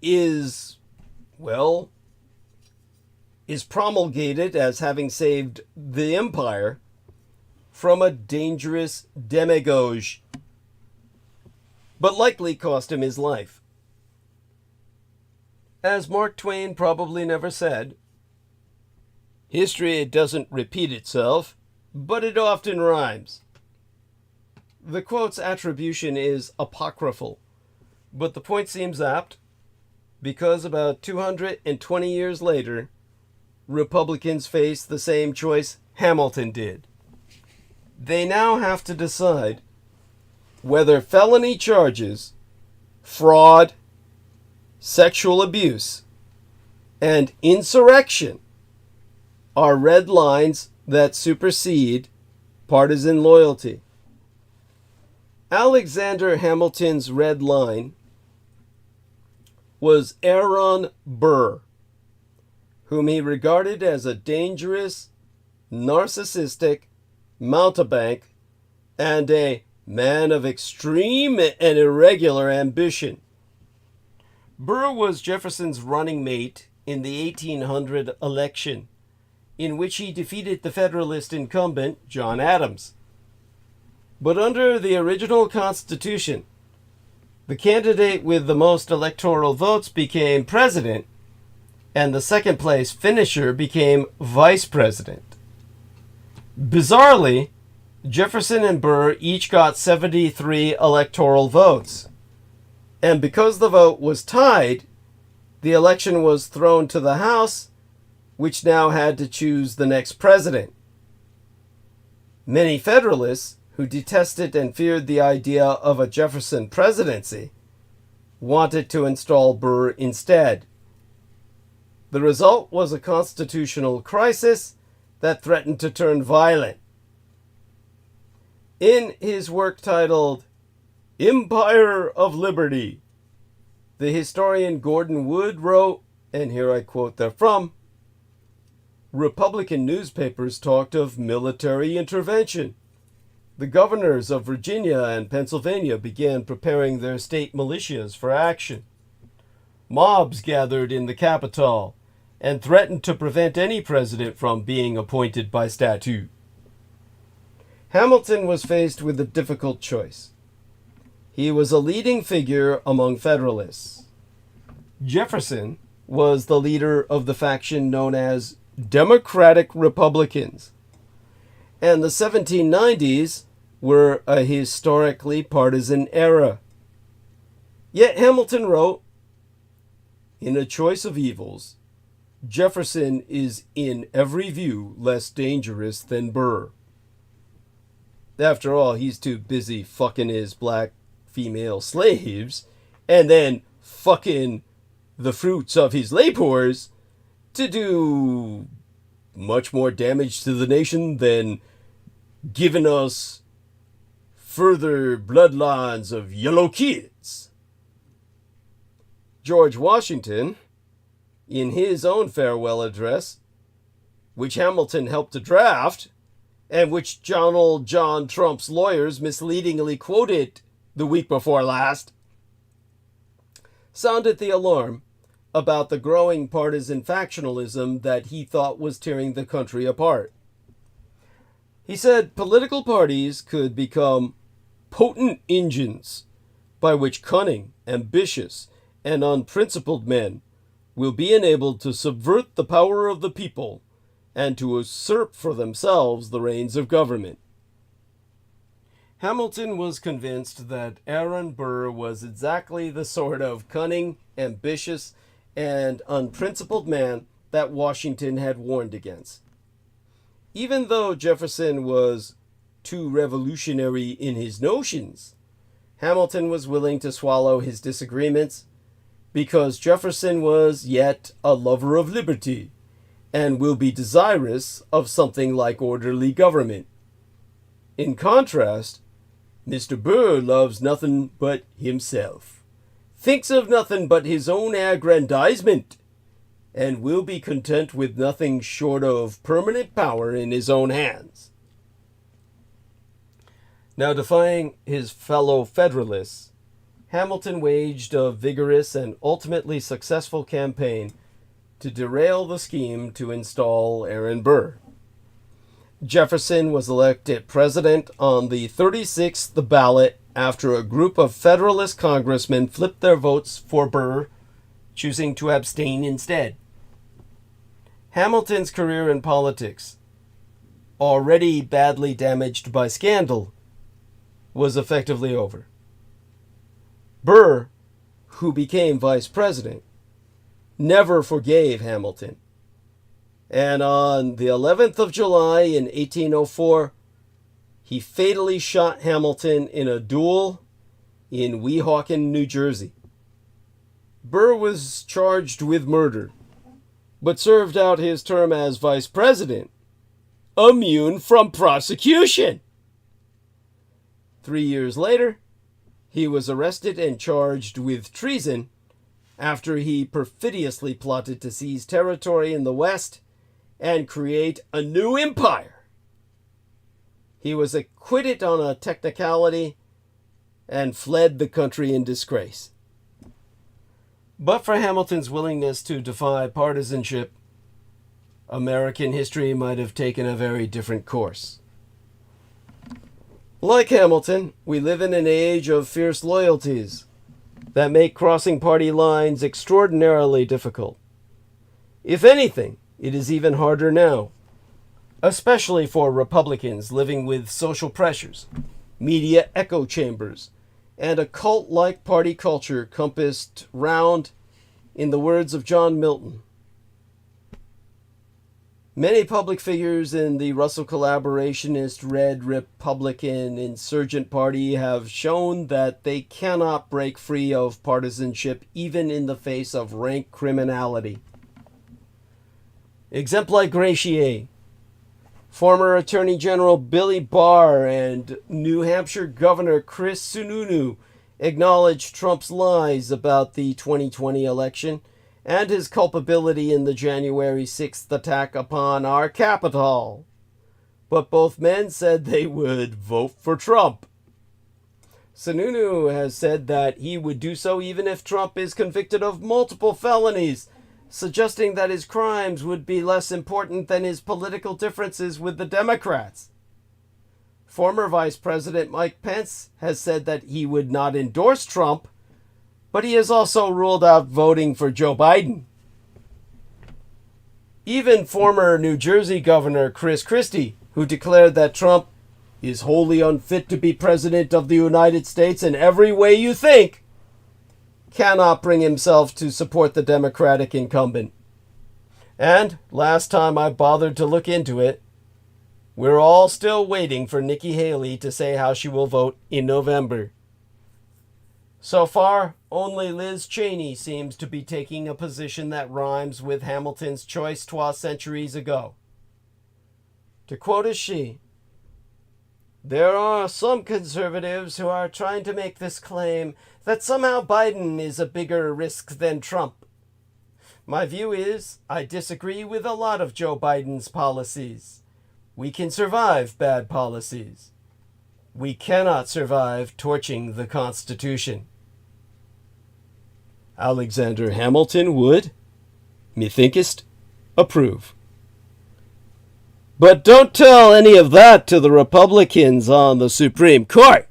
is promulgated as having saved the empire from a dangerous demagogue, but likely cost him his life. As Mark Twain probably never said, history doesn't repeat itself, but it often rhymes. The quote's attribution is apocryphal, but the point seems apt, because about 220 years later, Republicans face the same choice Hamilton did. They now have to decide whether felony charges, fraud, sexual abuse, and insurrection are red lines that supersede partisan loyalty. Alexander Hamilton's red line was Aaron Burr, whom he regarded as a dangerous, narcissistic mountebank and a man of extreme and irregular ambition. Burr was Jefferson's running mate in the 1800 election, in which he defeated the Federalist incumbent, John Adams. But under the original Constitution, the candidate with the most electoral votes became president, and the second place finisher became vice president. Bizarrely, Jefferson and Burr each got 73 electoral votes, and because the vote was tied, the election was thrown to the House, which now had to choose the next president. Many Federalists, who detested and feared the idea of a Jefferson presidency, wanted to install Burr instead. The result was a constitutional crisis that threatened to turn violent. In his work titled Empire of Liberty, the historian Gordon Wood wrote, and here I quote therefrom, Republican newspapers talked of military intervention. The governors of Virginia and Pennsylvania began preparing their state militias for action. Mobs gathered in the Capitol and threatened to prevent any president from being appointed by statute. Hamilton was faced with a difficult choice. He was a leading figure among Federalists. Jefferson was the leader of the faction known as Democratic Republicans, and the 1790s were a historically partisan era. Yet Hamilton wrote, in a choice of evils, Jefferson is in every view less dangerous than Burr. After all, he's too busy fucking his black female slaves and then fucking the fruits of his labors to do much more damage to the nation than giving us further bloodlines of yellow kids. George Washington, in his own farewell address, which Hamilton helped to draft, and which Donald John Trump's lawyers misleadingly quoted the week before last, sounded the alarm about the growing partisan factionalism that he thought was tearing the country apart. He said political parties could become potent engines by which cunning, ambitious, and unprincipled men will be enabled to subvert the power of the people and to usurp for themselves the reins of government. Hamilton was convinced that Aaron Burr was exactly the sort of cunning, ambitious, and unprincipled man that Washington had warned against. Even though Jefferson was too revolutionary in his notions, Hamilton was willing to swallow his disagreements because Jefferson was yet a lover of liberty and will be desirous of something like orderly government. In contrast, Mr. Burr loves nothing but himself, thinks of nothing but his own aggrandizement, and will be content with nothing short of permanent power in his own hands. Now, defying his fellow Federalists, Hamilton waged a vigorous and ultimately successful campaign to derail the scheme to install Aaron Burr. Jefferson was elected president on the 36th ballot after a group of Federalist congressmen flipped their votes for Burr, choosing to abstain instead. Hamilton's career in politics, already badly damaged by scandal, was effectively over. Burr, who became vice president, never forgave Hamilton, and on the 11th of July in 1804, he fatally shot Hamilton in a duel in Weehawken, New Jersey. Burr was charged with murder, but served out his term as vice president, immune from prosecution. 3 years later, he was arrested and charged with treason after he perfidiously plotted to seize territory in the West and create a new empire. He was acquitted on a technicality and fled the country in disgrace. But for Hamilton's willingness to defy partisanship, American history might have taken a very different course. Like Hamilton, we live in an age of fierce loyalties that make crossing party lines extraordinarily difficult. If anything, it is even harder now, especially for Republicans living with social pressures, media echo chambers, and a cult-like party culture compassed round, in the words of John Milton, Many public figures in the Russell collaborationist Red Republican Insurgent Party have shown that they cannot break free of partisanship even in the face of rank criminality. Exempli gratiae. Former Attorney General Billy Barr and New Hampshire Governor Chris Sununu acknowledged Trump's lies about the 2020 election and his culpability in the January 6th attack upon our Capitol. But both men said they would vote for Trump. Sununu has said that he would do so even if Trump is convicted of multiple felonies, suggesting that his crimes would be less important than his political differences with the Democrats. Former Vice President Mike Pence has said that he would not endorse Trump, but he has also ruled out voting for Joe Biden. Even former New Jersey Governor Chris Christie, who declared that Trump is wholly unfit to be president of the United States in every way you think, cannot bring himself to support the Democratic incumbent. And last time I bothered to look into it, we're all still waiting for Nikki Haley to say how she will vote in November. So far, only Liz Cheney seems to be taking a position that rhymes with Hamilton's choice 12 centuries ago. To quote as she, "There are some conservatives who are trying to make this claim that somehow Biden is a bigger risk than Trump. My view is, I disagree with a lot of Joe Biden's policies. We can survive bad policies. We cannot survive torching the Constitution." Alexander Hamilton would, methinkest, approve. But don't tell any of that to the Republicans on the Supreme Court.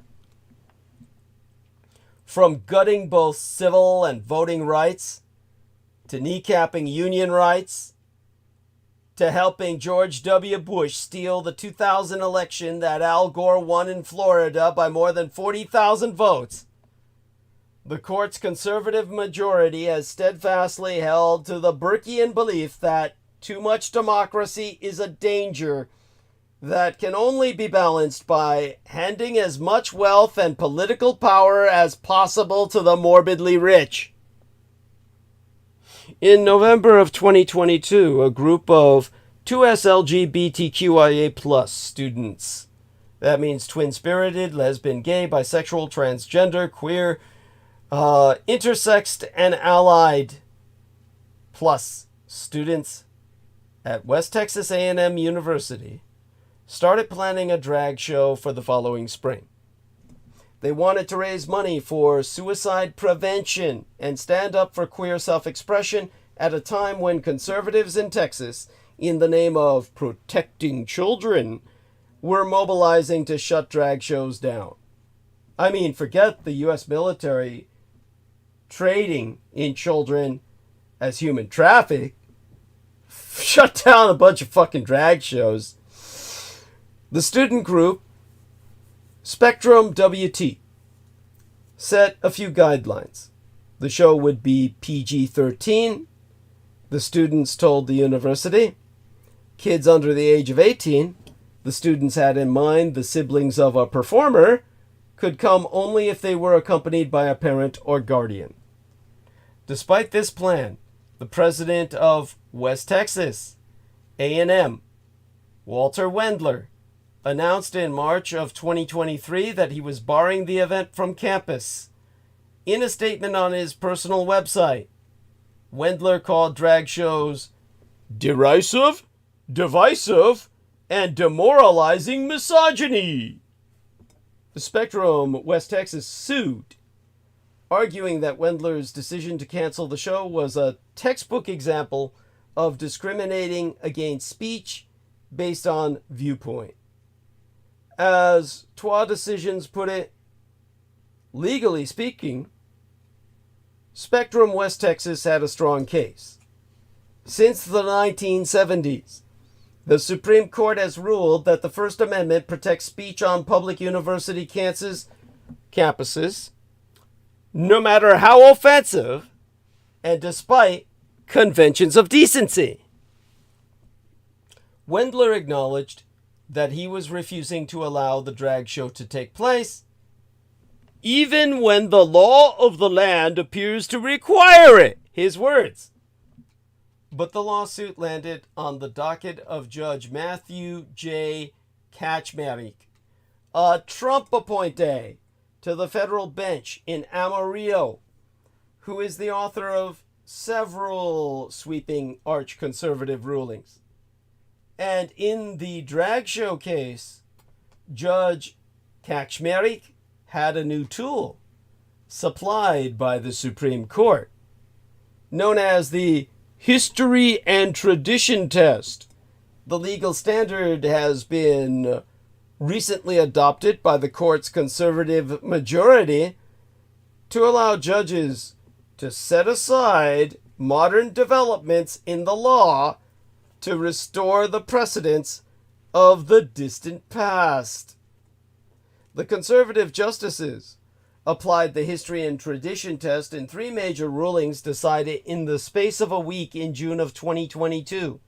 From gutting both civil and voting rights, to kneecapping union rights, to helping George W. Bush steal the 2000 election that Al Gore won in Florida by more than 40,000 votes, the court's conservative majority has steadfastly held to the Burkean belief that too much democracy is a danger that can only be balanced by handing as much wealth and political power as possible to the morbidly rich. In November of 2022, a group of 2S LGBTQIA+ students, that means twin-spirited, lesbian, gay, bisexual, transgender, queer, intersexed, and allied plus students at West Texas A&M University started planning a drag show for the following spring. They wanted to raise money for suicide prevention and stand up for queer self-expression at a time when conservatives in Texas, in the name of protecting children, were mobilizing to shut drag shows down. I mean, forget the U.S. military trading in children as human traffic. Shut down a bunch of fucking drag shows. The student group, Spectrum WT, set a few guidelines. The show would be PG-13. The students told the university. Kids under the age of 18, the students had in mind the siblings of a performer, could come only if they were accompanied by a parent or guardian. Despite this plan, the president of West Texas A&M, Walter Wendler, announced in March of 2023 that he was barring the event from campus. In a statement on his personal website, Wendler called drag shows derisive, divisive, and demoralizing misogyny. The Spectrum West Texas sued, arguing that Wendler's decision to cancel the show was a textbook example of discriminating against speech based on viewpoint. As Trois Decisions put it, legally speaking, Spectrum West Texas had a strong case. Since the 1970s, the Supreme Court has ruled that the First Amendment protects speech on public university campuses, no matter how offensive, and despite conventions of decency. Wendler acknowledged that he was refusing to allow the drag show to take place, even when the law of the land appears to require it. His words. But the lawsuit landed on the docket of Judge Matthew J. Kaczmarek, a Trump appointee to the federal bench in Amarillo, who is the author of several sweeping arch-conservative rulings. And in the drag show case, Judge Kaczmarek had a new tool supplied by the Supreme Court, known as the History and Tradition Test. The legal standard has been recently adopted by the court's conservative majority to allow judges to set aside modern developments in the law to restore the precedents of the distant past. The conservative justices applied the history and tradition test in 3 major rulings decided in the space of a week in June of 2022.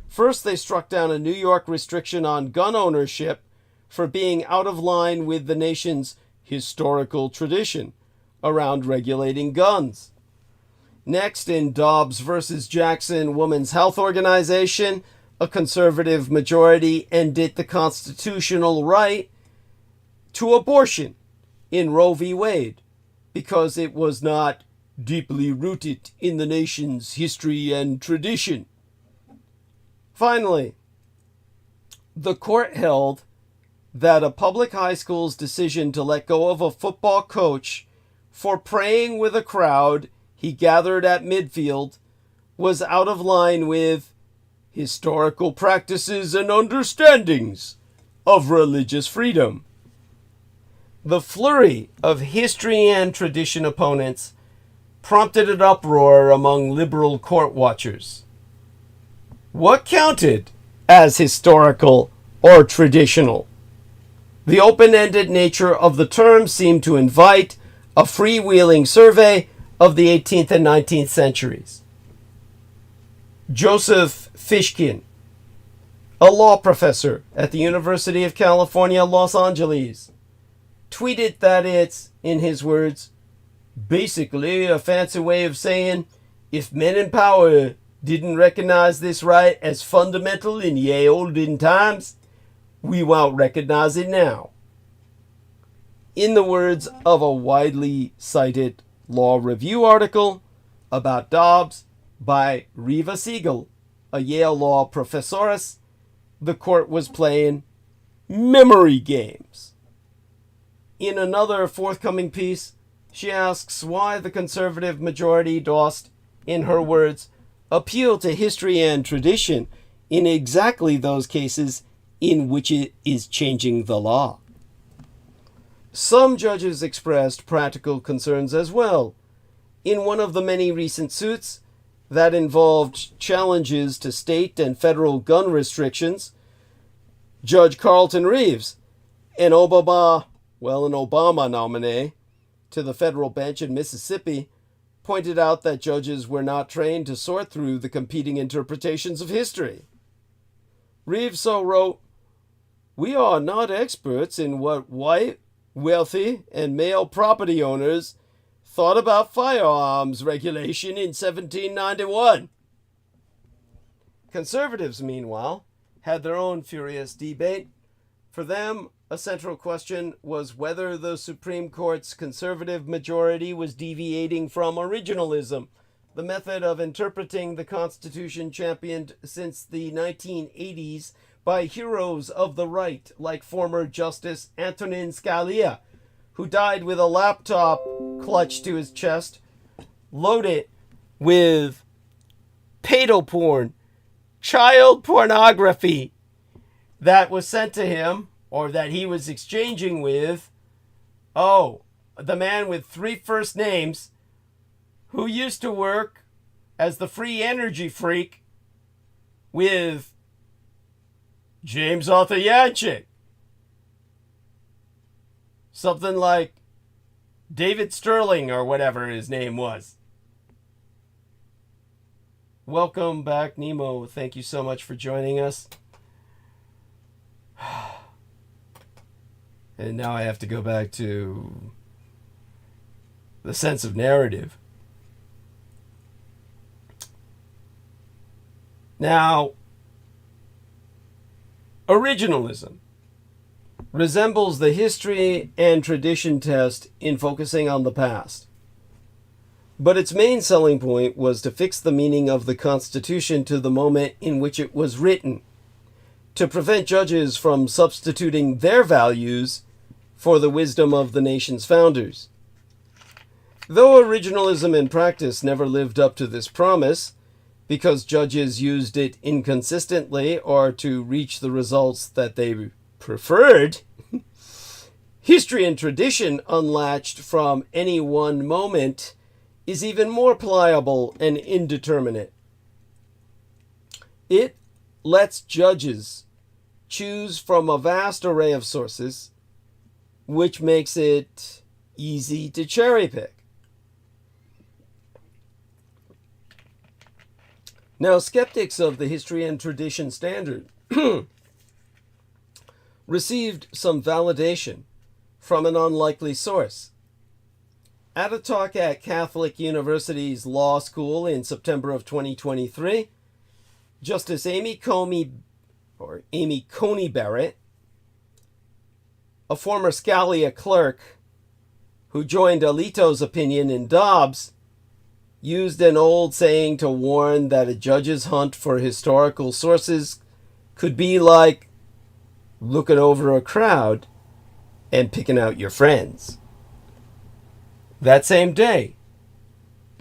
First, they struck down a New York restriction on gun ownership for being out of line with the nation's historical tradition around regulating guns. Next, in Dobbs versus Jackson Women's Health Organization, a conservative majority ended the constitutional right to abortion in Roe v. Wade because it was not deeply rooted in the nation's history and tradition. Finally, the court held that a public high school's decision to let go of a football coach for praying with a crowd he gathered at midfield was out of line with historical practices and understandings of religious freedom. The flurry of history and tradition opponents prompted an uproar among liberal court watchers. What counted as historical or traditional? The open-ended nature of the term seemed to invite a freewheeling survey of the 18th and 19th centuries. Joseph Fishkin, a law professor at the University of California, Los Angeles, tweeted that it's, in his words, basically a fancy way of saying if men in power didn't recognize this right as fundamental in ye olden times, we won't recognize it now. In the words of a widely cited law review article about Dobbs by Reva Siegel, a Yale law professoress, the court was playing memory games. In another forthcoming piece, she asks why the conservative majority dost, in her words, appeal to history and tradition in exactly those cases in which it is changing the law. Some judges expressed practical concerns as well. In one of the many recent suits that involved challenges to state and federal gun restrictions, Judge Carlton Reeves, an Obama nominee to the federal bench in Mississippi, pointed out that judges were not trained to sort through the competing interpretations of history. Reeves so wrote, "We are not experts in what white, wealthy, and male property owners thought about firearms regulation in 1791. Conservatives, meanwhile, had their own furious debate. For them, a central question was whether the Supreme Court's conservative majority was deviating from originalism, the method of interpreting the Constitution championed since the 1980s by heroes of the right like former Justice Antonin Scalia, who died with a laptop clutched to his chest, loaded with pedo porn, child pornography that was sent to him or that he was exchanging with, the man with 3 first names who used to work as the free energy freak with James Arthur Yanchik. Something like David Sterling or whatever his name was. Welcome back, Nemo. Thank you so much for joining us. And now I have to go back to the sense of narrative. Now, originalism resembles the history and tradition test in focusing on the past. But its main selling point was to fix the meaning of the Constitution to the moment in which it was written, to prevent judges from substituting their values for the wisdom of the nation's founders. Though originalism in practice never lived up to this promise, because judges used it inconsistently or to reach the results that they preferred, history and tradition unlatched from any one moment is even more pliable and indeterminate. It lets judges choose from a vast array of sources, which makes it easy to cherry pick. Now, skeptics of the history and tradition standard received some validation from an unlikely source. At a talk at Catholic University's Law School in September of 2023, Justice Amy Coney Barrett, a former Scalia clerk who joined Alito's opinion in Dobbs, used an old saying to warn that a judge's hunt for historical sources could be like looking over a crowd and picking out your friends. That same day,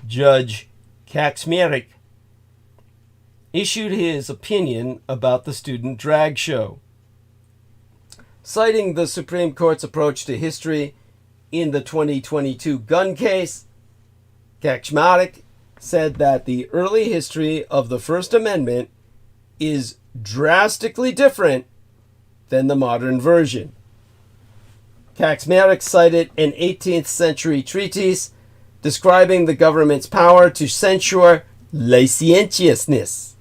Judge Kaczmarek issued his opinion about the student drag show. Citing the Supreme Court's approach to history in the 2022 gun case, Kaczmarek said that the early history of the First Amendment is drastically different than the modern version. Kaczmarek cited an 18th century treatise describing the government's power to censure licentiousness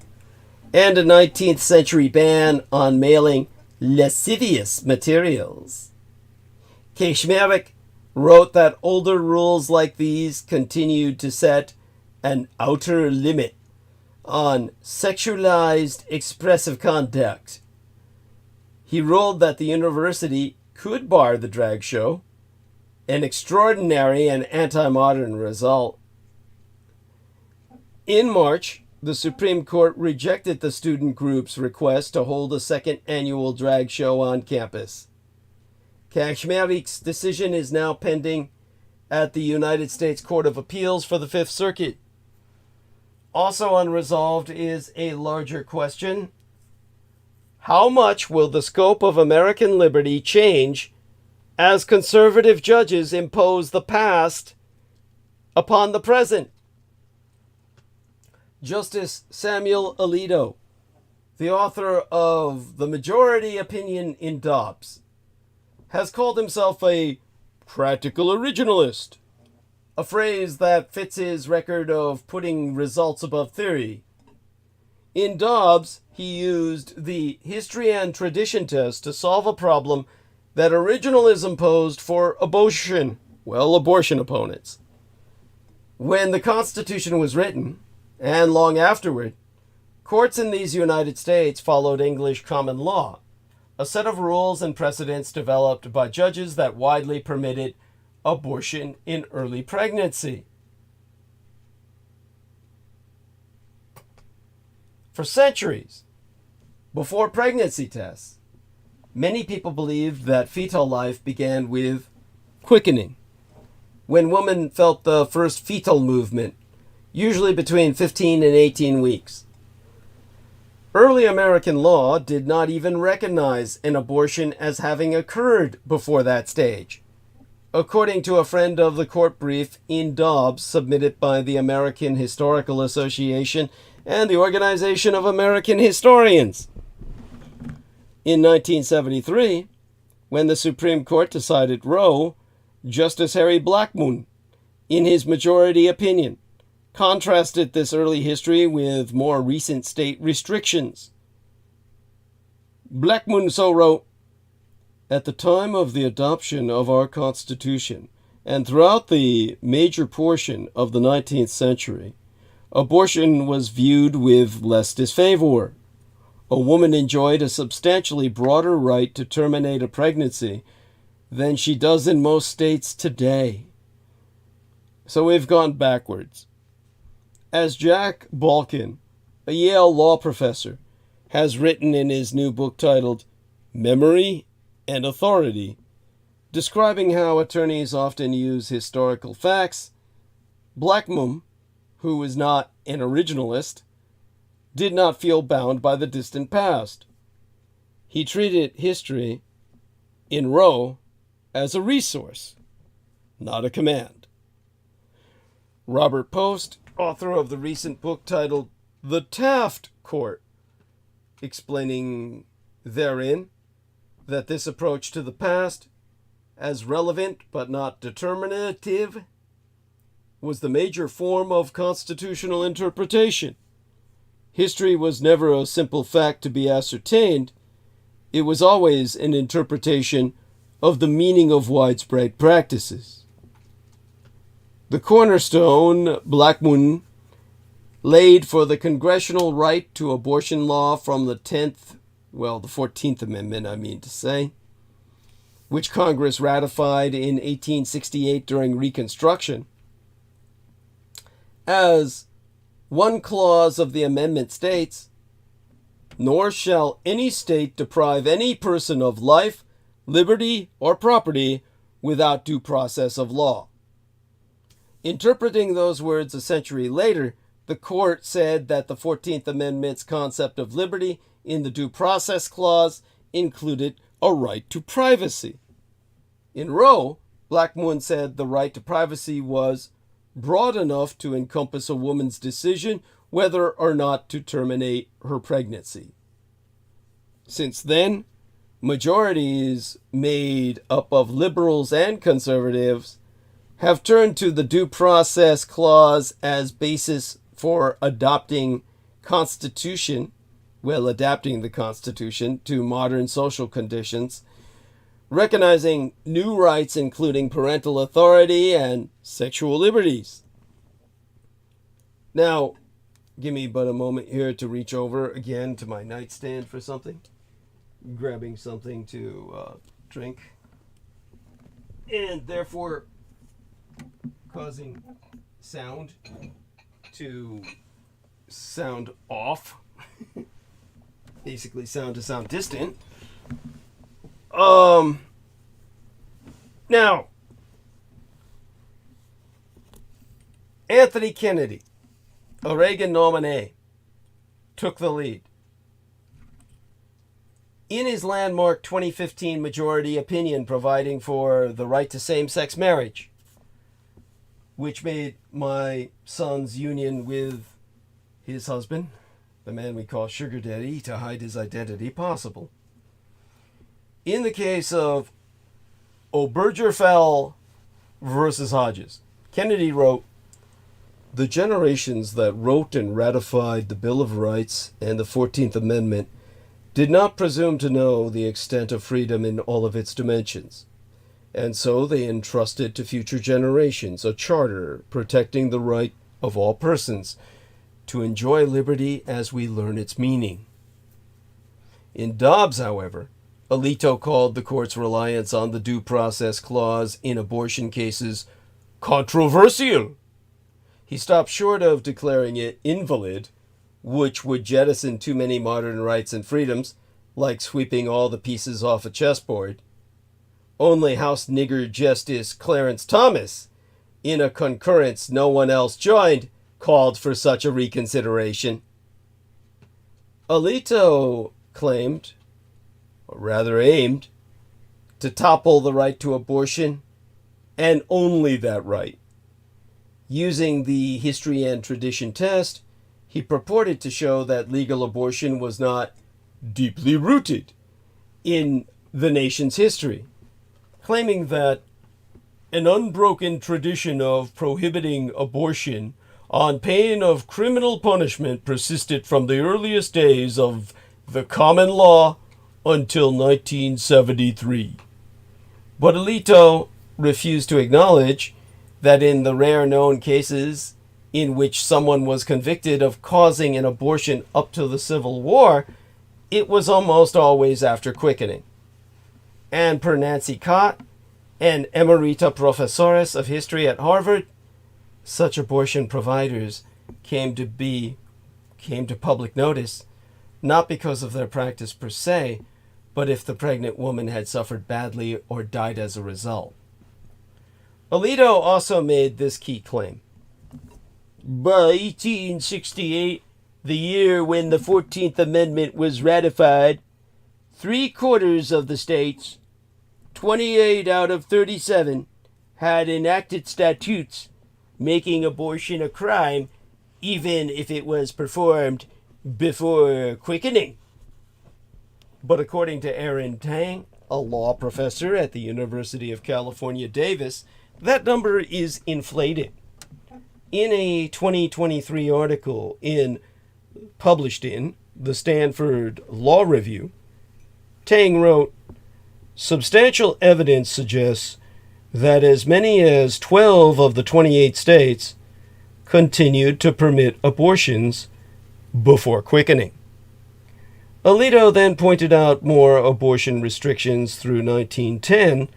and a 19th century ban on mailing lascivious materials. Kaczmarek wrote that older rules like these continued to set an outer limit on sexualized expressive conduct. He ruled that the university could bar the drag show, an extraordinary and anti-modern result. In March, the Supreme Court rejected the student group's request to hold a second annual drag show on campus. Kaczmarek's decision is now pending at the United States Court of Appeals for the Fifth Circuit. Also unresolved is a larger question. How much will the scope of American liberty change as conservative judges impose the past upon the present? Justice Samuel Alito, the author of the majority opinion in Dobbs, has called himself a practical originalist, a phrase that fits his record of putting results above theory. In Dobbs, he used the history and tradition test to solve a problem that originalism posed for abortion opponents. When the Constitution was written, and long afterward, courts in these United States followed English common law, a set of rules and precedents developed by judges that widely permitted abortion in early pregnancy. For centuries, before pregnancy tests, many people believed that fetal life began with quickening, when women felt the first fetal movement, usually between 15 and 18 weeks. Early American law did not even recognize an abortion as having occurred before that stage, according to a friend of the court brief in Dobbs submitted by the American Historical Association and the Organization of American Historians. In 1973, when the Supreme Court decided Roe, Justice Harry Blackmun, in his majority opinion, contrasted this early history with more recent state restrictions. Blackmun so wrote, "At the time of the adoption of our Constitution, and throughout the major portion of the 19th century, abortion was viewed with less disfavor. A woman enjoyed a substantially broader right to terminate a pregnancy than she does in most states today." So we've gone backwards. As Jack Balkin, a Yale law professor, has written in his new book titled Memory and Authority, describing how attorneys often use historical facts, Blackmun, who is not an originalist, did not feel bound by the distant past. He treated history, in Roe, as a resource, not a command. Robert Post, author of the recent book titled The Taft Court, explaining therein that this approach to the past, as relevant but not determinative, was the major form of constitutional interpretation. History was never a simple fact to be ascertained. It was always an interpretation of the meaning of widespread practices. The cornerstone Blackmun laid for the congressional right to abortion law from the 14th Amendment, which Congress ratified in 1868 during Reconstruction, as one clause of the amendment states, "Nor shall any state deprive any person of life, liberty, or property without due process of law." Interpreting those words a century later, the court said that the 14th Amendment's concept of liberty in the Due Process Clause included a right to privacy. In Roe, Blackmun said the right to privacy was broad enough to encompass a woman's decision whether or not to terminate her pregnancy. Since then, majorities made up of liberals and conservatives have turned to the Due Process Clause as basis for adapting the Constitution to modern social conditions, recognizing new rights including parental authority and sexual liberties. Now, give me but a moment here to reach over again to my nightstand for something. Grabbing something to drink. And therefore causing sound to sound off. Basically sound to sound distant. Now, Anthony Kennedy, a Reagan nominee, took the lead. In his landmark 2015 majority opinion providing for the right to same-sex marriage, which made my son's union with his husband, the man we call Sugar Daddy, to hide his identity, possible. In the case of Obergefell versus Hodges, Kennedy wrote, "The generations that wrote and ratified the Bill of Rights and the 14th Amendment did not presume to know the extent of freedom in all of its dimensions, and so they entrusted to future generations a charter protecting the right of all persons to enjoy liberty as we learn its meaning." In Dobbs, however, Alito called the court's reliance on the Due Process Clause in abortion cases controversial. He stopped short of declaring it invalid, which would jettison too many modern rights and freedoms, like sweeping all the pieces off a chessboard. Only House nigger Justice Clarence Thomas, in a concurrence no one else joined, called for such a reconsideration. Alito claimed, or rather aimed, to topple the right to abortion, and only that right. Using the history and tradition test, he purported to show that legal abortion was not deeply rooted in the nation's history, claiming that an unbroken tradition of prohibiting abortion on pain of criminal punishment persisted from the earliest days of the common law until 1973. But Alito refused to acknowledge that in the rare known cases in which someone was convicted of causing an abortion up to the Civil War, it was almost always after quickening. And per Nancy Cott, an emerita professores of history at Harvard, such abortion providers came to public notice, not because of their practice per se, but if the pregnant woman had suffered badly or died as a result. Alito also made this key claim. By 1868, the year when the 14th Amendment was ratified, 3/4 of the states, 28 out of 37, had enacted statutes making abortion a crime, even if it was performed before quickening. But according to Aaron Tang, a law professor at the University of California, Davis, that number is inflated. In a 2023 article published in the Stanford Law Review, Tang wrote, "Substantial evidence suggests that as many as 12 of the 28 states continued to permit abortions before quickening." Alito then pointed out more abortion restrictions through 1910,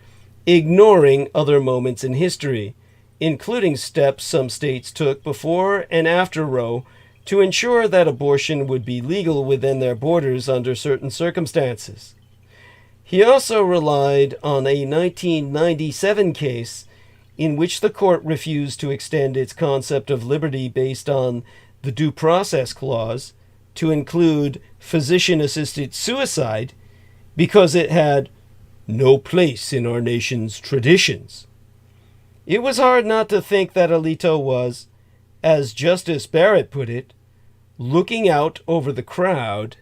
ignoring other moments in history, including steps some states took before and after Roe to ensure that abortion would be legal within their borders under certain circumstances. He also relied on a 1997 case in which the court refused to extend its concept of liberty based on the Due Process Clause to include physician-assisted suicide because it had no place in our nation's traditions. It was hard not to think that Alito was, as Justice Barrett put it, looking out over the crowd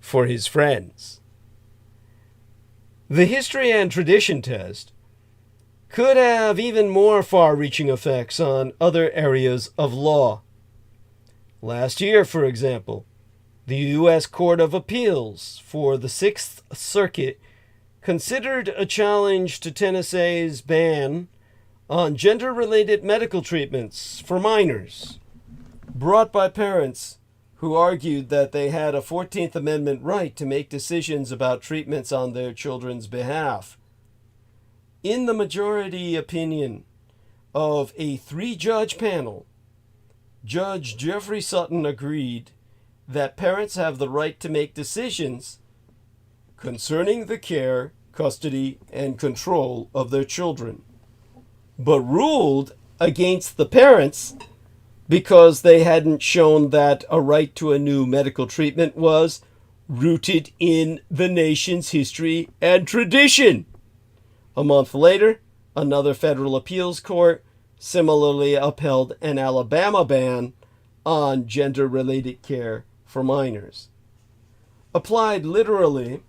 for his friends. The history and tradition test could have even more far-reaching effects on other areas of law. Last year, for example, the U.S. Court of Appeals for the Sixth Circuit considered a challenge to Tennessee's ban on gender-related medical treatments for minors, brought by parents who argued that they had a 14th Amendment right to make decisions about treatments on their children's behalf. In the majority opinion of a 3-judge panel, Judge Jeffrey Sutton agreed that parents have the right to make decisions concerning the care, custody, and control of their children, but ruled against the parents because they hadn't shown that a right to a new medical treatment was rooted in the nation's history and tradition. A month later, another federal appeals court similarly upheld an Alabama ban on gender-related care for minors. Applied literally,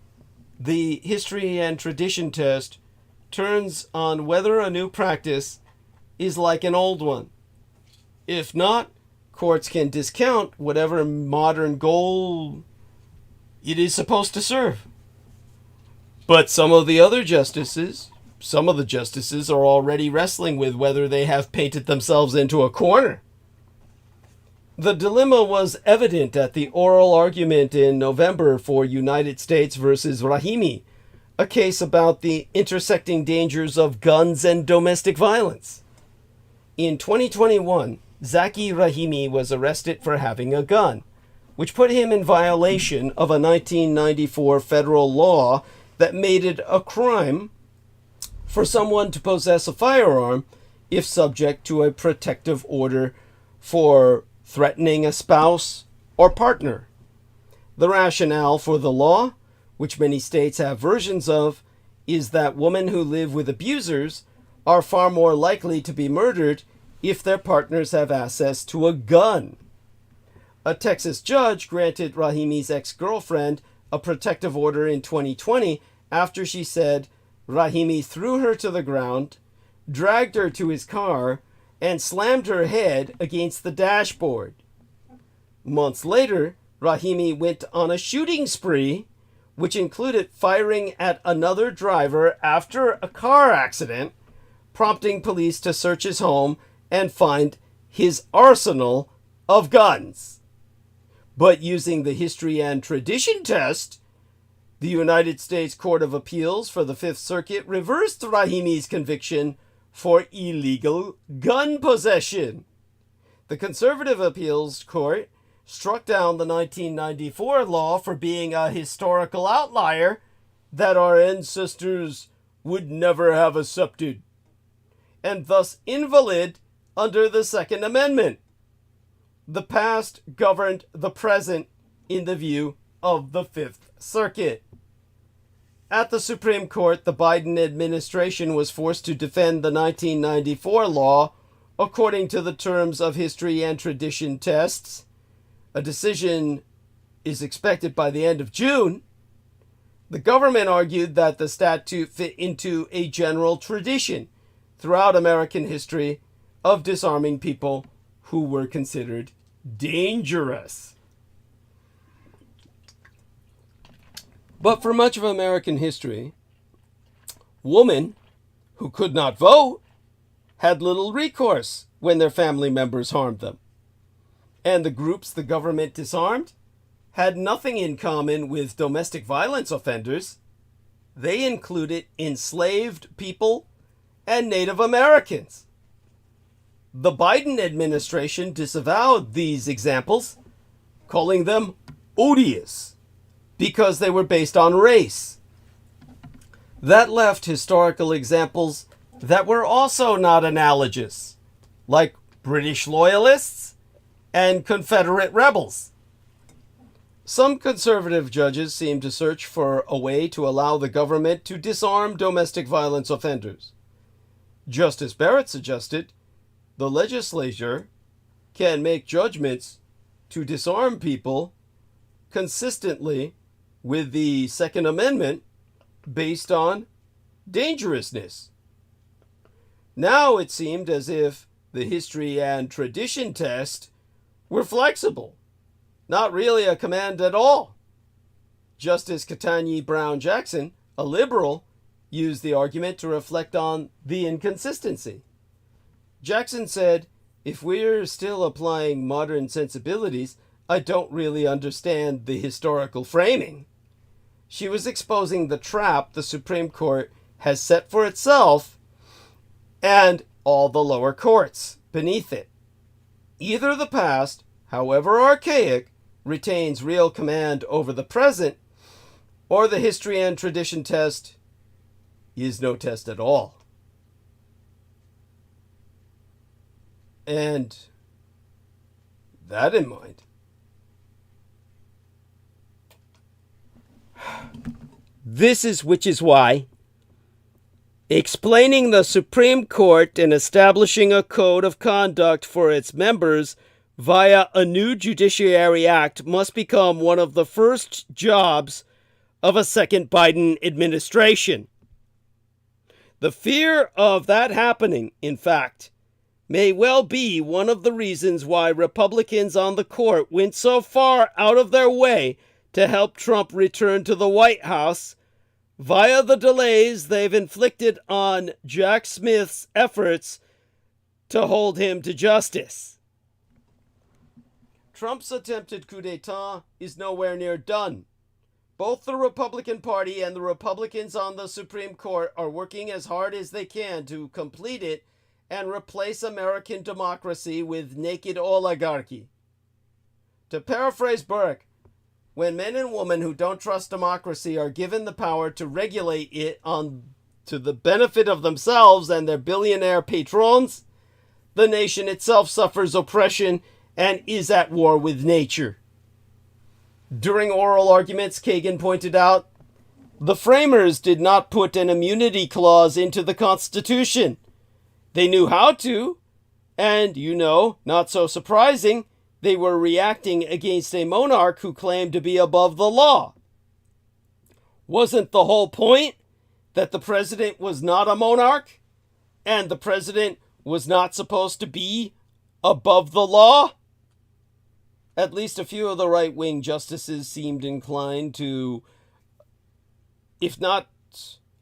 the history and tradition test turns on whether a new practice is like an old one. If not, courts can discount whatever modern goal it is supposed to serve. But some of the justices are already wrestling with whether they have painted themselves into a corner. The dilemma was evident at the oral argument in November for United States versus Rahimi, a case about the intersecting dangers of guns and domestic violence. In 2021, Zaki Rahimi was arrested for having a gun, which put him in violation of a 1994 federal law that made it a crime for someone to possess a firearm if subject to a protective order for threatening a spouse or partner. The rationale for the law, which many states have versions of, is that women who live with abusers are far more likely to be murdered if their partners have access to a gun. A Texas judge granted Rahimi's ex-girlfriend a protective order in 2020 after she said Rahimi threw her to the ground, dragged her to his car, and slammed her head against the dashboard. Months later, Rahimi went on a shooting spree, which included firing at another driver after a car accident, prompting police to search his home and find his arsenal of guns. But using the history and tradition test, the United States Court of Appeals for the Fifth Circuit reversed Rahimi's conviction for illegal gun possession. The Conservative Appeals Court struck down the 1994 law for being a historical outlier that our ancestors would never have accepted, and thus invalid under the Second Amendment. The past governed the present in the view of the Fifth Circuit. At the Supreme Court, the Biden administration was forced to defend the 1994 law according to the terms of history and tradition tests. A decision is expected by the end of June. The government argued that the statute fit into a general tradition throughout American history of disarming people who were considered dangerous. But for much of American history, women who could not vote had little recourse when their family members harmed them. And the groups the government disarmed had nothing in common with domestic violence offenders. They included enslaved people and Native Americans. The Biden administration disavowed these examples, calling them odious because they were based on race. That left historical examples that were also not analogous, like British loyalists and Confederate rebels. Some conservative judges seem to search for a way to allow the government to disarm domestic violence offenders. Justice Barrett suggested the legislature can make judgments to disarm people consistently with the Second Amendment based on dangerousness. Now it seemed as if the history and tradition test were flexible, not really a command at all. Justice Ketanji Brown Jackson, a liberal, used the argument to reflect on the inconsistency. Jackson said, "If we're still applying modern sensibilities, I don't really understand the historical framing." She was exposing the trap the Supreme Court has set for itself and all the lower courts beneath it. Either the past, however archaic, retains real command over the present, or the history and tradition test is no test at all. And that in mind, which is why explaining the Supreme Court and establishing a code of conduct for its members via a new Judiciary Act must become one of the first jobs of a second Biden administration. The fear of that happening, in fact, may well be one of the reasons why Republicans on the court went so far out of their way to help Trump return to the White House via the delays they've inflicted on Jack Smith's efforts to hold him to justice. Trump's attempted coup d'etat is nowhere near done. Both the Republican Party and the Republicans on the Supreme Court are working as hard as they can to complete it and replace American democracy with naked oligarchy. To paraphrase Burke, when men and women who don't trust democracy are given the power to regulate it to the benefit of themselves and their billionaire patrons, the nation itself suffers oppression and is at war with nature. During oral arguments, Kagan pointed out, the framers did not put an immunity clause into the Constitution. They knew how to, and, not so surprising, they were reacting against a monarch who claimed to be above the law. Wasn't the whole point that the president was not a monarch, and the president was not supposed to be above the law? At least a few of the right-wing justices seemed inclined to, if not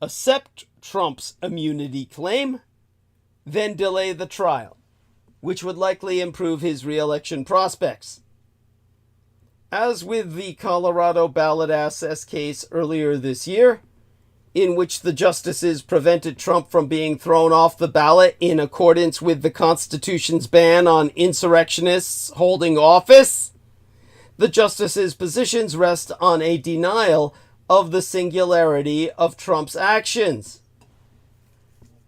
accept Trump's immunity claim, then delay the trial, which would likely improve his re-election prospects. As with the Colorado ballot access case earlier this year, in which the justices prevented Trump from being thrown off the ballot in accordance with the Constitution's ban on insurrectionists holding office, the justices' positions rest on a denial of the singularity of Trump's actions.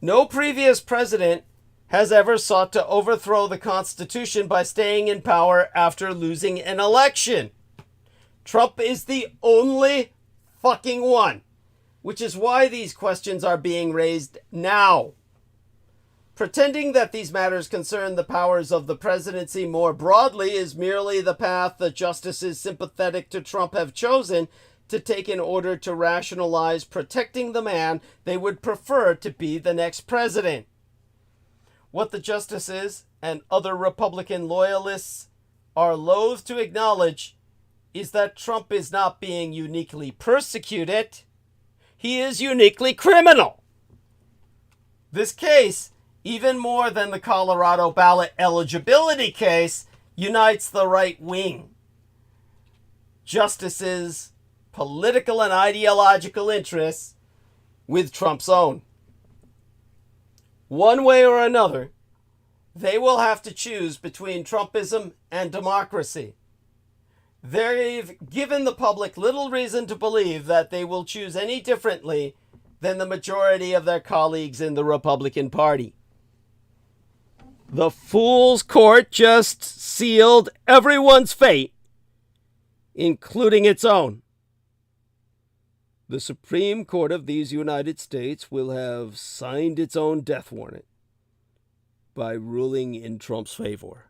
No previous president has ever sought to overthrow the Constitution by staying in power after losing an election. Trump is the only fucking one, which is why these questions are being raised now. Pretending that these matters concern the powers of the presidency more broadly is merely the path the justices sympathetic to Trump have chosen to take in order to rationalize protecting the man they would prefer to be the next president. What the justices and other Republican loyalists are loath to acknowledge is that Trump is not being uniquely persecuted. He is uniquely criminal. This case, even more than the Colorado ballot eligibility case, unites the right wing. Justices' political and ideological interests with Trump's own. One way or another, they will have to choose between Trumpism and democracy. They've given the public little reason to believe that they will choose any differently than the majority of their colleagues in the Republican Party. The fool's court just sealed everyone's fate, including its own. The Supreme Court of these United States will have signed its own death warrant by ruling in Trump's favor.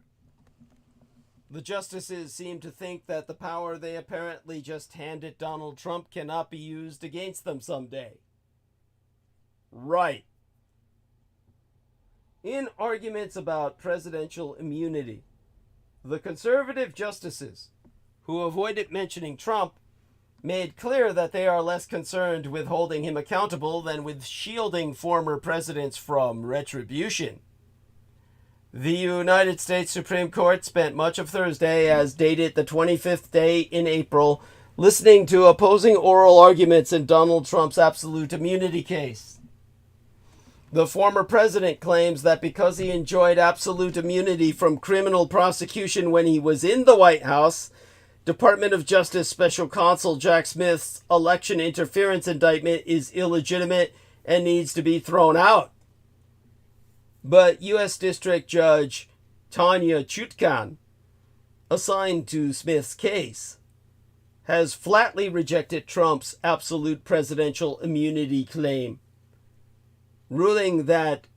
The justices seem to think that the power they apparently just handed Donald Trump cannot be used against them someday. Right. In arguments about presidential immunity, the conservative justices who avoided mentioning Trump made clear that they are less concerned with holding him accountable than with shielding former presidents from retribution. The United States Supreme Court spent much of Thursday, as dated the 25th day in April, listening to opposing oral arguments in Donald Trump's absolute immunity case. The former president claims that because he enjoyed absolute immunity from criminal prosecution when he was in the White House, Department of Justice Special Counsel Jack Smith's election interference indictment is illegitimate and needs to be thrown out. But U.S. District Judge Tanya Chutkan, assigned to Smith's case, has flatly rejected Trump's absolute presidential immunity claim, ruling that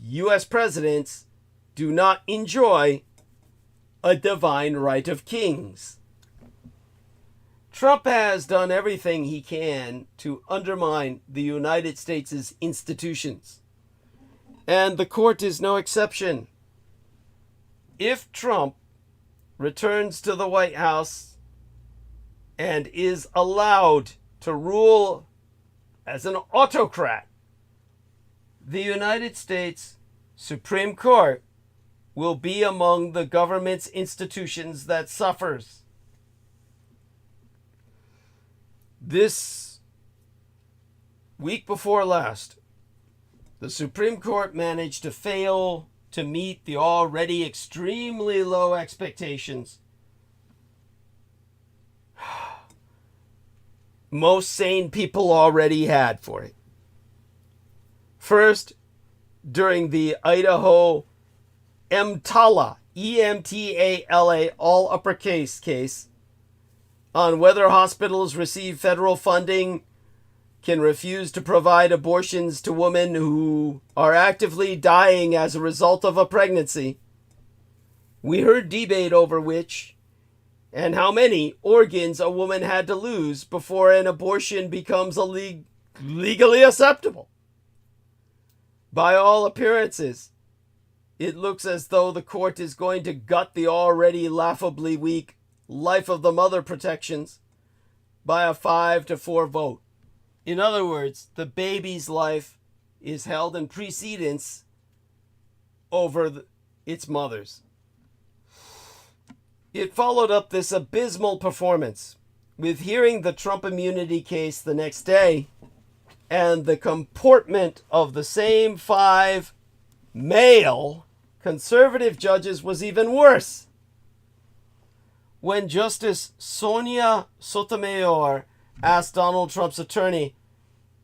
U.S. presidents do not enjoy a divine right of kings. Trump has done everything he can to undermine the United States' institutions, and the court is no exception. If Trump returns to the White House and is allowed to rule as an autocrat, the United States Supreme Court will be among the government's institutions that suffers. This week before last, the Supreme Court managed to fail to meet the already extremely low expectations most sane people already had for it. First, during the Idaho EMTALA, E-M-T-A-L-A, all uppercase case, on whether hospitals receive federal funding, can refuse to provide abortions to women who are actively dying as a result of a pregnancy. We heard debate over which and how many organs a woman had to lose before an abortion becomes legally acceptable. By all appearances, it looks as though the court is going to gut the already laughably weak life of the mother protections by a 5-4 vote. In other words, the baby's life is held in precedence over its mother's. It followed up this abysmal performance with hearing the Trump immunity case the next day, and the comportment of the same 5 male conservative judges was even worse. When Justice Sonia Sotomayor asked Donald Trump's attorney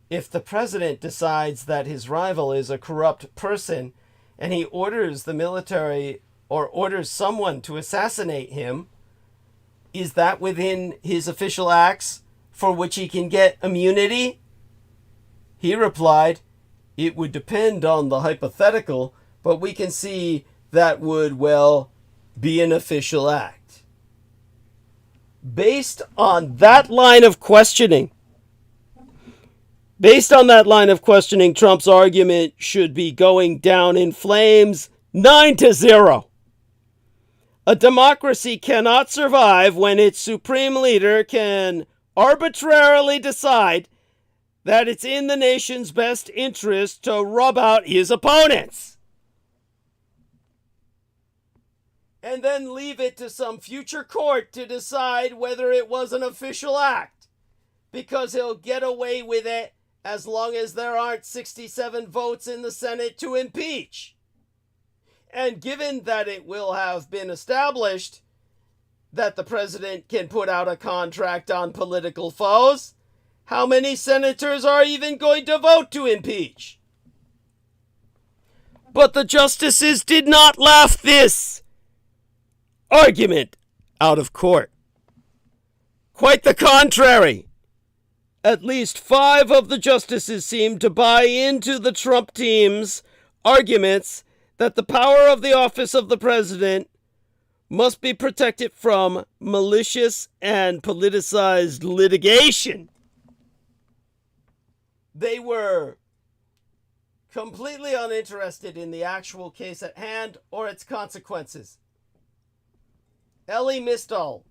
if the president decides that his rival is a corrupt person and he orders the military or orders someone to assassinate him, is that within his official acts for which he can get immunity? He replied, it would depend on the hypothetical, but we can see that would, well, be an official act. Based on that line of questioning, Trump's argument should be going down in flames 9-0. A democracy cannot survive when its supreme leader can arbitrarily decide that it's in the nation's best interest to rub out his opponents, and then leave it to some future court to decide whether it was an official act, because he'll get away with it as long as there aren't 67 votes in the Senate to impeach. And given that it will have been established that the president can put out a contract on political foes, how many senators are even going to vote to impeach? But the justices did not laugh this argument out of court. Quite the contrary. At least 5 of the justices seemed to buy into the Trump team's arguments that the power of the office of the president must be protected from malicious and politicized litigation. They were completely uninterested in the actual case at hand or its consequences. Elie Mystal,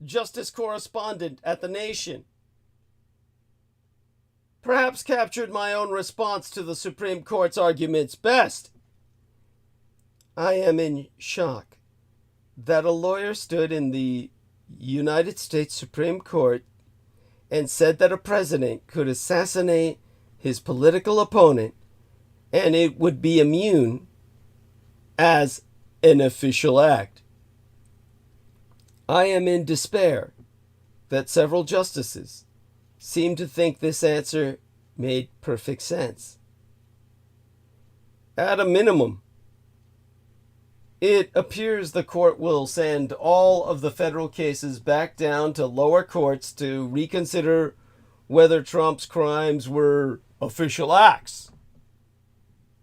justice correspondent at The Nation, perhaps captured my own response to the Supreme Court's arguments best. I am in shock that a lawyer stood in the United States Supreme Court and said that a president could assassinate his political opponent and it would be immune as an official act. I am in despair that several justices seem to think this answer made perfect sense. At a minimum, it appears the court will send all of the federal cases back down to lower courts to reconsider whether Trump's crimes were official acts.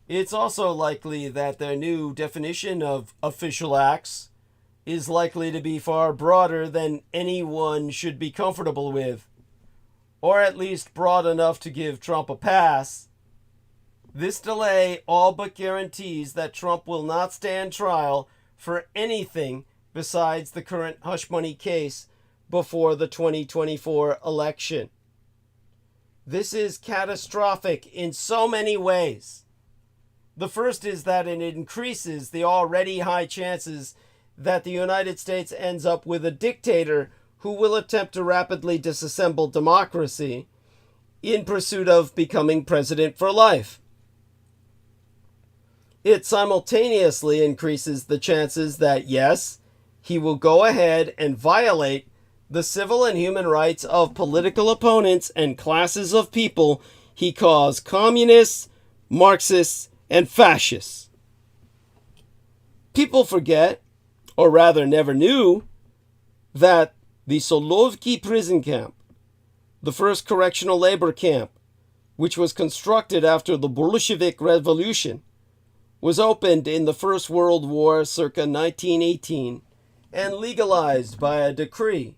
It's also likely that their new definition of official acts is likely to be far broader than anyone should be comfortable with, or at least broad enough to give Trump a pass. This delay all but guarantees that Trump will not stand trial for anything besides the current hush money case before the 2024 election. This is catastrophic in so many ways. The first is that it increases the already high chances that the United States ends up with a dictator who will attempt to rapidly disassemble democracy in pursuit of becoming president for life. It simultaneously increases the chances that, yes, he will go ahead and violate the civil and human rights of political opponents and classes of people he calls communists, Marxists, and fascists. People forget, or rather never knew, that the Solovki prison camp, the first correctional labor camp, which was constructed after the Bolshevik Revolution, was opened in the First World War circa 1918 and legalized by a decree.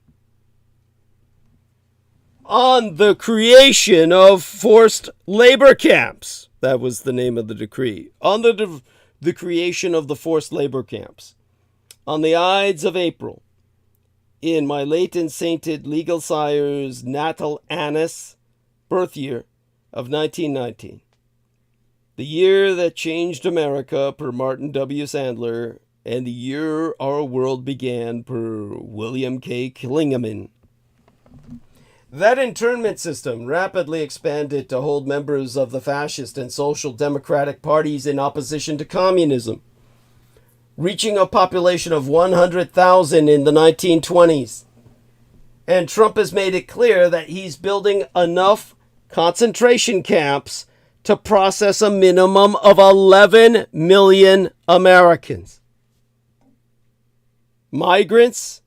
On the creation of forced labor camps, That was the name of the decree. On the creation of the forced labor camps. On the Ides of April, in my late and sainted legal sire's natal annus, birth year of 1919. The year that changed America, per Martin W. Sandler, and the year our world began, per William K. Klingeman. That internment system rapidly expanded to hold members of the fascist and social democratic parties in opposition to communism, reaching a population of 100,000 in the 1920s. And Trump has made it clear that he's building enough concentration camps to process a minimum of 11 million Americans. Migrants,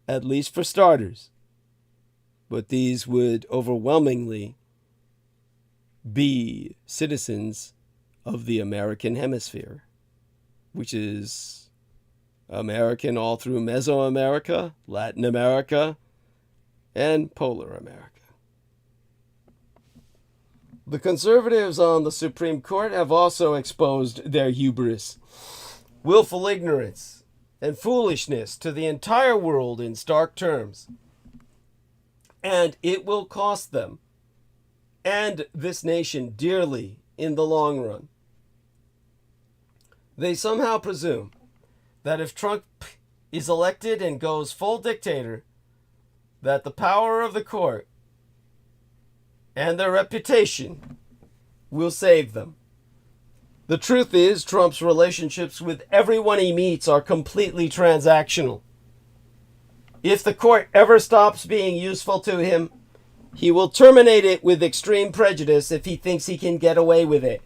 at least for starters. But these would overwhelmingly be citizens of the American hemisphere, which is American all through Mesoamerica, Latin America, and Polar America. The conservatives on the Supreme Court have also exposed their hubris, willful ignorance, and foolishness to the entire world in stark terms. And it will cost them and this nation dearly in the long run. They somehow presume that if Trump is elected and goes full dictator, that the power of the court and their reputation will save them. The truth is, Trump's relationships with everyone he meets are completely transactional. If the court ever stops being useful to him, he will terminate it with extreme prejudice if he thinks he can get away with it.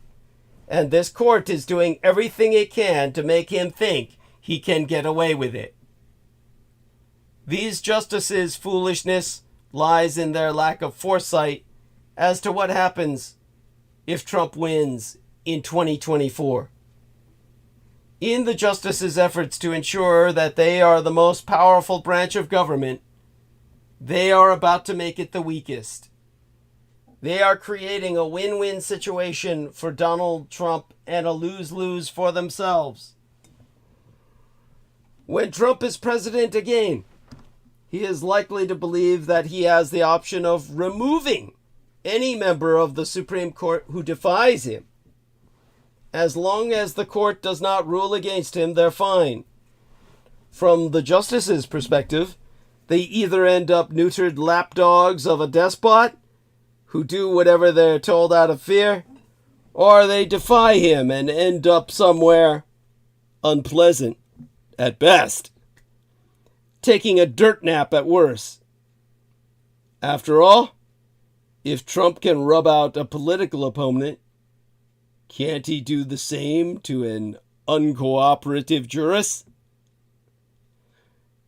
And this court is doing everything it can to make him think he can get away with it. These justices' foolishness lies in their lack of foresight as to what happens if Trump wins in 2024. In the justices' efforts to ensure that they are the most powerful branch of government, they are about to make it the weakest. They are creating a win-win situation for Donald Trump and a lose-lose for themselves. When Trump is president again, he is likely to believe that he has the option of removing any member of the Supreme Court who defies him. As long as the court does not rule against him, they're fine. From the justices' perspective, they either end up neutered lapdogs of a despot who do whatever they're told out of fear, or they defy him and end up somewhere unpleasant at best, taking a dirt nap at worst. After all, if Trump can rub out a political opponent, can't he do the same to an uncooperative jurist?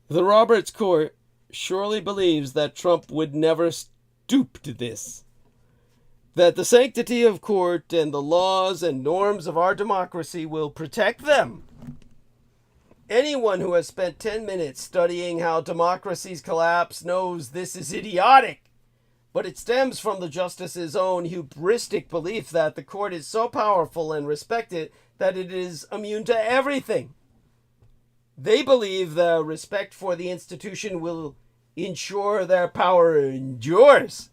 The Roberts Court surely believes that Trump would never stoop to this, that the sanctity of court and the laws and norms of our democracy will protect them. Anyone who has spent 10 minutes studying how democracies collapse knows this is idiotic. But it stems from the justice's own hubristic belief that the court is so powerful and respected that it is immune to everything. They believe the respect for the institution will ensure their power endures.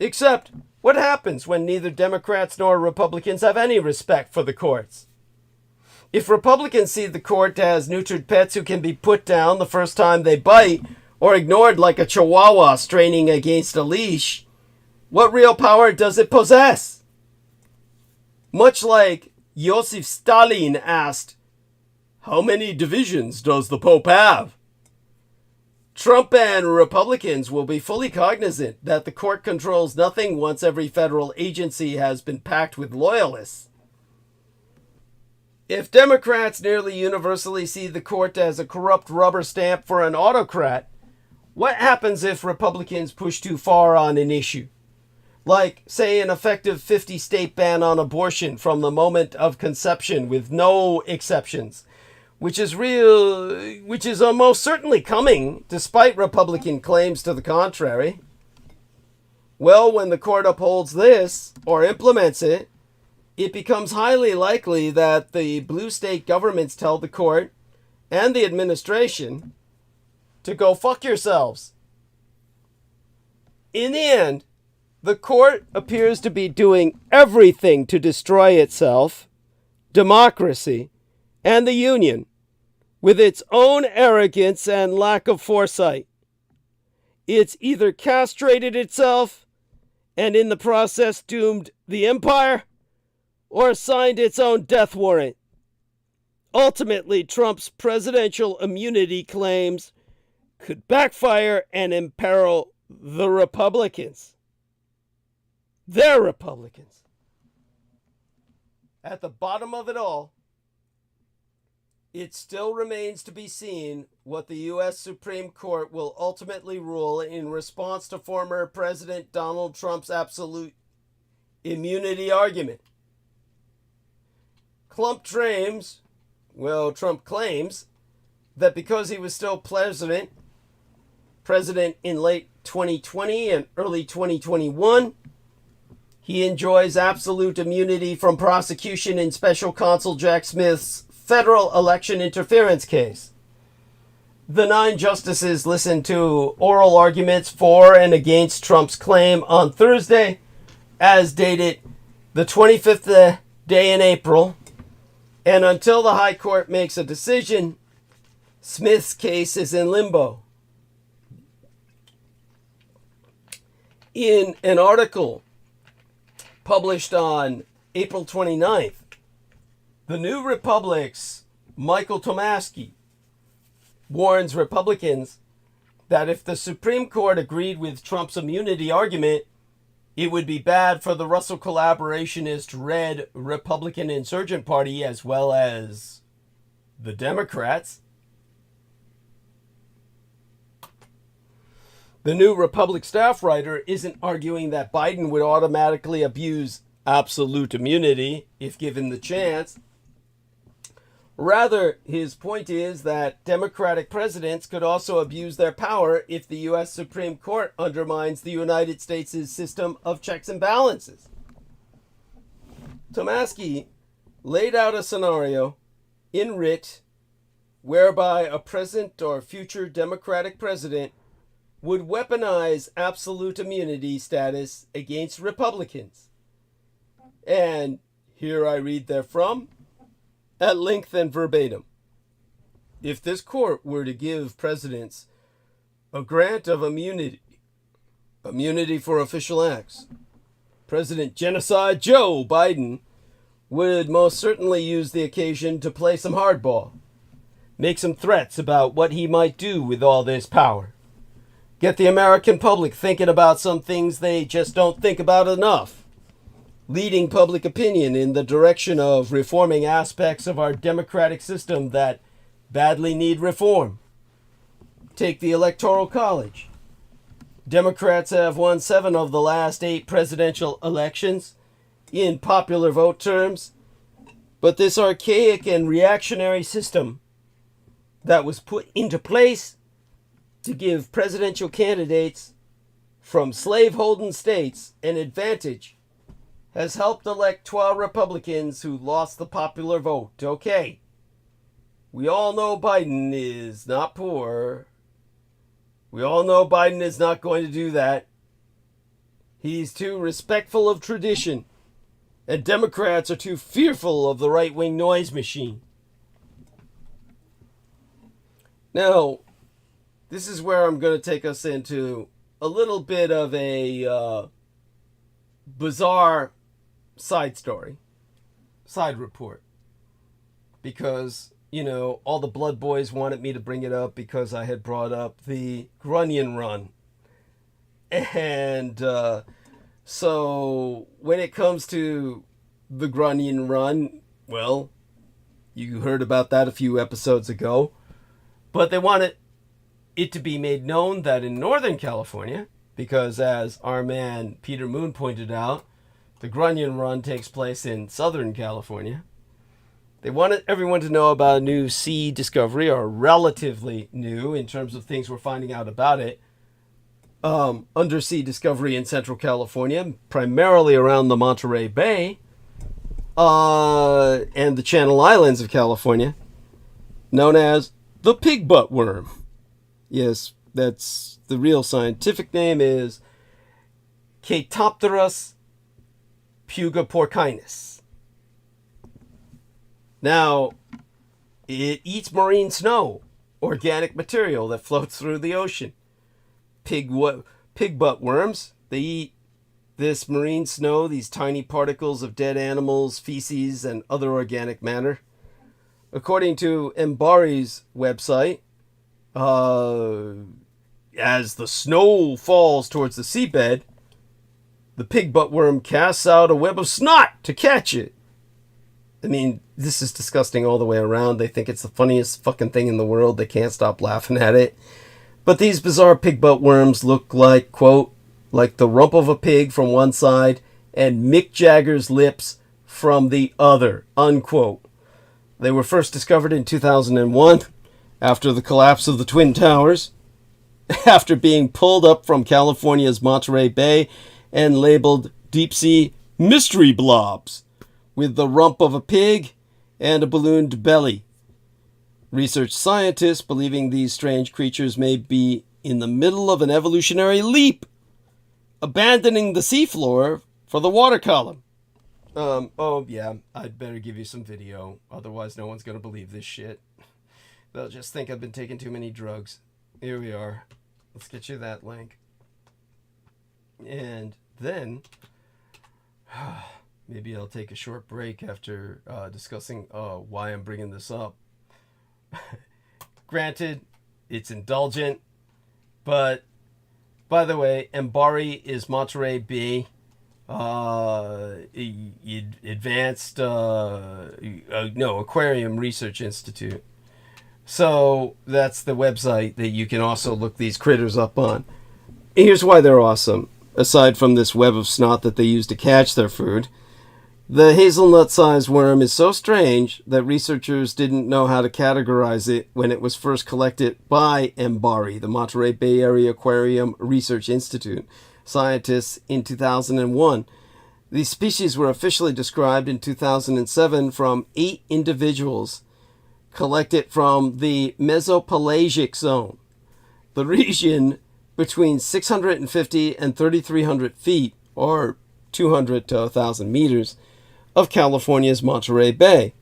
Except, what happens when neither Democrats nor Republicans have any respect for the courts? If Republicans see the court as neutered pets who can be put down the first time they bite, or ignored like a chihuahua straining against a leash, what real power does it possess? Much like Joseph Stalin asked, "How many divisions does the Pope have?" Trump and Republicans will be fully cognizant that the court controls nothing once every federal agency has been packed with loyalists. If Democrats nearly universally see the court as a corrupt rubber stamp for an autocrat, what happens if Republicans push too far on an issue? Like, say, an effective 50-state ban on abortion from the moment of conception with no exceptions, which is almost certainly coming, despite Republican claims to the contrary. Well, when the court upholds this or implements it, it becomes highly likely that the blue state governments tell the court and the administration to go fuck yourselves. In the end, the court appears to be doing everything to destroy itself, democracy, and the union with its own arrogance and lack of foresight. It's either castrated itself and in the process doomed the empire, or signed its own death warrant. Ultimately, Trump's presidential immunity claims could backfire and imperil the Republicans. They're Republicans. At the bottom of it all, it still remains to be seen what the U.S. Supreme Court will ultimately rule in response to former President Donald Trump's absolute immunity argument. Trump claims that because he was still president in late 2020 and early 2021, he enjoys absolute immunity from prosecution in Special Counsel Jack Smith's federal election interference case. The 9 justices listened to oral arguments for and against Trump's claim on Thursday, as dated the 25th day in April, and until the High Court makes a decision, Smith's case is in limbo. In an article published on April 29th, the New Republic's Michael Tomasky warns Republicans that if the Supreme Court agreed with Trump's immunity argument, it would be bad for the Russell collaborationist Red Republican Insurgent Party as well as the Democrats. The New Republic staff writer isn't arguing that Biden would automatically abuse absolute immunity if given the chance. Rather, his point is that Democratic presidents could also abuse their power if the U.S. Supreme Court undermines the United States' system of checks and balances. Tomasky laid out a scenario in writ whereby a present or future Democratic president would weaponize absolute immunity status against Republicans. And here I read therefrom, at length and verbatim. If this court were to give presidents a grant of immunity for official acts, President Genocide Joe Biden would most certainly use the occasion to play some hardball, make some threats about what he might do with all this power, get the American public thinking about some things they just don't think about enough, leading public opinion in the direction of reforming aspects of our democratic system that badly need reform. Take the Electoral College. Democrats have won 7 of the last 8 presidential elections in popular vote terms, but this archaic and reactionary system that was put into place to give presidential candidates from slave-holding states an advantage has helped elect 12 Republicans who lost the popular vote. Okay, we all know Biden is not poor. We all know Biden is not going to do that. He's too respectful of tradition, and Democrats are too fearful of the right-wing noise machine. Now, this is where I'm going to take us into a little bit of a bizarre side report, because all the blood boys wanted me to bring it up because I had brought up the Grunion Run, and so when it comes to the Grunion Run, well, you heard about that a few episodes ago, but they wanted it to be made known that in Northern California, because as our man Peter Moon pointed out, the Grunion Run takes place in Southern California. They wanted everyone to know about a new sea discovery, or relatively new in terms of things we're finding out about it. undersea discovery in Central California, primarily around the Monterey Bay and the Channel Islands of California, known as the pig butt worm. Yes, that's the real scientific name is Chaetopterus pugaporcinus. Now, it eats marine snow, organic material that floats through the ocean. Pig butt worms, they eat this marine snow, these tiny particles of dead animals, feces, and other organic matter. According to Mbari's website, as the snow falls towards the seabed, the pig butt worm casts out a web of snot to catch it. I mean, this is disgusting all the way around. They think it's the funniest fucking thing in the world. They can't stop laughing at it. But these bizarre pig butt worms look like, quote, like the rump of a pig from one side and Mick Jagger's lips from the other, unquote. They were first discovered in 2001 after the collapse of the Twin Towers, after being pulled up from California's Monterey Bay and labeled deep-sea mystery blobs with the rump of a pig and a ballooned belly. Research scientists believing these strange creatures may be in the middle of an evolutionary leap, abandoning the seafloor for the water column. Oh yeah, I'd better give you some video, otherwise no one's gonna believe this shit. They'll just think I've been taking too many drugs. Here we are. Let's get you that link. And then, maybe I'll take a short break after discussing why I'm bringing this up. Granted, it's indulgent, but by the way, Mbari is Monterey Bay advanced aquarium research institute. So that's the website that you can also look these critters up on. Here's why they're awesome. Aside from this web of snot that they use to catch their food, the hazelnut-sized worm is so strange that researchers didn't know how to categorize it when it was first collected by Mbari, the Monterey Bay Area Aquarium Research Institute, scientists in 2001. These species were officially described in 2007 from 8 individuals collected from the Mesopelagic zone, the region between 650 and 3,300 feet, or 200 to 1,000 meters, of California's Monterey Bay.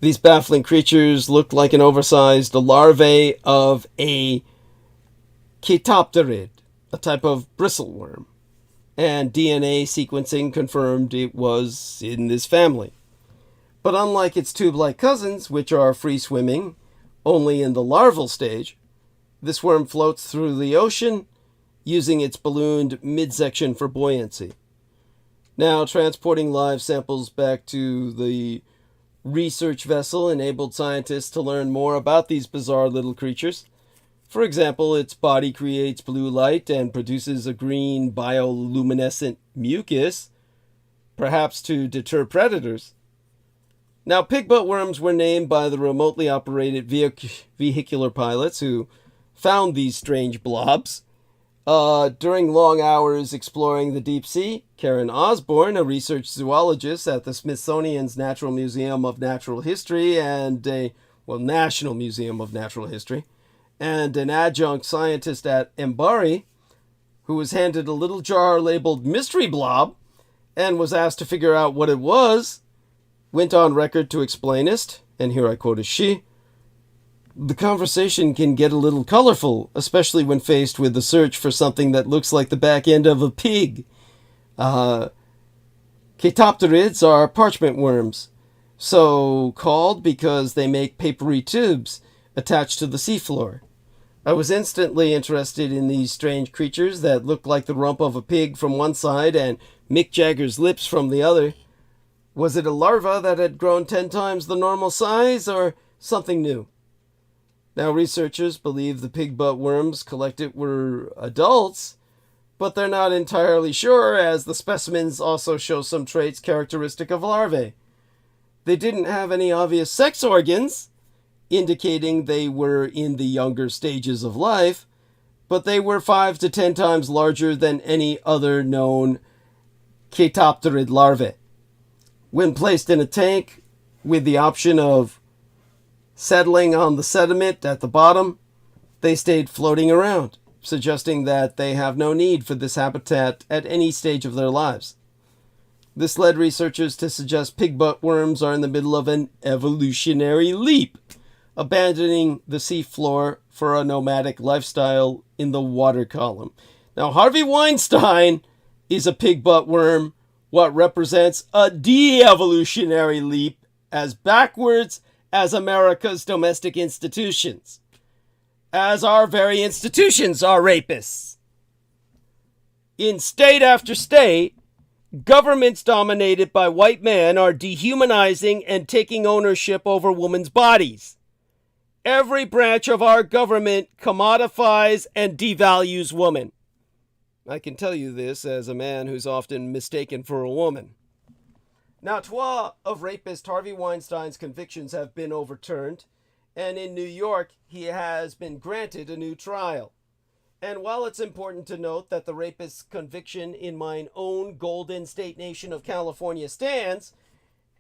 These baffling creatures looked like an oversized larvae of a Chaetopterid, a type of bristleworm, and DNA sequencing confirmed it was in this family. But unlike its tube-like cousins, which are free-swimming only in the larval stage, this worm floats through the ocean using its ballooned midsection for buoyancy. Now, transporting live samples back to the research vessel enabled scientists to learn more about these bizarre little creatures. For example, its body creates blue light and produces a green bioluminescent mucus, perhaps to deter predators. Now, pig butt worms were named by the remotely operated vehicular pilots who found these strange blobs. During long hours exploring the deep sea, Karen Osborne, a research zoologist at the Smithsonian's Natural Museum of Natural History and National Museum of Natural History, and an adjunct scientist at Mbari, who was handed a little jar labeled Mystery Blob and was asked to figure out what it was, went on record to explain it, and here I quote a she, "The conversation can get a little colorful, especially when faced with the search for something that looks like the back end of a pig. Chaetopterids are parchment worms, so called because they make papery tubes attached to the seafloor. I was instantly interested in these strange creatures that look like the rump of a pig from one side and Mick Jagger's lips from the other. Was it a larva that had grown 10 times the normal size, or something new? Now, researchers believe the pig butt worms collected were adults, but they're not entirely sure, as the specimens also show some traits characteristic of larvae. They didn't have any obvious sex organs, indicating they were in the younger stages of life, but they were 5 to 10 times larger than any other known chaetopterid larvae. When placed in a tank with the option of settling on the sediment at the bottom, they stayed floating around, suggesting that they have no need for this habitat at any stage of their lives. This led researchers to suggest pig butt worms are in the middle of an evolutionary leap, abandoning the seafloor for a nomadic lifestyle in the water column. Now, Harvey Weinstein is a pig butt worm, what represents a de-evolutionary leap as backwards as America's domestic institutions. As our very institutions are rapists. In state after state, governments dominated by white men are dehumanizing and taking ownership over women's bodies. Every branch of our government commodifies and devalues women. I can tell you this as a man who's often mistaken for a woman. Now, 12 of rapist Harvey Weinstein's convictions have been overturned, and in New York, he has been granted a new trial. And while it's important to note that the rapist's conviction in mine own golden state nation of California stands,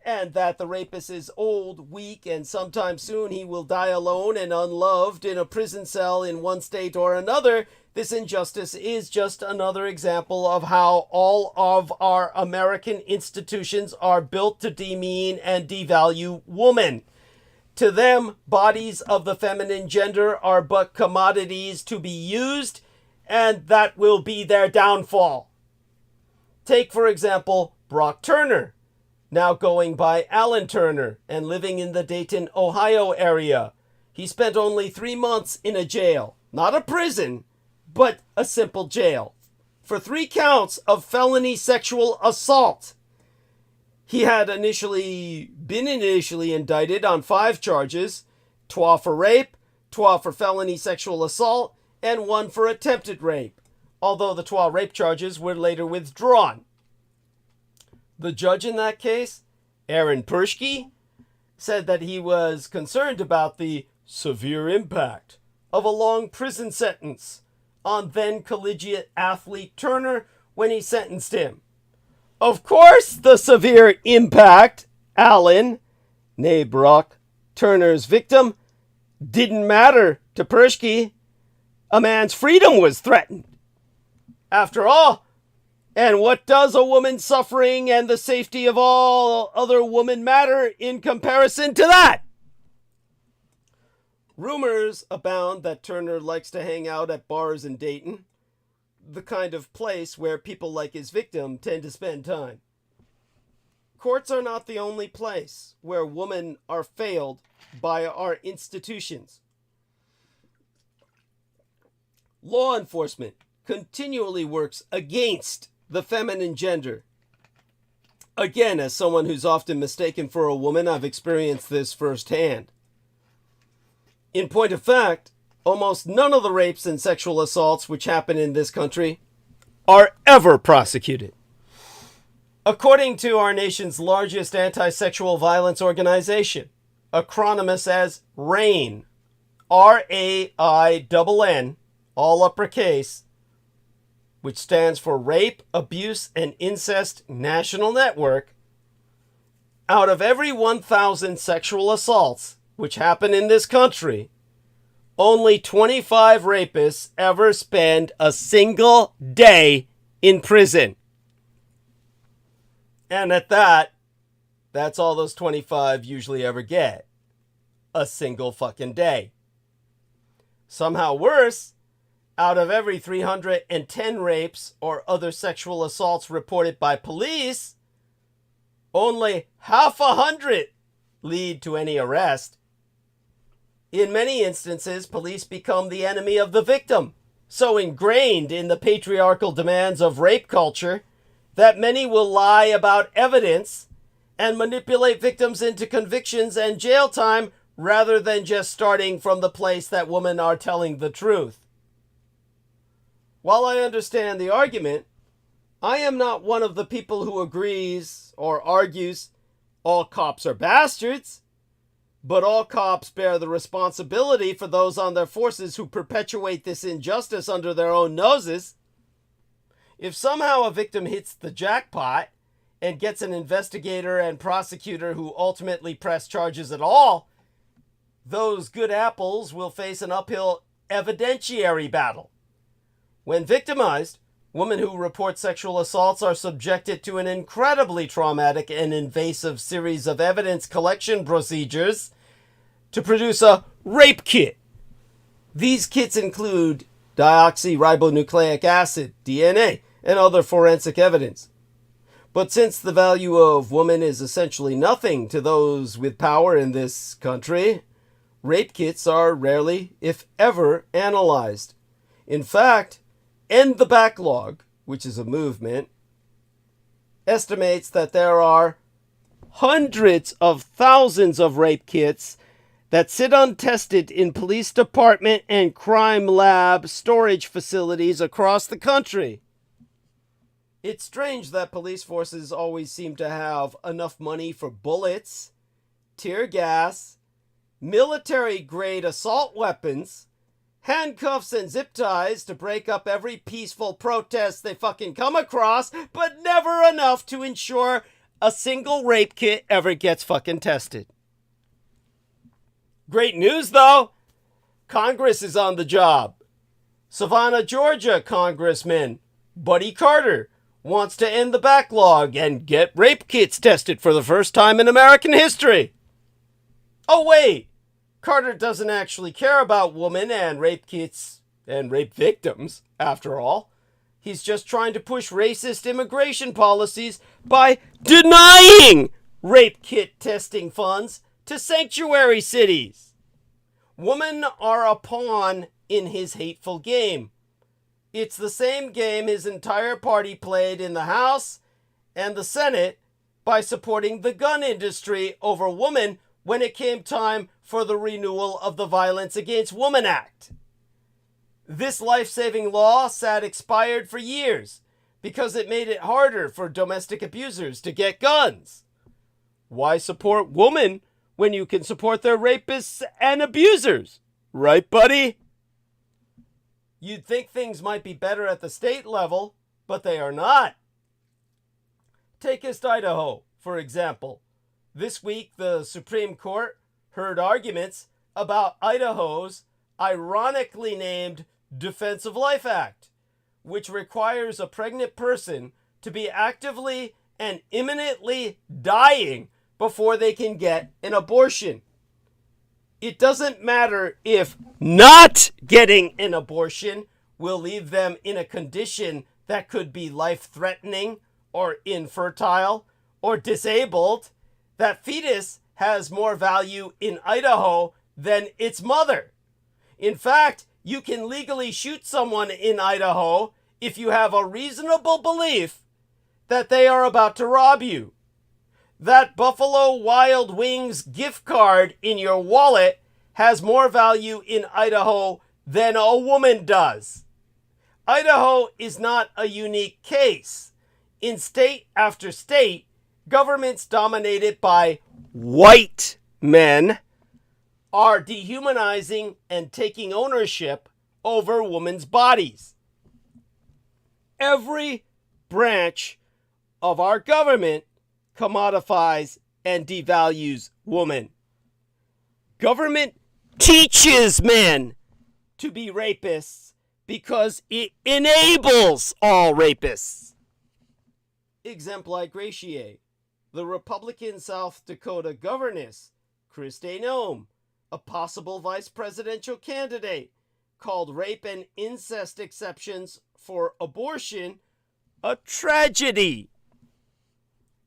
and that the rapist is old, weak, and sometime soon he will die alone and unloved in a prison cell in one state or another, this injustice is just another example of how all of our American institutions are built to demean and devalue women. To them, bodies of the feminine gender are but commodities to be used, and that will be their downfall. Take, for example, Brock Turner, now going by Alan Turner and living in the Dayton, Ohio area. He spent only 3 months in a jail, not a prison, but a simple jail, for 3 counts of felony sexual assault. He had been initially indicted on 5 charges, 2 for rape, 2 for felony sexual assault, and 1 for attempted rape, although the 2 rape charges were later withdrawn. The judge in that case, Aaron Persky, said that he was concerned about the severe impact of a long prison sentence on then collegiate athlete Turner when he sentenced him. Of course, the severe impact, Alan, nay Brock, Turner's victim, didn't matter to Persky. A man's freedom was threatened. After all, and what does a woman's suffering and the safety of all other women matter in comparison to that? Rumors abound that Turner likes to hang out at bars in Dayton, the kind of place where people like his victim tend to spend time. Courts are not the only place where women are failed by our institutions. Law enforcement continually works against the feminine gender. Again, as someone who's often mistaken for a woman, I've experienced this firsthand. In point of fact, almost none of the rapes and sexual assaults which happen in this country are ever prosecuted. According to our nation's largest anti-sexual violence organization, acronymous as RAINN, RAINN, all uppercase, which stands for Rape, Abuse, and Incest National Network, out of every 1,000 sexual assaults which happen in this country, only 25 rapists ever spend a single day in prison. And at that, that's all those 25 usually ever get. A single fucking day. Somehow worse, out of every 310 rapes or other sexual assaults reported by police, only half a hundred lead to any arrest. In many instances, police become the enemy of the victim, so ingrained in the patriarchal demands of rape culture that many will lie about evidence and manipulate victims into convictions and jail time rather than just starting from the place that women are telling the truth. While I understand the argument, I am not one of the people who agrees or argues all cops are bastards. but all cops bear the responsibility for those on their forces who perpetuate this injustice under their own noses. If somehow a victim hits the jackpot and gets an investigator and prosecutor who ultimately press charges at all, those good apples will face an uphill evidentiary battle. When victimized, women who report sexual assaults are subjected to an incredibly traumatic and invasive series of evidence collection procedures to produce a rape kit. These kits include deoxyribonucleic acid, DNA, and other forensic evidence. But since the value of woman is essentially nothing to those with power in this country, rape kits are rarely, if ever, analyzed. In fact, End the Backlog, which is a movement, estimates that there are hundreds of thousands of rape kits that sit untested in police department and crime lab storage facilities across the country. It's strange that police forces always seem to have enough money for bullets, tear gas, military-grade assault weapons, handcuffs and zip ties to break up every peaceful protest they fucking come across, but never enough to ensure a single rape kit ever gets fucking tested. Great news, though. Congress is on the job. Savannah, Georgia Congressman Buddy Carter wants to end the backlog and get rape kits tested for the first time in American history. Oh, wait. Carter doesn't actually care about women and rape kits and rape victims, after all. He's just trying to push racist immigration policies by denying rape kit testing funds to sanctuary cities. Women are a pawn in his hateful game. It's the same game his entire party played in the House and the Senate by supporting the gun industry over women when it came time for the renewal of the Violence Against Women Act. This life-saving law sat expired for years because it made it harder for domestic abusers to get guns. Why support women when you can support their rapists and abusers? Right, buddy? You'd think things might be better at the state level, but they are not. Take East Idaho, for example. This week, the Supreme Court heard arguments about Idaho's ironically named Defense of Life Act, which requires a pregnant person to be actively and imminently dying before they can get an abortion. It doesn't matter if not getting an abortion will leave them in a condition that could be life-threatening or infertile or disabled. That fetus has more value in Idaho than its mother. In fact, you can legally shoot someone in Idaho if you have a reasonable belief that they are about to rob you. That Buffalo Wild Wings gift card in your wallet has more value in Idaho than a woman does. Idaho is not a unique case. In state after state, governments dominated by white men are dehumanizing and taking ownership over women's bodies. Every branch of our government commodifies and devalues women. Government teaches men to be rapists because it enables all rapists. Exempli gratiae. The Republican South Dakota governess, Kristi Noem, a possible vice presidential candidate, called rape and incest exceptions for abortion a tragedy.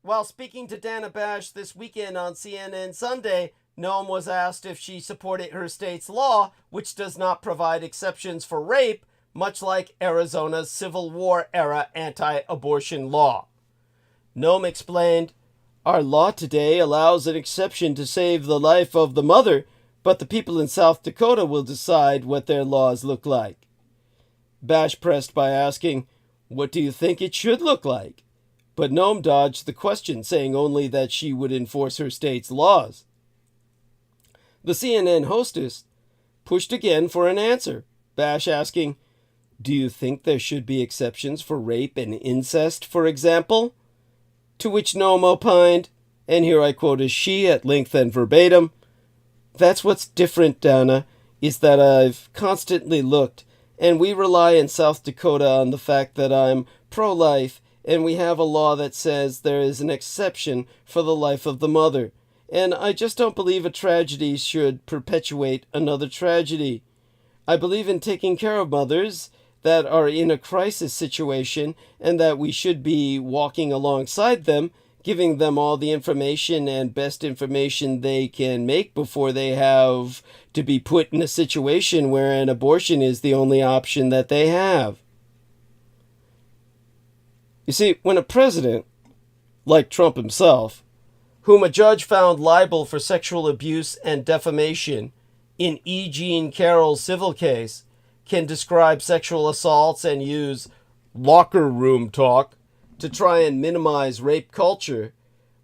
While speaking to Dana Bash this weekend on CNN Sunday, Noem was asked if she supported her state's law, which does not provide exceptions for rape, much like Arizona's Civil War-era anti-abortion law. Noem explained, "Our law today allows an exception to save the life of the mother, but the people in South Dakota will decide what their laws look like." Bash pressed by asking, "What do you think it should look like?" But Noem dodged the question, saying only that she would enforce her state's laws. The CNN hostess pushed again for an answer, Bash asking, "Do you think there should be exceptions for rape and incest, for example?" To which Noam opined, and here I quote as she at length and verbatim, "That's what's different, Donna, is that I've constantly looked, and we rely in South Dakota on the fact that I'm pro-life, and we have a law that says there is an exception for the life of the mother. And I just don't believe a tragedy should perpetuate another tragedy. I believe in taking care of mothers that are in a crisis situation and that we should be walking alongside them, giving them all the information and best information they can make before they have to be put in a situation where an abortion is the only option that they have." You see, when a president, like Trump himself, whom a judge found liable for sexual abuse and defamation in E. Jean Carroll's civil case, can describe sexual assaults and use locker room talk to try and minimize rape culture,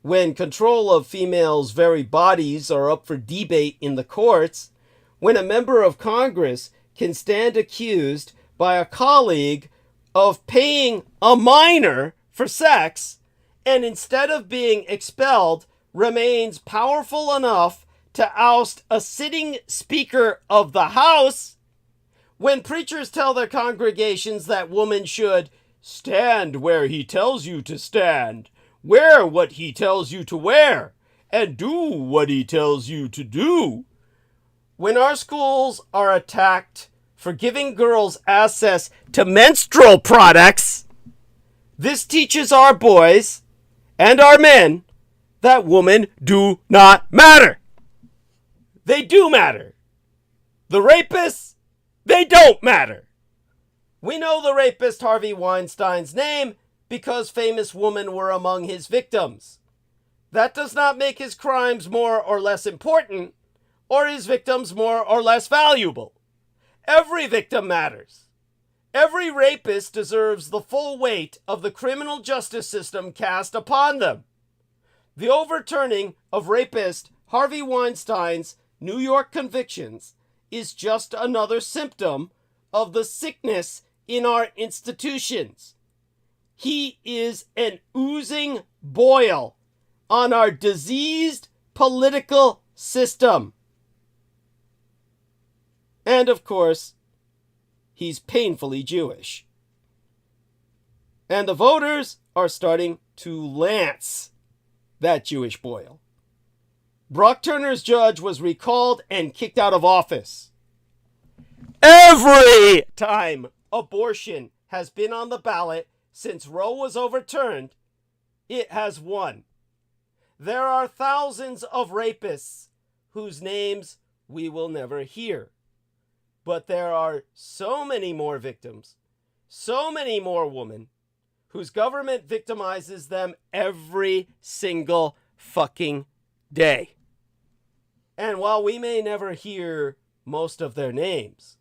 when control of females' very bodies are up for debate in the courts, when a member of Congress can stand accused by a colleague of paying a minor for sex, and instead of being expelled, remains powerful enough to oust a sitting Speaker of the House, when preachers tell their congregations that women should stand where he tells you to stand, wear what he tells you to wear, and do what he tells you to do, when our schools are attacked for giving girls access to menstrual products, this teaches our boys and our men that women do not matter. They do matter. The rapists, they don't matter. We know the rapist Harvey Weinstein's name because famous women were among his victims. That does not make his crimes more or less important, or his victims more or less valuable. Every victim matters. Every rapist deserves the full weight of the criminal justice system cast upon them. The overturning of rapist Harvey Weinstein's New York convictions is just another symptom of the sickness in our institutions. He is an oozing boil on our diseased political system. And of course, he's painfully Jewish. And the voters are starting to lance that Jewish boil. Brock Turner's judge was recalled and kicked out of office. Every time abortion has been on the ballot since Roe was overturned, it has won. There are thousands of rapists whose names we will never hear. But there are so many more victims, so many more women, whose government victimizes them every single fucking day. And while we may never hear most of their names,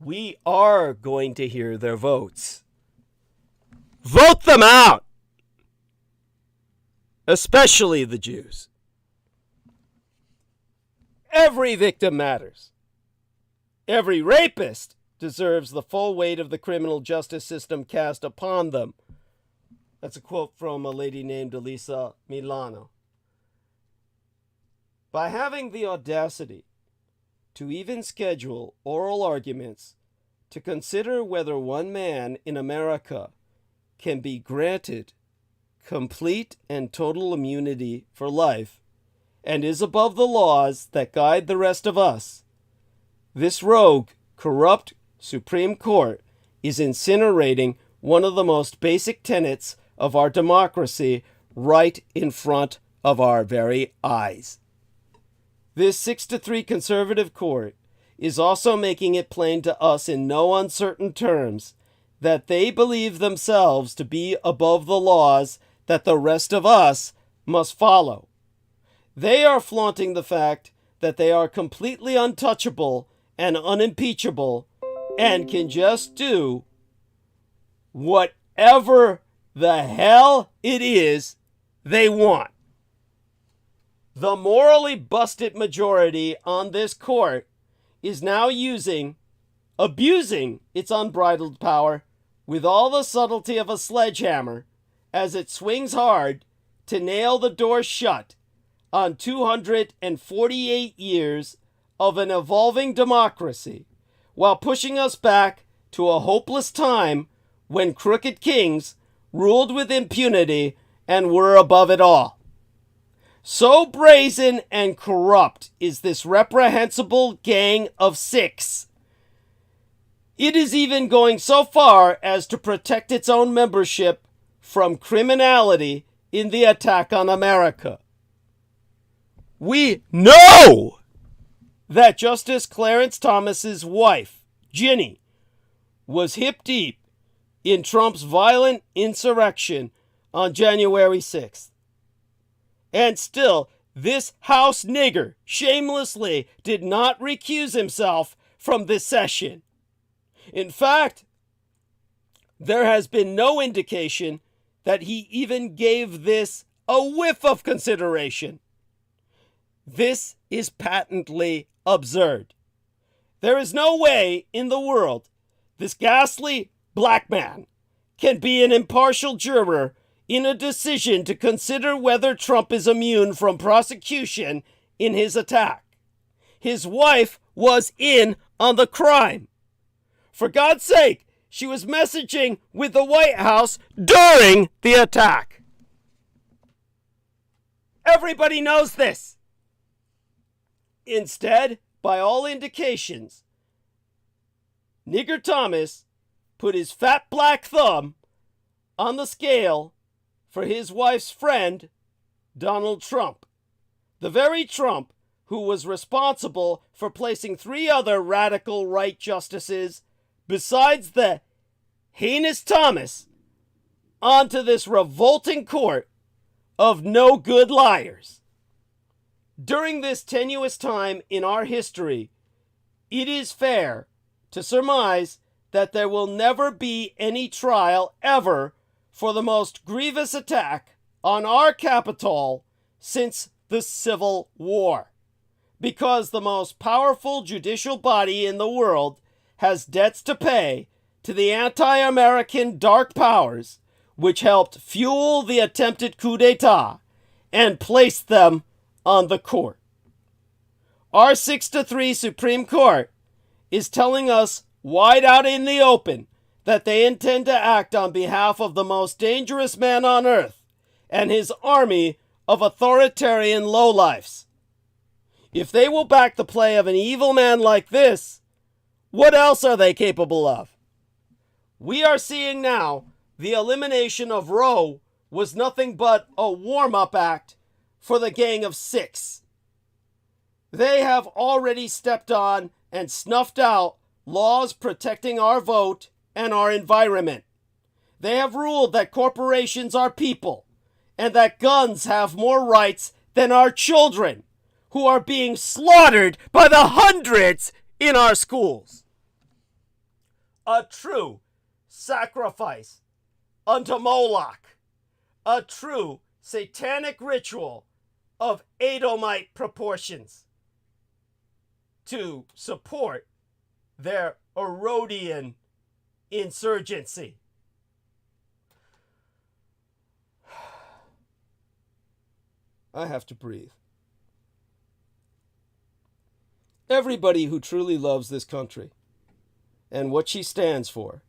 we are going to hear their votes. Vote them out! Especially the Jews. Every victim matters. Every rapist deserves the full weight of the criminal justice system cast upon them. That's a quote from a lady named Elisa Milano. By having the audacity to even schedule oral arguments to consider whether one man in America can be granted complete and total immunity for life and is above the laws that guide the rest of us, this rogue, corrupt Supreme Court is incinerating one of the most basic tenets of our democracy right in front of our very eyes. This 6-3 conservative court is also making it plain to us in no uncertain terms that they believe themselves to be above the laws that the rest of us must follow. They are flaunting the fact that they are completely untouchable and unimpeachable and can just do whatever the hell it is they want. the morally busted majority on this court is now abusing its unbridled power with all the subtlety of a sledgehammer as it swings hard to nail the door shut on 248 years of an evolving democracy, while pushing us back to a hopeless time when crooked kings ruled with impunity and were above it all. So brazen and corrupt is this reprehensible gang of six. It is even going so far as to protect its own membership from criminality in the attack on America. We know that Justice Clarence Thomas's wife, Ginny, was hip deep in Trump's violent insurrection on January 6th. And still, this House nigger shamelessly did not recuse himself from this session. In fact, there has been no indication that he even gave this a whiff of consideration. This is patently absurd. There is no way in the world this ghastly black man can be an impartial juror in a decision to consider whether Trump is immune from prosecution in his attack. His wife was in on the crime. For God's sake, she was messaging with the White House during the attack. Everybody knows this. Instead, by all indications, Nigger Thomas put his fat black thumb on the scale for his wife's friend, Donald Trump. The very Trump who was responsible for placing 3 other radical right justices besides the heinous Thomas onto this revolting court of no good liars. During this tenuous time in our history, it is fair to surmise that there will never be any trial ever for the most grievous attack on our Capitol since the Civil War, because the most powerful judicial body in the world has debts to pay to the anti-American dark powers which helped fuel the attempted coup d'etat and placed them on the court. Our 6-3 Supreme Court is telling us wide out in the open that they intend to act on behalf of the most dangerous man on earth and his army of authoritarian lowlifes. If they will back the play of an evil man like this, what else are they capable of? We are seeing now the elimination of Roe was nothing but a warm-up act for the Gang of Six. They have already stepped on and snuffed out laws protecting our vote and our environment. They have ruled that corporations are people and that guns have more rights than our children, who are being slaughtered by the hundreds in our schools. A true sacrifice unto Moloch, a true satanic ritual of Edomite proportions to support their Herodian insurgency. I have to breathe. Everybody who truly loves this country and what she stands for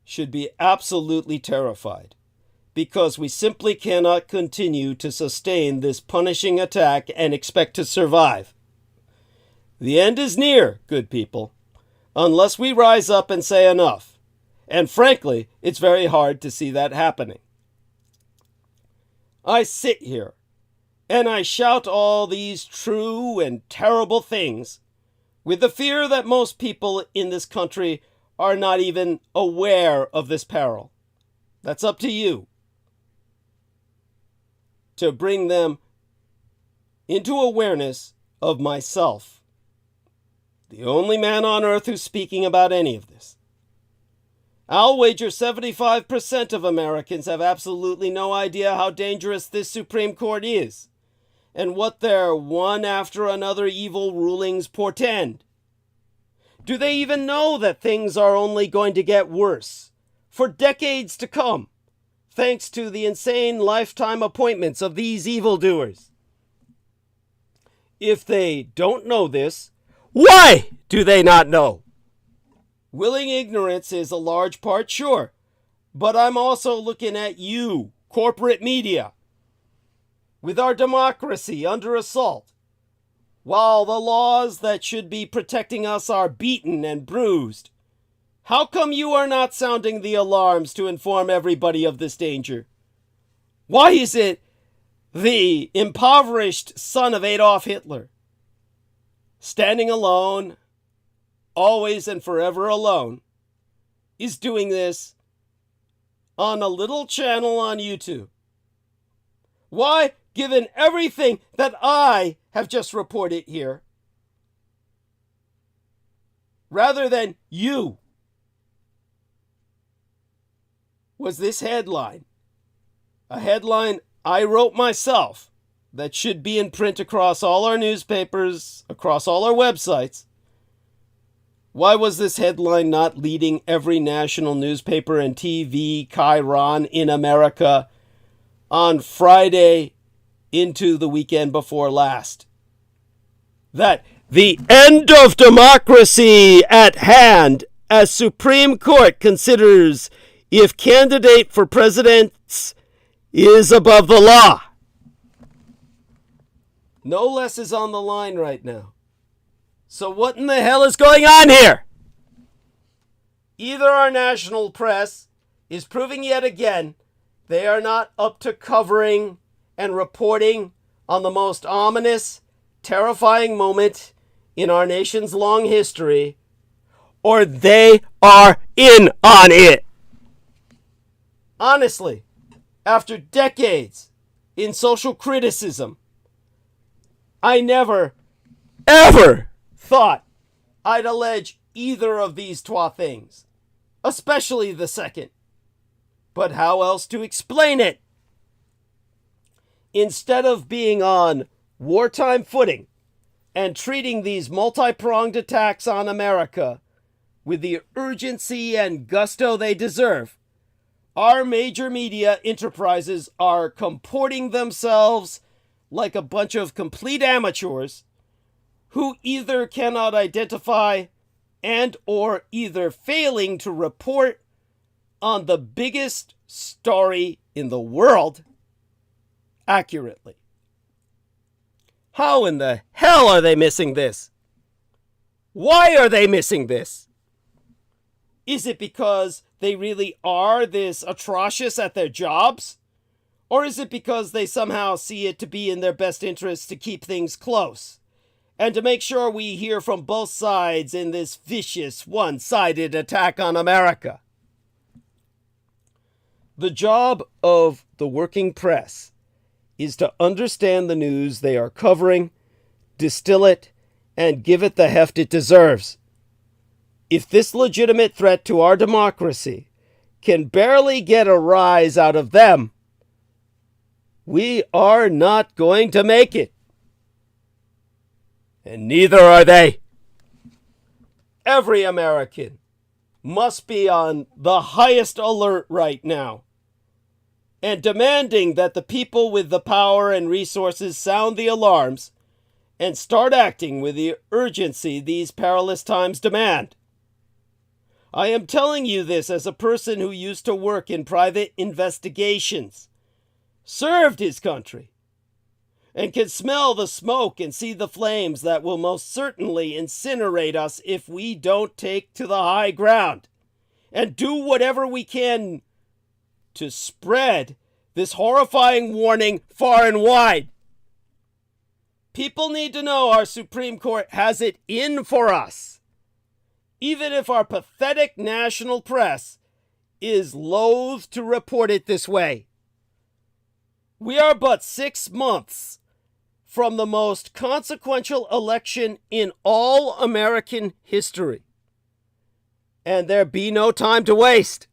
should be absolutely terrified, because we simply cannot continue to sustain this punishing attack and expect to survive. The end is near, good people, unless we rise up and say enough. And frankly, it's very hard to see that happening. I sit here and I shout all these true and terrible things with the fear that most people in this country are not even aware of this peril. That's up to you to bring them into awareness of myself, the only man on earth who's speaking about any of this. I'll wager 75% of Americans have absolutely no idea how dangerous this Supreme Court is, and what their one after another evil rulings portend? Do they even know that things are only going to get worse for decades to come, thanks to the insane lifetime appointments of these evildoers? If they don't know this, why do they not know? Willing ignorance is a large part, sure, but I'm also looking at you, corporate media, with our democracy under assault, while the laws that should be protecting us are beaten and bruised. How come you are not sounding the alarms to inform everybody of this danger? Why is it the impoverished son of Adolf Hitler, standing alone, always and forever alone, is doing this on a little channel on YouTube? Why, given everything that I have just reported here, rather than you, was this headline a headline I wrote myself that should be in print across all our newspapers, across all our websites? Why was this headline not leading every national newspaper and TV chyron in America on Friday into the weekend before last? That the end of democracy at hand as Supreme Court considers if candidate for presidents is above the law. No less is on the line right now. So what in the hell is going on here? Either our national press is proving yet again they are not up to covering and reporting on the most ominous, terrifying moment in our nation's long history, or they are in on it. Honestly, after decades in social criticism, I never, ever thought I'd allege either of these twa things, especially the second. But how else to explain it? Instead of being on wartime footing and treating these multi-pronged attacks on America with the urgency and gusto they deserve, our major media enterprises are comporting themselves like a bunch of complete amateurs who either cannot identify and or either failing to report on the biggest story in the world accurately. How in the hell are they missing this? Why are they missing this? Is it because they really are this atrocious at their jobs? Or is it because they somehow see it to be in their best interest to keep things close and to make sure we hear from both sides in this vicious, one-sided attack on America? The job of the working press is to understand the news they are covering, distill it, and give it the heft it deserves. If this legitimate threat to our democracy can barely get a rise out of them, we are not going to make it. And neither are they. Every American must be on the highest alert right now and demanding that the people with the power and resources sound the alarms and start acting with the urgency these perilous times demand. I am telling you this as a person who used to work in private investigations, served his country, and can smell the smoke and see the flames that will most certainly incinerate us if we don't take to the high ground and do whatever we can to spread this horrifying warning far and wide. People need to know our Supreme Court has it in for us, even if our pathetic national press is loath to report it this way. We are but 6 months from the most consequential election in all American history, and there be no time to waste.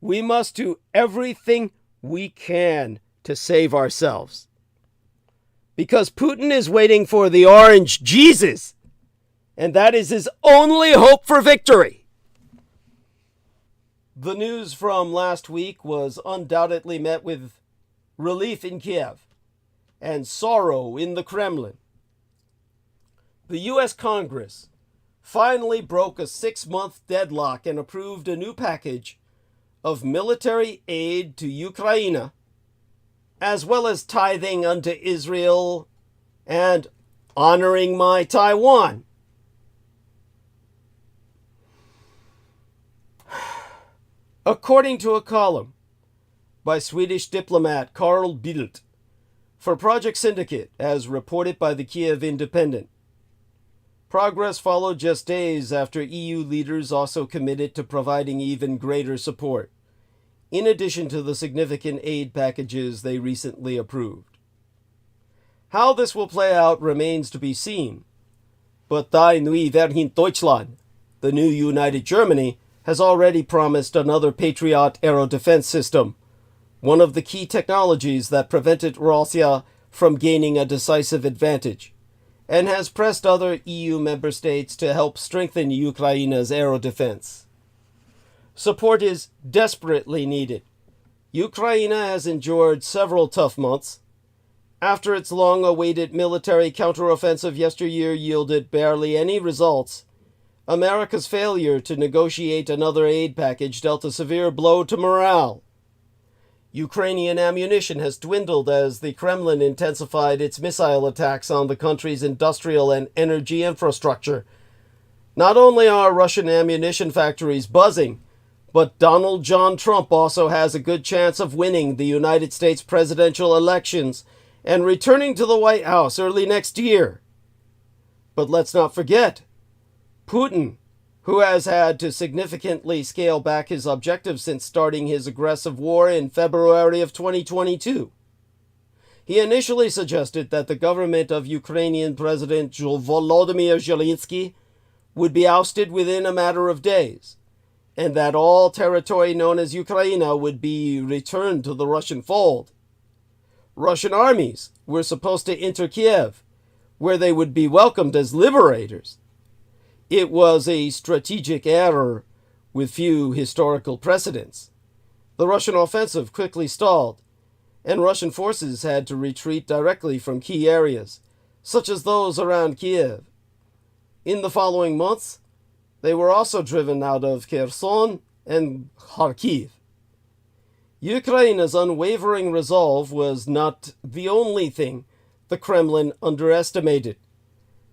We must do everything we can to save ourselves. because Putin is waiting for the orange Jesus, and that is his only hope for victory. The news from last week was undoubtedly met with relief in Kiev and sorrow in the Kremlin. The U.S. Congress finally broke a 6-month deadlock and approved a new package of military aid to Ukraine, as well as tithing unto Israel and honoring my Taiwan. According to a column by Swedish diplomat Carl Bildt for Project Syndicate, as reported by the Kiev Independent, progress followed just days after EU leaders also committed to providing even greater support, in addition to the significant aid packages they recently approved. How this will play out remains to be seen, but Die Neue Vereinigte Deutschland, the new United Germany, has already promised another Patriot aero defense system, one of the key technologies that prevented Russia from gaining a decisive advantage, and has pressed other EU member states to help strengthen Ukraine's aero defense. Support is desperately needed. Ukraine has endured several tough months. After its long-awaited military counteroffensive yesteryear yielded barely any results, America's failure to negotiate another aid package dealt a severe blow to morale. Ukrainian ammunition has dwindled as the Kremlin intensified its missile attacks on the country's industrial and energy infrastructure. Not only are Russian ammunition factories buzzing, but Donald John Trump also has a good chance of winning the United States presidential elections and returning to the White House early next year. But let's not forget, Putin, who has had to significantly scale back his objectives since starting his aggressive war in February of 2022. He initially suggested that the government of Ukrainian President Volodymyr Zelensky would be ousted within a matter of days, and that all territory known as Ukraine would be returned to the Russian fold. Russian armies were supposed to enter Kiev, where they would be welcomed as liberators. It was a strategic error with few historical precedents. The Russian offensive quickly stalled, and Russian forces had to retreat directly from key areas, such as those around Kiev. In the following months, they were also driven out of Kherson and Kharkiv. Ukraine's unwavering resolve was not the only thing the Kremlin underestimated.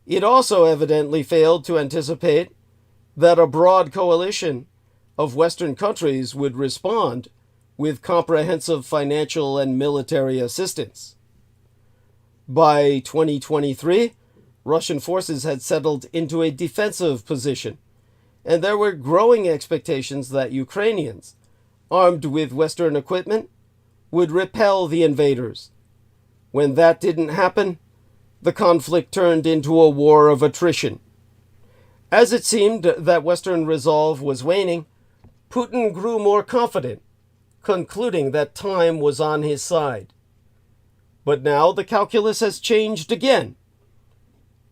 It also evidently failed to anticipate that a broad coalition of Western countries would respond with comprehensive financial and military assistance. By 2023, Russian forces had settled into a defensive position, and there were growing expectations that Ukrainians, armed with Western equipment, would repel the invaders. When that didn't happen, the conflict turned into a war of attrition. As it seemed that Western resolve was waning, Putin grew more confident, concluding that time was on his side. But now the calculus has changed again.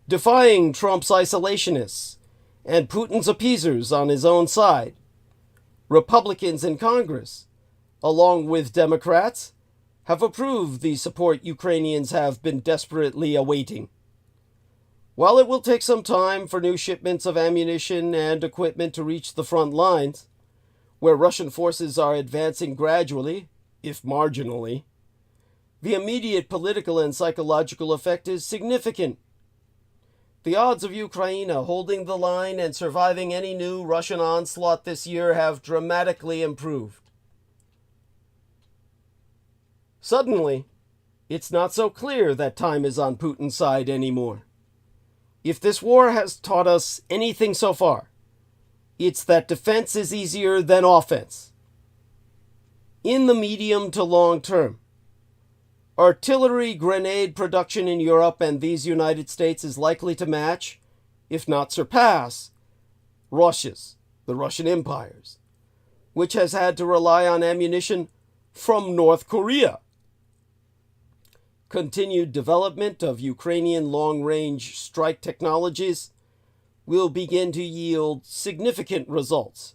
Defying Trump's isolationists and Putin's appeasers on his own side, Republicans in Congress, along with Democrats, have approved the support Ukrainians have been desperately awaiting. While it will take some time for new shipments of ammunition and equipment to reach the front lines, where Russian forces are advancing gradually, if marginally, the immediate political and psychological effect is significant. The odds of Ukraine holding the line and surviving any new Russian onslaught this year have dramatically improved. Suddenly, it's not so clear that time is on Putin's side anymore. If this war has taught us anything so far, it's that defense is easier than offense. In the medium to long term, artillery grenade production in Europe and these United States is likely to match, if not surpass, Russia's, the Russian Empire's, which has had to rely on ammunition from North Korea. continued development of Ukrainian long-range strike technologies will begin to yield significant results,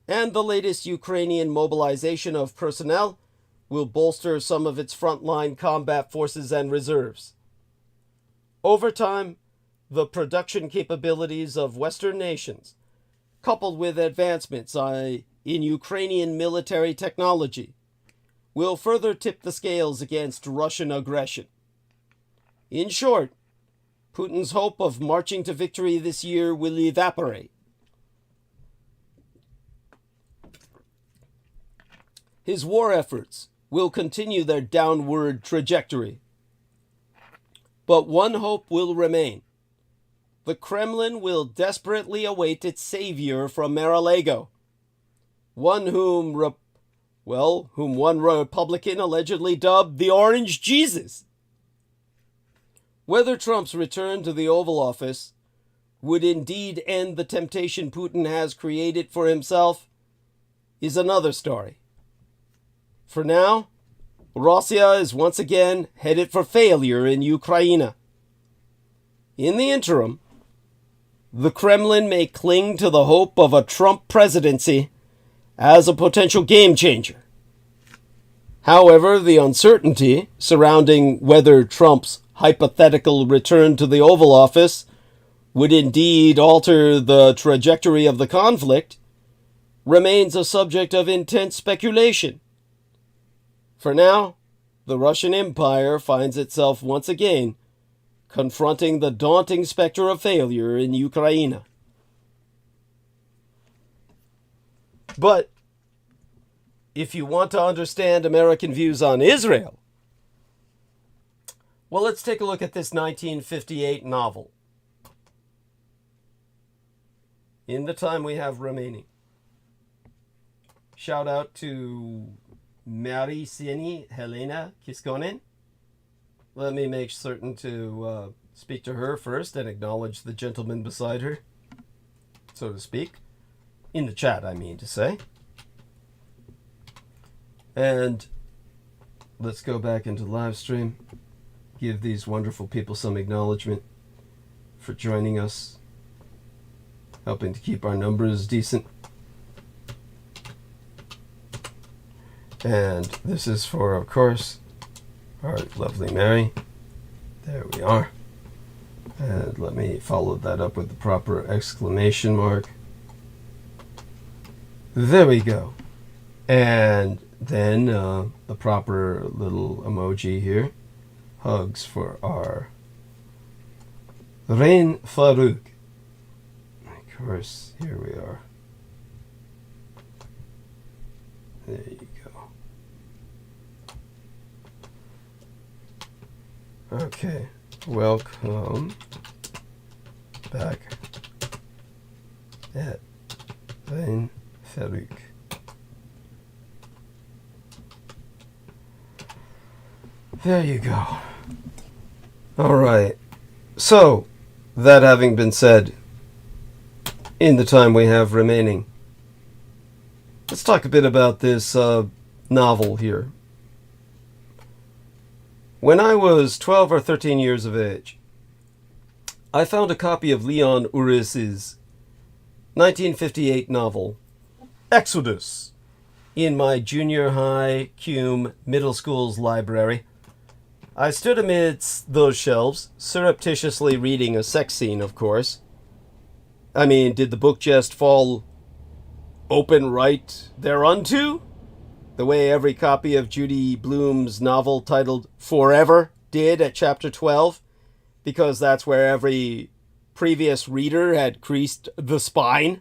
and the latest Ukrainian mobilization of personnel will bolster some of its frontline combat forces and reserves. Over time, the production capabilities of Western nations, coupled with advancements in Ukrainian military technology, will further tip the scales against Russian aggression. In short, Putin's hope of marching to victory this year will evaporate. His war efforts will continue their downward trajectory. But one hope will remain. The Kremlin will desperately await its savior from Mar-a-Lago, one whom one Republican allegedly dubbed the Orange Jesus. Whether Trump's return to the Oval Office would indeed end the temptation Putin has created for himself is another story. For now, Russia is once again headed for failure in Ukraine. In the interim, the Kremlin may cling to the hope of a Trump presidency as a potential game changer. However, the uncertainty surrounding whether Trump's hypothetical return to the Oval Office would indeed alter the trajectory of the conflict remains a subject of intense speculation. For now, the Russian Empire finds itself once again confronting the daunting specter of failure in Ukraine. But if you want to understand American views on Israel, well, let's take a look at this 1958 novel. In the time we have remaining. Shout out to Mary Sieni Helena Kiskonen. Let me make certain to speak to her first and acknowledge the gentleman beside her, so to speak. In the chat, I mean to say. And let's go back into live stream. Give these wonderful people some acknowledgement for joining us, helping to keep our numbers decent. And this is for, of course, our lovely Mary. There we are. And let me follow that up with the proper exclamation mark. There we go. And then the proper little emoji here. Hugs for our Rain Farouk. Of course, here we are. There you go. Okay, welcome back at Rain Farouk. There you go. All right. So, that having been said, in the time we have remaining, let's talk a bit about this novel here. When I was 12 or 13 years of age, I found a copy of Leon Uris's 1958 novel, Exodus, in my junior high cum middle school's library. I stood amidst those shelves, surreptitiously reading a sex scene, of course. I mean, did the book just fall open right thereunto? The way every copy of Judy Blume's novel titled Forever did at chapter 12, because that's where every previous reader had creased the spine.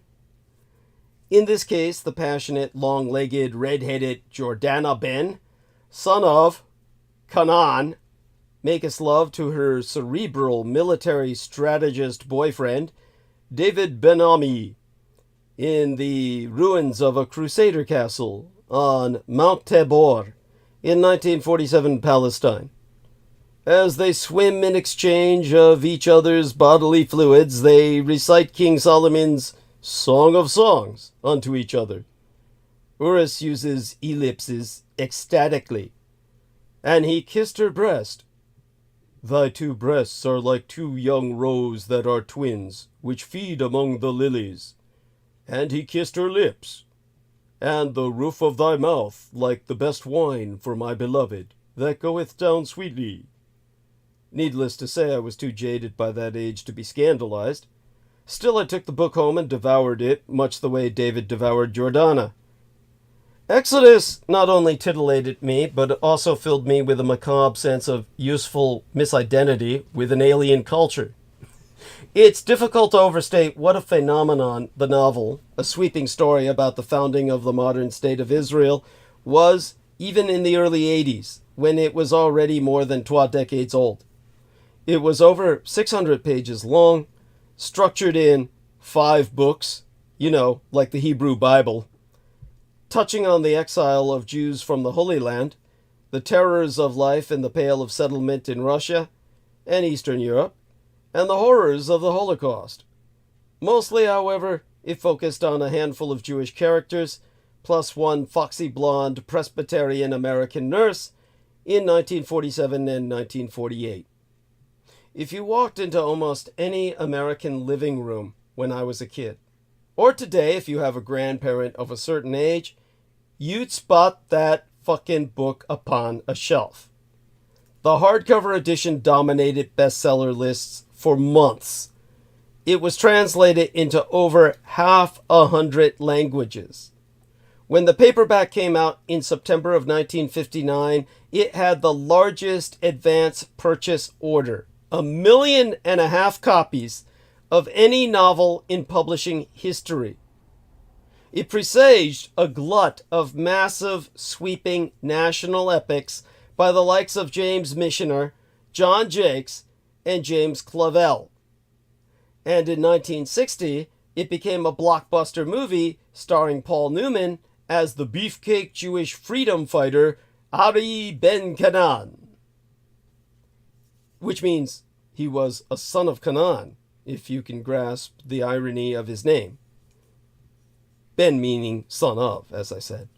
In this case, the passionate, long-legged, red-headed Jordana Ben, son of Canaan, makes love to her cerebral military strategist boyfriend, David Ben-Ami, in the ruins of a Crusader castle on Mount Tabor in 1947 Palestine. As they swim in exchange of each other's bodily fluids, they recite King Solomon's Song of Songs unto each other. Uris uses ellipses ecstatically, and he kissed her breast Thy two breasts are like two young roes that are twins, which feed among the lilies. And he kissed her lips. And the roof of thy mouth like the best wine for my beloved, that goeth down sweetly. Needless to say, I was too jaded by that age to be scandalized. Still, I took the book home and devoured it, much the way David devoured Jordana. Exodus not only titillated me, but also filled me with a macabre sense of useful misidentity with an alien culture. It's difficult to overstate what a phenomenon the novel, a sweeping story about the founding of the modern state of Israel, was even in the early 80s, when it was already more than 12 decades old. It was over 600 pages long, structured in 5 books, like the Hebrew Bible, touching on the exile of Jews from the Holy Land, the terrors of life in the Pale of Settlement in Russia and Eastern Europe, and the horrors of the Holocaust. Mostly, however, it focused on a handful of Jewish characters, plus one foxy blonde Presbyterian American nurse in 1947 and 1948. If you walked into almost any American living room when I was a kid, or today if you have a grandparent of a certain age, you'd spot that fucking book upon a shelf. The hardcover edition dominated bestseller lists for months. It was translated into over 100 languages. When the paperback came out in September of 1959, it had the largest advance purchase order, 1.5 million copies of any novel in publishing history. It presaged a glut of massive, sweeping national epics by the likes of James Michener, John Jakes, and James Clavell. And in 1960, it became a blockbuster movie starring Paul Newman as the beefcake Jewish freedom fighter Ari Ben Canaan, which means he was a son of Canaan, if you can grasp the irony of his name. Ben meaning son of, as I said.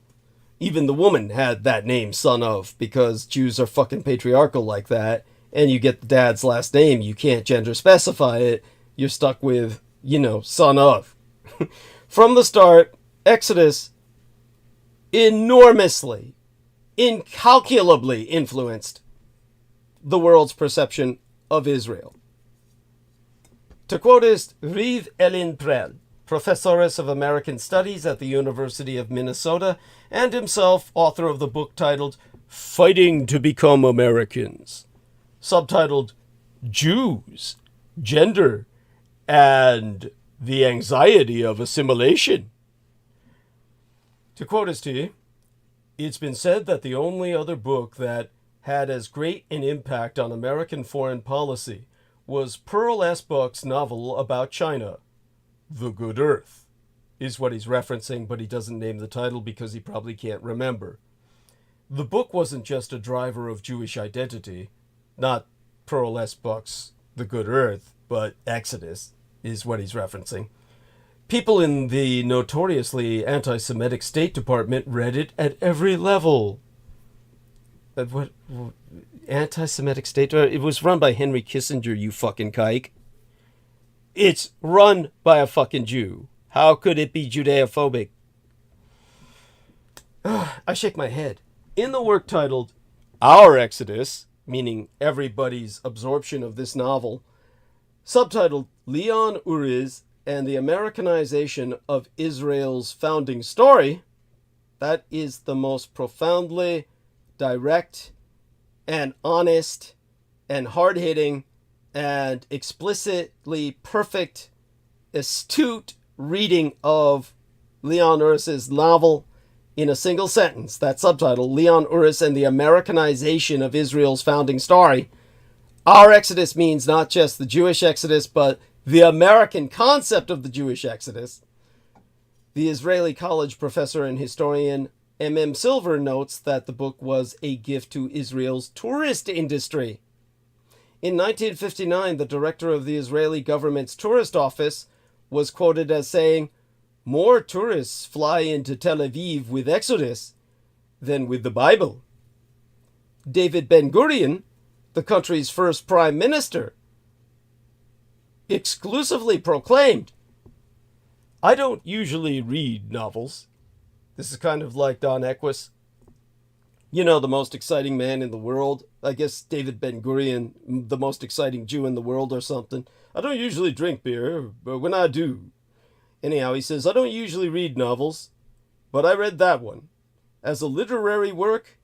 Even the woman had that name, son of, because Jews are fucking patriarchal like that, and you get the dad's last name, you can't gender specify it, you're stuck with, son of. From the start, Exodus enormously, incalculably influenced the world's perception of Israel. To quote is Riv Elin Prel, Professoress of American Studies at the University of Minnesota, and himself author of the book titled Fighting to Become Americans, subtitled Jews, Gender, and the Anxiety of Assimilation. To quote his T, it's been said that the only other book that had as great an impact on American foreign policy was Pearl S. Buck's novel about China, The Good Earth, is what he's referencing, but he doesn't name the title because he probably can't remember. The book wasn't just a driver of Jewish identity, not Pearl S. Buck's The Good Earth, but Exodus is what he's referencing. People in the notoriously anti-Semitic State Department read it at every level. What anti-Semitic State Department? It was run by Henry Kissinger, you fucking kike. It's run by a fucking Jew. How could it be Judeophobic? I shake my head. In the work titled Our Exodus, meaning everybody's absorption of this novel, subtitled Leon Uriz and the Americanization of Israel's Founding Story, that is the most profoundly direct and honest and hard-hitting and explicitly perfect, astute reading of Leon Uris's novel in a single sentence. That subtitle, Leon Uris and the Americanization of Israel's Founding Story. Our Exodus means not just the Jewish Exodus, but the American concept of the Jewish Exodus. The Israeli college professor and historian M.M. Silver notes that the book was a gift to Israel's tourist industry. In 1959, the director of the Israeli government's tourist office was quoted as saying, "More tourists fly into Tel Aviv with Exodus than with the Bible." David Ben-Gurion, the country's first prime minister, exclusively proclaimed, "I don't usually read novels." This is kind of like Don Equus. You know, the most exciting man in the world. I guess David Ben-Gurion, the most exciting Jew in the world or something. "I don't usually drink beer, but when I do." Anyhow, he says, "I don't usually read novels, but I read that one. As a literary work,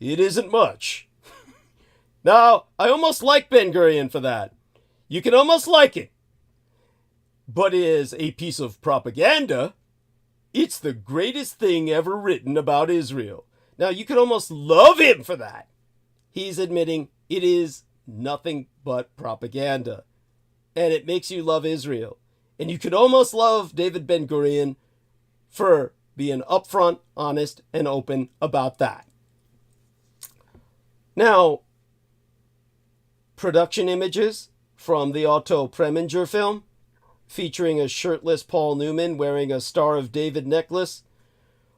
it isn't much." Now, I almost like Ben-Gurion for that. You can almost like it. But as a piece of propaganda, it's the greatest thing ever written about Israel. Now, you could almost love him for that. He's admitting it is nothing but propaganda. And it makes you love Israel. And you could almost love David Ben-Gurion for being upfront, honest, and open about that. Now, production images from the Otto Preminger film, featuring a shirtless Paul Newman wearing a Star of David necklace,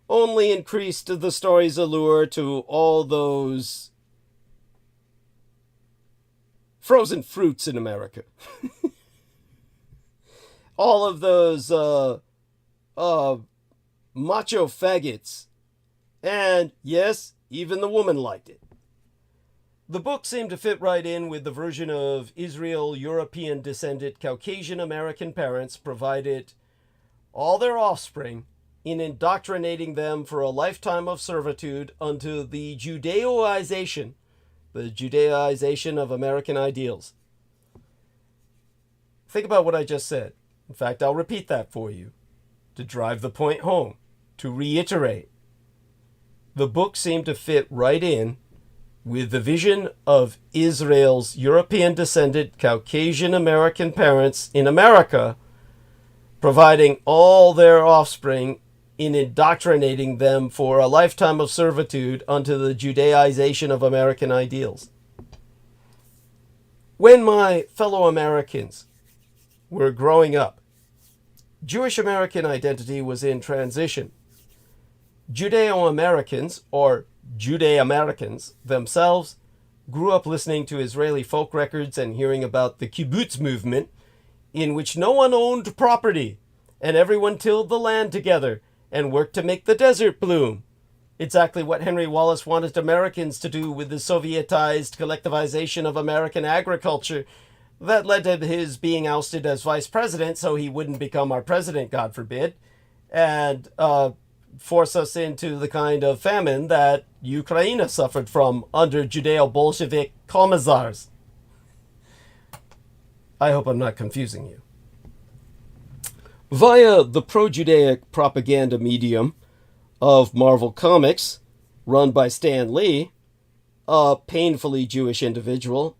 only increased the story's allure to all those frozen fruits in America. All of those macho faggots. And yes, even the woman liked it. The book seemed to fit right in with the version of Israel European-descended Caucasian American parents provided all their offspring in indoctrinating them for a lifetime of servitude unto the Judaization of American ideals. Think about what I just said. In fact, I'll repeat that for you, to drive the point home, to reiterate. The book seemed to fit right in with the vision of Israel's European-descended Caucasian American parents in America, providing all their offspring in indoctrinating them for a lifetime of servitude unto the Judaization of American ideals. When my fellow Americans were growing up, Jewish American identity was in transition. Judeo-Americans, or Judeo-Americans themselves, grew up listening to Israeli folk records and hearing about the kibbutz movement, in which no one owned property and everyone tilled the land together and worked to make the desert bloom. Exactly what Henry Wallace wanted Americans to do with the Sovietized collectivization of American agriculture that led to his being ousted as vice president so he wouldn't become our president, God forbid, and force us into the kind of famine that Ukraine suffered from under Judeo-Bolshevik commissars. I hope I'm not confusing you. Via the pro-Judaic propaganda medium of Marvel Comics, run by Stan Lee, a painfully Jewish individual,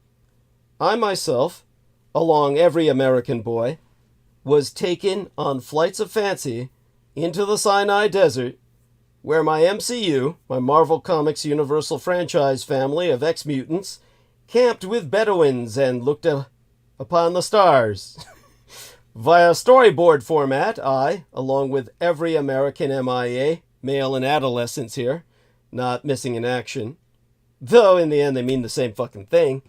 I myself, along every American boy, was taken on flights of fancy into the Sinai Desert, where my MCU, my Marvel Comics Universal Franchise family of ex-mutants, camped with Bedouins and looked upon the stars. Via storyboard format, I, along with every American MIA, male in adolescence here, not missing in action, though in the end they mean the same fucking thing,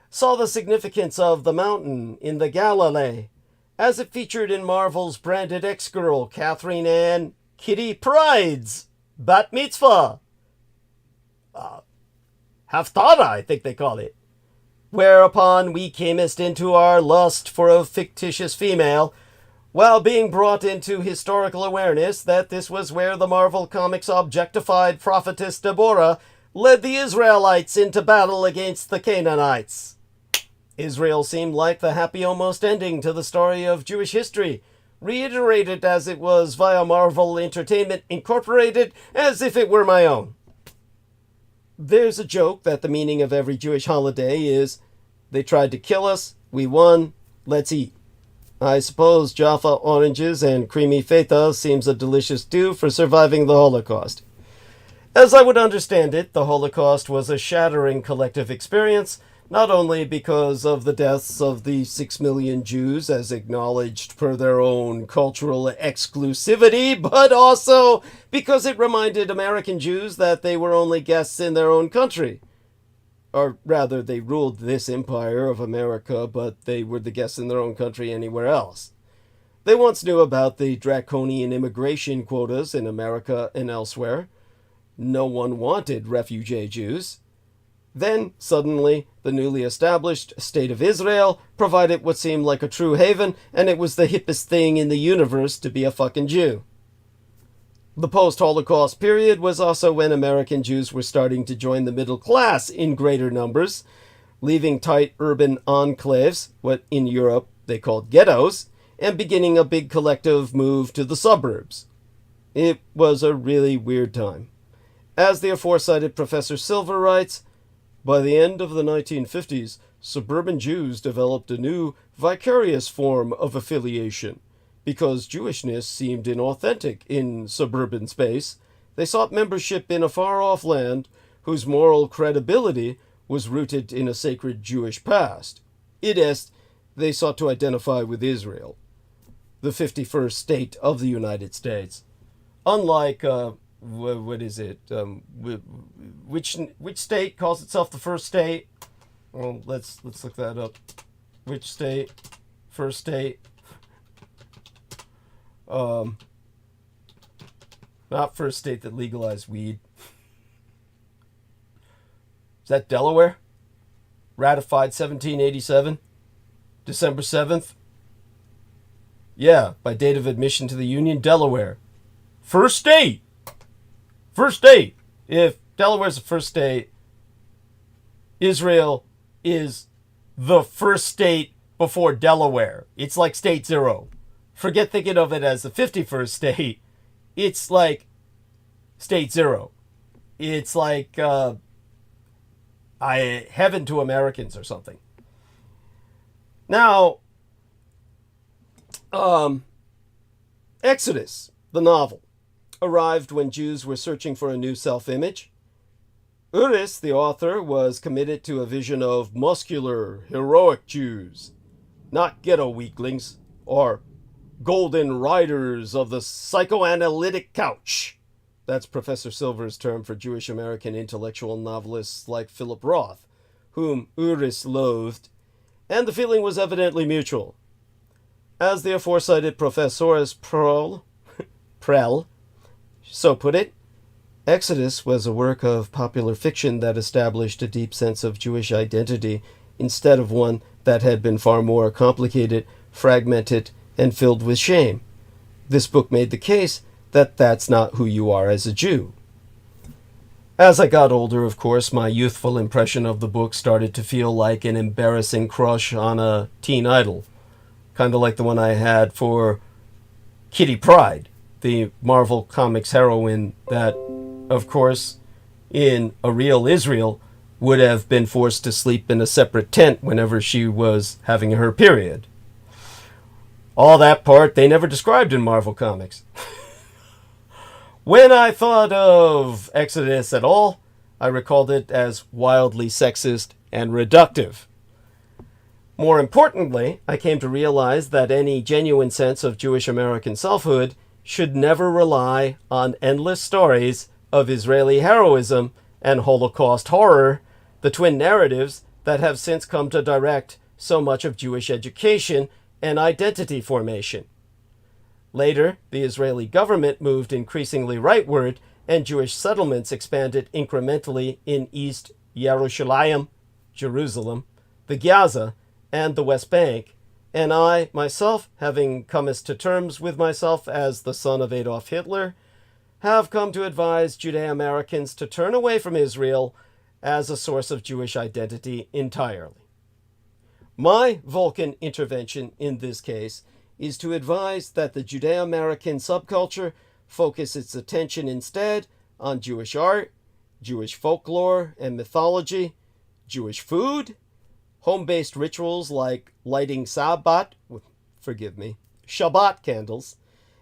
saw the significance of the mountain in the Galilee, as it featured in Marvel's branded ex-girl, Catherine Ann Kitty Pryde's Bat Mitzvah. Haftarah, I think they call it. Whereupon we camest into our lust for a fictitious female, while being brought into historical awareness that this was where the Marvel Comics objectified prophetess Deborah led the Israelites into battle against the Canaanites. Israel seemed like the happy almost ending to the story of Jewish history, reiterated as it was via Marvel Entertainment Incorporated, as if it were my own. There's a joke that the meaning of every Jewish holiday is, they tried to kill us, we won, let's eat. I suppose Jaffa oranges and creamy feta seems a delicious stew for surviving the Holocaust. As I would understand it, the Holocaust was a shattering collective experience, not only because of the deaths of the 6 million Jews as acknowledged per their own cultural exclusivity, but also because it reminded American Jews that they were only guests in their own country. or rather, they ruled this empire of America, but they were the guests in their own country anywhere else. They once knew about the draconian immigration quotas in America and elsewhere. No one wanted refugee Jews. Then, suddenly, the newly established State of Israel provided what seemed like a true haven, and it was the hippest thing in the universe to be a fucking Jew. The post-Holocaust period was also when American Jews were starting to join the middle class in greater numbers, leaving tight urban enclaves, what in Europe they called ghettos, and beginning a big collective move to the suburbs. It was a really weird time. As the aforecited Professor Silver writes, by the end of the 1950s, suburban Jews developed a new, vicarious form of affiliation. Because Jewishness seemed inauthentic in suburban space, they sought membership in a far-off land whose moral credibility was rooted in a sacred Jewish past. I.e., they sought to identify with Israel, the 51st state of the United States. Unlike, what is it? Which state calls itself the first state? Well, let's look that up. Which state? First state? Not first state that legalized weed. Is that Delaware? Ratified 1787? December 7th? Yeah, by date of admission to the Union, Delaware. First state! First state! If Delaware's the first state, Israel is the first state before Delaware. It's like state zero. Forget thinking of it as the 51st state. It's like state zero. It's like heaven to Americans or something. Now, Exodus, the novel, arrived when Jews were searching for a new self-image. Uris, the author, was committed to a vision of muscular, heroic Jews, not ghetto weaklings, or golden riders of the psychoanalytic couch. That's Professor Silver's term for Jewish American intellectual novelists like Philip Roth, whom Uris loathed, and the feeling was evidently mutual. As the aforecited Professoress Prell so put it, Exodus was a work of popular fiction that established a deep sense of Jewish identity instead of one that had been far more complicated, fragmented, and filled with shame. This book made the case that that's not who you are as a Jew. As I got older, of course, my youthful impression of the book started to feel like an embarrassing crush on a teen idol, kind of like the one I had for Kitty Pryde, the Marvel Comics heroine that, of course, in a real Israel, would have been forced to sleep in a separate tent whenever she was having her period. All that part they never described in Marvel Comics. When I thought of Exodus at all, I recalled it as wildly sexist and reductive. More importantly, I came to realize that any genuine sense of Jewish American selfhood should never rely on endless stories of Israeli heroism and Holocaust horror, the twin narratives that have since come to direct so much of Jewish education and identity formation. Later, the Israeli government moved increasingly rightward, and Jewish settlements expanded incrementally in East Yerushalayim, Jerusalem, the Gaza, and the West Bank, and I, myself, having come to terms with myself as the son of Adolf Hitler, have come to advise Judeo-Americans to turn away from Israel as a source of Jewish identity entirely. My Vulcan intervention in this case is to advise that the Judeo-American subculture focus its attention instead on Jewish art, Jewish folklore and mythology, Jewish food, home-based rituals like lighting Shabbat candles,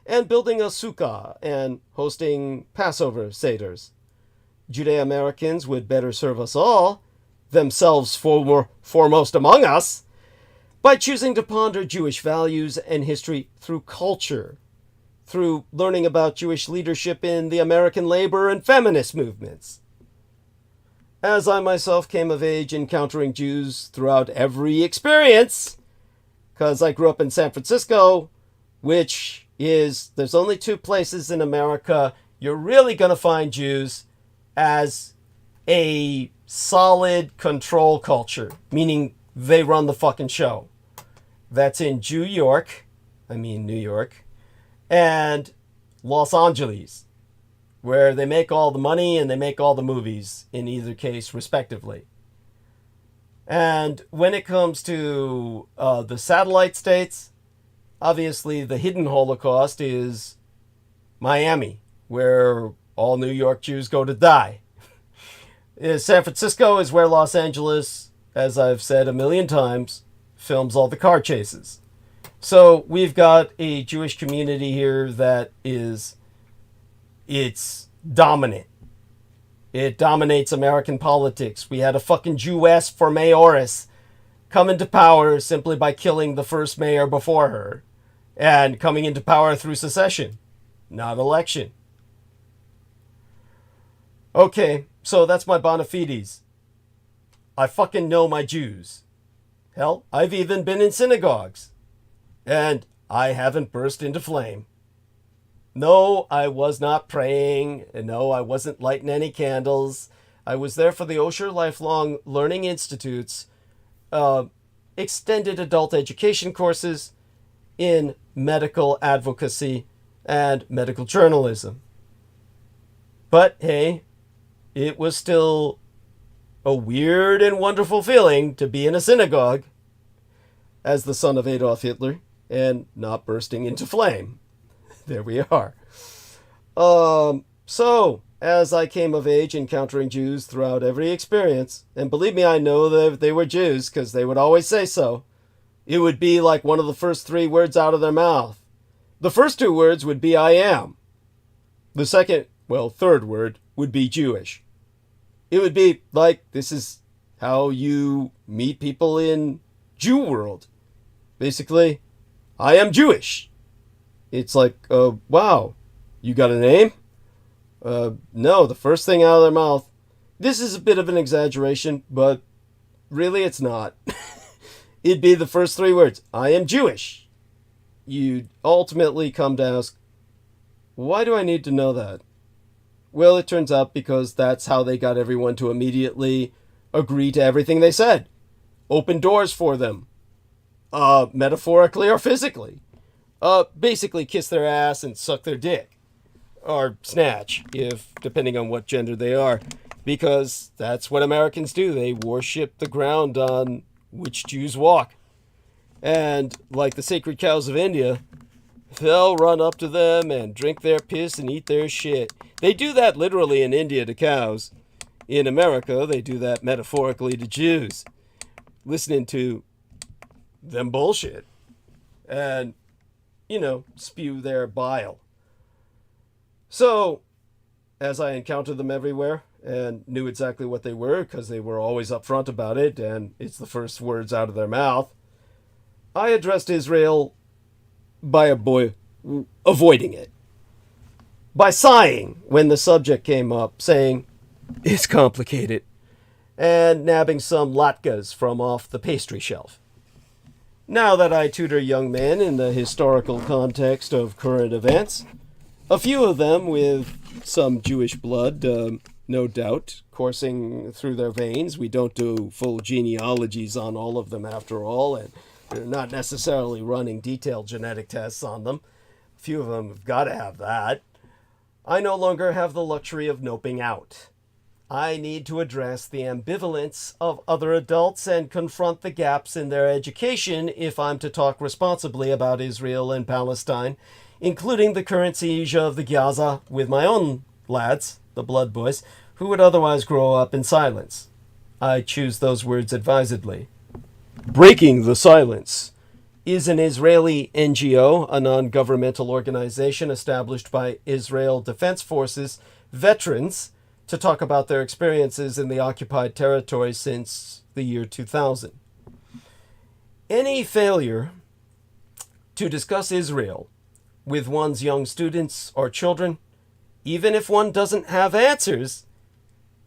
and building a sukkah and hosting Passover seders. Judeo-Americans would better serve us all, themselves foremost among us, by choosing to ponder Jewish values and history through culture, through learning about Jewish leadership in the American labor and feminist movements. as I myself came of age encountering Jews throughout every experience, because I grew up in San Francisco, which is, there's only 2 places in America you're really going to find Jews as a solid control culture, meaning they run the fucking show. That's in New York, and Los Angeles, where they make all the money and they make all the movies, in either case, respectively. And when it comes to the satellite states, obviously the hidden Holocaust is Miami, where all New York Jews go to die. San Francisco is where Los Angeles, as I've said a million times, films all the car chases. So we've got a Jewish community here that it's dominant. It dominates American politics. We had a fucking Jewess for mayoress come into power simply by killing the first mayor before her, and coming into power through secession, not election. Okay, so that's my bona fides. I fucking know my Jews. Hell, I've even been in synagogues. And I haven't burst into flame. No, I was not praying. No, I wasn't lighting any candles. I was there for the Osher Lifelong Learning Institute's extended adult education courses in medical advocacy and medical journalism. But hey, it was still a weird and wonderful feeling to be in a synagogue as the son of Adolf Hitler and not bursting into flame. There we are. So, as I came of age encountering Jews throughout every experience, and believe me, I know that they were Jews because they would always say so, it would be like one of the first 3 words out of their mouth. The first 2 words would be I am. The third word would be Jewish. It would be like, this is how you meet people in Jew world. Basically, I am Jewish. It's like, wow, you got a name? No, the first thing out of their mouth. This is a bit of an exaggeration, but really it's not. It'd be the first 3 words. I am Jewish. You'd ultimately come to ask, why do I need to know that? Well, it turns out because that's how they got everyone to immediately agree to everything they said. Open doors for them. Metaphorically or physically. Basically kiss their ass and suck their dick. Or snatch, depending on what gender they are. Because that's what Americans do. They worship the ground on which Jews walk. And like the sacred cows of India, they'll run up to them and drink their piss and eat their shit. They do that literally in India to cows. In America, they do that metaphorically to Jews. Listening to them bullshit. And, spew their bile. So, as I encountered them everywhere and knew exactly what they were because they were always upfront about it and it's the first words out of their mouth, I addressed Israel by avoiding it. By sighing when the subject came up, saying, it's complicated, and nabbing some latkes from off the pastry shelf. Now that I tutor young men in the historical context of current events, a few of them with some Jewish blood, no doubt, coursing through their veins. We don't do full genealogies on all of them after all, and they're not necessarily running detailed genetic tests on them. A few of them have got to have that. I no longer have the luxury of noping out. I need to address the ambivalence of other adults and confront the gaps in their education if I'm to talk responsibly about Israel and Palestine, including the current siege of the Gaza with my own lads, the Blood Boys, who would otherwise grow up in silence. I choose those words advisedly. Breaking the Silence is an Israeli NGO, a non-governmental organization established by Israel Defense Forces veterans to talk about their experiences in the occupied territory since the year 2000. Any failure to discuss Israel with one's young students or children, even if one doesn't have answers,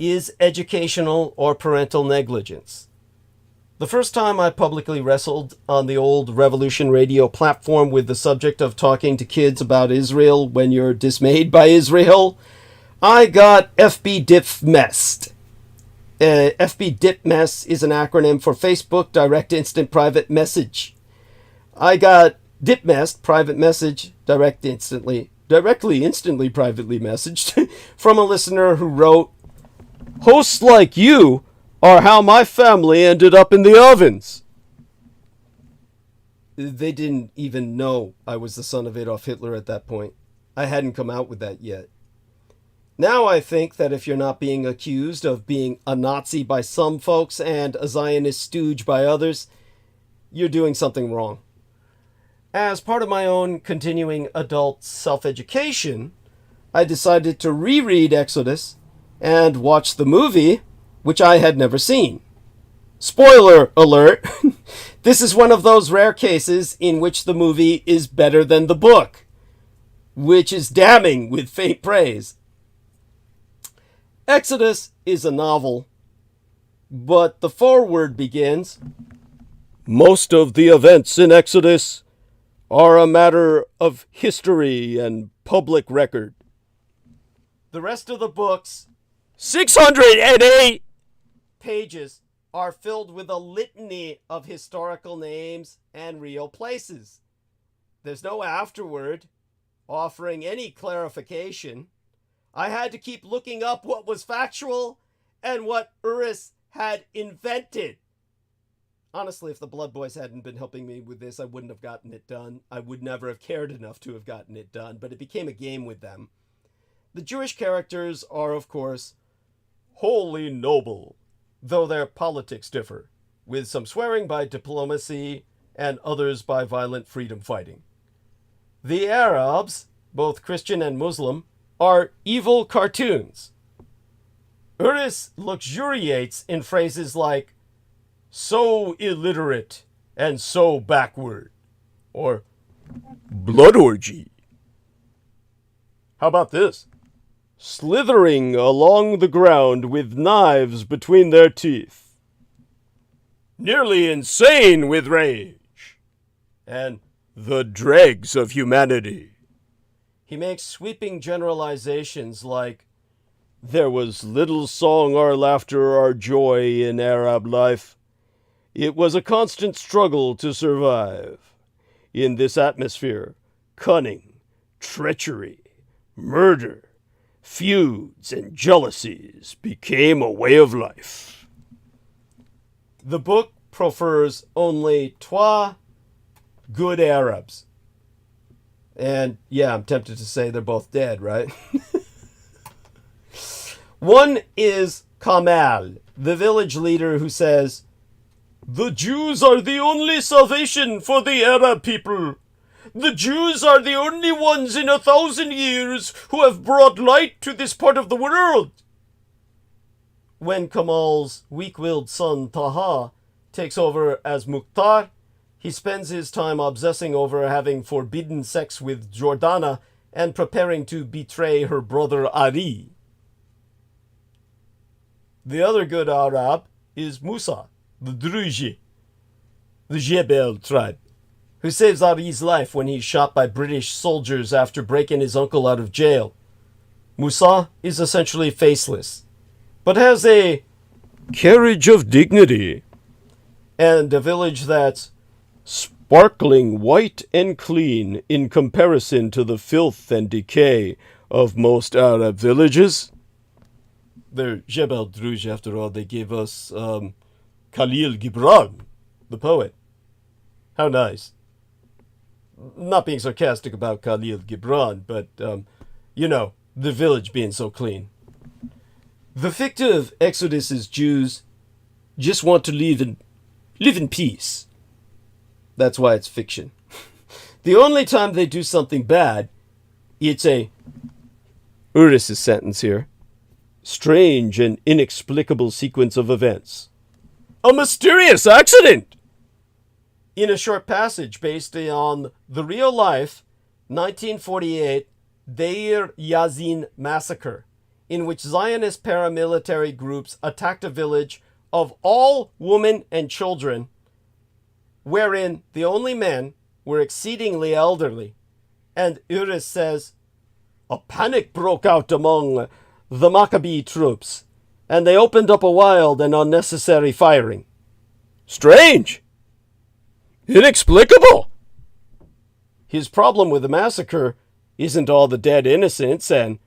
is educational or parental negligence. The first time I publicly wrestled on the old Revolution Radio platform with the subject of talking to kids about Israel when you're dismayed by Israel, I got FB Dipmessed. FB Dipmess is an acronym for Facebook Direct Instant Private Message. I got Dipmessed, private message, instantly privately messaged from a listener who wrote, "Hosts like you are how my family ended up in the ovens." They didn't even know I was the son of Adolf Hitler at that point. I hadn't come out with that yet. Now I think that if you're not being accused of being a Nazi by some folks and a Zionist stooge by others, you're doing something wrong. As part of my own continuing adult self-education, I decided to reread Exodus and watch the movie, which I had never seen. Spoiler alert! This is one of those rare cases in which the movie is better than the book, which is damning with faint praise. Exodus is a novel, but the foreword begins, "Most of the events in Exodus are a matter of history and public record." The rest of the book's 608 pages are filled with a litany of historical names and real places. There's no afterword offering any clarification. I had to keep looking up what was factual and what Uris had invented. Honestly, if the Blood Boys hadn't been helping me with this, I wouldn't have gotten it done. I would never have cared enough to have gotten it done, but it became a game with them. The Jewish characters are, of course, wholly noble, though their politics differ, with some swearing by diplomacy and others by violent freedom fighting. The Arabs, both Christian and Muslim, are evil cartoons. Uris luxuriates in phrases like, "so illiterate and so backward," or "blood orgy." How about this? "Slithering along the ground with knives between their teeth." "Nearly insane with rage." And "the dregs of humanity." He makes sweeping generalizations like, "There was little song or laughter or joy in Arab life. It was a constant struggle to survive. In this atmosphere, cunning, treachery, murder, feuds, and jealousies became a way of life." The book prefers only trois good Arabs. And yeah, I'm tempted to say they're both dead, right? One is Kamal, the village leader who says, "The Jews are the only salvation for the Arab people. The Jews are the only ones in 1,000 years who have brought light to this part of the world." When Kamal's weak-willed son Taha takes over as Mukhtar, he spends his time obsessing over having forbidden sex with Jordana and preparing to betray her brother Ari. The other good Arab is Musa, the Druji, the Jebel tribe, who saves Ari's life when he's shot by British soldiers after breaking his uncle out of jail. Musa is essentially faceless, but has a carriage of dignity, and a village that's sparkling white and clean in comparison to the filth and decay of most Arab villages. They're Jebel Druj, after all. They gave us Khalil Gibran, the poet. How nice. Not being sarcastic about Khalil Gibran, but, the village being so clean. The fictive Exodus' Jews just want to live in peace. That's why it's fiction. The only time they do something bad, it's a Uris' sentence here. Strange and inexplicable sequence of events. A mysterious accident! In a short passage based on the real-life 1948 Deir Yazin massacre in which Zionist paramilitary groups attacked a village of all women and children, wherein the only men were exceedingly elderly. And Uris says, a panic broke out among the Maccabee troops, and they opened up a wild and unnecessary firing. Strange! Inexplicable! His problem with the massacre isn't all the dead innocents and,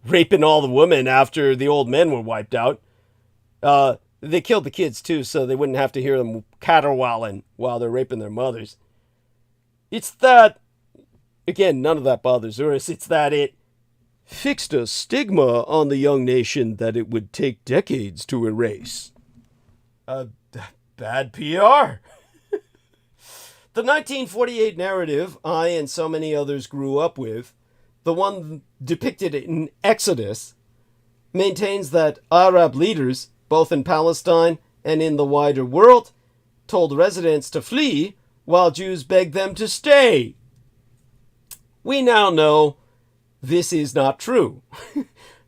raping all the women after the old men were wiped out. They killed the kids too, so they wouldn't have to hear them caterwauling while they're raping their mothers. It's that, again, none of that bothers Uris, it's that it fixed a stigma on the young nation that it would take decades to erase. Bad PR. The 1948 narrative I and so many others grew up with, the one depicted in Exodus, maintains that Arab leaders, both in Palestine and in the wider world, told residents to flee while Jews begged them to stay. We now know this is not true.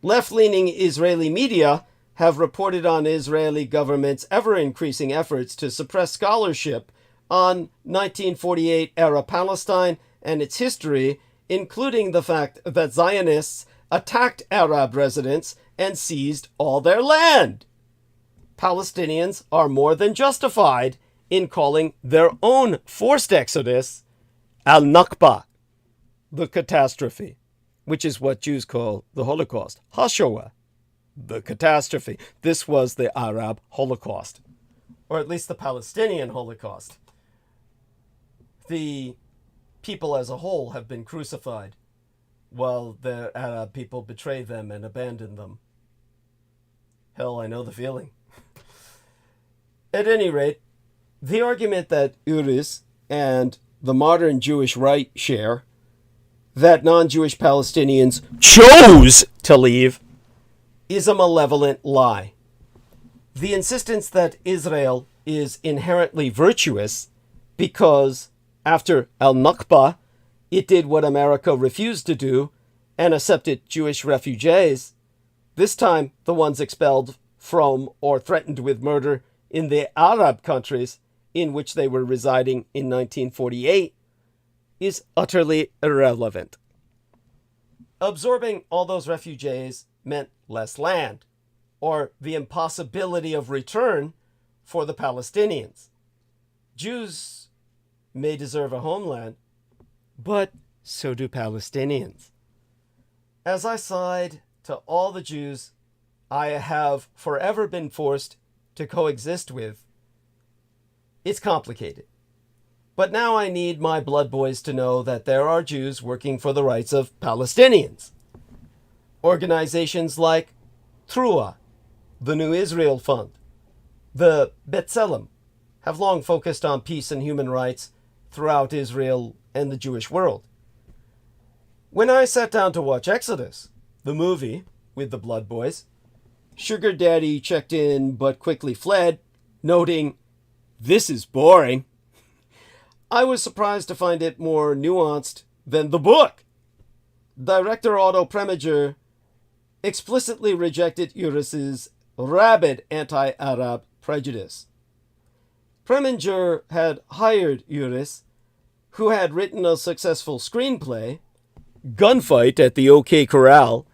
Left-leaning Israeli media have reported on Israeli government's ever-increasing efforts to suppress scholarship on 1948-era Palestine and its history, including the fact that Zionists attacked Arab residents and seized all their land. Palestinians are more than justified in calling their own forced exodus al-Nakba, the catastrophe, which is what Jews call the Holocaust. Hashoah, the catastrophe. This was the Arab Holocaust, or at least the Palestinian Holocaust. The people as a whole have been crucified, while the Arab people betrayed them and abandoned them. Hell, I know the feeling. At any rate, the argument that Uris and the modern Jewish right share, that non-Jewish Palestinians chose to leave, is a malevolent lie. The insistence that Israel is inherently virtuous because after al-Nakba, it did what America refused to do and accepted Jewish refugees, this time the ones expelled from or threatened with murder in the Arab countries in which they were residing in 1948, is utterly irrelevant. Absorbing all those refugees meant less land, or the impossibility of return for the Palestinians. Jews may deserve a homeland, but so do Palestinians. As I sighed to all the Jews I have forever been forced to coexist with, it's complicated. But now I need my blood boys to know that there are Jews working for the rights of Palestinians. Organizations like Trua, the New Israel Fund, the B'Tselem, have long focused on peace and human rights throughout Israel and the Jewish world. When I sat down to watch Exodus, the movie with the Blood Boys, Sugar Daddy checked in but quickly fled, noting, "This is boring." I was surprised to find it more nuanced than the book. Director Otto Preminger explicitly rejected Uris's rabid anti-Arab prejudice. Preminger had hired Uris, who had written a successful screenplay, Gunfight at the OK Corral,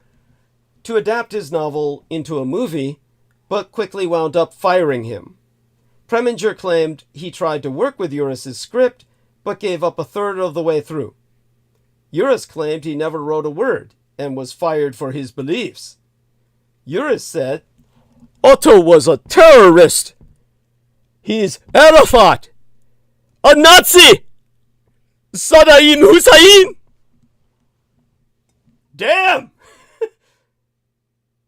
to adapt his novel into a movie, but quickly wound up firing him. Preminger claimed he tried to work with Uris's script, but gave up a third of the way through. Uris claimed he never wrote a word and was fired for his beliefs. Uris said, "Otto was a terrorist. He's Arafat, a Nazi, Saddam Hussein." Damn!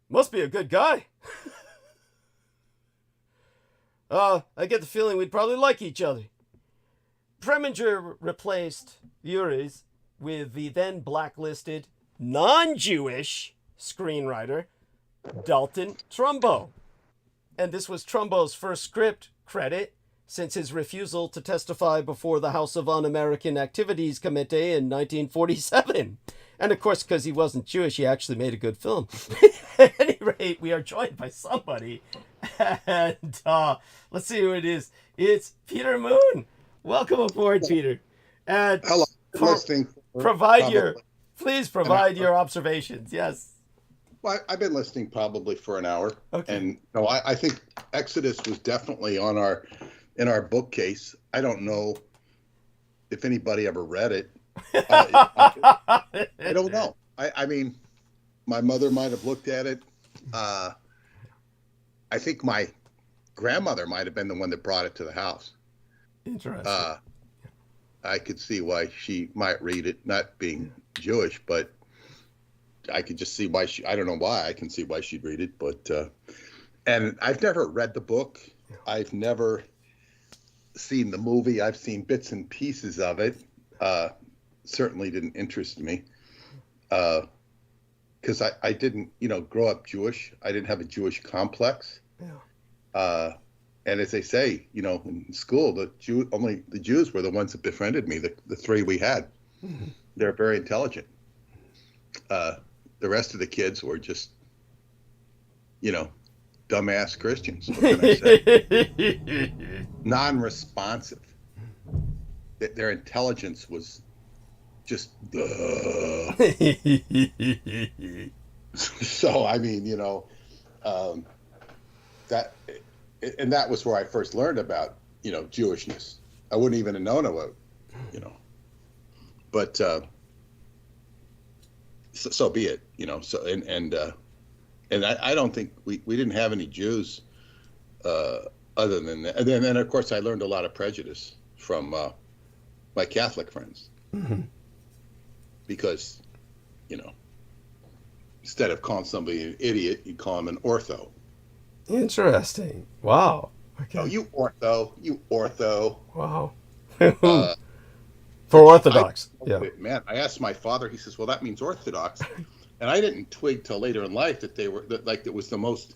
Must be a good guy. I get the feeling we'd probably like each other. Preminger replaced Uris with the then blacklisted non-Jewish screenwriter Dalton Trumbo. And this was Trumbo's first script credit since his refusal to testify before the House of Un-American Activities Committee in 1947. And of course, because he wasn't Jewish, he actually made a good film. At any rate, we are joined by somebody. And let's see who it is. It's Peter Moon. Welcome aboard, Peter. And Hello. Listening. Please provide your observations. Yes. Well, I've been listening probably for an hour. Okay. And no, I think Exodus was definitely in our bookcase. I don't know if anybody ever read it. I don't know. I mean, my mother might have looked at it. I think my grandmother might have been the one that brought it to the house. Interesting. I could see why she might read it, not being Jewish, but I could just see why I don't know why, I can see why she'd read it, but, and I've never read the book. I've never seen the movie. I've seen bits and pieces of it. Certainly didn't interest me. Because I didn't, grow up Jewish. I didn't have a Jewish complex. Yeah. And as they say, in school, only the Jews were the ones that befriended me, the three we had. Mm-hmm. They're very intelligent. The rest of the kids were just, dumbass Christians. What can I say? Non-responsive. Their intelligence was just. So I mean, that, and that was where I first learned about Jewishness. I wouldn't even have known about, but so be it, So and I don't think we didn't have any Jews other than that. And then of course I learned a lot of prejudice from my Catholic friends. Mm-hmm. Because, instead of calling somebody an idiot, you call them an ortho. Interesting. Wow. Okay. Oh, you ortho. Wow. For Orthodox. Man, I asked my father, he says, well, that means Orthodox. And I didn't twig till later in life that they were, like, it was the most,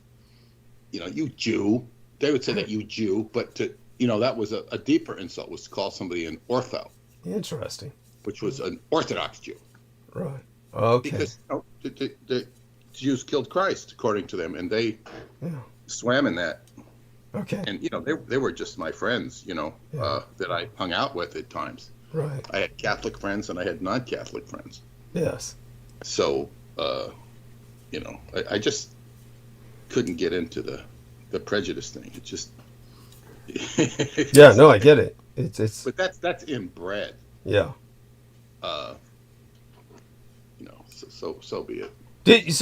you Jew. They would say that you Jew, but that was a deeper insult, was to call somebody an ortho. Interesting. Which was an Orthodox Jew. Right. Okay. Because the Jews killed Christ, according to them, and they swam in that. Okay. And they were just my friends, that I hung out with at times. Right. I had Catholic friends and I had non-Catholic friends. Yes. So, I just couldn't get into the prejudice thing. It just. Yeah. No, I get it. It's. But that's inbred. Yeah. So be it.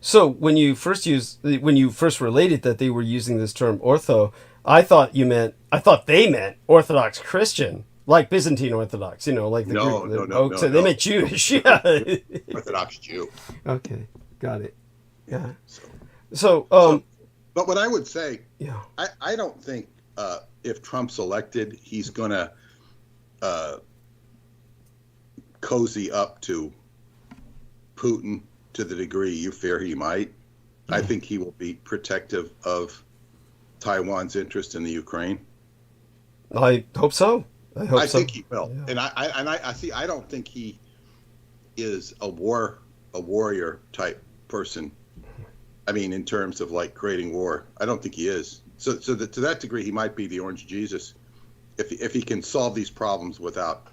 So when you first related that they were using this term ortho, I thought they meant Orthodox Christian, like Byzantine Orthodox, like the no. So they meant Jewish. Yeah. Orthodox Jew. Okay, got it. Yeah. So, but what I would say, I don't think if Trump's elected, he's gonna cozy up to Putin to the degree you fear he might. I think he will be protective of Taiwan's interest in the Ukraine. I hope so. I think he will. Yeah. And I see. I don't think he is a warrior type person. I mean, in terms of like creating war, I don't think he is. So to that degree, he might be the Orange Jesus, if he can solve these problems without